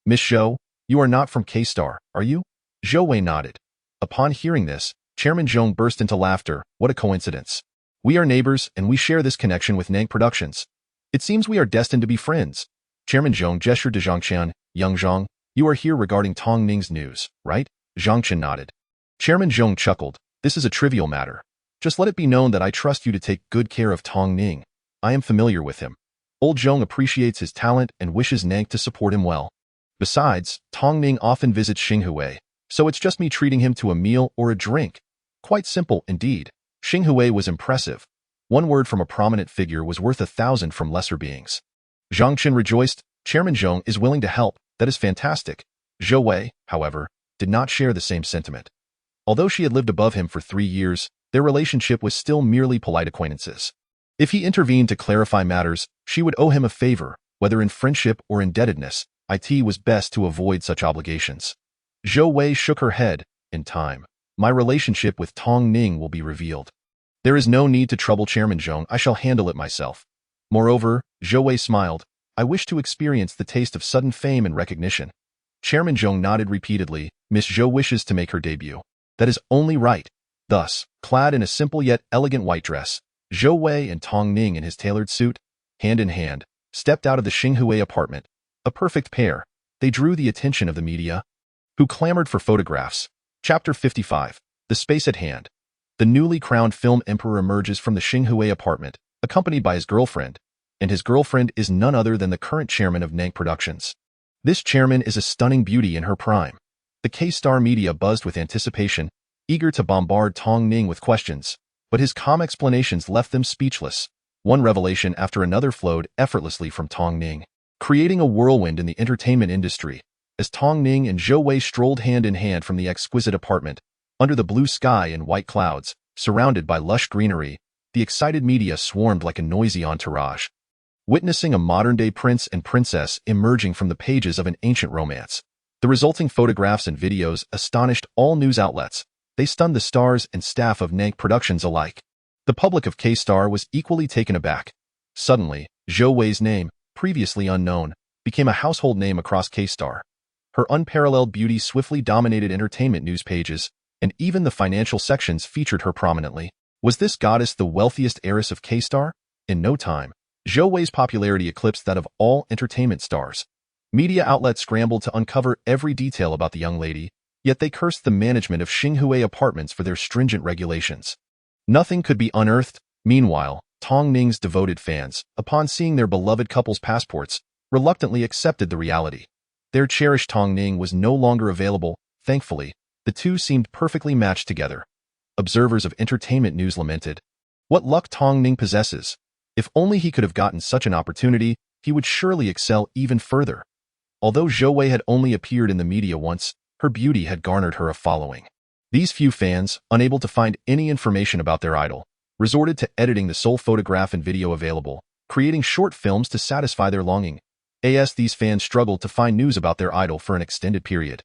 Miss Zhou, you are not from K-Star, are you? Zhou Wei nodded. Upon hearing this, Chairman Zhong burst into laughter. What a coincidence. We are neighbors and we share this connection with Nank Productions. It seems we are destined to be friends. Chairman Zhong gestured to Zhang Chen. Young Zhong, you are here regarding Tong Ning's news, right? Zhang Chen nodded. Chairman Zhong chuckled. This is a trivial matter. Just let it be known that I trust you to take good care of Tong Ning. I am familiar with him. Old Zhong appreciates his talent and wishes Nank to support him well. Besides, Tong Ning often visits Xinghui, so it's just me treating him to a meal or a drink. Quite simple, indeed. Xinghui was impressive. One word from a prominent figure was worth 1,000 from lesser beings. Zhang Chen rejoiced. Chairman Zhong is willing to help. That is fantastic. Zhou Wei, however, did not share the same sentiment. Although she had lived above him for 3 years, their relationship was still merely polite acquaintances. If he intervened to clarify matters, she would owe him a favor, whether in friendship or indebtedness. It was best to avoid such obligations. Zhou Wei shook her head. In time, my relationship with Tong Ning will be revealed. There is no need to trouble Chairman Zhong. I shall handle it myself. Moreover, Zhou Wei smiled. I wish to experience the taste of sudden fame and recognition. Chairman Zhong nodded repeatedly. Miss Zhou wishes to make her debut. That is only right. Thus, clad in a simple yet elegant white dress, Zhou Wei and Tong Ning in his tailored suit, hand in hand, stepped out of the Xinghui apartment. A perfect pair. They drew the attention of the media, who clamored for photographs. Chapter 55. The space at hand. The newly crowned film emperor emerges from the Xinghui apartment, accompanied by his girlfriend, and his girlfriend is none other than the current chairman of Nank Productions. This chairman is a stunning beauty in her prime. The K-Star media buzzed with anticipation, eager to bombard Tong Ning with questions. but his calm explanations left them speechless. One revelation after another flowed effortlessly from Tong Ning, creating a whirlwind in the entertainment industry. As Tong Ning and Zhou Wei strolled hand in hand from the exquisite apartment, under the blue sky and white clouds, surrounded by lush greenery, the excited media swarmed like a noisy entourage. Witnessing a modern-day prince and princess emerging from the pages of an ancient romance, the resulting photographs and videos astonished all news outlets. They stunned the stars and staff of Nank Productions alike. The public of K-Star was equally taken aback. Suddenly, Zhou Wei's name, previously unknown, became a household name across K-Star. Her unparalleled beauty swiftly dominated entertainment news pages, and even the financial sections featured her prominently. Was this goddess the wealthiest heiress of K-Star? In no time, Zhou Wei's popularity eclipsed that of all entertainment stars. Media outlets scrambled to uncover every detail about the young lady, yet they cursed the management of Xinghui Apartments for their stringent regulations. Nothing could be unearthed. Meanwhile, Tong Ning's devoted fans, upon seeing their beloved couple's passports, reluctantly accepted the reality. Their cherished Tong Ning was no longer available. Thankfully, the two seemed perfectly matched together. Observers of entertainment news lamented, "What luck Tong Ning possesses! If only he could have gotten such an opportunity, he would surely excel even further." Although Zhou Wei had only appeared in the media once, her beauty had garnered her a following. These few fans, unable to find any information about their idol, resorted to editing the sole photograph and video available, creating short films to satisfy their longing. As these fans struggled to find news about their idol for an extended period,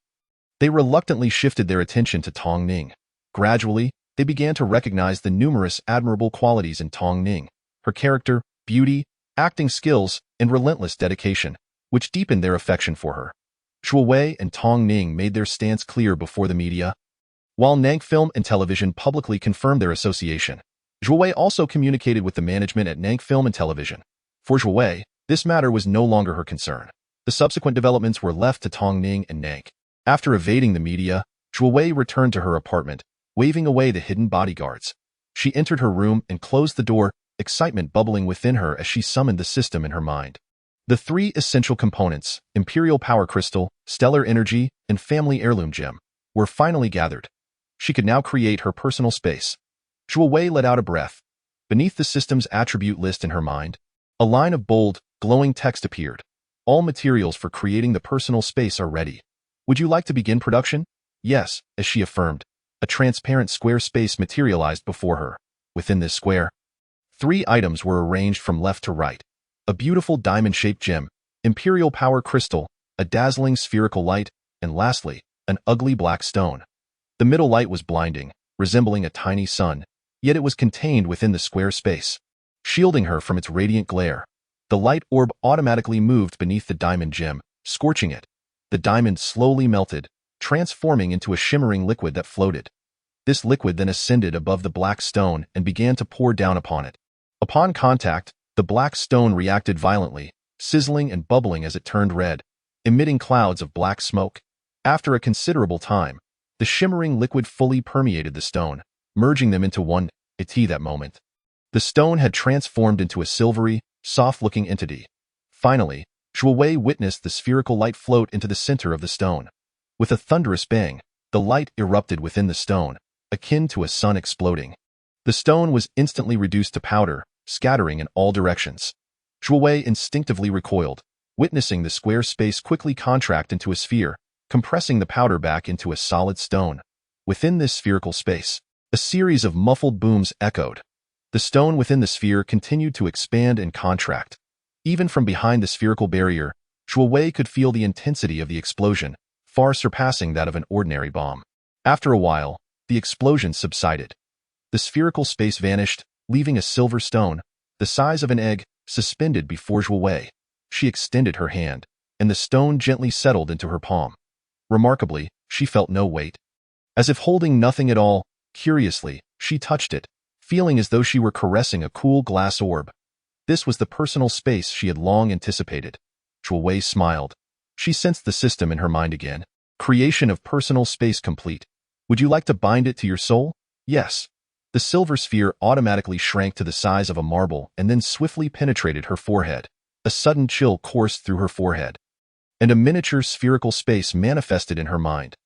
they reluctantly shifted their attention to Tong Ning. Gradually, they began to recognize the numerous admirable qualities in Tong Ning, her character, beauty, acting skills, and relentless dedication, which deepened their affection for her. Zhou Wei and Tong Ning made their stance clear before the media, while Nank Film and Television publicly confirmed their association. Zhou Wei also communicated with the management at Nank Film and Television. For Zhou Wei, this matter was no longer her concern. The subsequent developments were left to Tong Ning and Nank. After evading the media, Zhou Wei returned to her apartment, waving away the hidden bodyguards. She entered her room and closed the door, excitement bubbling within her as she summoned the system in her mind. The three essential components, Imperial Power Crystal, Stellar Energy, and Family Heirloom Gem, were finally gathered. She could now create her personal space. Zhou Wei let out a breath. Beneath the system's attribute list in her mind, a line of bold, glowing text appeared. All materials for creating the personal space are ready. Would you like to begin production? Yes, as she affirmed. A transparent square space materialized before her. Within this square, 3 items were arranged from left to right. A beautiful diamond-shaped gem, Imperial Power Crystal, a dazzling spherical light, and lastly, an ugly black stone. The middle light was blinding, resembling a tiny sun, yet it was contained within the square space, shielding her from its radiant glare. The light orb automatically moved beneath the diamond gem, scorching it. The diamond slowly melted, transforming into a shimmering liquid that floated. This liquid then ascended above the black stone and began to pour down upon it. Upon contact, the black stone reacted violently, sizzling and bubbling as it turned red, emitting clouds of black smoke. After a considerable time, the shimmering liquid fully permeated the stone, merging them into one. At that moment, the stone had transformed into a silvery, soft-looking entity. Finally, Zhou Wei witnessed the spherical light float into the center of the stone. With a thunderous bang, the light erupted within the stone, akin to a sun exploding. The stone was instantly reduced to powder, scattering in all directions. Zhou Wei instinctively recoiled, witnessing the square space quickly contract into a sphere, compressing the powder back into a solid stone. Within this spherical space, a series of muffled booms echoed. The stone within the sphere continued to expand and contract. Even from behind the spherical barrier, Zhou Wei could feel the intensity of the explosion, far surpassing that of an ordinary bomb. After a while, the explosion subsided. The spherical space vanished, leaving a silver stone, the size of an egg, suspended before Zhou Wei. She extended her hand, and the stone gently settled into her palm. Remarkably, she felt no weight. As if holding nothing at all, curiously, she touched it, feeling as though she were caressing a cool glass orb. This was the personal space she had long anticipated. Zhou Wei smiled. She sensed the system in her mind again. Creation of personal space complete. Would you like to bind it to your soul? Yes. The silver sphere automatically shrank to the size of a marble and then swiftly penetrated her forehead. A sudden chill coursed through her forehead, and a miniature spherical space manifested in her mind.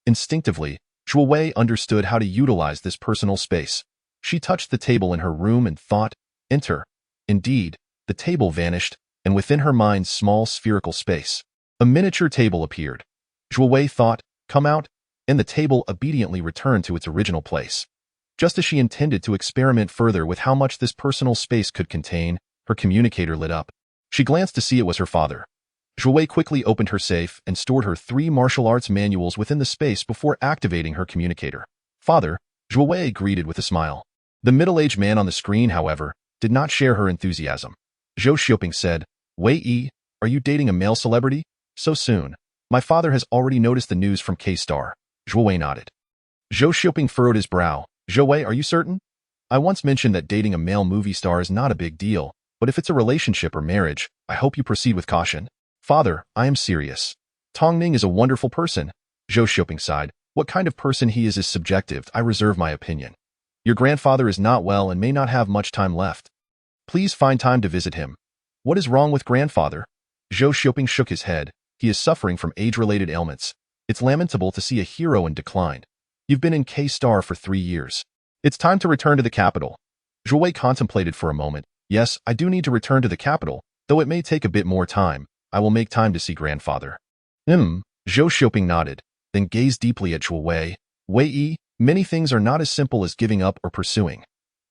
Instinctively, Zhou Wei understood how to utilize this personal space. She touched the table in her room and thought, enter. Indeed, the table vanished, and within her mind's small spherical space, a miniature table appeared. Zhou Wei thought, come out, and the table obediently returned to its original place. Just as she intended to experiment further with how much this personal space could contain, her communicator lit up. She glanced to see it was her father. Zhou Wei quickly opened her safe and stored her 3 martial arts manuals within the space before activating her communicator. Father, Zhou Wei greeted with a smile. The middle-aged man on the screen, however, did not share her enthusiasm. Zhou Xiaoping said, Wei Yi, are you dating a male celebrity? So soon. My father has already noticed the news from K-Star. Zhou Wei nodded. Zhou Xiaoping furrowed his brow. Zhou Wei, are you certain? I once mentioned that dating a male movie star is not a big deal, but if it's a relationship or marriage, I hope you proceed with caution. Father, I am serious. Tong Ning is a wonderful person. Zhou Xiaoping sighed. What kind of person he is subjective. I reserve my opinion. Your grandfather is not well and may not have much time left. Please find time to visit him. What is wrong with grandfather? Zhou Xiaoping shook his head. He is suffering from age-related ailments. It's lamentable to see a hero in decline. You've been in K-Star for 3 years. It's time to return to the capital. Zhou Wei contemplated for a moment. Yes, I do need to return to the capital, though it may take a bit more time. I will make time to see grandfather. Zhou Xiaoping nodded, then gazed deeply at Zhou Wei. Wei Yi, many things are not as simple as giving up or pursuing.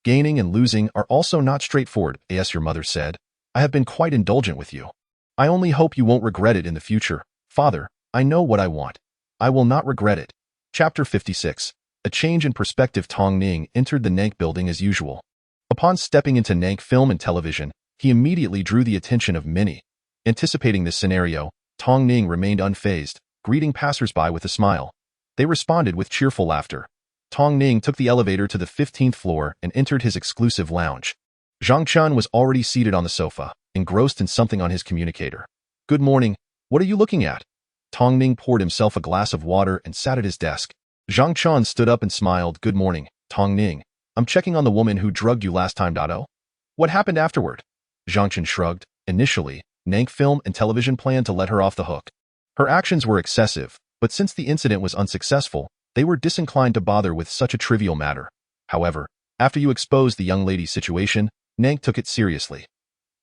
Gaining and losing are also not straightforward, as your mother said. I have been quite indulgent with you. I only hope you won't regret it in the future. Father, I know what I want. I will not regret it. Chapter 56. A change in perspective. Tong Ning entered the Nank building as usual. Upon stepping into Nank Film and Television, he immediately drew the attention of many. Anticipating this scenario, Tong Ning remained unfazed, greeting passers-by with a smile. They responded with cheerful laughter. Tong Ning took the elevator to the 15th floor and entered his exclusive lounge. Zhang Chun was already seated on the sofa, engrossed in something on his communicator. Good morning. What are you looking at? Tong Ning poured himself a glass of water and sat at his desk. Zhang Chun stood up and smiled. Good morning, Tong Ning. I'm checking on the woman who drugged you last time. What happened afterward? Zhang Chun shrugged. Initially, Nank Film and Television planned to let her off the hook. Her actions were excessive, but since the incident was unsuccessful, they were disinclined to bother with such a trivial matter. However, after you exposed the young lady's situation, Nank took it seriously.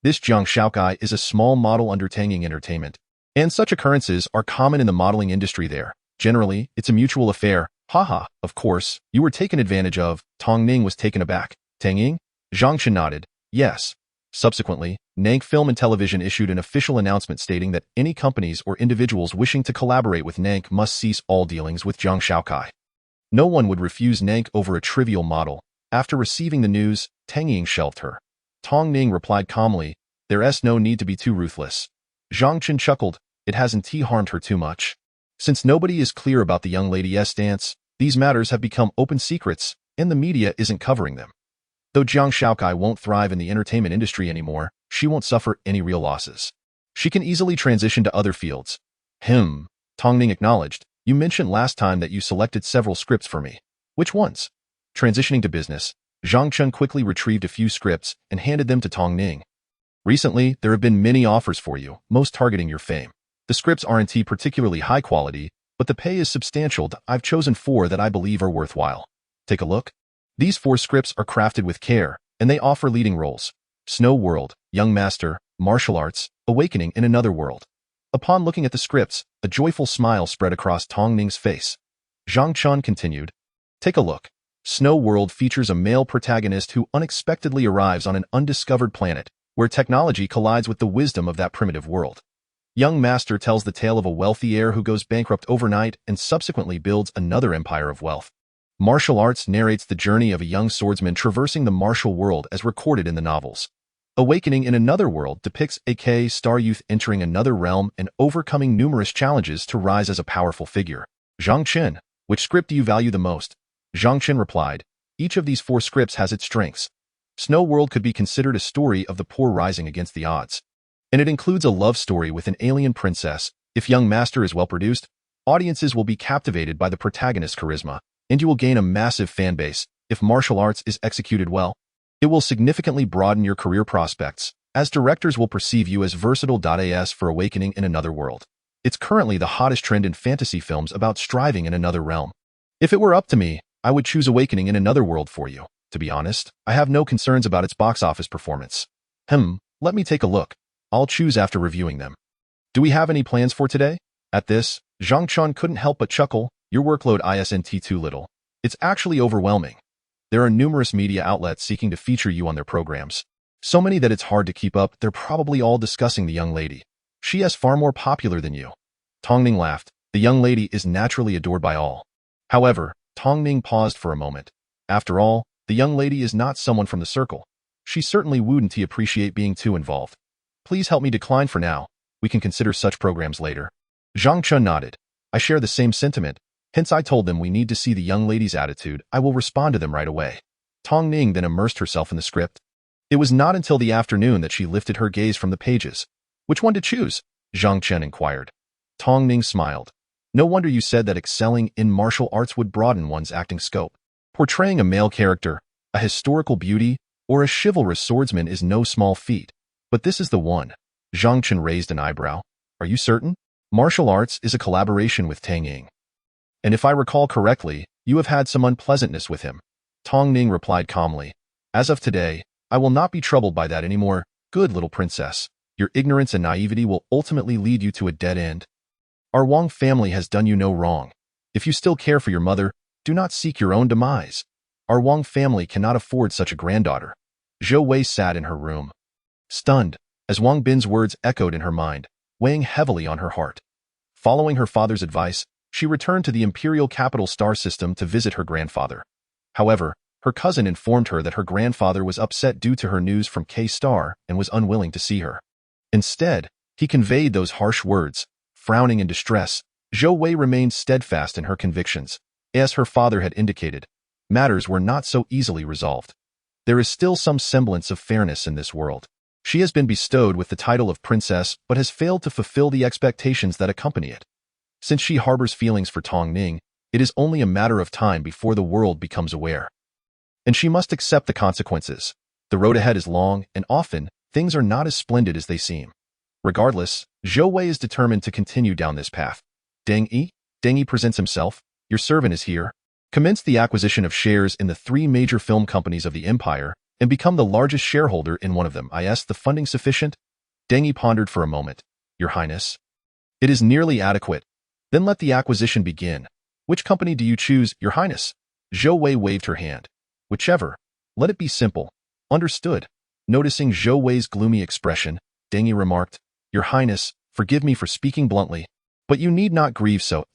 This Jiang Shaokai is a small model under Tanging Entertainment, and such occurrences are common in the modeling industry there. Generally, it's a mutual affair. Haha, of course, you were taken advantage of. Tong Ning was taken aback. Tanging? Zhang Chen nodded. Yes. Subsequently, Nank Film and Television issued an official announcement stating that any companies or individuals wishing to collaborate with Nank must cease all dealings with Jiang Shaokai. No one would refuse Nank over a trivial model. After receiving the news, Tang Ying shelved her. Tong Ning replied calmly, There's no need to be too ruthless. Zhang Chen chuckled, It hasn't harmed her too much. Since nobody is clear about the young lady's stance, these matters have become open secrets, and the media isn't covering them. Though Jiang Shaokai won't thrive in the entertainment industry anymore, she won't suffer any real losses. She can easily transition to other fields. Tong Ning acknowledged. You mentioned last time that you selected several scripts for me. Which ones? Transitioning to business, Zhang Chun quickly retrieved a few scripts and handed them to Tong Ning. Recently, there have been many offers for you, most targeting your fame. The scripts aren't particularly high quality, but the pay is substantial. I've chosen 4 that I believe are worthwhile. Take a look. These 4 scripts are crafted with care, and they offer leading roles. Snow World, Young Master, Martial Arts, Awakening in Another World. Upon looking at the scripts, a joyful smile spread across Tong Ning's face. Zhang Chun continued. Take a look. Snow World features a male protagonist who unexpectedly arrives on an undiscovered planet, where technology collides with the wisdom of that primitive world. Young Master tells the tale of a wealthy heir who goes bankrupt overnight and subsequently builds another empire of wealth. Martial Arts narrates the journey of a young swordsman traversing the martial world as recorded in the novels. Awakening in Another World depicts a K-Star youth entering another realm and overcoming numerous challenges to rise as a powerful figure. Zhang Chen, which script do you value the most? Zhang Chen replied, Each of these 4 scripts has its strengths. Snow World could be considered a story of the poor rising against the odds. And it includes a love story with an alien princess. If Young Master is well produced, audiences will be captivated by the protagonist's charisma, and you will gain a massive fan base. If Martial Arts is executed well, it will significantly broaden your career prospects, as directors will perceive you as versatile. As for Awakening in Another World, it's currently the hottest trend in fantasy films about striving in another realm. If it were up to me, I would choose Awakening in Another World for you. To be honest, I have no concerns about its box office performance. Let me take a look. I'll choose after reviewing them. Do we have any plans for today? At this, Zhang Chun couldn't help but chuckle. Your workload isn't too little. It's actually overwhelming. There are numerous media outlets seeking to feature you on their programs. So many that it's hard to keep up. They're probably all discussing the young lady. She is far more popular than you. Tongning laughed. The young lady is naturally adored by all. However, Tongning paused for a moment. After all, the young lady is not someone from the circle. She certainly wouldn't appreciate being too involved. Please help me decline for now. We can consider such programs later. Zhang Chun nodded. I share the same sentiment. Hence I told them we need to see the young lady's attitude. I will respond to them right away. Tongning then immersed herself in the script. It was not until the afternoon that she lifted her gaze from the pages. Which one to choose? Zhang Chen inquired. Tongning smiled. No wonder you said that excelling in martial arts would broaden one's acting scope. Portraying a male character, a historical beauty, or a chivalrous swordsman is no small feat. But this is the one. Zhang Chen raised an eyebrow. Are you certain? Martial arts is a collaboration with Tang Ying. And if I recall correctly, you have had some unpleasantness with him. Tongning replied calmly. As of today, I will not be troubled by that anymore. Good little princess. Your ignorance and naivety will ultimately lead you to a dead end. Our Wang family has done you no wrong. If you still care for your mother, do not seek your own demise. Our Wang family cannot afford such a granddaughter. Zhou Wei sat in her room, stunned, as Wang Bin's words echoed in her mind, weighing heavily on her heart. Following her father's advice, she returned to the imperial capital star system to visit her grandfather. However, her cousin informed her that her grandfather was upset due to her news from K-Star and was unwilling to see her. Instead, he conveyed those harsh words. Frowning in distress, Zhou Wei remained steadfast in her convictions. As her father had indicated, matters were not so easily resolved. There is still some semblance of fairness in this world. She has been bestowed with the title of princess but has failed to fulfill the expectations that accompany it. Since she harbors feelings for Tongning, it is only a matter of time before the world becomes aware. And she must accept the consequences. The road ahead is long, and often, things are not as splendid as they seem. Regardless, Zhou Wei is determined to continue down this path. Deng Yi presents himself. Your servant is here. Commence the acquisition of shares in the 3 major film companies of the empire and become the largest shareholder in one of them. Is the funding sufficient? Deng Yi pondered for a moment. Your Highness. It is nearly adequate. Then let the acquisition begin. Which company do you choose, Your Highness? Zhou Wei waved her hand. Whichever. Let it be simple. Understood. Noticing Zhou Wei's gloomy expression, Deng Yi remarked, Your Highness, forgive me for speaking bluntly, but you need not grieve so,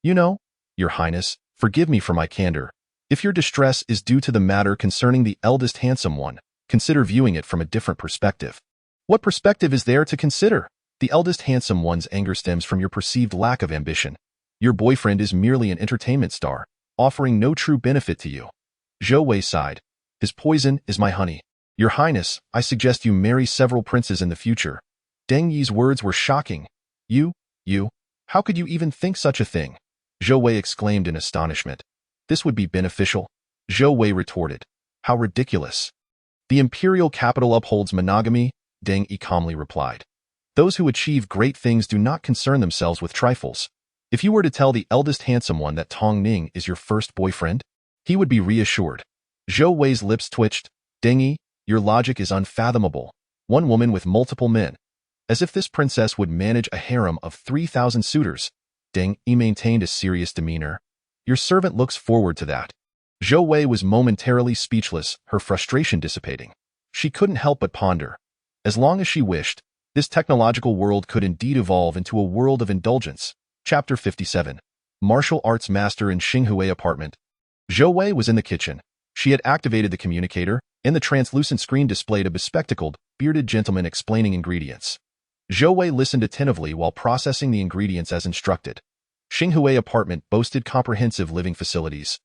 You know, Your Highness, forgive me for my candor. If your distress is due to the matter concerning the eldest handsome one, consider viewing it from a different perspective. What perspective is there to consider? The eldest handsome one's anger stems from your perceived lack of ambition. Your boyfriend is merely an entertainment star, offering no true benefit to you. Zhou Wei sighed. His poison is my honey. Your Highness, I suggest you marry several princes in the future. Deng Yi's words were shocking. You, how could you even think such a thing? Zhou Wei exclaimed in astonishment. This would be beneficial. Zhou Wei retorted. How ridiculous. The imperial capital upholds monogamy, Deng Yi calmly replied. Those who achieve great things do not concern themselves with trifles. If you were to tell the eldest handsome one that Tongning is your first boyfriend, he would be reassured. Zhou Wei's lips twitched. Deng Yi, your logic is unfathomable. One woman with multiple men. As if this princess would manage a harem of 3,000 suitors. Deng Yi maintained a serious demeanor. Your servant looks forward to that. Zhou Wei was momentarily speechless, her frustration dissipating. She couldn't help but ponder. As long as she wished, this technological world could indeed evolve into a world of indulgence. Chapter 57. Martial Arts Master in Xinghui Apartment. Zhou Wei was in the kitchen. She had activated the communicator, and the translucent screen displayed a bespectacled, bearded gentleman explaining ingredients. Zhou Wei listened attentively while processing the ingredients as instructed. Xinghui Apartment boasted comprehensive living facilities.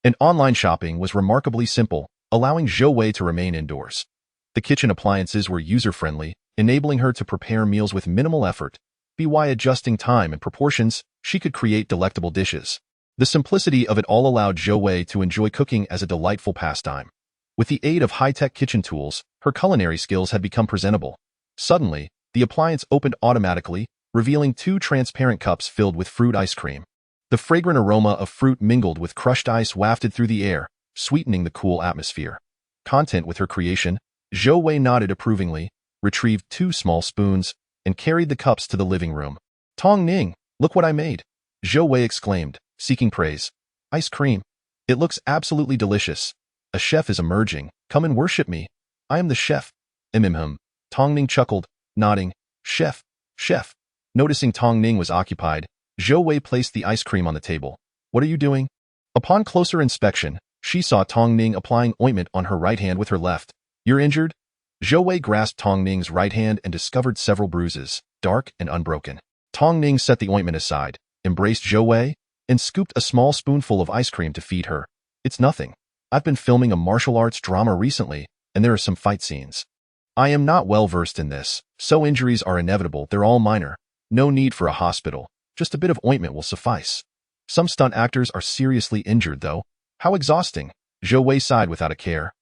And online shopping was remarkably simple, allowing Zhou Wei to remain indoors. The kitchen appliances were user-friendly, enabling her to prepare meals with minimal effort. By adjusting time and proportions, she could create delectable dishes. The simplicity of it all allowed Zhou Wei to enjoy cooking as a delightful pastime. With the aid of high-tech kitchen tools, her culinary skills had become presentable. Suddenly, the appliance opened automatically, revealing 2 transparent cups filled with fruit ice cream. The fragrant aroma of fruit mingled with crushed ice wafted through the air, sweetening the cool atmosphere. Content with her creation, Zhou Wei nodded approvingly, retrieved 2 small spoons, and carried the cups to the living room. Tong Ning, look what I made! Zhou Wei exclaimed, seeking praise. Ice cream. It looks absolutely delicious. A chef is emerging. Come and worship me. I am the chef. Tong Ning chuckled, nodding. Chef, chef. Noticing Tong Ning was occupied, Zhou Wei placed the ice cream on the table. What are you doing? Upon closer inspection, she saw Tong Ning applying ointment on her right hand with her left. You're injured? Zhou Wei grasped Tong Ning's right hand and discovered several bruises, dark and unbroken. Tong Ning set the ointment aside, embraced Zhou Wei, and scooped a small spoonful of ice cream to feed her. It's nothing. I've been filming a martial arts drama recently, and there are some fight scenes. I am not well versed in this, so injuries are inevitable. They're all minor. No need for a hospital. Just a bit of ointment will suffice. Some stunt actors are seriously injured, though. How exhausting. Zhou Wei sighed without a care.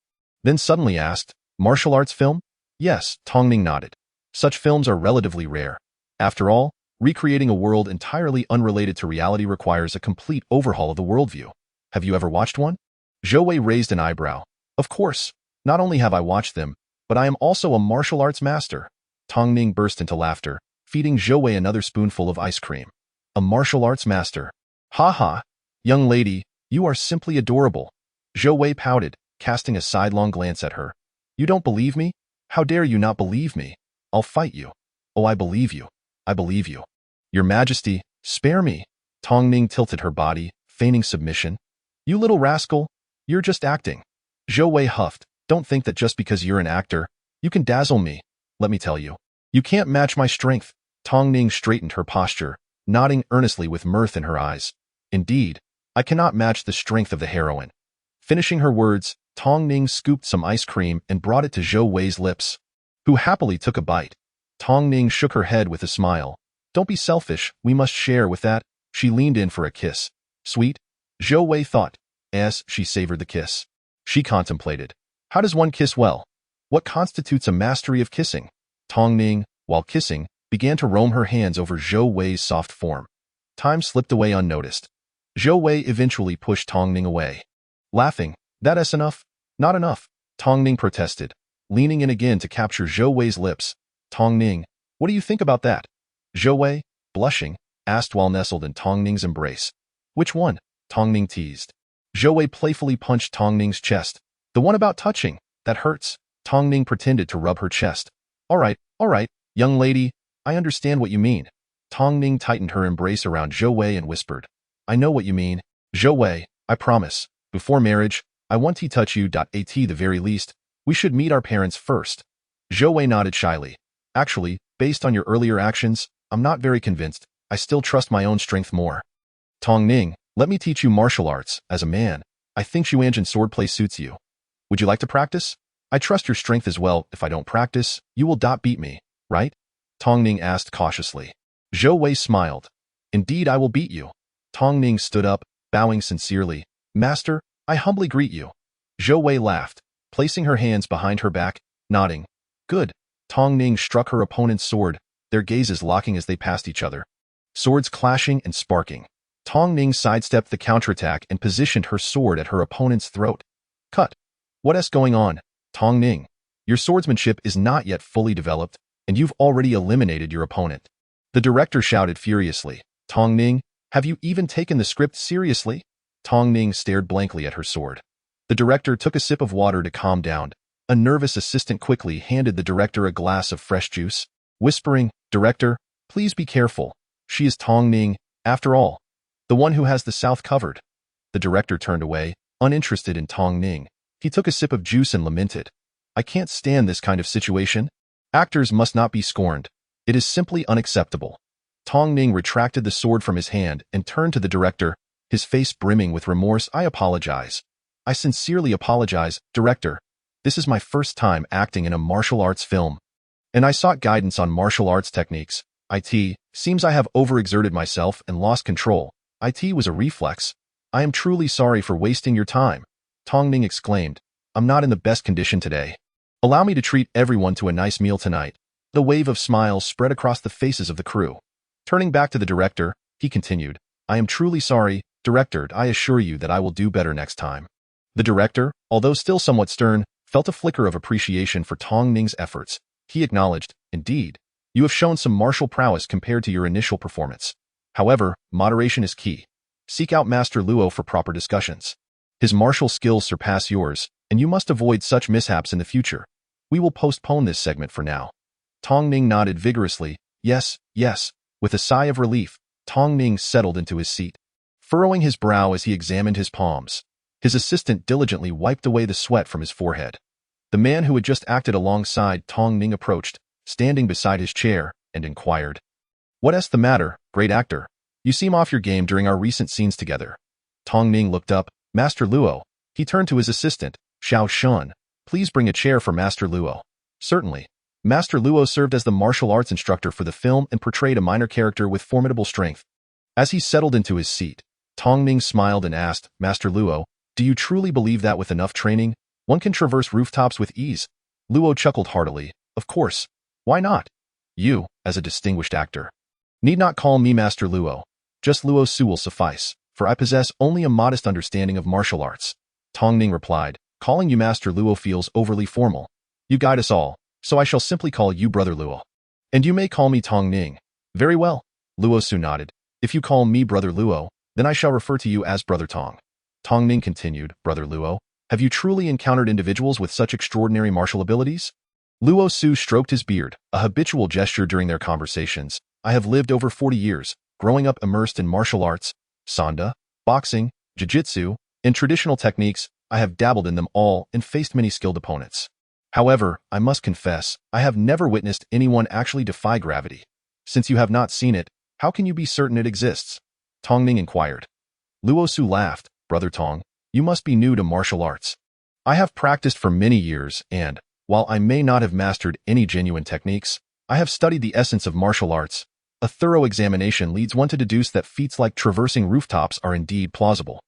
Then suddenly asked, martial arts film? Yes, Tong Ning nodded. Such films are relatively rare. After all, recreating a world entirely unrelated to reality requires a complete overhaul of the worldview. Have you ever watched one? Zhou Wei raised an eyebrow. Of course. Not only have I watched them, but I am also a martial arts master. Tong Ning burst into laughter, feeding Zhou Wei another spoonful of ice cream. A martial arts master. Ha ha. Young lady, you are simply adorable. Zhou Wei pouted, casting a sidelong glance at her. You don't believe me? How dare you not believe me? I'll fight you. Oh, I believe you. I believe you. Your Majesty, spare me. Tong Ning tilted her body, feigning submission. You little rascal. You're just acting. Zhou Wei huffed. Don't think that just because you're an actor, you can dazzle me. Let me tell you. You can't match my strength. Tong Ning straightened her posture, nodding earnestly with mirth in her eyes. Indeed, I cannot match the strength of the heroine. Finishing her words, Tong Ning scooped some ice cream and brought it to Zhou Wei's lips, who happily took a bite. Tong Ning shook her head with a smile. Don't be selfish, we must share with that. She leaned in for a kiss. Sweet? Zhou Wei thought, as she savored the kiss. She contemplated. How does one kiss well? What constitutes a mastery of kissing? Tong Ning, while kissing, began to roam her hands over Zhou Wei's soft form. Time slipped away unnoticed. Zhou Wei eventually pushed Tong Ning away. Laughing, that's enough? Not enough, Tong Ning protested, leaning in again to capture Zhou Wei's lips. Tong Ning, what do you think about that? Zhou Wei, blushing, asked while nestled in Tong Ning's embrace. Which one? Tong Ning teased. Zhou Wei playfully punched Tong Ning's chest. The one about touching. That hurts. Tong Ning pretended to rub her chest. All right, young lady, I understand what you mean. Tong Ning tightened her embrace around Zhou Wei and whispered. I know what you mean. Zhou Wei, I promise. Before marriage, I want to touch you. At the very least, we should meet our parents first. Zhou Wei nodded shyly. Actually, based on your earlier actions, I'm not very convinced. I still trust my own strength more. Tong Ning, let me teach you martial arts. As a man, I think Xuanjin swordplay suits you. Would you like to practice? I trust your strength as well. If I don't practice, you will beat me, right? Tong Ning asked cautiously. Zhou Wei smiled. Indeed, I will beat you. Tong Ning stood up, bowing sincerely. Master, I humbly greet you. Zhou Wei laughed, placing her hands behind her back, nodding. Good. Tong Ning struck her opponent's sword, their gazes locking as they passed each other. Swords clashing and sparking. Tong Ning sidestepped the counterattack and positioned her sword at her opponent's throat. Cut. What's going on? Tong Ning, your swordsmanship is not yet fully developed, and you've already eliminated your opponent. The director shouted furiously. Tong Ning, have you even taken the script seriously? Tong Ning stared blankly at her sword. The director took a sip of water to calm down. A nervous assistant quickly handed the director a glass of fresh juice, whispering, Director, please be careful. She is Tong Ning, after all. The one who has the south covered. The director turned away, uninterested in Tong Ning. He took a sip of juice and lamented. I can't stand this kind of situation. Actors must not be scorned. It is simply unacceptable. Tong Ning retracted the sword from his hand and turned to the director, his face brimming with remorse. I apologize. I sincerely apologize, Director. This is my first time acting in a martial arts film. And I sought guidance on martial arts techniques. Seems I have overexerted myself and lost control. Was a reflex. I am truly sorry for wasting your time. Tong Ning exclaimed. I'm not in the best condition today. Allow me to treat everyone to a nice meal tonight. The wave of smiles spread across the faces of the crew. Turning back to the director, he continued. I am truly sorry, Director. I assure you that I will do better next time. The director, although still somewhat stern, felt a flicker of appreciation for Tong Ning's efforts. He acknowledged, "Indeed, you have shown some martial prowess compared to your initial performance. However, moderation is key. Seek out Master Luo for proper discussions. His martial skills surpass yours, and you must avoid such mishaps in the future. We will postpone this segment for now." Tong Ning nodded vigorously. "Yes, yes." With a sigh of relief, Tong Ning settled into his seat, furrowing his brow as he examined his palms. His assistant diligently wiped away the sweat from his forehead. The man who had just acted alongside Tong Ning approached, standing beside his chair, and inquired, "What's the matter, great actor? You seem off your game during our recent scenes together." Tong Ning looked up. "Master Luo." He turned to his assistant, Xiao Shun. "Please bring a chair for Master Luo." "Certainly." Master Luo served as the martial arts instructor for the film and portrayed a minor character with formidable strength. As he settled into his seat, Tong Ning smiled and asked, "Master Luo, do you truly believe that with enough training, one can traverse rooftops with ease?" Luo chuckled heartily. "Of course. Why not? You, as a distinguished actor, need not call me Master Luo. Just Luo Su will suffice, for I possess only a modest understanding of martial arts." Tong Ning replied, "Calling you Master Luo feels overly formal. You guide us all, so I shall simply call you Brother Luo. And you may call me Tong Ning." "Very well." Luo Su nodded. "If you call me Brother Luo, then I shall refer to you as Brother Tong." Tong Ning continued, "Brother Luo, have you truly encountered individuals with such extraordinary martial abilities?" Luo Su stroked his beard, a habitual gesture during their conversations. "I have lived over 40 years, growing up immersed in martial arts, sanda, boxing, jiu-jitsu, and traditional techniques. I have dabbled in them all and faced many skilled opponents. However, I must confess, I have never witnessed anyone actually defy gravity. Since you have not seen it, how can you be certain it exists?" Tong Ning inquired. Luo Su laughed. "Brother Tong, you must be new to martial arts. I have practiced for many years and, while I may not have mastered any genuine techniques, I have studied the essence of martial arts. A thorough examination leads one to deduce that feats like traversing rooftops are indeed plausible.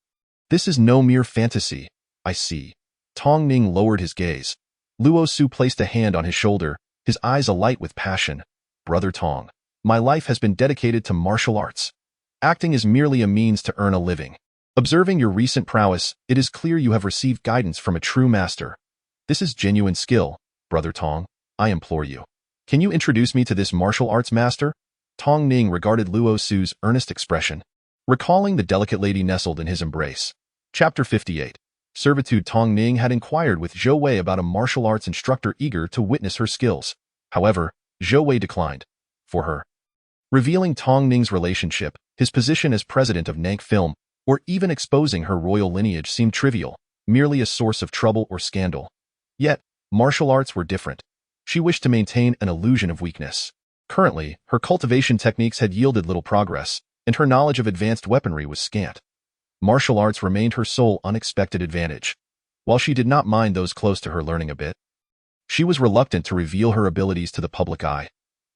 This is no mere fantasy. I see." Tong Ning lowered his gaze. Luo Su placed a hand on his shoulder, his eyes alight with passion. "Brother Tong, my life has been dedicated to martial arts. Acting is merely a means to earn a living. Observing your recent prowess, it is clear you have received guidance from a true master. This is genuine skill, Brother Tong. I implore you. Can you introduce me to this martial arts master?" Tong Ning regarded Luo Su's earnest expression, recalling the delicate lady nestled in his embrace. Chapter 58. Servitude. Tong Ning had inquired with Zhou Wei about a martial arts instructor eager to witness her skills. However, Zhou Wei declined. For her, revealing Tong Ning's relationship, his position as president of Nank Film, or even exposing her royal lineage seemed trivial, merely a source of trouble or scandal. Yet, martial arts were different. She wished to maintain an illusion of weakness. Currently, her cultivation techniques had yielded little progress, and her knowledge of advanced weaponry was scant. Martial arts remained her sole unexpected advantage. While she did not mind those close to her learning a bit, she was reluctant to reveal her abilities to the public eye.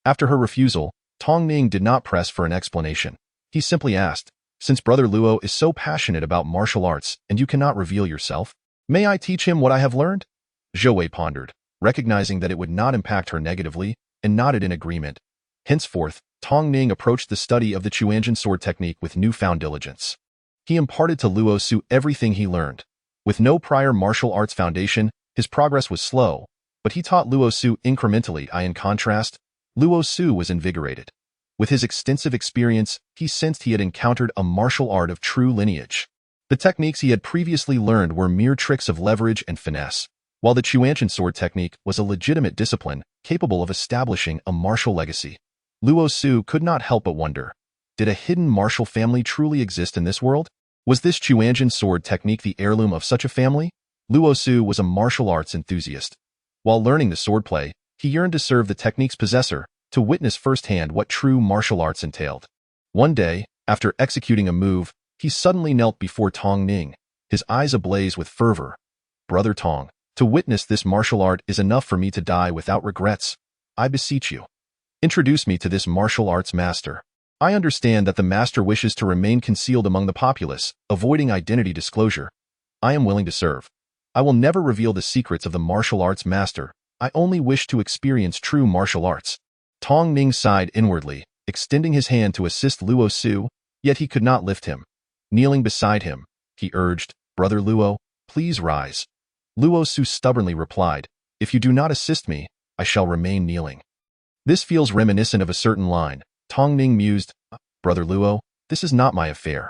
After her refusal, Tong Ning did not press for an explanation. He simply asked, "Since Brother Luo is so passionate about martial arts and you cannot reveal yourself, may I teach him what I have learned?" Zhou Wei pondered, recognizing that it would not impact her negatively, and nodded in agreement. Henceforth, Tong Ning approached the study of the Chuanjian sword technique with newfound diligence. He imparted to Luo Su everything he learned. With no prior martial arts foundation, his progress was slow, but he taught Luo Su incrementally. In contrast, Luo Su was invigorated. With his extensive experience, he sensed he had encountered a martial art of true lineage. The techniques he had previously learned were mere tricks of leverage and finesse, while the Chuanjian sword technique was a legitimate discipline capable of establishing a martial legacy. Luo Su could not help but wonder, did a hidden martial family truly exist in this world? Was this Chuanjian sword technique the heirloom of such a family? Luo Su was a martial arts enthusiast. While learning the swordplay, he yearned to serve the technique's possessor, to witness firsthand what true martial arts entailed. One day, after executing a move, he suddenly knelt before Tong Ning, his eyes ablaze with fervor. "Brother Tong, to witness this martial art is enough for me to die without regrets. I beseech you, introduce me to this martial arts master. I understand that the master wishes to remain concealed among the populace, avoiding identity disclosure. I am willing to serve. I will never reveal the secrets of the martial arts master. I only wish to experience true martial arts." Tong Ning sighed inwardly, extending his hand to assist Luo Su, yet he could not lift him. Kneeling beside him, he urged, "Brother Luo, please rise." Luo Su stubbornly replied, "If you do not assist me, I shall remain kneeling." This feels reminiscent of a certain line. Tong Ning mused, "Brother Luo, this is not my affair.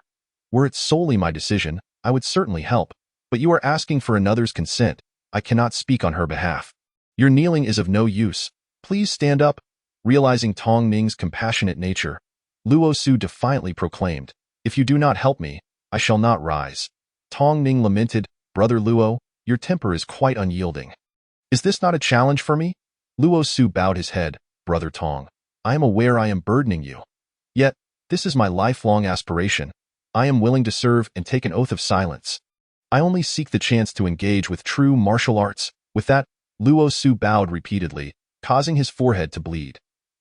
Were it solely my decision, I would certainly help, but you are asking for another's consent. I cannot speak on her behalf. Your kneeling is of no use. Please stand up." Realizing Tong Ning's compassionate nature, Luo Su defiantly proclaimed, "If you do not help me, I shall not rise." Tong Ning lamented, "Brother Luo, your temper is quite unyielding. Is this not a challenge for me?" Luo Su bowed his head, "Brother Tong, I am aware I am burdening you. Yet, this is my lifelong aspiration. I am willing to serve and take an oath of silence. I only seek the chance to engage with true martial arts." With that, Luo Su bowed repeatedly, causing his forehead to bleed.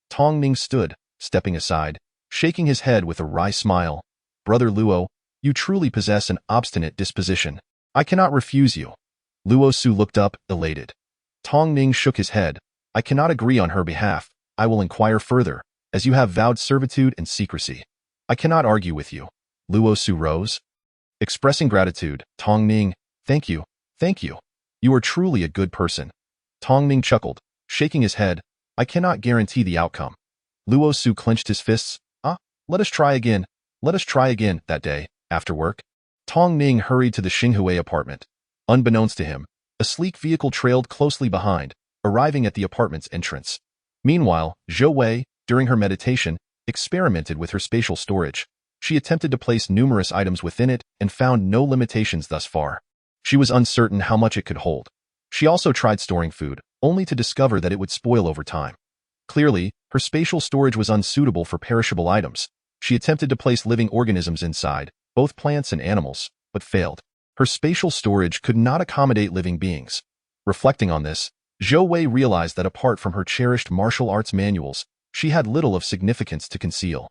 Tong Ning stood, stepping aside, shaking his head with a wry smile. "Brother Luo, you truly possess an obstinate disposition. I cannot refuse you." Luo Su looked up, elated. Tong Ning shook his head. "I cannot agree on her behalf. I will inquire further, as you have vowed servitude and secrecy. I cannot argue with you." Luo Su rose. Expressing gratitude, Tong Ning, thank you. You are truly a good person." Tong Ning chuckled, shaking his head, "I cannot guarantee the outcome." Luo Su clenched his fists. Let us try again. That day, after work, Tong Ning hurried to the Xinghui apartment. Unbeknownst to him, a sleek vehicle trailed closely behind, arriving at the apartment's entrance. Meanwhile, Zhou Wei, during her meditation, experimented with her spatial storage. She attempted to place numerous items within it and found no limitations thus far. She was uncertain how much it could hold. She also tried storing food, only to discover that it would spoil over time. Clearly, her spatial storage was unsuitable for perishable items. She attempted to place living organisms inside, both plants and animals, but failed. Her spatial storage could not accommodate living beings. Reflecting on this, Zhou Wei realized that apart from her cherished martial arts manuals, she had little of significance to conceal.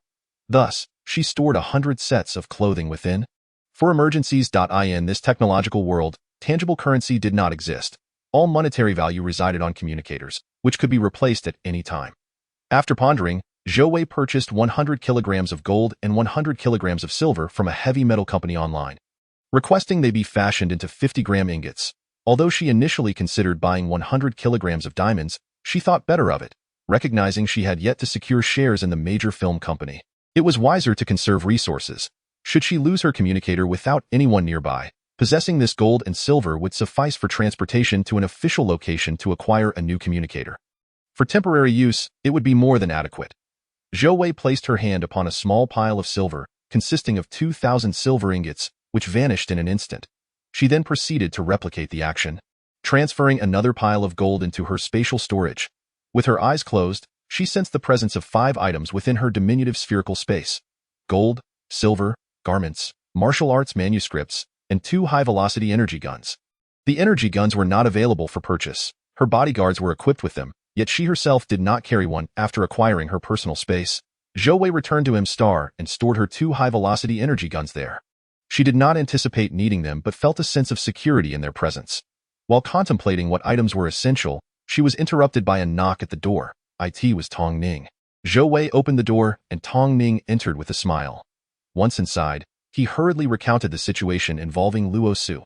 Thus, she stored 100 sets of clothing within. For emergencies. In this technological world, tangible currency did not exist. All monetary value resided on communicators, which could be replaced at any time. After pondering, Zhou Wei purchased 100 kilograms of gold and 100 kilograms of silver from a heavy metal company online, requesting they be fashioned into 50-gram ingots. Although she initially considered buying 100 kilograms of diamonds, she thought better of it, recognizing she had yet to secure shares in the major film company. It was wiser to conserve resources. Should she lose her communicator without anyone nearby, possessing this gold and silver would suffice for transportation to an official location to acquire a new communicator. For temporary use, it would be more than adequate. Zhou Wei placed her hand upon a small pile of silver, consisting of 2,000 silver ingots, which vanished in an instant. She then proceeded to replicate the action, transferring another pile of gold into her spatial storage. With her eyes closed, she sensed the presence of 5 items within her diminutive spherical space: gold, silver, garments, martial arts manuscripts, and 2 high-velocity energy guns. The energy guns were not available for purchase. Her bodyguards were equipped with them, yet she herself did not carry one. After acquiring her personal space, Zhou Wei returned to M-Star and stored her 2 high-velocity energy guns there. She did not anticipate needing them but felt a sense of security in their presence. While contemplating what items were essential, she was interrupted by a knock at the door. It was Tong Ning. Zhou Wei opened the door, and Tong Ning entered with a smile. Once inside, he hurriedly recounted the situation involving Luo Su.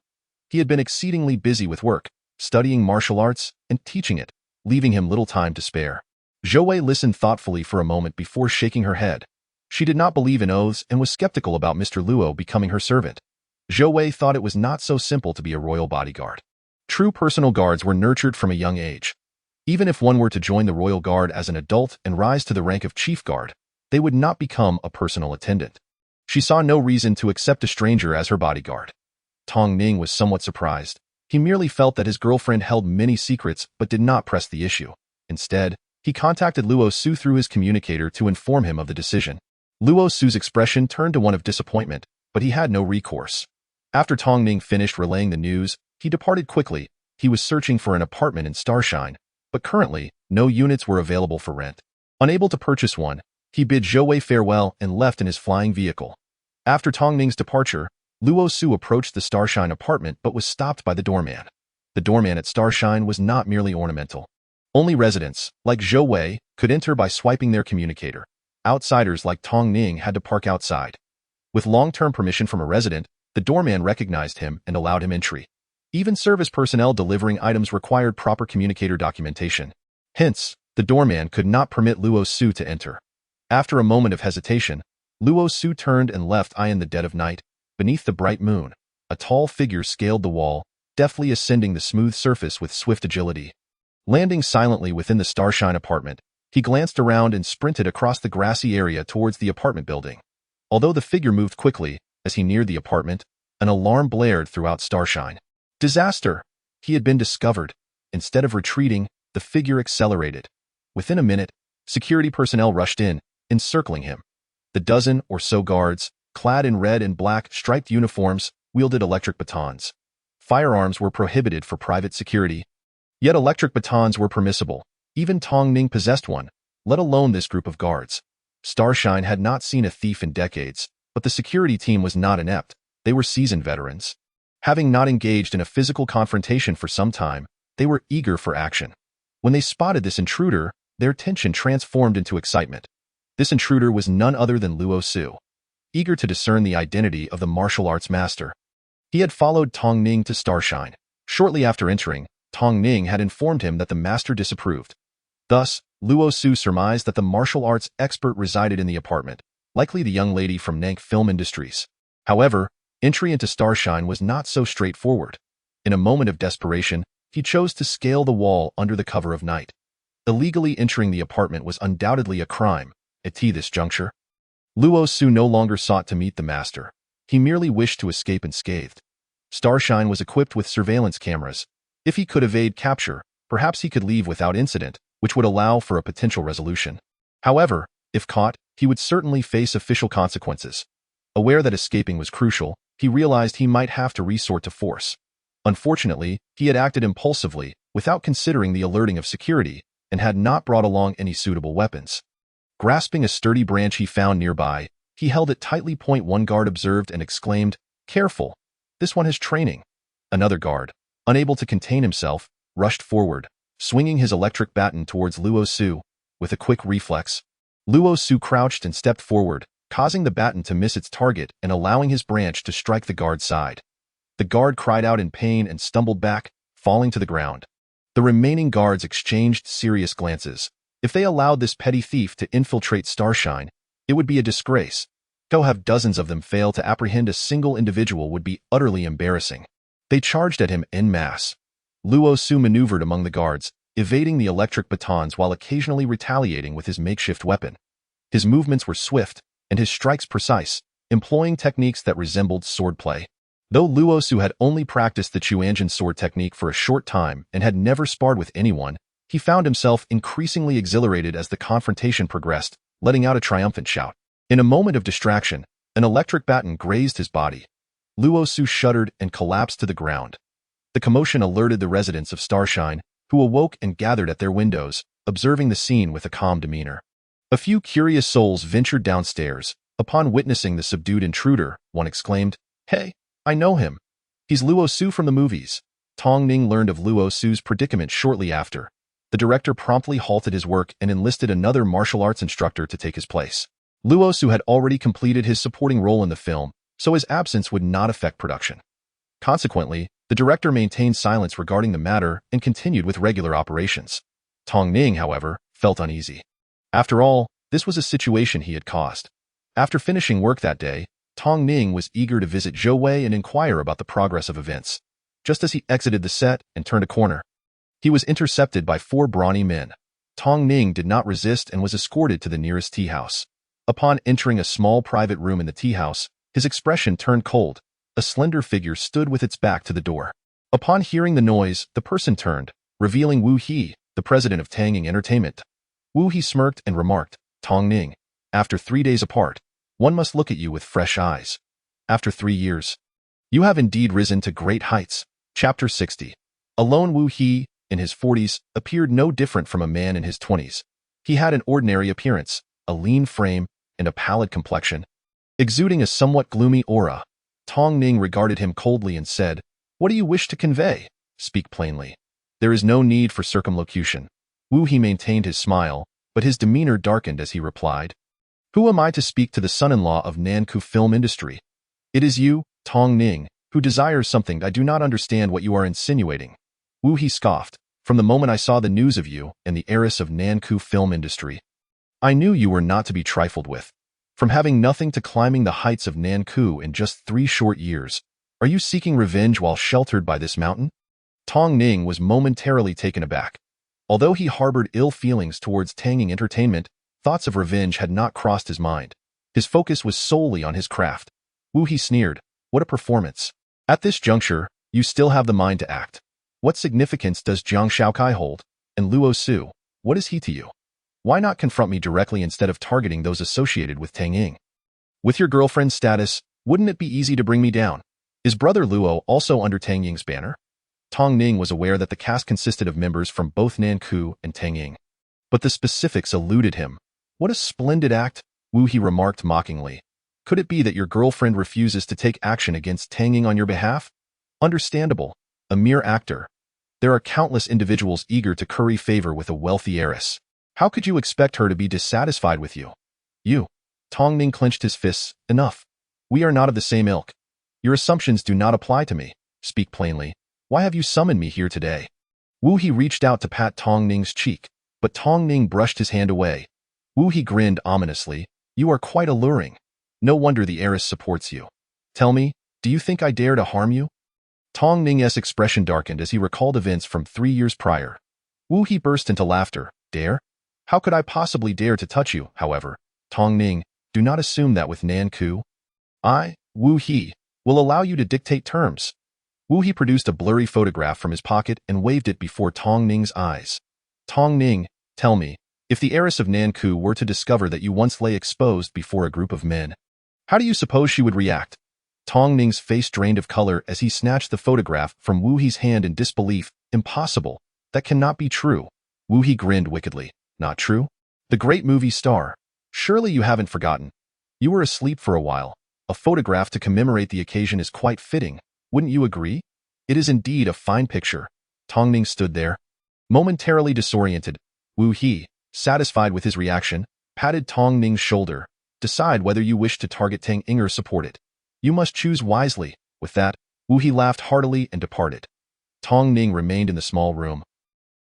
He had been exceedingly busy with work, studying martial arts, and teaching it, leaving him little time to spare. Zhou Wei listened thoughtfully for a moment before shaking her head. She did not believe in oaths and was skeptical about Mr. Luo becoming her servant. Zhou Wei thought it was not so simple to be a royal bodyguard. True personal guards were nurtured from a young age. Even if one were to join the royal guard as an adult and rise to the rank of chief guard, they would not become a personal attendant. She saw no reason to accept a stranger as her bodyguard. Tong Ning was somewhat surprised. He merely felt that his girlfriend held many secrets but did not press the issue. Instead, he contacted Luo Su through his communicator to inform him of the decision. Luo Su's expression turned to one of disappointment, but he had no recourse. After Tong Ning finished relaying the news, he departed quickly. He was searching for an apartment in Starshine, but currently, no units were available for rent. Unable to purchase one, he bid Zhou Wei farewell and left in his flying vehicle. After Tong Ning's departure, Luo Su approached the Starshine apartment but was stopped by the doorman. The doorman at Starshine was not merely ornamental. Only residents, like Zhou Wei, could enter by swiping their communicator. Outsiders like Tong Ning had to park outside. With long-term permission from a resident, the doorman recognized him and allowed him entry. Even service personnel delivering items required proper communicator documentation. Hence, the doorman could not permit Luo Su to enter. After a moment of hesitation, Luo Su turned and left. In the dead of night, beneath the bright moon, a tall figure scaled the wall, deftly ascending the smooth surface with swift agility. Landing silently within the Starshine apartment, he glanced around and sprinted across the grassy area towards the apartment building. Although the figure moved quickly, as he neared the apartment, an alarm blared throughout Starshine. Disaster! He had been discovered. Instead of retreating, the figure accelerated. Within a minute, security personnel rushed in, encircling him. The dozen or so guards, clad in red and black striped uniforms, wielded electric batons. Firearms were prohibited for private security. Yet electric batons were permissible. Even Tong Ning possessed one, let alone this group of guards. Starshine had not seen a thief in decades, but the security team was not inept. They were seasoned veterans. Having not engaged in a physical confrontation for some time, they were eager for action. When they spotted this intruder, their tension transformed into excitement. This intruder was none other than Luo Su. Eager to discern the identity of the martial arts master, he had followed Tong Ning to Starshine. Shortly after entering, Tong Ning had informed him that the master disapproved. Thus, Luo Su surmised that the martial arts expert resided in the apartment, likely the young lady from Nank Film Industries. However, entry into Starshine was not so straightforward. In a moment of desperation, he chose to scale the wall under the cover of night. Illegally entering the apartment was undoubtedly a crime at this juncture. Luo Su no longer sought to meet the master. He merely wished to escape unscathed. Starshine was equipped with surveillance cameras. If he could evade capture, perhaps he could leave without incident, which would allow for a potential resolution. However, if caught, he would certainly face official consequences. Aware that escaping was crucial, he realized he might have to resort to force. Unfortunately, he had acted impulsively, without considering the alerting of security, and had not brought along any suitable weapons. Grasping a sturdy branch he found nearby, he held it tightly. One guard observed and exclaimed, "Careful! This one has training." Another guard, unable to contain himself, rushed forward, swinging his electric baton towards Luo Su. With a quick reflex, Luo Su crouched and stepped forward, causing the baton to miss its target and allowing his branch to strike the guard's side. The guard cried out in pain and stumbled back, falling to the ground. The remaining guards exchanged serious glances. If they allowed this petty thief to infiltrate Starshine, it would be a disgrace. To have dozens of them fail to apprehend a single individual would be utterly embarrassing. They charged at him en masse. Luo Su maneuvered among the guards, evading the electric batons while occasionally retaliating with his makeshift weapon. His movements were swift, and his strikes precise, employing techniques that resembled swordplay. Though Luo Su had only practiced the Chuanjin sword technique for a short time and had never sparred with anyone, he found himself increasingly exhilarated as the confrontation progressed, letting out a triumphant shout. In a moment of distraction, an electric baton grazed his body. Luo Su shuddered and collapsed to the ground. The commotion alerted the residents of Starshine, who awoke and gathered at their windows, observing the scene with a calm demeanor. A few curious souls ventured downstairs. Upon witnessing the subdued intruder, one exclaimed, "Hey, I know him. He's Luo Su from the movies." Tong Ning learned of Luo Su's predicament shortly after. The director promptly halted his work and enlisted another martial arts instructor to take his place. Luo Su had already completed his supporting role in the film, so his absence would not affect production. Consequently, the director maintained silence regarding the matter and continued with regular operations. Tong Ning, however, felt uneasy. After all, this was a situation he had caused. After finishing work that day, Tong Ning was eager to visit Zhou Wei and inquire about the progress of events. Just as he exited the set and turned a corner, he was intercepted by 4 brawny men. Tong Ning did not resist and was escorted to the nearest tea house. Upon entering a small private room in the tea house, his expression turned cold. A slender figure stood with its back to the door. Upon hearing the noise, the person turned, revealing Wu He, the president of Tanging Entertainment. Wu He smirked and remarked, "Tong Ning, after 3 days apart, one must look at you with fresh eyes. After 3 years, you have indeed risen to great heights." Chapter 60. Alone Wu He, in his 40s, appeared no different from a man in his 20s. He had an ordinary appearance, a lean frame, and a pallid complexion, exuding a somewhat gloomy aura. Tong Ning regarded him coldly and said, "What do you wish to convey? Speak plainly. There is no need for circumlocution." Wu He maintained his smile, but his demeanor darkened as he replied, "Who am I to speak to the son-in-law of Nanku Film Industry? It is you, Tong Ning, who desires something. I do not understand what you are insinuating. Wu He scoffed. From the moment I saw the news of you and the heiress of Nanku film industry, I knew you were not to be trifled with. From having nothing to climbing the heights of Nanku in just 3 short years, are you seeking revenge while sheltered by this mountain? Tong Ning was momentarily taken aback. Although he harbored ill feelings towards Tanging Entertainment, thoughts of revenge had not crossed his mind. His focus was solely on his craft. Wu He sneered. What a performance. At this juncture, you still have the mind to act. What significance does Jiang Shaokai hold? And Luo Su, what is he to you? Why not confront me directly instead of targeting those associated with Tang Ying? With your girlfriend's status, wouldn't it be easy to bring me down? Is brother Luo also under Tang Ying's banner? Tong Ning was aware that the cast consisted of members from both Nanku and Tang Ying. But the specifics eluded him. What a splendid act, Wu He remarked mockingly. Could it be that your girlfriend refuses to take action against Tang Ying on your behalf? Understandable. A mere actor. There are countless individuals eager to curry favor with a wealthy heiress. How could you expect her to be dissatisfied with you? You. Tong Ning clenched his fists. Enough. We are not of the same ilk. Your assumptions do not apply to me. Speak plainly. Why have you summoned me here today? Wu He reached out to pat Tong Ning's cheek, but Tong Ning brushed his hand away. Wu He grinned ominously. You are quite alluring. No wonder the heiress supports you. Tell me, do you think I dare to harm you? Tong Ning's expression darkened as he recalled events from 3 years prior. Wu He burst into laughter. Dare? How could I possibly dare to touch you, however? Tong Ning, do not assume that with Nanku. I, Wu He, will allow you to dictate terms. Wu He produced a blurry photograph from his pocket and waved it before Tong Ning's eyes. Tong Ning, tell me, if the heiress of Nanku were to discover that you once lay exposed before a group of men, how do you suppose she would react? Tong Ning's face drained of color as he snatched the photograph from Wu He's hand in disbelief. Impossible. That cannot be true. Wu He grinned wickedly. Not true? The great movie star. Surely you haven't forgotten. You were asleep for a while. A photograph to commemorate the occasion is quite fitting. Wouldn't you agree? It is indeed a fine picture. Tong Ning stood there, momentarily disoriented. Wu He, satisfied with his reaction, patted Tong Ning's shoulder. Decide whether you wish to target Tang Ying or support it. You must choose wisely. With that, Wu He laughed heartily and departed. Tong Ning remained in the small room,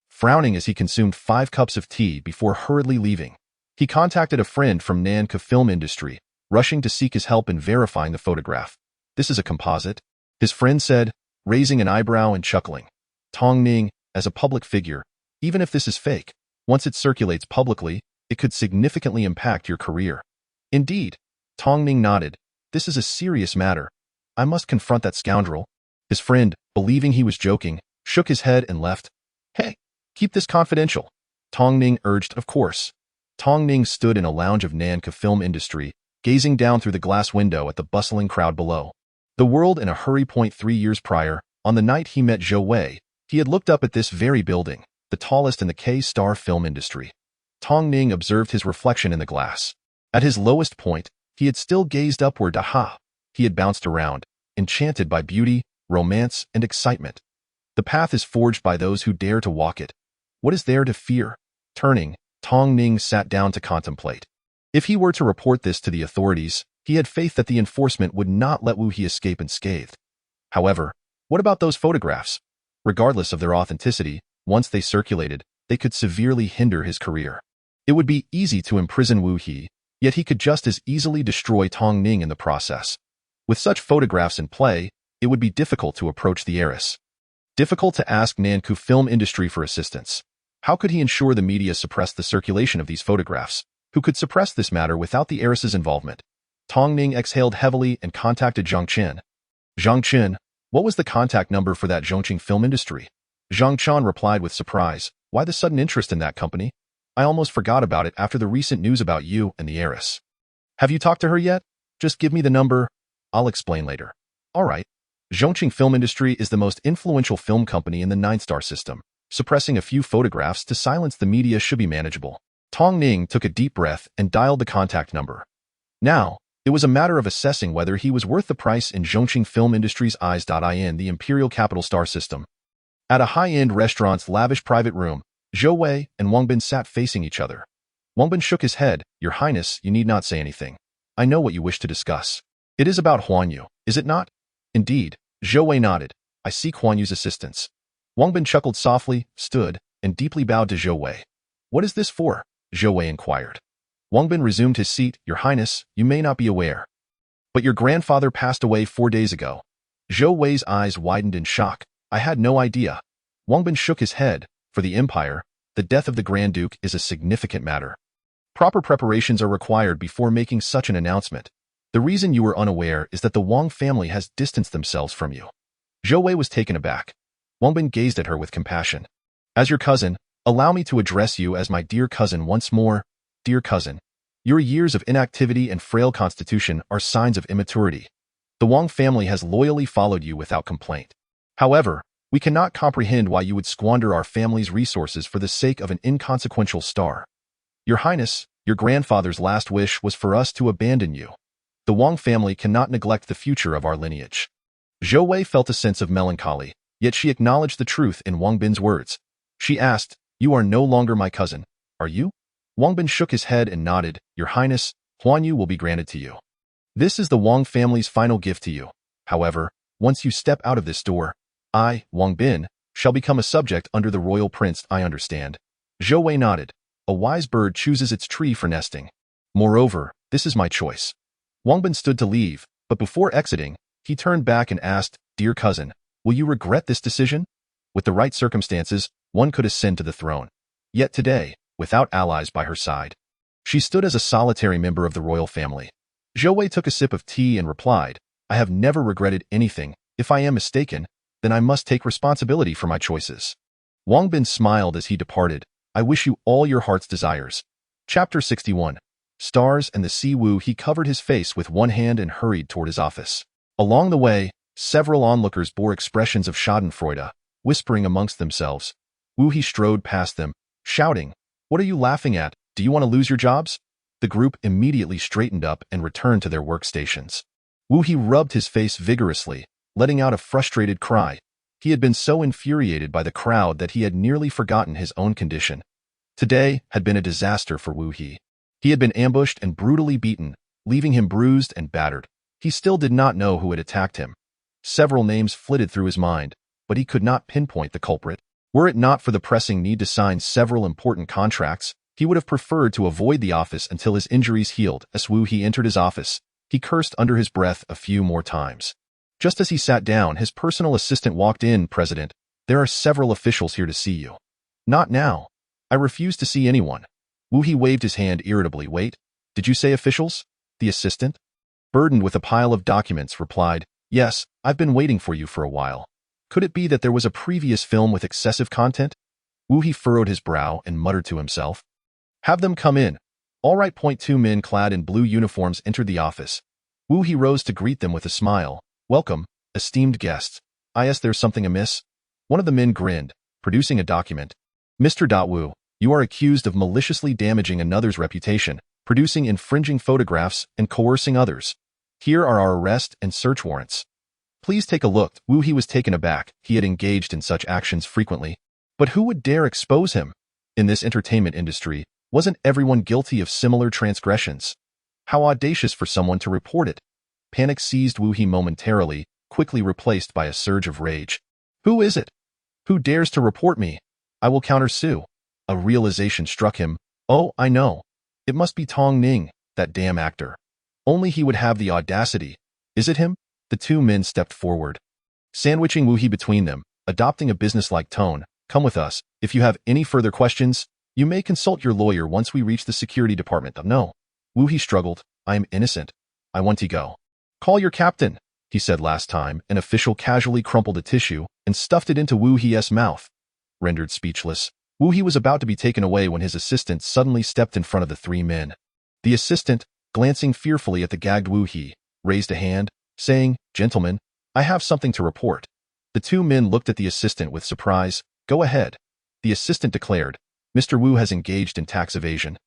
frowning as he consumed 5 cups of tea before hurriedly leaving. He contacted a friend from Nanka film industry, rushing to seek his help in verifying the photograph. This is a composite, his friend said, raising an eyebrow and chuckling. Tong Ning, as a public figure, even if this is fake, once it circulates publicly, it could significantly impact your career. Indeed, Tong Ning nodded. This is a serious matter. I must confront that scoundrel. His friend, believing he was joking, shook his head and left. Hey, keep this confidential. Tong Ning urged, of course. Tong Ning stood in a lounge of Nanka film industry, gazing down through the glass window at the bustling crowd below. The world in a hurry. 3 years prior, on the night he met Zhou Wei, he had looked up at this very building, the tallest in the K-star film industry. Tong Ning observed his reflection in the glass. At his lowest point, he had still gazed upward. Aha! He had bounced around, enchanted by beauty, romance, and excitement. The path is forged by those who dare to walk it. What is there to fear? Turning, Tong Ning sat down to contemplate. If he were to report this to the authorities, he had faith that the enforcement would not let Wu He escape unscathed. However, what about those photographs? Regardless of their authenticity, once they circulated, they could severely hinder his career. It would be easy to imprison Wu He, yet he could just as easily destroy Tong Ning in the process. With such photographs in play, it would be difficult to approach the heiress. Difficult to ask Nanku film industry for assistance. How could he ensure the media suppressed the circulation of these photographs? Who could suppress this matter without the heiress's involvement? Tong Ning exhaled heavily and contacted Zhang Chen. Zhang Chen, what was the contact number for that Zhongqing film industry? Zhang Chen replied with surprise. Why the sudden interest in that company? I almost forgot about it after the recent news about you and the heiress. Have you talked to her yet? Just give me the number. I'll explain later. All right. Zhongqing Film Industry is the most influential film company in the 9-star system. Suppressing a few photographs to silence the media should be manageable. Tong Ning took a deep breath and dialed the contact number. Now, it was a matter of assessing whether he was worth the price in Zhongqing Film Industry's eyes.in the Imperial Capital Star System. At a high-end restaurant's lavish private room, Zhou Wei and Wang Bin sat facing each other. Wang Bin shook his head. Your Highness, you need not say anything. I know what you wish to discuss. It is about Huan Yu, is it not? Indeed, Zhou Wei nodded. I seek Huan Yu's assistance. Wang Bin chuckled softly, stood, and deeply bowed to Zhou Wei. What is this for? Zhou Wei inquired. Wang Bin resumed his seat. Your Highness, you may not be aware, but your grandfather passed away 4 days ago. Zhou Wei's eyes widened in shock. I had no idea. Wang Bin shook his head. For the Empire, the death of the Grand Duke is a significant matter. Proper preparations are required before making such an announcement. The reason you were unaware is that the Wang family has distanced themselves from you. Zhou Wei was taken aback. Wang Bin gazed at her with compassion. As your cousin, allow me to address you as my dear cousin once more. Dear cousin, your years of inactivity and frail constitution are signs of immaturity. The Wang family has loyally followed you without complaint. However, we cannot comprehend why you would squander our family's resources for the sake of an inconsequential star. Your Highness, your grandfather's last wish was for us to abandon you. The Wang family cannot neglect the future of our lineage. Zhou Wei felt a sense of melancholy, yet she acknowledged the truth in Wang Bin's words. She asked, You are no longer my cousin, are you? Wang Bin shook his head and nodded. Your Highness, Huan Yu will be granted to you. This is the Wang family's final gift to you. However, once you step out of this door, I, Wang Bin, shall become a subject under the royal prince. I understand. Zhou Wei nodded. A wise bird chooses its tree for nesting. Moreover, this is my choice. Wang Bin stood to leave, but before exiting, he turned back and asked, Dear cousin, will you regret this decision? With the right circumstances, one could ascend to the throne. Yet today, without allies by her side, she stood as a solitary member of the royal family. Zhou Wei took a sip of tea and replied, I have never regretted anything. If I am mistaken, then I must take responsibility for my choices. Wang Bin smiled as he departed. I wish you all your heart's desires. Chapter 61. Stars and the Sea. Wu He covered his face with one hand and hurried toward his office. Along the way, several onlookers bore expressions of schadenfreude, whispering amongst themselves. Wu He strode past them, shouting, What are you laughing at? Do you want to lose your jobs? The group immediately straightened up and returned to their workstations. Wu He rubbed his face vigorously, letting out a frustrated cry. He had been so infuriated by the crowd that he had nearly forgotten his own condition. Today had been a disaster for Wu He. He had been ambushed and brutally beaten, leaving him bruised and battered. He still did not know who had attacked him. Several names flitted through his mind, but he could not pinpoint the culprit. Were it not for the pressing need to sign several important contracts, he would have preferred to avoid the office until his injuries healed. As Wu He entered his office, he cursed under his breath a few more times. Just as he sat down, his personal assistant walked in. President, there are several officials here to see you. Not now. I refuse to see anyone. Wu He waved his hand irritably. Wait, did you say officials? The assistant, burdened with a pile of documents, replied, Yes, I've been waiting for you for a while. Could it be that there was a previous film with excessive content? Wu He furrowed his brow and muttered to himself. Have them come in. All right. 2 men clad in blue uniforms entered the office. Wu He rose to greet them with a smile. Welcome, esteemed guests. There's something amiss? One of the men grinned, producing a document. Mr. Wu, you are accused of maliciously damaging another's reputation, producing infringing photographs, and coercing others. Here are our arrest and search warrants. Please take a look. Wu He was taken aback. He had engaged in such actions frequently. But who would dare expose him? In this entertainment industry, wasn't everyone guilty of similar transgressions? How audacious for someone to report it. Panic seized Wu He momentarily, quickly replaced by a surge of rage. Who is it? Who dares to report me? I will countersue. A realization struck him. Oh, I know. It must be Tong Ning, that damn actor. Only he would have the audacity. Is it him? The 2 men stepped forward, sandwiching Wu He between them, adopting a businesslike tone. Come with us. If you have any further questions, you may consult your lawyer once we reach the security department. No. Wu He struggled. I am innocent. I want to go. Call your captain, he said. Last time, an official casually crumpled a tissue and stuffed it into Wu He's mouth. Rendered speechless, Wu He was about to be taken away when his assistant suddenly stepped in front of the 3 men. The assistant, glancing fearfully at the gagged Wu He, raised a hand, saying, Gentlemen, I have something to report. The 2 men looked at the assistant with surprise. Go ahead. The assistant declared, Mr. Wu has engaged in tax evasion.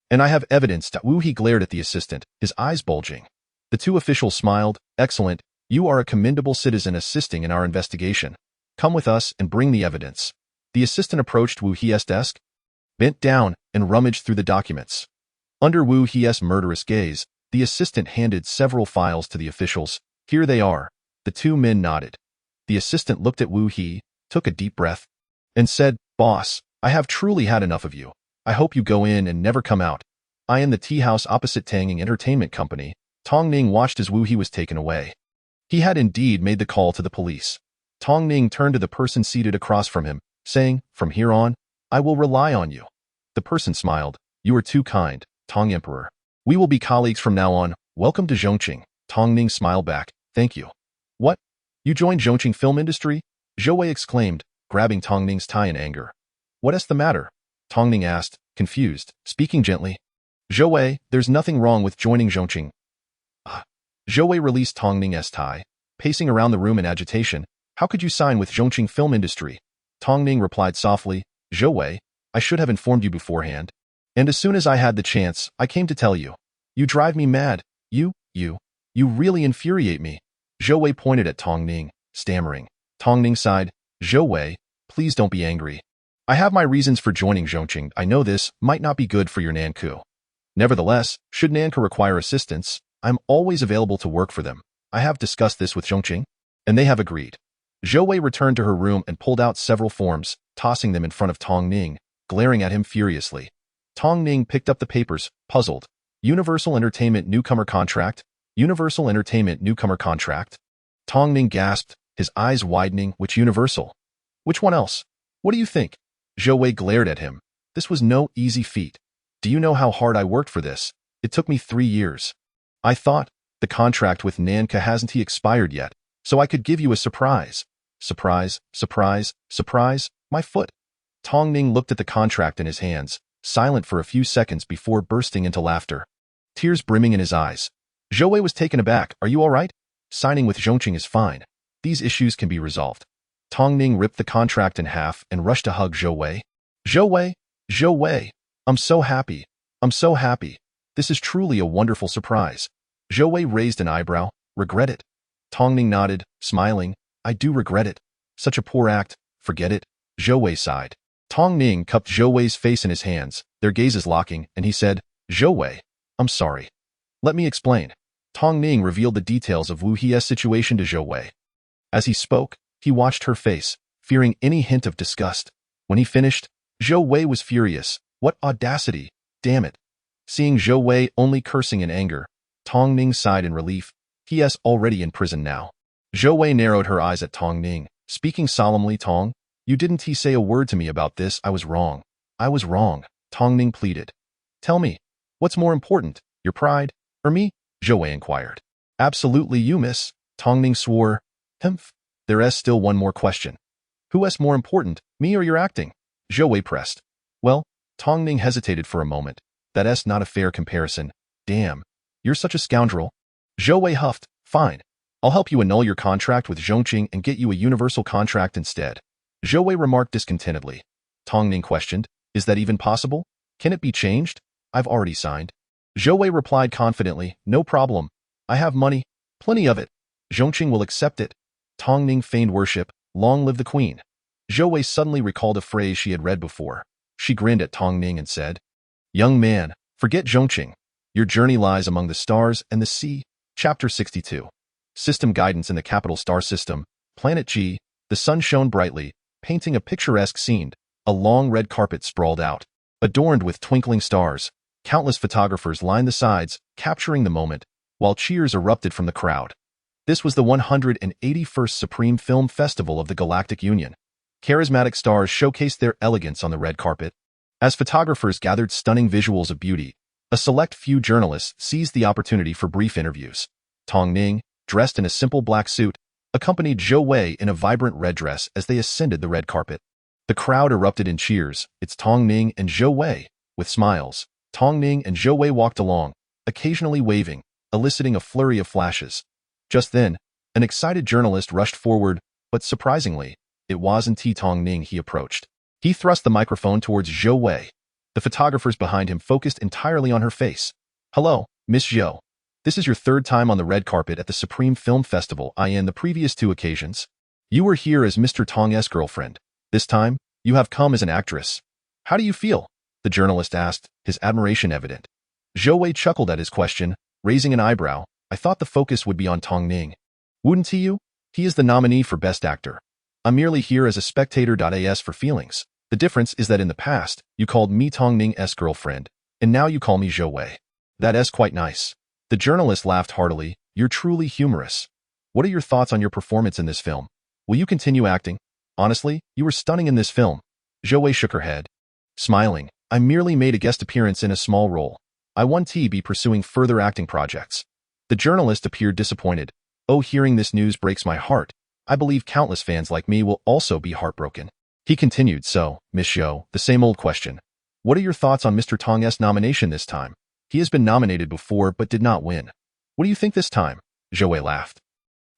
And I have evidence. Wu He glared at the assistant, his eyes bulging. The 2 officials smiled. Excellent. You are a commendable citizen assisting in our investigation. Come with us and bring the evidence. The assistant approached Wu He's desk, bent down, and rummaged through the documents. Under Wu He's murderous gaze, the assistant handed several files to the officials. Here they are. The 2 men nodded. The assistant looked at Wu He, took a deep breath, and said, "Boss, I have truly had enough of you. I hope you go in and never come out. I am the tea house opposite Tanging Entertainment Company." Tong Ning watched as Wu He was taken away. He had indeed made the call to the police. Tong Ning turned to the person seated across from him, saying, "From here on, I will rely on you." The person smiled. "You are too kind, Tong Emperor. We will be colleagues from now on. Welcome to Zhongqing." Tong Ning smiled back. "Thank you." "What? You joined Zhongqing film industry?" Zhou Wei exclaimed, grabbing Tong Ning's tie in anger. "What's the matter?" Tong Ning asked, confused, speaking gently. "Zhou Wei, there's nothing wrong with joining Zhongqing." Zhou Wei released Tong Ning's tie, pacing around the room in agitation. "How could you sign with Zhongqing film industry?" Tong Ning replied softly, "Zhou Wei, I should have informed you beforehand. And as soon as I had the chance, I came to tell you. You drive me mad. You really infuriate me." Zhou Wei pointed at Tong Ning, stammering. Tong Ning sighed. "Zhou Wei, please don't be angry. I have my reasons for joining Zhongqing. I know this might not be good for your Nanku. Nevertheless, should Nanku require assistance, I'm always available to work for them. I have discussed this with Zhongqing, and they have agreed." Zhou Wei returned to her room and pulled out several forms, tossing them in front of Tong Ning, glaring at him furiously. Tong Ning picked up the papers, puzzled. Universal Entertainment Newcomer Contract? Universal Entertainment Newcomer Contract? Tong Ning gasped, his eyes widening. Which Universal? Which one else? What do you think? Zhou Wei glared at him. This was no easy feat. Do you know how hard I worked for this? It took me 3 years. I thought, the contract with Nanka hasn't expired yet, so I could give you a surprise. Surprise, surprise, surprise, my foot. Tong Ning looked at the contract in his hands, silent for a few seconds before bursting into laughter. Tears brimming in his eyes. Zhou Wei was taken aback. Are you all right? Signing with Zhongqing is fine. These issues can be resolved. Tong Ning ripped the contract in half and rushed to hug Zhou Wei. Zhou Wei, Zhou Wei, I'm so happy. I'm so happy. This is truly a wonderful surprise. Zhou Wei raised an eyebrow. Regret it? Tong Ning nodded, smiling. I do regret it. Such a poor act. Forget it. Zhou Wei sighed. Tong Ning cupped Zhou Wei's face in his hands, their gazes locking, and he said, Zhou Wei, I'm sorry. Let me explain. Tong Ning revealed the details of Wu Hie's situation to Zhou Wei. As he spoke, he watched her face, fearing any hint of disgust. When he finished, Zhou Wei was furious. What audacity! Damn it! Seeing Zhou Wei only cursing in anger, Tong Ning sighed in relief. He's already in prison now. Zhou Wei narrowed her eyes at Tong Ning, speaking solemnly. Tong, you didn't say a word to me about this. I was wrong. I was wrong. Tong Ning pleaded. Tell me, what's more important, your pride, or me? Zhou Wei inquired. Absolutely you, miss. Tong Ning swore. Humph. There's still one more question. Who's more important, me or your acting? Zhou Wei pressed. Well, Tong Ning hesitated for a moment. That's not a fair comparison. Damn. You're such a scoundrel. Zhou Wei huffed. Fine. I'll help you annul your contract with Zhongqing and get you a universal contract instead. Zhou Wei remarked discontentedly. Tong Ning questioned. Is that even possible? Can it be changed? I've already signed. Zhou Wei replied confidently. No problem. I have money. Plenty of it. Zhongqing will accept it. Tong Ning feigned worship. Long live the queen. Zhou Wei suddenly recalled a phrase she had read before. She grinned at Tong Ning and said, Young man, forget Zhongqing. Your journey lies among the stars and the sea. Chapter 62. System guidance in the capital star system. Planet G. The sun shone brightly, painting a picturesque scene. A long red carpet sprawled out, adorned with twinkling stars. Countless photographers lined the sides, capturing the moment, while cheers erupted from the crowd. This was the 181st Supreme Film Festival of the Galactic Union. Charismatic stars showcased their elegance on the red carpet. As photographers gathered stunning visuals of beauty, a select few journalists seized the opportunity for brief interviews. Tong Ning, dressed in a simple black suit, accompanied Zhou Wei in a vibrant red dress as they ascended the red carpet. The crowd erupted in cheers. It's Tong Ning and Zhou Wei. With smiles, Tong Ning and Zhou Wei walked along, occasionally waving, eliciting a flurry of flashes. Just then, an excited journalist rushed forward, but surprisingly, it wasn't Tong Ning he approached. He thrust the microphone towards Zhou Wei. The photographers behind him focused entirely on her face. Hello, Miss Zhou. This is your third time on the red carpet at the Supreme Film Festival. In the previous 2 occasions, you were here as Mr. Tong's girlfriend. This time, you have come as an actress. How do you feel? The journalist asked, his admiration evident. Zhou Wei chuckled at his question, raising an eyebrow. I thought the focus would be on Tong Ning. Wouldn't you? He is the nominee for Best Actor. I'm merely here as a spectator.as for feelings. The difference is that in the past, you called me Tong Ning's girlfriend, and now you call me Zhou Wei. That's quite nice. The journalist laughed heartily. You're truly humorous. What are your thoughts on your performance in this film? Will you continue acting? Honestly, you were stunning in this film. Zhou Wei shook her head. Smiling, I merely made a guest appearance in a small role. I won't be pursuing further acting projects. The journalist appeared disappointed. Oh, hearing this news breaks my heart. I believe countless fans like me will also be heartbroken. He continued, so, Miss Zhou, the same old question. What are your thoughts on Mr. Tong's nomination this time? He has been nominated before but did not win. What do you think this time? Zhou Wei laughed.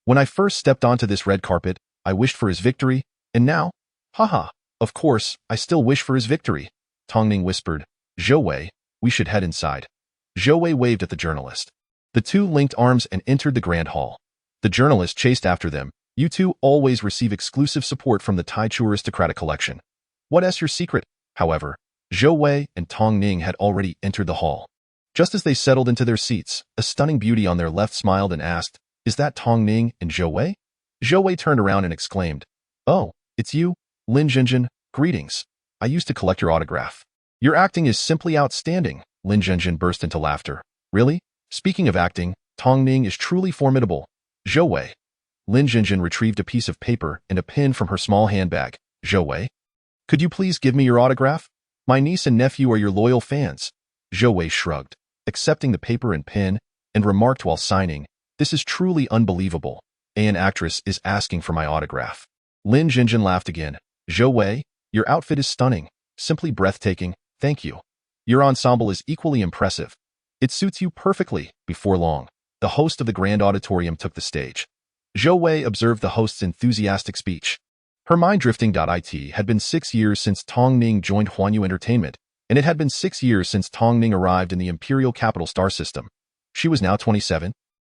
When I first stepped onto this red carpet, I wished for his victory, and now? Haha, of course, I still wish for his victory. Tong Ning whispered. Zhou Wei, we should head inside. Zhou Wei waved at the journalist. The two linked arms and entered the grand hall. The journalist chased after them. You two always receive exclusive support from the Taichu aristocratic collection. What's your secret? However, Zhou Wei and Tong Ning had already entered the hall. Just as they settled into their seats, a stunning beauty on their left smiled and asked, Is that Tong Ning and Zhou Wei? Zhou Wei turned around and exclaimed, Oh, it's you, Lin Zhenzhen, greetings. I used to collect your autograph. Your acting is simply outstanding. Lin Zhenzhen burst into laughter. Really? Speaking of acting, Tong Ning is truly formidable. Zhou Wei. Lin Zhenzhen retrieved a piece of paper and a pen from her small handbag. Zhou Wei? Could you please give me your autograph? My niece and nephew are your loyal fans. Zhou Wei shrugged, accepting the paper and pen, and remarked while signing, This is truly unbelievable. An actress is asking for my autograph. Lin Zhenzhen laughed again. Zhou Wei, your outfit is stunning, simply breathtaking, thank you. Your ensemble is equally impressive. It suits you perfectly. Before long, the host of the grand auditorium took the stage. Zhou Wei observed the host's enthusiastic speech. Her mind drifting.it had been 6 years since Tong Ning joined Huanyu Entertainment, and it had been 6 years since Tong Ning arrived in the Imperial Capital Star System. She was now 27.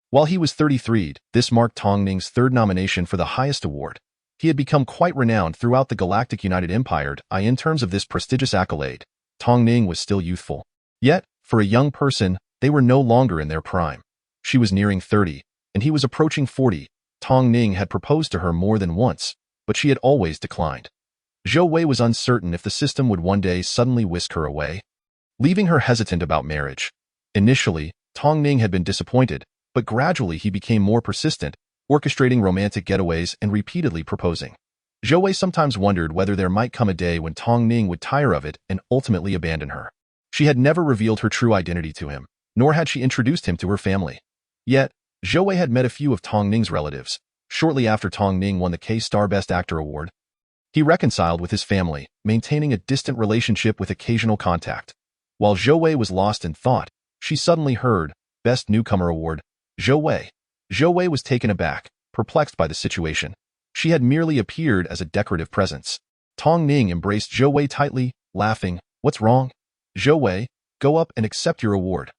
While he was 33, this marked Tong Ning's third nomination for the highest award. He had become quite renowned throughout the Galactic United Empire. In terms of this prestigious accolade, Tong Ning was still youthful. Yet, for a young person, they were no longer in their prime. She was nearing 30, and he was approaching 40. Tong Ning had proposed to her more than once, but she had always declined. Zhou Wei was uncertain if the system would one day suddenly whisk her away, leaving her hesitant about marriage. Initially, Tong Ning had been disappointed, but gradually he became more persistent, orchestrating romantic getaways and repeatedly proposing. Zhou Wei sometimes wondered whether there might come a day when Tong Ning would tire of it and ultimately abandon her. She had never revealed her true identity to him, nor had she introduced him to her family. Yet, Zhou Wei had met a few of Tong Ning's relatives. Shortly after Tong Ning won the K-Star Best Actor Award, he reconciled with his family, maintaining a distant relationship with occasional contact. While Zhou Wei was lost in thought, she suddenly heard, Best Newcomer Award, Zhou Wei. Zhou Wei was taken aback, perplexed by the situation. She had merely appeared as a decorative presence. Tong Ning embraced Zhou Wei tightly, laughing, What's wrong? Zhou Wei, go up and accept your award.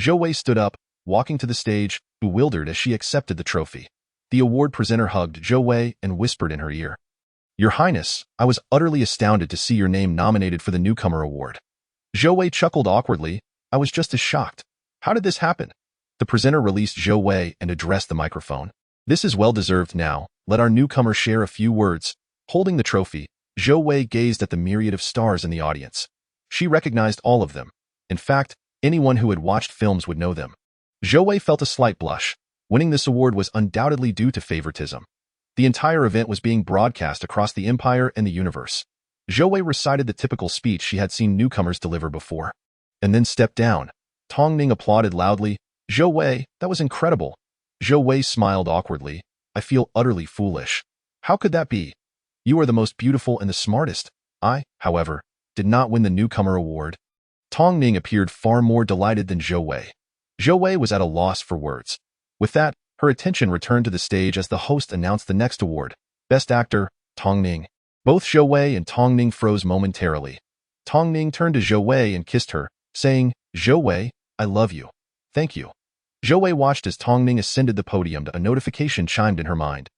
Zhou Wei stood up, walking to the stage, bewildered as she accepted the trophy. The award presenter hugged Zhou Wei and whispered in her ear, Your Highness, I was utterly astounded to see your name nominated for the Newcomer Award. Zhou Wei chuckled awkwardly. I was just as shocked. How did this happen? The presenter released Zhou Wei and addressed the microphone. This is well-deserved now. Let our newcomer share a few words. Holding the trophy, Zhou Wei gazed at the myriad of stars in the audience. She recognized all of them. In fact, anyone who had watched films would know them. Zhou Wei felt a slight blush. Winning this award was undoubtedly due to favoritism. The entire event was being broadcast across the empire and the universe. Zhou Wei recited the typical speech she had seen newcomers deliver before, and then stepped down. Tong Ning applauded loudly. Zhou Wei, that was incredible. Zhou Wei smiled awkwardly. I feel utterly foolish. How could that be? You are the most beautiful and the smartest. I, however, did not win the Newcomer Award. Tong Ning appeared far more delighted than Zhou Wei. Zhou Wei was at a loss for words. With that, her attention returned to the stage as the host announced the next award. Best Actor, Tong Ning. Both Zhou Wei and Tong Ning froze momentarily. Tong Ning turned to Zhou Wei and kissed her, saying, Zhou Wei, I love you. Thank you. Zhou Wei watched as Tong Ning ascended the podium. A notification chimed in her mind,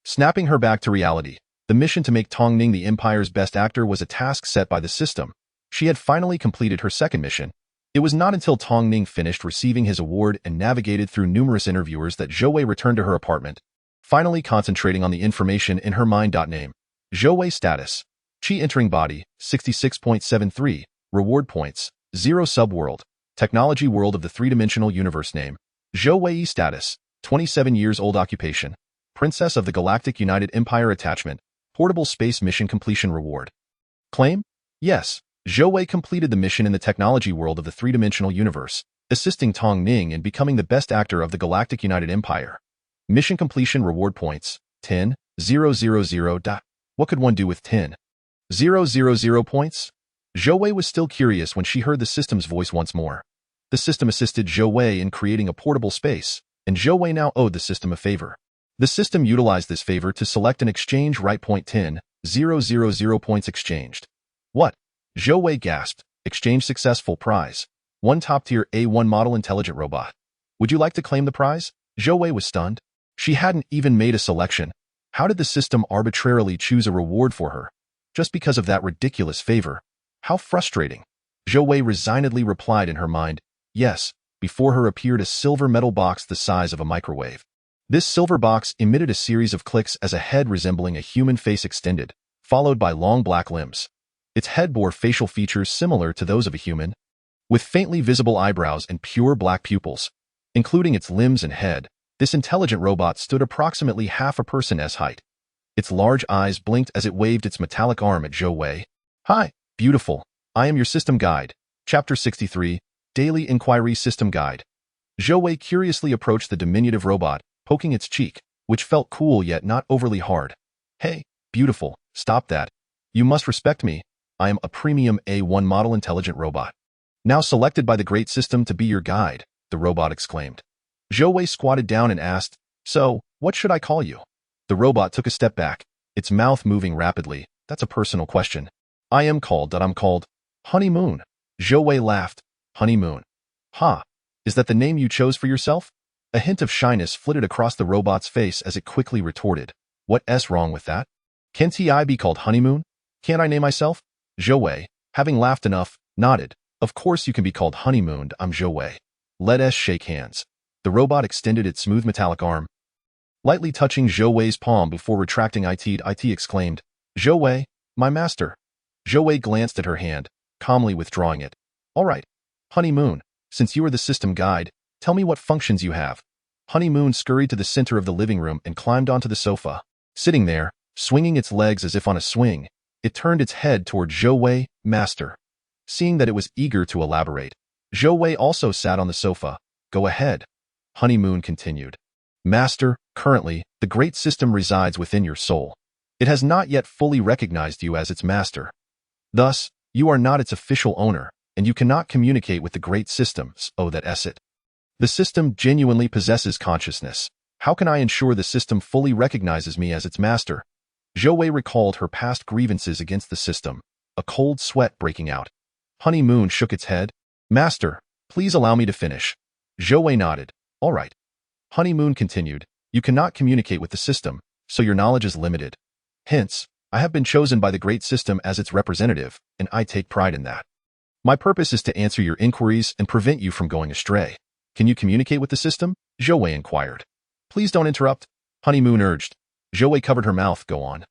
snapping her back to reality. The mission to make Tong Ning the Empire's best actor was a task set by the system. She had finally completed her second mission. It was not until Tong Ning finished receiving his award and navigated through numerous interviewers that Zhou Wei returned to her apartment. finally concentrating on the information in her mind. Name: Zhou Wei status. Qi entering body, 66.73. Reward points, 0. Subworld. Technology world of the three-dimensional universe. Name: Zhou Wei status. 27 years old. Occupation: Princess of the Galactic United Empire. Attachment: Portable space mission completion reward. Claim: Yes, Zhou Wei completed the mission in the technology world of the three-dimensional universe, assisting Tong Ning in becoming the best actor of the Galactic United Empire. Mission completion reward points, 10,000. What could one do with 10,000 points? Zhou Wei was still curious when she heard the system's voice once more. The system assisted Zhou Wei in creating a portable space, and Zhou Wei now owed the system a favor. The system utilized this favor to select an exchange right point. 10,000 points exchanged. What? Zhou Wei gasped. Exchange successful. Prize: 1 top-tier A1 model intelligent robot. Would you like to claim the prize? Zhou Wei was stunned. She hadn't even made a selection. How did the system arbitrarily choose a reward for her? Just because of that ridiculous favor. How frustrating. Zhou Wei resignedly replied in her mind, yes. Before her appeared a silver metal box the size of a microwave. This silver box emitted a series of clicks as a head resembling a human face extended, followed by long black limbs. Its head bore facial features similar to those of a human, with faintly visible eyebrows and pure black pupils. Including its limbs and head, this intelligent robot stood approximately half a person's height. Its large eyes blinked as it waved its metallic arm at Zhou Wei. Hi, beautiful. I am your system guide. Chapter 63, Daily Inquiry System Guide. Zhou Wei curiously approached the diminutive robot, poking its cheek, which felt cool yet not overly hard. Hey, beautiful, stop that. You must respect me. I am a premium A1 model intelligent robot. Now selected by the great system to be your guide, the robot exclaimed. Zhou Wei squatted down and asked, so, what should I call you? The robot took a step back, its mouth moving rapidly. That's a personal question. I'm called Honeymoon. Zhou Wei laughed. Honeymoon. Ha, is that the name you chose for yourself? A hint of shyness flitted across the robot's face as it quickly retorted. What's wrong with that? Can't I be called Honeymoon? Can't I name myself? Zhou Wei, having laughed enough, nodded. Of course you can be called Honeymoon. I'm Zhou Wei. Let us shake hands. The robot extended its smooth metallic arm, lightly touching Zhou Wei's palm before retracting it exclaimed, Zhou Wei, my master. Zhou Wei glanced at her hand, calmly withdrawing it. All right, Honeymoon, since you are the system guide, tell me what functions you have. Honeymoon scurried to the center of the living room and climbed onto the sofa. Sitting there, swinging its legs as if on a swing, it turned its head toward Zhou Wei, master. Seeing that it was eager to elaborate, Zhou Wei also sat on the sofa. Go ahead. Honeymoon continued. Master, currently, the great system resides within your soul. It has not yet fully recognized you as its master. Thus, you are not its official owner, and you cannot communicate with the great systems. Oh, that's it. The system genuinely possesses consciousness. How can I ensure the system fully recognizes me as its master? Zhou Wei recalled her past grievances against the system, a cold sweat breaking out. Honeymoon shook its head. Master, please allow me to finish. Zhou Wei nodded. All right. Honeymoon continued. You cannot communicate with the system, so your knowledge is limited. Hence, I have been chosen by the great system as its representative, and I take pride in that. My purpose is to answer your inquiries and prevent you from going astray. Can you communicate with the system? Zhou Wei inquired. Please don't interrupt, Honeymoon urged. Zhou Wei covered her mouth. Go on.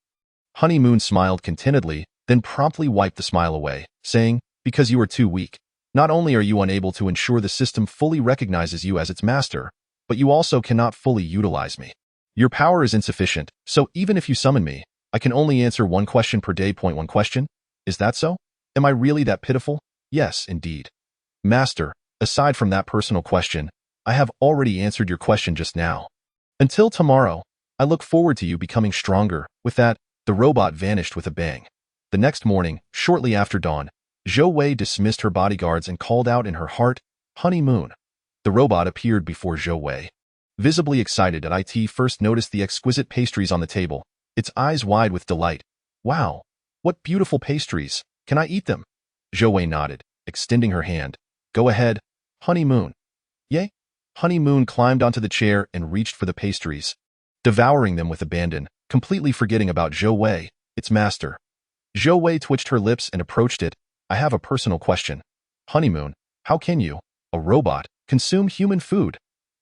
Honeymoon smiled contentedly, then promptly wiped the smile away, saying, because you are too weak. Not only are you unable to ensure the system fully recognizes you as its master, but you also cannot fully utilize me. Your power is insufficient, so even if you summon me, I can only answer one question per day. One question? Is that so? Am I really that pitiful? Yes, indeed. Master, aside from that personal question, I have already answered your question just now. Until tomorrow, I look forward to you becoming stronger. With that, the robot vanished with a bang. The next morning, shortly after dawn, Zhou Wei dismissed her bodyguards and called out in her heart, Honeymoon. The robot appeared before Zhou Wei. Visibly excited, it first noticed the exquisite pastries on the table, its eyes wide with delight. Wow, what beautiful pastries. Can I eat them? Zhou Wei nodded, extending her hand. Go ahead, Honeymoon. Yay? Honeymoon climbed onto the chair and reached for the pastries, devouring them with abandon, completely forgetting about Zhou Wei, its master. Zhou Wei twitched her lips and approached it. I have a personal question. Honeymoon, how can you, a robot, consume human food?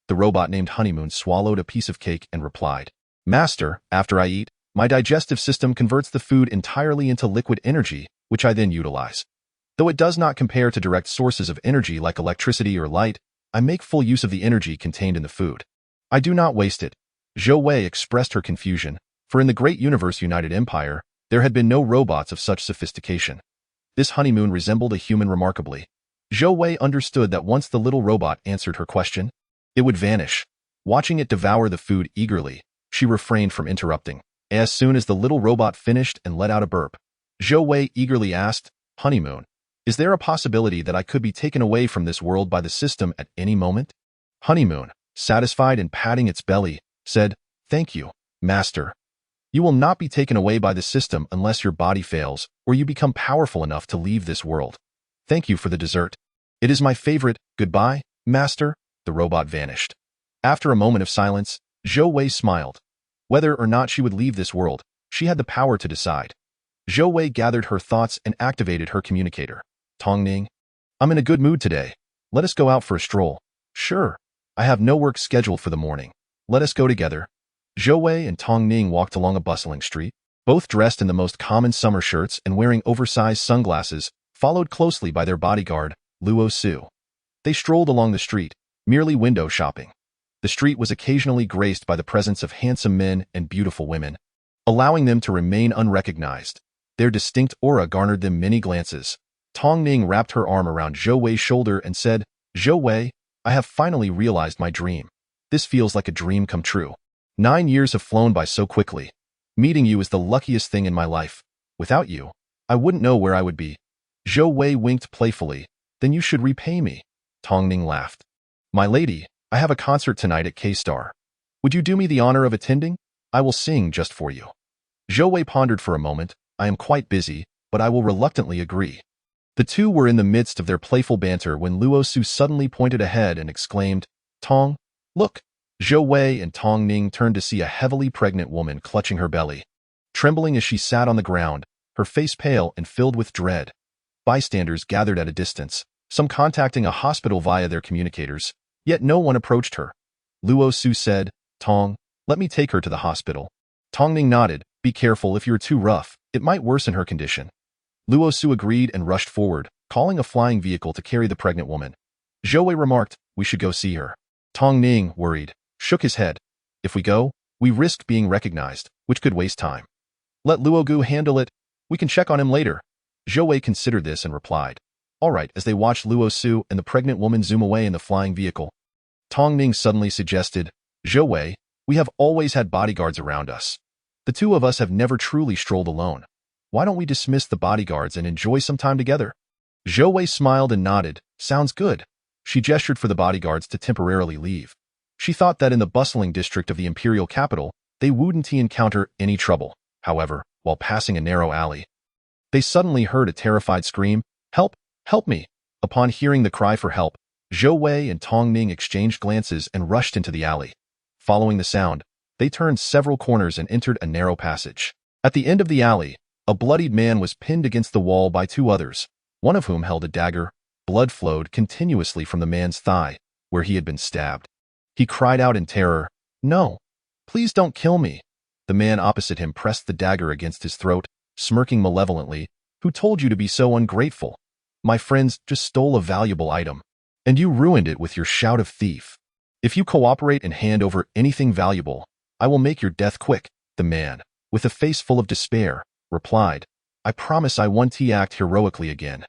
The robot named Honeymoon swallowed a piece of cake and replied. Master, after I eat, my digestive system converts the food entirely into liquid energy, which I then utilize. Though it does not compare to direct sources of energy like electricity or light, I make full use of the energy contained in the food. I do not waste it. Zhou Wei expressed her confusion, for in the great universe United Empire, there had been no robots of such sophistication. This honeymoon resembled a human remarkably. Zhou Wei understood that once the little robot answered her question, it would vanish. Watching it devour the food eagerly, she refrained from interrupting. As soon as the little robot finished and let out a burp, Zhou Wei eagerly asked, "Honeymoon, is there a possibility that I could be taken away from this world by the system at any moment?" Honeymoon, satisfied and patting its belly, said, "Thank you, Master. You will not be taken away by the system unless your body fails or you become powerful enough to leave this world. Thank you for the dessert. It is my favorite. Goodbye, Master." The robot vanished. After a moment of silence, Zhou Wei smiled. Whether or not she would leave this world, she had the power to decide. Zhou Wei gathered her thoughts and activated her communicator. "Tongning, I'm in a good mood today. Let us go out for a stroll." "Sure. I have no work scheduled for the morning. Let us go together." Zhou Wei and Tongning walked along a bustling street, both dressed in the most common summer shirts and wearing oversized sunglasses, followed closely by their bodyguard, Luo Su. They strolled along the street, merely window shopping. The street was occasionally graced by the presence of handsome men and beautiful women, allowing them to remain unrecognized. Their distinct aura garnered them many glances. Tongning wrapped her arm around Zhou Wei's shoulder and said, "Zhou Wei, I have finally realized my dream. This feels like a dream come true. 9 years have flown by so quickly. Meeting you is the luckiest thing in my life. Without you, I wouldn't know where I would be." Zhou Wei winked playfully. "Then you should repay me." Tongning laughed. "My lady, I have a concert tonight at K-Star. Would you do me the honor of attending? I will sing just for you." Zhou Wei pondered for a moment. "I am quite busy, but I will reluctantly agree." The two were in the midst of their playful banter when Luo Su suddenly pointed ahead and exclaimed, "Tong, look!" Zhou Wei and Tongning turned to see a heavily pregnant woman clutching her belly. Trembling as she sat on the ground, her face pale and filled with dread. Bystanders gathered at a distance, some contacting a hospital via their communicators, yet no one approached her. Luo Su said, "Tong, let me take her to the hospital." Tongning nodded. "Be careful, if you're too rough, it might worsen her condition." Luo Su agreed and rushed forward, calling a flying vehicle to carry the pregnant woman. Zhou Wei remarked, "We should go see her." Tongning, worried, shook his head. "If we go, we risk being recognized, which could waste time. Let Luogu handle it. We can check on him later." Zhou Wei considered this and replied, "All right," as they watched Luo Su and the pregnant woman zoom away in the flying vehicle. Tongning suddenly suggested, "Zhou Wei, we have always had bodyguards around us. The two of us have never truly strolled alone. Why don't we dismiss the bodyguards and enjoy some time together?" Zhou Wei smiled and nodded. "Sounds good." She gestured for the bodyguards to temporarily leave. She thought that in the bustling district of the imperial capital, they wouldn't encounter any trouble. However, while passing a narrow alley, they suddenly heard a terrified scream, "Help! Help me!" Upon hearing the cry for help, Zhou Wei and Tongning exchanged glances and rushed into the alley. Following the sound, they turned several corners and entered a narrow passage. At the end of the alley, a bloodied man was pinned against the wall by two others, one of whom held a dagger. Blood flowed continuously from the man's thigh, where he had been stabbed. He cried out in terror, "No! Please don't kill me!" The man opposite him pressed the dagger against his throat, smirking malevolently. "Who told you to be so ungrateful? My friends just stole a valuable item, and you ruined it with your shout of thief. If you cooperate and hand over anything valuable, I will make your death quick." The man, with a face full of despair, replied, "I promise I won't act heroically again.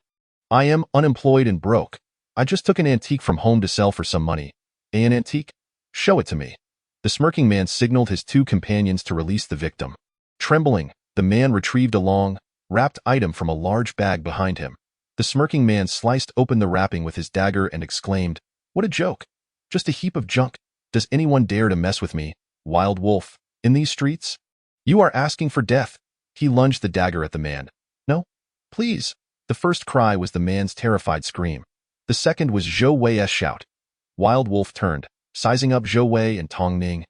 I am unemployed and broke. I just took an antique from home to sell for some money." "An antique? Show it to me." The smirking man signaled his two companions to release the victim. Trembling, the man retrieved a long, wrapped item from a large bag behind him. The smirking man sliced open the wrapping with his dagger and exclaimed, "What a joke! Just a heap of junk. Does anyone dare to mess with me, wild wolf, in these streets? You are asking for death." He lunged the dagger at the man. "No, please." The first cry was the man's terrified scream. The second was Zhou Wei's shout. Wild Wolf turned, sizing up Zhou Wei and Tongning,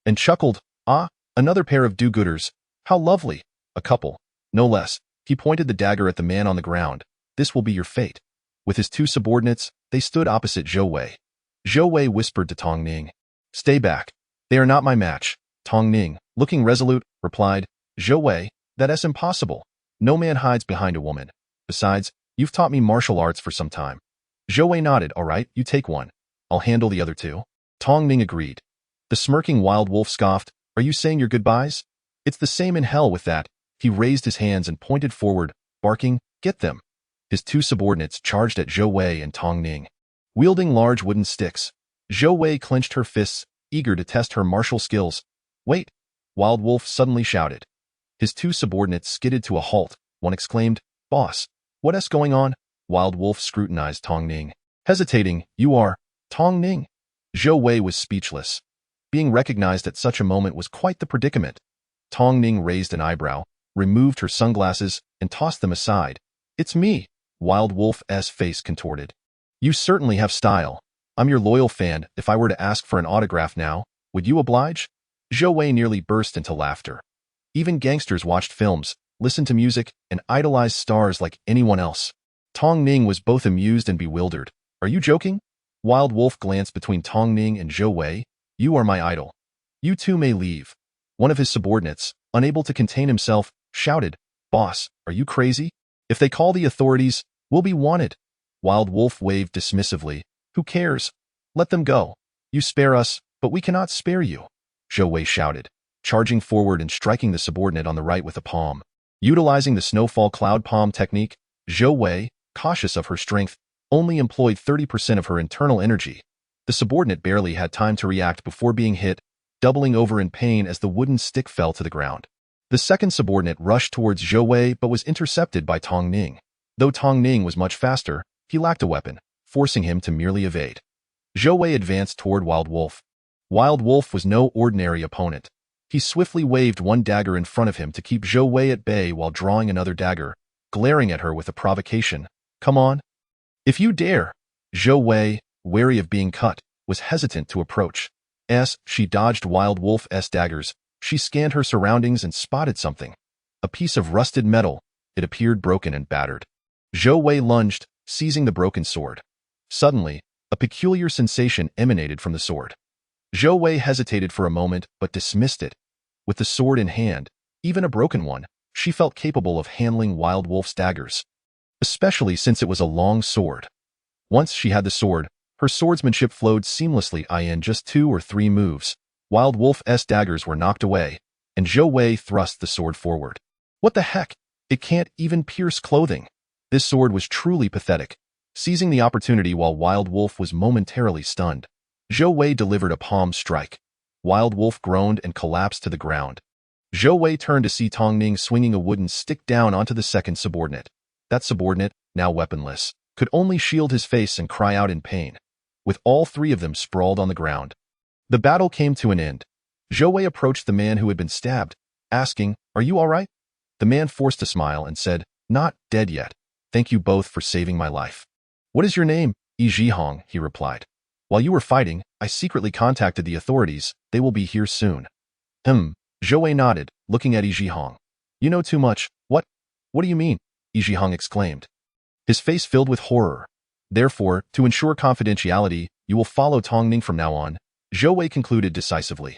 and chuckled, "Ah, another pair of do-gooders. How lovely. A couple, no less." He pointed the dagger at the man on the ground. "This will be your fate." With his two subordinates, they stood opposite Zhou Wei. Zhou Wei whispered to Tongning, "Stay back. They are not my match." Tong Ning, looking resolute, replied, Zhou Wei, that's impossible. No man hides behind a woman. Besides, you've taught me martial arts for some time. Zhou Wei nodded. All right, you take one. I'll handle the other two. Tong Ning agreed. The smirking wild wolf scoffed, are you saying your goodbyes? It's the same in hell with that. He raised his hands and pointed forward, barking, get them. His two subordinates charged at Zhou Wei and Tong Ning. Wielding large wooden sticks, Zhou Wei clenched her fists, eager to test her martial skills. Wait! Wild Wolf suddenly shouted. His two subordinates skidded to a halt. One exclaimed, Boss, what's going on? Wild Wolf scrutinized Tong Ning. Hesitating, you are Tong Ning. Zhou Wei was speechless. Being recognized at such a moment was quite the predicament. Tong Ning raised an eyebrow, removed her sunglasses, and tossed them aside. It's me. Wild Wolf's face contorted. You certainly have style. I'm your loyal fan. If I were to ask for an autograph now, would you oblige? Zhou Wei nearly burst into laughter. Even gangsters watched films, listened to music, and idolized stars like anyone else. Tong Ning was both amused and bewildered. Are you joking? Wild Wolf glanced between Tong Ning and Zhou Wei. You are my idol. You two may leave. One of his subordinates, unable to contain himself, shouted, Boss, are you crazy? If they call the authorities, we'll be wanted. Wild Wolf waved dismissively. Who cares? Let them go. You spare us, but we cannot spare you. Zhou Wei shouted, charging forward and striking the subordinate on the right with a palm. Utilizing the snowfall cloud palm technique, Zhou Wei, cautious of her strength, only employed 30% of her internal energy. The subordinate barely had time to react before being hit, doubling over in pain as the wooden stick fell to the ground. The second subordinate rushed towards Zhou Wei but was intercepted by Tong Ning. Though Tong Ning was much faster, he lacked a weapon, forcing him to merely evade. Zhou Wei advanced toward Wild Wolf. Wild Wolf was no ordinary opponent. He swiftly waved one dagger in front of him to keep Zhou Wei at bay while drawing another dagger, glaring at her with a provocation. Come on. If you dare. Zhou Wei, wary of being cut, was hesitant to approach. As she dodged Wild Wolf's daggers, she scanned her surroundings and spotted something. A piece of rusted metal. It appeared broken and battered. Zhou Wei lunged, seizing the broken sword. Suddenly, a peculiar sensation emanated from the sword. Zhou Wei hesitated for a moment but dismissed it. With the sword in hand, even a broken one, she felt capable of handling Wild Wolf's daggers, especially since it was a long sword. Once she had the sword, her swordsmanship flowed seamlessly. In just 2 or 3 moves, Wild Wolf's daggers were knocked away, and Zhou Wei thrust the sword forward. What the heck? It can't even pierce clothing. This sword was truly pathetic. Seizing the opportunity while Wild Wolf was momentarily stunned, Zhou Wei delivered a palm strike. Wild Wolf groaned and collapsed to the ground. Zhou Wei turned to see Tong Ning swinging a wooden stick down onto the second subordinate. That subordinate, now weaponless, could only shield his face and cry out in pain, with all 3 of them sprawled on the ground. The battle came to an end. Zhou Wei approached the man who had been stabbed, asking, Are you all right? The man forced a smile and said, Not dead yet. Thank you both for saving my life. What is your name? Yi Zhihong, he replied. While you were fighting, I secretly contacted the authorities. They will be here soon. Zhou Wei nodded, looking at Yi Zhihong. You know too much. What do you mean? Yi Zhihong exclaimed. His face filled with horror. Therefore, to ensure confidentiality, you will follow Tong Ning from now on, Zhou Wei concluded decisively.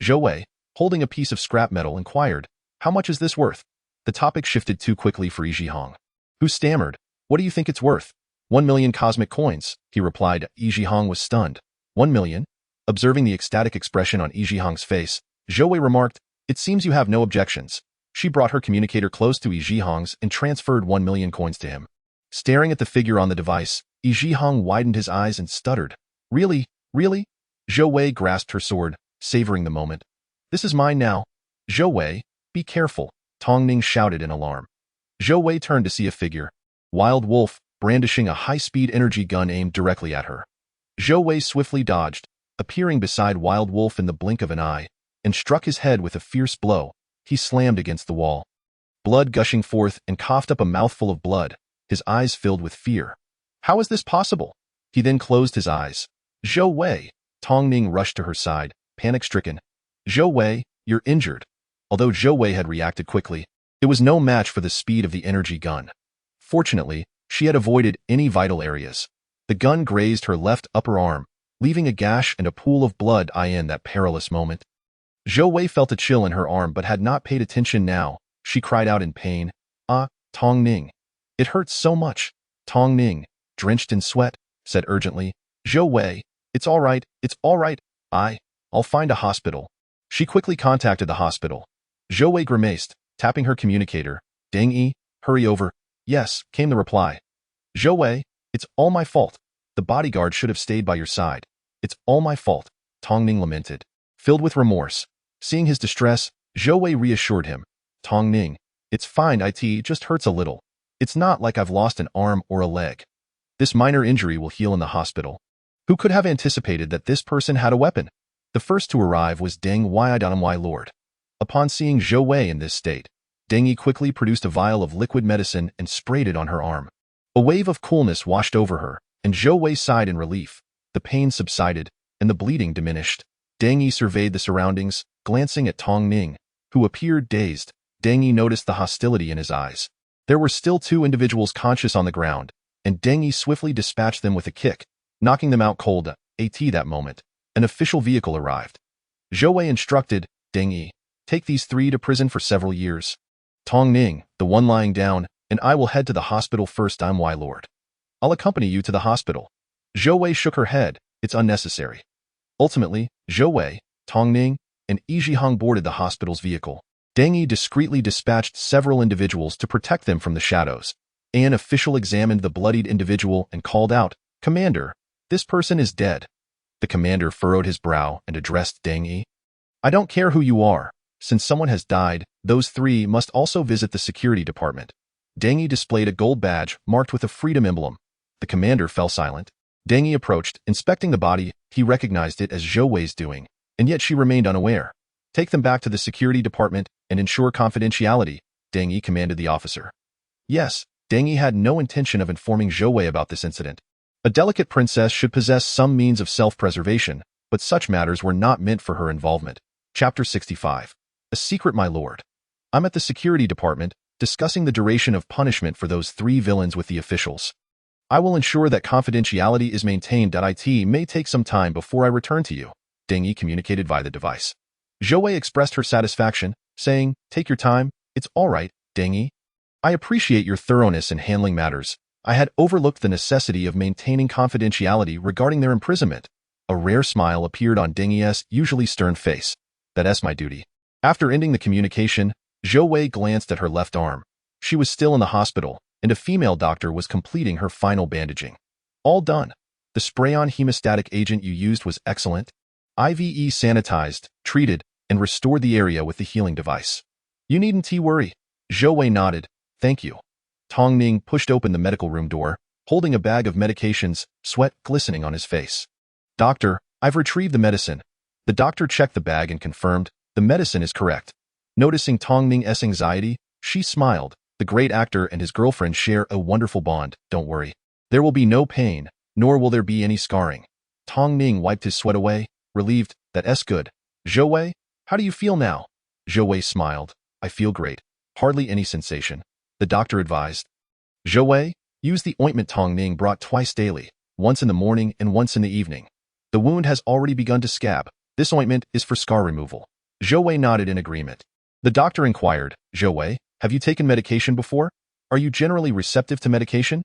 Zhou Wei, holding a piece of scrap metal, inquired, How much is this worth? The topic shifted too quickly for Yi Zhihong, who stammered, What do you think it's worth? 1 million cosmic coins, he replied. Yi Zhihong was stunned. 1 million? Observing the ecstatic expression on Yi Zhihong's face, Zhou Wei remarked, It seems you have no objections. She brought her communicator close to Yi Zhihong's and transferred 1 million coins to him. Staring at the figure on the device, Yi Zhihong widened his eyes and stuttered. Really? Really? Zhou Wei grasped her sword, savoring the moment. This is mine now. Zhou Wei, be careful, Tong Ning shouted in alarm. Zhou Wei turned to see a figure. Wild Wolf, brandishing a high-speed energy gun aimed directly at her. Zhou Wei swiftly dodged, appearing beside Wild Wolf in the blink of an eye, and struck his head with a fierce blow. He slammed against the wall. Blood gushing forth and coughed up a mouthful of blood, his eyes filled with fear. How is this possible? He then closed his eyes. Zhou Wei. Tong Ning rushed to her side, panic-stricken. Zhou Wei, you're injured. Although Zhou Wei had reacted quickly, it was no match for the speed of the energy gun. Fortunately, she had avoided any vital areas. The gun grazed her left upper arm, leaving a gash and a pool of blood in that perilous moment. Zhou Wei felt a chill in her arm but had not paid attention now. She cried out in pain. Ah, Tong Ning. It hurts so much. Tong Ning, drenched in sweat, said urgently. Zhou Wei, it's all right, it's all right. I'll find a hospital. She quickly contacted the hospital. Zhou Wei grimaced, tapping her communicator. Deng Yi, hurry over. Yes, came the reply. Zhou Wei, it's all my fault. The bodyguard should have stayed by your side. It's all my fault, Tong Ning lamented. Filled with remorse. Seeing his distress, Zhou Wei reassured him. Tong Ning, it's fine, it just hurts a little. It's not like I've lost an arm or a leg. This minor injury will heal in the hospital. Who could have anticipated that this person had a weapon? The first to arrive was Deng Yi Lord. Upon seeing Zhou Wei in this state, Deng Yi quickly produced a vial of liquid medicine and sprayed it on her arm. A wave of coolness washed over her, and Zhou Wei sighed in relief. The pain subsided, and the bleeding diminished. Deng Yi surveyed the surroundings, glancing at Tong Ning, who appeared dazed. Deng Yi noticed the hostility in his eyes. There were still 2 individuals conscious on the ground, and Deng Yi swiftly dispatched them with a kick, knocking them out cold. That moment, an official vehicle arrived. Zhou Wei instructed, Deng Yi, take these 3 to prison for several years. Tong Ning, the one lying down, and I will head to the hospital first. I'm Wei Lord. I'll accompany you to the hospital. Zhou Wei shook her head. It's unnecessary. Ultimately, Zhou Wei, Tong Ning, and Yi Zhihong boarded the hospital's vehicle. Deng Yi discreetly dispatched several individuals to protect them from the shadows. An official examined the bloodied individual and called out, Commander, this person is dead. The commander furrowed his brow and addressed Deng Yi. I don't care who you are. Since someone has died, those 3 must also visit the security department. Deng Yi displayed a gold badge marked with a freedom emblem. The commander fell silent. Deng Yi approached, inspecting the body. He recognized it as Zhou Wei's doing, and yet she remained unaware. Take them back to the security department and ensure confidentiality, Deng Yi commanded the officer. Yes, Deng Yi had no intention of informing Zhou Wei about this incident. A delicate princess should possess some means of self-preservation, but such matters were not meant for her involvement. Chapter 65. A secret, my lord. I'm at the security department, discussing the duration of punishment for those 3 villains with the officials. I will ensure that confidentiality is maintained. It may take some time before I return to you, Deng Yi communicated via the device. Zhou Wei expressed her satisfaction, saying, take your time, it's all right, Deng Yi. I appreciate your thoroughness in handling matters. I had overlooked the necessity of maintaining confidentiality regarding their imprisonment. A rare smile appeared on Deng Yi's usually stern face. That's my duty. After ending the communication, Zhou Wei glanced at her left arm. She was still in the hospital, and a female doctor was completing her final bandaging. All done. The spray-on hemostatic agent you used was excellent. IVE sanitized, treated, and restored the area with the healing device. You needn't worry. Zhou Wei nodded. Thank you. Tong Ning pushed open the medical room door, holding a bag of medications, sweat glistening on his face. Doctor, I've retrieved the medicine. The doctor checked the bag and confirmed, the medicine is correct. Noticing Tong Ning's anxiety, she smiled. The great actor and his girlfriend share a wonderful bond, don't worry. There will be no pain, nor will there be any scarring. Tong Ning wiped his sweat away, relieved. That's good. Zhou Wei, how do you feel now? Zhou Wei smiled. I feel great. Hardly any sensation. The doctor advised. Zhou Wei, use the ointment Tong Ning brought twice daily, once in the morning and once in the evening. The wound has already begun to scab. This ointment is for scar removal. Zhou Wei nodded in agreement. The doctor inquired, Zhou Wei, have you taken medication before? Are you generally receptive to medication?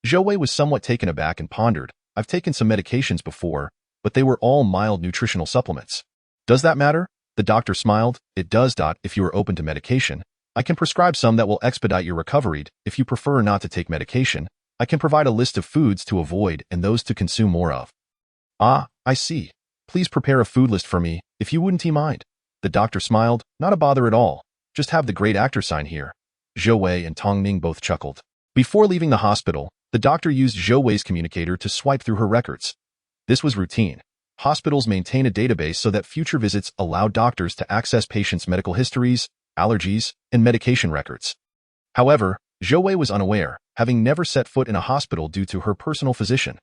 Zhou Wei was somewhat taken aback and pondered. I've taken some medications before, but they were all mild nutritional supplements. Does that matter? The doctor smiled. It does. If you are open to medication, I can prescribe some that will expedite your recovery. If you prefer not to take medication, I can provide a list of foods to avoid and those to consume more of. Ah, I see. Please prepare a food list for me, if you wouldn't mind. The doctor smiled. Not a bother at all. Just have the great actor sign here. Zhou Wei and Tong Ning both chuckled. Before leaving the hospital, the doctor used Zhou Wei's communicator to swipe through her records. This was routine. Hospitals maintain a database so that future visits allow doctors to access patients' medical histories, allergies, and medication records. However, Zhou Wei was unaware, having never set foot in a hospital due to her personal physician.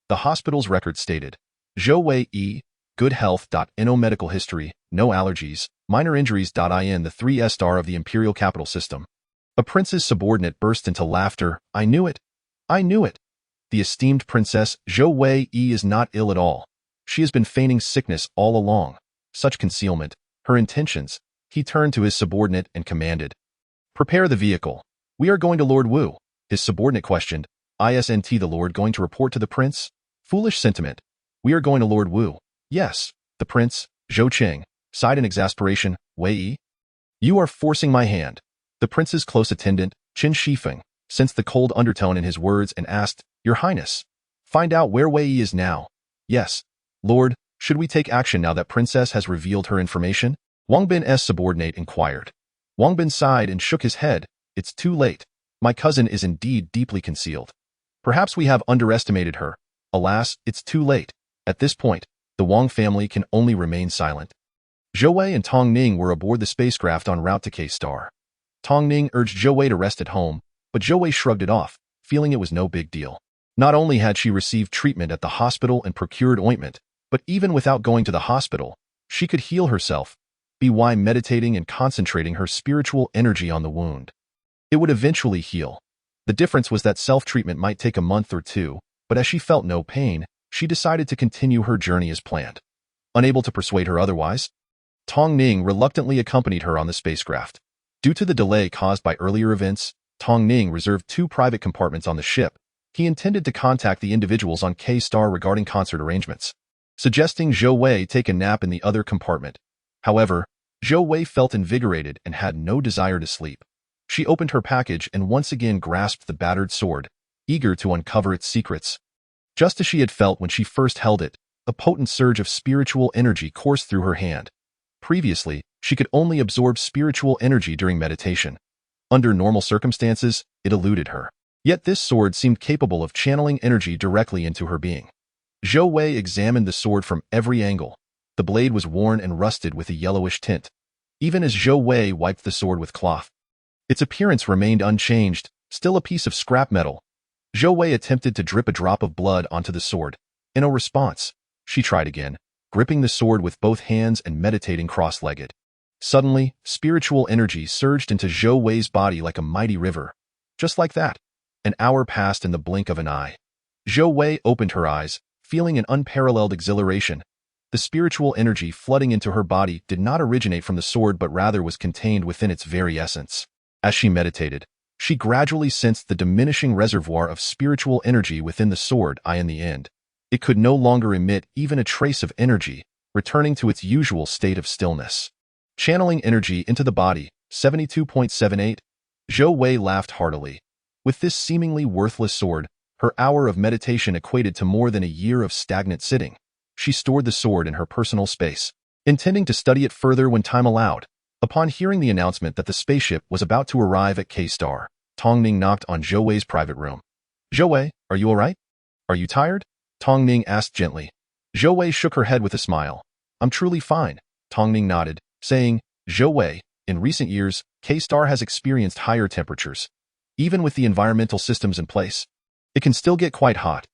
The hospital's records stated, Zhou Wei E, good health. No medical history, no allergies, minor injuries. In the 3-star of the imperial capital system. A prince's subordinate burst into laughter. I knew it. I knew it. The esteemed princess Zhou Wei E is not ill at all. She has been feigning sickness all along. Such concealment. her intentions, he turned to his subordinate and commanded, "Prepare the vehicle. We are going to Lord Wu." His subordinate questioned, "Isn't the Lord going to report to the prince?" "Foolish sentiment. We are going to Lord Wu." "Yes." The prince, Zhou Qing, sighed in exasperation. "Wei, you are forcing my hand." The prince's close attendant, Qin Shifeng, sensed the cold undertone in his words and asked, "Your Highness, find out where Wei is now." "Yes, Lord, should we take action now that princess has revealed her information?" Wang Bin's subordinate inquired. Wang Bin sighed and shook his head. "It's too late. My cousin is indeed deeply concealed. Perhaps we have underestimated her. Alas, it's too late." At this point, the Wang family can only remain silent. Zhou Wei and Tong Ning were aboard the spacecraft en route to K-Star. Tong Ning urged Zhou Wei to rest at home, but Zhou Wei shrugged it off, feeling it was no big deal. Not only had she received treatment at the hospital and procured ointment, but even without going to the hospital, she could heal herself, by meditating and concentrating her spiritual energy on the wound. It would eventually heal. The difference was that self-treatment might take a month or two, but as she felt no pain, she decided to continue her journey as planned. Unable to persuade her otherwise, Tong Ning reluctantly accompanied her on the spacecraft. Due to the delay caused by earlier events, Tong Ning reserved 2 private compartments on the ship. He intended to contact the individuals on K-Star regarding concert arrangements, suggesting Zhou Wei take a nap in the other compartment. However, Zhou Wei felt invigorated and had no desire to sleep. She opened her package and once again grasped the battered sword, eager to uncover its secrets. Just as she had felt when she first held it, a potent surge of spiritual energy coursed through her hand. Previously, she could only absorb spiritual energy during meditation. Under normal circumstances, it eluded her. Yet this sword seemed capable of channeling energy directly into her being. Zhou Wei examined the sword from every angle. The blade was worn and rusted with a yellowish tint. Even as Zhou Wei wiped the sword with cloth, its appearance remained unchanged, still a piece of scrap metal. Zhou Wei attempted to drip a drop of blood onto the sword. In a response, she tried again, gripping the sword with both hands and meditating cross-legged. Suddenly, spiritual energy surged into Zhou Wei's body like a mighty river. Just like that, an hour passed in the blink of an eye. Zhou Wei opened her eyes, feeling an unparalleled exhilaration. The spiritual energy flooding into her body did not originate from the sword but rather was contained within its very essence. As she meditated, she gradually sensed the diminishing reservoir of spiritual energy within the sword. In the end, it could no longer emit even a trace of energy, returning to its usual state of stillness. Channeling energy into the body, 72.78. Zhou Wei laughed heartily. With this seemingly worthless sword, her hour of meditation equated to more than a year of stagnant sitting. She stored the sword in her personal space, intending to study it further when time allowed. Upon hearing the announcement that the spaceship was about to arrive at K-Star, Tong Ning knocked on Zhou Wei's private room. "Zhou Wei, are you all right? Are you tired?" Tong Ning asked gently. Zhou Wei shook her head with a smile. "I'm truly fine." Tong Ning nodded, saying, "Zhou Wei, in recent years, K-Star has experienced higher temperatures. Even with the environmental systems in place, it can still get quite hot.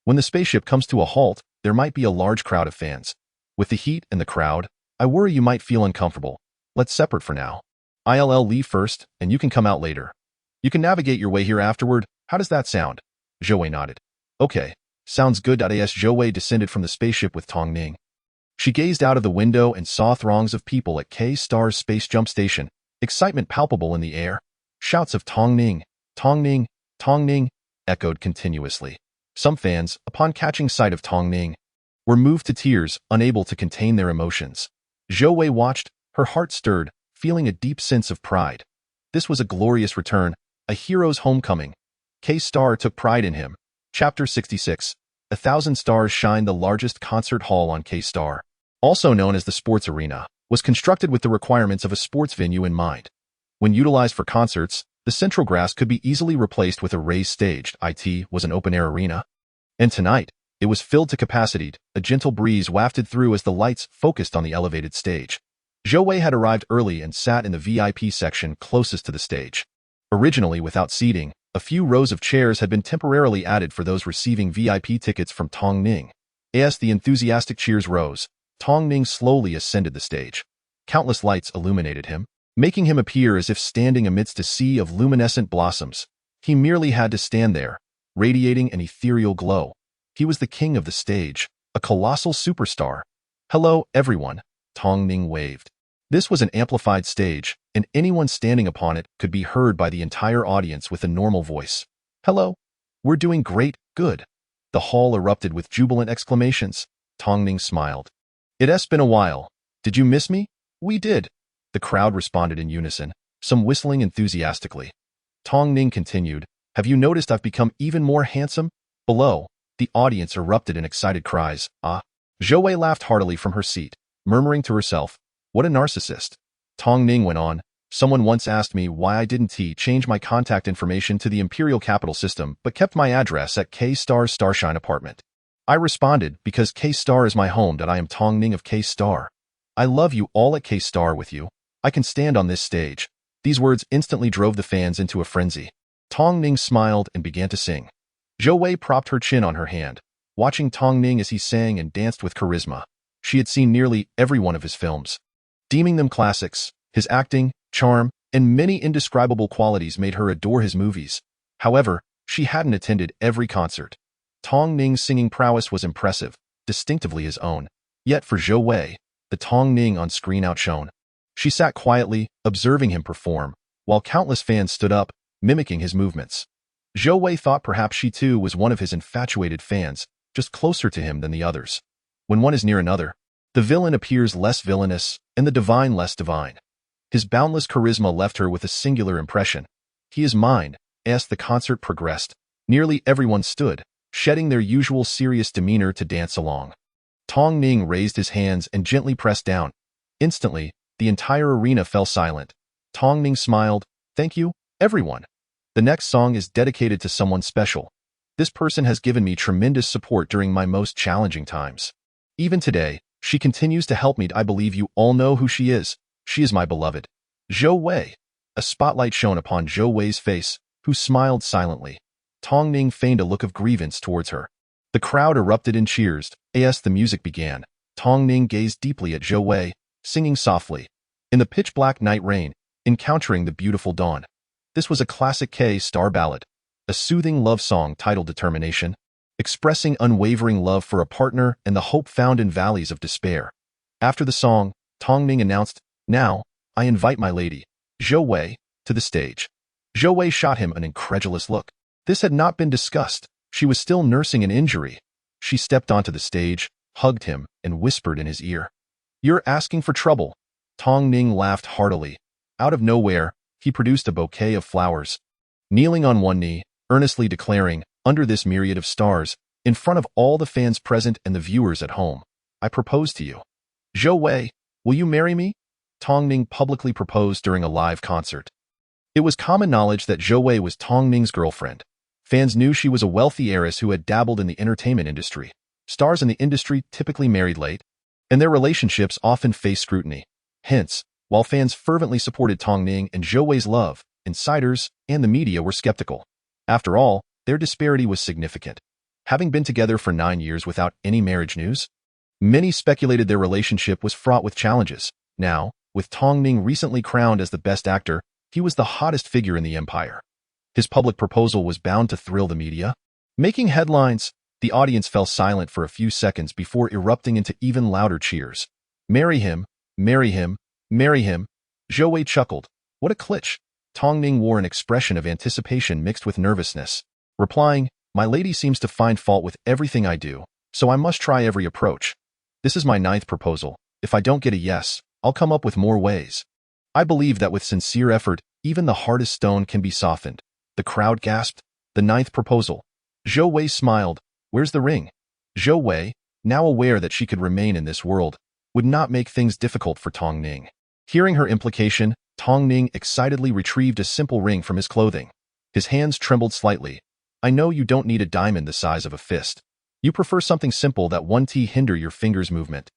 When the spaceship comes to a halt, there might be a large crowd of fans. With the heat and the crowd, I worry you might feel uncomfortable. Let's separate for now. I'll leave first, and you can come out later. You can navigate your way here afterward. How does that sound?" Zhou Wei nodded. "Okay, sounds good." As Zhou Wei descended from the spaceship with Tong Ning, she gazed out of the window and saw throngs of people at K-Star's space jump station, excitement palpable in the air. Shouts of "Tong Ning, Tong Ning, Tong Ning" echoed continuously. Some fans, upon catching sight of Tong Ning, were moved to tears, unable to contain their emotions. Zhou Wei watched, her heart stirred, feeling a deep sense of pride. This was a glorious return, a hero's homecoming. K-Star took pride in him. Chapter 66. 1,000 Stars Shine. The largest concert hall on K-Star, also known as the sports arena, was constructed with the requirements of a sports venue in mind. When utilized for concerts, the central grass could be easily replaced with a raised stage. It was an open-air arena. And tonight, it was filled to capacity. A gentle breeze wafted through as the lights focused on the elevated stage. Zhou Wei had arrived early and sat in the VIP section closest to the stage. Originally without seating, a few rows of chairs had been temporarily added for those receiving VIP tickets from Tong Ning. As the enthusiastic cheers rose, Tong Ning slowly ascended the stage. Countless lights illuminated him, making him appear as if standing amidst a sea of luminescent blossoms. He merely had to stand there, radiating an ethereal glow. He was the king of the stage, a colossal superstar. "Hello, everyone," Tong Ning waved. This was an amplified stage, and anyone standing upon it could be heard by the entire audience with a normal voice. "Hello. We're doing great, good." The hall erupted with jubilant exclamations. Tong Ning smiled. "It's been a while. Did you miss me?" "We did." The crowd responded in unison, some whistling enthusiastically. Tong Ning continued, "Have you noticed I've become even more handsome?" Below, the audience erupted in excited cries. "Ah." Zhou Wei laughed heartily from her seat, murmuring to herself, "What a narcissist." Tong Ning went on, "Someone once asked me why I didn't change my contact information to the Imperial Capital System but kept my address at K-Star's Starshine apartment. I responded, because K-Star is my home, that I am Tong Ning of K-Star. I love you all at K-Star with you. I can stand on this stage." These words instantly drove the fans into a frenzy. Tong Ning smiled and began to sing. Zhou Wei propped her chin on her hand, watching Tong Ning as he sang and danced with charisma. She had seen nearly every one of his films, deeming them classics. His acting, charm, and many indescribable qualities made her adore his movies. However, she hadn't attended every concert. Tong Ning's singing prowess was impressive, distinctively his own. Yet for Zhou Wei, the Tong Ning on screen outshone. She sat quietly, observing him perform, while countless fans stood up, mimicking his movements. Zhou Wei thought perhaps she too was one of his infatuated fans, just closer to him than the others. When one is near another, the villain appears less villainous, and the divine less divine. His boundless charisma left her with a singular impression. "He is mine." As the concert progressed, nearly everyone stood, shedding their usual serious demeanor to dance along. Tong Ning raised his hands and gently pressed down. Instantly, the entire arena fell silent. Tong Ning smiled, "Thank you, everyone. The next song is dedicated to someone special. This person has given me tremendous support during my most challenging times. Even today, she continues to help me. I believe you all know who she is. She is my beloved Zhou Wei." A spotlight shone upon Zhou Wei's face, who smiled silently. Tong Ning feigned a look of grievance towards her. The crowd erupted in cheers. As the music began, Tong Ning gazed deeply at Zhou Wei, singing softly, "In the pitch-black night rain, encountering the beautiful dawn." This was a classic K-Star ballad, a soothing love song titled Determination, expressing unwavering love for a partner and the hope found in valleys of despair. After the song, Tong Ning announced, "Now, I invite my lady, Zhou Wei, to the stage." Zhou Wei shot him an incredulous look. This had not been discussed. She was still nursing an injury. She stepped onto the stage, hugged him, and whispered in his ear, "You're asking for trouble." Tong Ning laughed heartily. Out of nowhere, he produced a bouquet of flowers. Kneeling on one knee, earnestly declaring, under this myriad of stars, in front of all the fans present and the viewers at home, "I propose to you. Zhou Wei, will you marry me?" Tong Ning publicly proposed during a live concert. It was common knowledge that Zhou Wei was Tong Ning's girlfriend. Fans knew she was a wealthy heiress who had dabbled in the entertainment industry. Stars in the industry typically married late, and their relationships often faced scrutiny. Hence, while fans fervently supported Tong Ning and Zhou Wei's love, insiders and the media were skeptical. After all, their disparity was significant. Having been together for 9 years without any marriage news, many speculated their relationship was fraught with challenges. Now, with Tong Ning recently crowned as the best actor, he was the hottest figure in the empire. His public proposal was bound to thrill the media. Making headlines, the audience fell silent for a few seconds before erupting into even louder cheers. "Marry him, marry him, marry him." Zhou Wei chuckled. "What a glitch." Tong Ning wore an expression of anticipation mixed with nervousness, replying, "My lady seems to find fault with everything I do, so I must try every approach. This is my 9th proposal. If I don't get a yes, I'll come up with more ways. I believe that with sincere effort, even the hardest stone can be softened." The crowd gasped. "The 9th proposal." Zhou Wei smiled. "Where's the ring?" Zhou Wei, now aware that she could remain in this world, would not make things difficult for Tong Ning. Hearing her implication, Tong Ning excitedly retrieved a simple ring from his clothing. His hands trembled slightly. "I know you don't need a diamond the size of a fist. You prefer something simple that won't hinder your fingers' movement.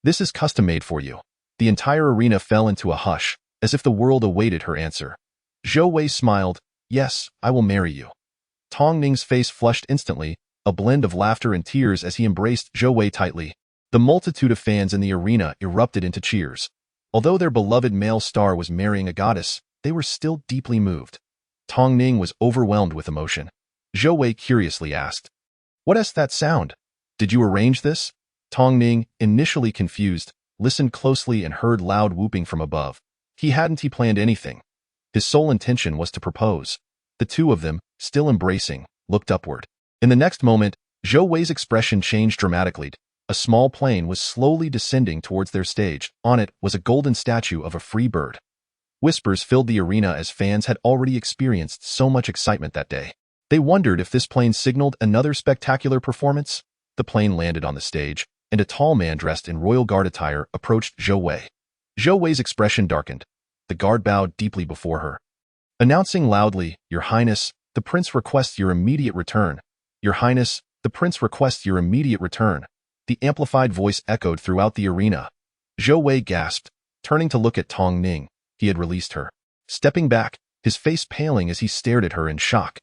This is custom-made for you." The entire arena fell into a hush, as if the world awaited her answer. Zhou Wei smiled. "Yes, I will marry you." Tong Ning's face flushed instantly, a blend of laughter and tears as he embraced Zhou Wei tightly. The multitude of fans in the arena erupted into cheers. Although their beloved male star was marrying a goddess, they were still deeply moved. Tong Ning was overwhelmed with emotion. Zhou Wei curiously asked, "What is that sound? Did you arrange this?" Tong Ning, initially confused, listened closely and heard loud whooping from above. He planned anything. His sole intention was to propose. The two of them, still embracing, looked upward. In the next moment, Zhou Wei's expression changed dramatically. A small plane was slowly descending towards their stage. On it was a golden statue of a free bird. Whispers filled the arena as fans had already experienced so much excitement that day. They wondered if this plane signaled another spectacular performance. The plane landed on the stage, and a tall man dressed in royal guard attire approached Zhou Wei. Zhou Wei's expression darkened. The guard bowed deeply before her. Announcing loudly, "Your Highness, the prince requests your immediate return. Your Highness, the prince requests your immediate return." The amplified voice echoed throughout the arena. Zhou Wei gasped, turning to look at Tong Ning. He had released her. Stepping back, his face paling as he stared at her in shock.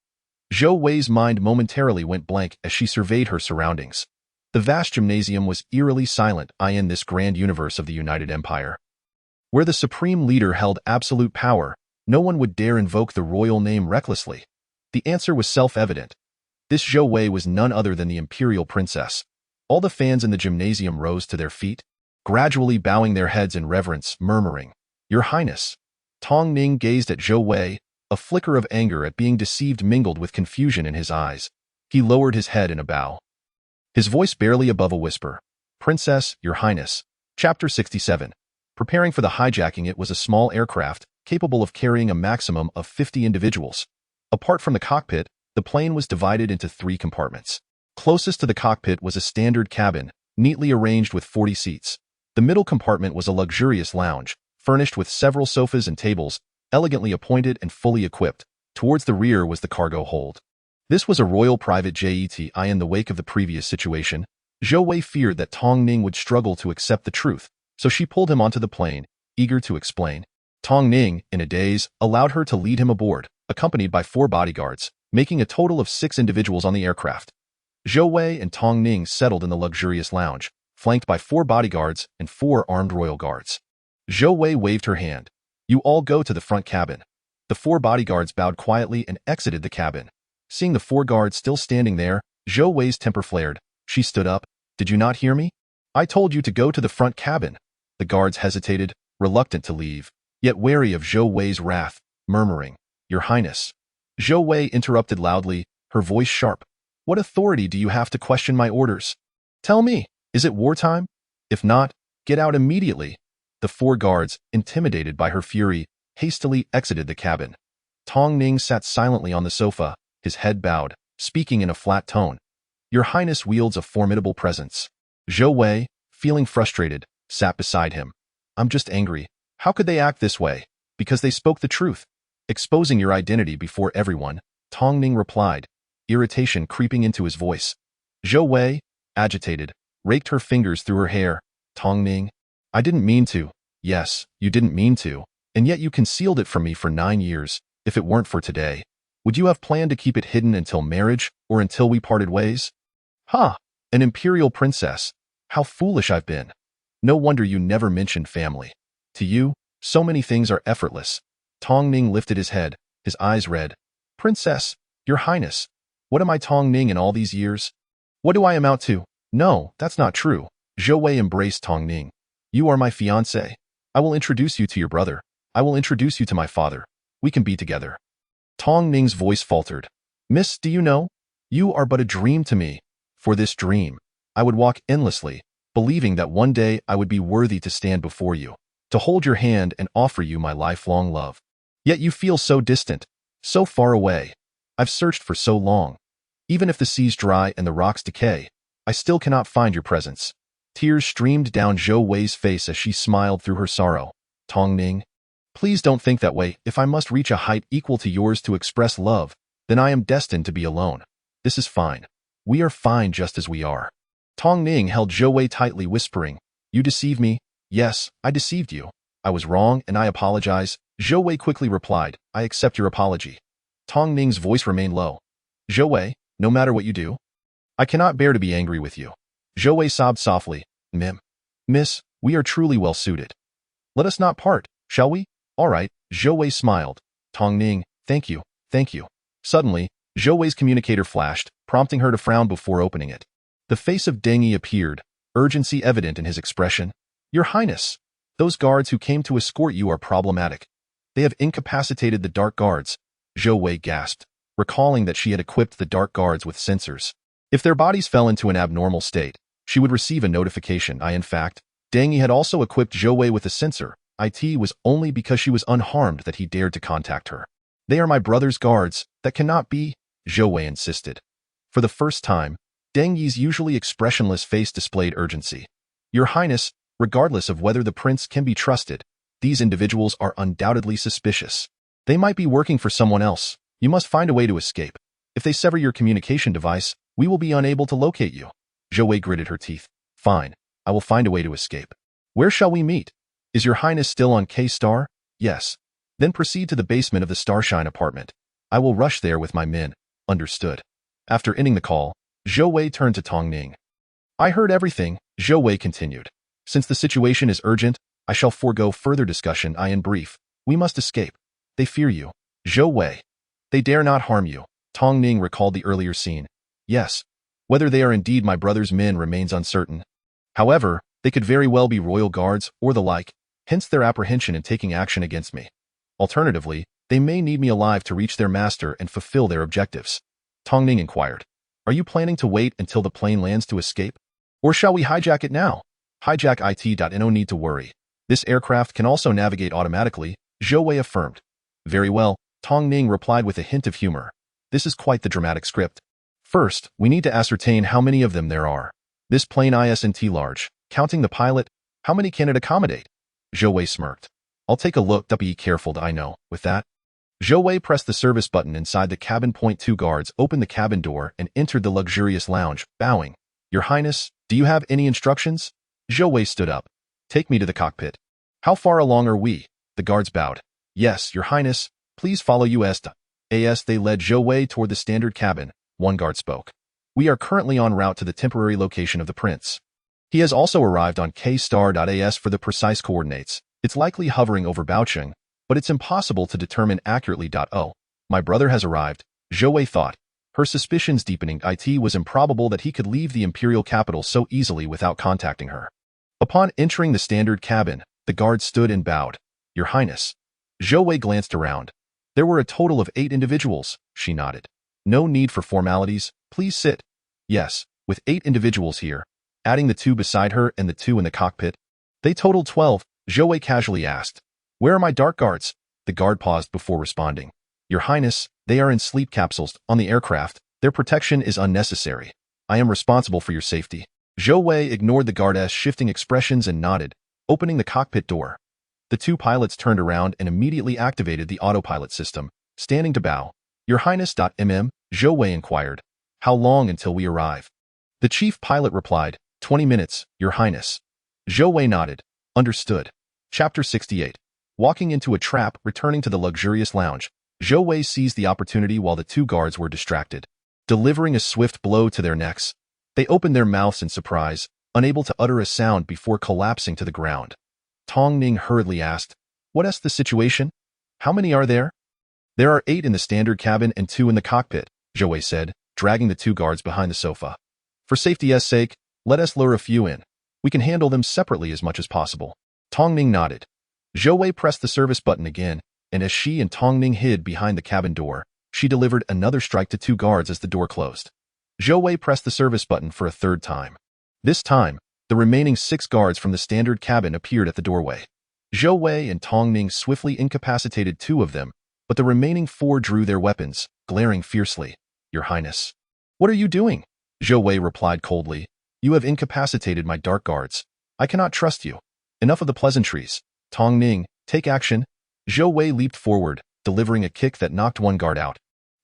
Zhou Wei's mind momentarily went blank as she surveyed her surroundings. The vast gymnasium was eerily silent in this grand universe of the United Empire. Where the supreme leader held absolute power, no one would dare invoke the royal name recklessly. The answer was self-evident. This Zhou Wei was none other than the imperial princess. All the fans in the gymnasium rose to their feet, gradually bowing their heads in reverence, murmuring, "Your Highness." Tong Ning gazed at Zhou Wei, a flicker of anger at being deceived mingled with confusion in his eyes. He lowered his head in a bow. His voice barely above a whisper. "Princess, Your Highness." Chapter 67. Preparing for the hijacking, it was a small aircraft, capable of carrying a maximum of 50 individuals. Apart from the cockpit, the plane was divided into 3 compartments. Closest to the cockpit was a standard cabin, neatly arranged with 40 seats. The middle compartment was a luxurious lounge, furnished with several sofas and tables, elegantly appointed and fully equipped. Towards the rear was the cargo hold. This was a royal private jet. In the wake of the previous situation, Zhou Wei feared that Tong Ning would struggle to accept the truth, so she pulled him onto the plane, eager to explain. Tong Ning, in a daze, allowed her to lead him aboard, accompanied by 4 bodyguards, making a total of 6 individuals on the aircraft. Zhou Wei and Tong Ning settled in the luxurious lounge, flanked by 4 bodyguards and 4 armed royal guards. Zhou Wei waved her hand. "You all go to the front cabin." The 4 bodyguards bowed quietly and exited the cabin. Seeing the 4 guards still standing there, Zhou Wei's temper flared. She stood up. "Did you not hear me? I told you to go to the front cabin." The guards hesitated, reluctant to leave, yet wary of Zhou Wei's wrath, murmuring, "Your Highness." Zhou Wei interrupted loudly, her voice sharp. "What authority do you have to question my orders? Tell me, is it wartime? If not, get out immediately." The 4 guards, intimidated by her fury, hastily exited the cabin. Tong Ning sat silently on the sofa, his head bowed, speaking in a flat tone. "Your Highness wields a formidable presence." Zhou Wei, feeling frustrated, sat beside him. "I'm just angry. How could they act this way? Because they spoke the truth. Exposing your identity before everyone," Tong Ning replied, irritation creeping into his voice. Zhou Wei, agitated, raked her fingers through her hair. "Tong Ning, I didn't mean to." "Yes, you didn't mean to, and yet you concealed it from me for 9 years. If it weren't for today, would you have planned to keep it hidden until marriage or until we parted ways?" "Ha! An imperial princess. How foolish I've been. No wonder you never mentioned family. To you, so many things are effortless." Tong Ning lifted his head, his eyes red. "Princess, Your Highness, what am I Tong Ning in all these years? What do I amount to?" "No, that's not true." Zhou Wei embraced Tong Ning. "You are my fiancé. I will introduce you to your brother. I will introduce you to my father. We can be together." Tong Ning's voice faltered. "Miss, do you know? You are but a dream to me. For this dream, I would walk endlessly, believing that one day I would be worthy to stand before you, to hold your hand and offer you my lifelong love. Yet you feel so distant, so far away. I've searched for so long. Even if the seas dry and the rocks decay, I still cannot find your presence." Tears streamed down Zhou Wei's face as she smiled through her sorrow. "Tong Ning, please don't think that way. If I must reach a height equal to yours to express love, then I am destined to be alone. This is fine. We are fine just as we are." Tong Ning held Zhou Wei tightly, whispering, "You deceived me. Yes, I deceived you. I was wrong and I apologize." Zhou Wei quickly replied, "I accept your apology." Tong Ning's voice remained low. "Zhou Wei, no matter what you do, I cannot bear to be angry with you." Zhou Wei sobbed softly. Miss, we are truly well suited. Let us not part, shall we?" "All right." Zhou Wei smiled. "Tong Ning, thank you, thank you." Suddenly, Zhou Wei's communicator flashed, prompting her to frown before opening it. The face of Deng Yi appeared, urgency evident in his expression. Your Highness, those guards who came to escort you are problematic. They have incapacitated the dark guards, Zhou Wei gasped, recalling that she had equipped the dark guards with sensors. If their bodies fell into an abnormal state, she would receive a notification. In fact, Deng Yi had also equipped Zhou Wei with a sensor. It was only because she was unharmed that he dared to contact her. They are my brother's guards. That cannot be, Zhou Wei insisted. For the first time, Deng Yi's usually expressionless face displayed urgency. Your Highness, regardless of whether the prince can be trusted, these individuals are undoubtedly suspicious. They might be working for someone else. You must find a way to escape. If they sever your communication device, we will be unable to locate you. Zhou Wei gritted her teeth. Fine, I will find a way to escape. Where shall we meet? Is your Highness still on K-Star? Yes. Then proceed to the basement of the Starshine apartment. I will rush there with my men. Understood. After ending the call, Zhou Wei turned to Tong Ning. I heard everything, Zhou Wei continued. Since the situation is urgent, I shall forego further discussion. In brief, we must escape. They fear you, Zhou Wei. They dare not harm you. Tong Ning recalled the earlier scene. Yes. Whether they are indeed my brother's men remains uncertain. However, they could very well be royal guards or the like, hence their apprehension in taking action against me. Alternatively, they may need me alive to reach their master and fulfill their objectives. Tong Ning inquired. Are you planning to wait until the plane lands to escape? Or shall we hijack it now? Hijack it. No need to worry. This aircraft can also navigate automatically, Zhou Wei affirmed. Very well, Tong Ning replied with a hint of humor. This is quite the dramatic script. First, we need to ascertain how many of them there are. This plane isn't large. Counting the pilot, how many can it accommodate? Zhou Wei smirked. I'll take a look. Be careful. I know. With that, Zhou Wei pressed the service button inside the cabin. Two guards opened the cabin door and entered the luxurious lounge, bowing. Your Highness, do you have any instructions? Zhou Wei stood up. Take me to the cockpit. How far along are we? The guards bowed. Yes, Your Highness, please follow us. They led Zhou Wei toward the standard cabin. One guard spoke. We are currently en route to the temporary location of the prince. He has also arrived on K-Star.as for the precise coordinates. It's likely hovering over Baocheng, but it's impossible to determine accurately. Oh, my brother has arrived, Zhou Wei thought, her suspicions deepening. It was improbable that he could leave the imperial capital so easily without contacting her. Upon entering the standard cabin, the guard stood and bowed. Your Highness. Zhou Wei glanced around. There were a total of 8 individuals, she nodded. No need for formalities, please sit. Yes, with 8 individuals here, adding the 2 beside her and the 2 in the cockpit. They totaled 12, Zhou Wei casually asked. Where are my dark guards? The guard paused before responding. Your Highness, they are in sleep capsules on the aircraft. Their protection is unnecessary. I am responsible for your safety. Zhou Wei ignored the guard's shifting expressions and nodded, opening the cockpit door. The 2 pilots turned around and immediately activated the autopilot system, standing to bow. Your Highness. Zhou Wei inquired. How long until we arrive? The chief pilot replied, 20 minutes, Your Highness. Zhou Wei nodded. Understood. Chapter 68. Walking into a trap, returning to the luxurious lounge, Zhou Wei seized the opportunity while the 2 guards were distracted. Delivering a swift blow to their necks, they opened their mouths in surprise, unable to utter a sound before collapsing to the ground. Tong Ning hurriedly asked, What's the situation? How many are there? There are 8 in the standard cabin and 2 in the cockpit, Zhou Wei said, dragging the 2 guards behind the sofa. For safety's sake, let us lure a few in. We can handle them separately as much as possible. Tong Ning nodded. Zhou Wei pressed the service button again, and as she and Tong Ning hid behind the cabin door, she delivered another strike to 2 guards as the door closed. Zhou Wei pressed the service button for a 3rd time. This time, the remaining 6 guards from the standard cabin appeared at the doorway. Zhou Wei and Tong Ning swiftly incapacitated 2 of them, but the remaining 4 drew their weapons, glaring fiercely. Your Highness. What are you doing? Zhou Wei replied coldly. You have incapacitated my dark guards. I cannot trust you. Enough of the pleasantries. Tong Ning, take action. Zhou Wei leaped forward, delivering a kick that knocked 1 guard out.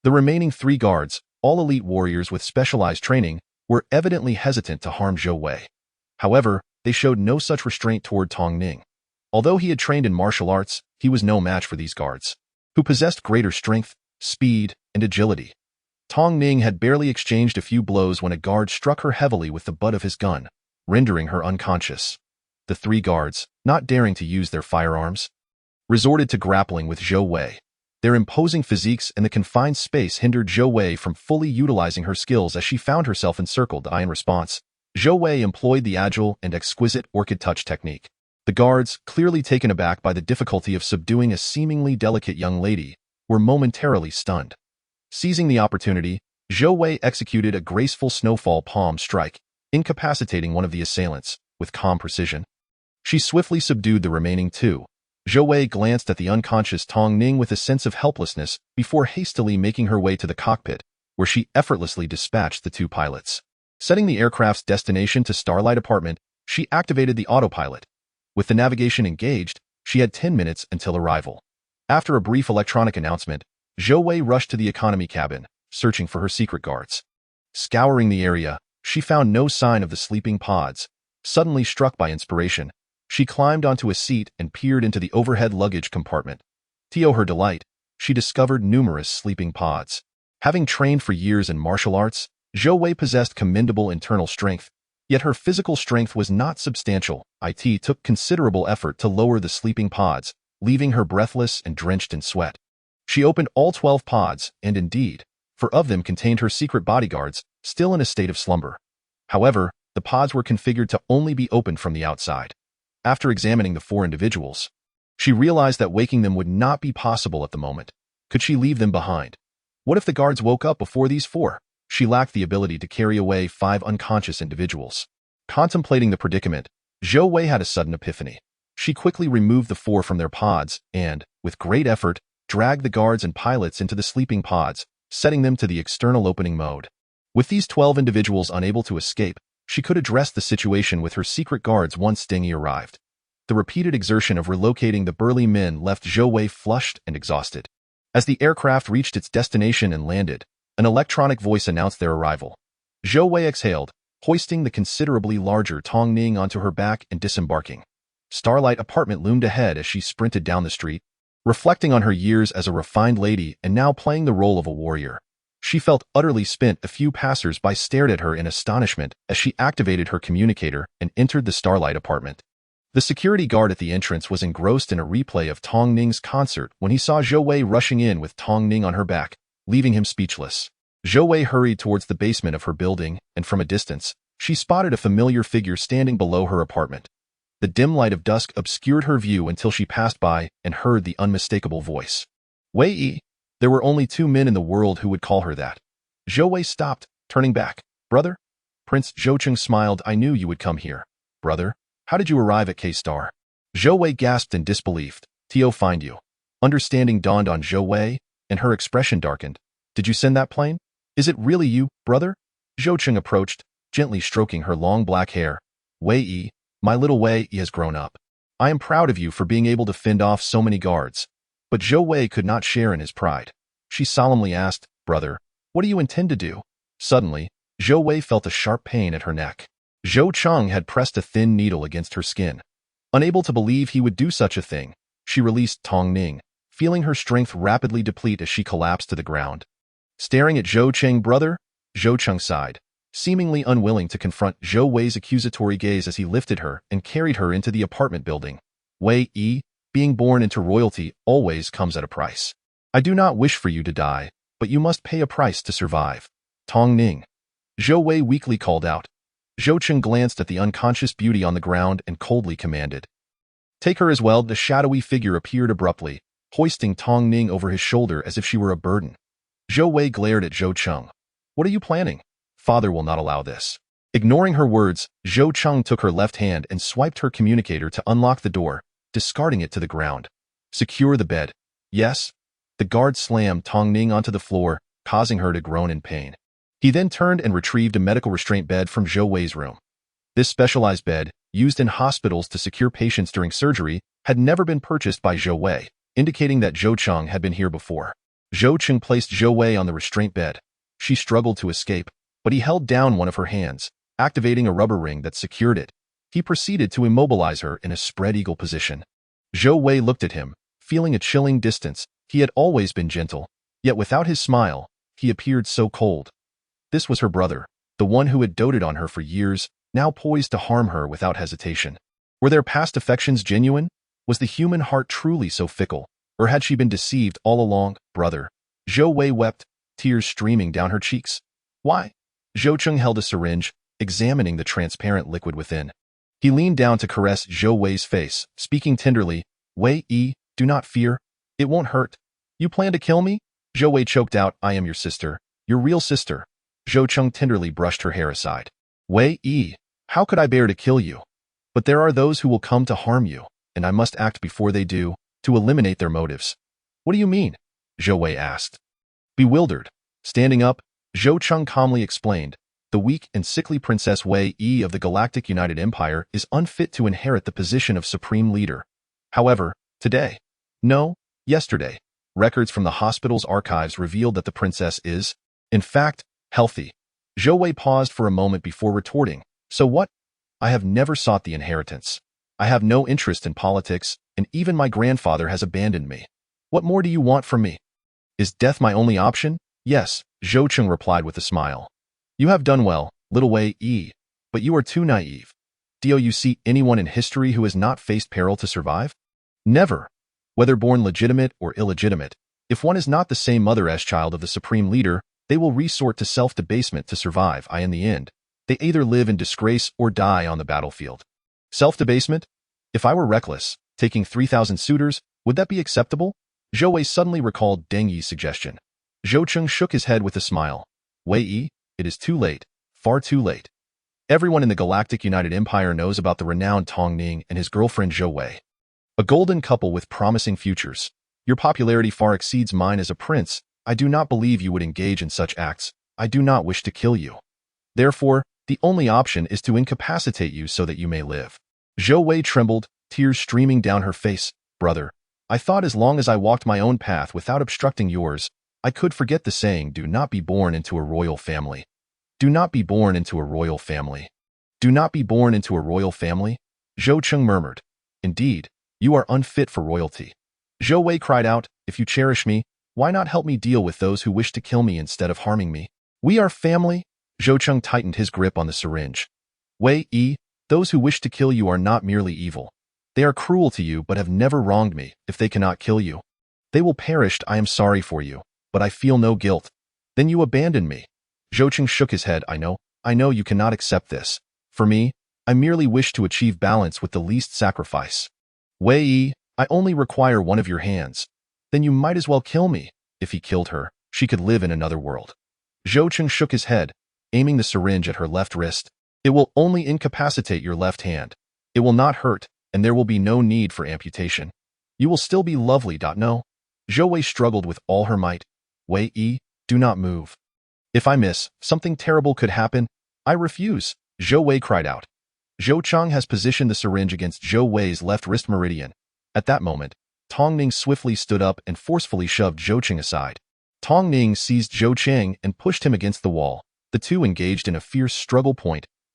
The remaining 3 guards, all elite warriors with specialized training, were evidently hesitant to harm Zhou Wei. However, they showed no such restraint toward Tong Ning. Although he had trained in martial arts, he was no match for these guards, who possessed greater strength, speed, and agility. Tong Ning had barely exchanged a few blows when a guard struck her heavily with the butt of his gun, rendering her unconscious. The 3 guards, not daring to use their firearms, resorted to grappling with Zhou Wei. Their imposing physiques and the confined space hindered Zhou Wei from fully utilizing her skills as she found herself encircled. In response, Zhou Wei employed the agile and exquisite orchid touch technique. The guards, clearly taken aback by the difficulty of subduing a seemingly delicate young lady, were momentarily stunned. Seizing the opportunity, Zhou Wei executed a graceful snowfall palm strike, incapacitating one of the assailants, with calm precision. She swiftly subdued the remaining two. Zhou Wei glanced at the unconscious Tong Ning with a sense of helplessness before hastily making her way to the cockpit, where she effortlessly dispatched the two pilots. Setting the aircraft's destination to Starlight Apartment, she activated the autopilot. With the navigation engaged, she had 10 minutes until arrival. After a brief electronic announcement, Zhou Wei rushed to the economy cabin, searching for her secret guards. Scouring the area, she found no sign of the sleeping pods. Suddenly struck by inspiration, she climbed onto a seat and peered into the overhead luggage compartment. To her delight, she discovered numerous sleeping pods. Having trained for years in martial arts, Zhou Wei possessed commendable internal strength, yet her physical strength was not substantial. It took considerable effort to lower the sleeping pods, leaving her breathless and drenched in sweat. She opened all 12 pods, and indeed, 4 of them contained her secret bodyguards, still in a state of slumber. However, the pods were configured to only be opened from the outside. After examining the 4 individuals, she realized that waking them would not be possible at the moment. Could she leave them behind? What if the guards woke up before these 4? She lacked the ability to carry away 5 unconscious individuals. Contemplating the predicament, Zhou Wei had a sudden epiphany. She quickly removed the 4 from their pods and, with great effort, dragged the guards and pilots into the sleeping pods, setting them to the external opening mode. With these 12 individuals unable to escape, she could address the situation with her secret guards once Stingy arrived. The repeated exertion of relocating the burly men left Zhou Wei flushed and exhausted. As the aircraft reached its destination and landed, an electronic voice announced their arrival. Zhou Wei exhaled, hoisting the considerably larger Tong Ning onto her back and disembarking. Starlight Apartment loomed ahead as she sprinted down the street, reflecting on her years as a refined lady and now playing the role of a warrior. She felt utterly spent. A few passers-by stared at her in astonishment as she activated her communicator and entered the Starlight Apartment. The security guard at the entrance was engrossed in a replay of Tong Ning's concert when he saw Zhou Wei rushing in with Tong Ning on her back, leaving him speechless. Zhou Wei hurried towards the basement of her building, and from a distance, she spotted a familiar figure standing below her apartment. The dim light of dusk obscured her view until she passed by and heard the unmistakable voice. Wei Yi. There were only 2 men in the world who would call her that. Zhou Wei stopped, turning back. Brother? Prince Zhoucheng smiled. I knew you would come here. Brother? How did you arrive at K-Star? Zhou Wei gasped in disbelief. Tio find you. Understanding dawned on Zhou Wei, and her expression darkened. Did you send that plane? Is it really you, brother? Zhoucheng approached, gently stroking her long black hair. Wei Yi, my little Wei Yi has grown up. I am proud of you for being able to fend off so many guards. But Zhou Wei could not share in his pride. She solemnly asked, Brother, what do you intend to do? Suddenly, Zhou Wei felt a sharp pain at her neck. Zhoucheng had pressed a thin needle against her skin. Unable to believe he would do such a thing, she released Tong Ning, feeling her strength rapidly deplete as she collapsed to the ground. Staring at Zhoucheng, brother? Zhoucheng sighed, seemingly unwilling to confront Zhou Wei's accusatory gaze as he lifted her and carried her into the apartment building. Wei Yi, being born into royalty always comes at a price. I do not wish for you to die, but you must pay a price to survive. Tong Ning. Zhou Wei weakly called out. Zhoucheng glanced at the unconscious beauty on the ground and coldly commanded. Take her as well. The shadowy figure appeared abruptly, hoisting Tong Ning over his shoulder as if she were a burden. Zhou Wei glared at Zhoucheng. What are you planning? Father will not allow this. Ignoring her words, Zhoucheng took her left hand and swiped her communicator to unlock the door, discarding it to the ground. Secure the bed. Yes. The guard slammed Tong Ning onto the floor, causing her to groan in pain. He then turned and retrieved a medical restraint bed from Zhou Wei's room. This specialized bed, used in hospitals to secure patients during surgery, had never been purchased by Zhou Wei, indicating that Zhoucheng had been here before. Zhoucheng placed Zhou Wei on the restraint bed. She struggled to escape, but he held down one of her hands, activating a rubber ring that secured it. He proceeded to immobilize her in a spread eagle position. Zhou Wei looked at him, feeling a chilling distance. He had always been gentle, yet without his smile, he appeared so cold. This was her brother, the one who had doted on her for years, now poised to harm her without hesitation. Were their past affections genuine? Was the human heart truly so fickle, or had she been deceived all along? Brother. Zhou Wei wept, tears streaming down her cheeks. Why? Zhoucheng held a syringe, examining the transparent liquid within. He leaned down to caress Zhou Wei's face, speaking tenderly, Wei Yi, do not fear. It won't hurt. You plan to kill me? Zhou Wei choked out, I am your sister. Your real sister. Zhou Cheng tenderly brushed her hair aside. Wei Yi, how could I bear to kill you? But there are those who will come to harm you, and I must act before they do, to eliminate their motives. What do you mean? Zhou Wei asked. Bewildered. Standing up, Zhou Cheng calmly explained, the weak and sickly Princess Wei Yi of the Galactic United Empire is unfit to inherit the position of supreme leader. However, today, no, yesterday, records from the hospital's archives revealed that the princess is, in fact, healthy. Zhou Wei paused for a moment before retorting, so what? I have never sought the inheritance. I have no interest in politics, and even my grandfather has abandoned me. What more do you want from me? Is death my only option? Yes, Zhou Cheng replied with a smile. You have done well, little Wei Yi, but you are too naive. Do you see anyone in history who has not faced peril to survive? Never. Whether born legitimate or illegitimate, if one is not the same mother-as child of the supreme leader, they will resort to self-debasement to survive. In the end, they either live in disgrace or die on the battlefield. Self-debasement? If I were reckless, taking 3,000 suitors, would that be acceptable? Zhou Wei suddenly recalled Deng Yi's suggestion. Zhou Cheng shook his head with a smile. Wei Yi, it is too late, far too late. Everyone in the Galactic United Empire knows about the renowned Tong Ning and his girlfriend Zhou Wei. A golden couple with promising futures. Your popularity far exceeds mine as a prince. I do not believe you would engage in such acts. I do not wish to kill you. Therefore, the only option is to incapacitate you so that you may live. Zhou Wei trembled, tears streaming down her face. Brother, I thought as long as I walked my own path without obstructing yours, I could forget the saying, do not be born into a royal family. Do not be born into a royal family. Do not be born into a royal family? Zhou Cheng murmured. Indeed, you are unfit for royalty. Zhou Wei cried out, if you cherish me, why not help me deal with those who wish to kill me instead of harming me? We are family? Zhou Cheng tightened his grip on the syringe. Wei Yi, those who wish to kill you are not merely evil. They are cruel to you but have never wronged me. If they cannot kill you, they will perish. I am sorry for you, but I feel no guilt. Then you abandon me. Zhou Cheng shook his head. I know you cannot accept this. For me, I merely wish to achieve balance with the least sacrifice. Wei Yi, I only require one of your hands. Then you might as well kill me. If he killed her, she could live in another world. Zhou Cheng shook his head, aiming the syringe at her left wrist. It will only incapacitate your left hand. It will not hurt, and there will be no need for amputation. You will still be lovely. No. Zhou Wei struggled with all her might. Wei Yi, do not move. If I miss, something terrible could happen. I refuse, Zhou Wei cried out. Zhou Cheng has positioned the syringe against Zhou Wei's left wrist meridian. At that moment, Tong Ning swiftly stood up and forcefully shoved Zhou Cheng aside. Tong Ning seized Zhou Cheng and pushed him against the wall. The two engaged in a fierce struggle.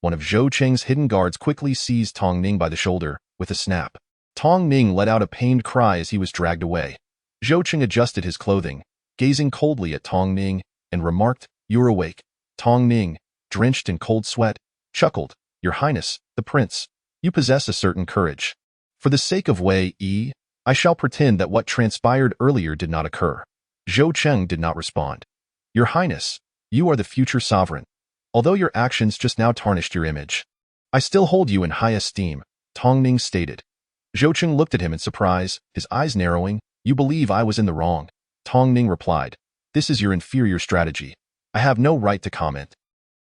One of Zhou Cheng's hidden guards quickly seized Tong Ning by the shoulder. With a snap, Tong Ning let out a pained cry as he was dragged away. Zhou Cheng adjusted his clothing, gazing coldly at Tong Ning, and remarked, You're awake. Tong Ning, drenched in cold sweat, chuckled, Your Highness, the prince, you possess a certain courage. For the sake of Wei Yi, I shall pretend that what transpired earlier did not occur. Zhou Cheng did not respond. Your Highness, you are the future sovereign. Although your actions just now tarnished your image, I still hold you in high esteem, Tong Ning stated. Zhou Cheng looked at him in surprise, his eyes narrowing. You believe I was in the wrong? Tong Ning replied. This is your inferior strategy. I have no right to comment.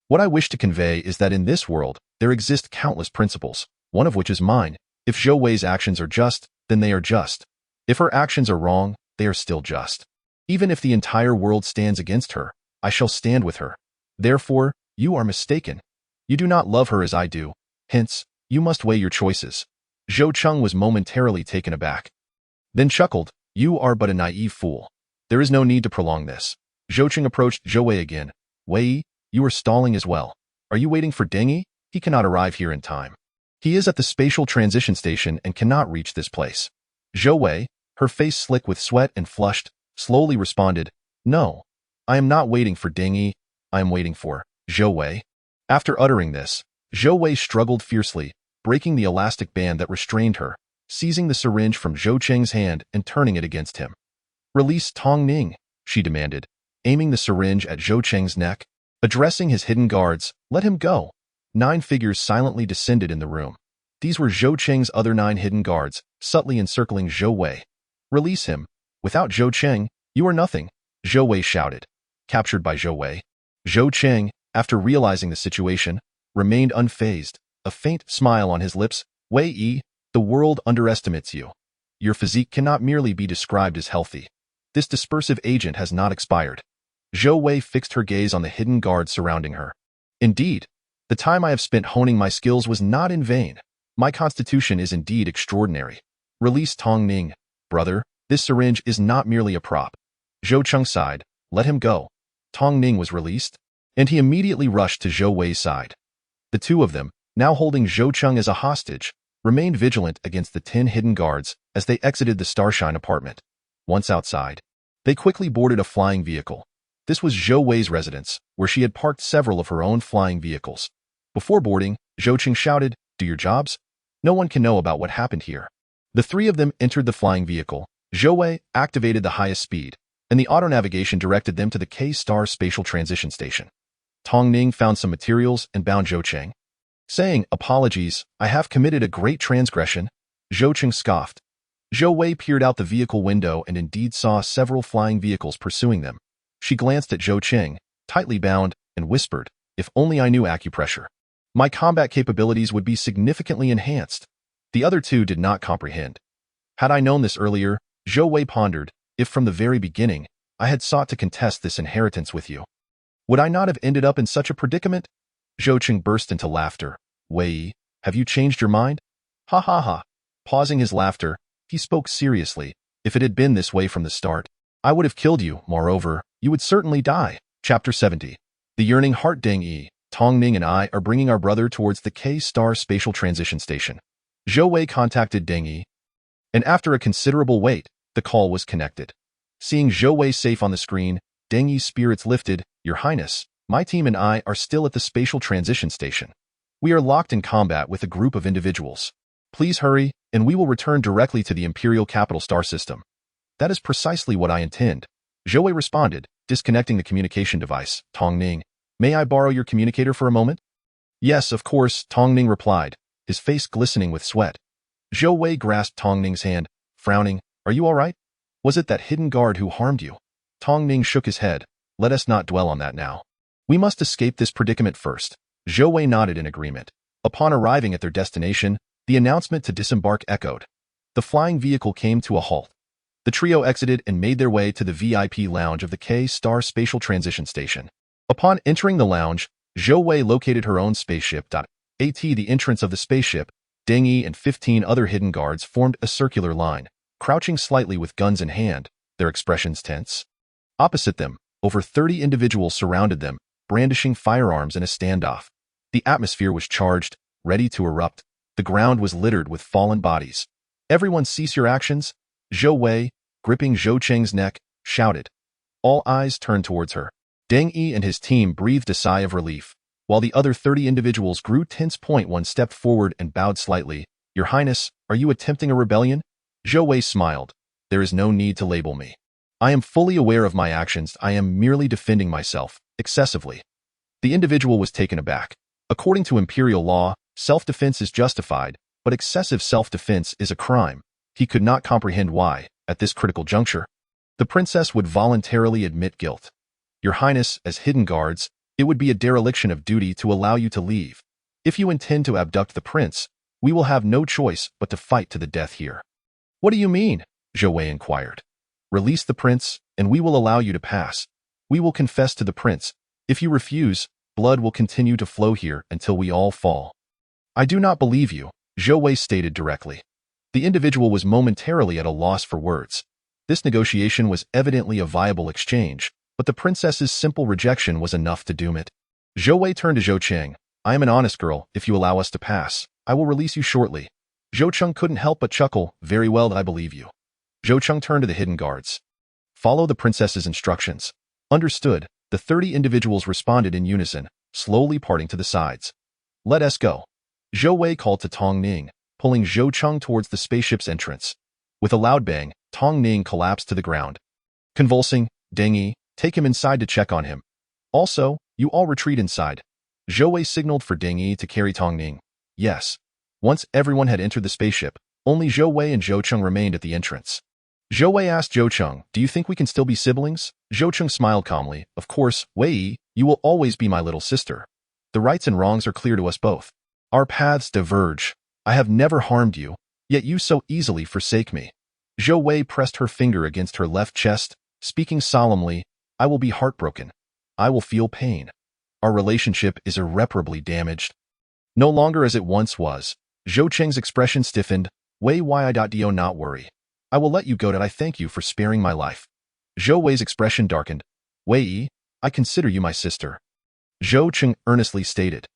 What I wish to convey is that in this world, there exist countless principles, one of which is mine. If Zhou Wei's actions are just, then they are just. If her actions are wrong, they are still just. Even if the entire world stands against her, I shall stand with her. Therefore, you are mistaken. You do not love her as I do. Hence, you must weigh your choices. Zhou Cheng was momentarily taken aback. Then chuckled, You are but a naive fool. There is no need to prolong this. Zhou Cheng approached Zhou Wei again. Wei, you are stalling as well. Are you waiting for Deng Yi? He cannot arrive here in time. He is at the spatial transition station and cannot reach this place. Zhou Wei, her face slick with sweat and flushed, slowly responded, No, I am not waiting for Deng Yi. I am waiting for Zhou Wei. After uttering this, Zhou Wei struggled fiercely, breaking the elastic band that restrained her, seizing the syringe from Zhou Cheng's hand and turning it against him. Release Tong Ning, she demanded, aiming the syringe at Zhou Cheng's neck. Addressing his hidden guards, let him go. 9 figures silently descended in the room. These were Zhou Cheng's other 9 hidden guards, subtly encircling Zhou Wei. Release him. Without Zhou Cheng, you are nothing, Zhou Wei shouted. Captured by Zhou Wei. Zhou Cheng, after realizing the situation, remained unfazed, a faint smile on his lips. Wei Yi, the world underestimates you. Your physique cannot merely be described as healthy. This dispersive agent has not expired. Zhou Wei fixed her gaze on the hidden guards surrounding her. Indeed, the time I have spent honing my skills was not in vain. My constitution is indeed extraordinary. Release Tong Ning, brother. This syringe is not merely a prop. Zhou Cheng sighed. Let him go. Tong Ning was released, and he immediately rushed to Zhou Wei's side. The two of them, now holding Zhou Cheng as a hostage, remained vigilant against the 10 hidden guards as they exited the Starshine apartment. Once outside, they quickly boarded a flying vehicle. This was Zhou Wei's residence, where she had parked several of her own flying vehicles. Before boarding, Zhou Cheng shouted, "Do your jobs? No one can know about what happened here." The 3 of them entered the flying vehicle. Zhou Wei activated the highest speed, and the auto-navigation directed them to the K-Star Spatial Transition Station. Tong Ning found some materials and bound Zhou Cheng. Saying, "Apologies, I have committed a great transgression," Zhou Cheng scoffed. Zhou Wei peered out the vehicle window and indeed saw several flying vehicles pursuing them. She glanced at Zhou Cheng, tightly bound, and whispered, "If only I knew acupressure. My combat capabilities would be significantly enhanced." The other 2 did not comprehend. Had I known this earlier, Zhou Wei pondered, if from the very beginning I had sought to contest this inheritance with you, would I not have ended up in such a predicament? Zhou Cheng burst into laughter. Wei, have you changed your mind? Ha ha ha. Pausing his laughter, he spoke seriously. If it had been this way from the start, I would have killed you. Moreover, you would certainly die. Chapter 70. The Yearning Heart. Deng Yi, Tong Ning and I are bringing our brother towards the K-Star Spatial Transition Station. Zhou Wei contacted Deng Yi, and after a considerable wait, the call was connected. Seeing Zhou Wei safe on the screen, Deng Yi's spirits lifted. Your Highness, my team and I are still at the Spatial Transition Station. We are locked in combat with a group of individuals. Please hurry, and we will return directly to the Imperial Capital Star System. That is precisely what I intend. Zhou Wei responded, disconnecting the communication device. Tong Ning, may I borrow your communicator for a moment? Yes, of course, Tong Ning replied, his face glistening with sweat. Zhou Wei grasped Tong Ning's hand, frowning. Are you all right? Was it that hidden guard who harmed you? Tong Ning shook his head. Let us not dwell on that now. We must escape this predicament first. Zhou Wei nodded in agreement. Upon arriving at their destination, the announcement to disembark echoed. The flying vehicle came to a halt. The trio exited and made their way to the VIP lounge of the K-Star Spatial Transition Station. Upon entering the lounge, Zhou Wei located her own spaceship. At the entrance of the spaceship, Deng Yi and 15 other hidden guards formed a circular line, crouching slightly with guns in hand, their expressions tense. Opposite them, over 30 individuals surrounded them, brandishing firearms in a standoff. The atmosphere was charged, ready to erupt. The ground was littered with fallen bodies. Everyone cease your actions, Zhou Wei, gripping Zhou Cheng's neck, shouted. All eyes turned towards her. Deng Yi and his team breathed a sigh of relief, while the other 30 individuals grew tense. One stepped forward and bowed slightly. Your Highness, are you attempting a rebellion? Zhou Wei smiled. There is no need to label me. I am fully aware of my actions. I am merely defending myself, excessively. The individual was taken aback. According to imperial law, self-defense is justified, but excessive self-defense is a crime. He could not comprehend why, at this critical juncture, the princess would voluntarily admit guilt. Your Highness, as hidden guards, it would be a dereliction of duty to allow you to leave. If you intend to abduct the prince, we will have no choice but to fight to the death here. What do you mean? Zhou Wei inquired. Release the prince, and we will allow you to pass. We will confess to the prince. If you refuse, blood will continue to flow here until we all fall. I do not believe you, Zhou Wei stated directly. The individual was momentarily at a loss for words. This negotiation was evidently a viable exchange, but the princess's simple rejection was enough to doom it. Zhou Wei turned to Zhou Cheng. I am an honest girl. If you allow us to pass, I will release you shortly. Zhou Cheng couldn't help but chuckle. Very well, I believe you. Zhou Cheng turned to the hidden guards. Follow the princess's instructions. Understood. The 30 individuals responded in unison, slowly parting to the sides. Let us go. Zhou Wei called to Tong Ning, pulling Zhou Cheng towards the spaceship's entrance. With a loud bang, Tong Ning collapsed to the ground. Convulsing, Deng Yi, take him inside to check on him. Also, you all retreat inside. Zhou Wei signaled for Deng Yi to carry Tong Ning. Yes. Once everyone had entered the spaceship, only Zhou Wei and Zhou Cheng remained at the entrance. Zhou Wei asked Zhou Cheng, "Do you think we can still be siblings?" Zhou Cheng smiled calmly. "Of course, Wei, you will always be my little sister. The rights and wrongs are clear to us both. Our paths diverge. I have never harmed you, yet you so easily forsake me." Zhou Wei pressed her finger against her left chest, speaking solemnly, "I will be heartbroken. I will feel pain. Our relationship is irreparably damaged." No longer as it once was. Zhou Cheng's expression stiffened. "Wei do not worry. I will let you go. I thank you for sparing my life." Zhou Wei's expression darkened. "Wei, I consider you my sister," Zhou Cheng earnestly stated.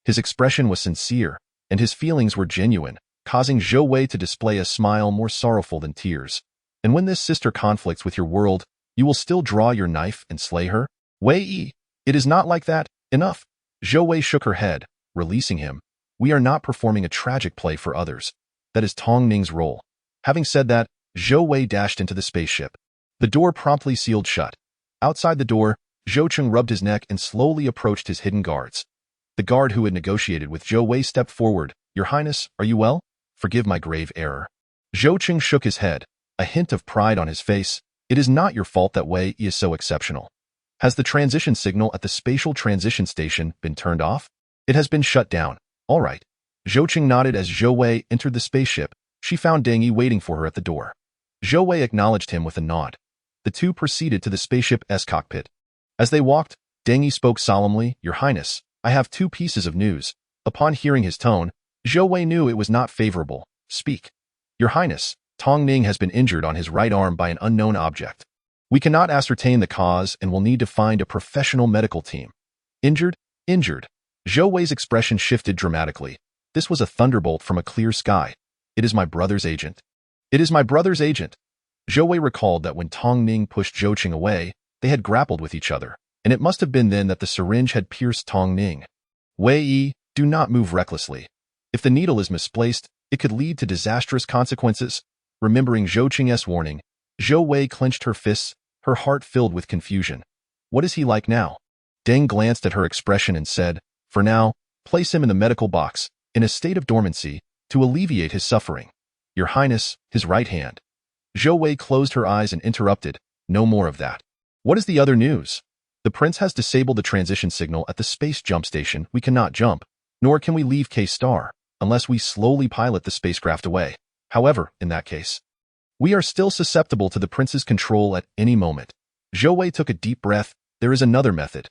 His expression was sincere, and his feelings were genuine, causing Zhou Wei to display a smile more sorrowful than tears. "And when this sister conflicts with your world, you will still draw your knife and slay her?" "Wei, it is not like that. Enough." Zhou Wei shook her head, releasing him. "We are not performing a tragic play for others. That is Tong Ning's role." Having said that, Zhou Wei dashed into the spaceship. The door promptly sealed shut. Outside the door, Zhou Cheng rubbed his neck and slowly approached his hidden guards. The guard who had negotiated with Zhou Wei stepped forward. "Your Highness, are you well? Forgive my grave error." Zhou Cheng shook his head, a hint of pride on his face. "It is not your fault that Wei is so exceptional." "Has the transition signal at the spatial transition station been turned off?" "It has been shut down." "All right." Zhou Cheng nodded as Zhou Wei entered the spaceship. She found Deng Yi waiting for her at the door. Zhou Wei acknowledged him with a nod. The two proceeded to the spaceship's cockpit. As they walked, Deng Yi spoke solemnly, "Your Highness, I have 2 pieces of news." Upon hearing his tone, Zhou Wei knew it was not favorable. "Speak." "Your Highness, Tong Ning has been injured on his right arm by an unknown object. We cannot ascertain the cause and will need to find a professional medical team." "Injured? Injured?" Zhou Wei's expression shifted dramatically. This was a thunderbolt from a clear sky. "It is my brother's agent." "It is my brother's agent." Zhou Wei recalled that when Tong Ning pushed Zhou Cheng away, they had grappled with each other, and it must have been then that the syringe had pierced Tong Ning. "Wei, do not move recklessly. If the needle is misplaced, it could lead to disastrous consequences." Remembering Zhou Cheng's warning, Zhou Wei clenched her fists, her heart filled with confusion. "What is he like now?" Deng glanced at her expression and said, "For now, place him in the medical box, in a state of dormancy, to alleviate his suffering." "Your Highness, his right hand." Zhou Wei closed her eyes and interrupted, "No more of that." "What is the other news?" "The prince has disabled the transition signal at the space jump station. We cannot jump, nor can we leave K-Star, unless we slowly pilot the spacecraft away. However, in that case, we are still susceptible to the prince's control at any moment." Zhou Wei took a deep breath. "There is another method."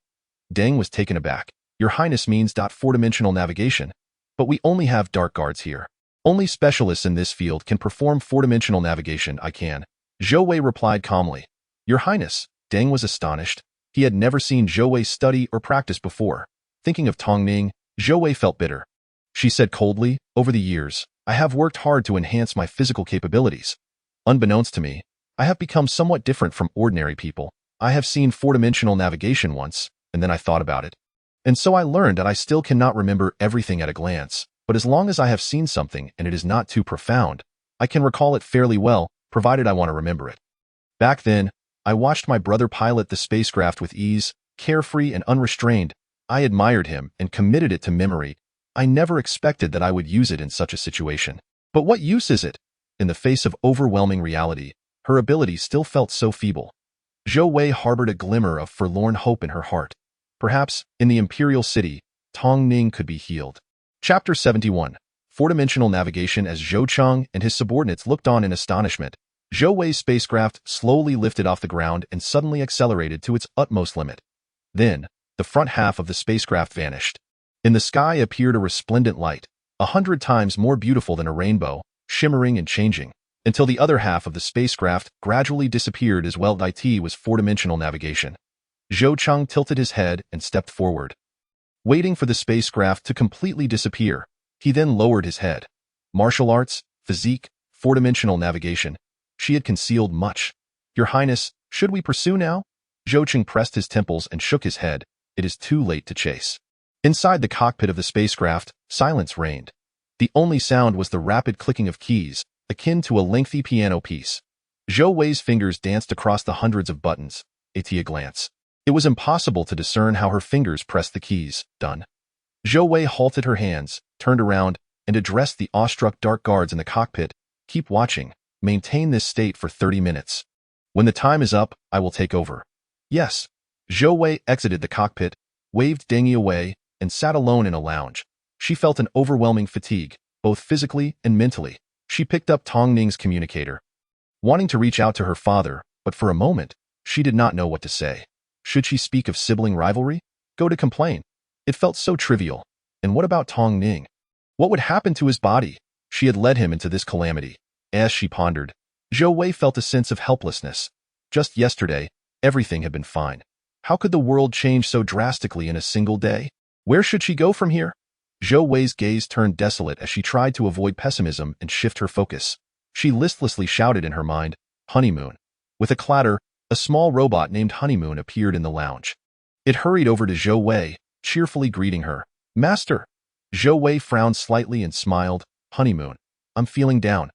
Deng was taken aback. "Your Highness means 4-dimensional navigation, but we only have dark guards here. Only specialists in this field can perform 4-dimensional navigation." "I can," Zhou Wei replied calmly. "Your Highness." Deng was astonished. He had never seen Zhou Wei study or practice before. Thinking of Tong Ning, Zhou Wei felt bitter. She said coldly, "Over the years, I have worked hard to enhance my physical capabilities. Unbeknownst to me, I have become somewhat different from ordinary people. I have seen 4-dimensional navigation once, and then I thought about it. And so I learned that I still cannot remember everything at a glance, but as long as I have seen something and it is not too profound, I can recall it fairly well, provided I want to remember it. Back then, I watched my brother pilot the spacecraft with ease, carefree and unrestrained. I admired him and committed it to memory. I never expected that I would use it in such a situation. But what use is it?" In the face of overwhelming reality, her ability still felt so feeble. Zhou Wei harbored a glimmer of forlorn hope in her heart. Perhaps, in the Imperial City, Tong Ning could be healed. Chapter 71. 4-dimensional navigation. As Zhou Cheng and his subordinates looked on in astonishment, Zhou Wei's spacecraft slowly lifted off the ground and suddenly accelerated to its utmost limit. Then, the front half of the spacecraft vanished. In the sky appeared a resplendent light, 100 times more beautiful than a rainbow, shimmering and changing, until the other half of the spacecraft gradually disappeared as well. It was 4-dimensional navigation. Zhou Cheng tilted his head and stepped forward, waiting for the spacecraft to completely disappear. He then lowered his head. Martial arts, physique, 4-dimensional navigation. She had concealed much. "Your Highness, should we pursue now?" Zhou Cheng pressed his temples and shook his head. "It is too late to chase." Inside the cockpit of the spacecraft, silence reigned. The only sound was the rapid clicking of keys, akin to a lengthy piano piece. Zhou Wei's fingers danced across the hundreds of buttons. At a glance, it was impossible to discern how her fingers pressed the keys. Done. Zhou Wei halted her hands, turned around, and addressed the awestruck dark guards in the cockpit. Keep watching. Maintain this state for 30 minutes. When the time is up, I will take over. Yes. Zhou Wei exited the cockpit, waved Dengi away, and sat alone in a lounge. She felt an overwhelming fatigue, both physically and mentally. She picked up Tong Ning's communicator, wanting to reach out to her father, but for a moment, she did not know what to say. Should she speak of sibling rivalry? Go to complain? It felt so trivial. And what about Tong Ning? What would happen to his body? She had led him into this calamity. As she pondered, Zhou Wei felt a sense of helplessness. Just yesterday, everything had been fine. How could the world change so drastically in a single day? Where should she go from here? Zhou Wei's gaze turned desolate as she tried to avoid pessimism and shift her focus. She listlessly shouted in her mind, "Honeymoon." With a clatter, a small robot named Honeymoon appeared in the lounge. It hurried over to Zhou Wei, cheerfully greeting her. "Master." Zhou Wei frowned slightly and smiled. "Honeymoon, I'm feeling down."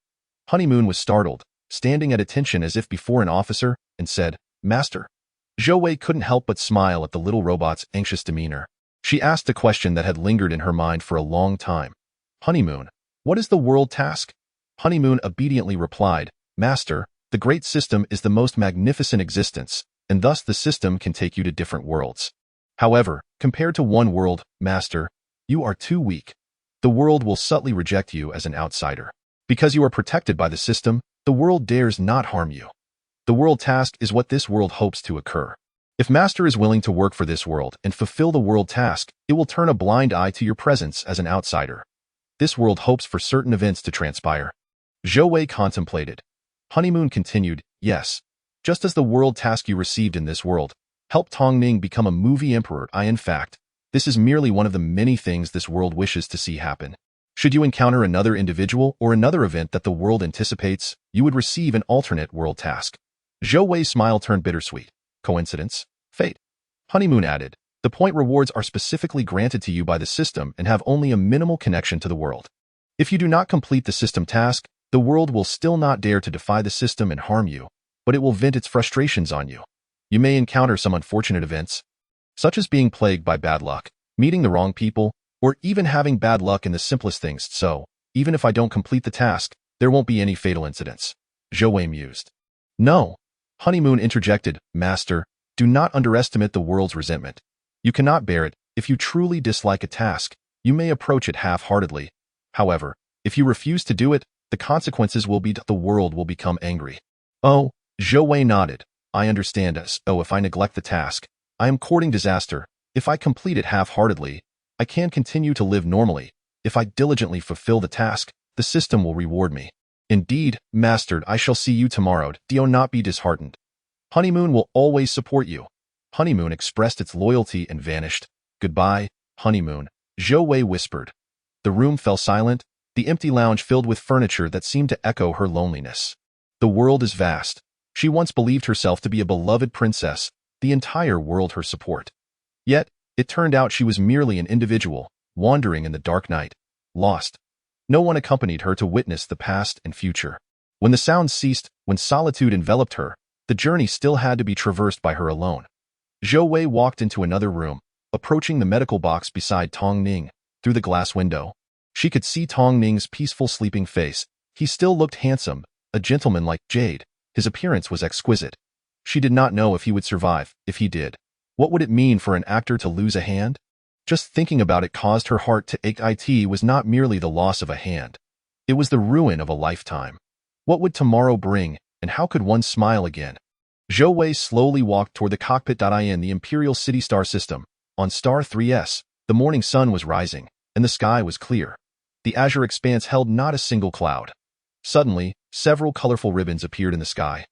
Honeymoon was startled, standing at attention as if before an officer, and said, "Master." Zhou Wei couldn't help but smile at the little robot's anxious demeanor. She asked a question that had lingered in her mind for a long time. "Honeymoon, what is the world task?" Honeymoon obediently replied, "Master, the great system is the most magnificent existence, and thus the system can take you to different worlds. However, compared to one world, Master, you are too weak. The world will subtly reject you as an outsider. Because you are protected by the system, the world dares not harm you. The world task is what this world hopes to occur. If Master is willing to work for this world and fulfill the world task, it will turn a blind eye to your presence as an outsider. This world hopes for certain events to transpire." Zhou Wei contemplated. Honeymoon continued, "Yes. Just as the world task you received in this world, help Tong Ning become a movie emperor. In fact, this is merely one of the many things this world wishes to see happen. Should you encounter another individual or another event that the world anticipates, you would receive an alternate world task." Zhou Wei's smile turned bittersweet. Coincidence? Fate? Honeymoon added, "The point rewards are specifically granted to you by the system and have only a minimal connection to the world. If you do not complete the system task, the world will still not dare to defy the system and harm you, but it will vent its frustrations on you. You may encounter some unfortunate events, such as being plagued by bad luck, meeting the wrong people, or even having bad luck in the simplest things. So, even if I don't complete the task, there won't be any fatal incidents." Zhou Wei mused. "No." Honeymoon interjected, "Master, do not underestimate the world's resentment. You cannot bear it. If you truly dislike a task, you may approach it half-heartedly. However, if you refuse to do it, the consequences will be that the world will become angry." "Oh," Zhou Wei nodded. "I understand us. Oh, if I neglect the task, I am courting disaster. If I complete it half-heartedly, I can continue to live normally. If I diligently fulfill the task, the system will reward me." "Indeed, Master, I shall see you tomorrow. Do not be disheartened. Honeymoon will always support you." Honeymoon expressed its loyalty and vanished. "Goodbye, Honeymoon," Zhou Wei whispered. The room fell silent, the empty lounge filled with furniture that seemed to echo her loneliness. The world is vast. She once believed herself to be a beloved princess, the entire world her support. Yet, it turned out she was merely an individual, wandering in the dark night, lost. No one accompanied her to witness the past and future. When the sounds ceased, when solitude enveloped her, the journey still had to be traversed by her alone. Zhou Wei walked into another room, approaching the medical box beside Tong Ning. Through the glass window, she could see Tong Ning's peaceful sleeping face. He still looked handsome, a gentleman like jade. His appearance was exquisite. She did not know if he would survive. If he did, what would it mean for an actor to lose a hand? Just thinking about it caused her heart to ache. It was not merely the loss of a hand. It was the ruin of a lifetime. What would tomorrow bring, and how could one smile again? Zhou Wei slowly walked toward the cockpit. In the Imperial City Star System, on Star 3S, the morning sun was rising, and the sky was clear. The azure expanse held not a single cloud. Suddenly, several colorful ribbons appeared in the sky,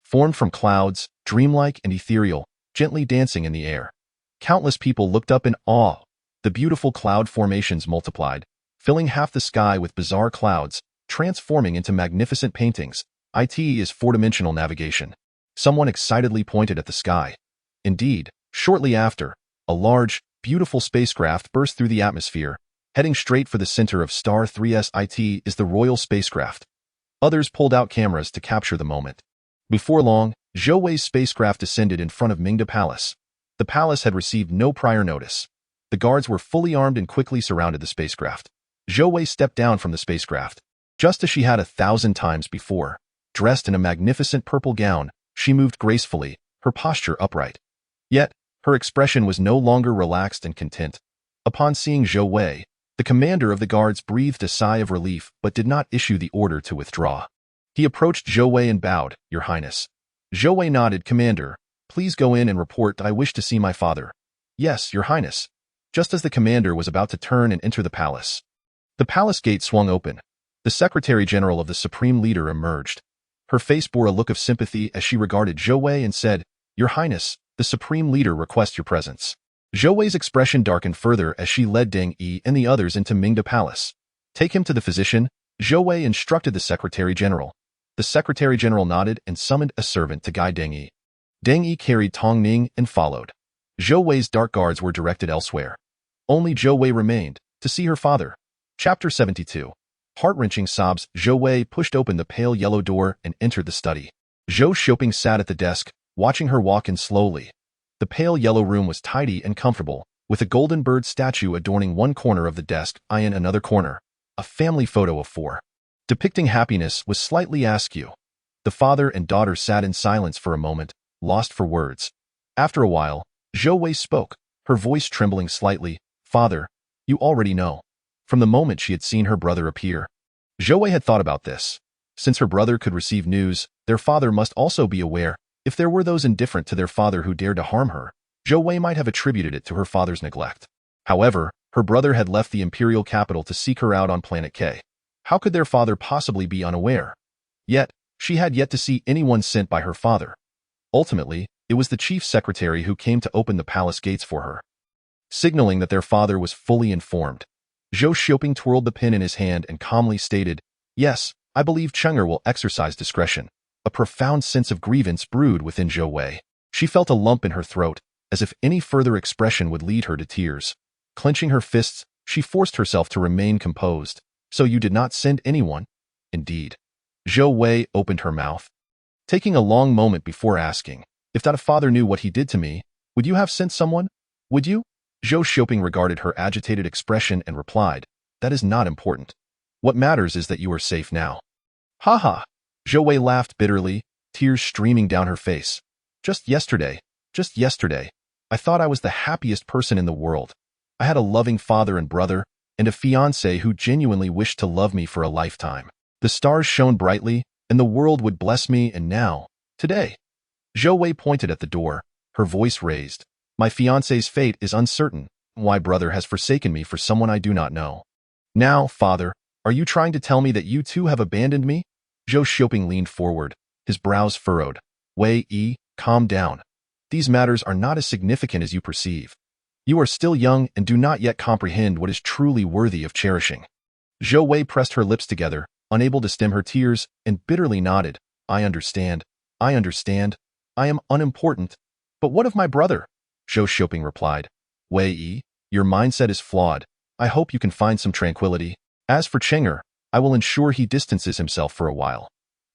formed from clouds, dreamlike and ethereal, gently dancing in the air. Countless people looked up in awe. The beautiful cloud formations multiplied, filling half the sky with bizarre clouds, transforming into magnificent paintings. It is four-dimensional navigation. Someone excitedly pointed at the sky. Indeed, shortly after, a large, beautiful spacecraft burst through the atmosphere, heading straight for the center of Star 3S. It is the royal spacecraft. Others pulled out cameras to capture the moment. Before long, Zhou Wei's spacecraft descended in front of Mingda Palace. The palace had received no prior notice. The guards were fully armed and quickly surrounded the spacecraft. Zhou Wei stepped down from the spacecraft. Just as she had 1,000 times before, dressed in a magnificent purple gown, she moved gracefully, her posture upright. Yet, her expression was no longer relaxed and content. Upon seeing Zhou Wei, the commander of the guards breathed a sigh of relief but did not issue the order to withdraw. He approached Zhou Wei and bowed, "Your Highness." Zhou Wei nodded, "Commander, please go in and report that I wish to see my father." "Yes, Your Highness." Just as the commander was about to turn and enter the palace gate swung open. The Secretary General of the Supreme Leader emerged. Her face bore a look of sympathy as she regarded Zhou Wei and said, "Your Highness, the Supreme Leader requests your presence." Zhou Wei's expression darkened further as she led Deng Yi and the others into Mingda Palace. "Take him to the physician," Zhou Wei instructed the Secretary General. The Secretary General nodded and summoned a servant to guide Deng Yi. Deng Yi carried Tong Ning and followed. Zhou Wei's dark guards were directed elsewhere. Only Zhou Wei remained, to see her father. Chapter 72. Heart-wrenching sobs. Zhou Wei pushed open the pale yellow door and entered the study. Zhou Xiaoping sat at the desk, watching her walk in slowly. The pale yellow room was tidy and comfortable, with a golden bird statue adorning one corner of the desk, in another corner. A family photo of four, depicting happiness, was slightly askew. The father and daughter sat in silence for a moment, lost for words. After a while, Zhou Wei spoke, her voice trembling slightly. "Father, you already know." From the moment she had seen her brother appear, Zhou Wei had thought about this. Since her brother could receive news, their father must also be aware. If there were those indifferent to their father who dared to harm her, Zhou Wei might have attributed it to her father's neglect. However, her brother had left the imperial capital to seek her out on Planet K. How could their father possibly be unaware? Yet, she had yet to see anyone sent by her father. Ultimately, it was the chief secretary who came to open the palace gates for her, signaling that their father was fully informed. Zhou Xiaoping twirled the pen in his hand and calmly stated, "Yes, I believe Cheng'er will exercise discretion." A profound sense of grievance brewed within Zhou Wei. She felt a lump in her throat, as if any further expression would lead her to tears. Clenching her fists, she forced herself to remain composed. "So you did not send anyone?" "Indeed." Zhou Wei opened her mouth, taking a long moment before asking, "If that father knew what he did to me, would you have sent someone? Would you?" Zhou Xiaoping regarded her agitated expression and replied, "That is not important. What matters is that you are safe now." "Ha ha!" Zhou Wei laughed bitterly, tears streaming down her face. Just yesterday, I thought I was the happiest person in the world. I had a loving father and brother, and a fiancé who genuinely wished to love me for a lifetime. The stars shone brightly, and the world would bless me, and now, today." Zhou Wei pointed at the door, her voice raised. "My fiancé's fate is uncertain. My brother has forsaken me for someone I do not know. Now, father, are you trying to tell me that you too have abandoned me?" Zhou Xiaoping leaned forward, his brows furrowed. "Wei Yi, calm down. These matters are not as significant as you perceive. You are still young and do not yet comprehend what is truly worthy of cherishing." Zhou Wei pressed her lips together, unable to stem her tears, and bitterly nodded. I understand. I am unimportant. But what of my brother?" Zhou Xiaoping replied. "Wei Yi, your mindset is flawed. I hope you can find some tranquility. As for Cheng'er, I will ensure he distances himself for a while."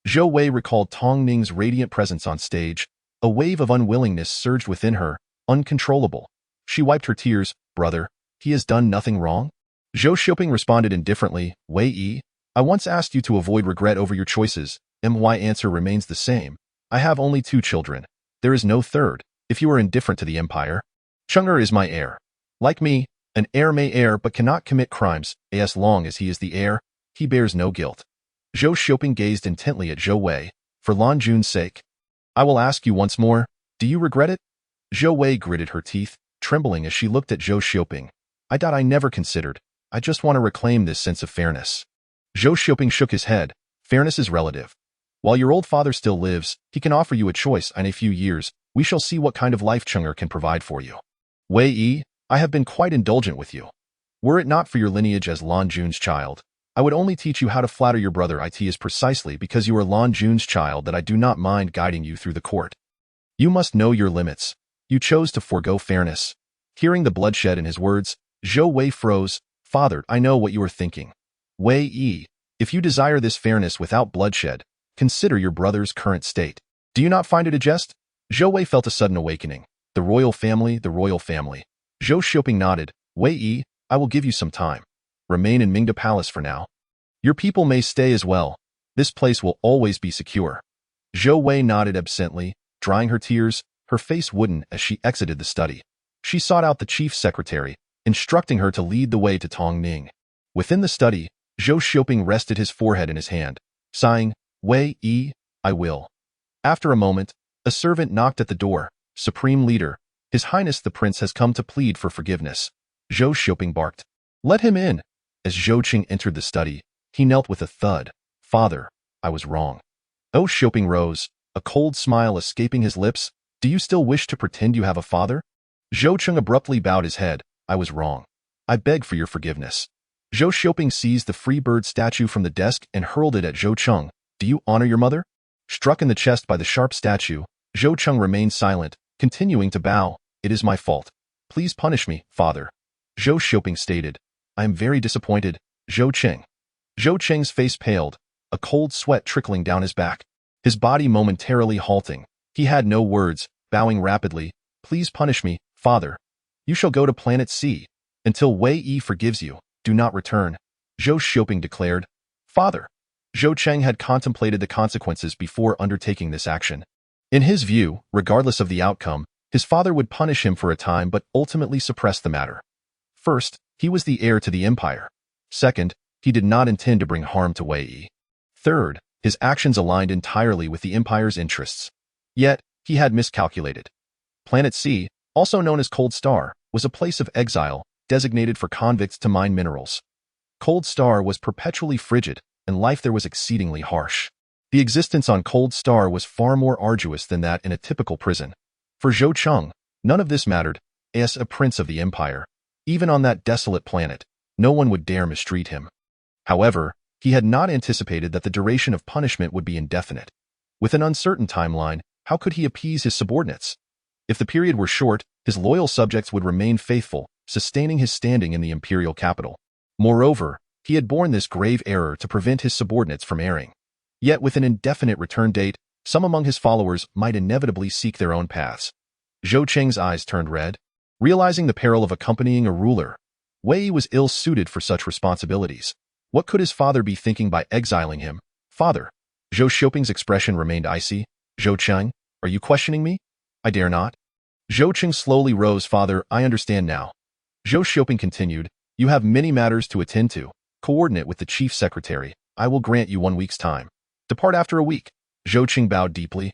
Zhou Wei recalled Tong Ning's radiant presence on stage. A wave of unwillingness surged within her, uncontrollable. She wiped her tears. "Brother, he has done nothing wrong?" Zhou Xiaoping responded indifferently. "Wei Yi, I once asked you to avoid regret over your choices. My answer remains the same. I have only 2 children. There is no third. If you are indifferent to the empire, Cheng'er is my heir. Like me, an heir may err but cannot commit crimes. As long as he is the heir, he bears no guilt." Zhou Xiaoping gazed intently at Zhou Wei. "For Lan Jun's sake, I will ask you once more, do you regret it?" Zhou Wei gritted her teeth, trembling as she looked at Zhou Xiaoping. I never considered. I just want to reclaim this sense of fairness." Zhou Xiaoping shook his head. "Fairness is relative. While your old father still lives, he can offer you a choice. In a few years, we shall see what kind of life Cheng'er can provide for you. Wei Yi, I have been quite indulgent with you. Were it not for your lineage as Lan Jun's child, I would only teach you how to flatter your brother. It is precisely because you are Lan Jun's child that I do not mind guiding you through the court. You must know your limits. You chose to forego fairness." Hearing the bloodshed in his words, Zhou Wei froze. "Father, I know what you are thinking. Wei Yi, if you desire this fairness without bloodshed, consider your brother's current state. Do you not find it a jest?" Zhou Wei felt a sudden awakening. The royal family, the royal family. Zhou Xiaoping nodded. "Wei Yi, I will give you some time. remain in Mingda Palace for now. Your people may stay as well. This place will always be secure. Zhou Wei nodded absently, drying her tears, her face wooden as she exited the study. She sought out the chief secretary, instructing her to lead the way to Tongning. Within the study, Zhou Xiaoping rested his forehead in his hand, sighing, Wei Yi, I will. After a moment, a servant knocked at the door. Supreme Leader, His Highness the Prince has come to plead for forgiveness. Zhou Xiaoping barked. Let him in. As Zhou Qing entered the study, he knelt with a thud. Father, I was wrong. Zhou Xiaoping rose, a cold smile escaping his lips. Do you still wish to pretend you have a father? Zhou Qing abruptly bowed his head. I was wrong. I beg for your forgiveness. Zhou Xiaoping seized the free bird statue from the desk and hurled it at Zhou Qing. Do you honor your mother? Struck in the chest by the sharp statue, Zhou Qing remained silent, continuing to bow. It is my fault. Please punish me, father. Zhou Xiaoping stated. I am very disappointed, Zhou Qing. Zhou Qing's face paled, a cold sweat trickling down his back, his body momentarily halting. He had no words, bowing rapidly. Please punish me, father. You shall go to Planet C. Until Wei Yi forgives you, do not return, Zhou Xiaoping declared. Father. Zhou Qing had contemplated the consequences before undertaking this action. In his view, regardless of the outcome, his father would punish him for a time but ultimately suppress the matter. First, he was the heir to the empire. Second, he did not intend to bring harm to Wei Yi. Third, his actions aligned entirely with the empire's interests. Yet, he had miscalculated. Planet C, also known as Cold Star, was a place of exile, designated for convicts to mine minerals. Cold Star was perpetually frigid, and life there was exceedingly harsh. The existence on Cold Star was far more arduous than that in a typical prison. For Zhou Qing, none of this mattered. As a prince of the empire, even on that desolate planet, no one would dare mistreat him. However, he had not anticipated that the duration of punishment would be indefinite. With an uncertain timeline, how could he appease his subordinates? If the period were short, his loyal subjects would remain faithful, sustaining his standing in the imperial capital. Moreover, he had borne this grave error to prevent his subordinates from erring. Yet with an indefinite return date, some among his followers might inevitably seek their own paths. Zhou Qing's eyes turned red. Realizing the peril of accompanying a ruler, Wei Yi was ill-suited for such responsibilities. What could his father be thinking by exiling him? Father. Zhou Xiaoping's expression remained icy. Zhou Qing, are you questioning me? I dare not. Zhou Qing slowly rose. Father, I understand now. Zhou Xiaoping continued. You have many matters to attend to. Coordinate with the chief secretary. I will grant you 1 week's time. Depart after a week. Zhou Qing bowed deeply.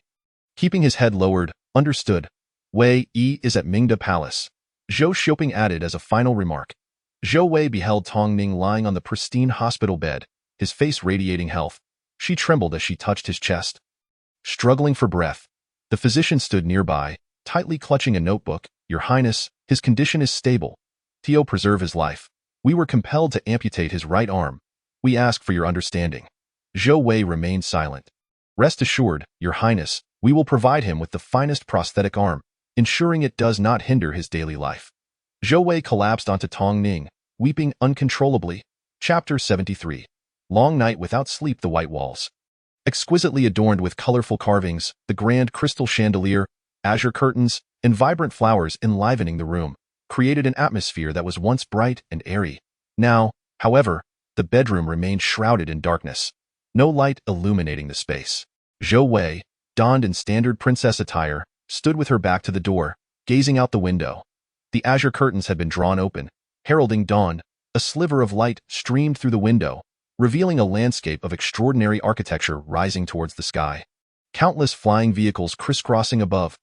Keeping his head lowered, understood. Wei Yi is at Mingda Palace. Zhou Xiaoping added as a final remark. Zhou Wei beheld Tongning lying on the pristine hospital bed, his face radiating health. She trembled as she touched his chest. Struggling for breath, the physician stood nearby, tightly clutching a notebook. Your Highness, his condition is stable. To preserve his life, we were compelled to amputate his right arm. We ask for your understanding. Zhou Wei remained silent. Rest assured, Your Highness, we will provide him with the finest prosthetic arm, ensuring it does not hinder his daily life. Zhou Wei collapsed onto Tongning, weeping uncontrollably. Chapter 73. Long night without sleep. The white walls, exquisitely adorned with colorful carvings, the grand crystal chandelier, azure curtains, and vibrant flowers enlivening the room, created an atmosphere that was once bright and airy. Now, however, the bedroom remained shrouded in darkness, no light illuminating the space. Zhou Wei, donned in standard princess attire, stood with her back to the door, gazing out the window. The azure curtains had been drawn open, heralding dawn. A sliver of light streamed through the window, revealing a landscape of extraordinary architecture rising towards the sky. Countless flying vehicles crisscrossing above.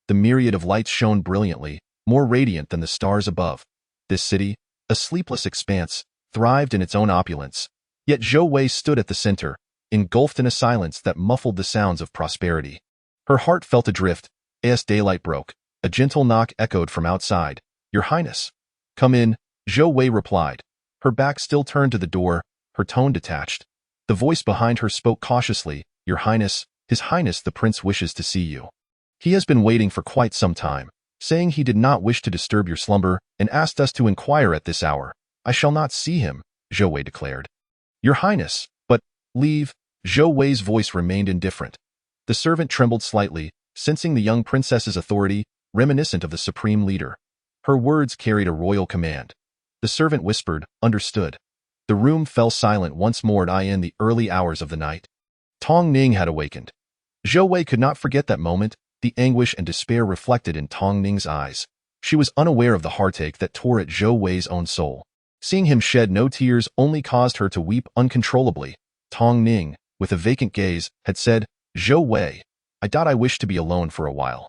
The myriad of lights shone brilliantly, more radiant than the stars above. This city, a sleepless expanse, thrived in its own opulence. Yet Zhou Wei stood at the center, engulfed in a silence that muffled the sounds of prosperity. Her heart felt adrift. As daylight broke, a gentle knock echoed from outside. Your Highness. Come in, Zhou Wei replied. Her back still turned to the door, her tone detached. The voice behind her spoke cautiously. Your Highness, His Highness the Prince wishes to see you. He has been waiting for quite some time, saying he did not wish to disturb your slumber and asked us to inquire at this hour. I shall not see him, Zhou Wei declared. Your Highness, but, leave. Zhou Wei's voice remained indifferent. The servant trembled slightly, sensing the young princess's authority, reminiscent of the supreme leader. Her words carried a royal command. The servant whispered, understood. The room fell silent once more in the early hours of the night. Tong Ning had awakened. Zhou Wei could not forget that moment, the anguish and despair reflected in Tong Ning's eyes. She was unaware of the heartache that tore at Zhou Wei's own soul. Seeing him shed no tears only caused her to weep uncontrollably. Tong Ning, with a vacant gaze, had said, "Zhou Wei, I wished to be alone for a while."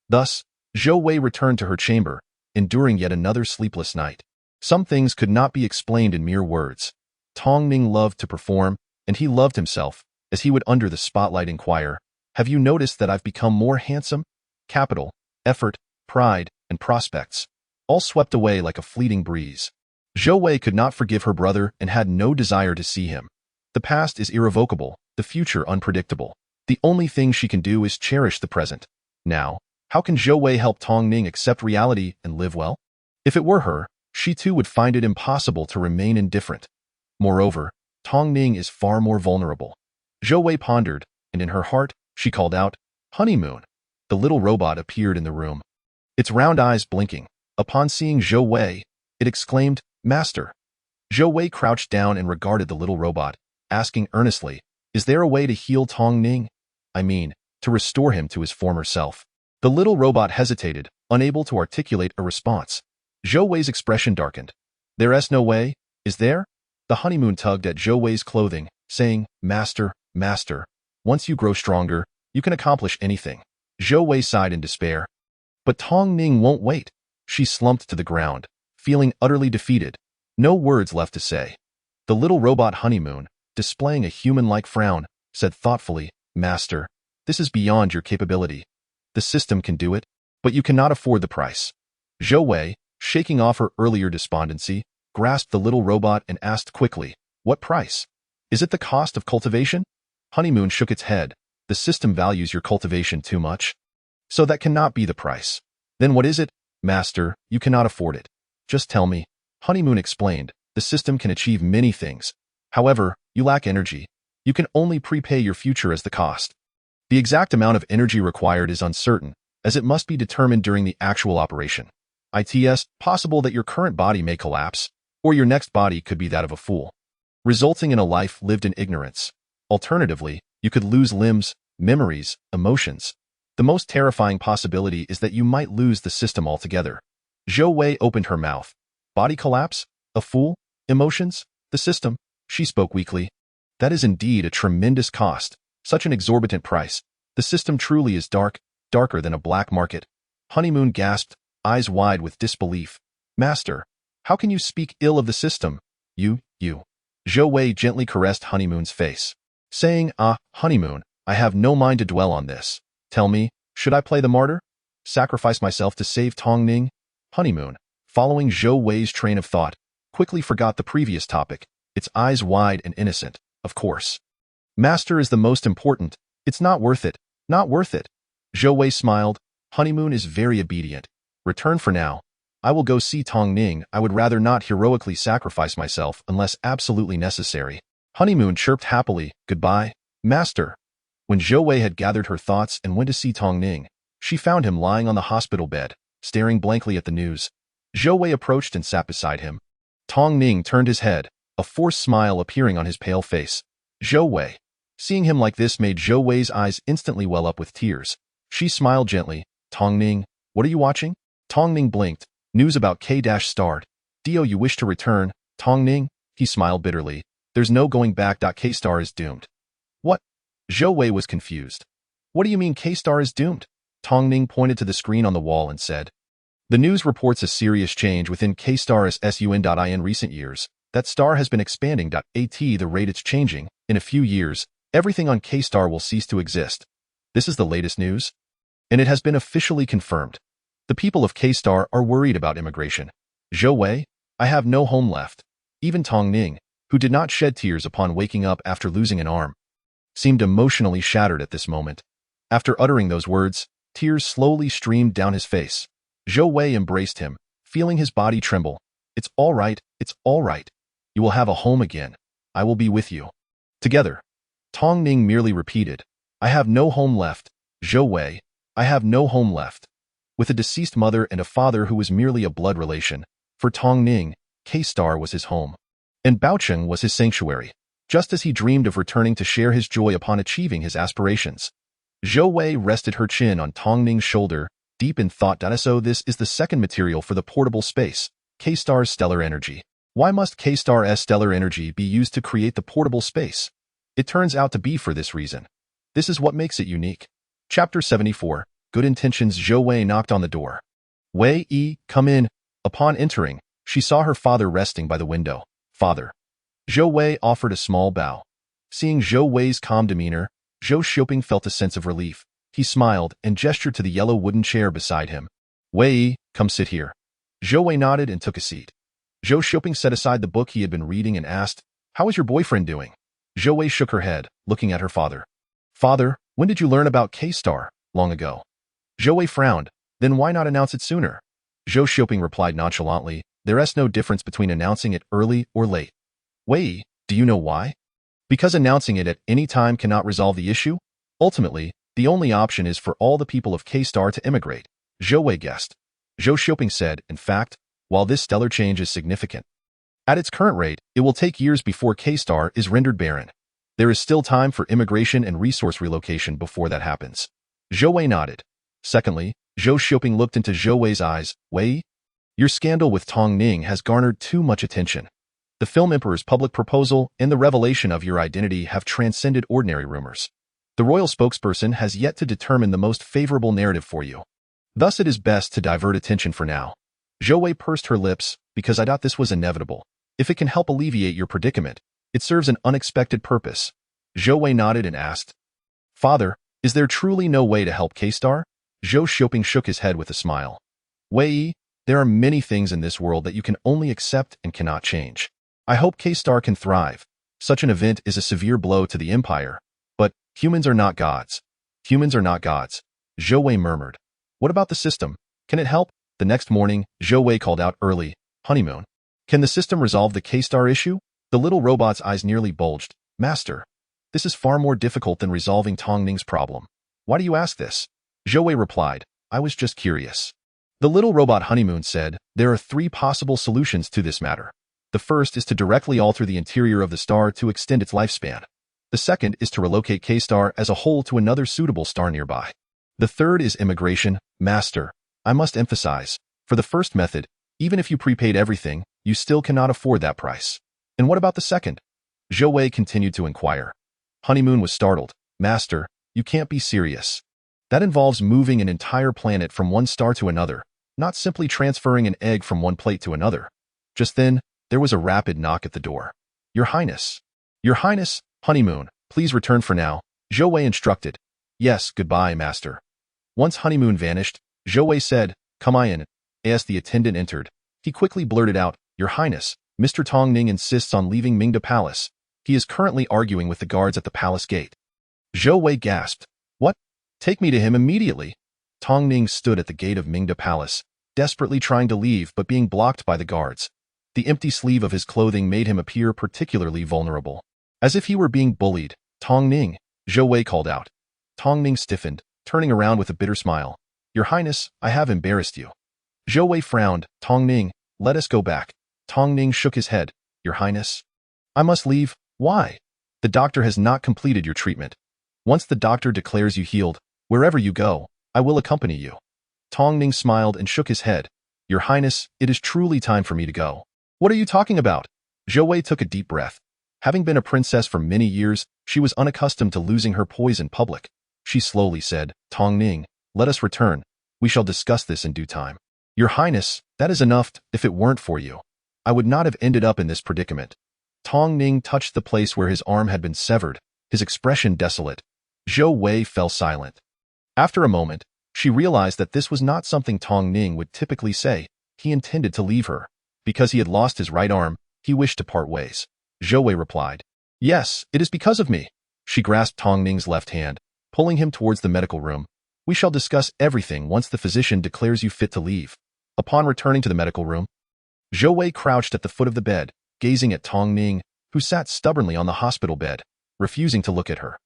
Thus, Zhou Wei returned to her chamber, enduring yet another sleepless night. Some things could not be explained in mere words. Tong Ning loved to perform, and he loved himself, as he would under the spotlight inquire, "Have you noticed that I've become more handsome? Capital, effort, pride, and prospects, all swept away like a fleeting breeze." Zhou Wei could not forgive her brother and had no desire to see him. The past is irrevocable, the future unpredictable. The only thing she can do is cherish the present. Now, how can Zhou Wei help Tong Ning accept reality and live well? If it were her, she too would find it impossible to remain indifferent. Moreover, Tong Ning is far more vulnerable. Zhou Wei pondered, and in her heart, she called out, "Honeymoon." The little robot appeared in the room, its round eyes blinking. Upon seeing Zhou Wei, it exclaimed, "Master." Zhou Wei crouched down and regarded the little robot, asking earnestly, "Is there a way to heal Tong Ning? I mean, to restore him to his former self?" The little robot hesitated, unable to articulate a response. Zhou Wei's expression darkened. "There's no way, is there?" The honeymoon tugged at Zhou Wei's clothing, saying, "Master, master, once you grow stronger, you can accomplish anything." Zhou Wei sighed in despair. But Tong Ning won't wait. She slumped to the ground, feeling utterly defeated. No words left to say. The little robot honeymoon, displaying a human-like frown, said thoughtfully, "Master, this is beyond your capability. The system can do it, but you cannot afford the price." Zhou Wei, shaking off her earlier despondency, grasped the little robot and asked quickly, "What price? Is it the cost of cultivation?" Honeymoon shook its head. "The system values your cultivation too much. So that cannot be the price." "Then what is it?" "Master, you cannot afford it. Just tell me." Honeymoon explained, "The system can achieve many things. However, you lack energy. You can only prepay your future as the cost. The exact amount of energy required is uncertain, as it must be determined during the actual operation. It's possible that your current body may collapse, or your next body could be that of a fool, resulting in a life lived in ignorance. Alternatively, you could lose limbs, memories, emotions. The most terrifying possibility is that you might lose the system altogether." Zhou Wei opened her mouth. "Body collapse? A fool? Emotions? The system?" She spoke weakly. "That is indeed a tremendous cost, such an exorbitant price. The system truly is darker than a black market." Honeymoon gasped, eyes wide with disbelief. "Master, how can you speak ill of the system? You. Zhou Wei gently caressed Honeymoon's face, saying, Honeymoon, I have no mind to dwell on this. Tell me, should I play the martyr? Sacrifice myself to save Tong Ning?" Honeymoon, following Zhou Wei's train of thought, quickly forgot the previous topic, its eyes wide and innocent. "Of course. Master is the most important. It's not worth it. Not worth it." Zhou Wei smiled. "Honeymoon is very obedient. Return for now. I will go see Tong Ning. I would rather not heroically sacrifice myself unless absolutely necessary." Honeymoon chirped happily, "Goodbye, Master." When Zhou Wei had gathered her thoughts and went to see Tong Ning, she found him lying on the hospital bed, staring blankly at the news. Zhou Wei approached and sat beside him. Tong Ning turned his head, a forced smile appearing on his pale face. Zhou Wei. Seeing him like this made Zhou Wei's eyes instantly well up with tears. She smiled gently. "Tong Ning, what are you watching?" Tong Ning blinked. "News about K-starred. Dio, you wish to return, Tong Ning?" He smiled bitterly. "There's no going back. K-star is doomed." "What?" Zhou Wei was confused. "What do you mean K-star is doomed?" Tong Ning pointed to the screen on the wall and said, "The news reports a serious change within K-star's sun.in recent years. That star has been expanding. At the rate it's changing, in a few years, everything on K-star will cease to exist. This is the latest news, and it has been officially confirmed. The people of K-star are worried about immigration. Zhou Wei, I have no home left." Even Tong Ning, who did not shed tears upon waking up after losing an arm, seemed emotionally shattered at this moment. After uttering those words, tears slowly streamed down his face. Zhou Wei embraced him, feeling his body tremble. It's all right. You will have a home again. I will be with you." Together, Tong Ning merely repeated, "I have no home left, Zhou Wei, I have no home left." With a deceased mother and a father who was merely a blood relation, for Tong Ning, K-star was his home. and Baocheng was his sanctuary, just as he dreamed of returning to share his joy upon achieving his aspirations. Zhou Wei rested her chin on Tong Ning's shoulder, deep in thought. So this is the second material for the portable space, K-Star's stellar energy. Why must K-Star's stellar energy be used to create the portable space? It turns out to be for this reason. This is what makes it unique. Chapter 74, Good Intentions. Zhou Wei knocked on the door. Wei Yi, come in. Upon entering, she saw her father resting by the window. Father. Zhou Wei offered a small bow. Seeing Zhou Wei's calm demeanor, Zhou Xiaoping felt a sense of relief. He smiled and gestured to the yellow wooden chair beside him. Wei Yi, come sit here. Zhou Wei nodded and took a seat. Zhou Xiaoping set aside the book he had been reading and asked, How is your boyfriend doing? Zhou Wei shook her head, looking at her father. Father, when did you learn about K-Star? Long ago. Zhou Wei frowned. Then why not announce it sooner? Zhou Xiaoping replied nonchalantly, There is no difference between announcing it early or late. Wei Yi, do you know why? Because announcing it at any time cannot resolve the issue? Ultimately, the only option is for all the people of K-Star to immigrate. Zhou Wei guessed. Zhou Xiaoping said, In fact, while this stellar change is significant, at its current rate, it will take years before K-Star is rendered barren. There is still time for immigration and resource relocation before that happens. Zhou Wei nodded. Secondly, Zhou Xiaoping looked into Zhou Wei's eyes. Wei, your scandal with Tong Ning has garnered too much attention. The film emperor's public proposal and the revelation of your identity have transcended ordinary rumors. The royal spokesperson has yet to determine the most favorable narrative for you. Thus it is best to divert attention for now. Zhou Wei pursed her lips, because I thought this was inevitable. If it can help alleviate your predicament, it serves an unexpected purpose. Zhou Wei nodded and asked, Father, is there truly no way to help K-Star? Zhou Xiaoping shook his head with a smile. Wei Yi, there are many things in this world that you can only accept and cannot change. I hope K-Star can thrive. Such an event is a severe blow to the empire. But humans are not gods. Humans are not gods. Zhou Wei murmured. What about the system? Can it help? The next morning, Zhou Wei called out early, Honeymoon. Can the system resolve the K-Star issue? The little robot's eyes nearly bulged. Master, this is far more difficult than resolving Tong Ning's problem. Why do you ask this? Zhou Wei replied, I was just curious. The little robot Honeymoon said, There are 3 possible solutions to this matter. The first is to directly alter the interior of the star to extend its lifespan. The second is to relocate K-Star as a whole to another suitable star nearby. The third is immigration. Master, I must emphasize, for the first method, even if you prepaid everything, you still cannot afford that price. And what about the second? Zhou Wei continued to inquire. Honeymoon was startled. Master, you can't be serious. That involves moving an entire planet from one star to another, not simply transferring an egg from one plate to another. Just then, there was a rapid knock at the door. Your Highness. Your Highness, Honeymoon, please return for now, Zhou Wei instructed. Yes, goodbye, Master. Once Honeymoon vanished, Zhou Wei said, Come in. As the attendant entered, he quickly blurted out, Your Highness, Mr. Tong Ning insists on leaving Mingda Palace. He is currently arguing with the guards at the palace gate. Zhou Wei gasped. What? Take me to him immediately. Tong Ning stood at the gate of Mingda Palace, desperately trying to leave but being blocked by the guards. The empty sleeve of his clothing made him appear particularly vulnerable. As if he were being bullied, Tong Ning, Zhou Wei called out. Tong Ning stiffened, turning around with a bitter smile. Your Highness, I have embarrassed you. Zhou Wei frowned. Tong Ning, let us go back. Tong Ning shook his head. Your Highness? I must leave. Why? The doctor has not completed your treatment. Once the doctor declares you healed, wherever you go, I will accompany you. Tong Ning smiled and shook his head. Your Highness, it is truly time for me to go. What are you talking about? Zhou Wei took a deep breath. Having been a princess for many years, she was unaccustomed to losing her poise in public. She slowly said, Tong Ning, let us return. We shall discuss this in due time. Your Highness, that is enough. If it weren't for you, I would not have ended up in this predicament. Tong Ning touched the place where his arm had been severed, his expression desolate. Zhou Wei fell silent. After a moment, she realized that this was not something Tong Ning would typically say. He intended to leave her. Because he had lost his right arm, he wished to part ways. Zhou Wei replied, Yes, it is because of me. She grasped Tong Ning's left hand, pulling him towards the medical room. We shall discuss everything once the physician declares you fit to leave. Upon returning to the medical room, Zhou Wei crouched at the foot of the bed, gazing at Tong Ning, who sat stubbornly on the hospital bed, refusing to look at her.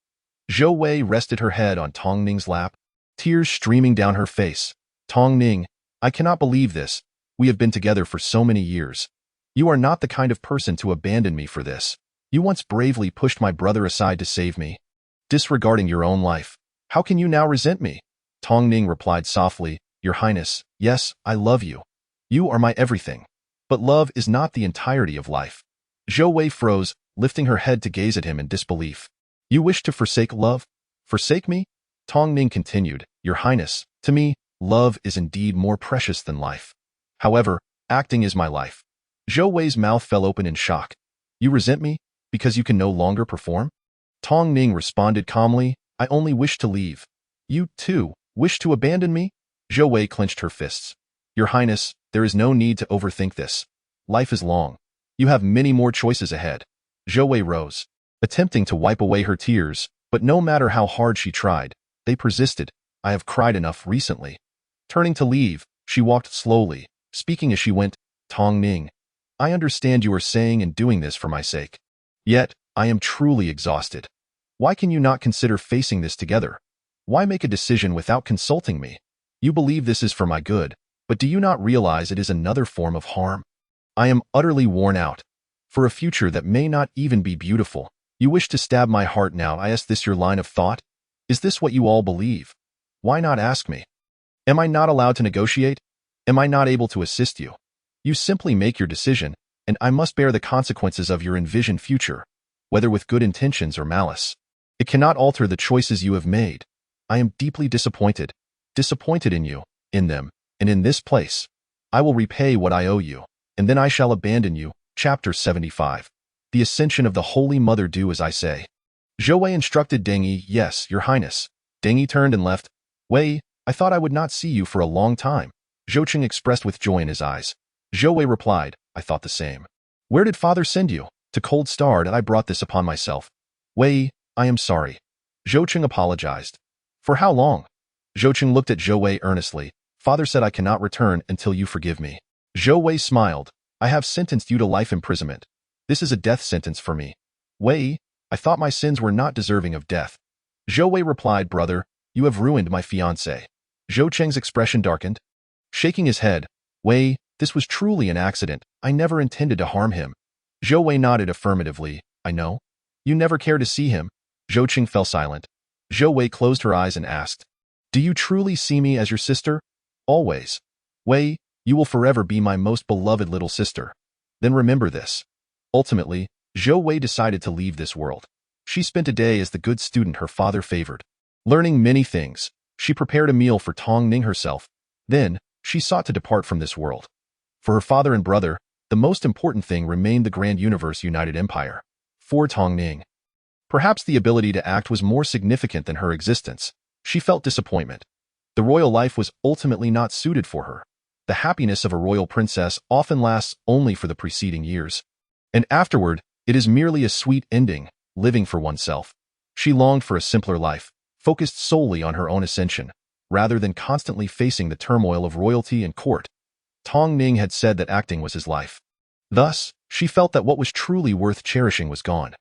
Zhou Wei rested her head on Tong Ning's lap, tears streaming down her face. Tong Ning, I cannot believe this. We have been together for so many years. You are not the kind of person to abandon me for this. You once bravely pushed my brother aside to save me, disregarding your own life. How can you now resent me? Tong Ning replied softly, Your Highness, yes, I love you. You are my everything. But love is not the entirety of life. Zhou Wei froze, lifting her head to gaze at him in disbelief. You wish to forsake love? Forsake me? Tong Ning continued, Your Highness, to me, love is indeed more precious than life. However, acting is my life. Zhou Wei's mouth fell open in shock. You resent me because you can no longer perform? Tong Ning responded calmly, I only wish to leave. You, too, wish to abandon me? Zhou Wei clenched her fists. Your Highness, there is no need to overthink this. Life is long. You have many more choices ahead. Zhou Wei rose, attempting to wipe away her tears, but no matter how hard she tried, they persisted. I have cried enough recently. Turning to leave, she walked slowly, speaking as she went, Tong Ning, I understand you are saying and doing this for my sake. Yet, I am truly exhausted. Why can you not consider facing this together? Why make a decision without consulting me? You believe this is for my good, but do you not realize it is another form of harm? I am utterly worn out. For a future that may not even be beautiful, you wish to stab my heart now. Is this your line of thought? Is this what you all believe? Why not ask me? Am I not allowed to negotiate? Am I not able to assist you? You simply make your decision, and I must bear the consequences of your envisioned future, whether with good intentions or malice. It cannot alter the choices you have made. I am deeply disappointed in you, in them, and in this place. I will repay what I owe you, and then I shall abandon you. Chapter 75. The Ascension of the Holy Mother. Do as I say. Zhou Wei instructed Deng Yi. Yes, Your Highness. Deng Yi turned and left. Wei, I thought I would not see you for a long time. Zhou Qing expressed with joy in his eyes. Zhou Wei replied, I thought the same. Where did father send you? To Cold Star, and I brought this upon myself. Wei, I am sorry. Zhou Qing apologized. For how long? Zhou Qing looked at Zhou Wei earnestly. Father said I cannot return until you forgive me. Zhou Wei smiled. I have sentenced you to life imprisonment. This is a death sentence for me. Wei, I thought my sins were not deserving of death. Zhou Wei replied, Brother, you have ruined my fiancé. Zhou Qing's expression darkened. Shaking his head, Wei, this was truly an accident. I never intended to harm him. Zhou Wei nodded affirmatively. I know. You never care to see him. Zhou Qing fell silent. Zhou Wei closed her eyes and asked, Do you truly see me as your sister? Always. Wei, you will forever be my most beloved little sister. Then remember this. Ultimately, Zhou Wei decided to leave this world. She spent a day as the good student her father favored. Learning many things, she prepared a meal for Tong Ning herself. Then, she sought to depart from this world. For her father and brother, the most important thing remained the Grand Universe United Empire. For Tong Ning, perhaps the ability to act was more significant than her existence. She felt disappointment. The royal life was ultimately not suited for her. The happiness of a royal princess often lasts only for the preceding years. And afterward, it is merely a sweet ending, living for oneself. She longed for a simpler life, focused solely on her own ascension, rather than constantly facing the turmoil of royalty and court. Tong Ning had said that acting was his life. Thus, she felt that what was truly worth cherishing was gone.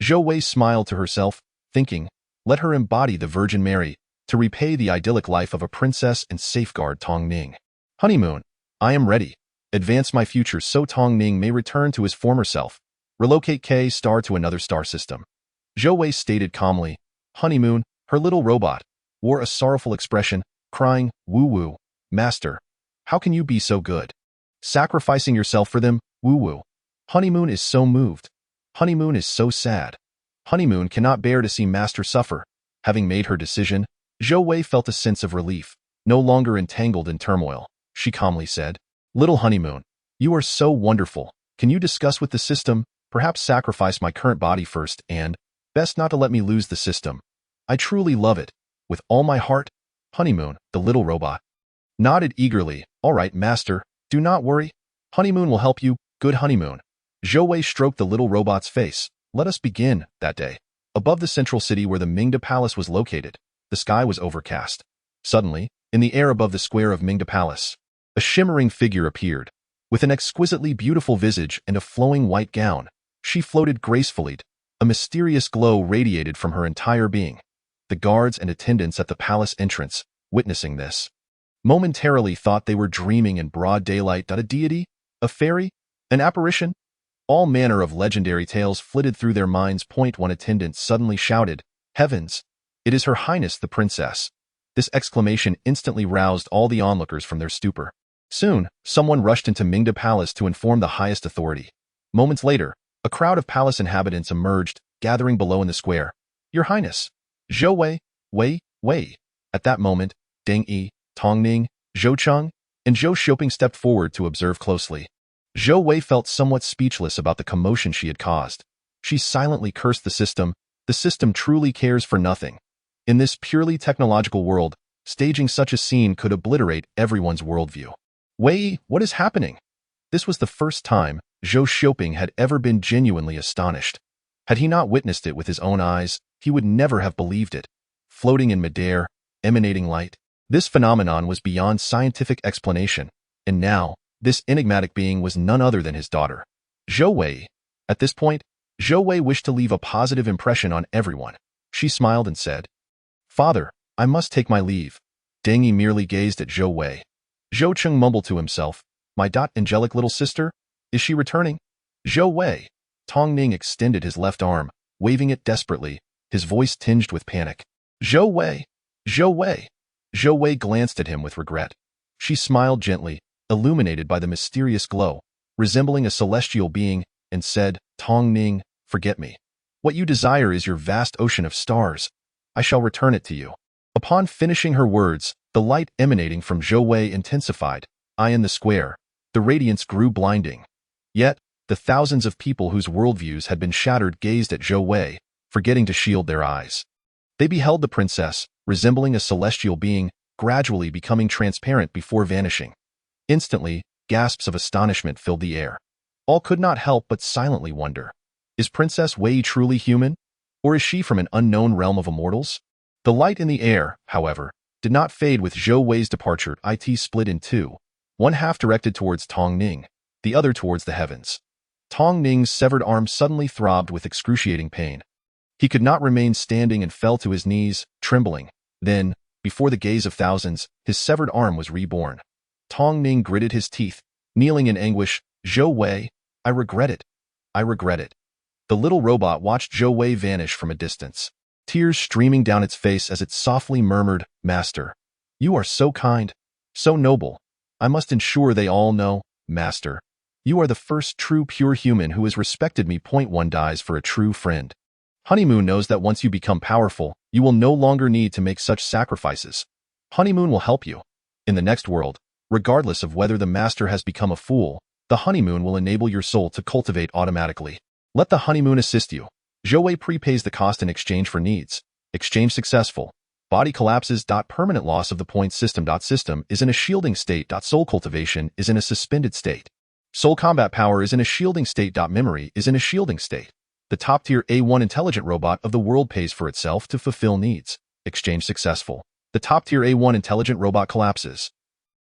Zhou Wei smiled to herself, thinking, let her embody the Virgin Mary, to repay the idyllic life of a princess and safeguard Tong Ning. Honeymoon. I am ready. Advance my future so Tong Ning may return to his former self. Relocate K star to another star system. Zhou Wei stated calmly. Honeymoon, her little robot, wore a sorrowful expression, crying, Woo-woo, Master. How can you be so good? Sacrificing yourself for them, Woo-woo. Honeymoon is so moved. Honeymoon is so sad. Honeymoon cannot bear to see Master suffer. Having made her decision, Zhou Wei felt a sense of relief. No longer entangled in turmoil, she calmly said, Little Honeymoon, you are so wonderful. Can you discuss with the system, perhaps sacrifice my current body first and, best not to let me lose the system. I truly love it. With all my heart. Honeymoon, the little robot, nodded eagerly. All right, Master, do not worry. Honeymoon will help you. Good Honeymoon. Zhou Wei stroked the little robot's face. Let us begin. That day, above the central city where the Mingda Palace was located, the sky was overcast. Suddenly, in the air above the square of Mingda Palace, a shimmering figure appeared. With an exquisitely beautiful visage and a flowing white gown, she floated gracefully. A mysterious glow radiated from her entire being. The guards and attendants at the palace entrance, witnessing this, momentarily thought they were dreaming in broad daylight. A deity? A fairy? An apparition? All manner of legendary tales flitted through their minds. One attendant suddenly shouted, "Heavens! It is Her Highness the Princess." This exclamation instantly roused all the onlookers from their stupor. Soon, someone rushed into Mingda Palace to inform the highest authority. Moments later, a crowd of palace inhabitants emerged, gathering below in the square. "Your Highness! Zhou Wei, Wei." At that moment, Deng Yi, Tong Ning, Zhou Cheng, and Zhou Xiaoping stepped forward to observe closely. Zhou Wei felt somewhat speechless about the commotion she had caused. She silently cursed the system. The system truly cares for nothing. In this purely technological world, staging such a scene could obliterate everyone's worldview. "Wei, what is happening?" This was the first time Zhou Xiaoping had ever been genuinely astonished. Had he not witnessed it with his own eyes, he would never have believed it. Floating in midair, emanating light. This phenomenon was beyond scientific explanation, and now, this enigmatic being was none other than his daughter, Zhou Wei. At this point, Zhou Wei wished to leave a positive impression on everyone. She smiled and said, "Father, I must take my leave." Deng Yi merely gazed at Zhou Wei. Zhou Cheng mumbled to himself, "My angelic little sister? Is she returning?" "Zhou Wei." Tong Ning extended his left arm, waving it desperately, his voice tinged with panic. "Zhou Wei! Zhou Wei!" Zhou Wei glanced at him with regret. She smiled gently, illuminated by the mysterious glow, resembling a celestial being, and said, "Tong Ning, forget me. What you desire is your vast ocean of stars. I shall return it to you." Upon finishing her words, the light emanating from Zhou Wei intensified. In the square, the radiance grew blinding. Yet, the thousands of people whose worldviews had been shattered gazed at Zhou Wei, forgetting to shield their eyes. They beheld the princess, resembling a celestial being, gradually becoming transparent before vanishing. Instantly, gasps of astonishment filled the air. All could not help but silently wonder, is Princess Wei truly human? Or is she from an unknown realm of immortals? The light in the air, however, did not fade with Zhou Wei's departure. It split in two, one half directed towards Tong Ning, the other towards the heavens. Tong Ning's severed arm suddenly throbbed with excruciating pain. He could not remain standing and fell to his knees, trembling. Then, before the gaze of thousands, his severed arm was reborn. Tong Ning gritted his teeth, kneeling in anguish. "Zhou Wei, I regret it. I regret it." The little robot watched Zhou Wei vanish from a distance, tears streaming down its face as it softly murmured, "Master, you are so kind, so noble. I must ensure they all know, Master. You are the first true pure human who has respected me. One dies for a true friend. Honeymoon knows that once you become powerful, you will no longer need to make such sacrifices. Honeymoon will help you. In the next world, regardless of whether the master has become a fool, the honeymoon will enable your soul to cultivate automatically. Let the honeymoon assist you. Zhou Wei prepays the cost in exchange for needs. Exchange successful. Body collapses. Permanent loss of the point system. System is in a shielding state. Soul cultivation is in a suspended state. Soul combat power is in a shielding state. Memory is in a shielding state. The top-tier A1 intelligent robot of the world pays for itself to fulfill needs. Exchange successful. The top-tier A1 intelligent robot collapses.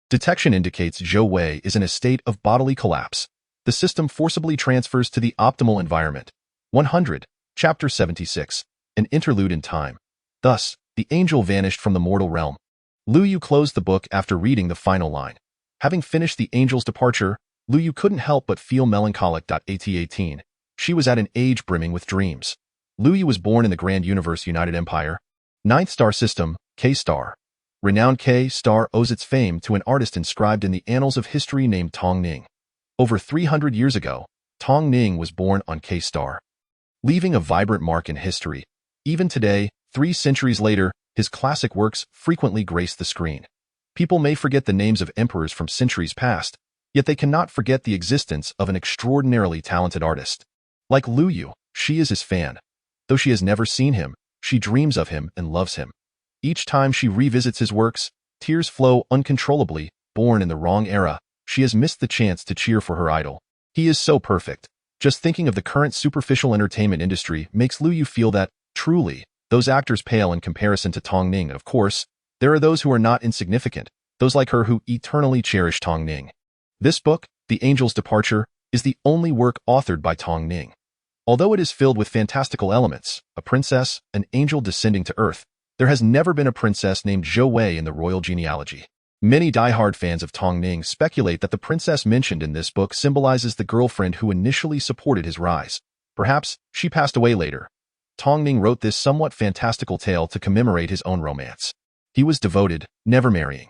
Detection indicates Zhou Wei is in a state of bodily collapse. The system forcibly transfers to the optimal environment. 100. Chapter 76. An interlude in time. Thus, the angel vanished from the mortal realm. Lu Yu closed the book after reading the final line. Having finished the angel's departure, Lu Yu couldn't help but feel melancholic. 18. She was at an age brimming with dreams. Lu Yu was born in the Grand Universe United Empire. Ninth star system, K-star. Renowned K-star owes its fame to an artist inscribed in the annals of history named Tong Ning. Over 300 years ago, Tong Ning was born on K-star, leaving a vibrant mark in history. Even today, 3 centuries later, his classic works frequently grace the screen. People may forget the names of emperors from centuries past, yet they cannot forget the existence of an extraordinarily talented artist. Like Lu Yu, she is his fan. Though she has never seen him, she dreams of him and loves him. Each time she revisits his works, tears flow uncontrollably. Born in the wrong era, she has missed the chance to cheer for her idol. He is so perfect. Just thinking of the current superficial entertainment industry makes Lu Yu feel that, truly, those actors pale in comparison to Tong Ning. Of course, there are those who are not insignificant, those like her who eternally cherish Tong Ning. This book, The Angel's Departure, is the only work authored by Tong Ning. Although it is filled with fantastical elements, a princess, an angel descending to earth, there has never been a princess named Zhou Wei in the royal genealogy. Many die-hard fans of Tong Ning speculate that the princess mentioned in this book symbolizes the girlfriend who initially supported his rise. Perhaps she passed away later. Tong Ning wrote this somewhat fantastical tale to commemorate his own romance. He was devoted, never marrying.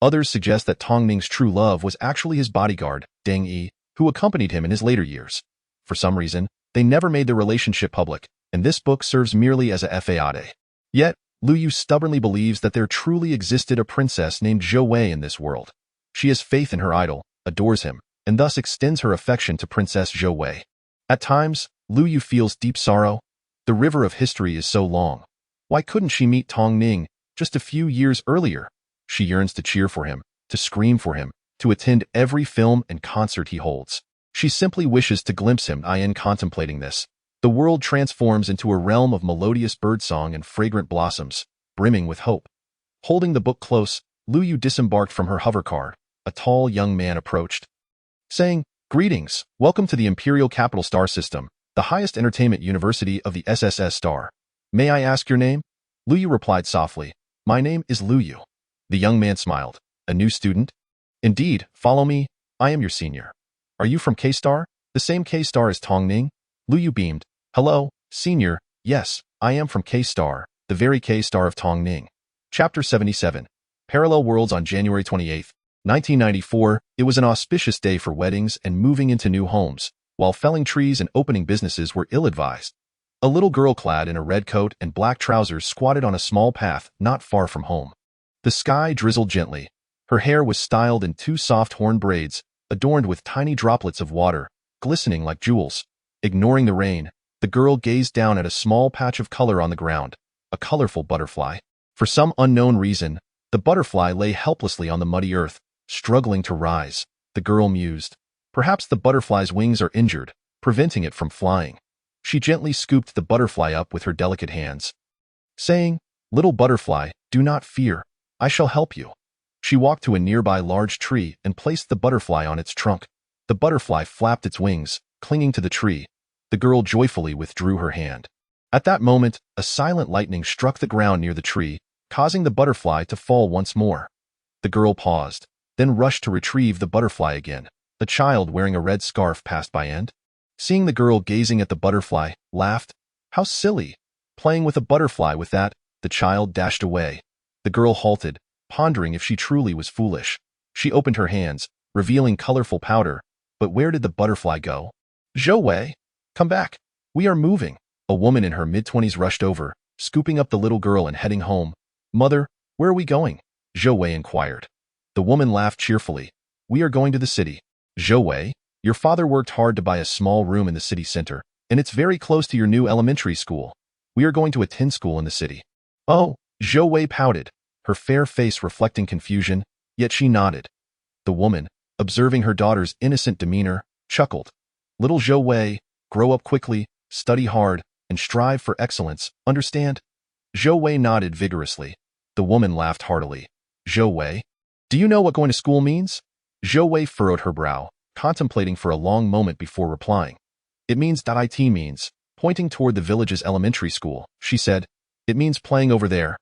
Others suggest that Tong Ning's true love was actually his bodyguard, Deng Yi, who accompanied him in his later years. For some reason, they never made their relationship public, and this book serves merely as a fade. Yet, Lu Yu stubbornly believes that there truly existed a princess named Zhou Wei in this world. She has faith in her idol, adores him, and thus extends her affection to Princess Zhou Wei. At times, Lu Yu feels deep sorrow. The river of history is so long. Why couldn't she meet Tong Ning just a few years earlier? She yearns to cheer for him, to scream for him, to attend every film and concert he holds. She simply wishes to glimpse him. In contemplating this, the world transforms into a realm of melodious birdsong and fragrant blossoms, brimming with hope. Holding the book close, Lu Yu disembarked from her hovercar. A tall young man approached, saying, "Greetings, welcome to the Imperial Capital Star System, the highest entertainment university of the SSS Star. May I ask your name?" Lu Yu replied softly, "My name is Lu Yu." The young man smiled. "A new student?" "Indeed, follow me, I am your senior." "Are you from K-Star? The same K-Star as Tong Ning?" Lu Yu beamed. "Hello, senior, yes, I am from K-Star, the very K-Star of Tong Ning." Chapter 77. Parallel Worlds. On January 28, 1994, it was an auspicious day for weddings and moving into new homes, while felling trees and opening businesses were ill-advised. A little girl clad in a red coat and black trousers squatted on a small path not far from home. The sky drizzled gently. Her hair was styled in two soft horn braids, adorned with tiny droplets of water, glistening like jewels. Ignoring the rain, the girl gazed down at a small patch of color on the ground, a colorful butterfly. For some unknown reason, the butterfly lay helplessly on the muddy earth, struggling to rise. The girl mused. Perhaps the butterfly's wings are injured, preventing it from flying. She gently scooped the butterfly up with her delicate hands, saying, "Little butterfly, do not fear. I shall help you." She walked to a nearby large tree and placed the butterfly on its trunk. The butterfly flapped its wings, clinging to the tree. The girl joyfully withdrew her hand. At that moment, a silent lightning struck the ground near the tree, causing the butterfly to fall once more. The girl paused, then rushed to retrieve the butterfly again. The child wearing a red scarf passed by and, seeing the girl gazing at the butterfly, laughed. "How silly! Playing with a butterfly with that." The child dashed away. The girl halted, pondering if she truly was foolish. She opened her hands, revealing colorful powder. But where did the butterfly go? "Zhou Wei, come back. We are moving." A woman in her mid-20s rushed over, scooping up the little girl and heading home. "Mother, where are we going?" Zhou Wei inquired. The woman laughed cheerfully. "We are going to the city." "Zhou Wei, your father worked hard to buy a small room in the city center, and it's very close to your new elementary school. We are going to attend school in the city." "Oh," Zhou Wei pouted, her fair face reflecting confusion, yet she nodded. The woman, observing her daughter's innocent demeanor, chuckled. "Little Zhou Wei, grow up quickly, study hard, and strive for excellence, understand?" Zhou Wei nodded vigorously. The woman laughed heartily. "Zhou Wei, do you know what going to school means?" Zhou Wei furrowed her brow, contemplating for a long moment before replying. "It means .it means," pointing toward the village's elementary school, she said. "It means playing over there."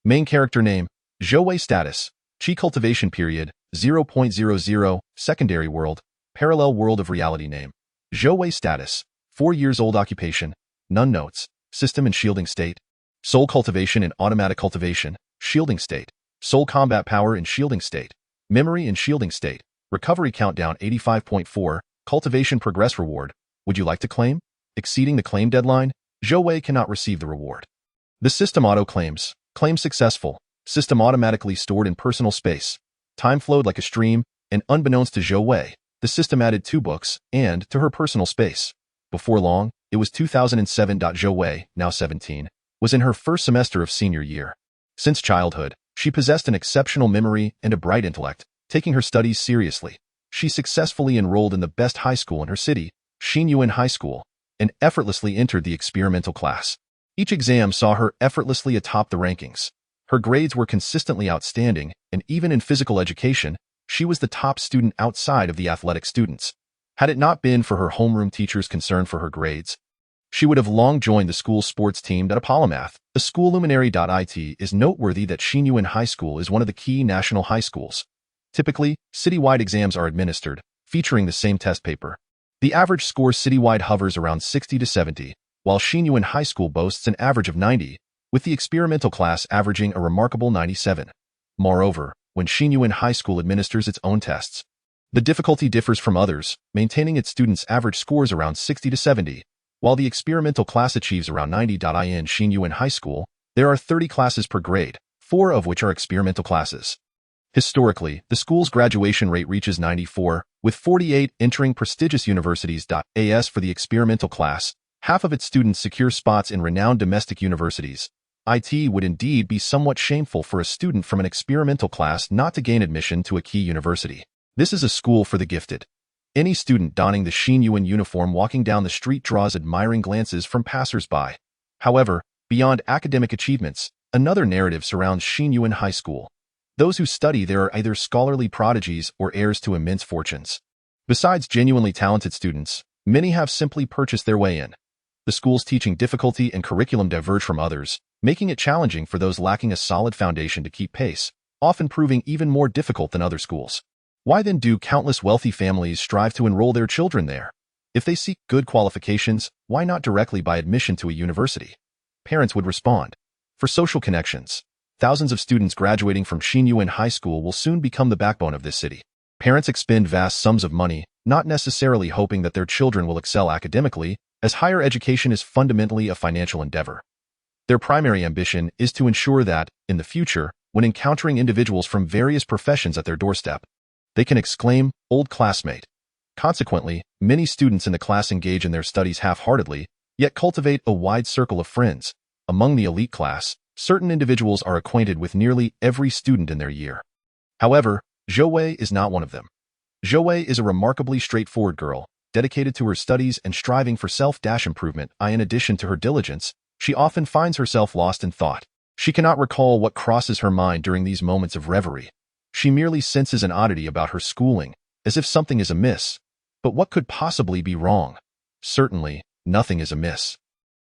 Main character name, Zhou Wei. Status, Chi Cultivation Period, 0.00, Secondary World, Parallel World of Reality. Name, Zhou Wei. Status, 4 years old. Occupation, none. Notes, System and Shielding State, Soul Cultivation and Automatic Cultivation, Shielding State, Soul Combat Power in Shielding State, Memory in Shielding State, Recovery Countdown 85.4, Cultivation Progress Reward. Would you like to claim? Exceeding the claim deadline, Zhou Wei cannot receive the reward. The system auto-claims. Claim successful. System automatically stored in personal space. Time flowed like a stream, and unbeknownst to Zhou Wei, the system added 2 books and to her personal space. Before long, it was 2007. Zhou Wei, now 17, was in her first semester of senior year. Since childhood, she possessed an exceptional memory and a bright intellect, taking her studies seriously. She successfully enrolled in the best high school in her city, Xinyuan High School, and effortlessly entered the experimental class. Each exam saw her effortlessly atop the rankings. Her grades were consistently outstanding, and even in physical education, she was the top student outside of the athletic students. Had it not been for her homeroom teacher's concern for her grades, She would have long joined the school's sports team. A polymath, a school luminary. It is noteworthy that Xinyuan High School is one of the key national high schools. Typically, citywide exams are administered, featuring the same test paper. The average score citywide hovers around 60 to 70, while Xinyuan High School boasts an average of 90, with the experimental class averaging a remarkable 97. Moreover, when Xinyuan High School administers its own tests, the difficulty differs from others, maintaining its students' average scores around 60 to 70, while the experimental class achieves around 90. In Xinyuan High School, there are 30 classes per grade, 4 of which are experimental classes. Historically, the school's graduation rate reaches 94, with 48 entering prestigious universities. As for the experimental class, half of its students secure spots in renowned domestic universities. It would indeed be somewhat shameful for a student from an experimental class not to gain admission to a key university. This is a school for the gifted. Any student donning the Xinyuan uniform walking down the street draws admiring glances from passers-by. However, beyond academic achievements, another narrative surrounds Xinyuan High School. Those who study there are either scholarly prodigies or heirs to immense fortunes. Besides genuinely talented students, many have simply purchased their way in. The school's teaching difficulty and curriculum diverge from others, making it challenging for those lacking a solid foundation to keep pace, often proving even more difficult than other schools. Why then do countless wealthy families strive to enroll their children there? If they seek good qualifications, why not directly by admission to a university? Parents would respond. For social connections. Thousands of students graduating from Xinyuan High School will soon become the backbone of this city. Parents expend vast sums of money, not necessarily hoping that their children will excel academically, as higher education is fundamentally a financial endeavor. Their primary ambition is to ensure that, in the future, when encountering individuals from various professions at their doorstep, they can exclaim, "Old classmate." Consequently, many students in the class engage in their studies half-heartedly, yet cultivate a wide circle of friends. Among the elite class, certain individuals are acquainted with nearly every student in their year. However, Zhou Wei is not one of them. Zhou Wei is a remarkably straightforward girl, dedicated to her studies and striving for self-improvement. In addition to her diligence, she often finds herself lost in thought. She cannot recall what crosses her mind during these moments of reverie. She merely senses an oddity about her schooling, as if something is amiss. But what could possibly be wrong? Certainly, nothing is amiss.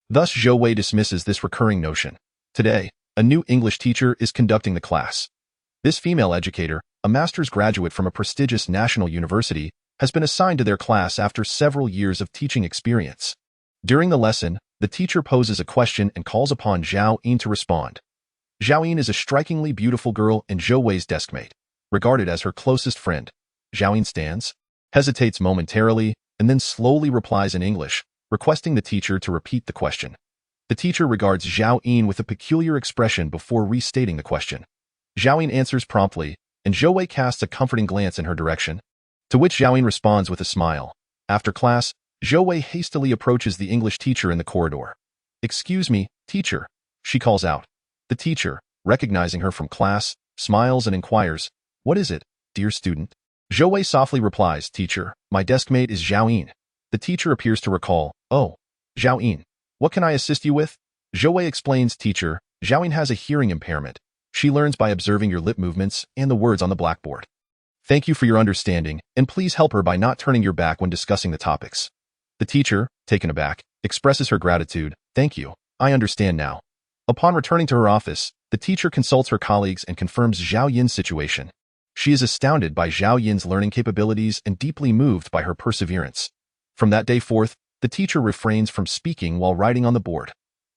Thus Zhou Wei dismisses this recurring notion. Today, a new English teacher is conducting the class. This female educator, a master's graduate from a prestigious national university, has been assigned to their class after several years of teaching experience. During the lesson, the teacher poses a question and calls upon Zhao Yin to respond. Zhao Yin is a strikingly beautiful girl and Zhou Wei's deskmate. Regarded as her closest friend, Zhao Yin stands, hesitates momentarily, and then slowly replies in English, requesting the teacher to repeat the question. The teacher regards Zhao Yin with a peculiar expression before restating the question. Zhao Yin answers promptly, and Zhou Wei casts a comforting glance in her direction, to which Zhao Yin responds with a smile. After class, Zhou Wei hastily approaches the English teacher in the corridor. "Excuse me, teacher," she calls out. The teacher, recognizing her from class, smiles and inquires, "What is it, dear student?" Zhou Wei softly replies, "Teacher, my deskmate is Zhao Yin." The teacher appears to recall, "Oh, Zhao Yin. What can I assist you with?" Zhou Wei explains, "Teacher, Zhao Yin has a hearing impairment. She learns by observing your lip movements and the words on the blackboard. Thank you for your understanding, and please help her by not turning your back when discussing the topics." The teacher, taken aback, expresses her gratitude. "Thank you. I understand now." Upon returning to her office, the teacher consults her colleagues and confirms Zhao Yin's situation. She is astounded by Zhao Yin's learning capabilities and deeply moved by her perseverance. From that day forth, the teacher refrains from speaking while writing on the board.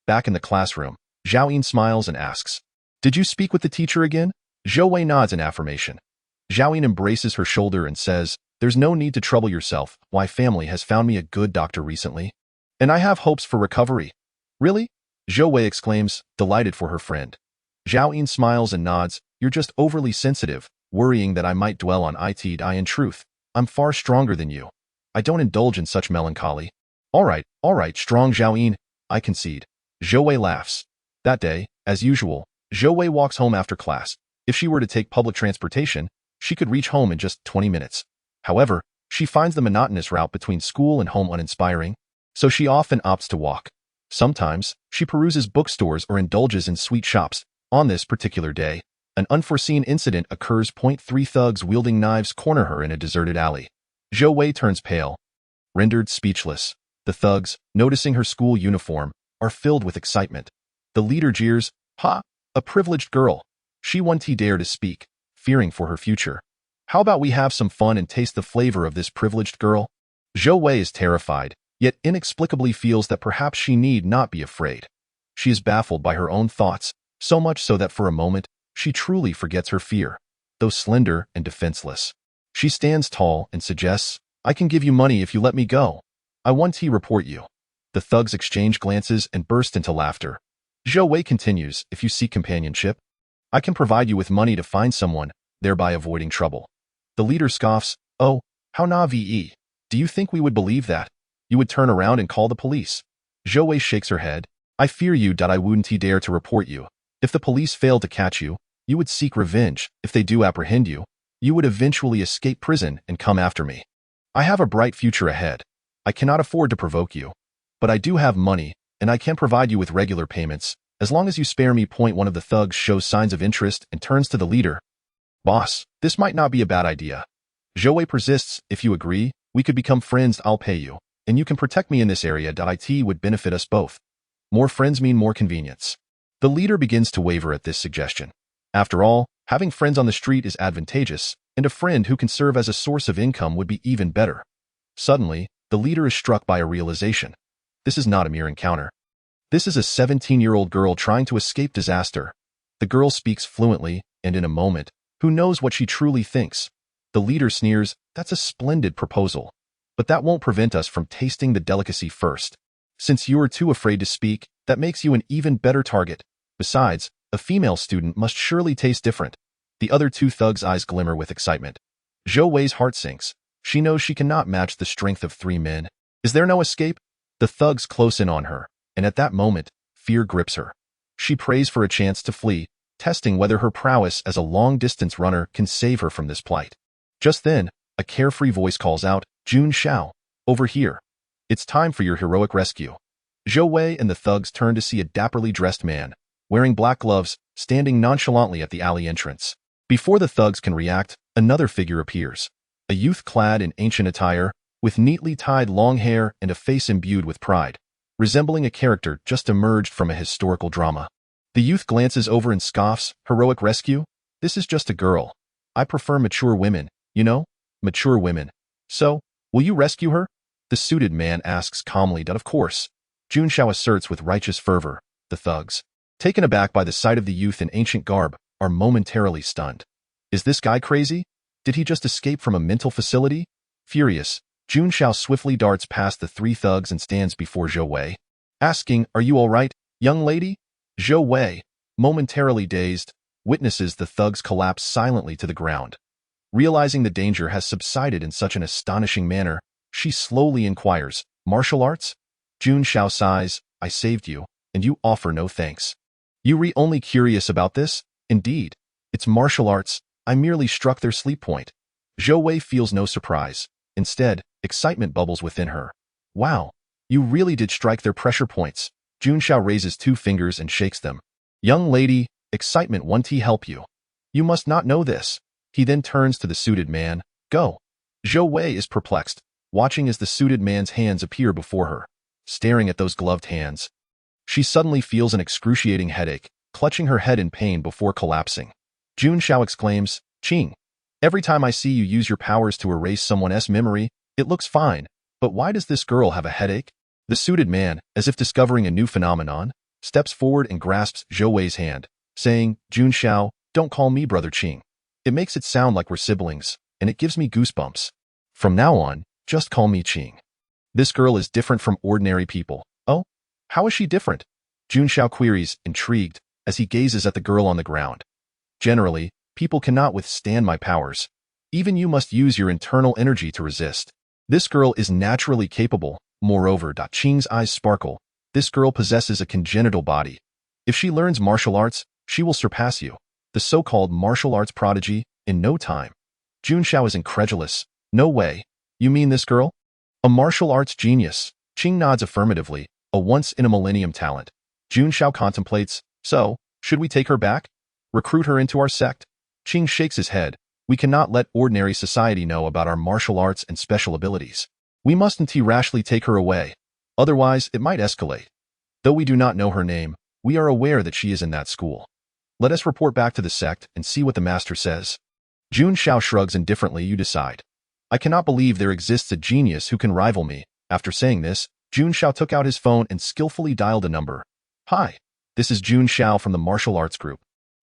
Back in the classroom, Zhao Yin smiles and asks, "Did you speak with the teacher again?" Zhou Wei nods in affirmation. Zhao Yin embraces her shoulder and says, "There's no need to trouble yourself. My family has found me a good doctor recently, and I have hopes for recovery." "Really?" Zhou Wei exclaims, delighted for her friend. Zhao Yin smiles and nods. "You're just overly sensitive, worrying that I might dwell on it. In truth, I'm far stronger than you. I don't indulge in such melancholy." All right, strong Zhao Yin, I concede." Zhou Wei laughs. That day, as usual, Zhou Wei walks home after class. If she were to take public transportation, she could reach home in just 20 minutes. However, she finds the monotonous route between school and home uninspiring, so she often opts to walk. Sometimes, she peruses bookstores or indulges in sweet shops. On this particular day, an unforeseen incident occurs. 3 thugs wielding knives corner her in a deserted alley. Zhou Wei turns pale. Rendered speechless, The thugs, noticing her school uniform, are filled with excitement. The leader jeers, "Ha! A privileged girl. She won't dare to speak, fearing for her future. How about we have some fun and taste the flavor of this privileged girl?" Zhou Wei is terrified, yet inexplicably feels that perhaps she need not be afraid. She is baffled by her own thoughts, so much so that for a moment, she truly forgets her fear. Though slender and defenseless, she stands tall and suggests, "I can give you money if you let me go. I want to report you." The thugs exchange glances and burst into laughter. Zhou Wei continues, "If you seek companionship, I can provide you with money to find someone, thereby avoiding trouble." The leader scoffs, "Oh, how naive. Do you think we would believe that? You would turn around and call the police." Zhou Wei shakes her head. "I fear you that I wouldn't dare to report you. If the police fail to catch you, you would seek revenge. If they do apprehend you, you would eventually escape prison and come after me. I have a bright future ahead. I cannot afford to provoke you. But I do have money, and I can provide you with regular payments, as long as you spare me." One of the thugs shows signs of interest and turns to the leader. "Boss, this might not be a bad idea." Zhou Wei persists, "If you agree, we could become friends. I'll pay you, and you can protect me in this area. It would benefit us both. More friends mean more convenience." The leader begins to waver at this suggestion. After all, having friends on the street is advantageous, and a friend who can serve as a source of income would be even better. Suddenly, the leader is struck by a realization. This is not a mere encounter. This is a 17-year-old girl trying to escape disaster. The girl speaks fluently, and in a moment, who knows what she truly thinks? The leader sneers, "That's a splendid proposal. But that won't prevent us from tasting the delicacy first. Since you are too afraid to speak, that makes you an even better target. Besides, a female student must surely taste different." The other two thugs' eyes glimmer with excitement. Zhou Wei's heart sinks. She knows she cannot match the strength of 3 men. Is there no escape? The thugs close in on her, and at that moment, fear grips her. She prays for a chance to flee, testing whether her prowess as a long-distance runner can save her from this plight. Just then, a carefree voice calls out, "Jun Xiao, over here. It's time for your heroic rescue." Zhou Wei and the thugs turn to see a dapperly dressed man, wearing black gloves, standing nonchalantly at the alley entrance. Before the thugs can react, another figure appears. A youth clad in ancient attire, with neatly tied long hair and a face imbued with pride, resembling a character just emerged from a historical drama. The youth glances over and scoffs, "Heroic rescue? This is just a girl. I prefer mature women, you know? Mature women. So, will you rescue her?" The suited man asks calmly that of course. Jun Xiao asserts with righteous fervor. The thugs, taken aback by the sight of the youth in ancient garb, are momentarily stunned. Is this guy crazy? Did he just escape from a mental facility? Furious, Jun Xiao swiftly darts past the 3 thugs and stands before Zhou Wei, asking, "Are you all right, young lady?" Zhou Wei, momentarily dazed, witnesses the thugs collapse silently to the ground. Realizing the danger has subsided in such an astonishing manner, she slowly inquires, "Martial arts?" Jun Xiao sighs, "I saved you, and you offer no thanks. You re only curious about this? Indeed, it's martial arts. I merely struck their sleep point." Zhou Wei feels no surprise. Instead, excitement bubbles within her. "Wow, you really did strike their pressure points." Jun Xiao raises 2 fingers and shakes them. "Young lady, excitement won't help you. You must not know this." He then turns to the suited man. "Go." Zhou Wei is perplexed, watching as the suited man's hands appear before her. Staring at those gloved hands, she suddenly feels an excruciating headache, clutching her head in pain before collapsing. Jun Xiao exclaims, "Qing, every time I see you use your powers to erase someone's memory, it looks fine, but why does this girl have a headache?" The suited man, as if discovering a new phenomenon, steps forward and grasps Zhou Wei's hand, saying, "Jun Xiao, don't call me Brother Qing. It makes it sound like we're siblings, and it gives me goosebumps. From now on, just call me Qing. This girl is different from ordinary people." "Oh? How is she different?" Jun Xiao queries, intrigued, as he gazes at the girl on the ground. "Generally, people cannot withstand my powers. Even you must use your internal energy to resist. This girl is naturally capable. Moreover, Qing's eyes sparkle. This girl possesses a congenital body. If she learns martial arts, she will surpass you, the so-called martial arts prodigy, in no time." Jun Xiao is incredulous. "No way. You mean this girl? A martial arts genius?" Qing nods affirmatively, "A once-in-a-millennium talent." Jun Xiao contemplates, "So, should we take her back? Recruit her into our sect?" Qing shakes his head. "We cannot let ordinary society know about our martial arts and special abilities. We mustn't rashly take her away." Otherwise, it might escalate. Though we do not know her name, we are aware that she is in that school. Let us report back to the sect and see what the master says. Jun Xiao shrugs indifferently. You decide. I cannot believe there exists a genius who can rival me. After saying this, Jun Xiao took out his phone and skillfully dialed a number. Hi, this is Jun Xiao from the martial arts group.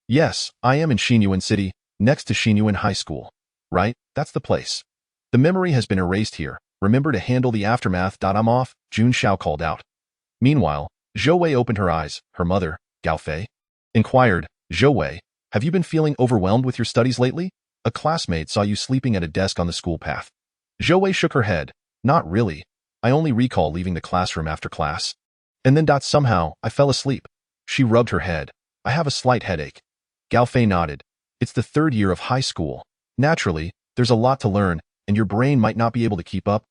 Yes, I am in Xinyuan City, next to Xinyuan High School. Right, that's the place. The memory has been erased here. Remember to handle the aftermath. I'm off, Jun Xiao called out. Meanwhile, Zhou Wei opened her eyes. Her mother, Gao Fei, inquired, Zhou Wei, have you been feeling overwhelmed with your studies lately? A classmate saw you sleeping at a desk on the school path. Zhou Wei shook her head. Not really. I only recall leaving the classroom after class. And then somehow, I fell asleep. She rubbed her head. I have a slight headache. Gao Fei nodded. It's the third year of high school. Naturally, there's a lot to learn, and your brain might not be able to keep up.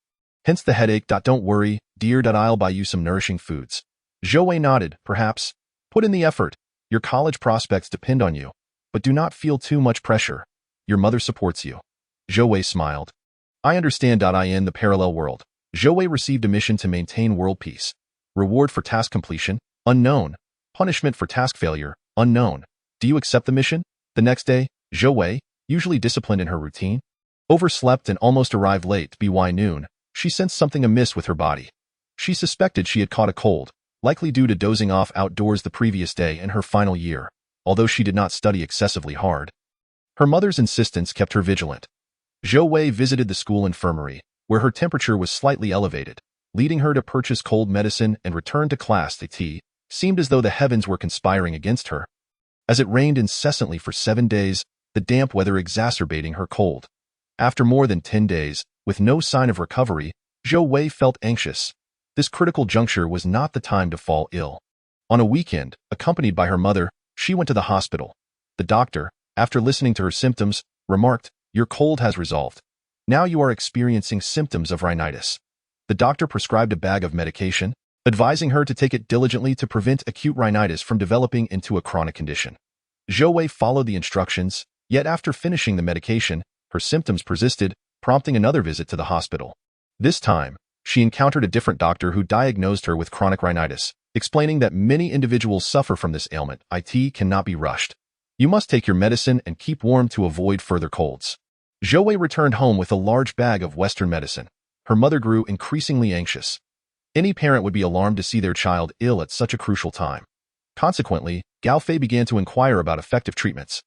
Hence the headache. Don't worry, dear. I'll buy you some nourishing foods. Zhou Wei nodded. Perhaps. Put in the effort. Your college prospects depend on you. But do not feel too much pressure. Your mother supports you. Zhou Wei smiled. I understand. In the parallel world, Zhou Wei received a mission to maintain world peace. Reward for task completion? Unknown. Punishment for task failure? Unknown. Do you accept the mission? The next day, Zhou Wei, usually disciplined in her routine, overslept and almost arrived late. By noon, she sensed something amiss with her body. She suspected she had caught a cold, likely due to dozing off outdoors the previous day in her final year, although she did not study excessively hard. Her mother's insistence kept her vigilant. Zhou Wei visited the school infirmary, where her temperature was slightly elevated, leading her to purchase cold medicine and return to class. It seemed as though the heavens were conspiring against her. As it rained incessantly for 7 days, the damp weather exacerbating her cold. After more than 10 days, with no sign of recovery, Zhou Wei felt anxious. This critical juncture was not the time to fall ill. On a weekend, accompanied by her mother, she went to the hospital. The doctor, after listening to her symptoms, remarked, Your cold has resolved. Now you are experiencing symptoms of rhinitis. The doctor prescribed a bag of medication, advising her to take it diligently to prevent acute rhinitis from developing into a chronic condition. Zhou Wei followed the instructions, yet after finishing the medication, her symptoms persisted, prompting another visit to the hospital. This time, she encountered a different doctor who diagnosed her with chronic rhinitis, explaining that many individuals suffer from this ailment. It cannot be rushed. You must take your medicine and keep warm to avoid further colds. Zhou Wei returned home with a large bag of Western medicine. Her mother grew increasingly anxious. Any parent would be alarmed to see their child ill at such a crucial time. Consequently, Gao Fei began to inquire about effective treatments.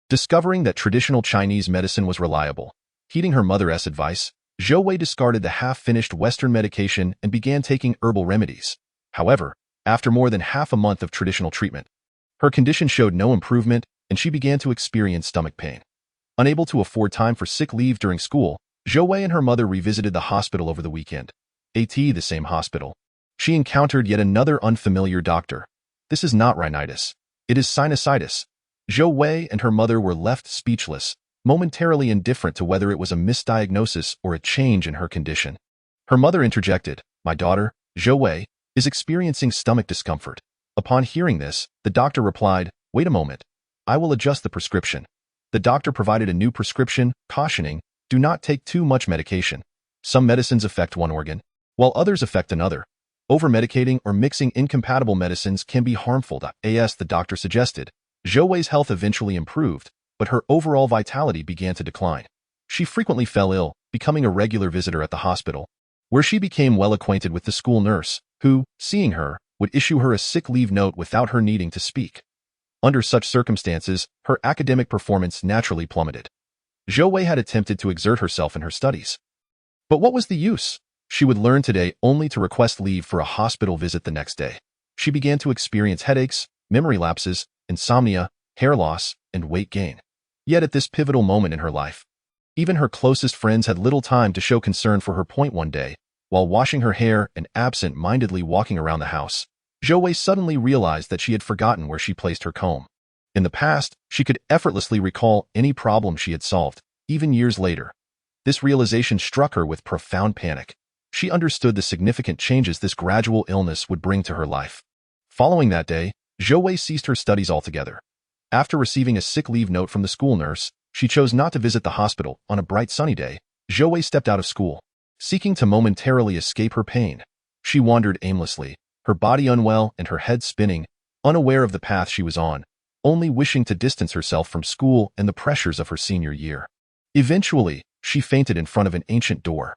Discovering that traditional Chinese medicine was reliable, heeding her mother's advice, Zhou Wei discarded the half-finished Western medication and began taking herbal remedies. However, after more than half a month of traditional treatment, her condition showed no improvement and she began to experience stomach pain. Unable to afford time for sick leave during school, Zhou Wei and her mother revisited the hospital over the weekend. The same hospital. She encountered yet another unfamiliar doctor. This is not rhinitis. It is sinusitis. Zhou Wei and her mother were left speechless, momentarily indifferent to whether it was a misdiagnosis or a change in her condition. Her mother interjected, My daughter, Zhou Wei, is experiencing stomach discomfort. Upon hearing this, the doctor replied, Wait a moment. I will adjust the prescription. The doctor provided a new prescription, cautioning, Do not take too much medication. Some medicines affect one organ, while others affect another. Over-medicating or mixing incompatible medicines can be harmful. The doctor suggested. Zhou Wei's health eventually improved, but her overall vitality began to decline. She frequently fell ill, becoming a regular visitor at the hospital, where she became well acquainted with the school nurse, who, seeing her, would issue her a sick leave note without her needing to speak. Under such circumstances, her academic performance naturally plummeted. Zhou Wei had attempted to exert herself in her studies. But what was the use? She would learn today only to request leave for a hospital visit the next day. She began to experience headaches, memory lapses, insomnia, hair loss, and weight gain. Yet at this pivotal moment in her life, even her closest friends had little time to show concern for her. One day, while washing her hair and absent-mindedly walking around the house, Zhou Wei suddenly realized that she had forgotten where she placed her comb. In the past, she could effortlessly recall any problem she had solved, even years later. This realization struck her with profound panic. She understood the significant changes this gradual illness would bring to her life. Following that day, Zhou Wei ceased her studies altogether. After receiving a sick leave note from the school nurse, she chose not to visit the hospital. On a bright sunny day, Zhou Wei stepped out of school, seeking to momentarily escape her pain. She wandered aimlessly, her body unwell and her head spinning, unaware of the path she was on, only wishing to distance herself from school and the pressures of her senior year. Eventually, she fainted in front of an ancient door.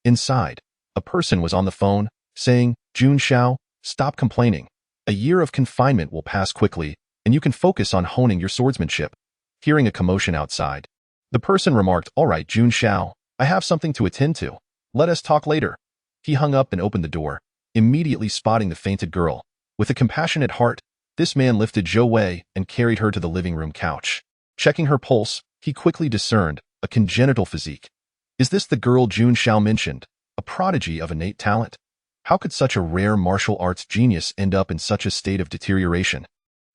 Inside, a person was on the phone, saying, "Jun Xiao, stop complaining. A year of confinement will pass quickly, and you can focus on honing your swordsmanship." Hearing a commotion outside, the person remarked, "All right, Jun Xiao, I have something to attend to. Let us talk later." He hung up and opened the door, immediately spotting the fainted girl. With a compassionate heart, this man lifted Zhou Wei and carried her to the living room couch. Checking her pulse, he quickly discerned a congenital physique. Is this the girl Jun Xiao mentioned, a prodigy of innate talent? How could such a rare martial arts genius end up in such a state of deterioration?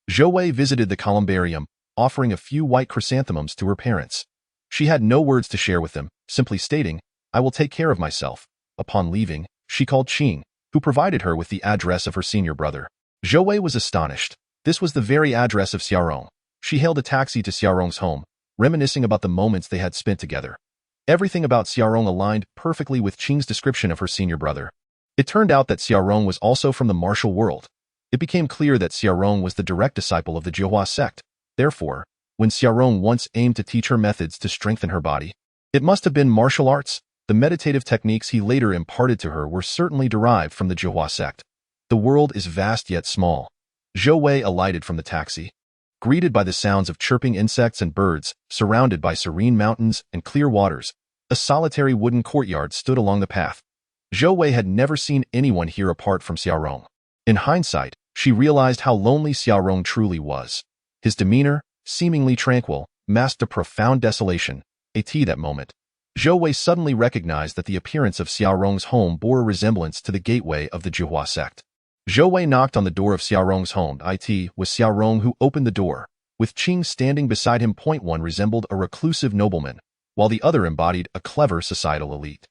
Zhou Wei visited the columbarium, offering a few white chrysanthemums to her parents. She had no words to share with them, simply stating, "I will take care of myself." Upon leaving, she called Qing, who provided her with the address of her senior brother. Zhou Wei was astonished. This was the very address of Xiaorong. She hailed a taxi to Xiaorong's home, reminiscing about the moments they had spent together. Everything about Xiaorong aligned perfectly with Qing's description of her senior brother. It turned out that Xiaorong was also from the martial world. It became clear that Xiaorong was the direct disciple of the Zhihua sect. Therefore, when Xiaorong once aimed to teach her methods to strengthen her body, it must have been martial arts. The meditative techniques he later imparted to her were certainly derived from the Zhihua sect. The world is vast yet small. Zhou Wei alighted from the taxi. Greeted by the sounds of chirping insects and birds, surrounded by serene mountains and clear waters, a solitary wooden courtyard stood along the path. Zhou Wei had never seen anyone here apart from Xiaorong. In hindsight, she realized how lonely Xiaorong truly was. His demeanor, seemingly tranquil, masked a profound desolation. At that moment, Zhou Wei suddenly recognized that the appearance of Xiaorong's home bore a resemblance to the gateway of the Zhihua sect. Zhou Wei knocked on the door of Xiaorong's home. It was Xiaorong who opened the door, with Qing standing beside him. One resembled a reclusive nobleman, while the other embodied a clever societal elite.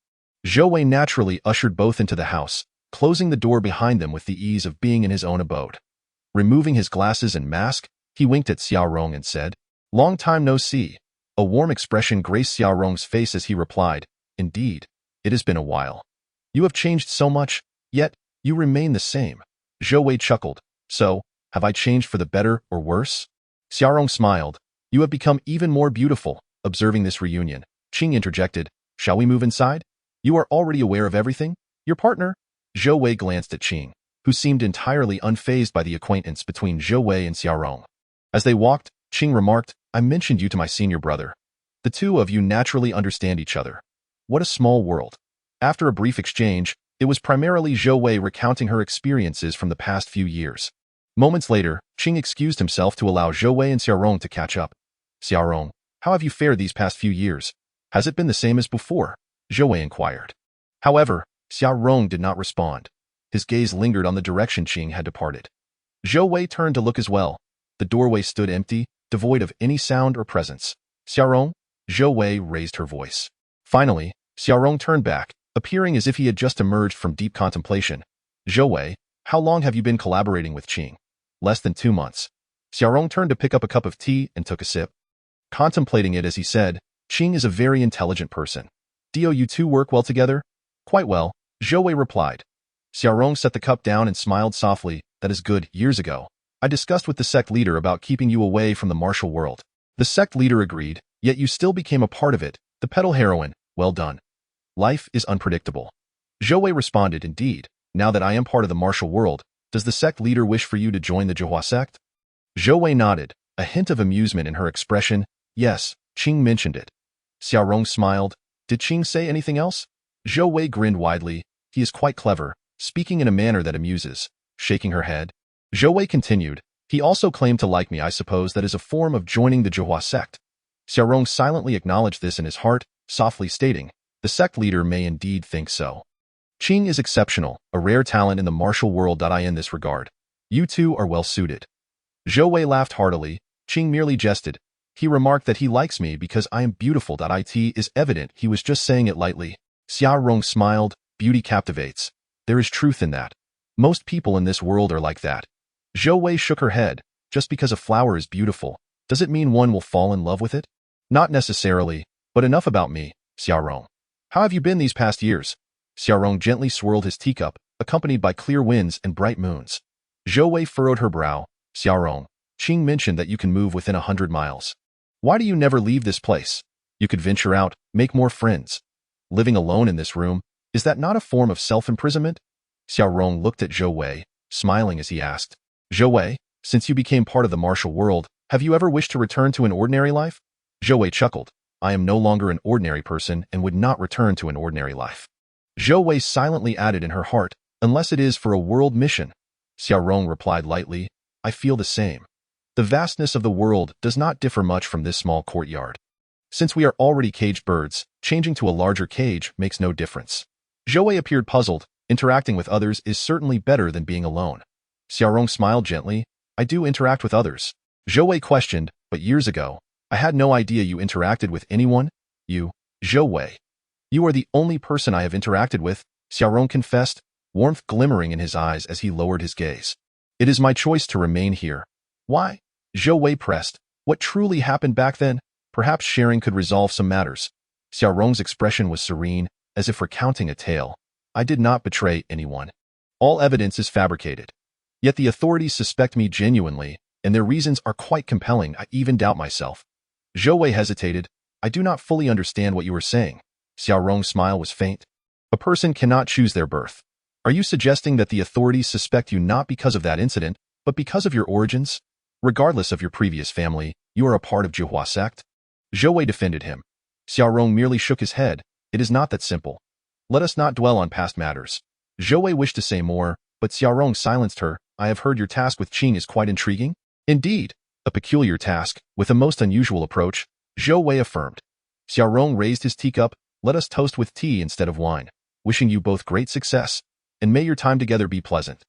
Zhou Wei naturally ushered both into the house, closing the door behind them with the ease of being in his own abode. Removing his glasses and mask, he winked at Xiaorong and said, "Long time no see." A warm expression graced Xiaorong's face as he replied, "Indeed, it has been a while. You have changed so much, yet you remain the same." Zhou Wei chuckled. "So, have I changed for the better or worse?" Xiaorong smiled. "You have become even more beautiful." Observing this reunion, Qing interjected, "Shall we move inside? You are already aware of everything? Your partner?" Zhou Wei glanced at Qing, who seemed entirely unfazed by the acquaintance between Zhou Wei and Xiaorong. As they walked, Qing remarked, "I mentioned you to my senior brother. The two of you naturally understand each other. What a small world." After a brief exchange, it was primarily Zhou Wei recounting her experiences from the past few years. Moments later, Qing excused himself to allow Zhou Wei and Xiaorong to catch up. "Xiaorong, how have you fared these past few years? Has it been the same as before?" Zhou Wei inquired. However, Xiaorong did not respond. His gaze lingered on the direction Qing had departed. Zhou Wei turned to look as well. The doorway stood empty, devoid of any sound or presence. "Xiaorong?" Zhou Wei raised her voice. Finally, Xiaorong turned back, appearing as if he had just emerged from deep contemplation. "Zhou Wei, how long have you been collaborating with Qing?" "Less than 2 months." Xiaorong turned to pick up a cup of tea and took a sip. Contemplating it as he said, "Qing is a very intelligent person. Do you two work well together?" "Quite well," Zhou Wei replied. Xiaorong set the cup down and smiled softly. "That is good. Years ago, I discussed with the sect leader about keeping you away from the martial world. The sect leader agreed, yet you still became a part of it. The petal heroine. Well done. Life is unpredictable." Zhou Wei responded, "Indeed, now that I am part of the martial world, does the sect leader wish for you to join the Zhihua sect?" Zhou Wei nodded, a hint of amusement in her expression. "Yes, Qing mentioned it." Xiaorong smiled. "Did Qing say anything else?" Zhou Wei grinned widely. "He is quite clever, speaking in a manner that amuses." Shaking her head, Zhou Wei continued, "He also claimed to like me. I suppose that is a form of joining the Zhihua sect." Xiaorong silently acknowledged this in his heart, softly stating, "The sect leader may indeed think so. Qing is exceptional, a rare talent in the martial world. In this regard, you two are well suited." Zhou Wei laughed heartily. Qing merely jested. He remarked that he likes me because I am beautiful. It is evident he was just saying it lightly. Xiaorong smiled. "Beauty captivates. There is truth in that. Most people in this world are like that." Zhou Wei shook her head. "Just because a flower is beautiful, does it mean one will fall in love with it?" "Not necessarily, but enough about me, Xiaorong. How have you been these past years?" Xiaorong gently swirled his teacup, accompanied by clear winds and bright moons. Zhou Wei furrowed her brow. Xiaorong, Qing mentioned that you can move within 100 miles. Why do you never leave this place? You could venture out, make more friends. Living alone in this room, is that not a form of self-imprisonment? Xiaorong looked at Zhou Wei, smiling as he asked. Zhou Wei, since you became part of the martial world, have you ever wished to return to an ordinary life? Zhou Wei chuckled. I am no longer an ordinary person and would not return to an ordinary life. Zhou Wei silently added in her heart, unless it is for a world mission. Xiaorong replied lightly, I feel the same. The vastness of the world does not differ much from this small courtyard. Since we are already caged birds, changing to a larger cage makes no difference. Zhou Wei appeared puzzled. Interacting with others is certainly better than being alone. Xiaorong smiled gently. I do interact with others. Zhou Wei questioned, but years ago, I had no idea you interacted with anyone. You, Zhou Wei. You are the only person I have interacted with, Xiaorong confessed, warmth glimmering in his eyes as he lowered his gaze. It is my choice to remain here. Why? Zhou Wei pressed. What truly happened back then? Perhaps sharing could resolve some matters. Xiaorong's expression was serene, as if recounting a tale. I did not betray anyone. All evidence is fabricated. Yet the authorities suspect me genuinely, and their reasons are quite compelling. I even doubt myself. Zhou Wei hesitated. I do not fully understand what you are saying. Xiaorong's smile was faint. A person cannot choose their birth. Are you suggesting that the authorities suspect you not because of that incident, but because of your origins? Regardless of your previous family, you are a part of Zhihua sect? Zhou Wei defended him. Xiaorong merely shook his head. It is not that simple. Let us not dwell on past matters. Zhou Wei wished to say more, but Xiaorong silenced her. I have heard your task with Qing is quite intriguing. Indeed, a peculiar task, with a most unusual approach, Zhou Wei affirmed. Xiaorong raised his teacup. Let us toast with tea instead of wine. Wishing you both great success, and may your time together be pleasant.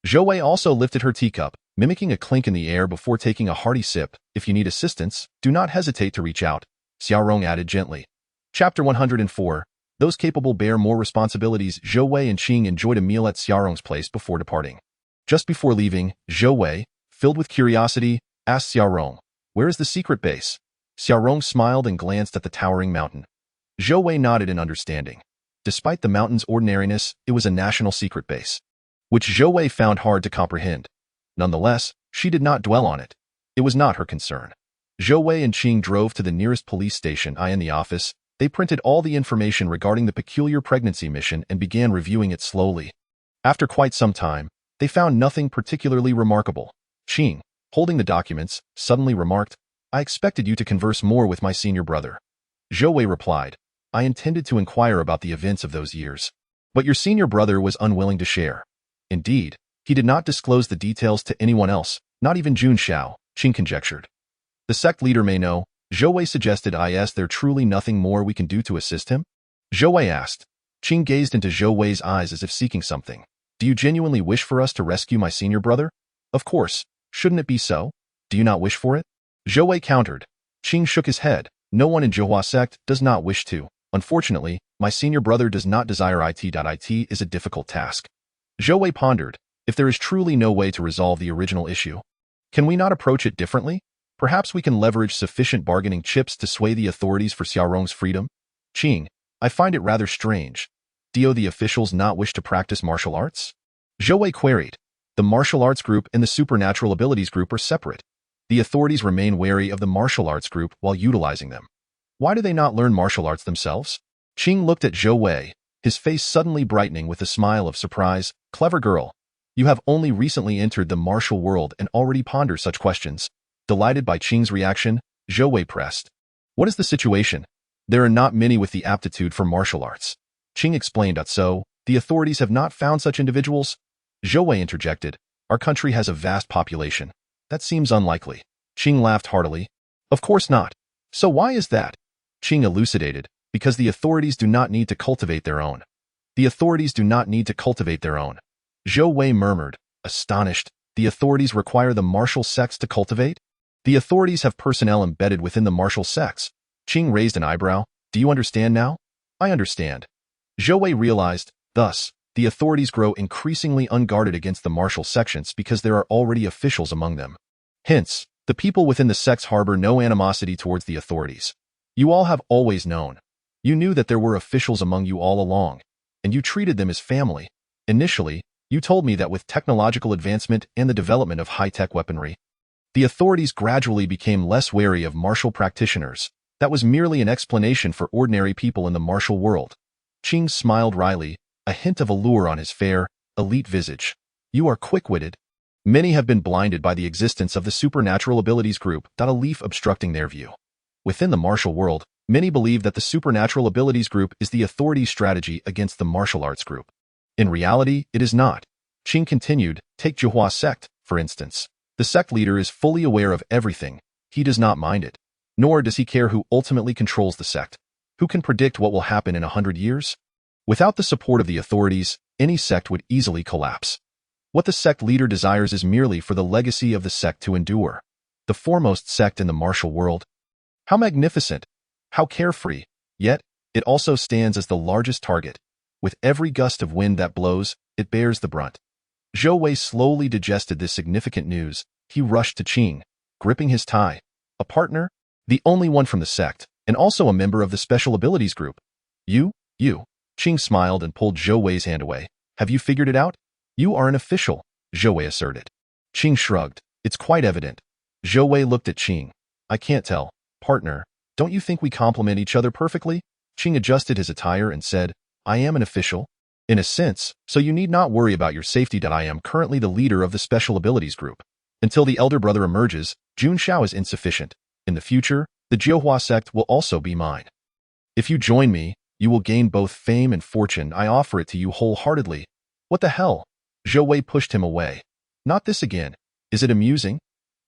Zhou Wei also lifted her teacup, mimicking a clink in the air before taking a hearty sip. If you need assistance, do not hesitate to reach out, Xiaorong added gently. Chapter 104. Those capable bear more responsibilities. Zhou Wei and Qing enjoyed a meal at Xiaorong's place before departing. Just before leaving, Zhou Wei, filled with curiosity, asked Xiaorong, where is the secret base? Xiaorong smiled and glanced at the towering mountain. Zhou Wei nodded in understanding. Despite the mountain's ordinariness, it was a national secret base, which Zhou Wei found hard to comprehend. Nonetheless, she did not dwell on it. It was not her concern. Zhou Wei and Qing drove to the nearest police station. In the office, they printed all the information regarding the peculiar pregnancy mission and began reviewing it slowly. After quite some time, they found nothing particularly remarkable. Qing, holding the documents, suddenly remarked, I expected you to converse more with my senior brother. Zhou Wei replied, I intended to inquire about the events of those years. But your senior brother was unwilling to share. Indeed, he did not disclose the details to anyone else, not even Jun Xiao, Qing conjectured. The sect leader may know. Zhou Wei suggested. Is there truly nothing more we can do to assist him? Zhou Wei asked. Qing gazed into Zhou Wei's eyes as if seeking something. Do you genuinely wish for us to rescue my senior brother? Of course. Shouldn't it be so? Do you not wish for it? Zhou Wei countered. Qing shook his head. No one in Zhihua sect does not wish to. Unfortunately, my senior brother does not desire it. It is a difficult task. Zhou Wei pondered. If there is truly no way to resolve the original issue, can we not approach it differently? Perhaps we can leverage sufficient bargaining chips to sway the authorities for Xiaorong's freedom? Qing, I find it rather strange. Do the officials not wish to practice martial arts? Zhou Wei queried. The martial arts group and the supernatural abilities group are separate. The authorities remain wary of the martial arts group while utilizing them. Why do they not learn martial arts themselves? Qing looked at Zhou Wei, his face suddenly brightening with a smile of surprise. Clever girl. You have only recently entered the martial world and already ponder such questions. Delighted by Qing's reaction, Zhou Wei pressed. What is the situation? There are not many with the aptitude for martial arts. Qing explained. So, the authorities have not found such individuals? Zhou Wei interjected. Our country has a vast population. That seems unlikely. Qing laughed heartily. Of course not. So why is that? Qing elucidated. Because the authorities do not need to cultivate their own. The authorities do not need to cultivate their own. Zhou Wei murmured, astonished. The authorities require the martial sects to cultivate? The authorities have personnel embedded within the martial sects. Qing raised an eyebrow. Do you understand now? I understand. Zhou Wei realized, thus, the authorities grow increasingly unguarded against the martial sections because there are already officials among them. Hence, the people within the sects harbor no animosity towards the authorities. You all have always known. You knew that there were officials among you all along, and you treated them as family. Initially, you told me that with technological advancement and the development of high-tech weaponry, the authorities gradually became less wary of martial practitioners. That was merely an explanation for ordinary people in the martial world. Qing smiled wryly, a hint of allure on his fair, elite visage. You are quick-witted. Many have been blinded by the existence of the supernatural abilities group, a leaf obstructing their view. Within the martial world, many believe that the supernatural abilities group is the authority's strategy against the martial arts group. In reality, it is not. Qing continued, take Zhou Wei sect, for instance. The sect leader is fully aware of everything. He does not mind it. Nor does he care who ultimately controls the sect. Who can predict what will happen in 100 years? Without the support of the authorities, any sect would easily collapse. What the sect leader desires is merely for the legacy of the sect to endure. The foremost sect in the martial world. How magnificent! How carefree! Yet, it also stands as the largest target. With every gust of wind that blows, it bears the brunt. Zhou Wei slowly digested this significant news. He rushed to Qing, gripping his tie. A partner? The only one from the sect, and also a member of the special abilities group. You? Qing smiled and pulled Zhou Wei's hand away. Have you figured it out? You are an official, Zhou Wei asserted. Qing shrugged. It's quite evident. Zhou Wei looked at Qing. I can't tell. Partner, don't you think we complement each other perfectly? Qing adjusted his attire and said, I am an official. In a sense, so you need not worry about your safety. I am currently the leader of the special abilities group. Until the elder brother emerges, Jun Shao is insufficient. In the future, the Zhou Wei sect will also be mine. If you join me, you will gain both fame and fortune. I offer it to you wholeheartedly. What the hell? Zhou Wei pushed him away. Not this again. Is it amusing?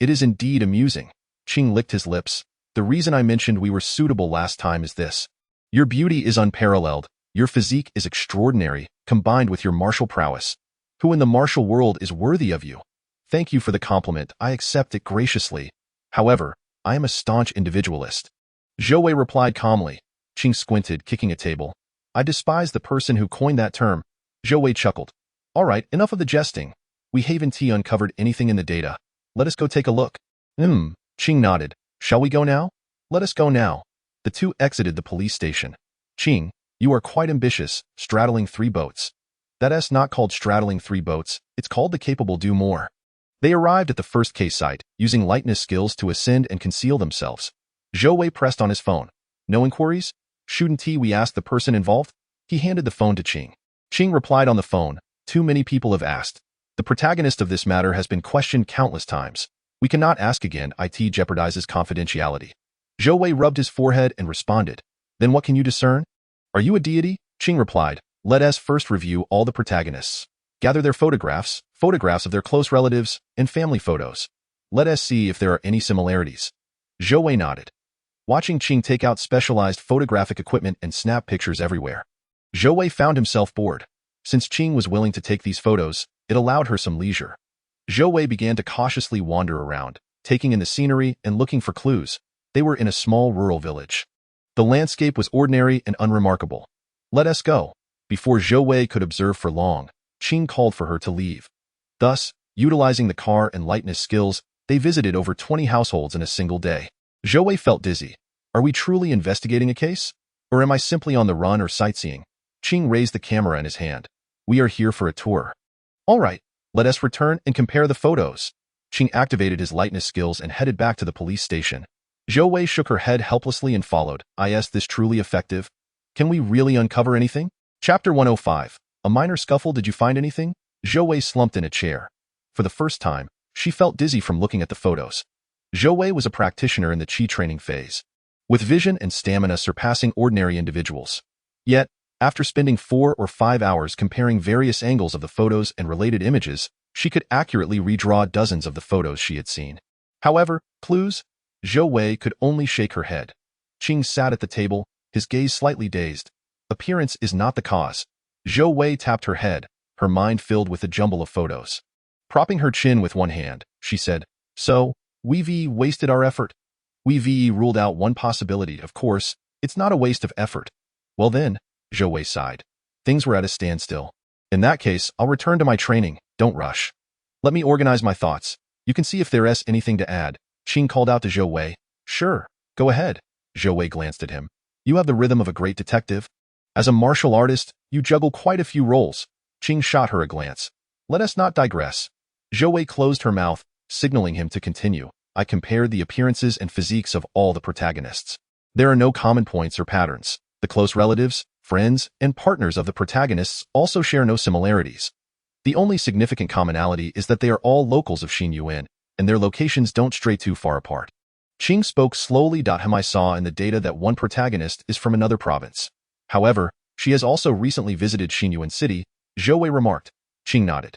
It is indeed amusing. Qing licked his lips. The reason I mentioned we were suitable last time is this. Your beauty is unparalleled. Your physique is extraordinary, combined with your martial prowess. Who in the martial world is worthy of you? Thank you for the compliment. I accept it graciously. However, I am a staunch individualist. Zhou Wei replied calmly. Qing squinted, kicking a table. I despise the person who coined that term. Zhou Wei chuckled. All right, enough of the jesting. We haven't uncovered anything in the data. Let us go take a look. Qing nodded. Shall we go now? Let us go now. The two exited the police station. Qing, you are quite ambitious, straddling 3 boats. That's not called straddling 3 boats, it's called the capable do more. They arrived at the first case site, using lightness skills to ascend and conceal themselves. Zhou Wei pressed on his phone. No inquiries? Shouldn't we ask the person involved? He handed the phone to Qing. Qing replied on the phone, too many people have asked. The protagonist of this matter has been questioned countless times. We cannot ask again, it jeopardizes confidentiality. Zhou Wei rubbed his forehead and responded. Then what can you discern? Are you a deity? Qing replied. Let us first review all the protagonists. Gather their photographs of their close relatives, and family photos. Let us see if there are any similarities. Zhou Wei nodded. Watching Qing take out specialized photographic equipment and snap pictures everywhere. Zhou Wei found himself bored. Since Qing was willing to take these photos, it allowed her some leisure. Zhou Wei began to cautiously wander around, taking in the scenery and looking for clues. They were in a small rural village. The landscape was ordinary and unremarkable. Let us go. Before Zhou Wei could observe for long, Qing called for her to leave. Thus, utilizing the car and lightness skills, they visited over 20 households in a single day. Zhou Wei felt dizzy. Are we truly investigating a case? Or am I simply on the run or sightseeing? Qing raised the camera in his hand. We are here for a tour. All right, let us return and compare the photos. Qing activated his lightness skills and headed back to the police station. Zhou Wei shook her head helplessly and followed. Is this truly effective? Can we really uncover anything? Chapter 105. A minor scuffle. Did you find anything? Zhou Wei slumped in a chair. For the first time, she felt dizzy from looking at the photos. Zhou Wei was a practitioner in the Qi training phase, with vision and stamina surpassing ordinary individuals. Yet, after spending 4 or 5 hours comparing various angles of the photos and related images, she could accurately redraw dozens of the photos she had seen. However, clues? Zhou Wei could only shake her head. Qing sat at the table, his gaze slightly dazed. Appearance is not the cause. Zhou Wei tapped her head, her mind filled with a jumble of photos. Propping her chin with one hand, she said, So, we've wasted our effort. We've ruled out one possibility. Of course, it's not a waste of effort. Well then, Zhou Wei sighed. Things were at a standstill. In that case, I'll return to my training. Don't rush. Let me organize my thoughts. You can see if there's anything to add. Qing called out to Zhou Wei. Sure, go ahead. Zhou Wei glanced at him. You have the rhythm of a great detective. As a martial artist, you juggle quite a few roles. Qing shot her a glance. Let us not digress. Zhou Wei closed her mouth, signaling him to continue. I compared the appearances and physiques of all the protagonists. There are no common points or patterns. The close relatives, friends, and partners of the protagonists also share no similarities. The only significant commonality is that they are all locals of Xinyuan, and their locations don't stray too far apart. Qing spoke slowly. I saw in the data that one protagonist is from another province. However, she has also recently visited Xinyuan City, Zhou Wei remarked. Qing nodded.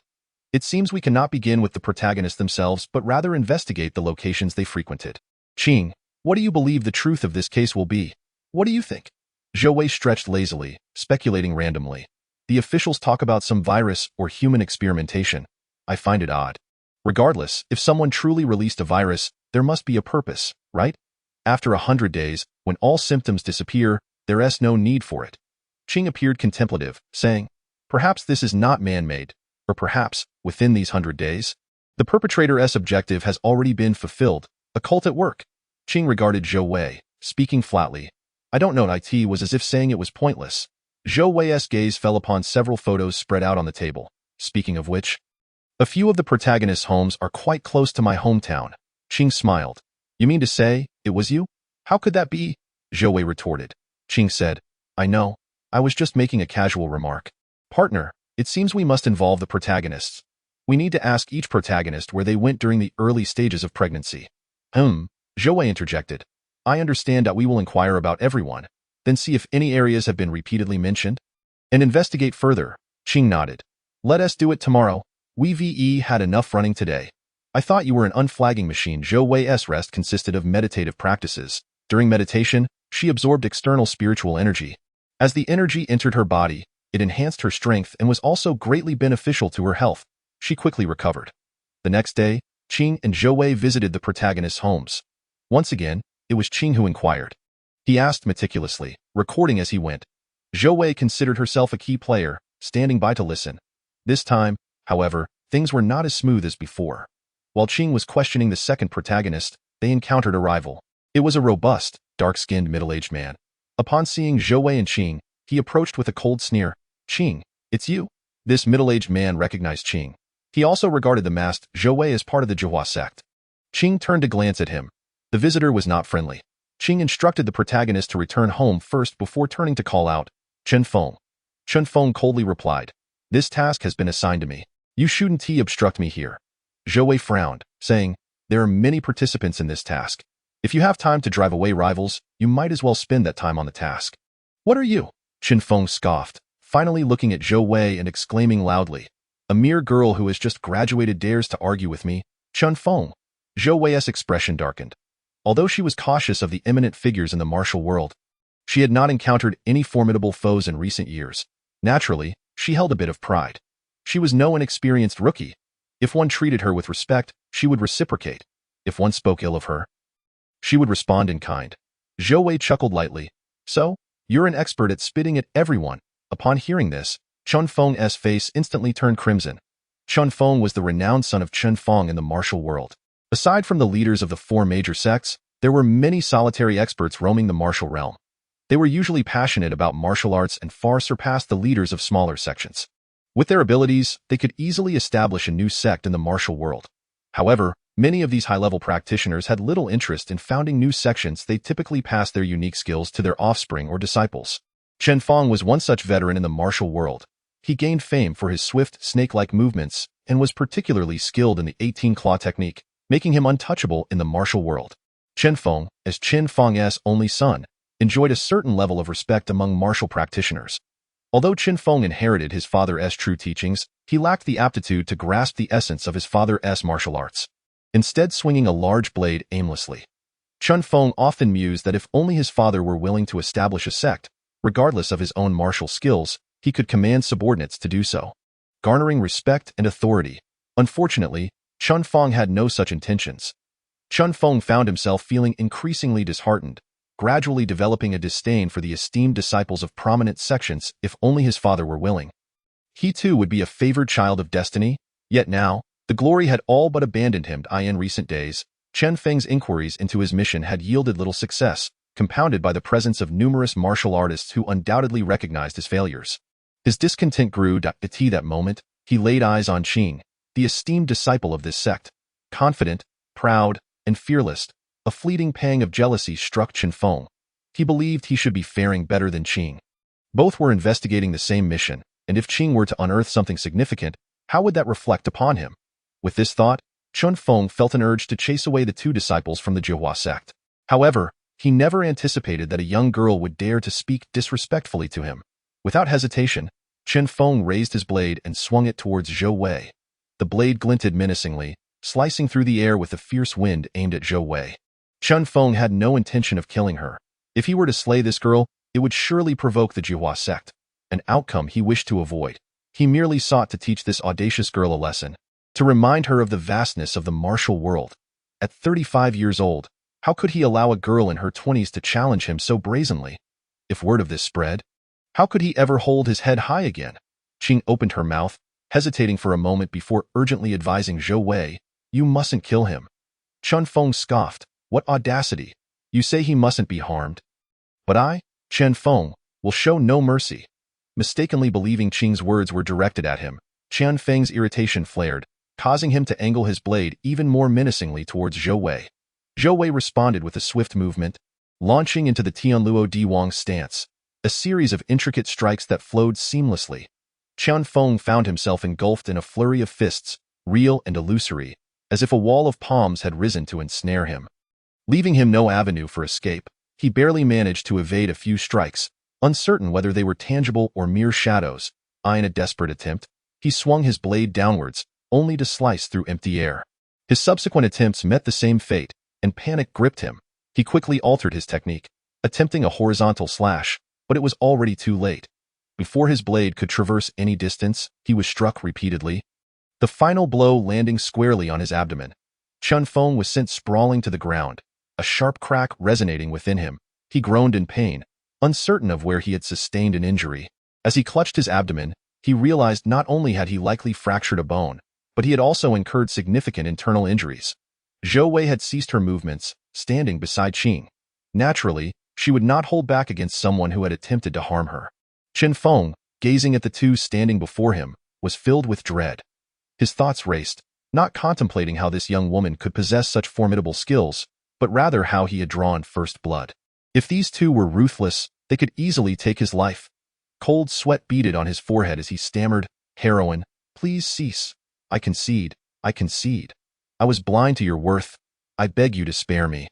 It seems we cannot begin with the protagonists themselves but rather investigate the locations they frequented. Qing, what do you believe the truth of this case will be? What do you think? Zhou Wei stretched lazily, speculating randomly. The officials talk about some virus or human experimentation. I find it odd. Regardless, if someone truly released a virus, there must be a purpose, right? After 100 days, when all symptoms disappear, there's no need for it. Qing appeared contemplative, saying, perhaps this is not man-made, or perhaps, within these 100 days, the perpetrator's objective has already been fulfilled, a cult at work. Qing regarded Zhou Wei, speaking flatly. I don't know. It was as if saying it was pointless. Zhou Wei's gaze fell upon several photos spread out on the table. Speaking of which, a few of the protagonists' homes are quite close to my hometown. Qing smiled. You mean to say, it was you? How could that be? Zhou Wei retorted. Qing said, I know. I was just making a casual remark. Partner, it seems we must involve the protagonists. We need to ask each protagonist where they went during the early stages of pregnancy. Zhou Wei interjected. I understand that we will inquire about everyone, then see if any areas have been repeatedly mentioned, and investigate further. Qing nodded. Let us do it tomorrow. We had enough running today. I thought you were an unflagging machine. Zhou Wei's rest consisted of meditative practices. During meditation, she absorbed external spiritual energy. As the energy entered her body, it enhanced her strength and was also greatly beneficial to her health. She quickly recovered. The next day, Qing and Zhou Wei visited the protagonists' homes. Once again, it was Qing who inquired. He asked meticulously, recording as he went. Zhou Wei considered herself a key player, standing by to listen. This time, however, things were not as smooth as before. While Qing was questioning the second protagonist, they encountered a rival. It was a robust, dark-skinned middle-aged man. Upon seeing Zhou Wei and Qing, he approached with a cold sneer. Qing, it's you. This middle-aged man recognized Qing. He also regarded the masked Zhou Wei as part of the Zhihua sect. Qing turned to glance at him. The visitor was not friendly. Qing instructed the protagonist to return home first before turning to call out, Chen Feng. Chen Feng coldly replied, this task has been assigned to me. You shouldn't obstruct me here. Zhou Wei frowned, saying, there are many participants in this task. If you have time to drive away rivals, you might as well spend that time on the task. What are you? Chen Feng scoffed, finally looking at Zhou Wei and exclaiming loudly, a mere girl who has just graduated dares to argue with me. Chen Feng. Zhou Wei's expression darkened. Although she was cautious of the eminent figures in the martial world, she had not encountered any formidable foes in recent years. Naturally, she held a bit of pride. She was no inexperienced rookie. If one treated her with respect, she would reciprocate. If one spoke ill of her, she would respond in kind. Zhou Wei chuckled lightly. So, you're an expert at spitting at everyone. Upon hearing this, Chen Feng's face instantly turned crimson. Chen Feng was the renowned son of Chen Feng in the martial world. Aside from the leaders of the four major sects, there were many solitary experts roaming the martial realm. They were usually passionate about martial arts and far surpassed the leaders of smaller sections. With their abilities, they could easily establish a new sect in the martial world. However, many of these high-level practitioners had little interest in founding new sections. They typically passed their unique skills to their offspring or disciples. Chen Feng was one such veteran in the martial world. He gained fame for his swift, snake-like movements and was particularly skilled in the 18-claw technique, making him untouchable in the martial world. Chen Feng, as Chen Feng's only son, enjoyed a certain level of respect among martial practitioners. Although Chen Feng inherited his father's true teachings, he lacked the aptitude to grasp the essence of his father's martial arts, instead swinging a large blade aimlessly. Chen Feng often mused that if only his father were willing to establish a sect, regardless of his own martial skills, he could command subordinates to do so, garnering respect and authority. Unfortunately, Chen Feng had no such intentions. Chen Feng found himself feeling increasingly disheartened, gradually developing a disdain for the esteemed disciples of prominent sections if only his father were willing. He too would be a favored child of destiny, yet now, the glory had all but abandoned him. In recent days, Chen Feng's inquiries into his mission had yielded little success, compounded by the presence of numerous martial artists who undoubtedly recognized his failures. His discontent grew. At that moment, he laid eyes on Qing, the esteemed disciple of this sect. Confident, proud, and fearless, a fleeting pang of jealousy struck Chen Feng. He believed he should be faring better than Qing. Both were investigating the same mission, and if Qing were to unearth something significant, how would that reflect upon him? With this thought, Chen Feng felt an urge to chase away the two disciples from the Zhou sect. However, he never anticipated that a young girl would dare to speak disrespectfully to him. Without hesitation, Chen Feng raised his blade and swung it towards Zhou Wei. The blade glinted menacingly, slicing through the air with a fierce wind aimed at Zhou Wei. Chen Feng had no intention of killing her. If he were to slay this girl, it would surely provoke the Zhou sect, an outcome he wished to avoid. He merely sought to teach this audacious girl a lesson, to remind her of the vastness of the martial world. At 35 years old, how could he allow a girl in her 20s to challenge him so brazenly? If word of this spread, how could he ever hold his head high again? Qing opened her mouth, hesitating for a moment before urgently advising Zhou Wei, "You mustn't kill him." Chen Feng scoffed, "What audacity! You say he mustn't be harmed. But I, Chen Feng, will show no mercy." Mistakenly believing Qing's words were directed at him, Chen Feng's irritation flared, causing him to angle his blade even more menacingly towards Zhou Wei. Zhou Wei responded with a swift movement, launching into the Tianluo Diwang stance, a series of intricate strikes that flowed seamlessly. Chen Feng found himself engulfed in a flurry of fists, real and illusory, as if a wall of palms had risen to ensnare him. Leaving him no avenue for escape, he barely managed to evade a few strikes, uncertain whether they were tangible or mere shadows. In a desperate attempt, he swung his blade downwards, only to slice through empty air. His subsequent attempts met the same fate, and panic gripped him. He quickly altered his technique, attempting a horizontal slash, but it was already too late. Before his blade could traverse any distance, he was struck repeatedly, the final blow landing squarely on his abdomen. Chen Feng was sent sprawling to the ground, a sharp crack resonating within him. He groaned in pain, uncertain of where he had sustained an injury. As he clutched his abdomen, he realized not only had he likely fractured a bone, but he had also incurred significant internal injuries. Zhou Wei had ceased her movements, standing beside Qing. Naturally, she would not hold back against someone who had attempted to harm her. Chen Feng, gazing at the two standing before him, was filled with dread. His thoughts raced, not contemplating how this young woman could possess such formidable skills, but rather how he had drawn first blood. If these two were ruthless, they could easily take his life. Cold sweat beaded on his forehead as he stammered, "Heroine, please cease. I concede, I concede. I was blind to your worth. I beg you to spare me."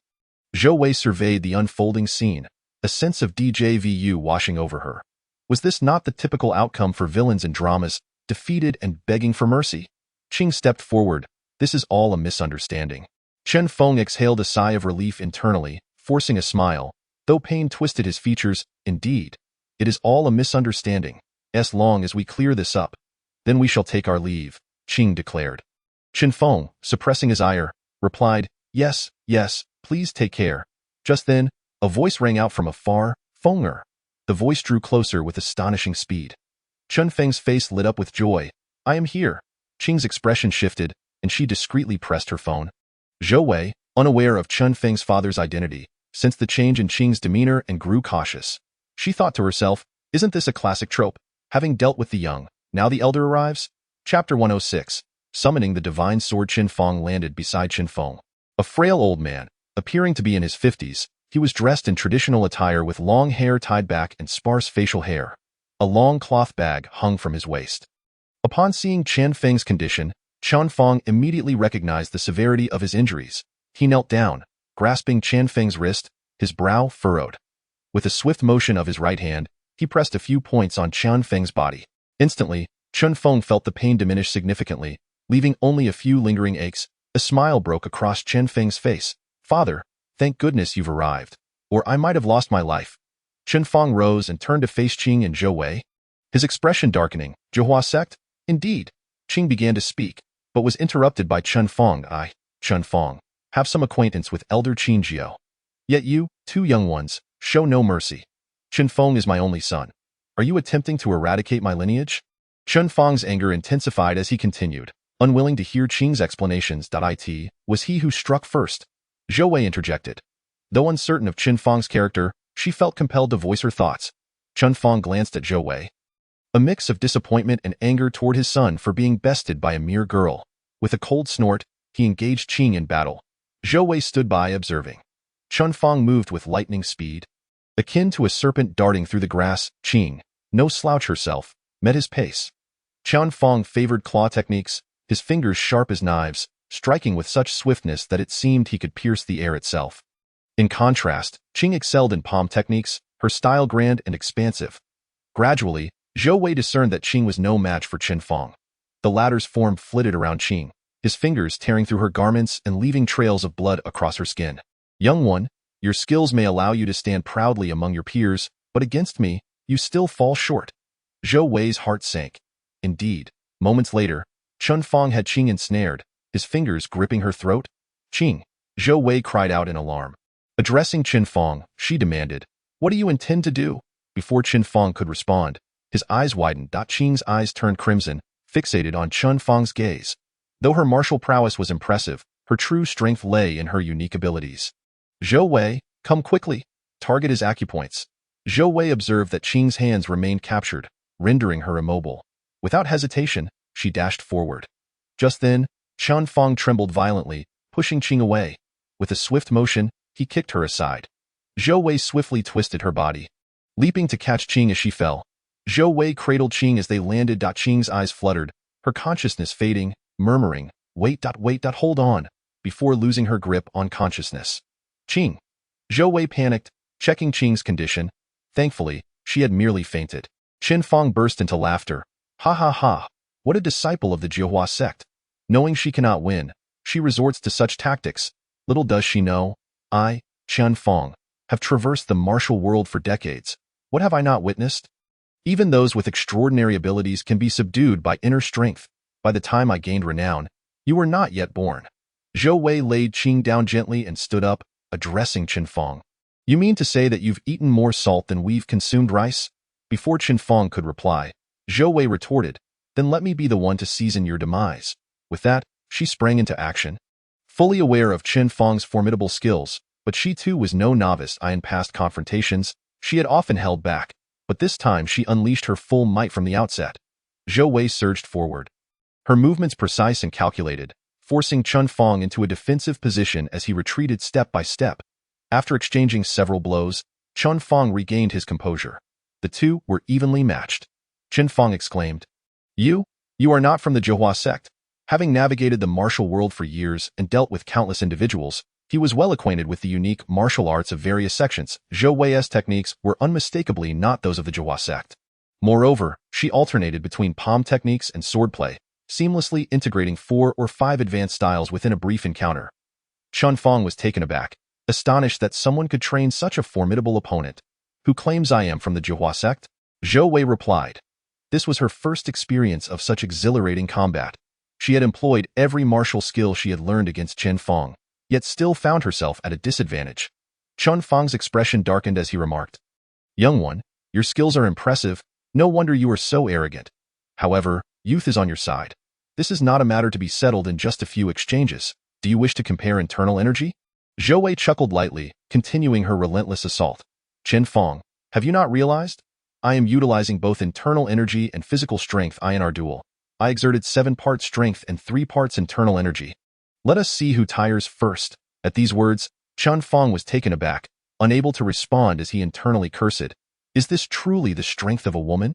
Zhou Wei surveyed the unfolding scene, a sense of déjà vu washing over her. Was this not the typical outcome for villains in dramas, defeated and begging for mercy? Qing stepped forward. "This is all a misunderstanding." Chen Feng exhaled a sigh of relief internally, forcing a smile, though pain twisted his features. "Indeed, it is all a misunderstanding. As long as we clear this up, then we shall take our leave," Qing declared. Chen Feng, suppressing his ire, replied, "Yes, yes, please take care." Just then, a voice rang out from afar, "Fenger." The voice drew closer with astonishing speed. Chen Feng's face lit up with joy. "I am here." Qing's expression shifted, and she discreetly pressed her phone. Zhou Wei, unaware of Chen Feng's father's identity, sensed the change in Qing's demeanor and grew cautious. She thought to herself, "Isn't this a classic trope? Having dealt with the young, now the elder arrives?" Chapter 106. Summoning the divine sword. Chen Feng landed beside Chen Feng. A frail old man, appearing to be in his 50s, he was dressed in traditional attire with long hair tied back and sparse facial hair. A long cloth bag hung from his waist. Upon seeing Chen Feng's condition, Chen Feng immediately recognized the severity of his injuries. He knelt down, grasping Chen Feng's wrist, his brow furrowed. With a swift motion of his right hand, he pressed a few points on Chen Feng's body. Instantly, Chen Feng felt the pain diminish significantly, leaving only a few lingering aches. A smile broke across Chen Feng's face. "Father, thank goodness you've arrived, or I might have lost my life." Chen Feng rose and turned to face Qing and Zhou Wei, his expression darkening. "Zhou sect? Indeed." Qing began to speak, but was interrupted by Chen Feng. "I, Chen Feng, have some acquaintance with Elder Qin Jiao. Yet you, two young ones, show no mercy. Chen Feng is my only son. Are you attempting to eradicate my lineage?" Chen Feng's anger intensified as he continued, unwilling to hear Qing's explanations. "It was he who struck first." Zhou Wei interjected. Though uncertain of Chen Feng's character, she felt compelled to voice her thoughts. Chen Feng glanced at Zhou Wei. a mix of disappointment and anger toward his son for being bested by a mere girl. With a cold snort, he engaged Qing in battle. Zhou Wei stood by observing. Chunfang moved with lightning speed. Akin to a serpent darting through the grass, Qing, no slouch herself, met his pace. Chunfang favored claw techniques, his fingers sharp as knives, striking with such swiftness that it seemed he could pierce the air itself. In contrast, Qing excelled in palm techniques, her style grand and expansive. Gradually, Zhou Wei discerned that Qing was no match for Chunfang. The latter's form flitted around Qing, his fingers tearing through her garments and leaving trails of blood across her skin. Young one, your skills may allow you to stand proudly among your peers, but against me, you still fall short. Zhou Wei's heart sank. Indeed, moments later, Chunfang had Qing ensnared, his fingers gripping her throat. Qing, Zhou Wei cried out in alarm. Addressing Chunfang, she demanded, "What do you intend to do?" Before Chunfang could respond, his eyes widened. Qing's eyes turned crimson, fixated on Chunfang's gaze. Though her martial prowess was impressive, her true strength lay in her unique abilities. Zhou Wei, come quickly. Target his acupoints. Zhou Wei observed that Qing's hands remained captured, rendering her immobile. Without hesitation, she dashed forward. Just then, Chunfang trembled violently, pushing Qing away. With a swift motion, he kicked her aside. Zhou Wei swiftly twisted her body. Leaping to catch Qing as she fell, Zhou Wei cradled Qing as they landed. Qing's eyes fluttered, her consciousness fading, murmuring, wait, hold on, before losing her grip on consciousness. Qing. Zhou Wei panicked, checking Qing's condition. Thankfully, she had merely fainted. Chunfang burst into laughter. Ha ha ha, what a disciple of the Jiuhua sect. Knowing she cannot win, she resorts to such tactics. Little does she know, I, Chunfang, have traversed the martial world for decades. What have I not witnessed? Even those with extraordinary abilities can be subdued by inner strength. By the time I gained renown, you were not yet born. Zhou Wei laid Qing down gently and stood up, addressing Chunfang. You mean to say that you've eaten more salt than we've consumed rice? Before Chunfang could reply, Zhou Wei retorted, then let me be the one to season your demise. With that, she sprang into action. Fully aware of Chunfang's formidable skills, but she too was no novice. In past confrontations, she had often held back, but this time she unleashed her full might from the outset. Zhou Wei surged forward. Her movements precise and calculated, forcing Chunfang into a defensive position as he retreated step by step. After exchanging several blows, Chunfang regained his composure. The two were evenly matched. Chunfang exclaimed, You are not from the Jiuhua sect. Having navigated the martial world for years and dealt with countless individuals, he was well acquainted with the unique martial arts of various sections. Zhou Wei's techniques were unmistakably not those of the Jiuhua sect. Moreover, she alternated between palm techniques and swordplay, seamlessly integrating 4 or 5 advanced styles within a brief encounter. Chunfang was taken aback, astonished that someone could train such a formidable opponent. Who claims I am from the Jiuhua sect? Zhou Wei replied. This was her first experience of such exhilarating combat. She had employed every martial skill she had learned against Chunfang, yet still found herself at a disadvantage. Chunfang's expression darkened as he remarked, Young one, your skills are impressive, no wonder you are so arrogant. However, youth is on your side. This is not a matter to be settled in just a few exchanges. Do you wish to compare internal energy? Zhou Wei chuckled lightly, continuing her relentless assault. Chunfang, have you not realized? I am utilizing both internal energy and physical strength in our duel. I exerted 7 parts strength and 3 parts internal energy. Let us see who tires first. At these words, Chunfang was taken aback, unable to respond as he internally cursed. Is this truly the strength of a woman?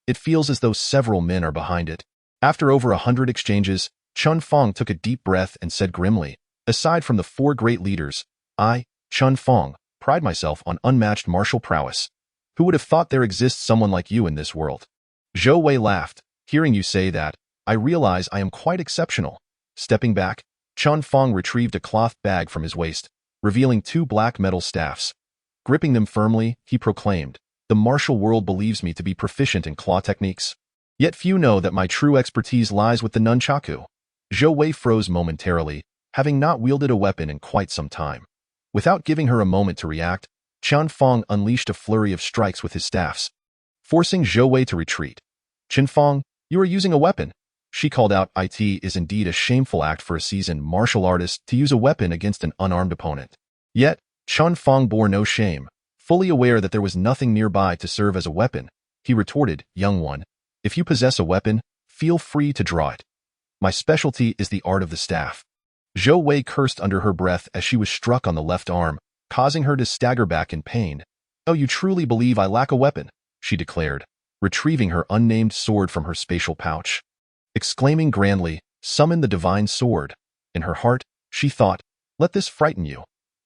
It feels as though several men are behind it. After over 100 exchanges, Chunfang took a deep breath and said grimly, Aside from the 4 great leaders, I, Chunfang, pride myself on unmatched martial prowess. Who would have thought there exists someone like you in this world? Zhou Wei laughed. Hearing you say that, I realize I am quite exceptional. Stepping back, Chunfang retrieved a cloth bag from his waist, revealing 2 black metal staffs. Gripping them firmly, he proclaimed, The martial world believes me to be proficient in claw techniques. Yet few know that my true expertise lies with the nunchaku. Zhou Wei froze momentarily, having not wielded a weapon in quite some time. Without giving her a moment to react, Chunfang unleashed a flurry of strikes with his staffs, forcing Zhou Wei to retreat. Chunfang, you are using a weapon. She called out, It is indeed a shameful act for a seasoned martial artist to use a weapon against an unarmed opponent. Yet, Chunfang bore no shame. Fully aware that there was nothing nearby to serve as a weapon, he retorted, Young one, If you possess a weapon, feel free to draw it. My specialty is the art of the staff. Zhou Wei cursed under her breath as she was struck on the left arm, causing her to stagger back in pain. Oh, you truly believe I lack a weapon, she declared, retrieving her unnamed sword from her spatial pouch. Exclaiming grandly, summon the divine sword. In her heart, she thought, let this frighten you.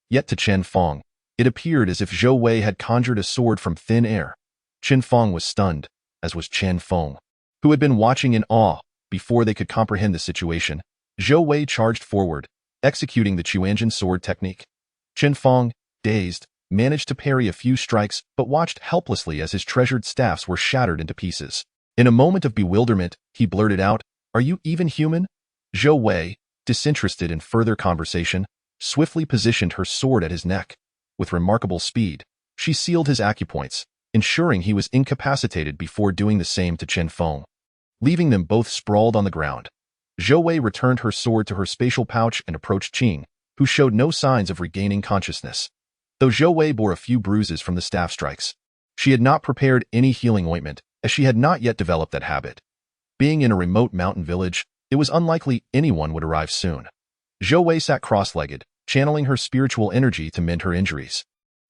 Yet to Chen Fong, it appeared as if Zhou Wei had conjured a sword from thin air. Chen Fong was stunned, as was Chen Fong, who had been watching in awe. Before they could comprehend the situation, Zhou Wei charged forward, executing the Chuanjin sword technique. Chen Fong, dazed, managed to parry a few strikes but watched helplessly as his treasured staffs were shattered into pieces. In a moment of bewilderment, he blurted out, "Are you even human?" Zhou Wei, disinterested in further conversation, swiftly positioned her sword at his neck. With remarkable speed, she sealed his acupoints, ensuring he was incapacitated before doing the same to Chen Fong. Leaving them both sprawled on the ground, Zhou Wei returned her sword to her spatial pouch and approached Qing, who showed no signs of regaining consciousness. Though Zhou Wei bore a few bruises from the staff strikes, she had not prepared any healing ointment, as she had not yet developed that habit. Being in a remote mountain village, it was unlikely anyone would arrive soon. Zhou Wei sat cross-legged, channeling her spiritual energy to mend her injuries.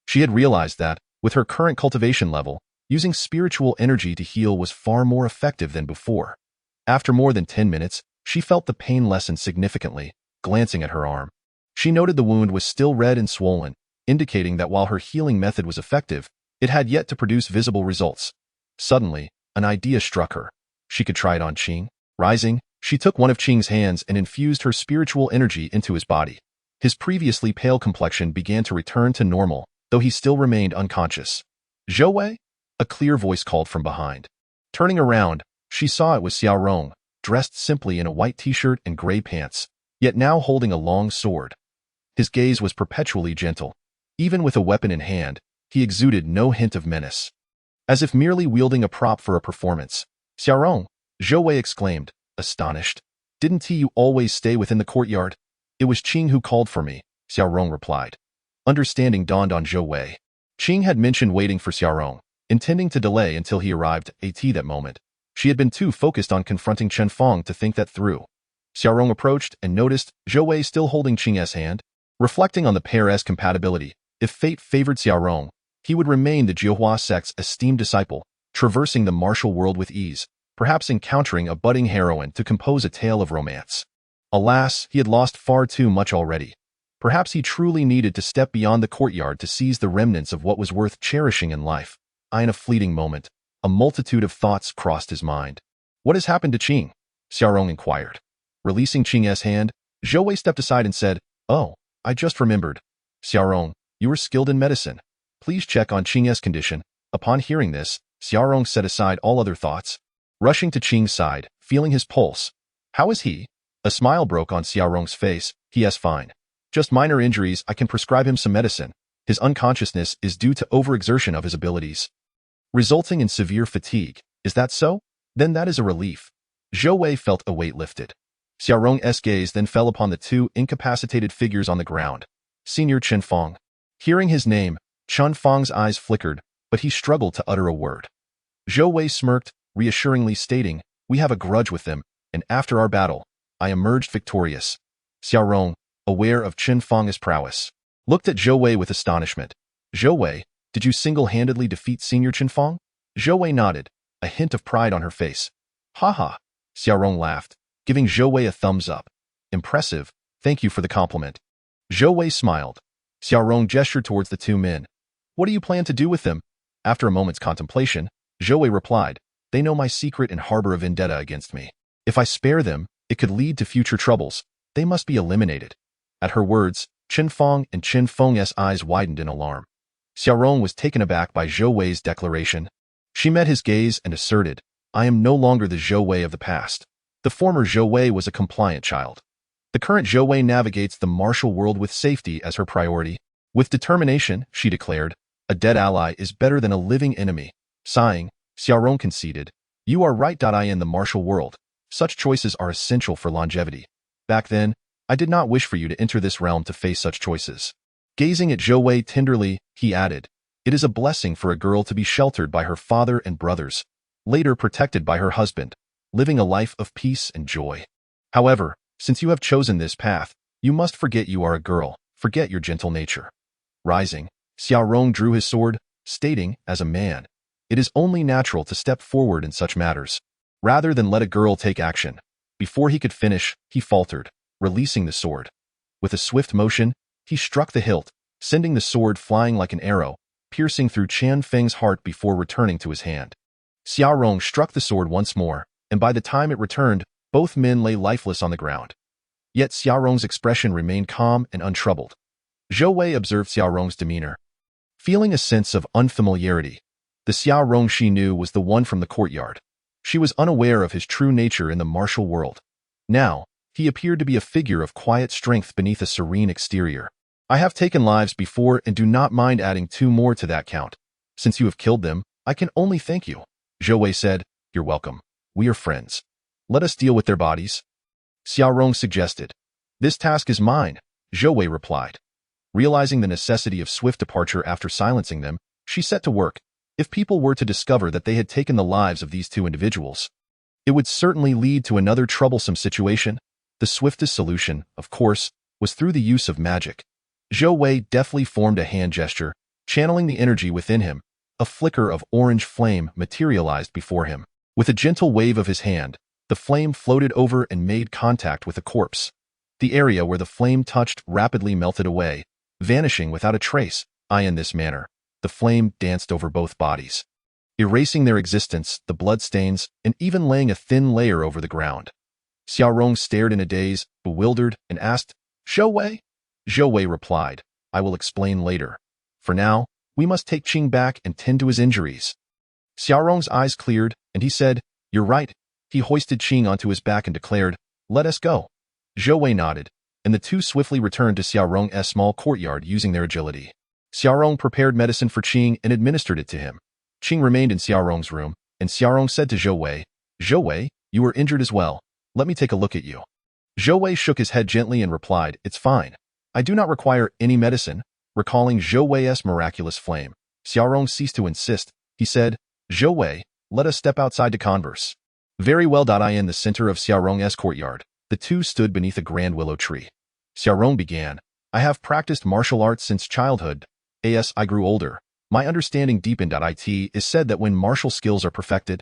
She had realized that, with her current cultivation level, using spiritual energy to heal was far more effective than before. After more than 10 minutes, she felt the pain lessen significantly, glancing at her arm. She noted the wound was still red and swollen, indicating that while her healing method was effective, it had yet to produce visible results. Suddenly, an idea struck her. She could try it on Qing. Rising, she took one of Qing's hands and infused her spiritual energy into his body. His previously pale complexion began to return to normal, though he still remained unconscious. "Zhou Wei?" A clear voice called from behind. Turning around, she saw it was Xiao Rong, dressed simply in a white t-shirt and gray pants, yet now holding a long sword. His gaze was perpetually gentle. Even with a weapon in hand, he exuded no hint of menace. As if merely wielding a prop for a performance. "Xiao Rong," Zhou Wei exclaimed, astonished. "Didn't you always stay within the courtyard?" "It was Qing who called for me," Xiao Rong replied. Understanding dawned on Zhou Wei. Qing had mentioned waiting for Xiao Rong, intending to delay until he arrived at that moment. She had been too focused on confronting Chen Fong to think that through. Xiao Rong approached and noticed Zhou Wei still holding Qing's hand. Reflecting on the pair's compatibility, if fate favored Xiao Rong, he would remain the Jiuhua sect's esteemed disciple, traversing the martial world with ease, perhaps encountering a budding heroine to compose a tale of romance. Alas, he had lost far too much already. Perhaps he truly needed to step beyond the courtyard to seize the remnants of what was worth cherishing in life. In a fleeting moment, a multitude of thoughts crossed his mind. "What has happened to Qing?" Xiao Rong inquired. Releasing Qing's hand, Zhou Wei stepped aside and said, "Oh, I just remembered. Xiao Rong, you are skilled in medicine. Please check on Qing's condition." Upon hearing this, Xiao Rong set aside all other thoughts. Rushing to Qing's side, feeling his pulse. "How is he?" A smile broke on Xiao Rong's face. "He is fine. Just minor injuries. I can prescribe him some medicine. His unconsciousness is due to overexertion of his abilities, resulting in severe fatigue. Is that so? Then that is a relief." Zhou Wei felt a weight lifted. Xiao Rong's gaze then fell upon the two incapacitated figures on the ground. Senior Chen Fong. Hearing his name, Chen Fong's eyes flickered, but he struggled to utter a word. Zhou Wei smirked, reassuringly stating, "We have a grudge with them, and after our battle, I emerged victorious." Xiao Rong, aware of Chen Fong's prowess, looked at Zhou Wei with astonishment. "Zhou Wei, did you single-handedly defeat Senior Chen Fong?" Zhou Wei nodded, a hint of pride on her face. "Ha ha," Xiao Rong laughed, giving Zhou Wei a thumbs up. "Impressive, thank you for the compliment." Zhou Wei smiled. Xiao Rong gestured towards the two men. "What do you plan to do with them?" After a moment's contemplation, Zhou Wei replied, "They know my secret and harbor a vendetta against me. If I spare them, it could lead to future troubles. They must be eliminated." At her words, Chen Fong and Chen Feng's eyes widened in alarm. Xiao Rong was taken aback by Zhou Wei's declaration. She met his gaze and asserted, "I am no longer the Zhou Wei of the past. The former Zhou Wei was a compliant child. The current Zhou Wei navigates the martial world with safety as her priority. With determination," she declared, "a dead ally is better than a living enemy." Sighing, Xiao Rong conceded, "You are right. In the martial world, such choices are essential for longevity. Back then, I did not wish for you to enter this realm to face such choices." Gazing at Zhou Wei tenderly, he added, "It is a blessing for a girl to be sheltered by her father and brothers. later protected by her husband, living a life of peace and joy. However, since you have chosen this path, you must forget you are a girl, forget your gentle nature. Rising, Xiaorong drew his sword, stating, as a man, it is only natural to step forward in such matters, rather than let a girl take action. Before he could finish, he faltered, releasing the sword. With a swift motion, he struck the hilt, sending the sword flying like an arrow, piercing through Qian Feng's heart before returning to his hand. Xiaorong struck the sword once more, and by the time it returned, both men lay lifeless on the ground. Yet Xiaorong's expression remained calm and untroubled. Zhou Wei observed Xiaorong's demeanor. Feeling a sense of unfamiliarity, the Xiaorong she knew was the one from the courtyard. She was unaware of his true nature in the martial world. Now, he appeared to be a figure of quiet strength beneath a serene exterior. I have taken lives before and do not mind adding 2 more to that count. Since you have killed them, I can only thank you. Zhou Wei said, you're welcome. We are friends. Let us deal with their bodies. Xiaorong suggested. This task is mine, Zhou Wei replied. Realizing the necessity of swift departure after silencing them, she set to work. If people were to discover that they had taken the lives of these 2 individuals, it would certainly lead to another troublesome situation. The swiftest solution, of course, was through the use of magic. Zhou Wei deftly formed a hand gesture, channeling the energy within him. A flicker of orange flame materialized before him. With a gentle wave of his hand, the flame floated over and made contact with a corpse. The area where the flame touched rapidly melted away, vanishing without a trace. In this manner, the flame danced over both bodies, erasing their existence, the bloodstains, and even laying a thin layer over the ground. Xiaorong stared in a daze, bewildered, and asked, Zhou Wei? Zhou Wei replied, I will explain later. For now, we must take Qing back and tend to his injuries. Xiaorong's eyes cleared, and he said, you're right. He hoisted Qing onto his back and declared, let us go. Zhou Wei nodded, and the 2 swiftly returned to Xiaorong's small courtyard using their agility. Xiaorong prepared medicine for Qing and administered it to him. Qing remained in Xiaorong's room, and Xiaorong said to Zhou Wei, you were injured as well. Let me take a look at you. Zhou Wei shook his head gently and replied, it's fine. I do not require any medicine. Recalling Zhou Wei's miraculous flame, Xiaorong ceased to insist. He said, Zhou Wei, let us step outside to converse. Very well. In the center of Xiaorong's courtyard, the 2 stood beneath a grand willow tree. Xiaorong began, I have practiced martial arts since childhood. As I grew older, my understanding deepened. It is said that when martial skills are perfected,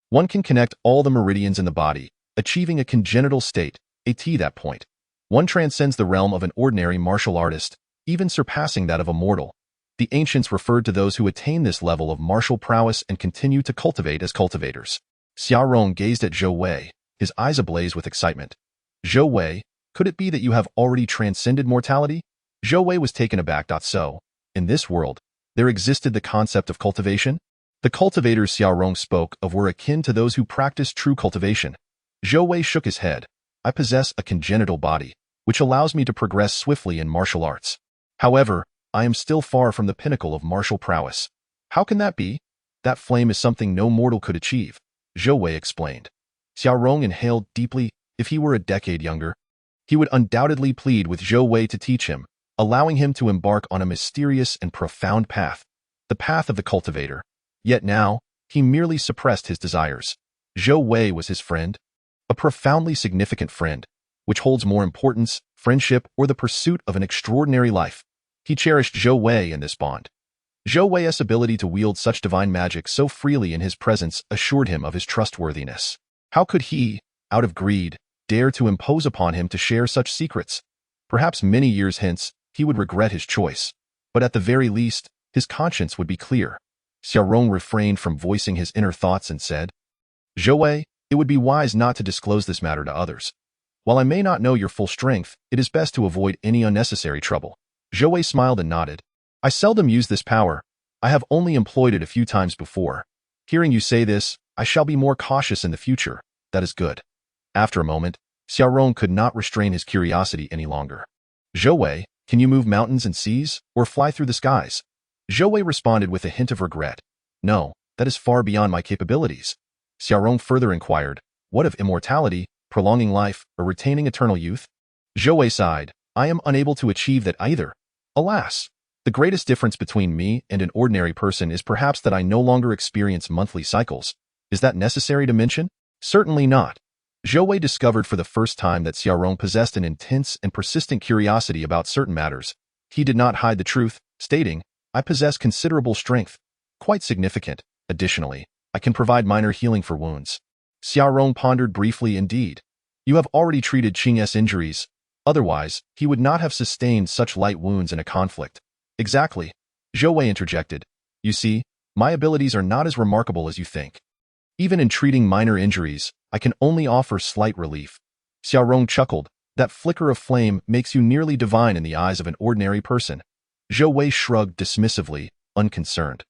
one can connect all the meridians in the body, achieving a congenital state. At that point, one transcends the realm of an ordinary martial artist, even surpassing that of a mortal. The ancients referred to those who attain this level of martial prowess and continue to cultivate as cultivators. Xiaorong gazed at Zhou Wei, his eyes ablaze with excitement. Zhou Wei, could it be that you have already transcended mortality? Zhou Wei was taken aback. So, in this world, there existed the concept of cultivation? The cultivators Xiaorong spoke of were akin to those who practice true cultivation. Zhou Wei shook his head. I possess a congenital body, which allows me to progress swiftly in martial arts. However, I am still far from the pinnacle of martial prowess. How can that be? That flame is something no mortal could achieve, Zhou Wei explained. Xiaorong inhaled deeply. If he were a decade younger, he would undoubtedly plead with Zhou Wei to teach him, allowing him to embark on a mysterious and profound path, the path of the cultivator. Yet now, he merely suppressed his desires. Zhou Wei was his friend, a profoundly significant friend, which holds more importance, friendship, or the pursuit of an extraordinary life. He cherished Zhou Wei in this bond. Zhou Wei's ability to wield such divine magic so freely in his presence assured him of his trustworthiness. How could he, out of greed, dare to impose upon him to share such secrets? Perhaps many years hence, he would regret his choice, but at the very least, his conscience would be clear. Xiaorong refrained from voicing his inner thoughts and said, Zhou Wei, it would be wise not to disclose this matter to others. While I may not know your full strength, it is best to avoid any unnecessary trouble. Zhou Wei smiled and nodded. I seldom use this power. I have only employed it a few times before. Hearing you say this, I shall be more cautious in the future. That is good. After a moment, Xiaorong could not restrain his curiosity any longer. Zhou Wei, can you move mountains and seas, or fly through the skies? Zhou Wei responded with a hint of regret. No, that is far beyond my capabilities. Xiaorong further inquired, what of immortality, prolonging life, or retaining eternal youth? Zhou Wei sighed. I am unable to achieve that either. Alas! The greatest difference between me and an ordinary person is perhaps that I no longer experience monthly cycles. Is that necessary to mention? Certainly not. Zhou Wei discovered for the first time that Xiaorong possessed an intense and persistent curiosity about certain matters. He did not hide the truth, stating, I possess considerable strength. Quite significant. Additionally, I can provide minor healing for wounds. Xiaorong pondered briefly. Indeed. You have already treated Qing's injuries. Otherwise, he would not have sustained such light wounds in a conflict. Exactly. Zhou Wei interjected. You see, my abilities are not as remarkable as you think. Even in treating minor injuries, I can only offer slight relief. Xiaorong chuckled. That flicker of flame makes you nearly divine in the eyes of an ordinary person. Zhou Wei shrugged dismissively, unconcerned.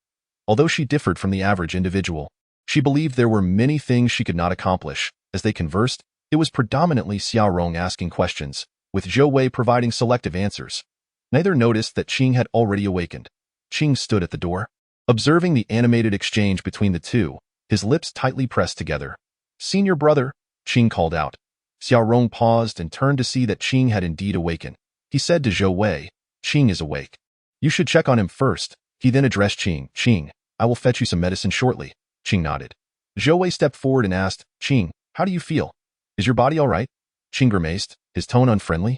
Although she differed from the average individual, she believed there were many things she could not accomplish. As they conversed, it was predominantly Xiaorong asking questions, with Zhou Wei providing selective answers. Neither noticed that Qing had already awakened. Qing stood at the door, observing the animated exchange between the two, his lips tightly pressed together. Senior brother, Qing called out. Xiaorong paused and turned to see that Qing had indeed awakened. He said to Zhou Wei, Qing is awake. You should check on him first. He then addressed Qing. Qing, I will fetch you some medicine shortly. Qing nodded. Zhou Wei stepped forward and asked, Qing, how do you feel? Is your body all right? Qing grimaced, his tone unfriendly.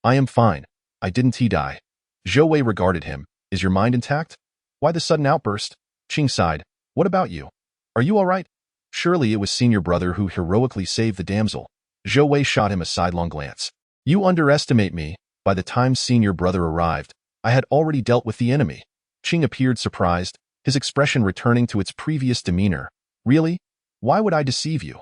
I am fine. I didn't die. Zhou Wei regarded him. Is your mind intact? Why the sudden outburst? Qing sighed. What about you? Are you all right? Surely it was senior brother who heroically saved the damsel. Zhou Wei shot him a sidelong glance. You underestimate me. By the time senior brother arrived, I had already dealt with the enemy. Qing appeared surprised, his expression returning to its previous demeanor. Really? Why would I deceive you?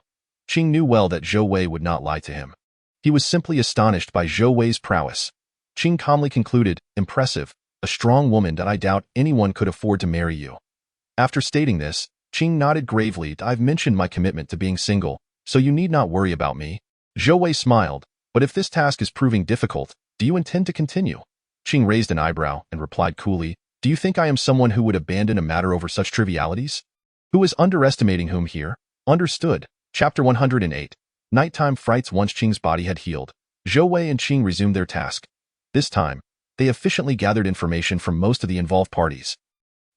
Qing knew well that Zhou Wei would not lie to him. He was simply astonished by Zhou Wei's prowess. Qing calmly concluded, impressive, a strong woman that I doubt anyone could afford to marry you. After stating this, Qing nodded gravely. I've mentioned my commitment to being single, so you need not worry about me. Zhou Wei smiled, but if this task is proving difficult, do you intend to continue? Qing raised an eyebrow and replied coolly, do you think I am someone who would abandon a matter over such trivialities? Who is underestimating whom here? Understood. Chapter 108. Nighttime frights. Once Qing's body had healed, Zhou Wei and Qing resumed their task. This time, they efficiently gathered information from most of the involved parties.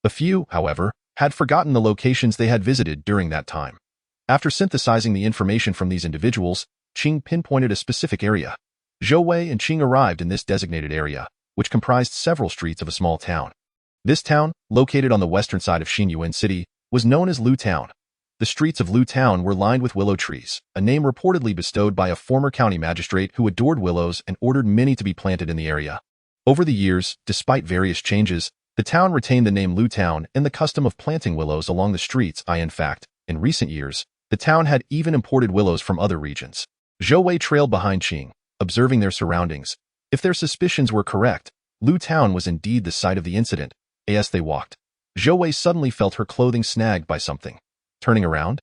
A few, however, had forgotten the locations they had visited during that time. After synthesizing the information from these individuals, Qing pinpointed a specific area. Zhou Wei and Qing arrived in this designated area, which comprised several streets of a small town. This town, located on the western side of Xinyuan City, was known as Lu Town. The streets of Lu Town were lined with willow trees, a name reportedly bestowed by a former county magistrate who adored willows and ordered many to be planted in the area. Over the years, despite various changes, the town retained the name Lu Town and the custom of planting willows along the streets. In fact, in recent years, the town had even imported willows from other regions. Zhou Wei trailed behind Qing, observing their surroundings. If their suspicions were correct, Lu Town was indeed the site of the incident. As they walked, Zhou Wei suddenly felt her clothing snagged by something. Turning around,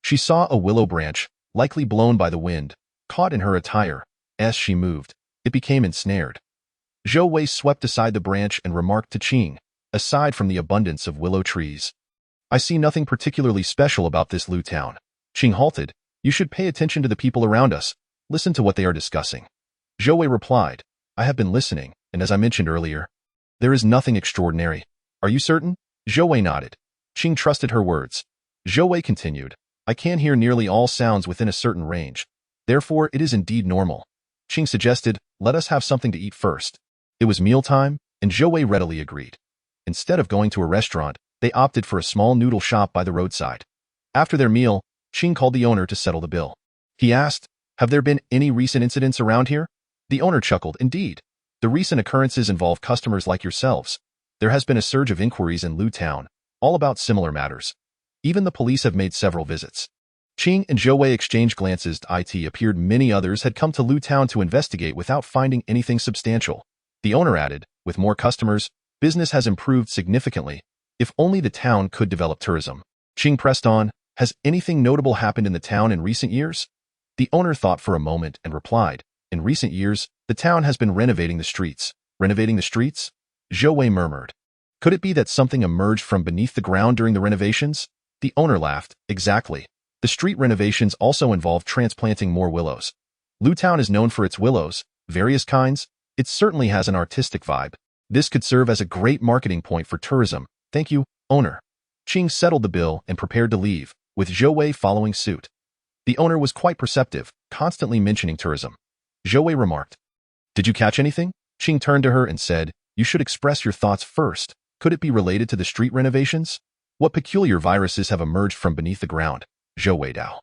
she saw a willow branch, likely blown by the wind, caught in her attire. As she moved, it became ensnared. Zhou Wei swept aside the branch and remarked to Qing, aside from the abundance of willow trees, I see nothing particularly special about this Lu Town. Qing halted. You should pay attention to the people around us. Listen to what they are discussing. Zhou Wei replied, I have been listening, and as I mentioned earlier, there is nothing extraordinary. Are you certain? Zhou Wei nodded. Qing trusted her words. Zhou Wei continued, I can hear nearly all sounds within a certain range. Therefore, it is indeed normal. Qing suggested, let us have something to eat first. It was mealtime, and Zhou Wei readily agreed. Instead of going to a restaurant, they opted for a small noodle shop by the roadside. After their meal, Qing called the owner to settle the bill. He asked, have there been any recent incidents around here? The owner chuckled, indeed. The recent occurrences involve customers like yourselves. There has been a surge of inquiries in Lu Town, all about similar matters. Even the police have made several visits. Qing and Zhou Wei exchanged glances. It appeared many others had come to Lu Town to investigate without finding anything substantial. The owner added, with more customers, business has improved significantly. If only the town could develop tourism. Qing pressed on, has anything notable happened in the town in recent years? The owner thought for a moment and replied, in recent years, the town has been renovating the streets. Renovating the streets? Zhou Wei murmured. Could it be that something emerged from beneath the ground during the renovations? The owner laughed, exactly. The street renovations also involve transplanting more willows. Lu Town is known for its willows, various kinds. It certainly has an artistic vibe. This could serve as a great marketing point for tourism. Thank you, owner. Qing settled the bill and prepared to leave. with Zhou Wei following suit. The owner was quite perceptive, constantly mentioning tourism. Zhou Wei remarked, "Did you catch anything?" Qing turned to her and said, "You should express your thoughts first. Could it be related to the street renovations? What peculiar viruses have emerged from beneath the ground?" Zhou Wei Dao.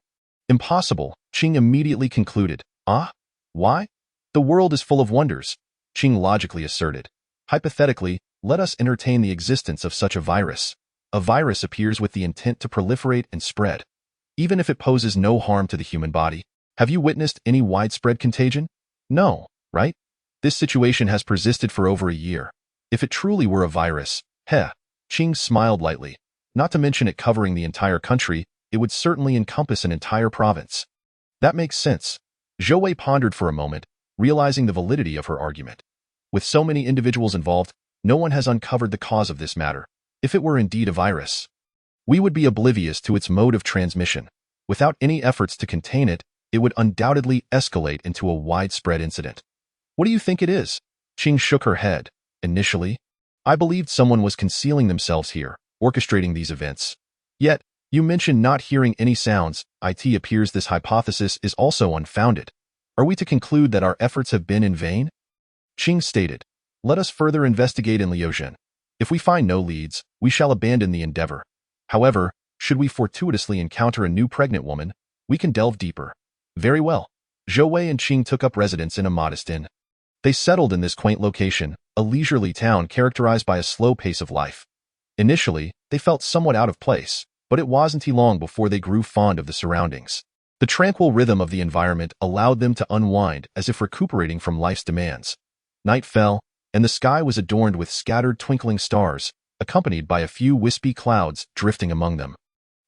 "Impossible," Qing immediately concluded. "Ah? Why? The world is full of wonders," Qing logically asserted. "Hypothetically, let us entertain the existence of such a virus. A virus appears with the intent to proliferate and spread, even if it poses no harm to the human body. Have you witnessed any widespread contagion? No, right? This situation has persisted for over a year. If it truly were a virus, Qing smiled lightly. Not to mention it covering the entire country, it would certainly encompass an entire province. That makes sense. Zhou Wei pondered for a moment, realizing the validity of her argument. With so many individuals involved, no one has uncovered the cause of this matter. If it were indeed a virus, we would be oblivious to its mode of transmission. Without any efforts to contain it, it would undoubtedly escalate into a widespread incident. What do you think it is? Qing shook her head. Initially, I believed someone was concealing themselves here, orchestrating these events. Yet, you mentioned not hearing any sounds. It appears this hypothesis is also unfounded. Are we to conclude that our efforts have been in vain? Qing stated, "Let us further investigate in Liuzhen. If we find no leads, we shall abandon the endeavor. However, should we fortuitously encounter a new pregnant woman, we can delve deeper." Very well. Zhou Wei and Qing took up residence in a modest inn. They settled in this quaint location, a leisurely town characterized by a slow pace of life. Initially, they felt somewhat out of place, but it wasn't long before they grew fond of the surroundings. The tranquil rhythm of the environment allowed them to unwind as if recuperating from life's demands. Night fell, and the sky was adorned with scattered twinkling stars, accompanied by a few wispy clouds drifting among them.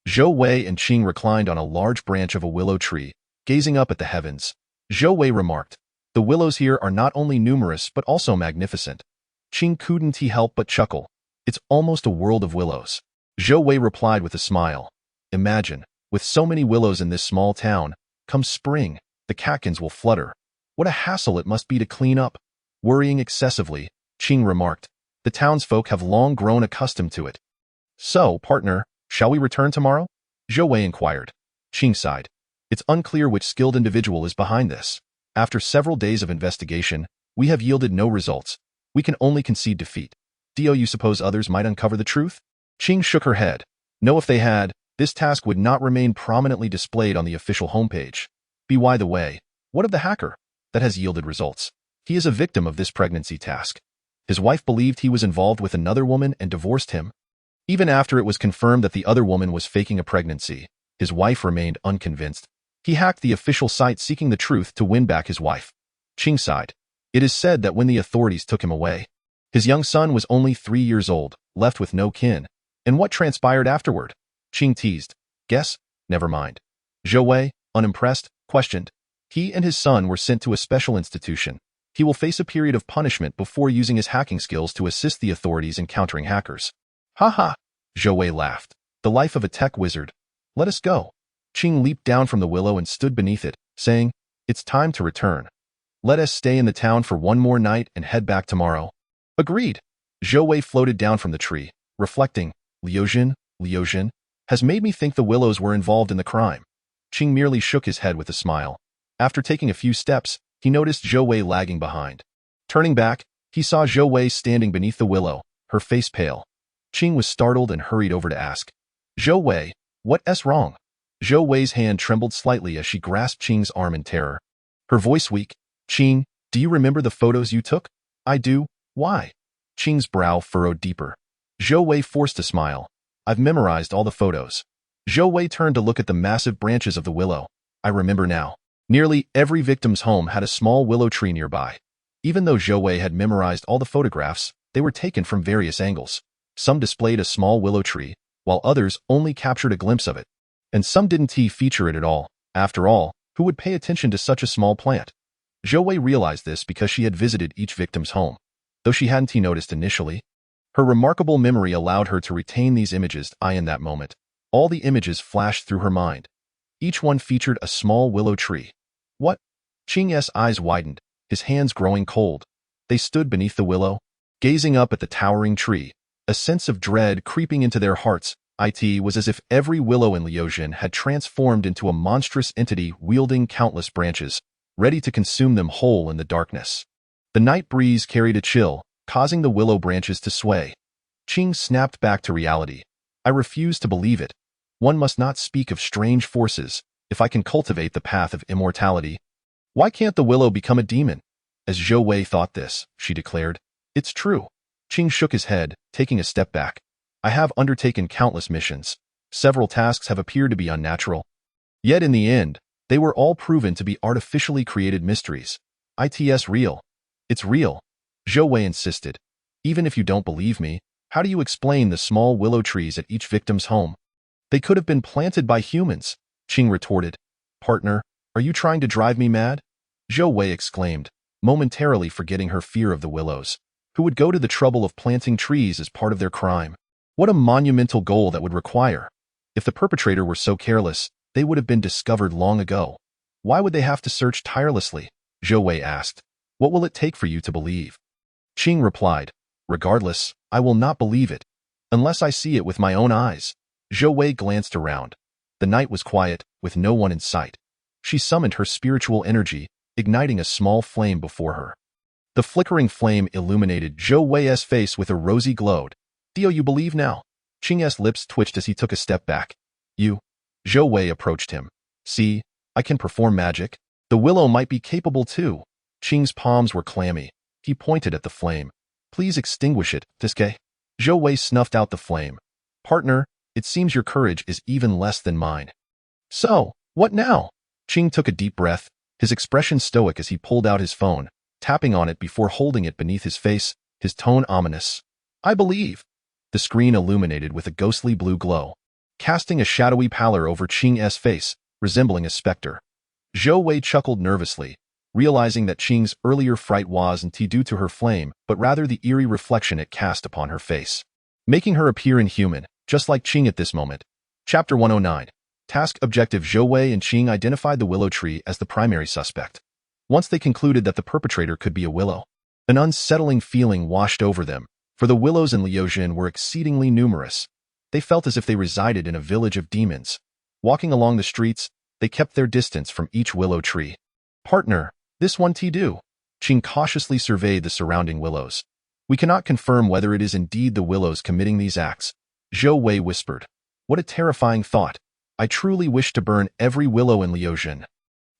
Zhou Wei and Qing reclined on a large branch of a willow tree, gazing up at the heavens. Zhou Wei remarked, "The willows here are not only numerous but also magnificent." Qing couldn't help but chuckle. "It's almost a world of willows." Zhou Wei replied with a smile. "Imagine, with so many willows in this small town, come spring, the catkins will flutter. What a hassle it must be to clean up." Worrying excessively, Qing remarked, "The townsfolk have long grown accustomed to it." "So, partner, shall we return tomorrow?" Zhou Wei inquired. Qing sighed. "It's unclear which skilled individual is behind this. After several days of investigation, we have yielded no results. We can only concede defeat. Do you suppose others might uncover the truth?" Qing shook her head. "No, if they had, this task would not remain prominently displayed on the official homepage. By the way, what of the hacker that has yielded results? He is a victim of this pregnancy task. His wife believed he was involved with another woman and divorced him. Even after it was confirmed that the other woman was faking a pregnancy, his wife remained unconvinced. He hacked the official site seeking the truth to win back his wife." Qing sighed. "It is said that when the authorities took him away, his young son was only 3 years old, left with no kin. And what transpired afterward?" Qing teased. "Guess? Never mind." Zhou Wei, unimpressed, questioned. "He and his son were sent to a special institution. He will face a period of punishment before using his hacking skills to assist the authorities in countering hackers." "Ha ha!" Zhou Wei laughed. "The life of a tech wizard. Let us go." Qing leaped down from the willow and stood beneath it, saying, "It's time to return. Let us stay in the town for one more night and head back tomorrow." "Agreed." Zhou Wei floated down from the tree, reflecting, Liuzhen has made me think the willows were involved in the crime." Qing merely shook his head with a smile. After taking a few steps, he noticed Zhou Wei lagging behind. Turning back, he saw Zhou Wei standing beneath the willow, her face pale. Qing was startled and hurried over to ask, "Zhou Wei, what's wrong?" Zhou Wei's hand trembled slightly as she grasped Qing's arm in terror. Her voice weak. "Qing, do you remember the photos you took?" "I do. Why?" Qing's brow furrowed deeper. Zhou Wei forced a smile. "I've memorized all the photos." Zhou Wei turned to look at the massive branches of the willow. "I remember now. Nearly every victim's home had a small willow tree nearby. Even though Zhou Wei had memorized all the photographs, they were taken from various angles. Some displayed a small willow tree, while others only captured a glimpse of it. And some didn't feature it at all. After all, who would pay attention to such a small plant? Zhou Wei realized this because she had visited each victim's home, though she hadn't noticed initially. Her remarkable memory allowed her to retain these images in that moment. All the images flashed through her mind. Each one featured a small willow tree. What? Qing's eyes widened, his hands growing cold. They stood beneath the willow, gazing up at the towering tree, a sense of dread creeping into their hearts. It was as if every willow in Liujian had transformed into a monstrous entity wielding countless branches, ready to consume them whole in the darkness. The night breeze carried a chill, causing the willow branches to sway. Qing snapped back to reality. I refuse to believe it. One must not speak of strange forces. If I can cultivate the path of immortality, why can't the willow become a demon? As Zhou Wei thought this, she declared, "It's true." Qing shook his head, taking a step back. "I have undertaken countless missions. Several tasks have appeared to be unnatural. Yet in the end, they were all proven to be artificially created mysteries. It's real. It's real," Zhou Wei insisted. "Even if you don't believe me, how do you explain the small willow trees at each victim's home?" "They could have been planted by humans," Qing retorted. "Partner, are you trying to drive me mad?" Zhou Wei exclaimed, momentarily forgetting her fear of the willows. Who would go to the trouble of planting trees as part of their crime? What a monumental goal that would require. If the perpetrator were so careless, they would have been discovered long ago. Why would they have to search tirelessly? Zhou Wei asked. What will it take for you to believe? Qing replied, regardless, I will not believe it, unless I see it with my own eyes. Zhou Wei glanced around. The night was quiet, with no one in sight. She summoned her spiritual energy, igniting a small flame before her. The flickering flame illuminated Zhou Wei's face with a rosy glow. "Do you believe now?" Qing's lips twitched as he took a step back. "You?" Zhou Wei approached him. "See, I can perform magic. The willow might be capable too." Qing's palms were clammy. He pointed at the flame. "Please extinguish it, Tiske." Zhou Wei snuffed out the flame. "Partner, it seems your courage is even less than mine." "So, what now?" Qing took a deep breath, his expression stoic as he pulled out his phone, tapping on it before holding it beneath his face, his tone ominous. "I believe." The screen illuminated with a ghostly blue glow, casting a shadowy pallor over Qing's face, resembling a specter. Zhou Wei chuckled nervously, realizing that Qing's earlier fright wasn't due to her flame, but rather the eerie reflection it cast upon her face, making her appear inhuman, just like Qing at this moment. Chapter 109. Task Objective. Zhou Wei and Qing identified the willow tree as the primary suspect. Once they concluded that the perpetrator could be a willow, an unsettling feeling washed over them, for the willows in Liujian were exceedingly numerous. They felt as if they resided in a village of demons. Walking along the streets, they kept their distance from each willow tree. "Partner, this one do?" Qing cautiously surveyed the surrounding willows. "We cannot confirm whether it is indeed the willows committing these acts," Zhou Wei whispered. "What a terrifying thought. I truly wish to burn every willow in Liujian."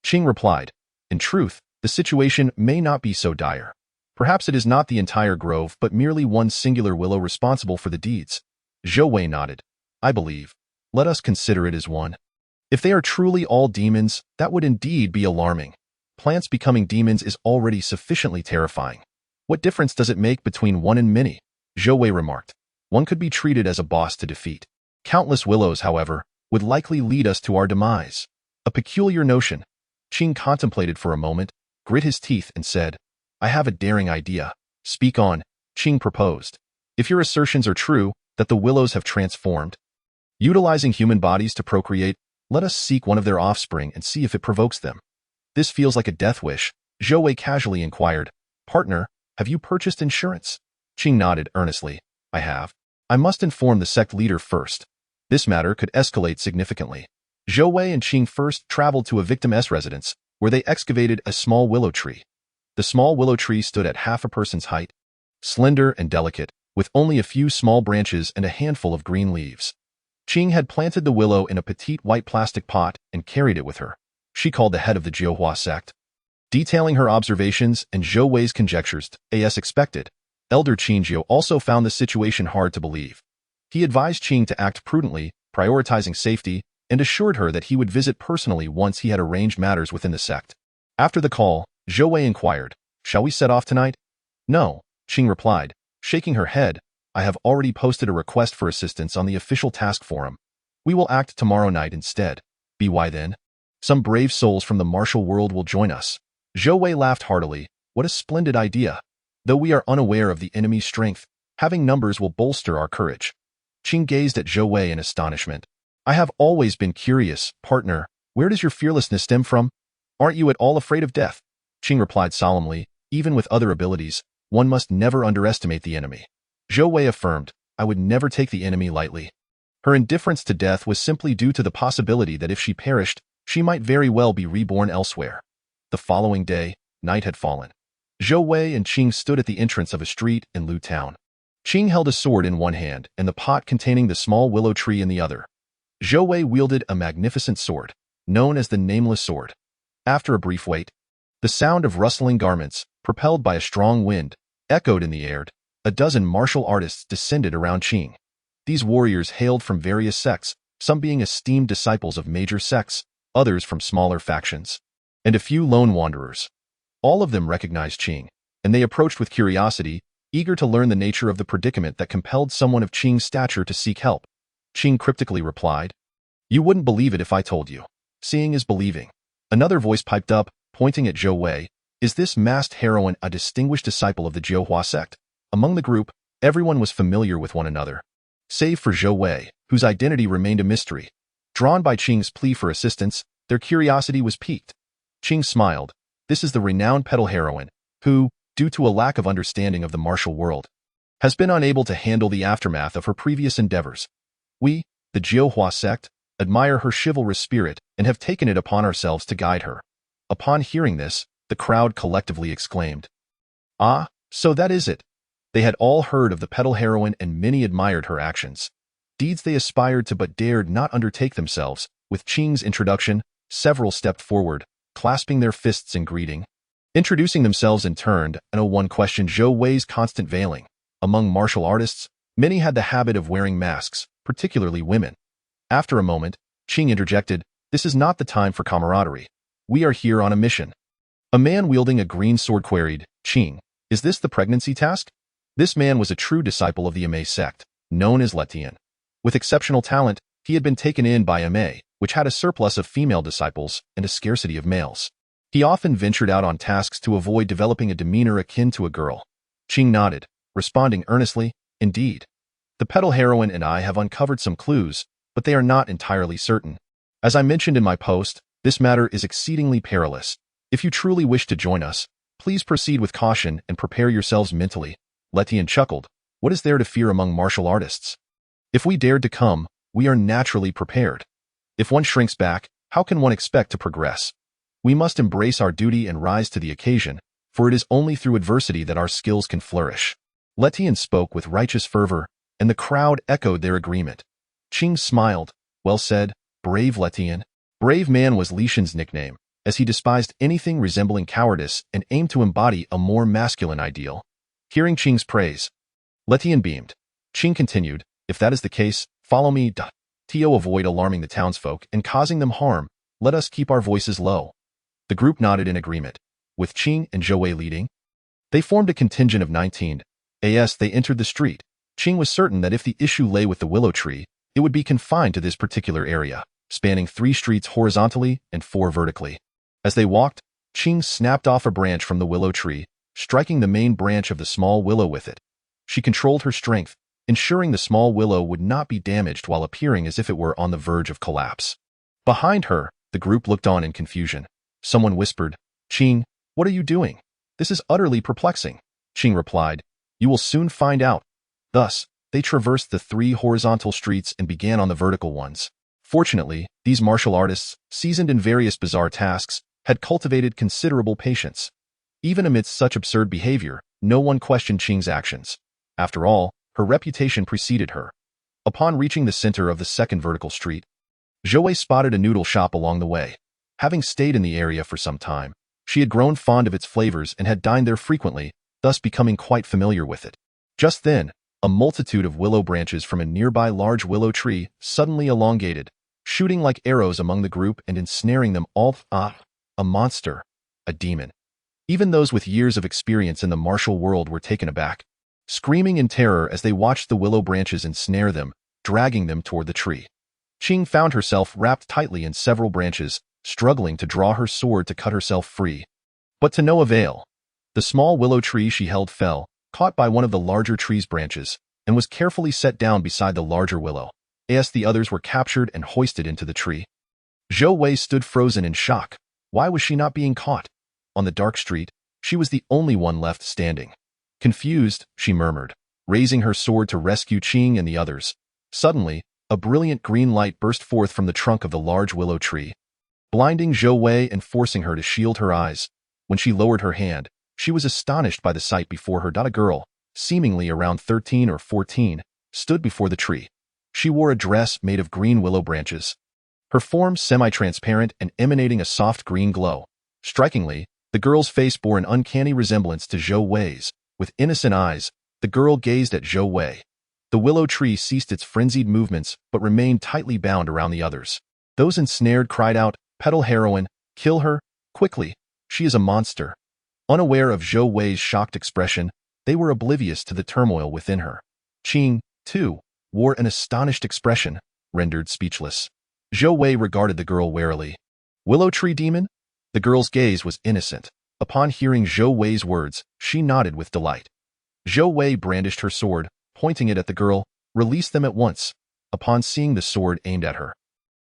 Qing replied, "In truth, the situation may not be so dire. Perhaps it is not the entire grove but merely one singular willow responsible for the deeds." Zhou Wei nodded. "I believe. Let us consider it as one. If they are truly all demons, that would indeed be alarming. Plants becoming demons is already sufficiently terrifying. What difference does it make between one and many?" Zhou Wei remarked. "One could be treated as a boss to defeat. Countless willows, however, would likely lead us to our demise. A peculiar notion." Qing contemplated for a moment, grit his teeth, and said, "I have a daring idea." "Speak on," Qing proposed. "If your assertions are true, that the willows have transformed, utilizing human bodies to procreate, let us seek one of their offspring and see if it provokes them." "This feels like a death wish," Zhou Wei casually inquired. "Partner, have you purchased insurance?" Qing nodded earnestly. "I have. I must inform the sect leader first. This matter could escalate significantly." Zhou Wei and Qing first traveled to a victim's residence, where they excavated a small willow tree. The small willow tree stood at half a person's height, slender and delicate, with only a few small branches and a handful of green leaves. Qing had planted the willow in a petite white plastic pot and carried it with her. She called the head of the Jiuhua sect, detailing her observations and Zhou Wei's conjectures as expected. Elder Qingjiu also found the situation hard to believe. He advised Qing to act prudently, prioritizing safety, and assured her that he would visit personally once he had arranged matters within the sect. After the call, Zhou Wei inquired, "Shall we set off tonight?" "No," Qing replied, shaking her head. "I have already posted a request for assistance on the official task forum. We will act tomorrow night instead." "Why then?" "Some brave souls from the martial world will join us." Zhou Wei laughed heartily. "What a splendid idea. Though we are unaware of the enemy's strength, having numbers will bolster our courage." Qing gazed at Zhou Wei in astonishment. "I have always been curious, partner. Where does your fearlessness stem from? Aren't you at all afraid of death?" Qing replied solemnly, "Even with other abilities, one must never underestimate the enemy." Zhou Wei affirmed, "I would never take the enemy lightly." Her indifference to death was simply due to the possibility that if she perished, she might very well be reborn elsewhere. The following day, night had fallen. Zhou Wei and Qing stood at the entrance of a street in Lu Town. Qing held a sword in one hand and the pot containing the small willow tree in the other. Zhou Wei wielded a magnificent sword, known as the Nameless Sword. After a brief wait, the sound of rustling garments, propelled by a strong wind, echoed in the air. A dozen martial artists descended around Qing. These warriors hailed from various sects, some being esteemed disciples of major sects, others from smaller factions, and a few lone wanderers. All of them recognized Qing, and they approached with curiosity, eager to learn the nature of the predicament that compelled someone of Qing's stature to seek help. Qing cryptically replied, "You wouldn't believe it if I told you. Seeing is believing." Another voice piped up, pointing at Zhou Wei. "Is this masked heroine a distinguished disciple of the Jiuhua sect?" Among the group, everyone was familiar with one another, save for Zhou Wei, whose identity remained a mystery. Drawn by Qing's plea for assistance, their curiosity was piqued. Qing smiled. "This is the renowned petal heroine, who, due to a lack of understanding of the martial world, has been unable to handle the aftermath of her previous endeavors. We, the Jiuhua sect, admire her chivalrous spirit and have taken it upon ourselves to guide her." Upon hearing this, the crowd collectively exclaimed, "Ah, so that is it." They had all heard of the petal heroine and many admired her actions. Deeds they aspired to but dared not undertake themselves. With Qing's introduction, several stepped forward, clasping their fists in greeting. Introducing themselves in turn, and one questioned Zhou Wei's constant veiling. Among martial artists, many had the habit of wearing masks, particularly women. After a moment, Qing interjected, "This is not the time for camaraderie. We are here on a mission." A man wielding a green sword queried, "Qing, is this the pregnancy task?" This man was a true disciple of the Ame sect, known as Letian. With exceptional talent, he had been taken in by Ame, which had a surplus of female disciples and a scarcity of males. He often ventured out on tasks to avoid developing a demeanor akin to a girl. Qing nodded, responding earnestly, "Indeed. The petal heroine and I have uncovered some clues, but they are not entirely certain. As I mentioned in my post, this matter is exceedingly perilous. If you truly wish to join us, please proceed with caution and prepare yourselves mentally." Letian chuckled. "What is there to fear among martial artists? If we dared to come, we are naturally prepared. If one shrinks back, how can one expect to progress? We must embrace our duty and rise to the occasion, for it is only through adversity that our skills can flourish." Letian spoke with righteous fervor, and the crowd echoed their agreement. Qing smiled. "Well said, brave Letian." Brave man was Li Shen's nickname, as he despised anything resembling cowardice and aimed to embody a more masculine ideal. Hearing Qing's praise, Letian beamed. Qing continued, "If that is the case, follow me. To avoid alarming the townsfolk and causing them harm, let us keep our voices low." The group nodded in agreement. With Qing and Zhou Wei leading, they formed a contingent of 19. As they entered the street, Qing was certain that if the issue lay with the willow tree, it would be confined to this particular area, spanning 3 streets horizontally and 4 vertically. As they walked, Qing snapped off a branch from the willow tree, striking the main branch of the small willow with it. She controlled her strength, ensuring the small willow would not be damaged while appearing as if it were on the verge of collapse. Behind her, the group looked on in confusion. Someone whispered, "Qing, what are you doing? This is utterly perplexing." Qing replied, "You will soon find out." Thus, they traversed the 3 horizontal streets and began on the vertical ones. Fortunately, these martial artists, seasoned in various bizarre tasks, had cultivated considerable patience. Even amidst such absurd behavior, no one questioned Qing's actions. After all, her reputation preceded her. Upon reaching the center of the 2nd vertical street, Zhou Wei spotted a noodle shop along the way. Having stayed in the area for some time, she had grown fond of its flavors and had dined there frequently, thus becoming quite familiar with it. Just then, a multitude of willow branches from a nearby large willow tree suddenly elongated, shooting like arrows among the group and ensnaring them all. A monster, a demon. Even those with years of experience in the martial world were taken aback, screaming in terror as they watched the willow branches ensnare them, dragging them toward the tree. Qing found herself wrapped tightly in several branches, struggling to draw her sword to cut herself free. But to no avail. The small willow tree she held fell, caught by one of the larger tree's branches, and was carefully set down beside the larger willow. As the others were captured and hoisted into the tree. Zhou Wei stood frozen in shock. Why was she not being caught? On the dark street, she was the only one left standing. Confused, she murmured, raising her sword to rescue Qing and the others. Suddenly, a brilliant green light burst forth from the trunk of the large willow tree, blinding Zhou Wei and forcing her to shield her eyes. When she lowered her hand, she was astonished by the sight before her. A girl, seemingly around 13 or 14, stood before the tree. She wore a dress made of green willow branches, her form semi-transparent and emanating a soft green glow. Strikingly, the girl's face bore an uncanny resemblance to Zhou Wei's. With innocent eyes, the girl gazed at Zhou Wei. The willow tree ceased its frenzied movements but remained tightly bound around the others. Those ensnared cried out, "Petal heroine, kill her, quickly, she is a monster." Unaware of Zhou Wei's shocked expression, they were oblivious to the turmoil within her. Qing, too, wore an astonished expression, rendered speechless. Zhou Wei regarded the girl warily. "Willow tree demon?" The girl's gaze was innocent. Upon hearing Zhou Wei's words, she nodded with delight. Zhou Wei brandished her sword, pointing it at the girl. "Release them at once." Upon seeing the sword aimed at her,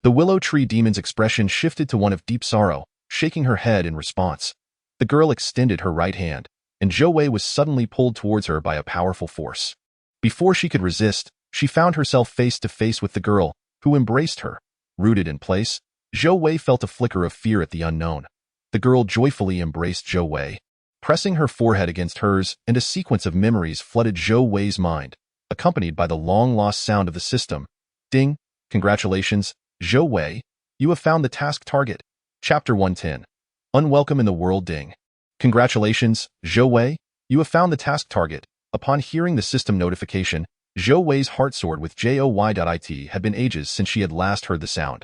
the willow tree demon's expression shifted to one of deep sorrow, shaking her head in response. The girl extended her right hand, and Zhou Wei was suddenly pulled towards her by a powerful force. Before she could resist, she found herself face to face with the girl, who embraced her. Rooted in place, Zhou Wei felt a flicker of fear at the unknown. The girl joyfully embraced Zhou Wei, pressing her forehead against hers, and a sequence of memories flooded Zhou Wei's mind, accompanied by the long-lost sound of the system. Ding! Congratulations, Zhou Wei, you have found the task target. Chapter 110. Unwelcome in the world. Ding! Congratulations, Zhou Wei, you have found the task target. Upon hearing the system notification, Zhou Wei's heart soared with joy. It had been ages since she had last heard the sound.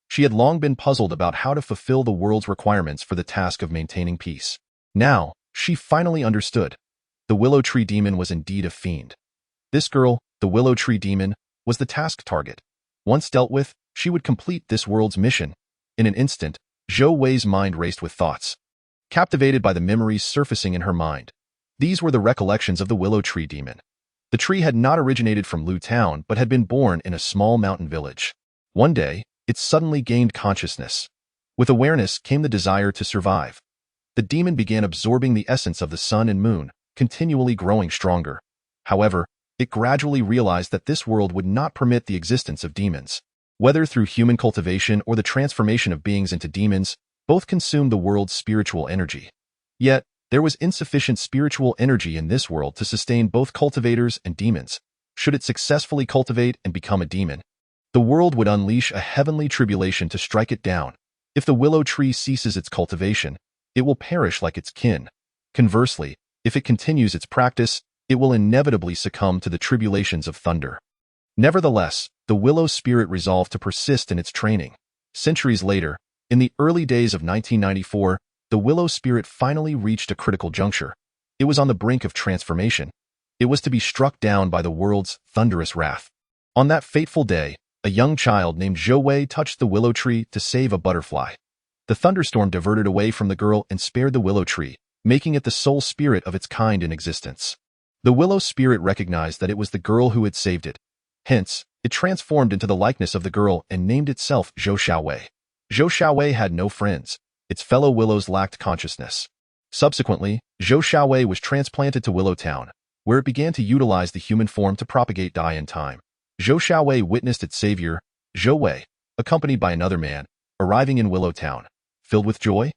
She had long been puzzled about how to fulfill the world's requirements for the task of maintaining peace. Now, she finally understood. The willow tree demon was indeed a fiend. This girl, the willow tree demon, was the task target. Once dealt with, she would complete this world's mission. In an instant, Zhou Wei's mind raced with thoughts, captivated by the memories surfacing in her mind. These were the recollections of the willow tree demon. The tree had not originated from Lu Town but had been born in a small mountain village. One day, it suddenly gained consciousness. With awareness came the desire to survive. The demon began absorbing the essence of the sun and moon, continually growing stronger. However, it gradually realized that this world would not permit the existence of demons. Whether through human cultivation or the transformation of beings into demons, both consumed the world's spiritual energy. Yet, there was insufficient spiritual energy in this world to sustain both cultivators and demons. Should it successfully cultivate and become a demon, the world would unleash a heavenly tribulation to strike it down. If the willow tree ceases its cultivation, it will perish like its kin. Conversely, if it continues its practice, it will inevitably succumb to the tribulations of thunder. Nevertheless, the willow spirit resolved to persist in its training. Centuries later, in the early days of 1994, the willow spirit finally reached a critical juncture. It was on the brink of transformation. It was to be struck down by the world's thunderous wrath. On that fateful day, a young child named Zhou Wei touched the willow tree to save a butterfly. The thunderstorm diverted away from the girl and spared the willow tree, making it the sole spirit of its kind in existence. The willow spirit recognized that it was the girl who had saved it. Hence, it transformed into the likeness of the girl and named itself Zhou Wei. Zhou Wei had no friends. Its fellow willows lacked consciousness. Subsequently, Zhou Wei was transplanted to Willow Town, where it began to utilize the human form to propagate die in time. Zhou Wei witnessed its savior, Zhou Wei, accompanied by another man, arriving in Willow Town. Filled with joy,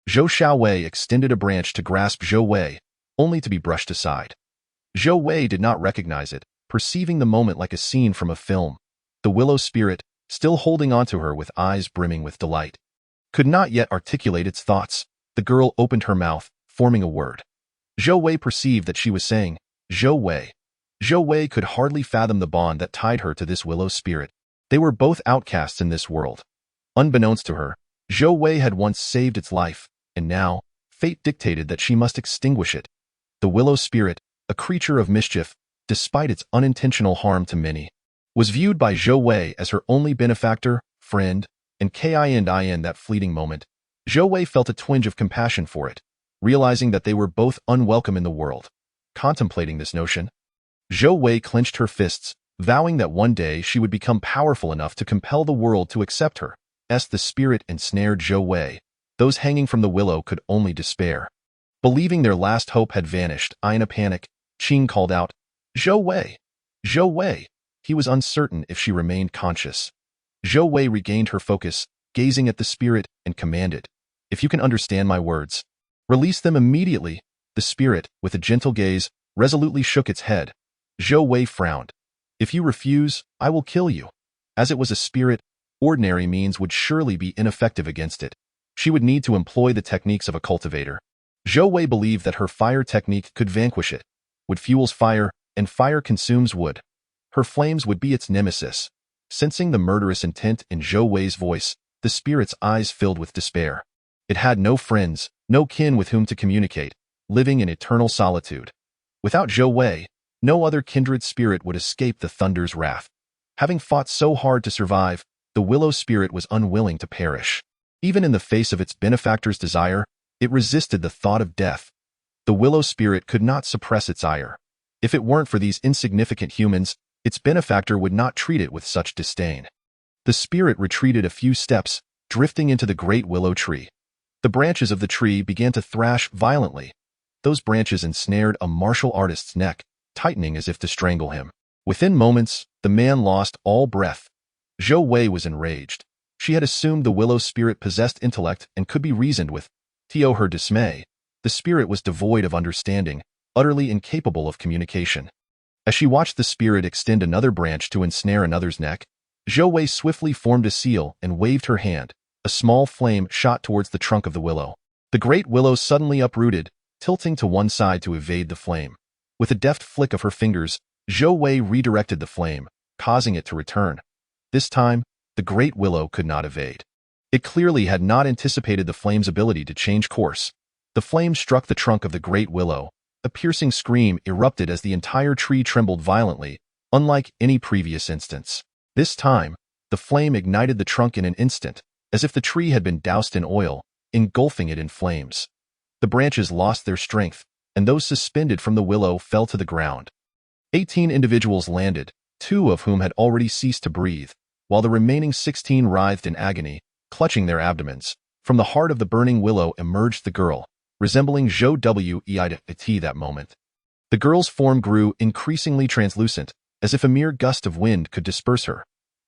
Zhou Wei extended a branch to grasp Zhou Wei, only to be brushed aside. Zhou Wei did not recognize it, perceiving the moment like a scene from a film. The willow spirit, still holding onto her with eyes brimming with delight, could not yet articulate its thoughts. The girl opened her mouth, forming a word. Zhou Wei perceived that she was saying, Zhou Wei. Zhou Wei could hardly fathom the bond that tied her to this willow spirit. They were both outcasts in this world. Unbeknownst to her, Zhou Wei had once saved its life, and now, fate dictated that she must extinguish it. The willow spirit, a creature of mischief, despite its unintentional harm to many, was viewed by Zhou Wei as her only benefactor, friend, and in that fleeting moment. Zhou Wei felt a twinge of compassion for it, realizing that they were both unwelcome in the world. Contemplating this notion, Zhou Wei clenched her fists, vowing that one day she would become powerful enough to compel the world to accept her. As the spirit ensnared Zhou Wei, those hanging from the willow could only despair. Believing their last hope had vanished, in a panic, Qing called out, Zhou Wei! Zhou Wei! he was uncertain if she remained conscious. Zhou Wei regained her focus, gazing at the spirit, and commanded, "If you can understand my words, release them immediately." The spirit, with a gentle gaze, resolutely shook its head. Zhou Wei frowned. "If you refuse, I will kill you." As it was a spirit, ordinary means would surely be ineffective against it. She would need to employ the techniques of a cultivator. Zhou Wei believed that her fire technique could vanquish it. Wood fuels fire, and fire consumes wood. Her flames would be its nemesis. Sensing the murderous intent in Zhou Wei's voice, the spirit's eyes filled with despair. It had no friends, no kin with whom to communicate, living in eternal solitude. Without Zhou Wei, no other kindred spirit would escape the thunder's wrath. Having fought so hard to survive, the willow spirit was unwilling to perish. Even in the face of its benefactor's desire, it resisted the thought of death. The willow spirit could not suppress its ire. If it weren't for these insignificant humans, its benefactor would not treat it with such disdain. The spirit retreated a few steps, drifting into the great willow tree. The branches of the tree began to thrash violently. Those branches ensnared a martial artist's neck, tightening as if to strangle him. Within moments, the man lost all breath. Zhou Wei was enraged. She had assumed the willow spirit possessed intellect and could be reasoned with. To her dismay, the spirit was devoid of understanding, utterly incapable of communication. As she watched the spirit extend another branch to ensnare another's neck, Zhou Wei swiftly formed a seal and waved her hand. A small flame shot towards the trunk of the willow. The great willow suddenly uprooted, tilting to one side to evade the flame. With a deft flick of her fingers, Zhou Wei redirected the flame, causing it to return. This time, the great willow could not evade. It clearly had not anticipated the flame's ability to change course. The flame struck the trunk of the great willow. A piercing scream erupted as the entire tree trembled violently, unlike any previous instance. This time, the flame ignited the trunk in an instant, as if the tree had been doused in oil, engulfing it in flames. The branches lost their strength, and those suspended from the willow fell to the ground. 18 individuals landed, 2 of whom had already ceased to breathe, while the remaining 16 writhed in agony, clutching their abdomens. From the heart of the burning willow emerged the girl, resembling Zhou Wei that moment. The girl's form grew increasingly translucent, as if a mere gust of wind could disperse her.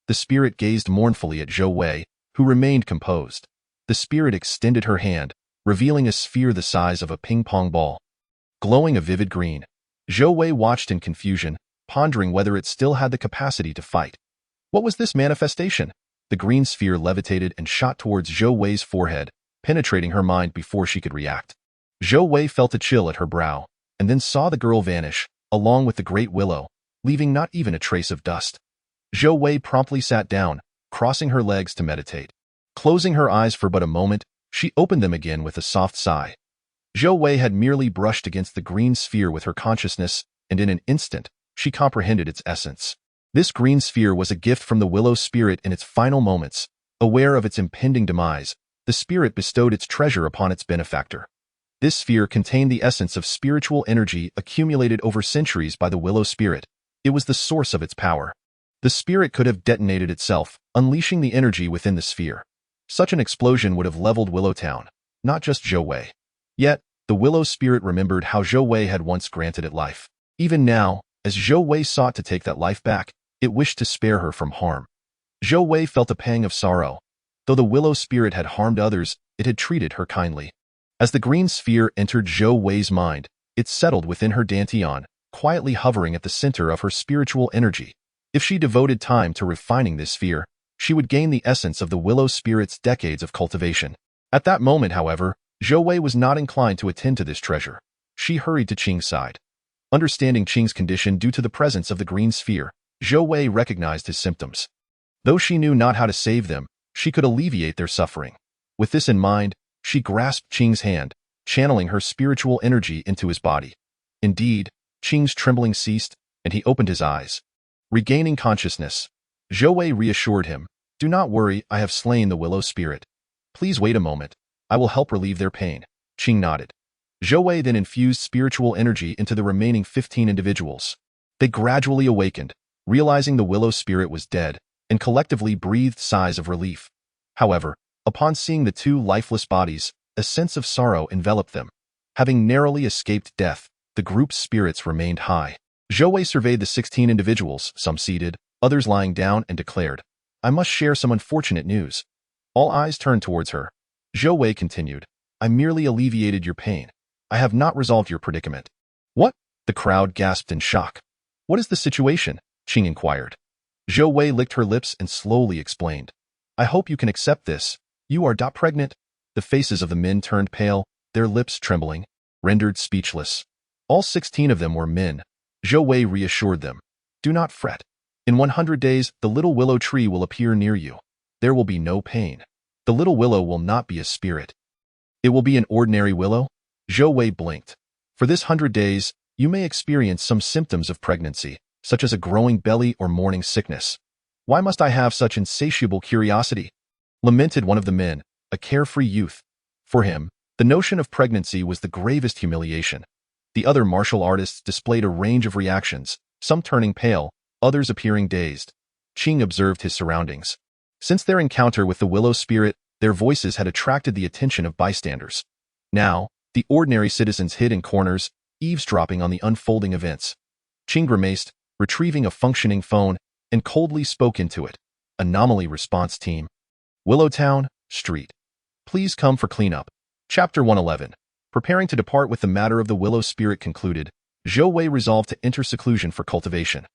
The spirit gazed mournfully at Zhou Wei, who remained composed. The spirit extended her hand, revealing a sphere the size of a ping-pong ball. Glowing a vivid green, Zhou Wei watched in confusion, pondering whether it still had the capacity to fight. What was this manifestation? The green sphere levitated and shot towards Zhou Wei's forehead, penetrating her mind before she could react. Zhou Wei felt a chill at her brow, and then saw the girl vanish, along with the great willow, leaving not even a trace of dust. Zhou Wei promptly sat down, crossing her legs to meditate. Closing her eyes for but a moment, she opened them again with a soft sigh. Zhou Wei had merely brushed against the green sphere with her consciousness, and in an instant, she comprehended its essence. This green sphere was a gift from the willow spirit in its final moments. Aware of its impending demise, the spirit bestowed its treasure upon its benefactor. This sphere contained the essence of spiritual energy accumulated over centuries by the willow spirit. It was the source of its power. The spirit could have detonated itself, unleashing the energy within the sphere. Such an explosion would have leveled Willowtown, not just Zhou Wei. Yet, the willow spirit remembered how Zhou Wei had once granted it life. Even now, as Zhou Wei sought to take that life back, it wished to spare her from harm. Zhou Wei felt a pang of sorrow. Though the willow spirit had harmed others, it had treated her kindly. As the green sphere entered Zhou Wei's mind, it settled within her dantian, quietly hovering at the center of her spiritual energy. If she devoted time to refining this sphere, she would gain the essence of the willow spirit's decades of cultivation. At that moment, however, Zhou Wei was not inclined to attend to this treasure. She hurried to Qing's side. Understanding Qing's condition due to the presence of the green sphere, Zhou Wei recognized his symptoms. Though she knew not how to save them, she could alleviate their suffering. With this in mind, she grasped Qing's hand, channeling her spiritual energy into his body. Indeed, Qing's trembling ceased, and he opened his eyes. Regaining consciousness, Zhou Wei reassured him, "Do not worry, I have slain the willow spirit. Please wait a moment. I will help relieve their pain." Qing nodded. Zhou Wei then infused spiritual energy into the remaining 15 individuals. They gradually awakened, realizing the willow spirit was dead, and collectively breathed sighs of relief. However, upon seeing the 2 lifeless bodies, a sense of sorrow enveloped them. Having narrowly escaped death, the group's spirits remained high. Zhou Wei surveyed the 16 individuals, some seated, others lying down, and declared, "I must share some unfortunate news." All eyes turned towards her. Zhou Wei continued, "I merely alleviated your pain. I have not resolved your predicament." "What?" The crowd gasped in shock. "What is the situation?" Qing inquired. Zhou Wei licked her lips and slowly explained, "I hope you can accept this. You are pregnant." The faces of the men turned pale, their lips trembling, rendered speechless. All 16 of them were men. Zhou Wei reassured them, "Do not fret. In 100 days, the little willow tree will appear near you. There will be no pain. The little willow will not be a spirit. It will be an ordinary willow." Zhou Wei blinked. "For this 100 days, you may experience some symptoms of pregnancy, such as a growing belly or morning sickness." "Why must I have such insatiable curiosity?" lamented one of the men, a carefree youth. For him, the notion of pregnancy was the gravest humiliation. The other martial artists displayed a range of reactions, some turning pale, others appearing dazed. Qing observed his surroundings. Since their encounter with the willow spirit, their voices had attracted the attention of bystanders. Now, the ordinary citizens hid in corners, eavesdropping on the unfolding events. Qing grimaced, retrieving a functioning phone, and coldly spoke into it. "Anomaly response team. Willowtown, Street. Please come for cleanup." Chapter 111. Preparing to depart with the matter of the willow spirit concluded, Zhou Wei resolved to enter seclusion for cultivation.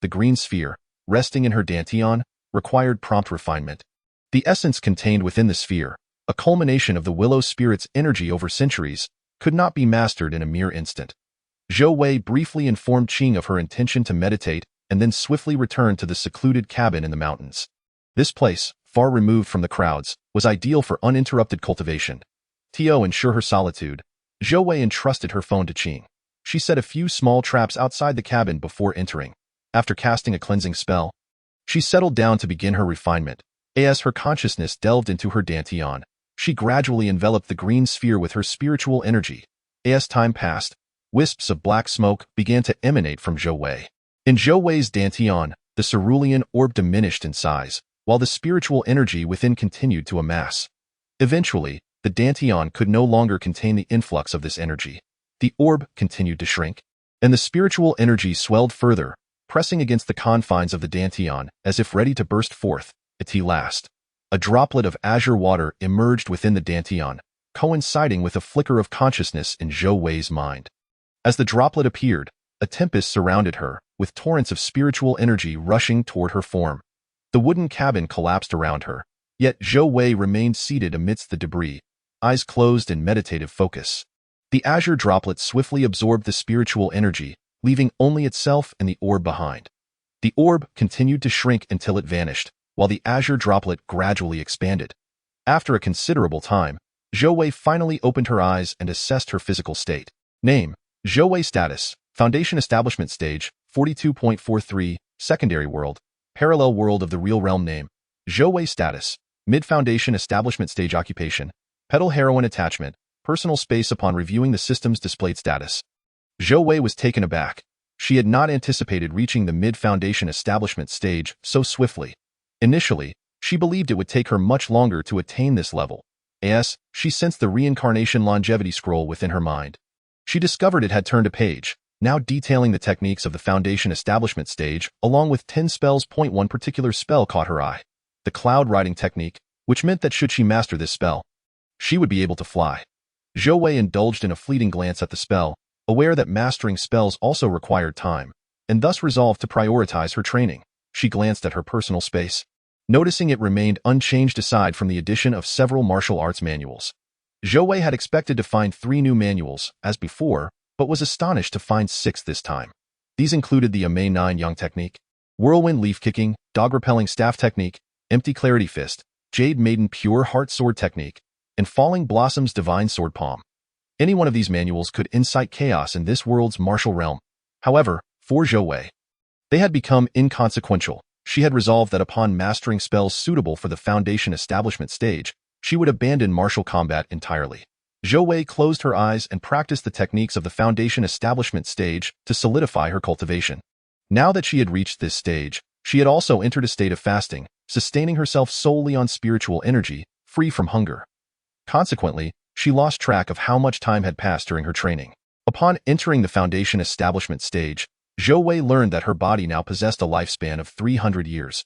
The green sphere, resting in her dantian, required prompt refinement. The essence contained within the sphere, a culmination of the willow spirit's energy over centuries, could not be mastered in a mere instant. Zhou Wei briefly informed Qing of her intention to meditate and then swiftly returned to the secluded cabin in the mountains. This place, far removed from the crowds, was ideal for uninterrupted cultivation. To ensure her solitude, Zhou Wei entrusted her phone to Qing. She set a few small traps outside the cabin before entering. After casting a cleansing spell, she settled down to begin her refinement. As her consciousness delved into her dantian, she gradually enveloped the green sphere with her spiritual energy. As time passed, wisps of black smoke began to emanate from Zhou Wei. In Zhou Wei's dantian, the cerulean orb diminished in size, while the spiritual energy within continued to amass. Eventually, the dantian could no longer contain the influx of this energy. The orb continued to shrink, and the spiritual energy swelled further, pressing against the confines of the dantian as if ready to burst forth. At last, a droplet of azure water emerged within the dantian, coinciding with a flicker of consciousness in Zhou Wei's mind. As the droplet appeared, a tempest surrounded her, with torrents of spiritual energy rushing toward her form. The wooden cabin collapsed around her, yet Zhou Wei remained seated amidst the debris, eyes closed in meditative focus. The azure droplet swiftly absorbed the spiritual energy, leaving only itself and the orb behind. The orb continued to shrink until it vanished, while the azure droplet gradually expanded. After a considerable time, Zhou Wei finally opened her eyes and assessed her physical state. Name: Zhou Wei. Status: Foundation Establishment Stage, 42.43, Secondary World, Parallel World of the Real Realm. Name: Zhou Wei. Status: Mid-Foundation Establishment Stage. Occupation: Petal Heroine. Attachment: Personal space. Upon reviewing the system's displayed status, Zhou Wei was taken aback. She had not anticipated reaching the mid-foundation establishment stage so swiftly. Initially, she believed it would take her much longer to attain this level. As she sensed the reincarnation longevity scroll within her mind, she discovered it had turned a page, now detailing the techniques of the foundation establishment stage, along with 10 spells. One particular spell caught her eye: the cloud riding technique, which meant that should she master this spell, she would be able to fly. Zhou Wei indulged in a fleeting glance at the spell, aware that mastering spells also required time, and thus resolved to prioritize her training. She glanced at her personal space, noticing it remained unchanged aside from the addition of several martial arts manuals. Zhou Wei had expected to find 3 new manuals, as before, but was astonished to find 6 this time. These included the Amei 9 Yang technique, Whirlwind Leaf Kicking, Dog Repelling Staff technique, Empty Clarity Fist, Jade Maiden Pure Heart Sword technique, and Falling Blossoms Divine Sword Palm. Any one of these manuals could incite chaos in this world's martial realm. However, for Zhou Wei, they had become inconsequential. She had resolved that upon mastering spells suitable for the foundation establishment stage, she would abandon martial combat entirely. Zhou Wei closed her eyes and practiced the techniques of the foundation establishment stage to solidify her cultivation. Now that she had reached this stage, she had also entered a state of fasting, sustaining herself solely on spiritual energy, free from hunger. Consequently, she lost track of how much time had passed during her training. Upon entering the foundation establishment stage, Zhou Wei learned that her body now possessed a lifespan of 300 years.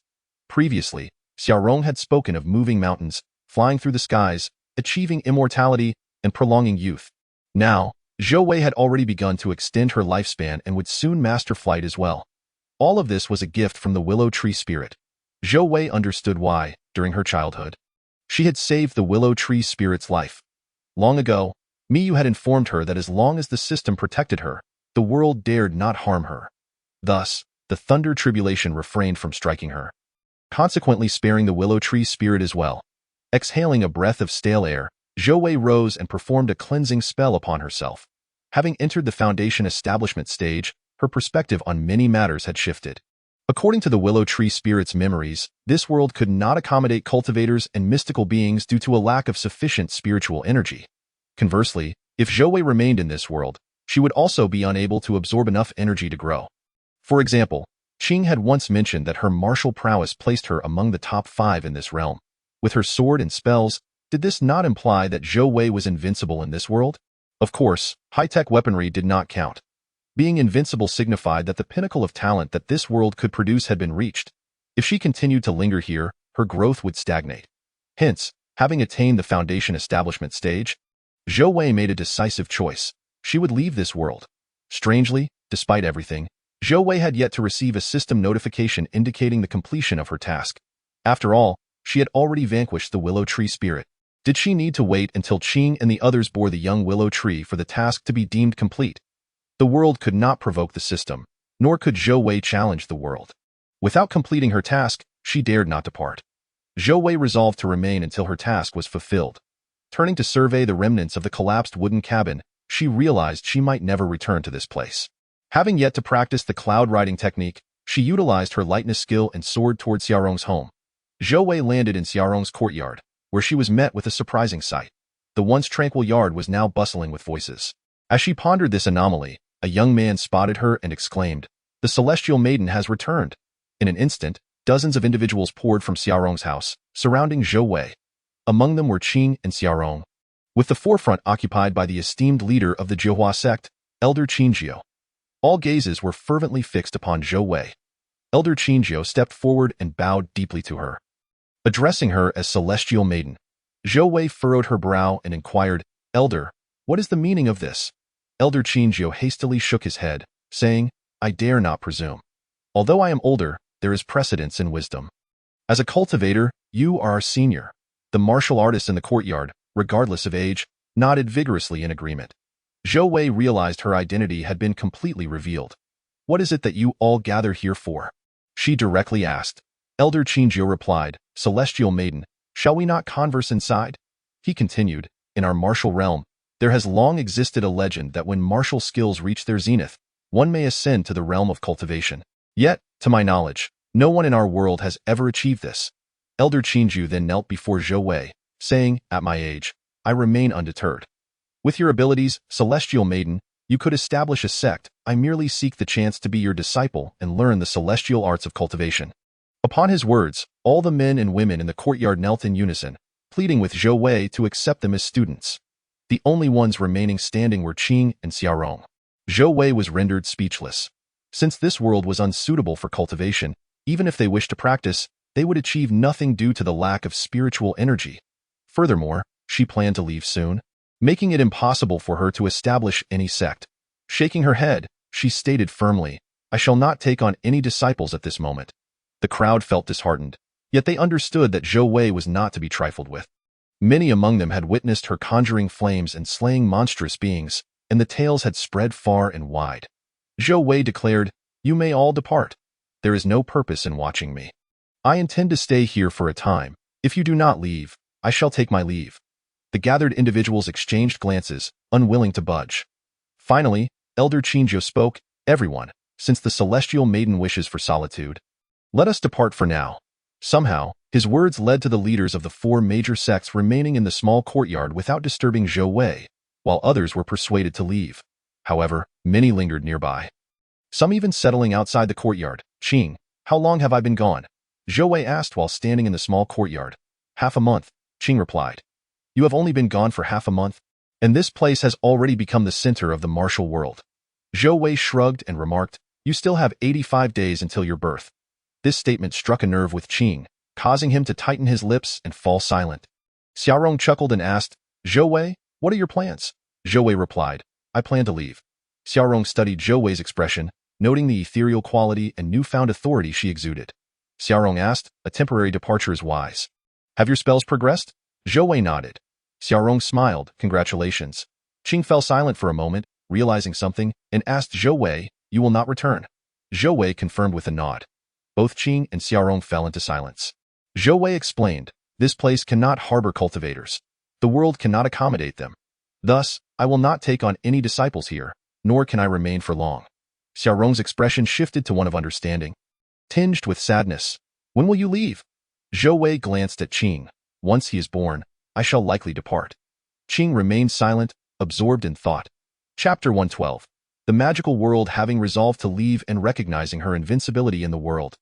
Previously, Xiaorong had spoken of moving mountains, flying through the skies, achieving immortality, and prolonging youth. Now, Zhou Wei had already begun to extend her lifespan and would soon master flight as well. All of this was a gift from the willow tree spirit. Zhou Wei understood why, during her childhood, she had saved the willow tree spirit's life. Long ago, Miyu had informed her that as long as the system protected her, the world dared not harm her. Thus, the thunder tribulation refrained from striking her, consequently sparing the willow tree spirit as well. Exhaling a breath of stale air, Zhou Wei rose and performed a cleansing spell upon herself. Having entered the foundation establishment stage, her perspective on many matters had shifted. According to the willow tree spirit's memories, this world could not accommodate cultivators and mystical beings due to a lack of sufficient spiritual energy. Conversely, if Zhou Wei remained in this world, she would also be unable to absorb enough energy to grow. For example, Qing had once mentioned that her martial prowess placed her among the top 5 in this realm. With her sword and spells, did this not imply that Zhou Wei was invincible in this world? Of course, high-tech weaponry did not count. Being invincible signified that the pinnacle of talent that this world could produce had been reached. If she continued to linger here, her growth would stagnate. Hence, having attained the foundation establishment stage, Zhou Wei made a decisive choice. She would leave this world. Strangely, despite everything, Zhou Wei had yet to receive a system notification indicating the completion of her task. After all, she had already vanquished the willow tree spirit. Did she need to wait until Qing and the others bore the young willow tree for the task to be deemed complete? The world could not provoke the system, nor could Zhou Wei challenge the world. Without completing her task, she dared not depart. Zhou Wei resolved to remain until her task was fulfilled. Turning to survey the remnants of the collapsed wooden cabin, she realized she might never return to this place. Having yet to practice the cloud riding technique, she utilized her lightness skill and soared toward Xiaorong's home. Zhou Wei landed in Xiaorong's courtyard, where she was met with a surprising sight. The once tranquil yard was now bustling with voices. As she pondered this anomaly, a young man spotted her and exclaimed, "The celestial maiden has returned." In an instant, dozens of individuals poured from Xiaorong's house, surrounding Zhou Wei. Among them were Qing and Xiaorong, with the forefront occupied by the esteemed leader of the Zhuhua sect, Elder Qingjiu. All gazes were fervently fixed upon Zhou Wei. Elder Qingjiu stepped forward and bowed deeply to her. Addressing her as Celestial Maiden, Zhou Wei furrowed her brow and inquired, "Elder, what is the meaning of this?" Elder Qingjiu hastily shook his head, saying, "I dare not presume. Although I am older, there is precedence in wisdom. As a cultivator, you are our senior." The martial artist in the courtyard, regardless of age, nodded vigorously in agreement. Zhou Wei realized her identity had been completely revealed. "What is it that you all gather here for?" she directly asked. Elder Qingjiu replied, "Celestial Maiden, shall we not converse inside?" He continued, "In our martial realm, there has long existed a legend that when martial skills reach their zenith, one may ascend to the realm of cultivation. Yet, to my knowledge, no one in our world has ever achieved this." Elder Qingjiu then knelt before Zhou Wei, saying, "At my age, I remain undeterred. With your abilities, Celestial Maiden, you could establish a sect. I merely seek the chance to be your disciple and learn the celestial arts of cultivation." Upon his words, all the men and women in the courtyard knelt in unison, pleading with Zhou Wei to accept them as students. The only ones remaining standing were Qing and Xiaorong. Zhou Wei was rendered speechless. Since this world was unsuitable for cultivation, even if they wished to practice, they would achieve nothing due to the lack of spiritual energy. Furthermore, she planned to leave soon, making it impossible for her to establish any sect. Shaking her head, she stated firmly, "I shall not take on any disciples at this moment." The crowd felt disheartened, yet they understood that Zhou Wei was not to be trifled with. Many among them had witnessed her conjuring flames and slaying monstrous beings, and the tales had spread far and wide. Zhou Wei declared, "You may all depart. There is no purpose in watching me. I intend to stay here for a time. If you do not leave, I shall take my leave." The gathered individuals exchanged glances, unwilling to budge. Finally, Elder Qingjiu spoke, "Everyone, since the Celestial Maiden wishes for solitude, let us depart for now." Somehow, his words led to the leaders of the 4 major sects remaining in the small courtyard without disturbing Zhou Wei, while others were persuaded to leave. However, many lingered nearby, some even settling outside the courtyard. "Qing, how long have I been gone?" Zhou Wei asked while standing in the small courtyard. "Half a month," Qing replied. "You have only been gone for half a month? And this place has already become the center of the martial world." Zhou Wei shrugged and remarked, You still have 85 days until your birth. This statement struck a nerve with Qing, causing him to tighten his lips and fall silent. Xiaorong chuckled and asked, Zhou Wei, what are your plans? Zhou Wei replied, I plan to leave. Xiaorong studied Zhou Wei's expression, noting the ethereal quality and newfound authority she exuded. Xiaorong asked, a temporary departure is wise. Have your spells progressed? Zhou Wei nodded. Xiaorong smiled, congratulations. Qing fell silent for a moment, realizing something, and asked Zhou Wei, you will not return. Zhou Wei confirmed with a nod. Both Qing and Xiaorong fell into silence. Zhou Wei explained, this place cannot harbor cultivators. The world cannot accommodate them. Thus, I will not take on any disciples here, nor can I remain for long. Xiaorong's expression shifted to one of understanding, tinged with sadness. When will you leave? Zhou Wei glanced at Qing. Once he is born, I shall likely depart. Qing remained silent, absorbed in thought. Chapter 112. The magical world having resolved to leave and recognizing her invincibility in the world.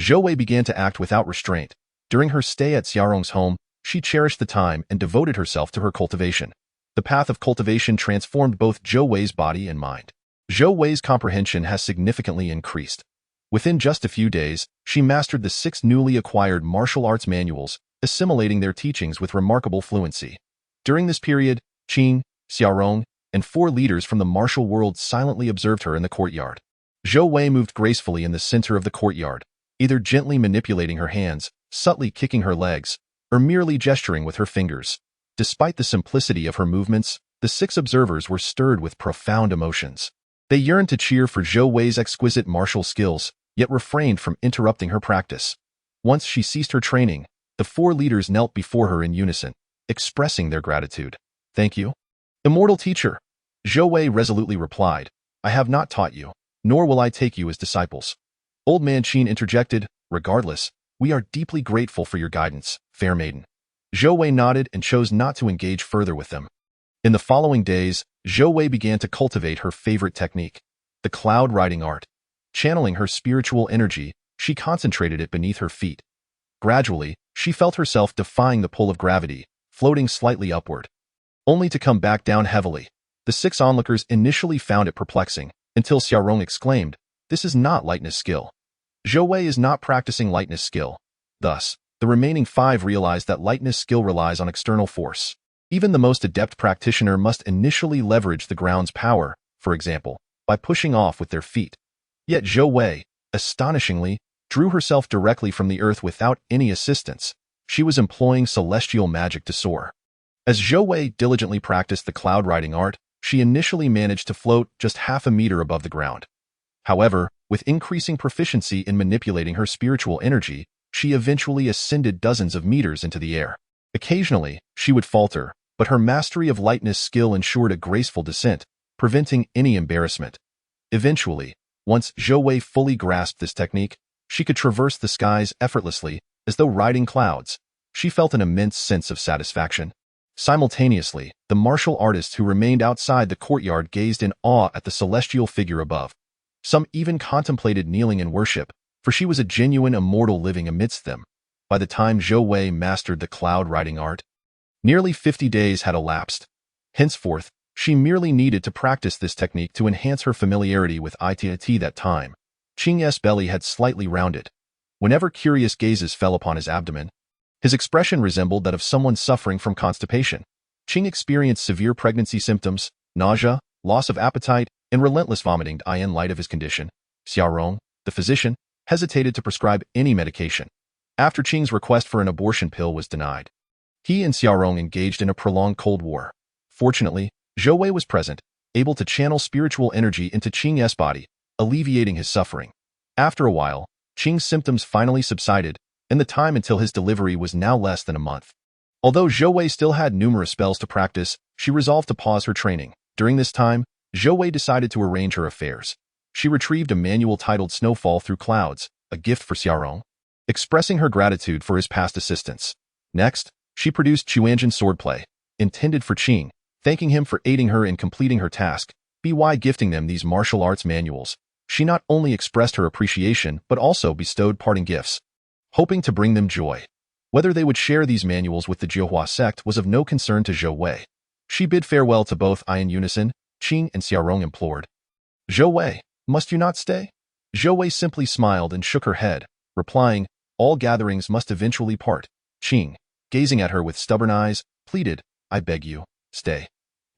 Zhou Wei began to act without restraint. During her stay at Xiaorong's home, she cherished the time and devoted herself to her cultivation. The path of cultivation transformed both Zhou Wei's body and mind. Zhou Wei's comprehension has significantly increased. Within just a few days, she mastered the 6 newly acquired martial arts manuals, assimilating their teachings with remarkable fluency. During this period, Qing, Xiaorong, and 4 leaders from the martial world silently observed her in the courtyard. Zhou Wei moved gracefully in the center of the courtyard, either gently manipulating her hands, subtly kicking her legs, or merely gesturing with her fingers. Despite the simplicity of her movements, the 6 observers were stirred with profound emotions. They yearned to cheer for Zhou Wei's exquisite martial skills, yet refrained from interrupting her practice. Once she ceased her training, the 4 leaders knelt before her in unison, expressing their gratitude. Thank you, immortal teacher. Zhou Wei resolutely replied, I have not taught you, nor will I take you as disciples. Old man Qin interjected, regardless, we are deeply grateful for your guidance, fair maiden. Zhou Wei nodded and chose not to engage further with them. In the following days, Zhou Wei began to cultivate her favorite technique, the cloud riding art. Channeling her spiritual energy, she concentrated it beneath her feet. Gradually, she felt herself defying the pull of gravity, floating slightly upward, only to come back down heavily. The 6 onlookers initially found it perplexing, until Xiaorong exclaimed, this is not lightness skill. Zhou Wei is not practicing lightness skill. Thus, the remaining 5 realized that lightness skill relies on external force. Even the most adept practitioner must initially leverage the ground's power, for example, by pushing off with their feet. Yet Zhou Wei, astonishingly, drew herself directly from the earth without any assistance. She was employing celestial magic to soar. As Zhou Wei diligently practiced the cloud riding art, she initially managed to float just half a meter above the ground. However, with increasing proficiency in manipulating her spiritual energy, she eventually ascended dozens of meters into the air. Occasionally, she would falter, but her mastery of lightness skill ensured a graceful descent, preventing any embarrassment. Eventually, once Zhou Wei fully grasped this technique, she could traverse the skies effortlessly, as though riding clouds. She felt an immense sense of satisfaction. Simultaneously, the martial artists who remained outside the courtyard gazed in awe at the celestial figure above. Some even contemplated kneeling in worship, for she was a genuine immortal living amidst them. By the time Zhou Wei mastered the cloud riding art, nearly 50 days had elapsed. Henceforth, she merely needed to practice this technique to enhance her familiarity with it. That time, Qing's belly had slightly rounded. Whenever curious gazes fell upon his abdomen, his expression resembled that of someone suffering from constipation. Qing experienced severe pregnancy symptoms, nausea, loss of appetite, and relentless vomiting. In light of his condition, Xiaorong, the physician, hesitated to prescribe any medication. After Qing's request for an abortion pill was denied, he and Xiaorong engaged in a prolonged cold war. Fortunately, Zhou Wei was present, able to channel spiritual energy into Qing's body, alleviating his suffering. After a while, Qing's symptoms finally subsided, and the time until his delivery was now less than a month. Although Zhou Wei still had numerous spells to practice, she resolved to pause her training. During this time, Zhou Wei decided to arrange her affairs. She retrieved a manual titled Snowfall Through Clouds, a gift for Xiaorong, expressing her gratitude for his past assistance. Next, she produced Chuanjin swordplay, intended for Qing, thanking him for aiding her in completing her task. By gifting them these martial arts manuals, she not only expressed her appreciation but also bestowed parting gifts, hoping to bring them joy. Whether they would share these manuals with the Jiuhua sect was of no concern to Zhou Wei. She bid farewell to both in unison. Qing and Xiaorong implored, Zhou Wei, must you not stay? Zhou Wei simply smiled and shook her head, replying, "All gatherings must eventually part." Qing, gazing at her with stubborn eyes, pleaded, "I beg you, stay."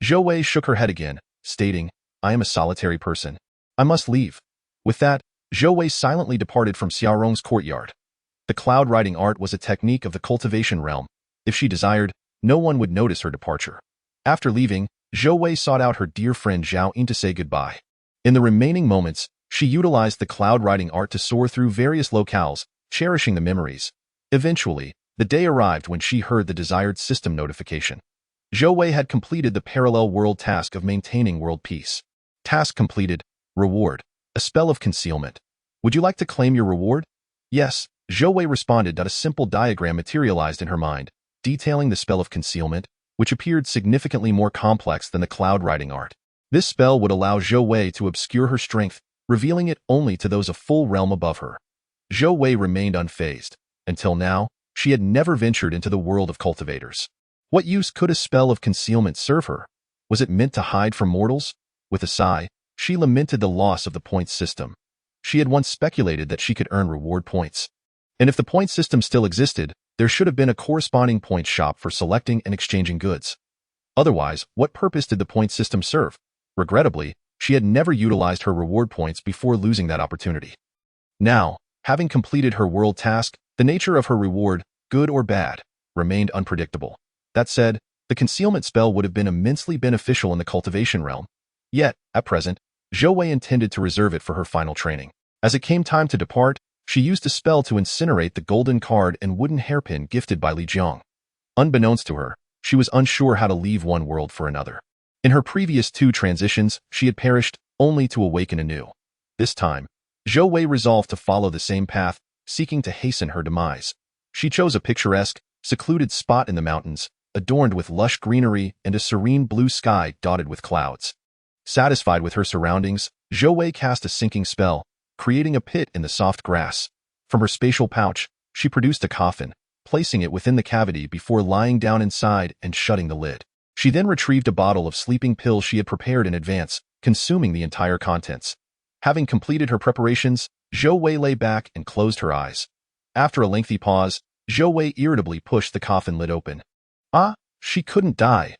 Zhou Wei shook her head again, stating, "I am a solitary person. I must leave." With that, Zhou Wei silently departed from Xiaorong's courtyard. The cloud riding art was a technique of the cultivation realm. If she desired, no one would notice her departure. After leaving, Zhou Wei sought out her dear friend Zhao Yin to say goodbye. In the remaining moments, she utilized the cloud riding art to soar through various locales, cherishing the memories. Eventually, the day arrived when she heard the desired system notification. Zhou Wei had completed the parallel world task of maintaining world peace. Task completed. Reward. A spell of concealment. Would you like to claim your reward? Yes, Zhou Wei responded. A simple diagram materialized in her mind, detailing the spell of concealment, which appeared significantly more complex than the cloud riding art. This spell would allow Zhou Wei to obscure her strength, revealing it only to those a full realm above her. Zhou Wei remained unfazed. Until now, she had never ventured into the world of cultivators. What use could a spell of concealment serve her? Was it meant to hide from mortals? With a sigh, she lamented the loss of the points system. She had once speculated that she could earn reward points. And if the point system still existed, there should have been a corresponding point shop for selecting and exchanging goods. Otherwise, what purpose did the point system serve? Regrettably, she had never utilized her reward points before losing that opportunity. Now, having completed her world task, the nature of her reward, good or bad, remained unpredictable. That said, the concealment spell would have been immensely beneficial in the cultivation realm. Yet, at present, Zhou Wei intended to reserve it for her final training. As it came time to depart, she used a spell to incinerate the golden card and wooden hairpin gifted by Li Jiang. Unbeknownst to her, she was unsure how to leave one world for another. In her previous 2 transitions, she had perished, only to awaken anew. This time, Zhou Wei resolved to follow the same path, seeking to hasten her demise. She chose a picturesque, secluded spot in the mountains, adorned with lush greenery and a serene blue sky dotted with clouds. Satisfied with her surroundings, Zhou Wei cast a sinking spell, creating a pit in the soft grass. From her spatial pouch, she produced a coffin, placing it within the cavity before lying down inside and shutting the lid. She then retrieved a bottle of sleeping pills she had prepared in advance, consuming the entire contents. Having completed her preparations, Zhou Wei lay back and closed her eyes. After a lengthy pause, Zhou Wei irritably pushed the coffin lid open. Ah, she couldn't die.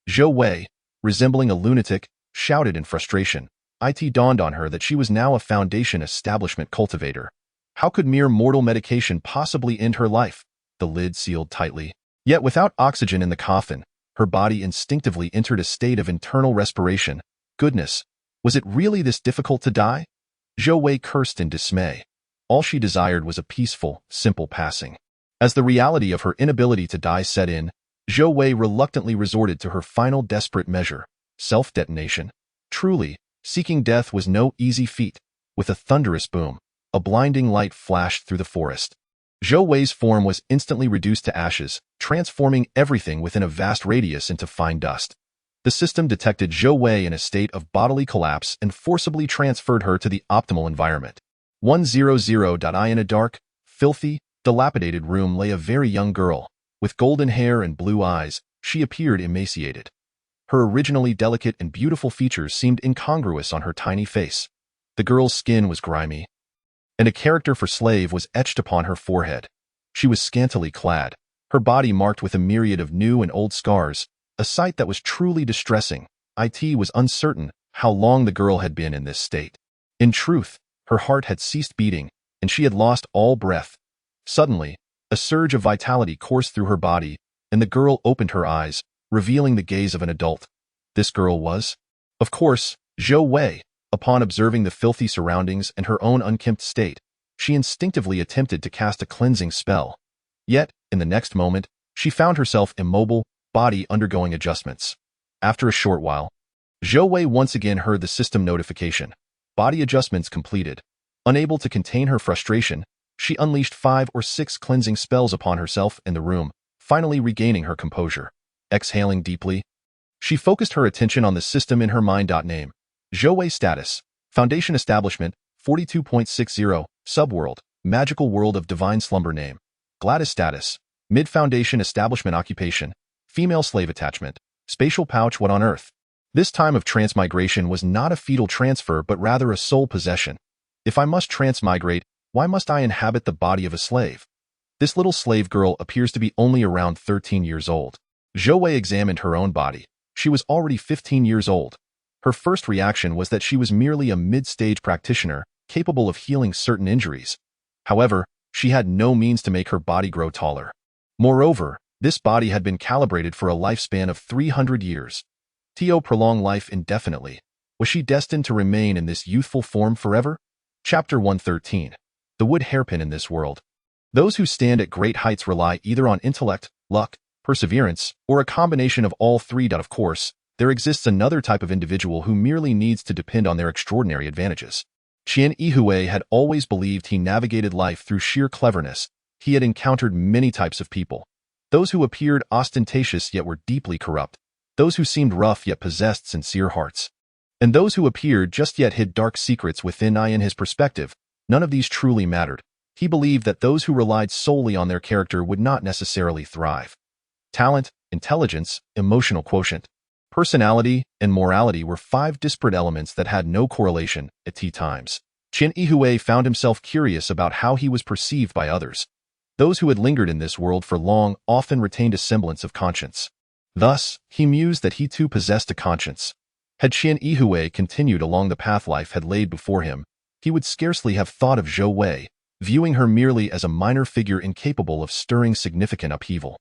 Zhou Wei, resembling a lunatic, shouted in frustration. It dawned on her that she was now a Foundation establishment cultivator. How could mere mortal medication possibly end her life? The lid sealed tightly. Yet without oxygen in the coffin, her body instinctively entered a state of internal respiration. Goodness, was it really this difficult to die? Zhou Wei cursed in dismay. All she desired was a peaceful, simple passing. As the reality of her inability to die set in, Zhou Wei reluctantly resorted to her final desperate measure, self-detonation. Truly, seeking death was no easy feat. With a thunderous boom, a blinding light flashed through the forest. Zhou Wei's form was instantly reduced to ashes, transforming everything within a vast radius into fine dust. The system detected Zhou Wei in a state of bodily collapse and forcibly transferred her to the optimal environment. 100.I In a dark, filthy, dilapidated room lay a very young girl. With golden hair and blue eyes, she appeared emaciated. Her originally delicate and beautiful features seemed incongruous on her tiny face. The girl's skin was grimy, and a character for slave was etched upon her forehead. She was scantily clad, her body marked with a myriad of new and old scars, a sight that was truly distressing. It was uncertain how long the girl had been in this state. In truth, her heart had ceased beating, and she had lost all breath. Suddenly, a surge of vitality coursed through her body, and the girl opened her eyes, revealing the gaze of an adult. This girl was, of course, Zhou Wei. Upon observing the filthy surroundings and her own unkempt state, she instinctively attempted to cast a cleansing spell. Yet, in the next moment, she found herself immobile, body undergoing adjustments. After a short while, Zhou Wei once again heard the system notification. Body adjustments completed. Unable to contain her frustration, she unleashed 5 or 6 cleansing spells upon herself and the room, finally regaining her composure. Exhaling deeply, she focused her attention on the system in her mind. Name: Zhou Wei. Status: Foundation Establishment, 42.60, Subworld, Magical World of Divine Slumber. Name: Gladys. Status: Mid-Foundation Establishment. Occupation: Female Slave Attachment. Spatial Pouch. What on earth? This time of transmigration was not a fetal transfer but rather a soul possession. If I must transmigrate, why must I inhabit the body of a slave? This little slave girl appears to be only around 13 years old. Zhou Wei examined her own body. She was already 15 years old. Her first reaction was that she was merely a mid-stage practitioner, capable of healing certain injuries. However, she had no means to make her body grow taller. Moreover, this body had been calibrated for a lifespan of 300 years. To prolong life indefinitely. Was she destined to remain in this youthful form forever? Chapter 113. The wood hairpin in this world. Those who stand at great heights rely either on intellect, luck, perseverance, or a combination of all three. Of course, there exists another type of individual who merely needs to depend on their extraordinary advantages. Qian Yihui had always believed he navigated life through sheer cleverness. He had encountered many types of people. Those who appeared ostentatious yet were deeply corrupt. Those who seemed rough yet possessed sincere hearts. And those who appeared just yet hid dark secrets within. In his perspective, none of these truly mattered. He believed that those who relied solely on their character would not necessarily thrive. Talent, intelligence, emotional quotient, personality, and morality were 5 disparate elements that had no correlation at times. Qian Yihui found himself curious about how he was perceived by others. Those who had lingered in this world for long often retained a semblance of conscience. Thus, he mused that he too possessed a conscience. Had Qian Yihui continued along the path life had laid before him, he would scarcely have thought of Zhou Wei, viewing her merely as a minor figure incapable of stirring significant upheaval.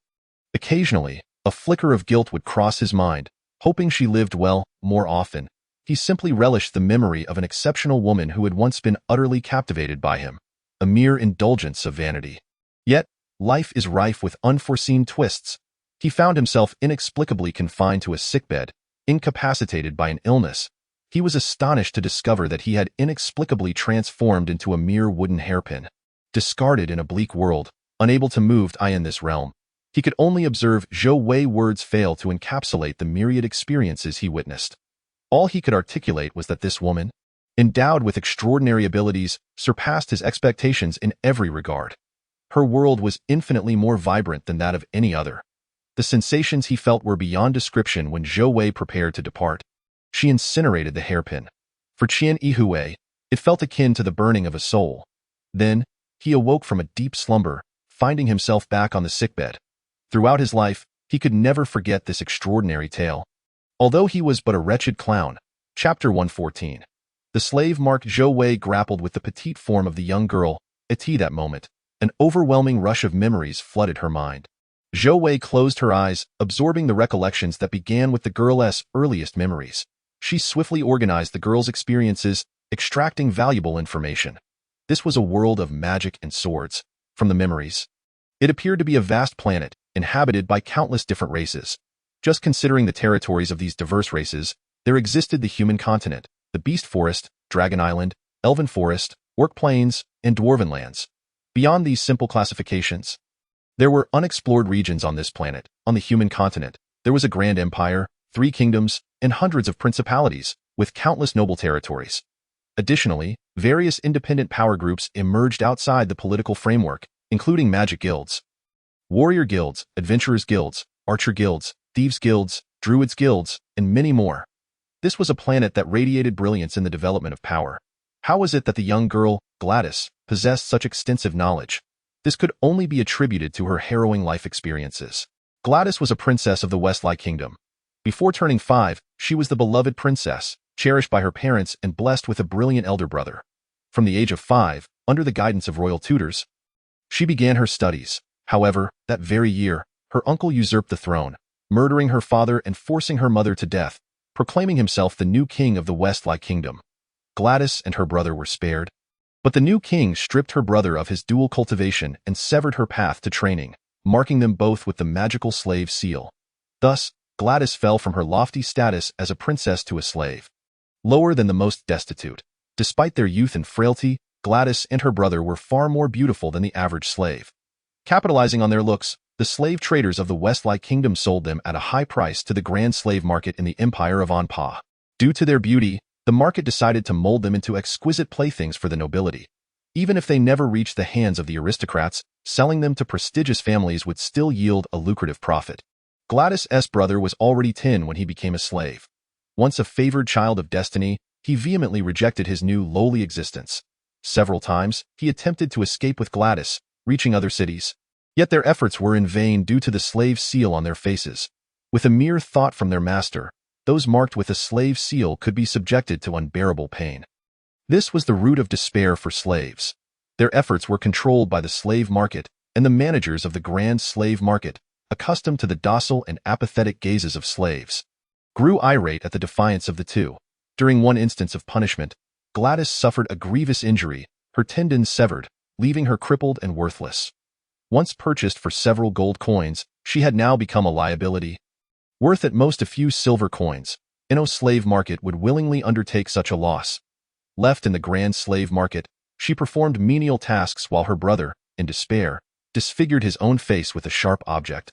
Occasionally, a flicker of guilt would cross his mind, hoping she lived well. More often, he simply relished the memory of an exceptional woman who had once been utterly captivated by him, a mere indulgence of vanity. Yet, life is rife with unforeseen twists. He found himself inexplicably confined to a sickbed, incapacitated by an illness. He was astonished to discover that he had inexplicably transformed into a mere wooden hairpin. Discarded in a bleak world, unable to move in this realm, he could only observe Zhou Wei. Words fail to encapsulate the myriad experiences he witnessed. All he could articulate was that this woman, endowed with extraordinary abilities, surpassed his expectations in every regard. Her world was infinitely more vibrant than that of any other. The sensations he felt were beyond description when Zhou Wei prepared to depart. She incinerated the hairpin. For Qian Yihui, it felt akin to the burning of a soul. Then, he awoke from a deep slumber, finding himself back on the sickbed. Throughout his life, he could never forget this extraordinary tale. Although he was but a wretched clown. Chapter 114. The slave-marked Zhou Wei grappled with the petite form of the young girl. At that moment, an overwhelming rush of memories flooded her mind. Zhou Wei closed her eyes, absorbing the recollections that began with the girl's earliest memories. She swiftly organized the girl's experiences, extracting valuable information. This was a world of magic and swords. From the memories, it appeared to be a vast planet, inhabited by countless different races. Just considering the territories of these diverse races, there existed the human continent, the beast forest, dragon island, elven forest, orc plains, and dwarven lands. Beyond these simple classifications, there were unexplored regions on this planet. On the human continent, there was a grand empire, 3 kingdoms, and hundreds of principalities, with countless noble territories. Additionally, various independent power groups emerged outside the political framework, including magic guilds, warrior guilds, adventurers guilds, archer guilds, thieves guilds, druids guilds, and many more. This was a planet that radiated brilliance in the development of power. How was it that the young girl, Gladys, possessed such extensive knowledge? This could only be attributed to her harrowing life experiences. Gladys was a princess of the Westlight Kingdom. Before turning 5, she was the beloved princess, cherished by her parents and blessed with a brilliant elder brother. From the age of 5, under the guidance of royal tutors, she began her studies. However, that very year, her uncle usurped the throne, murdering her father and forcing her mother to death, proclaiming himself the new king of the Westlight Kingdom. Gladys and her brother were spared, but the new king stripped her brother of his dual cultivation and severed her path to training, marking them both with the magical slave seal. Thus, Gladys fell from her lofty status as a princess to a slave, lower than the most destitute. Despite their youth and frailty, Gladys and her brother were far more beautiful than the average slave. Capitalizing on their looks, the slave traders of the Westlight Kingdom sold them at a high price to the grand slave market in the Empire of Anpa. Due to their beauty, the market decided to mold them into exquisite playthings for the nobility. Even if they never reached the hands of the aristocrats, selling them to prestigious families would still yield a lucrative profit. Gladys' brother was already 10 when he became a slave. Once a favored child of destiny, he vehemently rejected his new lowly existence. Several times, he attempted to escape with Gladys, reaching other cities. Yet their efforts were in vain due to the slave seal on their faces. With a mere thought from their master, those marked with a slave seal could be subjected to unbearable pain. This was the root of despair for slaves. Their efforts were controlled by the slave market and the managers of the grand slave market, accustomed to the docile and apathetic gazes of slaves, grew irate at the defiance of the two. During one instance of punishment, Gladys suffered a grievous injury, her tendons severed, leaving her crippled and worthless. Once purchased for several gold coins, she had now become a liability. Worth at most a few silver coins, no slave market would willingly undertake such a loss. Left in the grand slave market, she performed menial tasks while her brother, in despair, disfigured his own face with a sharp object.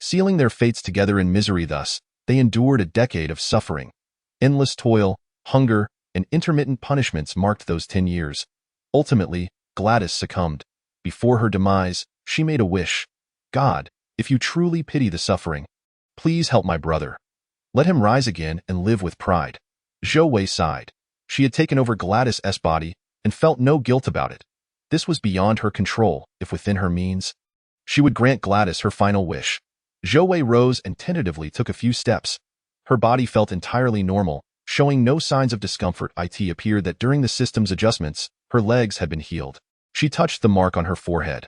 Sealing their fates together in misery thus, they endured a decade of suffering. Endless toil, hunger, and intermittent punishments marked those 10 years. Ultimately, Gladys succumbed. Before her demise, she made a wish. God, if you truly pity the suffering, please help my brother. Let him rise again and live with pride. Zhou Wei sighed. She had taken over Gladys' body and felt no guilt about it. This was beyond her control, if within her means. She would grant Gladys her final wish. Zhou Wei rose and tentatively took a few steps. Her body felt entirely normal, showing no signs of discomfort. It appeared that during the system's adjustments, her legs had been healed. She touched the mark on her forehead.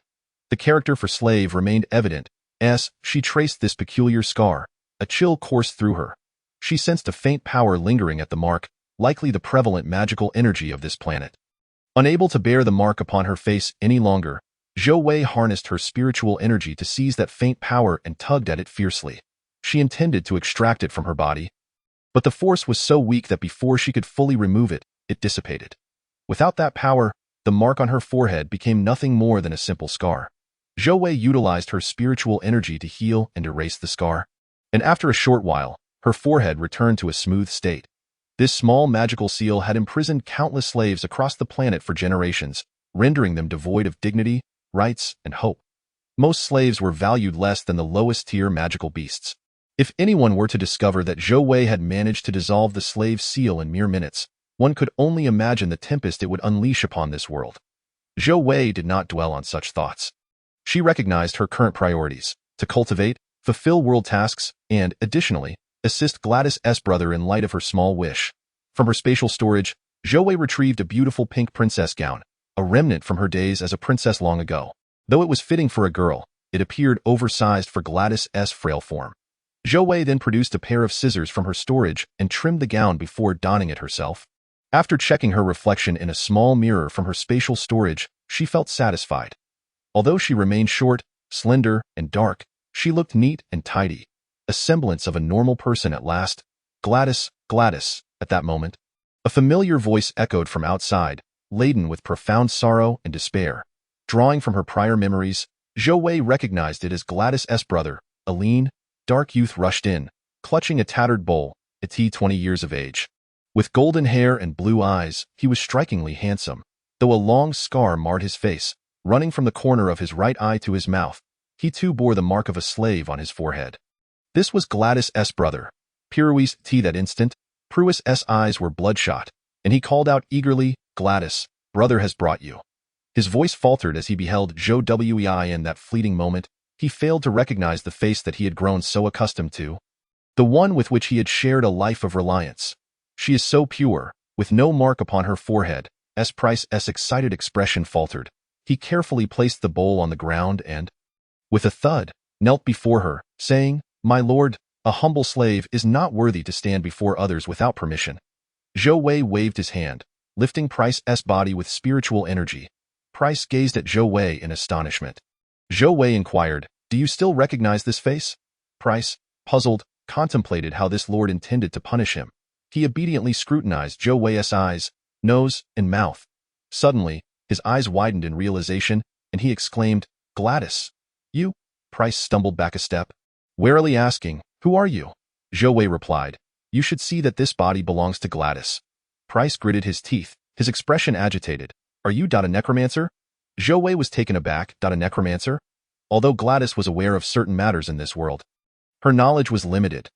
The character for slave remained evident as she traced this peculiar scar. A chill coursed through her. She sensed a faint power lingering at the mark, likely the prevalent magical energy of this planet. Unable to bear the mark upon her face any longer, Zhou Wei harnessed her spiritual energy to seize that faint power and tugged at it fiercely. She intended to extract it from her body, but the force was so weak that before she could fully remove it, it dissipated. Without that power, the mark on her forehead became nothing more than a simple scar. Zhou Wei utilized her spiritual energy to heal and erase the scar, and after a short while, her forehead returned to a smooth state. This small magical seal had imprisoned countless slaves across the planet for generations, rendering them devoid of dignity, rights, and hope. Most slaves were valued less than the lowest-tier magical beasts. If anyone were to discover that Zhou Wei had managed to dissolve the slave seal in mere minutes, one could only imagine the tempest it would unleash upon this world. Zhou Wei did not dwell on such thoughts. She recognized her current priorities: to cultivate, fulfill world tasks, and, additionally, assist Gladys' brother in light of her small wish. From her spatial storage, Zhou Wei retrieved a beautiful pink princess gown, a remnant from her days as a princess long ago. Though it was fitting for a girl, it appeared oversized for Gladys' frail form. Zhou Wei then produced a pair of scissors from her storage and trimmed the gown before donning it herself. After checking her reflection in a small mirror from her spatial storage, she felt satisfied. Although she remained short, slender, and dark, she looked neat and tidy, a semblance of a normal person at last. Gladys, Gladys, at that moment. A familiar voice echoed from outside, laden with profound sorrow and despair. Drawing from her prior memories, Zhou Wei recognized it as Gladys' brother. A lean, dark youth rushed in, clutching a tattered bowl, 20 years of age. With golden hair and blue eyes, he was strikingly handsome, though a long scar marred his face. Running from the corner of his right eye to his mouth, he too bore the mark of a slave on his forehead. This was Gladys' brother. Pirouis that instant, Pruis' eyes were bloodshot, and he called out eagerly, "Gladys, brother has brought you." His voice faltered as he beheld Zhou Wei in that fleeting moment. He failed to recognize the face that he had grown so accustomed to, the one with which he had shared a life of reliance. She is so pure, with no mark upon her forehead. Price's excited expression faltered. He carefully placed the bowl on the ground and, with a thud, knelt before her, saying, "My lord, a humble slave is not worthy to stand before others without permission." Zhou Wei waved his hand, lifting Price's body with spiritual energy. Price gazed at Zhou Wei in astonishment. Zhou Wei inquired, "Do you still recognize this face?" Price, puzzled, contemplated how this lord intended to punish him. He obediently scrutinized Zhou Wei's eyes, nose, and mouth. Suddenly, his eyes widened in realization, and he exclaimed, "Gladys, you?" Price stumbled back a step, warily asking, "Who are you?" Zhou Wei replied, "You should see that this body belongs to Gladys." Price gritted his teeth, his expression agitated. "Are you a necromancer?" Zhou Wei was taken aback. A necromancer? Although Gladys was aware of certain matters in this world, her knowledge was limited.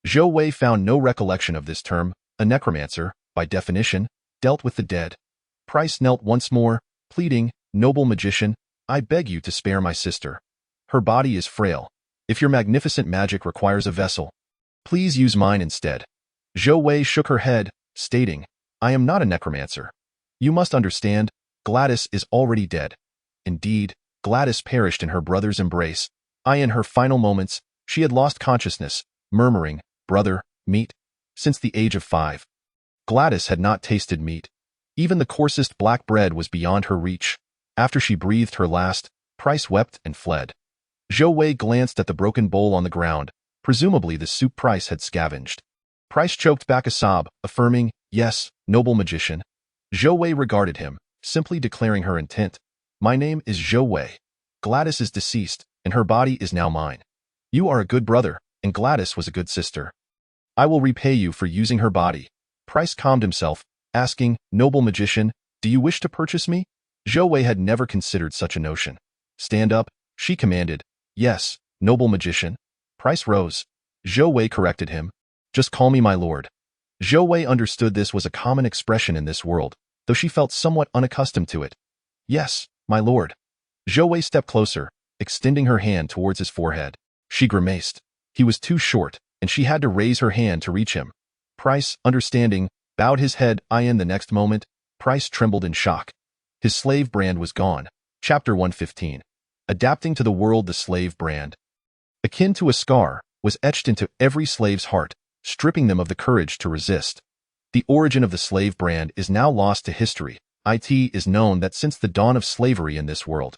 Zhou Wei found no recollection of this term. A necromancer, by definition, dealt with the dead. Price knelt once more, pleading, "Noble magician, I beg you to spare my sister. Her body is frail. If your magnificent magic requires a vessel, please use mine instead." Zhou Wei shook her head, stating, "I am not a necromancer. You must understand, Gladys is already dead." Indeed, Gladys perished in her brother's embrace. In her final moments, she had lost consciousness, murmuring, "Brother, meat." Since the age of 5, Gladys had not tasted meat. Even the coarsest black bread was beyond her reach. After she breathed her last, Price wept and fled. Zhou Wei glanced at the broken bowl on the ground, presumably the soup Price had scavenged. Price choked back a sob, affirming, "Yes, noble magician." Zhou Wei regarded him, simply declaring her intent. "My name is Zhou Wei. Gladys is deceased, and her body is now mine. You are a good brother, and Gladys was a good sister. I will repay you for using her body." Price calmed himself, asking, "Noble magician, do you wish to purchase me?" Zhou Wei had never considered such a notion. "Stand up," she commanded. "Yes, noble magician." Price rose. Zhou Wei corrected him. "Just call me my lord." Zhou Wei understood this was a common expression in this world, though she felt somewhat unaccustomed to it. "Yes, my lord." Zhou Wei stepped closer, extending her hand towards his forehead. She grimaced. He was too short, and she had to raise her hand to reach him. Price, understanding, bowed his head. In the next moment, Price trembled in shock. His slave brand was gone. Chapter 115. Adapting to the world. The slave brand, akin to a scar, was etched into every slave's heart, stripping them of the courage to resist. The origin of the slave brand is now lost to history. It is known that since the dawn of slavery in this world,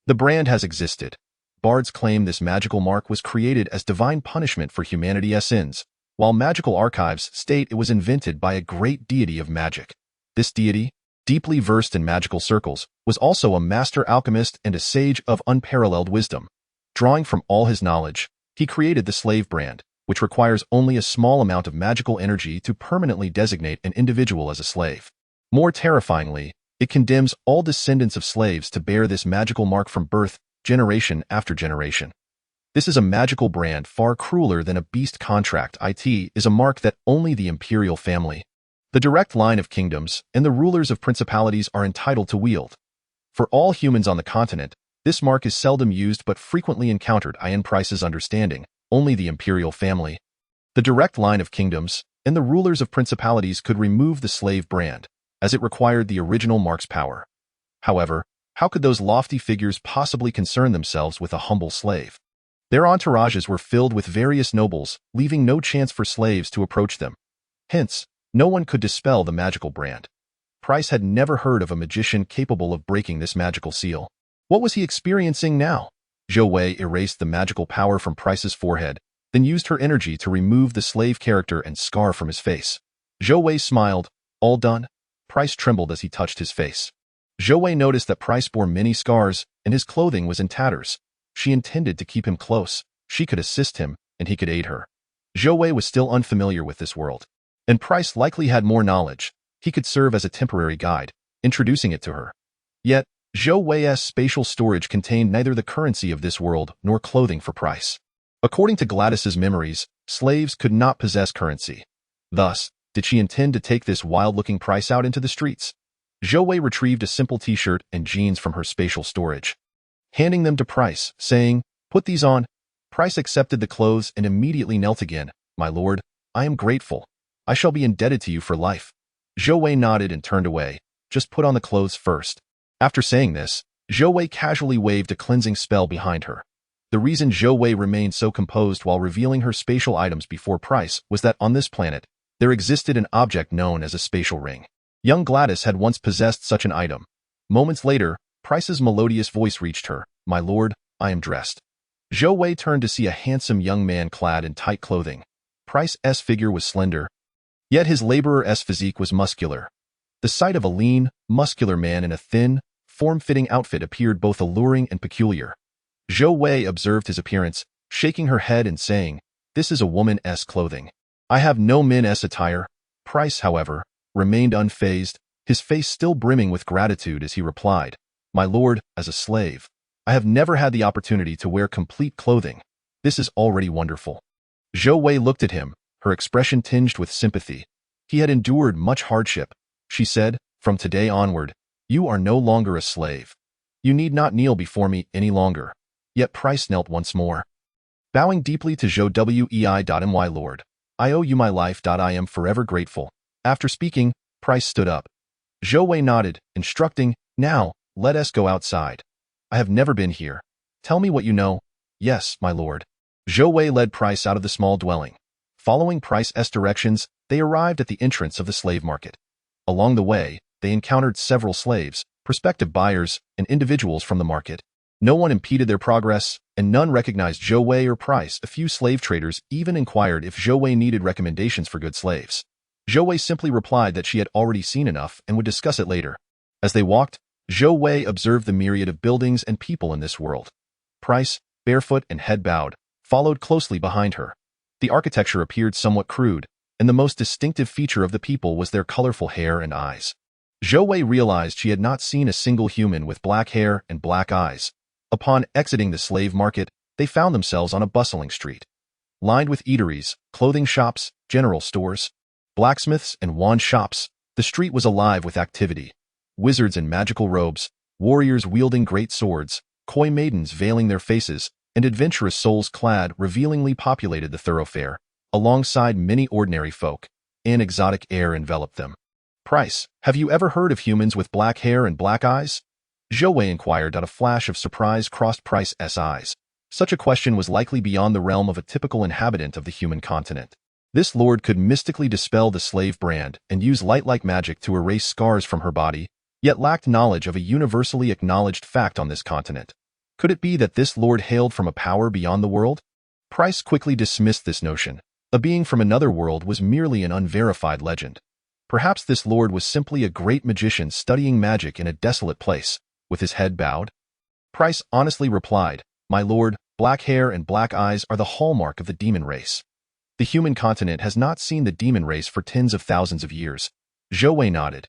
the brand has existed. Bards claim this magical mark was created as divine punishment for humanity's sins, while magical archives state it was invented by a great deity of magic. This deity, deeply versed in magical circles, was also a master alchemist and a sage of unparalleled wisdom. Drawing from all his knowledge, he created the slave brand, which requires only a small amount of magical energy to permanently designate an individual as a slave. More terrifyingly, it condemns all descendants of slaves to bear this magical mark from birth, generation after generation. This is a magical brand far crueler than a beast contract. It is a mark that only the imperial family, the direct line of kingdoms, and the rulers of principalities are entitled to wield. For all humans on the continent, this mark is seldom used but frequently encountered. In Price's understanding, only the imperial family, the direct line of kingdoms, and the rulers of principalities could remove the slave brand, as it required the original mark's power. However, how could those lofty figures possibly concern themselves with a humble slave? Their entourages were filled with various nobles, leaving no chance for slaves to approach them. Hence, no one could dispel the magical brand. Price had never heard of a magician capable of breaking this magical seal. What was he experiencing now? Zhou Wei erased the magical power from Price's forehead, then used her energy to remove the slave character and scar from his face. Zhou Wei smiled. "All done?" Price trembled as he touched his face. Zhou Wei noticed that Price bore many scars, and his clothing was in tatters. She intended to keep him close. She could assist him, and he could aid her. Zhou Wei was still unfamiliar with this world, and Price likely had more knowledge. He could serve as a temporary guide, introducing it to her. Yet, Zhou Wei's spatial storage contained neither the currency of this world nor clothing for Price. According to Gladys's memories, slaves could not possess currency. Thus, did she intend to take this wild-looking Price out into the streets? Zhou Wei retrieved a simple t-shirt and jeans from her spatial storage, handing them to Price, saying, "Put these on." Price accepted the clothes and immediately knelt again. "My lord, I am grateful. I shall be indebted to you for life." Zhou Wei nodded and turned away. "Just put on the clothes first." After saying this, Zhou Wei casually waved a cleansing spell behind her. The reason Zhou Wei remained so composed while revealing her spatial items before Price was that on this planet, there existed an object known as a spatial ring. Young Gladys had once possessed such an item. Moments later, Price's melodious voice reached her. "My lord, I am dressed." Zhou Wei turned to see a handsome young man clad in tight clothing. Price's figure was slender, yet his laborer's physique was muscular. The sight of a lean, muscular man in a thin, form-fitting outfit appeared both alluring and peculiar. Zhou Wei observed his appearance, shaking her head and saying, "This is a woman's clothing. I have no men's attire." Price, however, remained unfazed, his face still brimming with gratitude as he replied, "My lord, as a slave, I have never had the opportunity to wear complete clothing. This is already wonderful." Zhou Wei looked at him, her expression tinged with sympathy. He had endured much hardship, she said, From today onward, you are no longer a slave. You need not kneel before me any longer. Yet Price knelt once more. Bowing deeply to Zhou Wei, my lord, I owe you my life. I am forever grateful. After speaking, Price stood up. Zhou Wei nodded, instructing, now, let us go outside. I have never been here. Tell me what you know. Yes, my lord. Zhou Wei led Price out of the small dwelling. Following Price's directions, they arrived at the entrance of the slave market. Along the way, they encountered several slaves, prospective buyers, and individuals from the market. No one impeded their progress, and none recognized Zhou Wei or Price. A few slave traders even inquired if Zhou Wei needed recommendations for good slaves. Zhou Wei simply replied that she had already seen enough and would discuss it later. As they walked, Zhou Wei observed the myriad of buildings and people in this world. Price, barefoot and head bowed, followed closely behind her. The architecture appeared somewhat crude, and the most distinctive feature of the people was their colorful hair and eyes. Zhou Wei realized she had not seen a single human with black hair and black eyes. Upon exiting the slave market, they found themselves on a bustling street. Lined with eateries, clothing shops, general stores, blacksmiths, and wand shops, the street was alive with activity. Wizards in magical robes, warriors wielding great swords, coy maidens veiling their faces, and adventurous souls clad revealingly populated the thoroughfare. Alongside many ordinary folk, an exotic air enveloped them. Price, have you ever heard of humans with black hair and black eyes? Zhou Wei inquired. A flash of surprise crossed Price's eyes. Such a question was likely beyond the realm of a typical inhabitant of the human continent. This lord could mystically dispel the slave brand and use light-like magic to erase scars from her body, yet lacked knowledge of a universally acknowledged fact on this continent. Could it be that this lord hailed from a power beyond the world? Price quickly dismissed this notion. A being from another world was merely an unverified legend. Perhaps this lord was simply a great magician studying magic in a desolate place, with his head bowed. Price honestly replied, my lord, black hair and black eyes are the hallmark of the demon race. The human continent has not seen the demon race for tens of thousands of years. Zhou Wei nodded.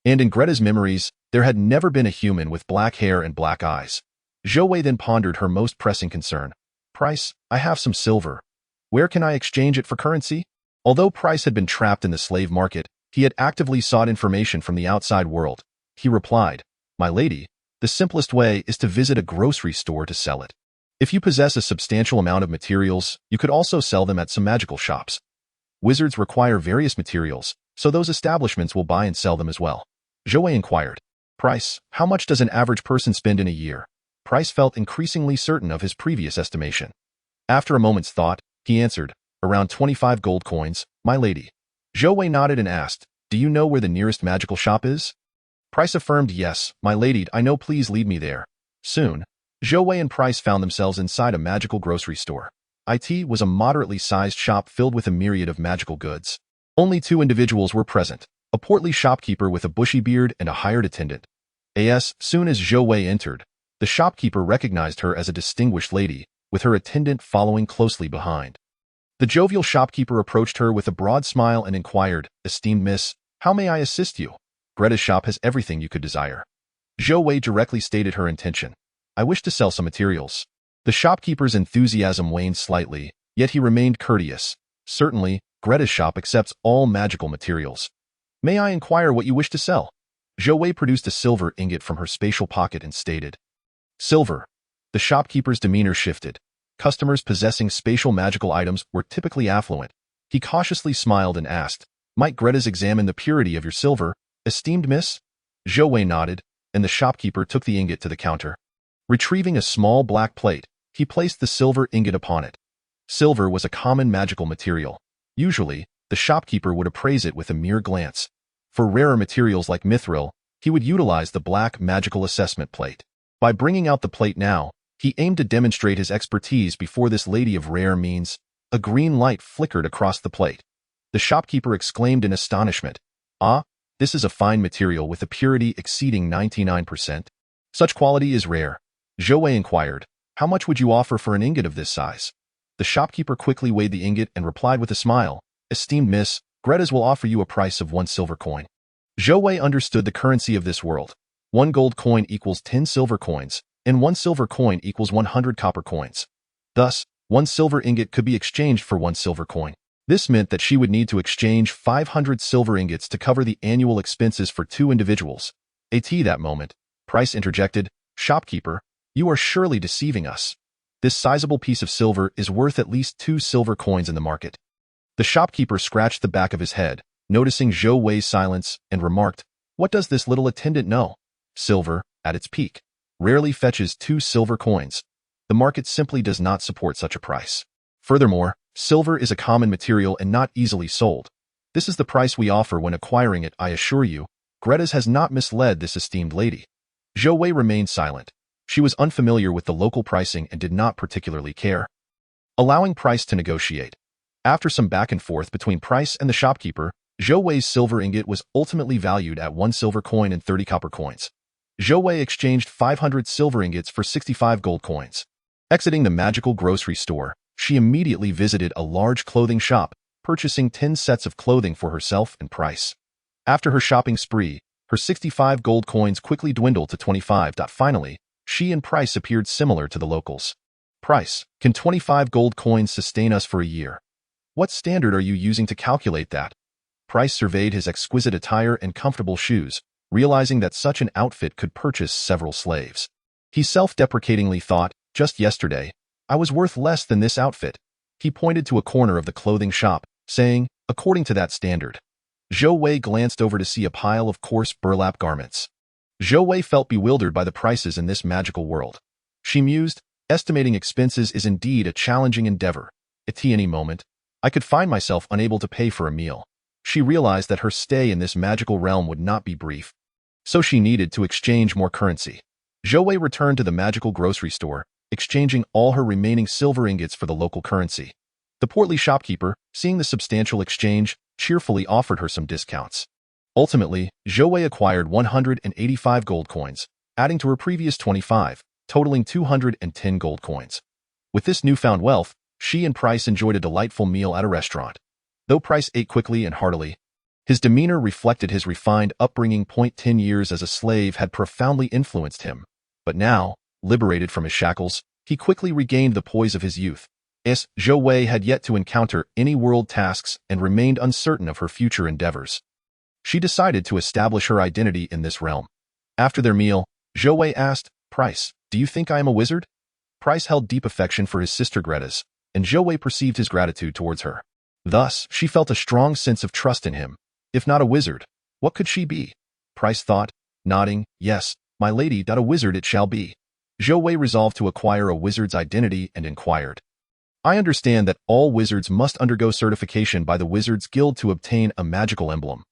And in Greta's memories, there had never been a human with black hair and black eyes. Zhou Wei then pondered her most pressing concern. Price, I have some silver. Where can I exchange it for currency? Although Price had been trapped in the slave market, he had actively sought information from the outside world. He replied, my lady, the simplest way is to visit a grocery store to sell it. If you possess a substantial amount of materials, you could also sell them at some magical shops. Wizards require various materials, so those establishments will buy and sell them as well. Zhou Wei inquired, Price, how much does an average person spend in a year? Price felt increasingly certain of his previous estimation. After a moment's thought, he answered, around 25 gold coins, my lady. Zhou Wei nodded and asked, do you know where the nearest magical shop is? Price affirmed, yes, my lady, I know, please lead me there. Soon, Zhou Wei and Price found themselves inside a magical grocery store. It was a moderately sized shop filled with a myriad of magical goods. Only two individuals were present, a portly shopkeeper with a bushy beard and a hired attendant. As soon as Zhou Wei entered, the shopkeeper recognized her as a distinguished lady, with her attendant following closely behind. The jovial shopkeeper approached her with a broad smile and inquired, esteemed miss, how may I assist you? Greta's shop has everything you could desire. Zhou Wei directly stated her intention. I wish to sell some materials. The shopkeeper's enthusiasm waned slightly, yet he remained courteous. Certainly, Greta's shop accepts all magical materials. May I inquire what you wish to sell? Zhou Wei produced a silver ingot from her spatial pocket and stated. Silver. The shopkeeper's demeanor shifted. Customers possessing spatial magical items were typically affluent. He cautiously smiled and asked, might Greta's examine the purity of your silver, esteemed miss? Zhou Wei nodded, and the shopkeeper took the ingot to the counter. Retrieving a small black plate, he placed the silver ingot upon it. Silver was a common magical material. Usually, the shopkeeper would appraise it with a mere glance. For rarer materials like mithril, he would utilize the black magical assessment plate. By bringing out the plate now, he aimed to demonstrate his expertise before this lady of rare means. A green light flickered across the plate. The shopkeeper exclaimed in astonishment, ah, this is a fine material with a purity exceeding 99%. Such quality is rare. Zhou Wei inquired, how much would you offer for an ingot of this size? The shopkeeper quickly weighed the ingot and replied with a smile, esteemed miss, Greta's will offer you a price of 1 silver coin. Zhou Wei understood the currency of this world. 1 gold coin equals 10 silver coins, and 1 silver coin equals 100 copper coins. Thus, 1 silver ingot could be exchanged for 1 silver coin. This meant that she would need to exchange 500 silver ingots to cover the annual expenses for 2 individuals. At that moment, Price interjected, "Shopkeeper, you are surely deceiving us. This sizable piece of silver is worth at least 2 silver coins in the market." The shopkeeper scratched the back of his head, noticing Zhou Wei's silence, and remarked, "What does this little attendant know? Silver, at its peak, rarely fetches 2 silver coins. The market simply does not support such a price. Furthermore, silver is a common material and not easily sold. This is the price we offer when acquiring it, I assure you." Greta's has not misled this esteemed lady. Zhou Wei remained silent. She was unfamiliar with the local pricing and did not particularly care. Allowing Price to negotiate. After some back and forth between Price and the shopkeeper, Zhou Wei's silver ingot was ultimately valued at 1 silver coin and 30 copper coins. Zhou Wei exchanged 500 silver ingots for 65 gold coins. Exiting the magical grocery store, she immediately visited a large clothing shop, purchasing 10 sets of clothing for herself and Price. After her shopping spree, her 65 gold coins quickly dwindled to 25. Finally, she and Price appeared similar to the locals. "Price, can 25 gold coins sustain us for a year? What standard are you using to calculate that?" Price surveyed his exquisite attire and comfortable shoes, realizing that such an outfit could purchase several slaves. He self-deprecatingly thought, "Just yesterday, I was worth less than this outfit." He pointed to a corner of the clothing shop, saying, "According to that standard." Zhou Wei glanced over to see a pile of coarse burlap garments. Zhou Wei felt bewildered by the prices in this magical world. She mused, "Estimating expenses is indeed a challenging endeavor. At any moment, I could find myself unable to pay for a meal." She realized that her stay in this magical realm would not be brief, so she needed to exchange more currency. Zhou Wei returned to the magical grocery store, exchanging all her remaining silver ingots for the local currency. The portly shopkeeper, seeing the substantial exchange, cheerfully offered her some discounts. Ultimately, Zhou Wei acquired 185 gold coins, adding to her previous 25, totaling 210 gold coins. With this newfound wealth, she and Price enjoyed a delightful meal at a restaurant. Though Price ate quickly and heartily, his demeanor reflected his refined upbringing. 10 years as a slave had profoundly influenced him, but now, liberated from his shackles, he quickly regained the poise of his youth. Zhou Wei had yet to encounter any world tasks and remained uncertain of her future endeavors. She decided to establish her identity in this realm. After their meal, Zhou Wei asked, "Price, do you think I am a wizard?" Price held deep affection for his sister Greta's, and Zhou Wei perceived his gratitude towards her. Thus, she felt a strong sense of trust in him. If not a wizard, what could she be? Price thought, nodding, "Yes, my lady, a wizard it shall be." Zhou Wei resolved to acquire a wizard's identity and inquired, "I understand that all wizards must undergo certification by the Wizards Guild to obtain a magical emblem.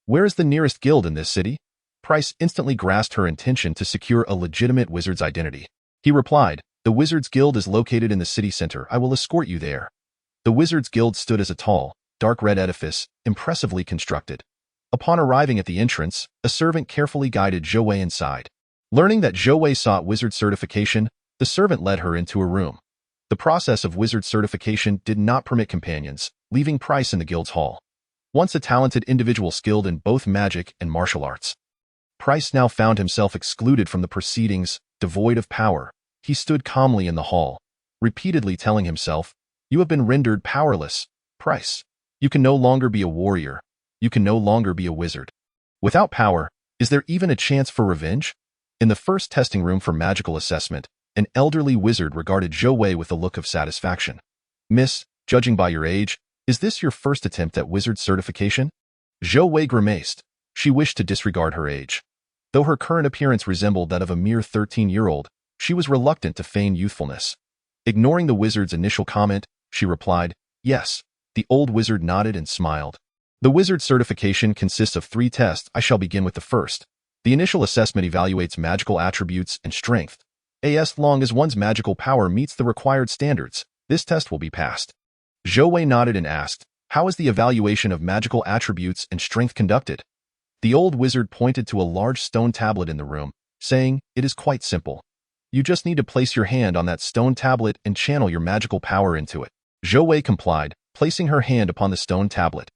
Where is the nearest guild in this city?" Price instantly grasped her intention to secure a legitimate wizard's identity. He replied, "The Wizards Guild is located in the city center. I will escort you there." The Wizards Guild stood as a tall, dark red edifice, impressively constructed. Upon arriving at the entrance, a servant carefully guided Zhou Wei inside. Learning that Zhou Wei sought wizard certification, the servant led her into a room. The process of wizard certification did not permit companions, leaving Price in the guild's hall. Once a talented individual skilled in both magic and martial arts, Price now found himself excluded from the proceedings, devoid of power. He stood calmly in the hall, repeatedly telling himself, "You have been rendered powerless, Price. You can no longer be a warrior. You can no longer be a wizard. Without power, is there even a chance for revenge?" In the first testing room for magical assessment, an elderly wizard regarded Zhou Wei with a look of satisfaction. "Miss, judging by your age, is this your first attempt at wizard certification?" Zhou Wei grimaced. She wished to disregard her age. Though her current appearance resembled that of a mere 13-year-old, she was reluctant to feign youthfulness. Ignoring the wizard's initial comment, she replied, "Yes." The old wizard nodded and smiled. "The wizard certification consists of 3 tests. I shall begin with the first. The initial assessment evaluates magical attributes and strength. As long as one's magical power meets the required standards, this test will be passed." Zhou Wei nodded and asked, "How is the evaluation of magical attributes and strength conducted?" The old wizard pointed to a large stone tablet in the room, saying, "It is quite simple. You just need to place your hand on that stone tablet and channel your magical power into it." Zhou Wei complied, placing her hand upon the stone tablet.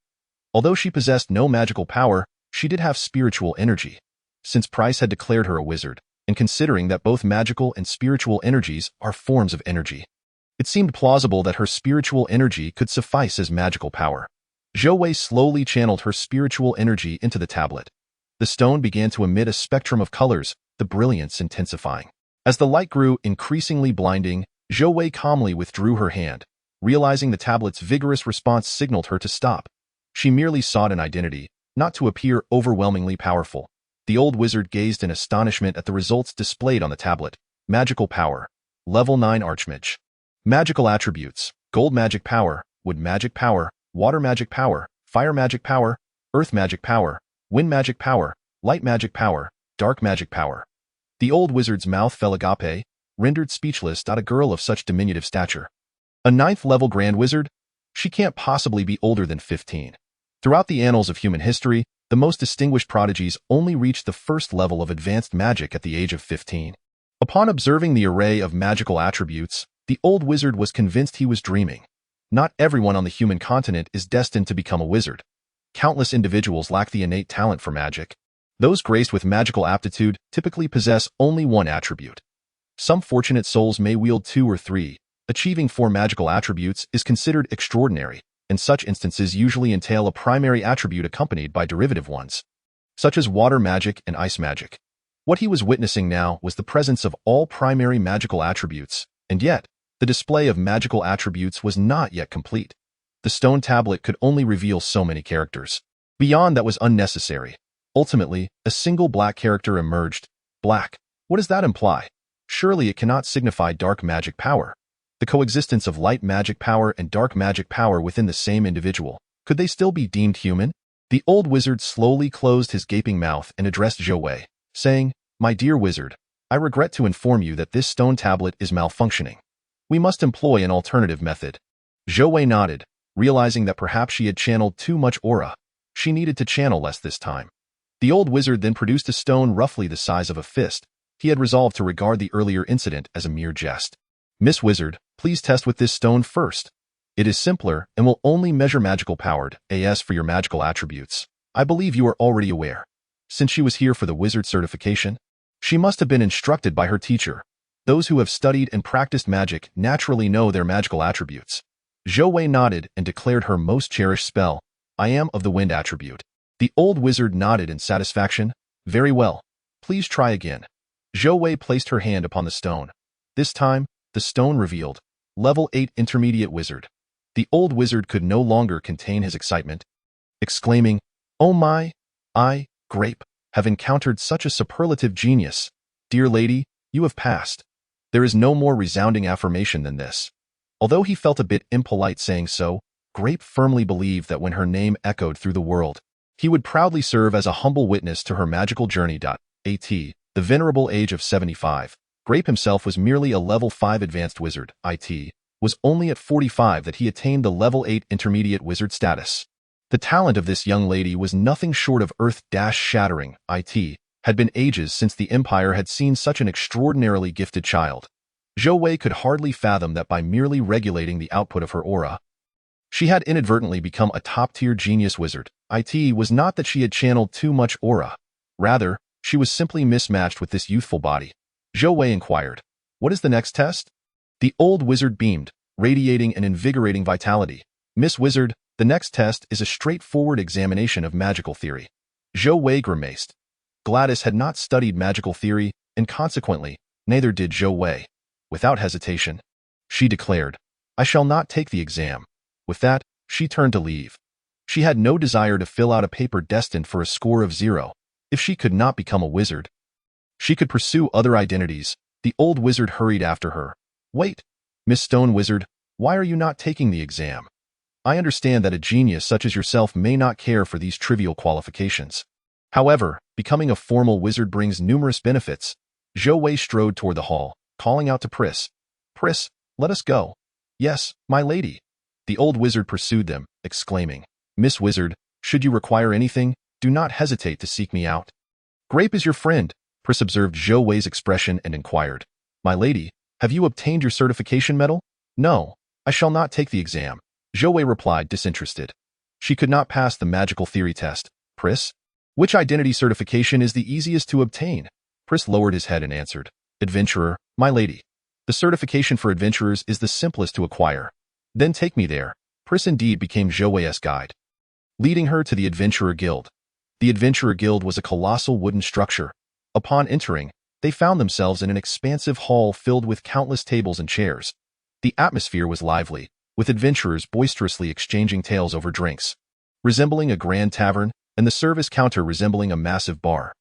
Although she possessed no magical power, she did have spiritual energy. Since Price had declared her a wizard, and considering that both magical and spiritual energies are forms of energy, It seemed plausible that her spiritual energy could suffice as magical power. Zhou Wei slowly channeled her spiritual energy into the tablet. The stone began to emit a spectrum of colors, the brilliance intensifying. As the light grew increasingly blinding, Zhou Wei calmly withdrew her hand. Realizing the tablet's vigorous response signaled her to stop. She merely sought an identity, not to appear overwhelmingly powerful. The old wizard gazed in astonishment at the results displayed on the tablet. Magical power. Level 9 Archmage. Magical attributes. Gold magic power, wood magic power, water magic power, fire magic power, earth magic power, wind magic power, light magic power, dark magic power. The old wizard's mouth fell agape, rendered speechless. A girl of such diminutive stature. A 9th level Grand Wizard? She can't possibly be older than 15. Throughout the annals of human history, the most distinguished prodigies only reached the first level of advanced magic at the age of 15. Upon observing the array of magical attributes, the old wizard was convinced he was dreaming. Not everyone on the human continent is destined to become a wizard. Countless individuals lack the innate talent for magic. Those graced with magical aptitude typically possess only one attribute. Some fortunate souls may wield 2 or 3. Achieving 4 magical attributes is considered extraordinary, and such instances usually entail a primary attribute accompanied by derivative ones, such as water magic and ice magic. What he was witnessing now was the presence of all primary magical attributes, and yet, the display of magical attributes was not yet complete. The stone tablet could only reveal so many characters. Beyond that was unnecessary. Ultimately, a single black character emerged. Black. What does that imply? Surely it cannot signify dark magic power. The coexistence of light magic power and dark magic power within the same individual. Could they still be deemed human? The old wizard slowly closed his gaping mouth and addressed Zhou Wei, saying, "My dear wizard, I regret to inform you that this stone tablet is malfunctioning. We must employ an alternative method." Zhou Wei nodded, realizing that perhaps she had channeled too much aura. She needed to channel less this time. The old wizard then produced a stone roughly the size of a fist. He had resolved to regard the earlier incident as a mere jest. "Miss Wizard, please test with this stone first. It is simpler and will only measure magical powered AS for your magical attributes. I believe you are already aware. Since she was here for the wizard certification, she must have been instructed by her teacher. Those who have studied and practiced magic naturally know their magical attributes." Zhou Wei nodded and declared her most cherished spell. "I am of the wind attribute." The old wizard nodded in satisfaction. "Very well. Please try again." Zhou Wei placed her hand upon the stone. This time, the stone revealed, Level 8 Intermediate Wizard. The old wizard could no longer contain his excitement, exclaiming, "Oh my, I, Grape, have encountered such a superlative genius. Dear lady, you have passed." There is no more resounding affirmation than this. Although he felt a bit impolite saying so, Grape firmly believed that when her name echoed through the world, he would proudly serve as a humble witness to her magical journey. At the venerable age of 75, Grape himself was merely a level 5 advanced wizard. It was only at 45 that he attained the level 8 intermediate wizard status. The talent of this young lady was nothing short of earth-shattering. It had been ages since the Empire had seen such an extraordinarily gifted child. Zhou Wei could hardly fathom that by merely regulating the output of her aura, she had inadvertently become a top-tier genius wizard. It was not that she had channeled too much aura. Rather, she was simply mismatched with this youthful body. Zhou Wei inquired, "What is the next test?" The old wizard beamed, radiating an invigorating vitality. "Miss Wizard, the next test is a straightforward examination of magical theory." Zhou Wei grimaced. Gladys had not studied magical theory, and consequently, neither did Zhou Wei. Without hesitation, she declared, "I shall not take the exam." With that, she turned to leave. She had no desire to fill out a paper destined for a score of 0. If she could not become a wizard, she could pursue other identities. The old wizard hurried after her. "Wait, Miss Stone Wizard, why are you not taking the exam? I understand that a genius such as yourself may not care for these trivial qualifications. However, becoming a formal wizard brings numerous benefits." Zhou Wei strode toward the hall, calling out to Pris. "Pris, let us go." "Yes, my lady." The old wizard pursued them, exclaiming, "Miss Wizard, should you require anything, do not hesitate to seek me out." "Grape is your friend." Pris observed Zhou Wei's expression and inquired, "My lady, have you obtained your certification medal?" "No, I shall not take the exam," Zhou Wei replied, disinterested. She could not pass the magical theory test. "Pris, which identity certification is the easiest to obtain?" Pris lowered his head and answered, "Adventurer, my lady." The certification for adventurers is the simplest to acquire. Then take me there. Pris indeed became Zhou Wei's guide, leading her to the Adventurer Guild. The Adventurer Guild was a colossal wooden structure. Upon entering, they found themselves in an expansive hall filled with countless tables and chairs. The atmosphere was lively, with adventurers boisterously exchanging tales over drinks, resembling a grand tavern, and the service counter resembling a massive bar.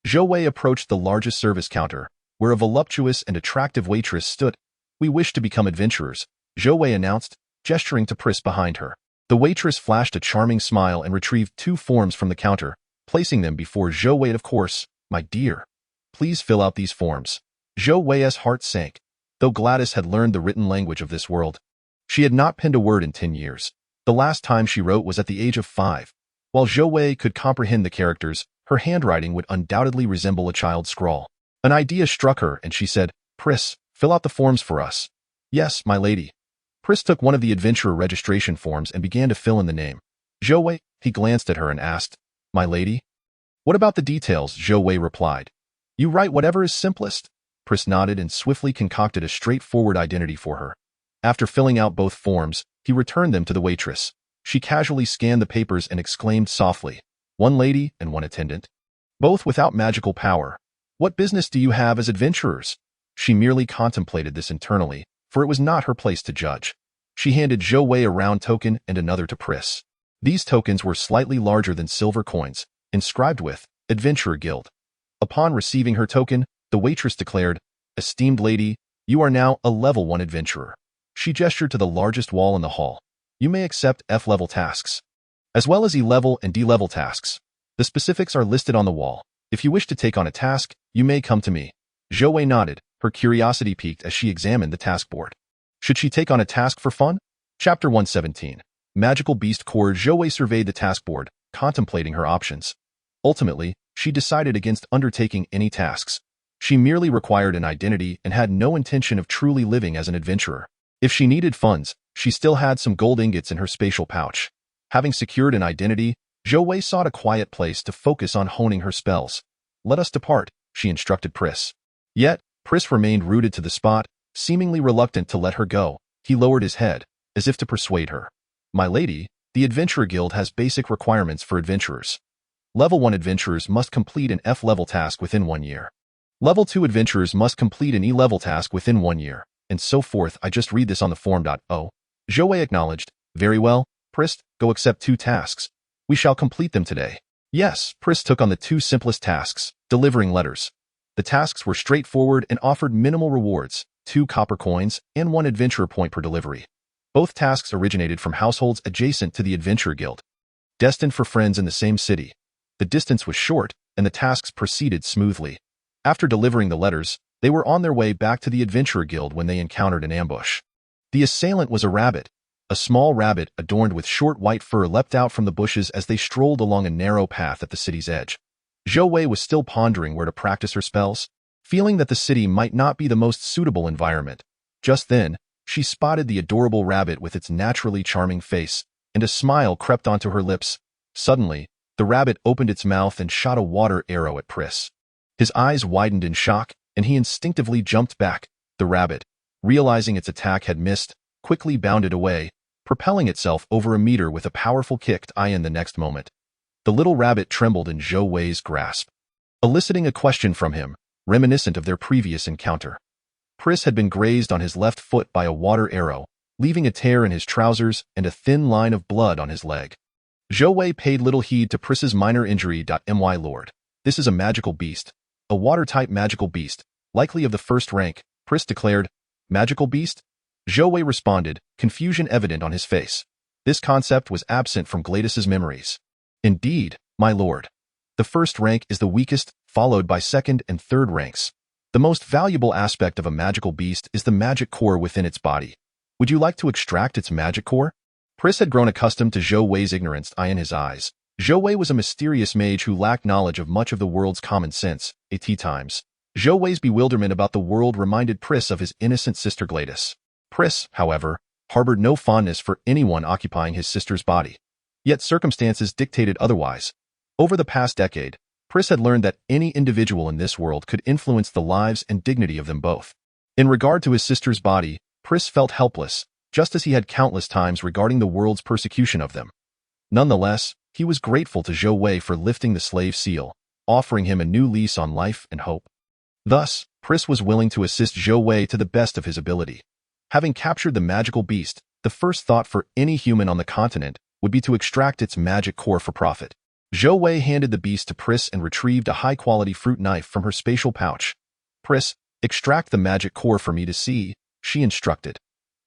Zhou Wei approached the largest service counter, where a voluptuous and attractive waitress stood. "We wish to become adventurers," Zhou Wei announced, gesturing to Pris behind her. The waitress flashed a charming smile and retrieved 2 forms from the counter, placing them before Zhou Wei. "Of course, my dear. Please fill out these forms." Zhou Wei's heart sank. Though Gladys had learned the written language of this world, she had not penned a word in 10 years. The last time she wrote was at the age of 5. While Zhou Wei could comprehend the characters, her handwriting would undoubtedly resemble a child's scrawl. An idea struck her, and she said, "Pris, fill out the forms for us." "Yes, my lady." Pris took one of the adventurer registration forms and began to fill in the name. "Zhou Wei," he glanced at her and asked, "My lady?" "What about the details?" Zhou Wei replied. "You write whatever is simplest." Pris nodded and swiftly concocted a straightforward identity for her. After filling out both forms, he returned them to the waitress. She casually scanned the papers and exclaimed softly, "One lady and one attendant, both without magical power. What business do you have as adventurers?" She merely contemplated this internally, for it was not her place to judge. She handed Zhou Wei a round token and another to Pris. These tokens were slightly larger than silver coins, inscribed with Adventurer Guild. Upon receiving her token, the waitress declared, "Esteemed lady, you are now a level 1 adventurer." She gestured to the largest wall in the hall. "You may accept F-level tasks, as well as E-level and D-level tasks. The specifics are listed on the wall. If you wish to take on a task, you may come to me." Zhou Wei nodded, her curiosity piqued as she examined the task board. Should she take on a task for fun? Chapter 117. Magical Beast Core. Zhou Wei surveyed the task board, contemplating her options. Ultimately, she decided against undertaking any tasks. She merely required an identity and had no intention of truly living as an adventurer. If she needed funds, she still had some gold ingots in her spatial pouch. Having secured an identity, Zhou Wei sought a quiet place to focus on honing her spells. "Let us depart," she instructed Pris. Yet, Pris remained rooted to the spot, seemingly reluctant to let her go. He lowered his head, as if to persuade her. "My lady, the Adventurer Guild has basic requirements for adventurers. Level 1 adventurers must complete an F-level task within 1 year. Level 2 adventurers must complete an E-level task within 1 year, and so forth. I just read this on the form. Oh. Zhou Wei acknowledged. "Very well, Pris, go accept 2 tasks. We shall complete them today." Yes, Pris took on the 2 simplest tasks, delivering letters. The tasks were straightforward and offered minimal rewards, 2 copper coins and 1 adventurer point per delivery. Both tasks originated from households adjacent to the Adventurer Guild, destined for friends in the same city. The distance was short, and the tasks proceeded smoothly. After delivering the letters, they were on their way back to the Adventurer Guild when they encountered an ambush. The assailant was a rabbit. A small rabbit adorned with short white fur leapt out from the bushes as they strolled along a narrow path at the city's edge. Zhou Wei was still pondering where to practice her spells, feeling that the city might not be the most suitable environment. Just then, she spotted the adorable rabbit with its naturally charming face, and a smile crept onto her lips. Suddenly, the rabbit opened its mouth and shot a water arrow at Pris. His eyes widened in shock, and he instinctively jumped back. The rabbit, realizing its attack had missed, quickly bounded away, propelling itself over a meter with a powerful kick. In the next moment, the little rabbit trembled in Zhou Wei's grasp, eliciting a question from him, reminiscent of their previous encounter. Pris had been grazed on his left foot by a water arrow, leaving a tear in his trousers and a thin line of blood on his leg. Zhou Wei paid little heed to Pris's minor injury. My lord, this is a magical beast. A water-type magical beast, likely of the 1st rank, Pris declared. "Magical beast?" Zhou Wei responded, confusion evident on his face. This concept was absent from Gladys's memories. "Indeed, my lord. The 1st rank is the weakest, followed by 2nd and 3rd ranks. The most valuable aspect of a magical beast is the magic core within its body. Would you like to extract its magic core?" Pris had grown accustomed to Zhou Wei's ignorance in his eyes. Zhou Wei was a mysterious mage who lacked knowledge of much of the world's common sense. At times, Zhou Wei's bewilderment about the world reminded Pris of his innocent sister Gladys. Pris, however, harbored no fondness for anyone occupying his sister's body. Yet circumstances dictated otherwise. Over the past decade, Pris had learned that any individual in this world could influence the lives and dignity of them both. In regard to his sister's body, Pris felt helpless, just as he had countless times regarding the world's persecution of them. Nonetheless, he was grateful to Zhou Wei for lifting the slave seal, offering him a new lease on life and hope. Thus, Pris was willing to assist Zhou Wei to the best of his ability. Having captured the magical beast, the first thought for any human on the continent would be to extract its magic core for profit. Zhou Wei handed the beast to Pris and retrieved a high-quality fruit knife from her spatial pouch. Pris, extract the magic core for me to see, she instructed.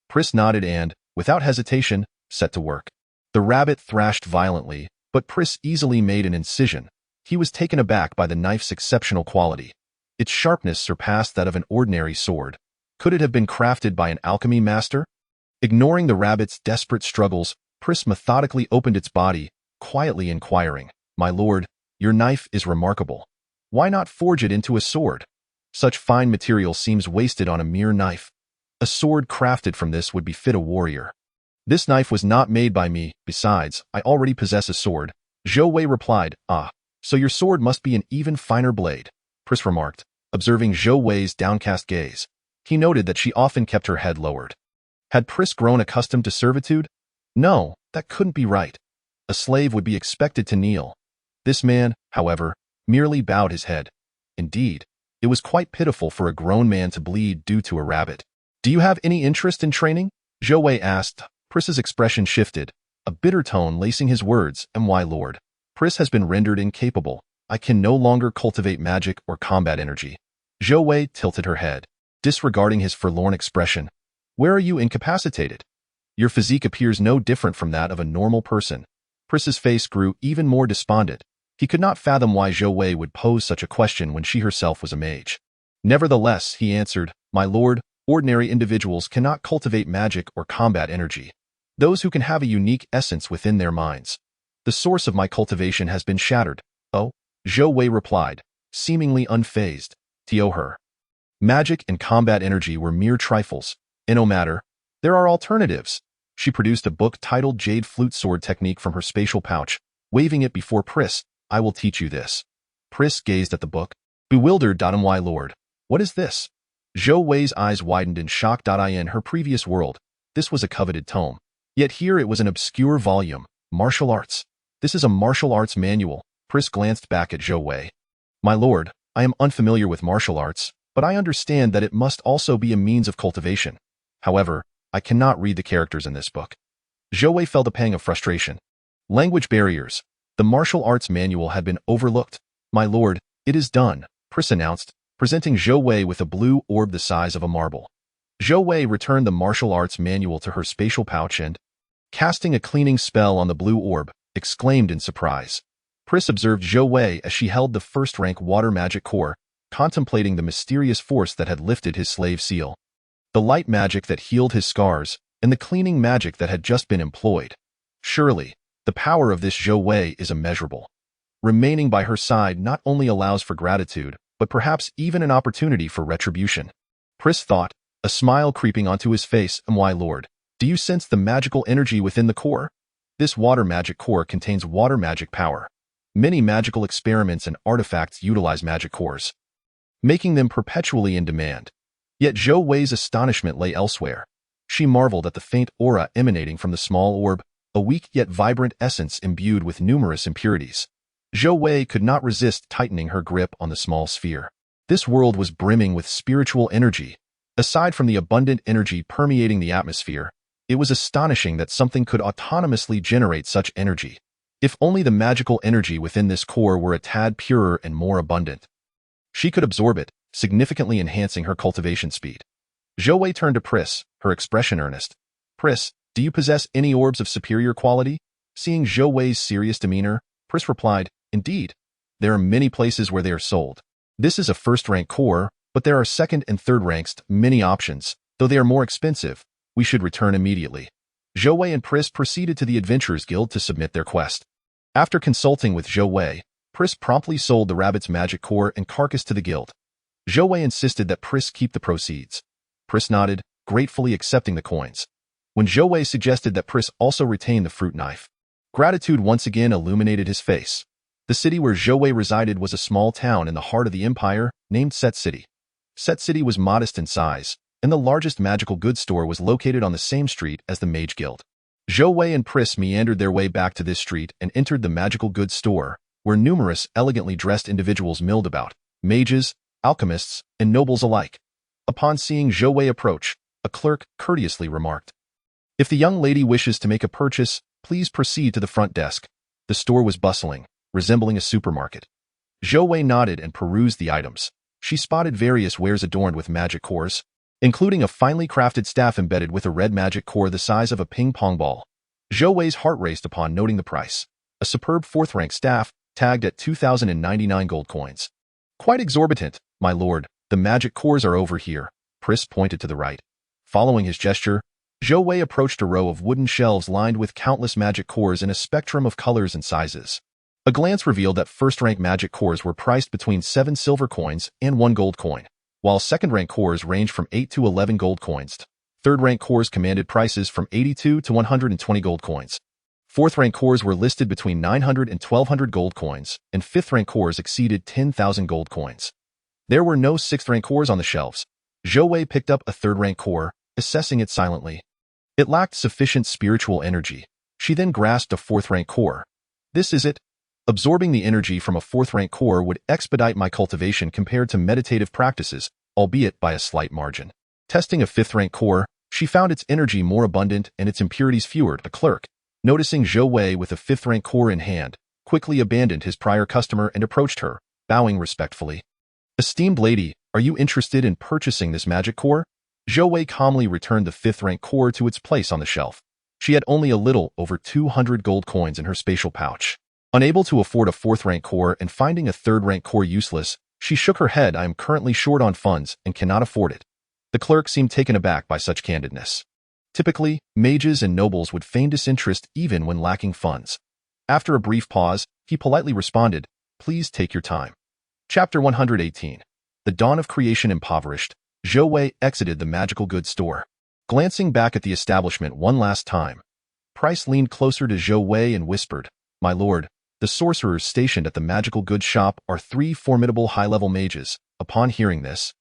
Pris nodded and, without hesitation, set to work. The rabbit thrashed violently, but Pris easily made an incision. He was taken aback by the knife's exceptional quality. Its sharpness surpassed that of an ordinary sword. Could it have been crafted by an alchemy master? Ignoring the rabbit's desperate struggles, Pris methodically opened its body, quietly inquiring, "My lord, your knife is remarkable. Why not forge it into a sword? Such fine material seems wasted on a mere knife. A sword crafted from this would befit a warrior." "This knife was not made by me. Besides, I already possess a sword." Zhou Wei replied. "Ah, so your sword must be an even finer blade," Pris remarked, observing Zhou Wei's downcast gaze. He noted that she often kept her head lowered. Had Pris grown accustomed to servitude? No, that couldn't be right. A slave would be expected to kneel. This man, however, merely bowed his head. Indeed, it was quite pitiful for a grown man to bleed due to a rabbit. "Do you have any interest in training?" Zhou Wei asked. Pris's expression shifted, a bitter tone lacing his words. "My lord, Pris has been rendered incapable. I can no longer cultivate magic or combat energy." Zhou Wei tilted her head, disregarding his forlorn expression. "Where are you incapacitated? Your physique appears no different from that of a normal person." Pris's face grew even more despondent. He could not fathom why Zhou Wei would pose such a question when she herself was a mage. "Nevertheless," he answered, "My lord, ordinary individuals cannot cultivate magic or combat energy. Those who can have a unique essence within their minds. The source of my cultivation has been shattered." "Oh," Zhou Wei replied, seemingly unfazed. "To her, magic and combat energy were mere trifles. No matter, there are alternatives." She produced a book titled Jade Flute Sword Technique from her spatial pouch, waving it before Pris. "I will teach you this." Pris gazed at the book, bewildered. "My lord, what is this?" Zhou Wei's eyes widened in shock. In her previous world, this was a coveted tome. Yet here it was an obscure volume. Martial arts. "This is a martial arts manual." Pris glanced back at Zhou Wei. "My lord, I am unfamiliar with martial arts, but I understand that it must also be a means of cultivation. However, I cannot read the characters in this book." Zhou Wei felt a pang of frustration. Language barriers. The martial arts manual had been overlooked. "My lord, it is done," Pris announced, presenting Zhou Wei with a blue orb the size of a marble. Zhou Wei returned the martial arts manual to her spatial pouch and, casting a cleaning spell on the blue orb, exclaimed in surprise. Pris observed Zhou Wei as she held the first-rank water magic core, contemplating the mysterious force that had lifted his slave seal. The light magic that healed his scars, and the cleaning magic that had just been employed. Surely, the power of this Zhou Wei is immeasurable. Remaining by her side not only allows for gratitude, but perhaps even an opportunity for retribution. Pris thought, a smile creeping onto his face. "My lord, do you sense the magical energy within the core? This water magic core contains water magic power. Many magical experiments and artifacts utilize magic cores, making them perpetually in demand." Yet Zhou Wei's astonishment lay elsewhere. She marveled at the faint aura emanating from the small orb, a weak yet vibrant essence imbued with numerous impurities. Zhou Wei could not resist tightening her grip on the small sphere. This world was brimming with spiritual energy. Aside from the abundant energy permeating the atmosphere, it was astonishing that something could autonomously generate such energy. If only the magical energy within this core were a tad purer and more abundant. She could absorb it, significantly enhancing her cultivation speed. Zhou Wei turned to Pris, her expression earnest. "Pris, do you possess any orbs of superior quality?" Seeing Zhou Wei's serious demeanor, Pris replied, "Indeed. There are many places where they are sold. This is a first-rank core, but there are second and third ranks, many options. Though they are more expensive, we should return immediately." Zhou Wei and Pris proceeded to the Adventurers Guild to submit their quest. After consulting with Zhou Wei, Pris promptly sold the rabbit's magic core and carcass to the guild. Zhou Wei insisted that Pris keep the proceeds. Pris nodded, gratefully accepting the coins. When Zhou Wei suggested that Pris also retain the fruit knife, gratitude once again illuminated his face. The city where Zhou Wei resided was a small town in the heart of the empire, named Set City. Set City was modest in size, and the largest magical goods store was located on the same street as the Mage Guild. Zhou Wei and Pris meandered their way back to this street and entered the magical goods store, where numerous elegantly dressed individuals milled about, mages, alchemists, and nobles alike. Upon seeing Zhou Wei approach, a clerk courteously remarked, "If the young lady wishes to make a purchase, please proceed to the front desk." The store was bustling, resembling a supermarket. Zhou Wei nodded and perused the items. She spotted various wares adorned with magic cores, including a finely crafted staff embedded with a red magic core the size of a ping-pong ball. Zhou Wei's heart raced upon noting the price. A superb 4th-rank staff, tagged at 2,099 gold coins. "Quite exorbitant, my lord. The magic cores are over here." Pris pointed to the right. Following his gesture, Zhou Wei approached a row of wooden shelves lined with countless magic cores in a spectrum of colors and sizes. A glance revealed that 1st-rank magic cores were priced between 7 silver coins and 1 gold coin, while 2nd-rank cores ranged from 8 to 11 gold coins. 3rd-rank cores commanded prices from 82 to 120 gold coins. 4th-rank cores were listed between 900 and 1,200 gold coins, and 5th-rank cores exceeded 10,000 gold coins. There were no 6th-rank cores on the shelves. Zhou Wei picked up a 3rd-rank core, assessing it silently. It lacked sufficient spiritual energy. She then grasped a 4th-rank core. "This is it." Absorbing the energy from a 4th-rank core would expedite my cultivation compared to meditative practices, albeit by a slight margin. Testing a 5th-rank core, she found its energy more abundant and its impurities fewer. The clerk, noticing Zhou Wei with a 5th-rank core in hand, quickly abandoned his prior customer and approached her, bowing respectfully. "Esteemed lady, are you interested in purchasing this magic core?" Zhou Wei calmly returned the 5th-rank core to its place on the shelf. She had only a little over 200 gold coins in her spatial pouch. Unable to afford a 4th-rank core and finding a 3rd-rank core useless, she shook her head. "I am currently short on funds and cannot afford it." The clerk seemed taken aback by such candidness. Typically, mages and nobles would feign disinterest even when lacking funds. After a brief pause, he politely responded, "Please take your time." Chapter 118. The Dawn of Creation. Impoverished, Zhou Wei exited the magical goods store. Glancing back at the establishment one last time, Price leaned closer to Zhou Wei and whispered, "My lord, the sorcerers stationed at the magical goods shop are 3 formidable high-level mages." Upon hearing this,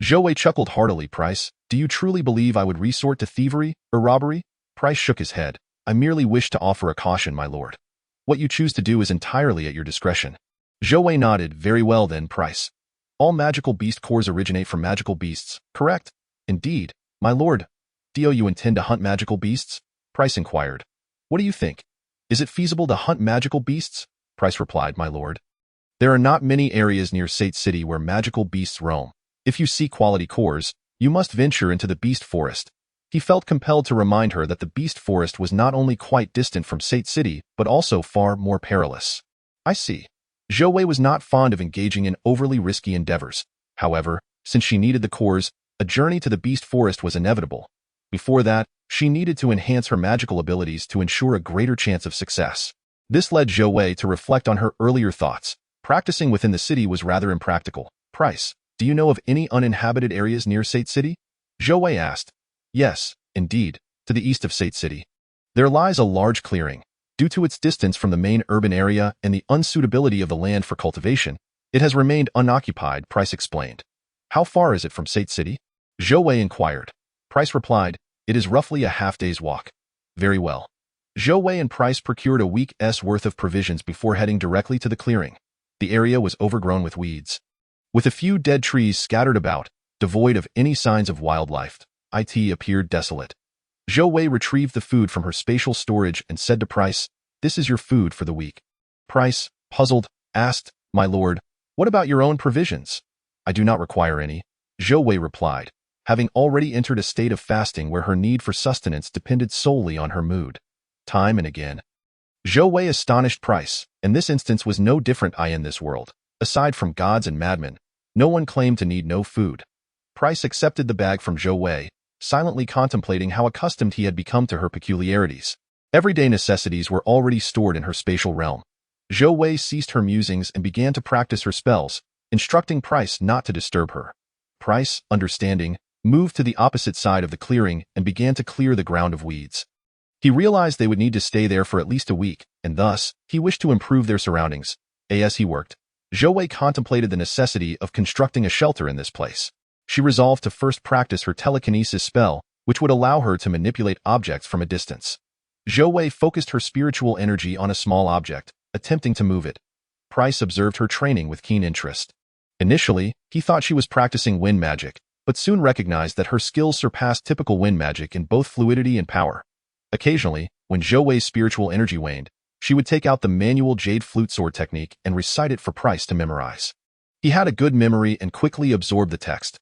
Zhou Wei chuckled heartily. "Price, do you truly believe I would resort to thievery or robbery?" Price shook his head. "I merely wish to offer a caution, my lord. What you choose to do is entirely at your discretion." Zhou Wei nodded. "Very well then, Price. All magical beast cores originate from magical beasts, correct?" "Indeed, my lord." "Do you intend to hunt magical beasts?" Price inquired. "What do you think? Is it feasible to hunt magical beasts?" Price replied, "My lord, there are not many areas near Sate City where magical beasts roam. If you seek quality cores, you must venture into the beast forest." He felt compelled to remind her that the beast forest was not only quite distant from Sate City, but also far more perilous. "I see." Zhou Wei was not fond of engaging in overly risky endeavors. However, since she needed the cores, a journey to the beast forest was inevitable. Before that, she needed to enhance her magical abilities to ensure a greater chance of success. This led Zhou Wei to reflect on her earlier thoughts. Practicing within the city was rather impractical. "Price, do you know of any uninhabited areas near Sate City?" Zhou Wei asked. "Yes, indeed, to the east of Sate City. There lies a large clearing. Due to its distance from the main urban area and the unsuitability of the land for cultivation, it has remained unoccupied," Price explained. "How far is it from Sate City?" Zhou Wei inquired. Price replied, "It is roughly a half-day's walk." "Very well." Zhou Wei and Price procured a week's worth of provisions before heading directly to the clearing. The area was overgrown with weeds, with a few dead trees scattered about, devoid of any signs of wildlife. It appeared desolate. Zhou Wei retrieved the food from her spatial storage and said to Price, "This is your food for the week." Price, puzzled, asked, "My lord, what about your own provisions?" "I do not require any," Zhou Wei replied, having already entered a state of fasting where her need for sustenance depended solely on her mood. Time and again, Zhou Wei astonished Price, and this instance was no different. In this world, aside from gods and madmen, no one claimed to need no food. Price accepted the bag from Zhou Wei, silently contemplating how accustomed he had become to her peculiarities. Everyday necessities were already stored in her spatial realm. Zhou Wei ceased her musings and began to practice her spells, instructing Price not to disturb her. Price, understanding, moved to the opposite side of the clearing and began to clear the ground of weeds. He realized they would need to stay there for at least a week, and thus, he wished to improve their surroundings. As he worked, Zhou Wei contemplated the necessity of constructing a shelter in this place. She resolved to first practice her telekinesis spell, which would allow her to manipulate objects from a distance. Zhou Wei focused her spiritual energy on a small object, attempting to move it. Price observed her training with keen interest. Initially, he thought she was practicing wind magic, but soon recognized that her skills surpassed typical wind magic in both fluidity and power. Occasionally, when Zhou Wei's spiritual energy waned, she would take out the manual jade flute sword technique and recite it for Price to memorize. He had a good memory and quickly absorbed the text.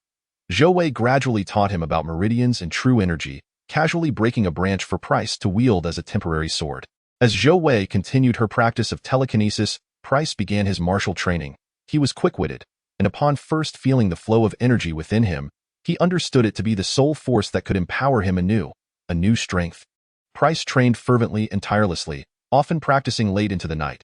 Zhou Wei gradually taught him about meridians and true energy, casually breaking a branch for Price to wield as a temporary sword. As Zhou Wei continued her practice of telekinesis, Price began his martial training. He was quick-witted, and upon first feeling the flow of energy within him, he understood it to be the sole force that could empower him anew, a new strength. Price trained fervently and tirelessly, often practicing late into the night.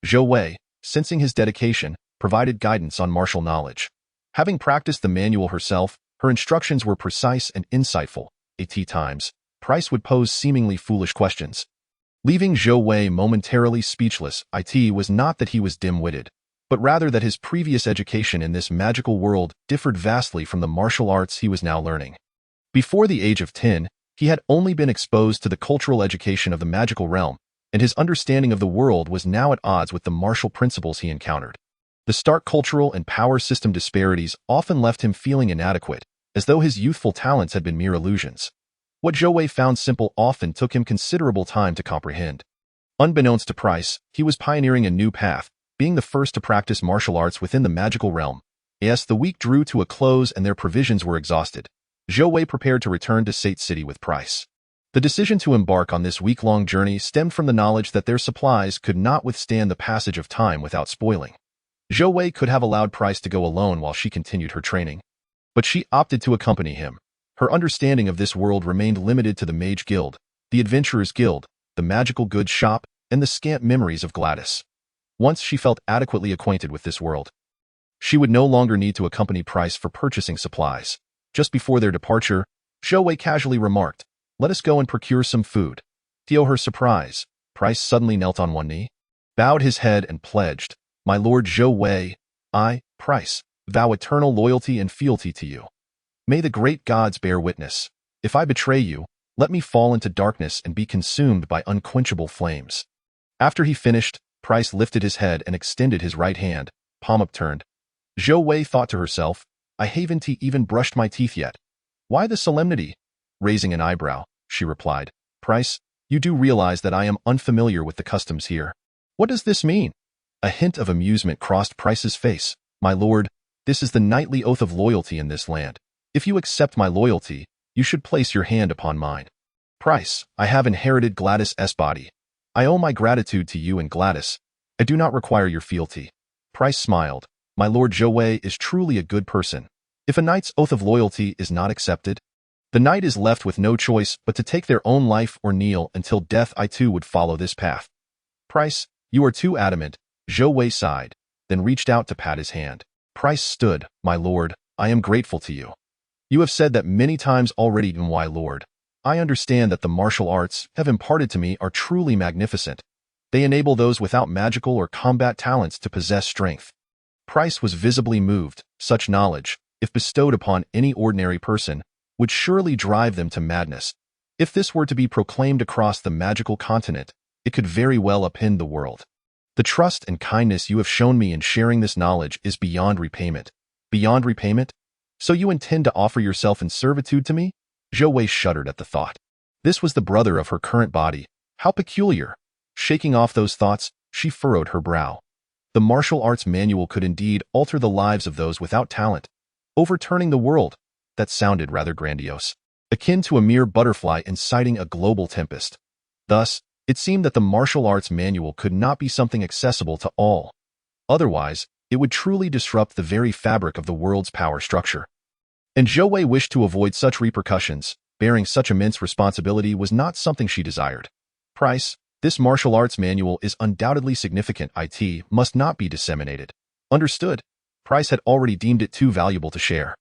Zhou Wei, sensing his dedication, provided guidance on martial knowledge. Having practiced the manual herself, her instructions were precise and insightful. At times, Price would pose seemingly foolish questions, leaving Zhou Wei momentarily speechless. It was not that he was dim-witted, but rather that his previous education in this magical world differed vastly from the martial arts he was now learning. Before the age of 10, he had only been exposed to the cultural education of the magical realm, and his understanding of the world was now at odds with the martial principles he encountered. The stark cultural and power system disparities often left him feeling inadequate, as though his youthful talents had been mere illusions. What Zhou Wei found simple often took him considerable time to comprehend. Unbeknownst to Price, he was pioneering a new path, being the first to practice martial arts within the magical realm. As the week drew to a close and their provisions were exhausted, Zhou Wei prepared to return to Sate City with Price. The decision to embark on this week-long journey stemmed from the knowledge that their supplies could not withstand the passage of time without spoiling. Zhou Wei could have allowed Price to go alone while she continued her training, but she opted to accompany him. Her understanding of this world remained limited to the Mage Guild, the Adventurers Guild, the Magical Goods Shop, and the scant memories of Gladys. Once she felt adequately acquainted with this world, she would no longer need to accompany Price for purchasing supplies. Just before their departure, Zhou Wei casually remarked, "Let us go and procure some food." To her surprise, Price suddenly knelt on one knee, bowed his head and pledged, "My Lord Zhou Wei, I, Price, vow eternal loyalty and fealty to you. May the great gods bear witness. If I betray you, let me fall into darkness and be consumed by unquenchable flames." After he finished, Price lifted his head and extended his right hand, palm upturned. Zhou Wei thought to herself, "I haven't even brushed my teeth yet. Why the solemnity?" Raising an eyebrow, she replied, "Price, you do realize that I am unfamiliar with the customs here. What does this mean?" A hint of amusement crossed Price's face. "My lord, this is the knightly oath of loyalty in this land. If you accept my loyalty, you should place your hand upon mine. Price, I have inherited Gladys' body. I owe my gratitude to you and Gladys. I do not require your fealty." Price smiled. "My lord Zhou Wei is truly a good person. If a knight's oath of loyalty is not accepted, the knight is left with no choice but to take their own life or kneel until death. I too would follow this path." "Price, you are too adamant," Zhou Wei sighed, then reached out to pat his hand. Price stood. "My lord, I am grateful to you. You have said that many times already, and my lord, I understand that the martial arts have imparted to me are truly magnificent. They enable those without magical or combat talents to possess strength." Price was visibly moved. Such knowledge, if bestowed upon any ordinary person, would surely drive them to madness. If this were to be proclaimed across the magical continent, it could very well upend the world. "The trust and kindness you have shown me in sharing this knowledge is beyond repayment." "Beyond repayment? So you intend to offer yourself in servitude to me?" Zhou Wei shuddered at the thought. This was the brother of her current body. How peculiar! Shaking off those thoughts, she furrowed her brow. The martial arts manual could indeed alter the lives of those without talent, overturning the world. That sounded rather grandiose, akin to a mere butterfly inciting a global tempest. Thus, it seemed that the martial arts manual could not be something accessible to all. Otherwise, it would truly disrupt the very fabric of the world's power structure. And Zhou Wei wished to avoid such repercussions. Bearing such immense responsibility was not something she desired. "Price, this martial arts manual is undoubtedly significant. It must not be disseminated." "Understood." Price had already deemed it too valuable to share.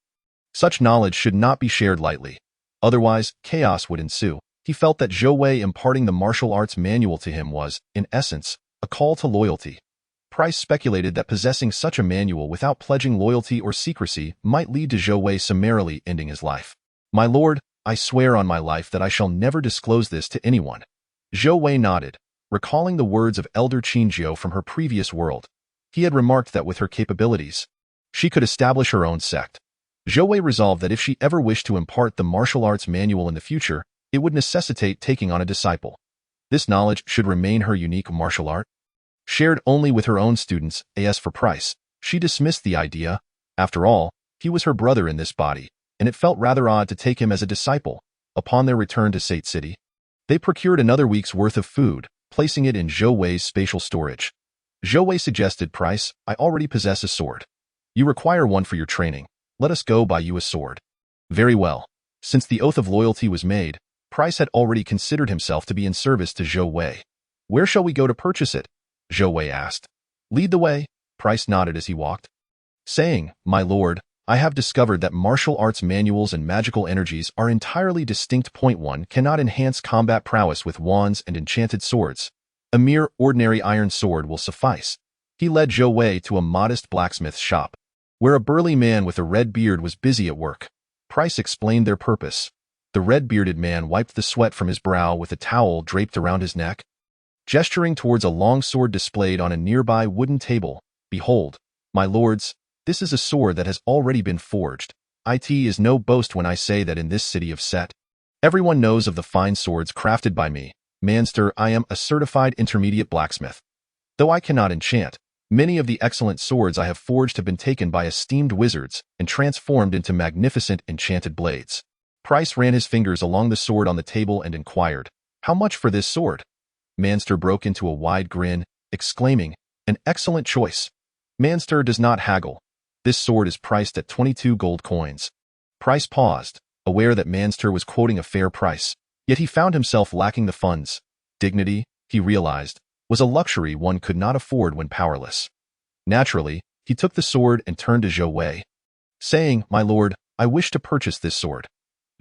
Such knowledge should not be shared lightly. Otherwise, chaos would ensue. He felt that Zhou Wei imparting the martial arts manual to him was, in essence, a call to loyalty. Price speculated that possessing such a manual without pledging loyalty or secrecy might lead to Zhou Wei summarily ending his life. "My lord, I swear on my life that I shall never disclose this to anyone." Zhou Wei nodded, recalling the words of Elder Qinjiu from her previous world. He had remarked that with her capabilities, she could establish her own sect. Zhou Wei resolved that if she ever wished to impart the martial arts manual in the future, it would necessitate taking on a disciple. This knowledge should remain her unique martial art, shared only with her own students. As for Price, she dismissed the idea. After all, he was her brother in this body, and it felt rather odd to take him as a disciple. Upon their return to Sate City, they procured another week's worth of food, placing it in Zhou Wei's spatial storage. Zhou Wei suggested, "Price, I already possess a sword. You require one for your training. Let us go buy you a sword." Very well. Since the oath of loyalty was made, Price had already considered himself to be in service to Zhou Wei. "Where shall we go to purchase it?" Zhou Wei asked. "Lead the way." Price nodded as he walked, saying, "My lord, I have discovered that martial arts manuals and magical energies are entirely distinct. One cannot enhance combat prowess with wands and enchanted swords. A mere ordinary iron sword will suffice." He led Zhou Wei to a modest blacksmith's shop, where a burly man with a red beard was busy at work. Price explained their purpose. The red-bearded man wiped the sweat from his brow with a towel draped around his neck, gesturing towards a long sword displayed on a nearby wooden table. "Behold, my lords, this is a sword that has already been forged. It is no boast when I say that in this city of Set, everyone knows of the fine swords crafted by me. Master, I am a certified intermediate blacksmith. Though I cannot enchant, many of the excellent swords I have forged have been taken by esteemed wizards and transformed into magnificent enchanted blades." Price ran his fingers along the sword on the table and inquired, "How much for this sword?" Master broke into a wide grin, exclaiming, "An excellent choice. Master does not haggle. This sword is priced at 22 gold coins." Price paused, aware that Master was quoting a fair price, yet he found himself lacking the funds. Dignity, he realized, was a luxury one could not afford when powerless. Naturally, he took the sword and turned to Zhou Wei, saying, "My lord, I wish to purchase this sword."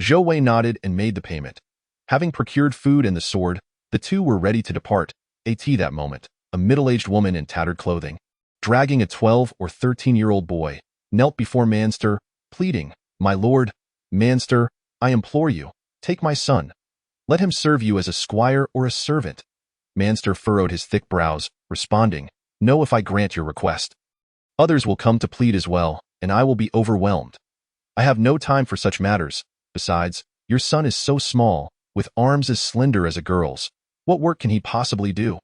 Zhou Wei nodded and made the payment. Having procured food and the sword, the two were ready to depart. At that moment, a middle-aged woman in tattered clothing, dragging a 12 or 13-year-old boy, knelt before Master, pleading, "My lord, Master, I implore you, take my son. Let him serve you as a squire or a servant." Master furrowed his thick brows, responding, "No, if I grant your request, others will come to plead as well, and I will be overwhelmed. I have no time for such matters. Besides, your son is so small, with arms as slender as a girl's. What work can he possibly do?"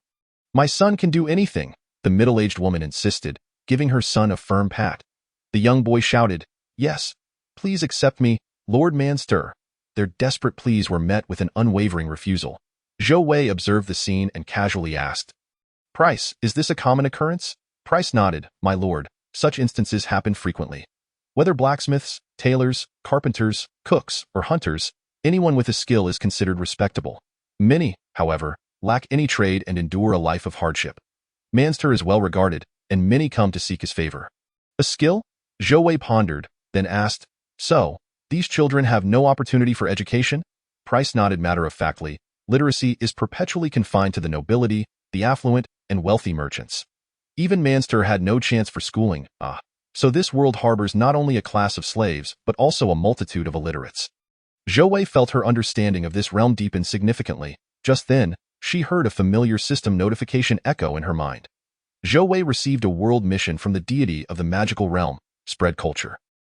"My son can do anything," the middle-aged woman insisted, giving her son a firm pat. The young boy shouted, "Yes, please accept me, Lord Master." Their desperate pleas were met with an unwavering refusal. Zhou Wei observed the scene and casually asked, "Price, is this a common occurrence?" Price nodded, "My lord, such instances happen frequently. Whether blacksmiths, tailors, carpenters, cooks, or hunters, anyone with a skill is considered respectable. Many, however, lack any trade and endure a life of hardship. Master is well regarded, and many come to seek his favor." "A skill?" Zhou Wei pondered, then asked, "So, these children have no opportunity for education?" Price nodded matter-of-factly. "Literacy is perpetually confined to the nobility, the affluent, and wealthy merchants. Even Master had no chance for schooling. So this world harbors not only a class of slaves, but also a multitude of illiterates." Zhou Wei felt her understanding of this realm deepen significantly. Just then, she heard a familiar system notification echo in her mind. Zhou Wei received a world mission from the deity of the magical realm, spread culture.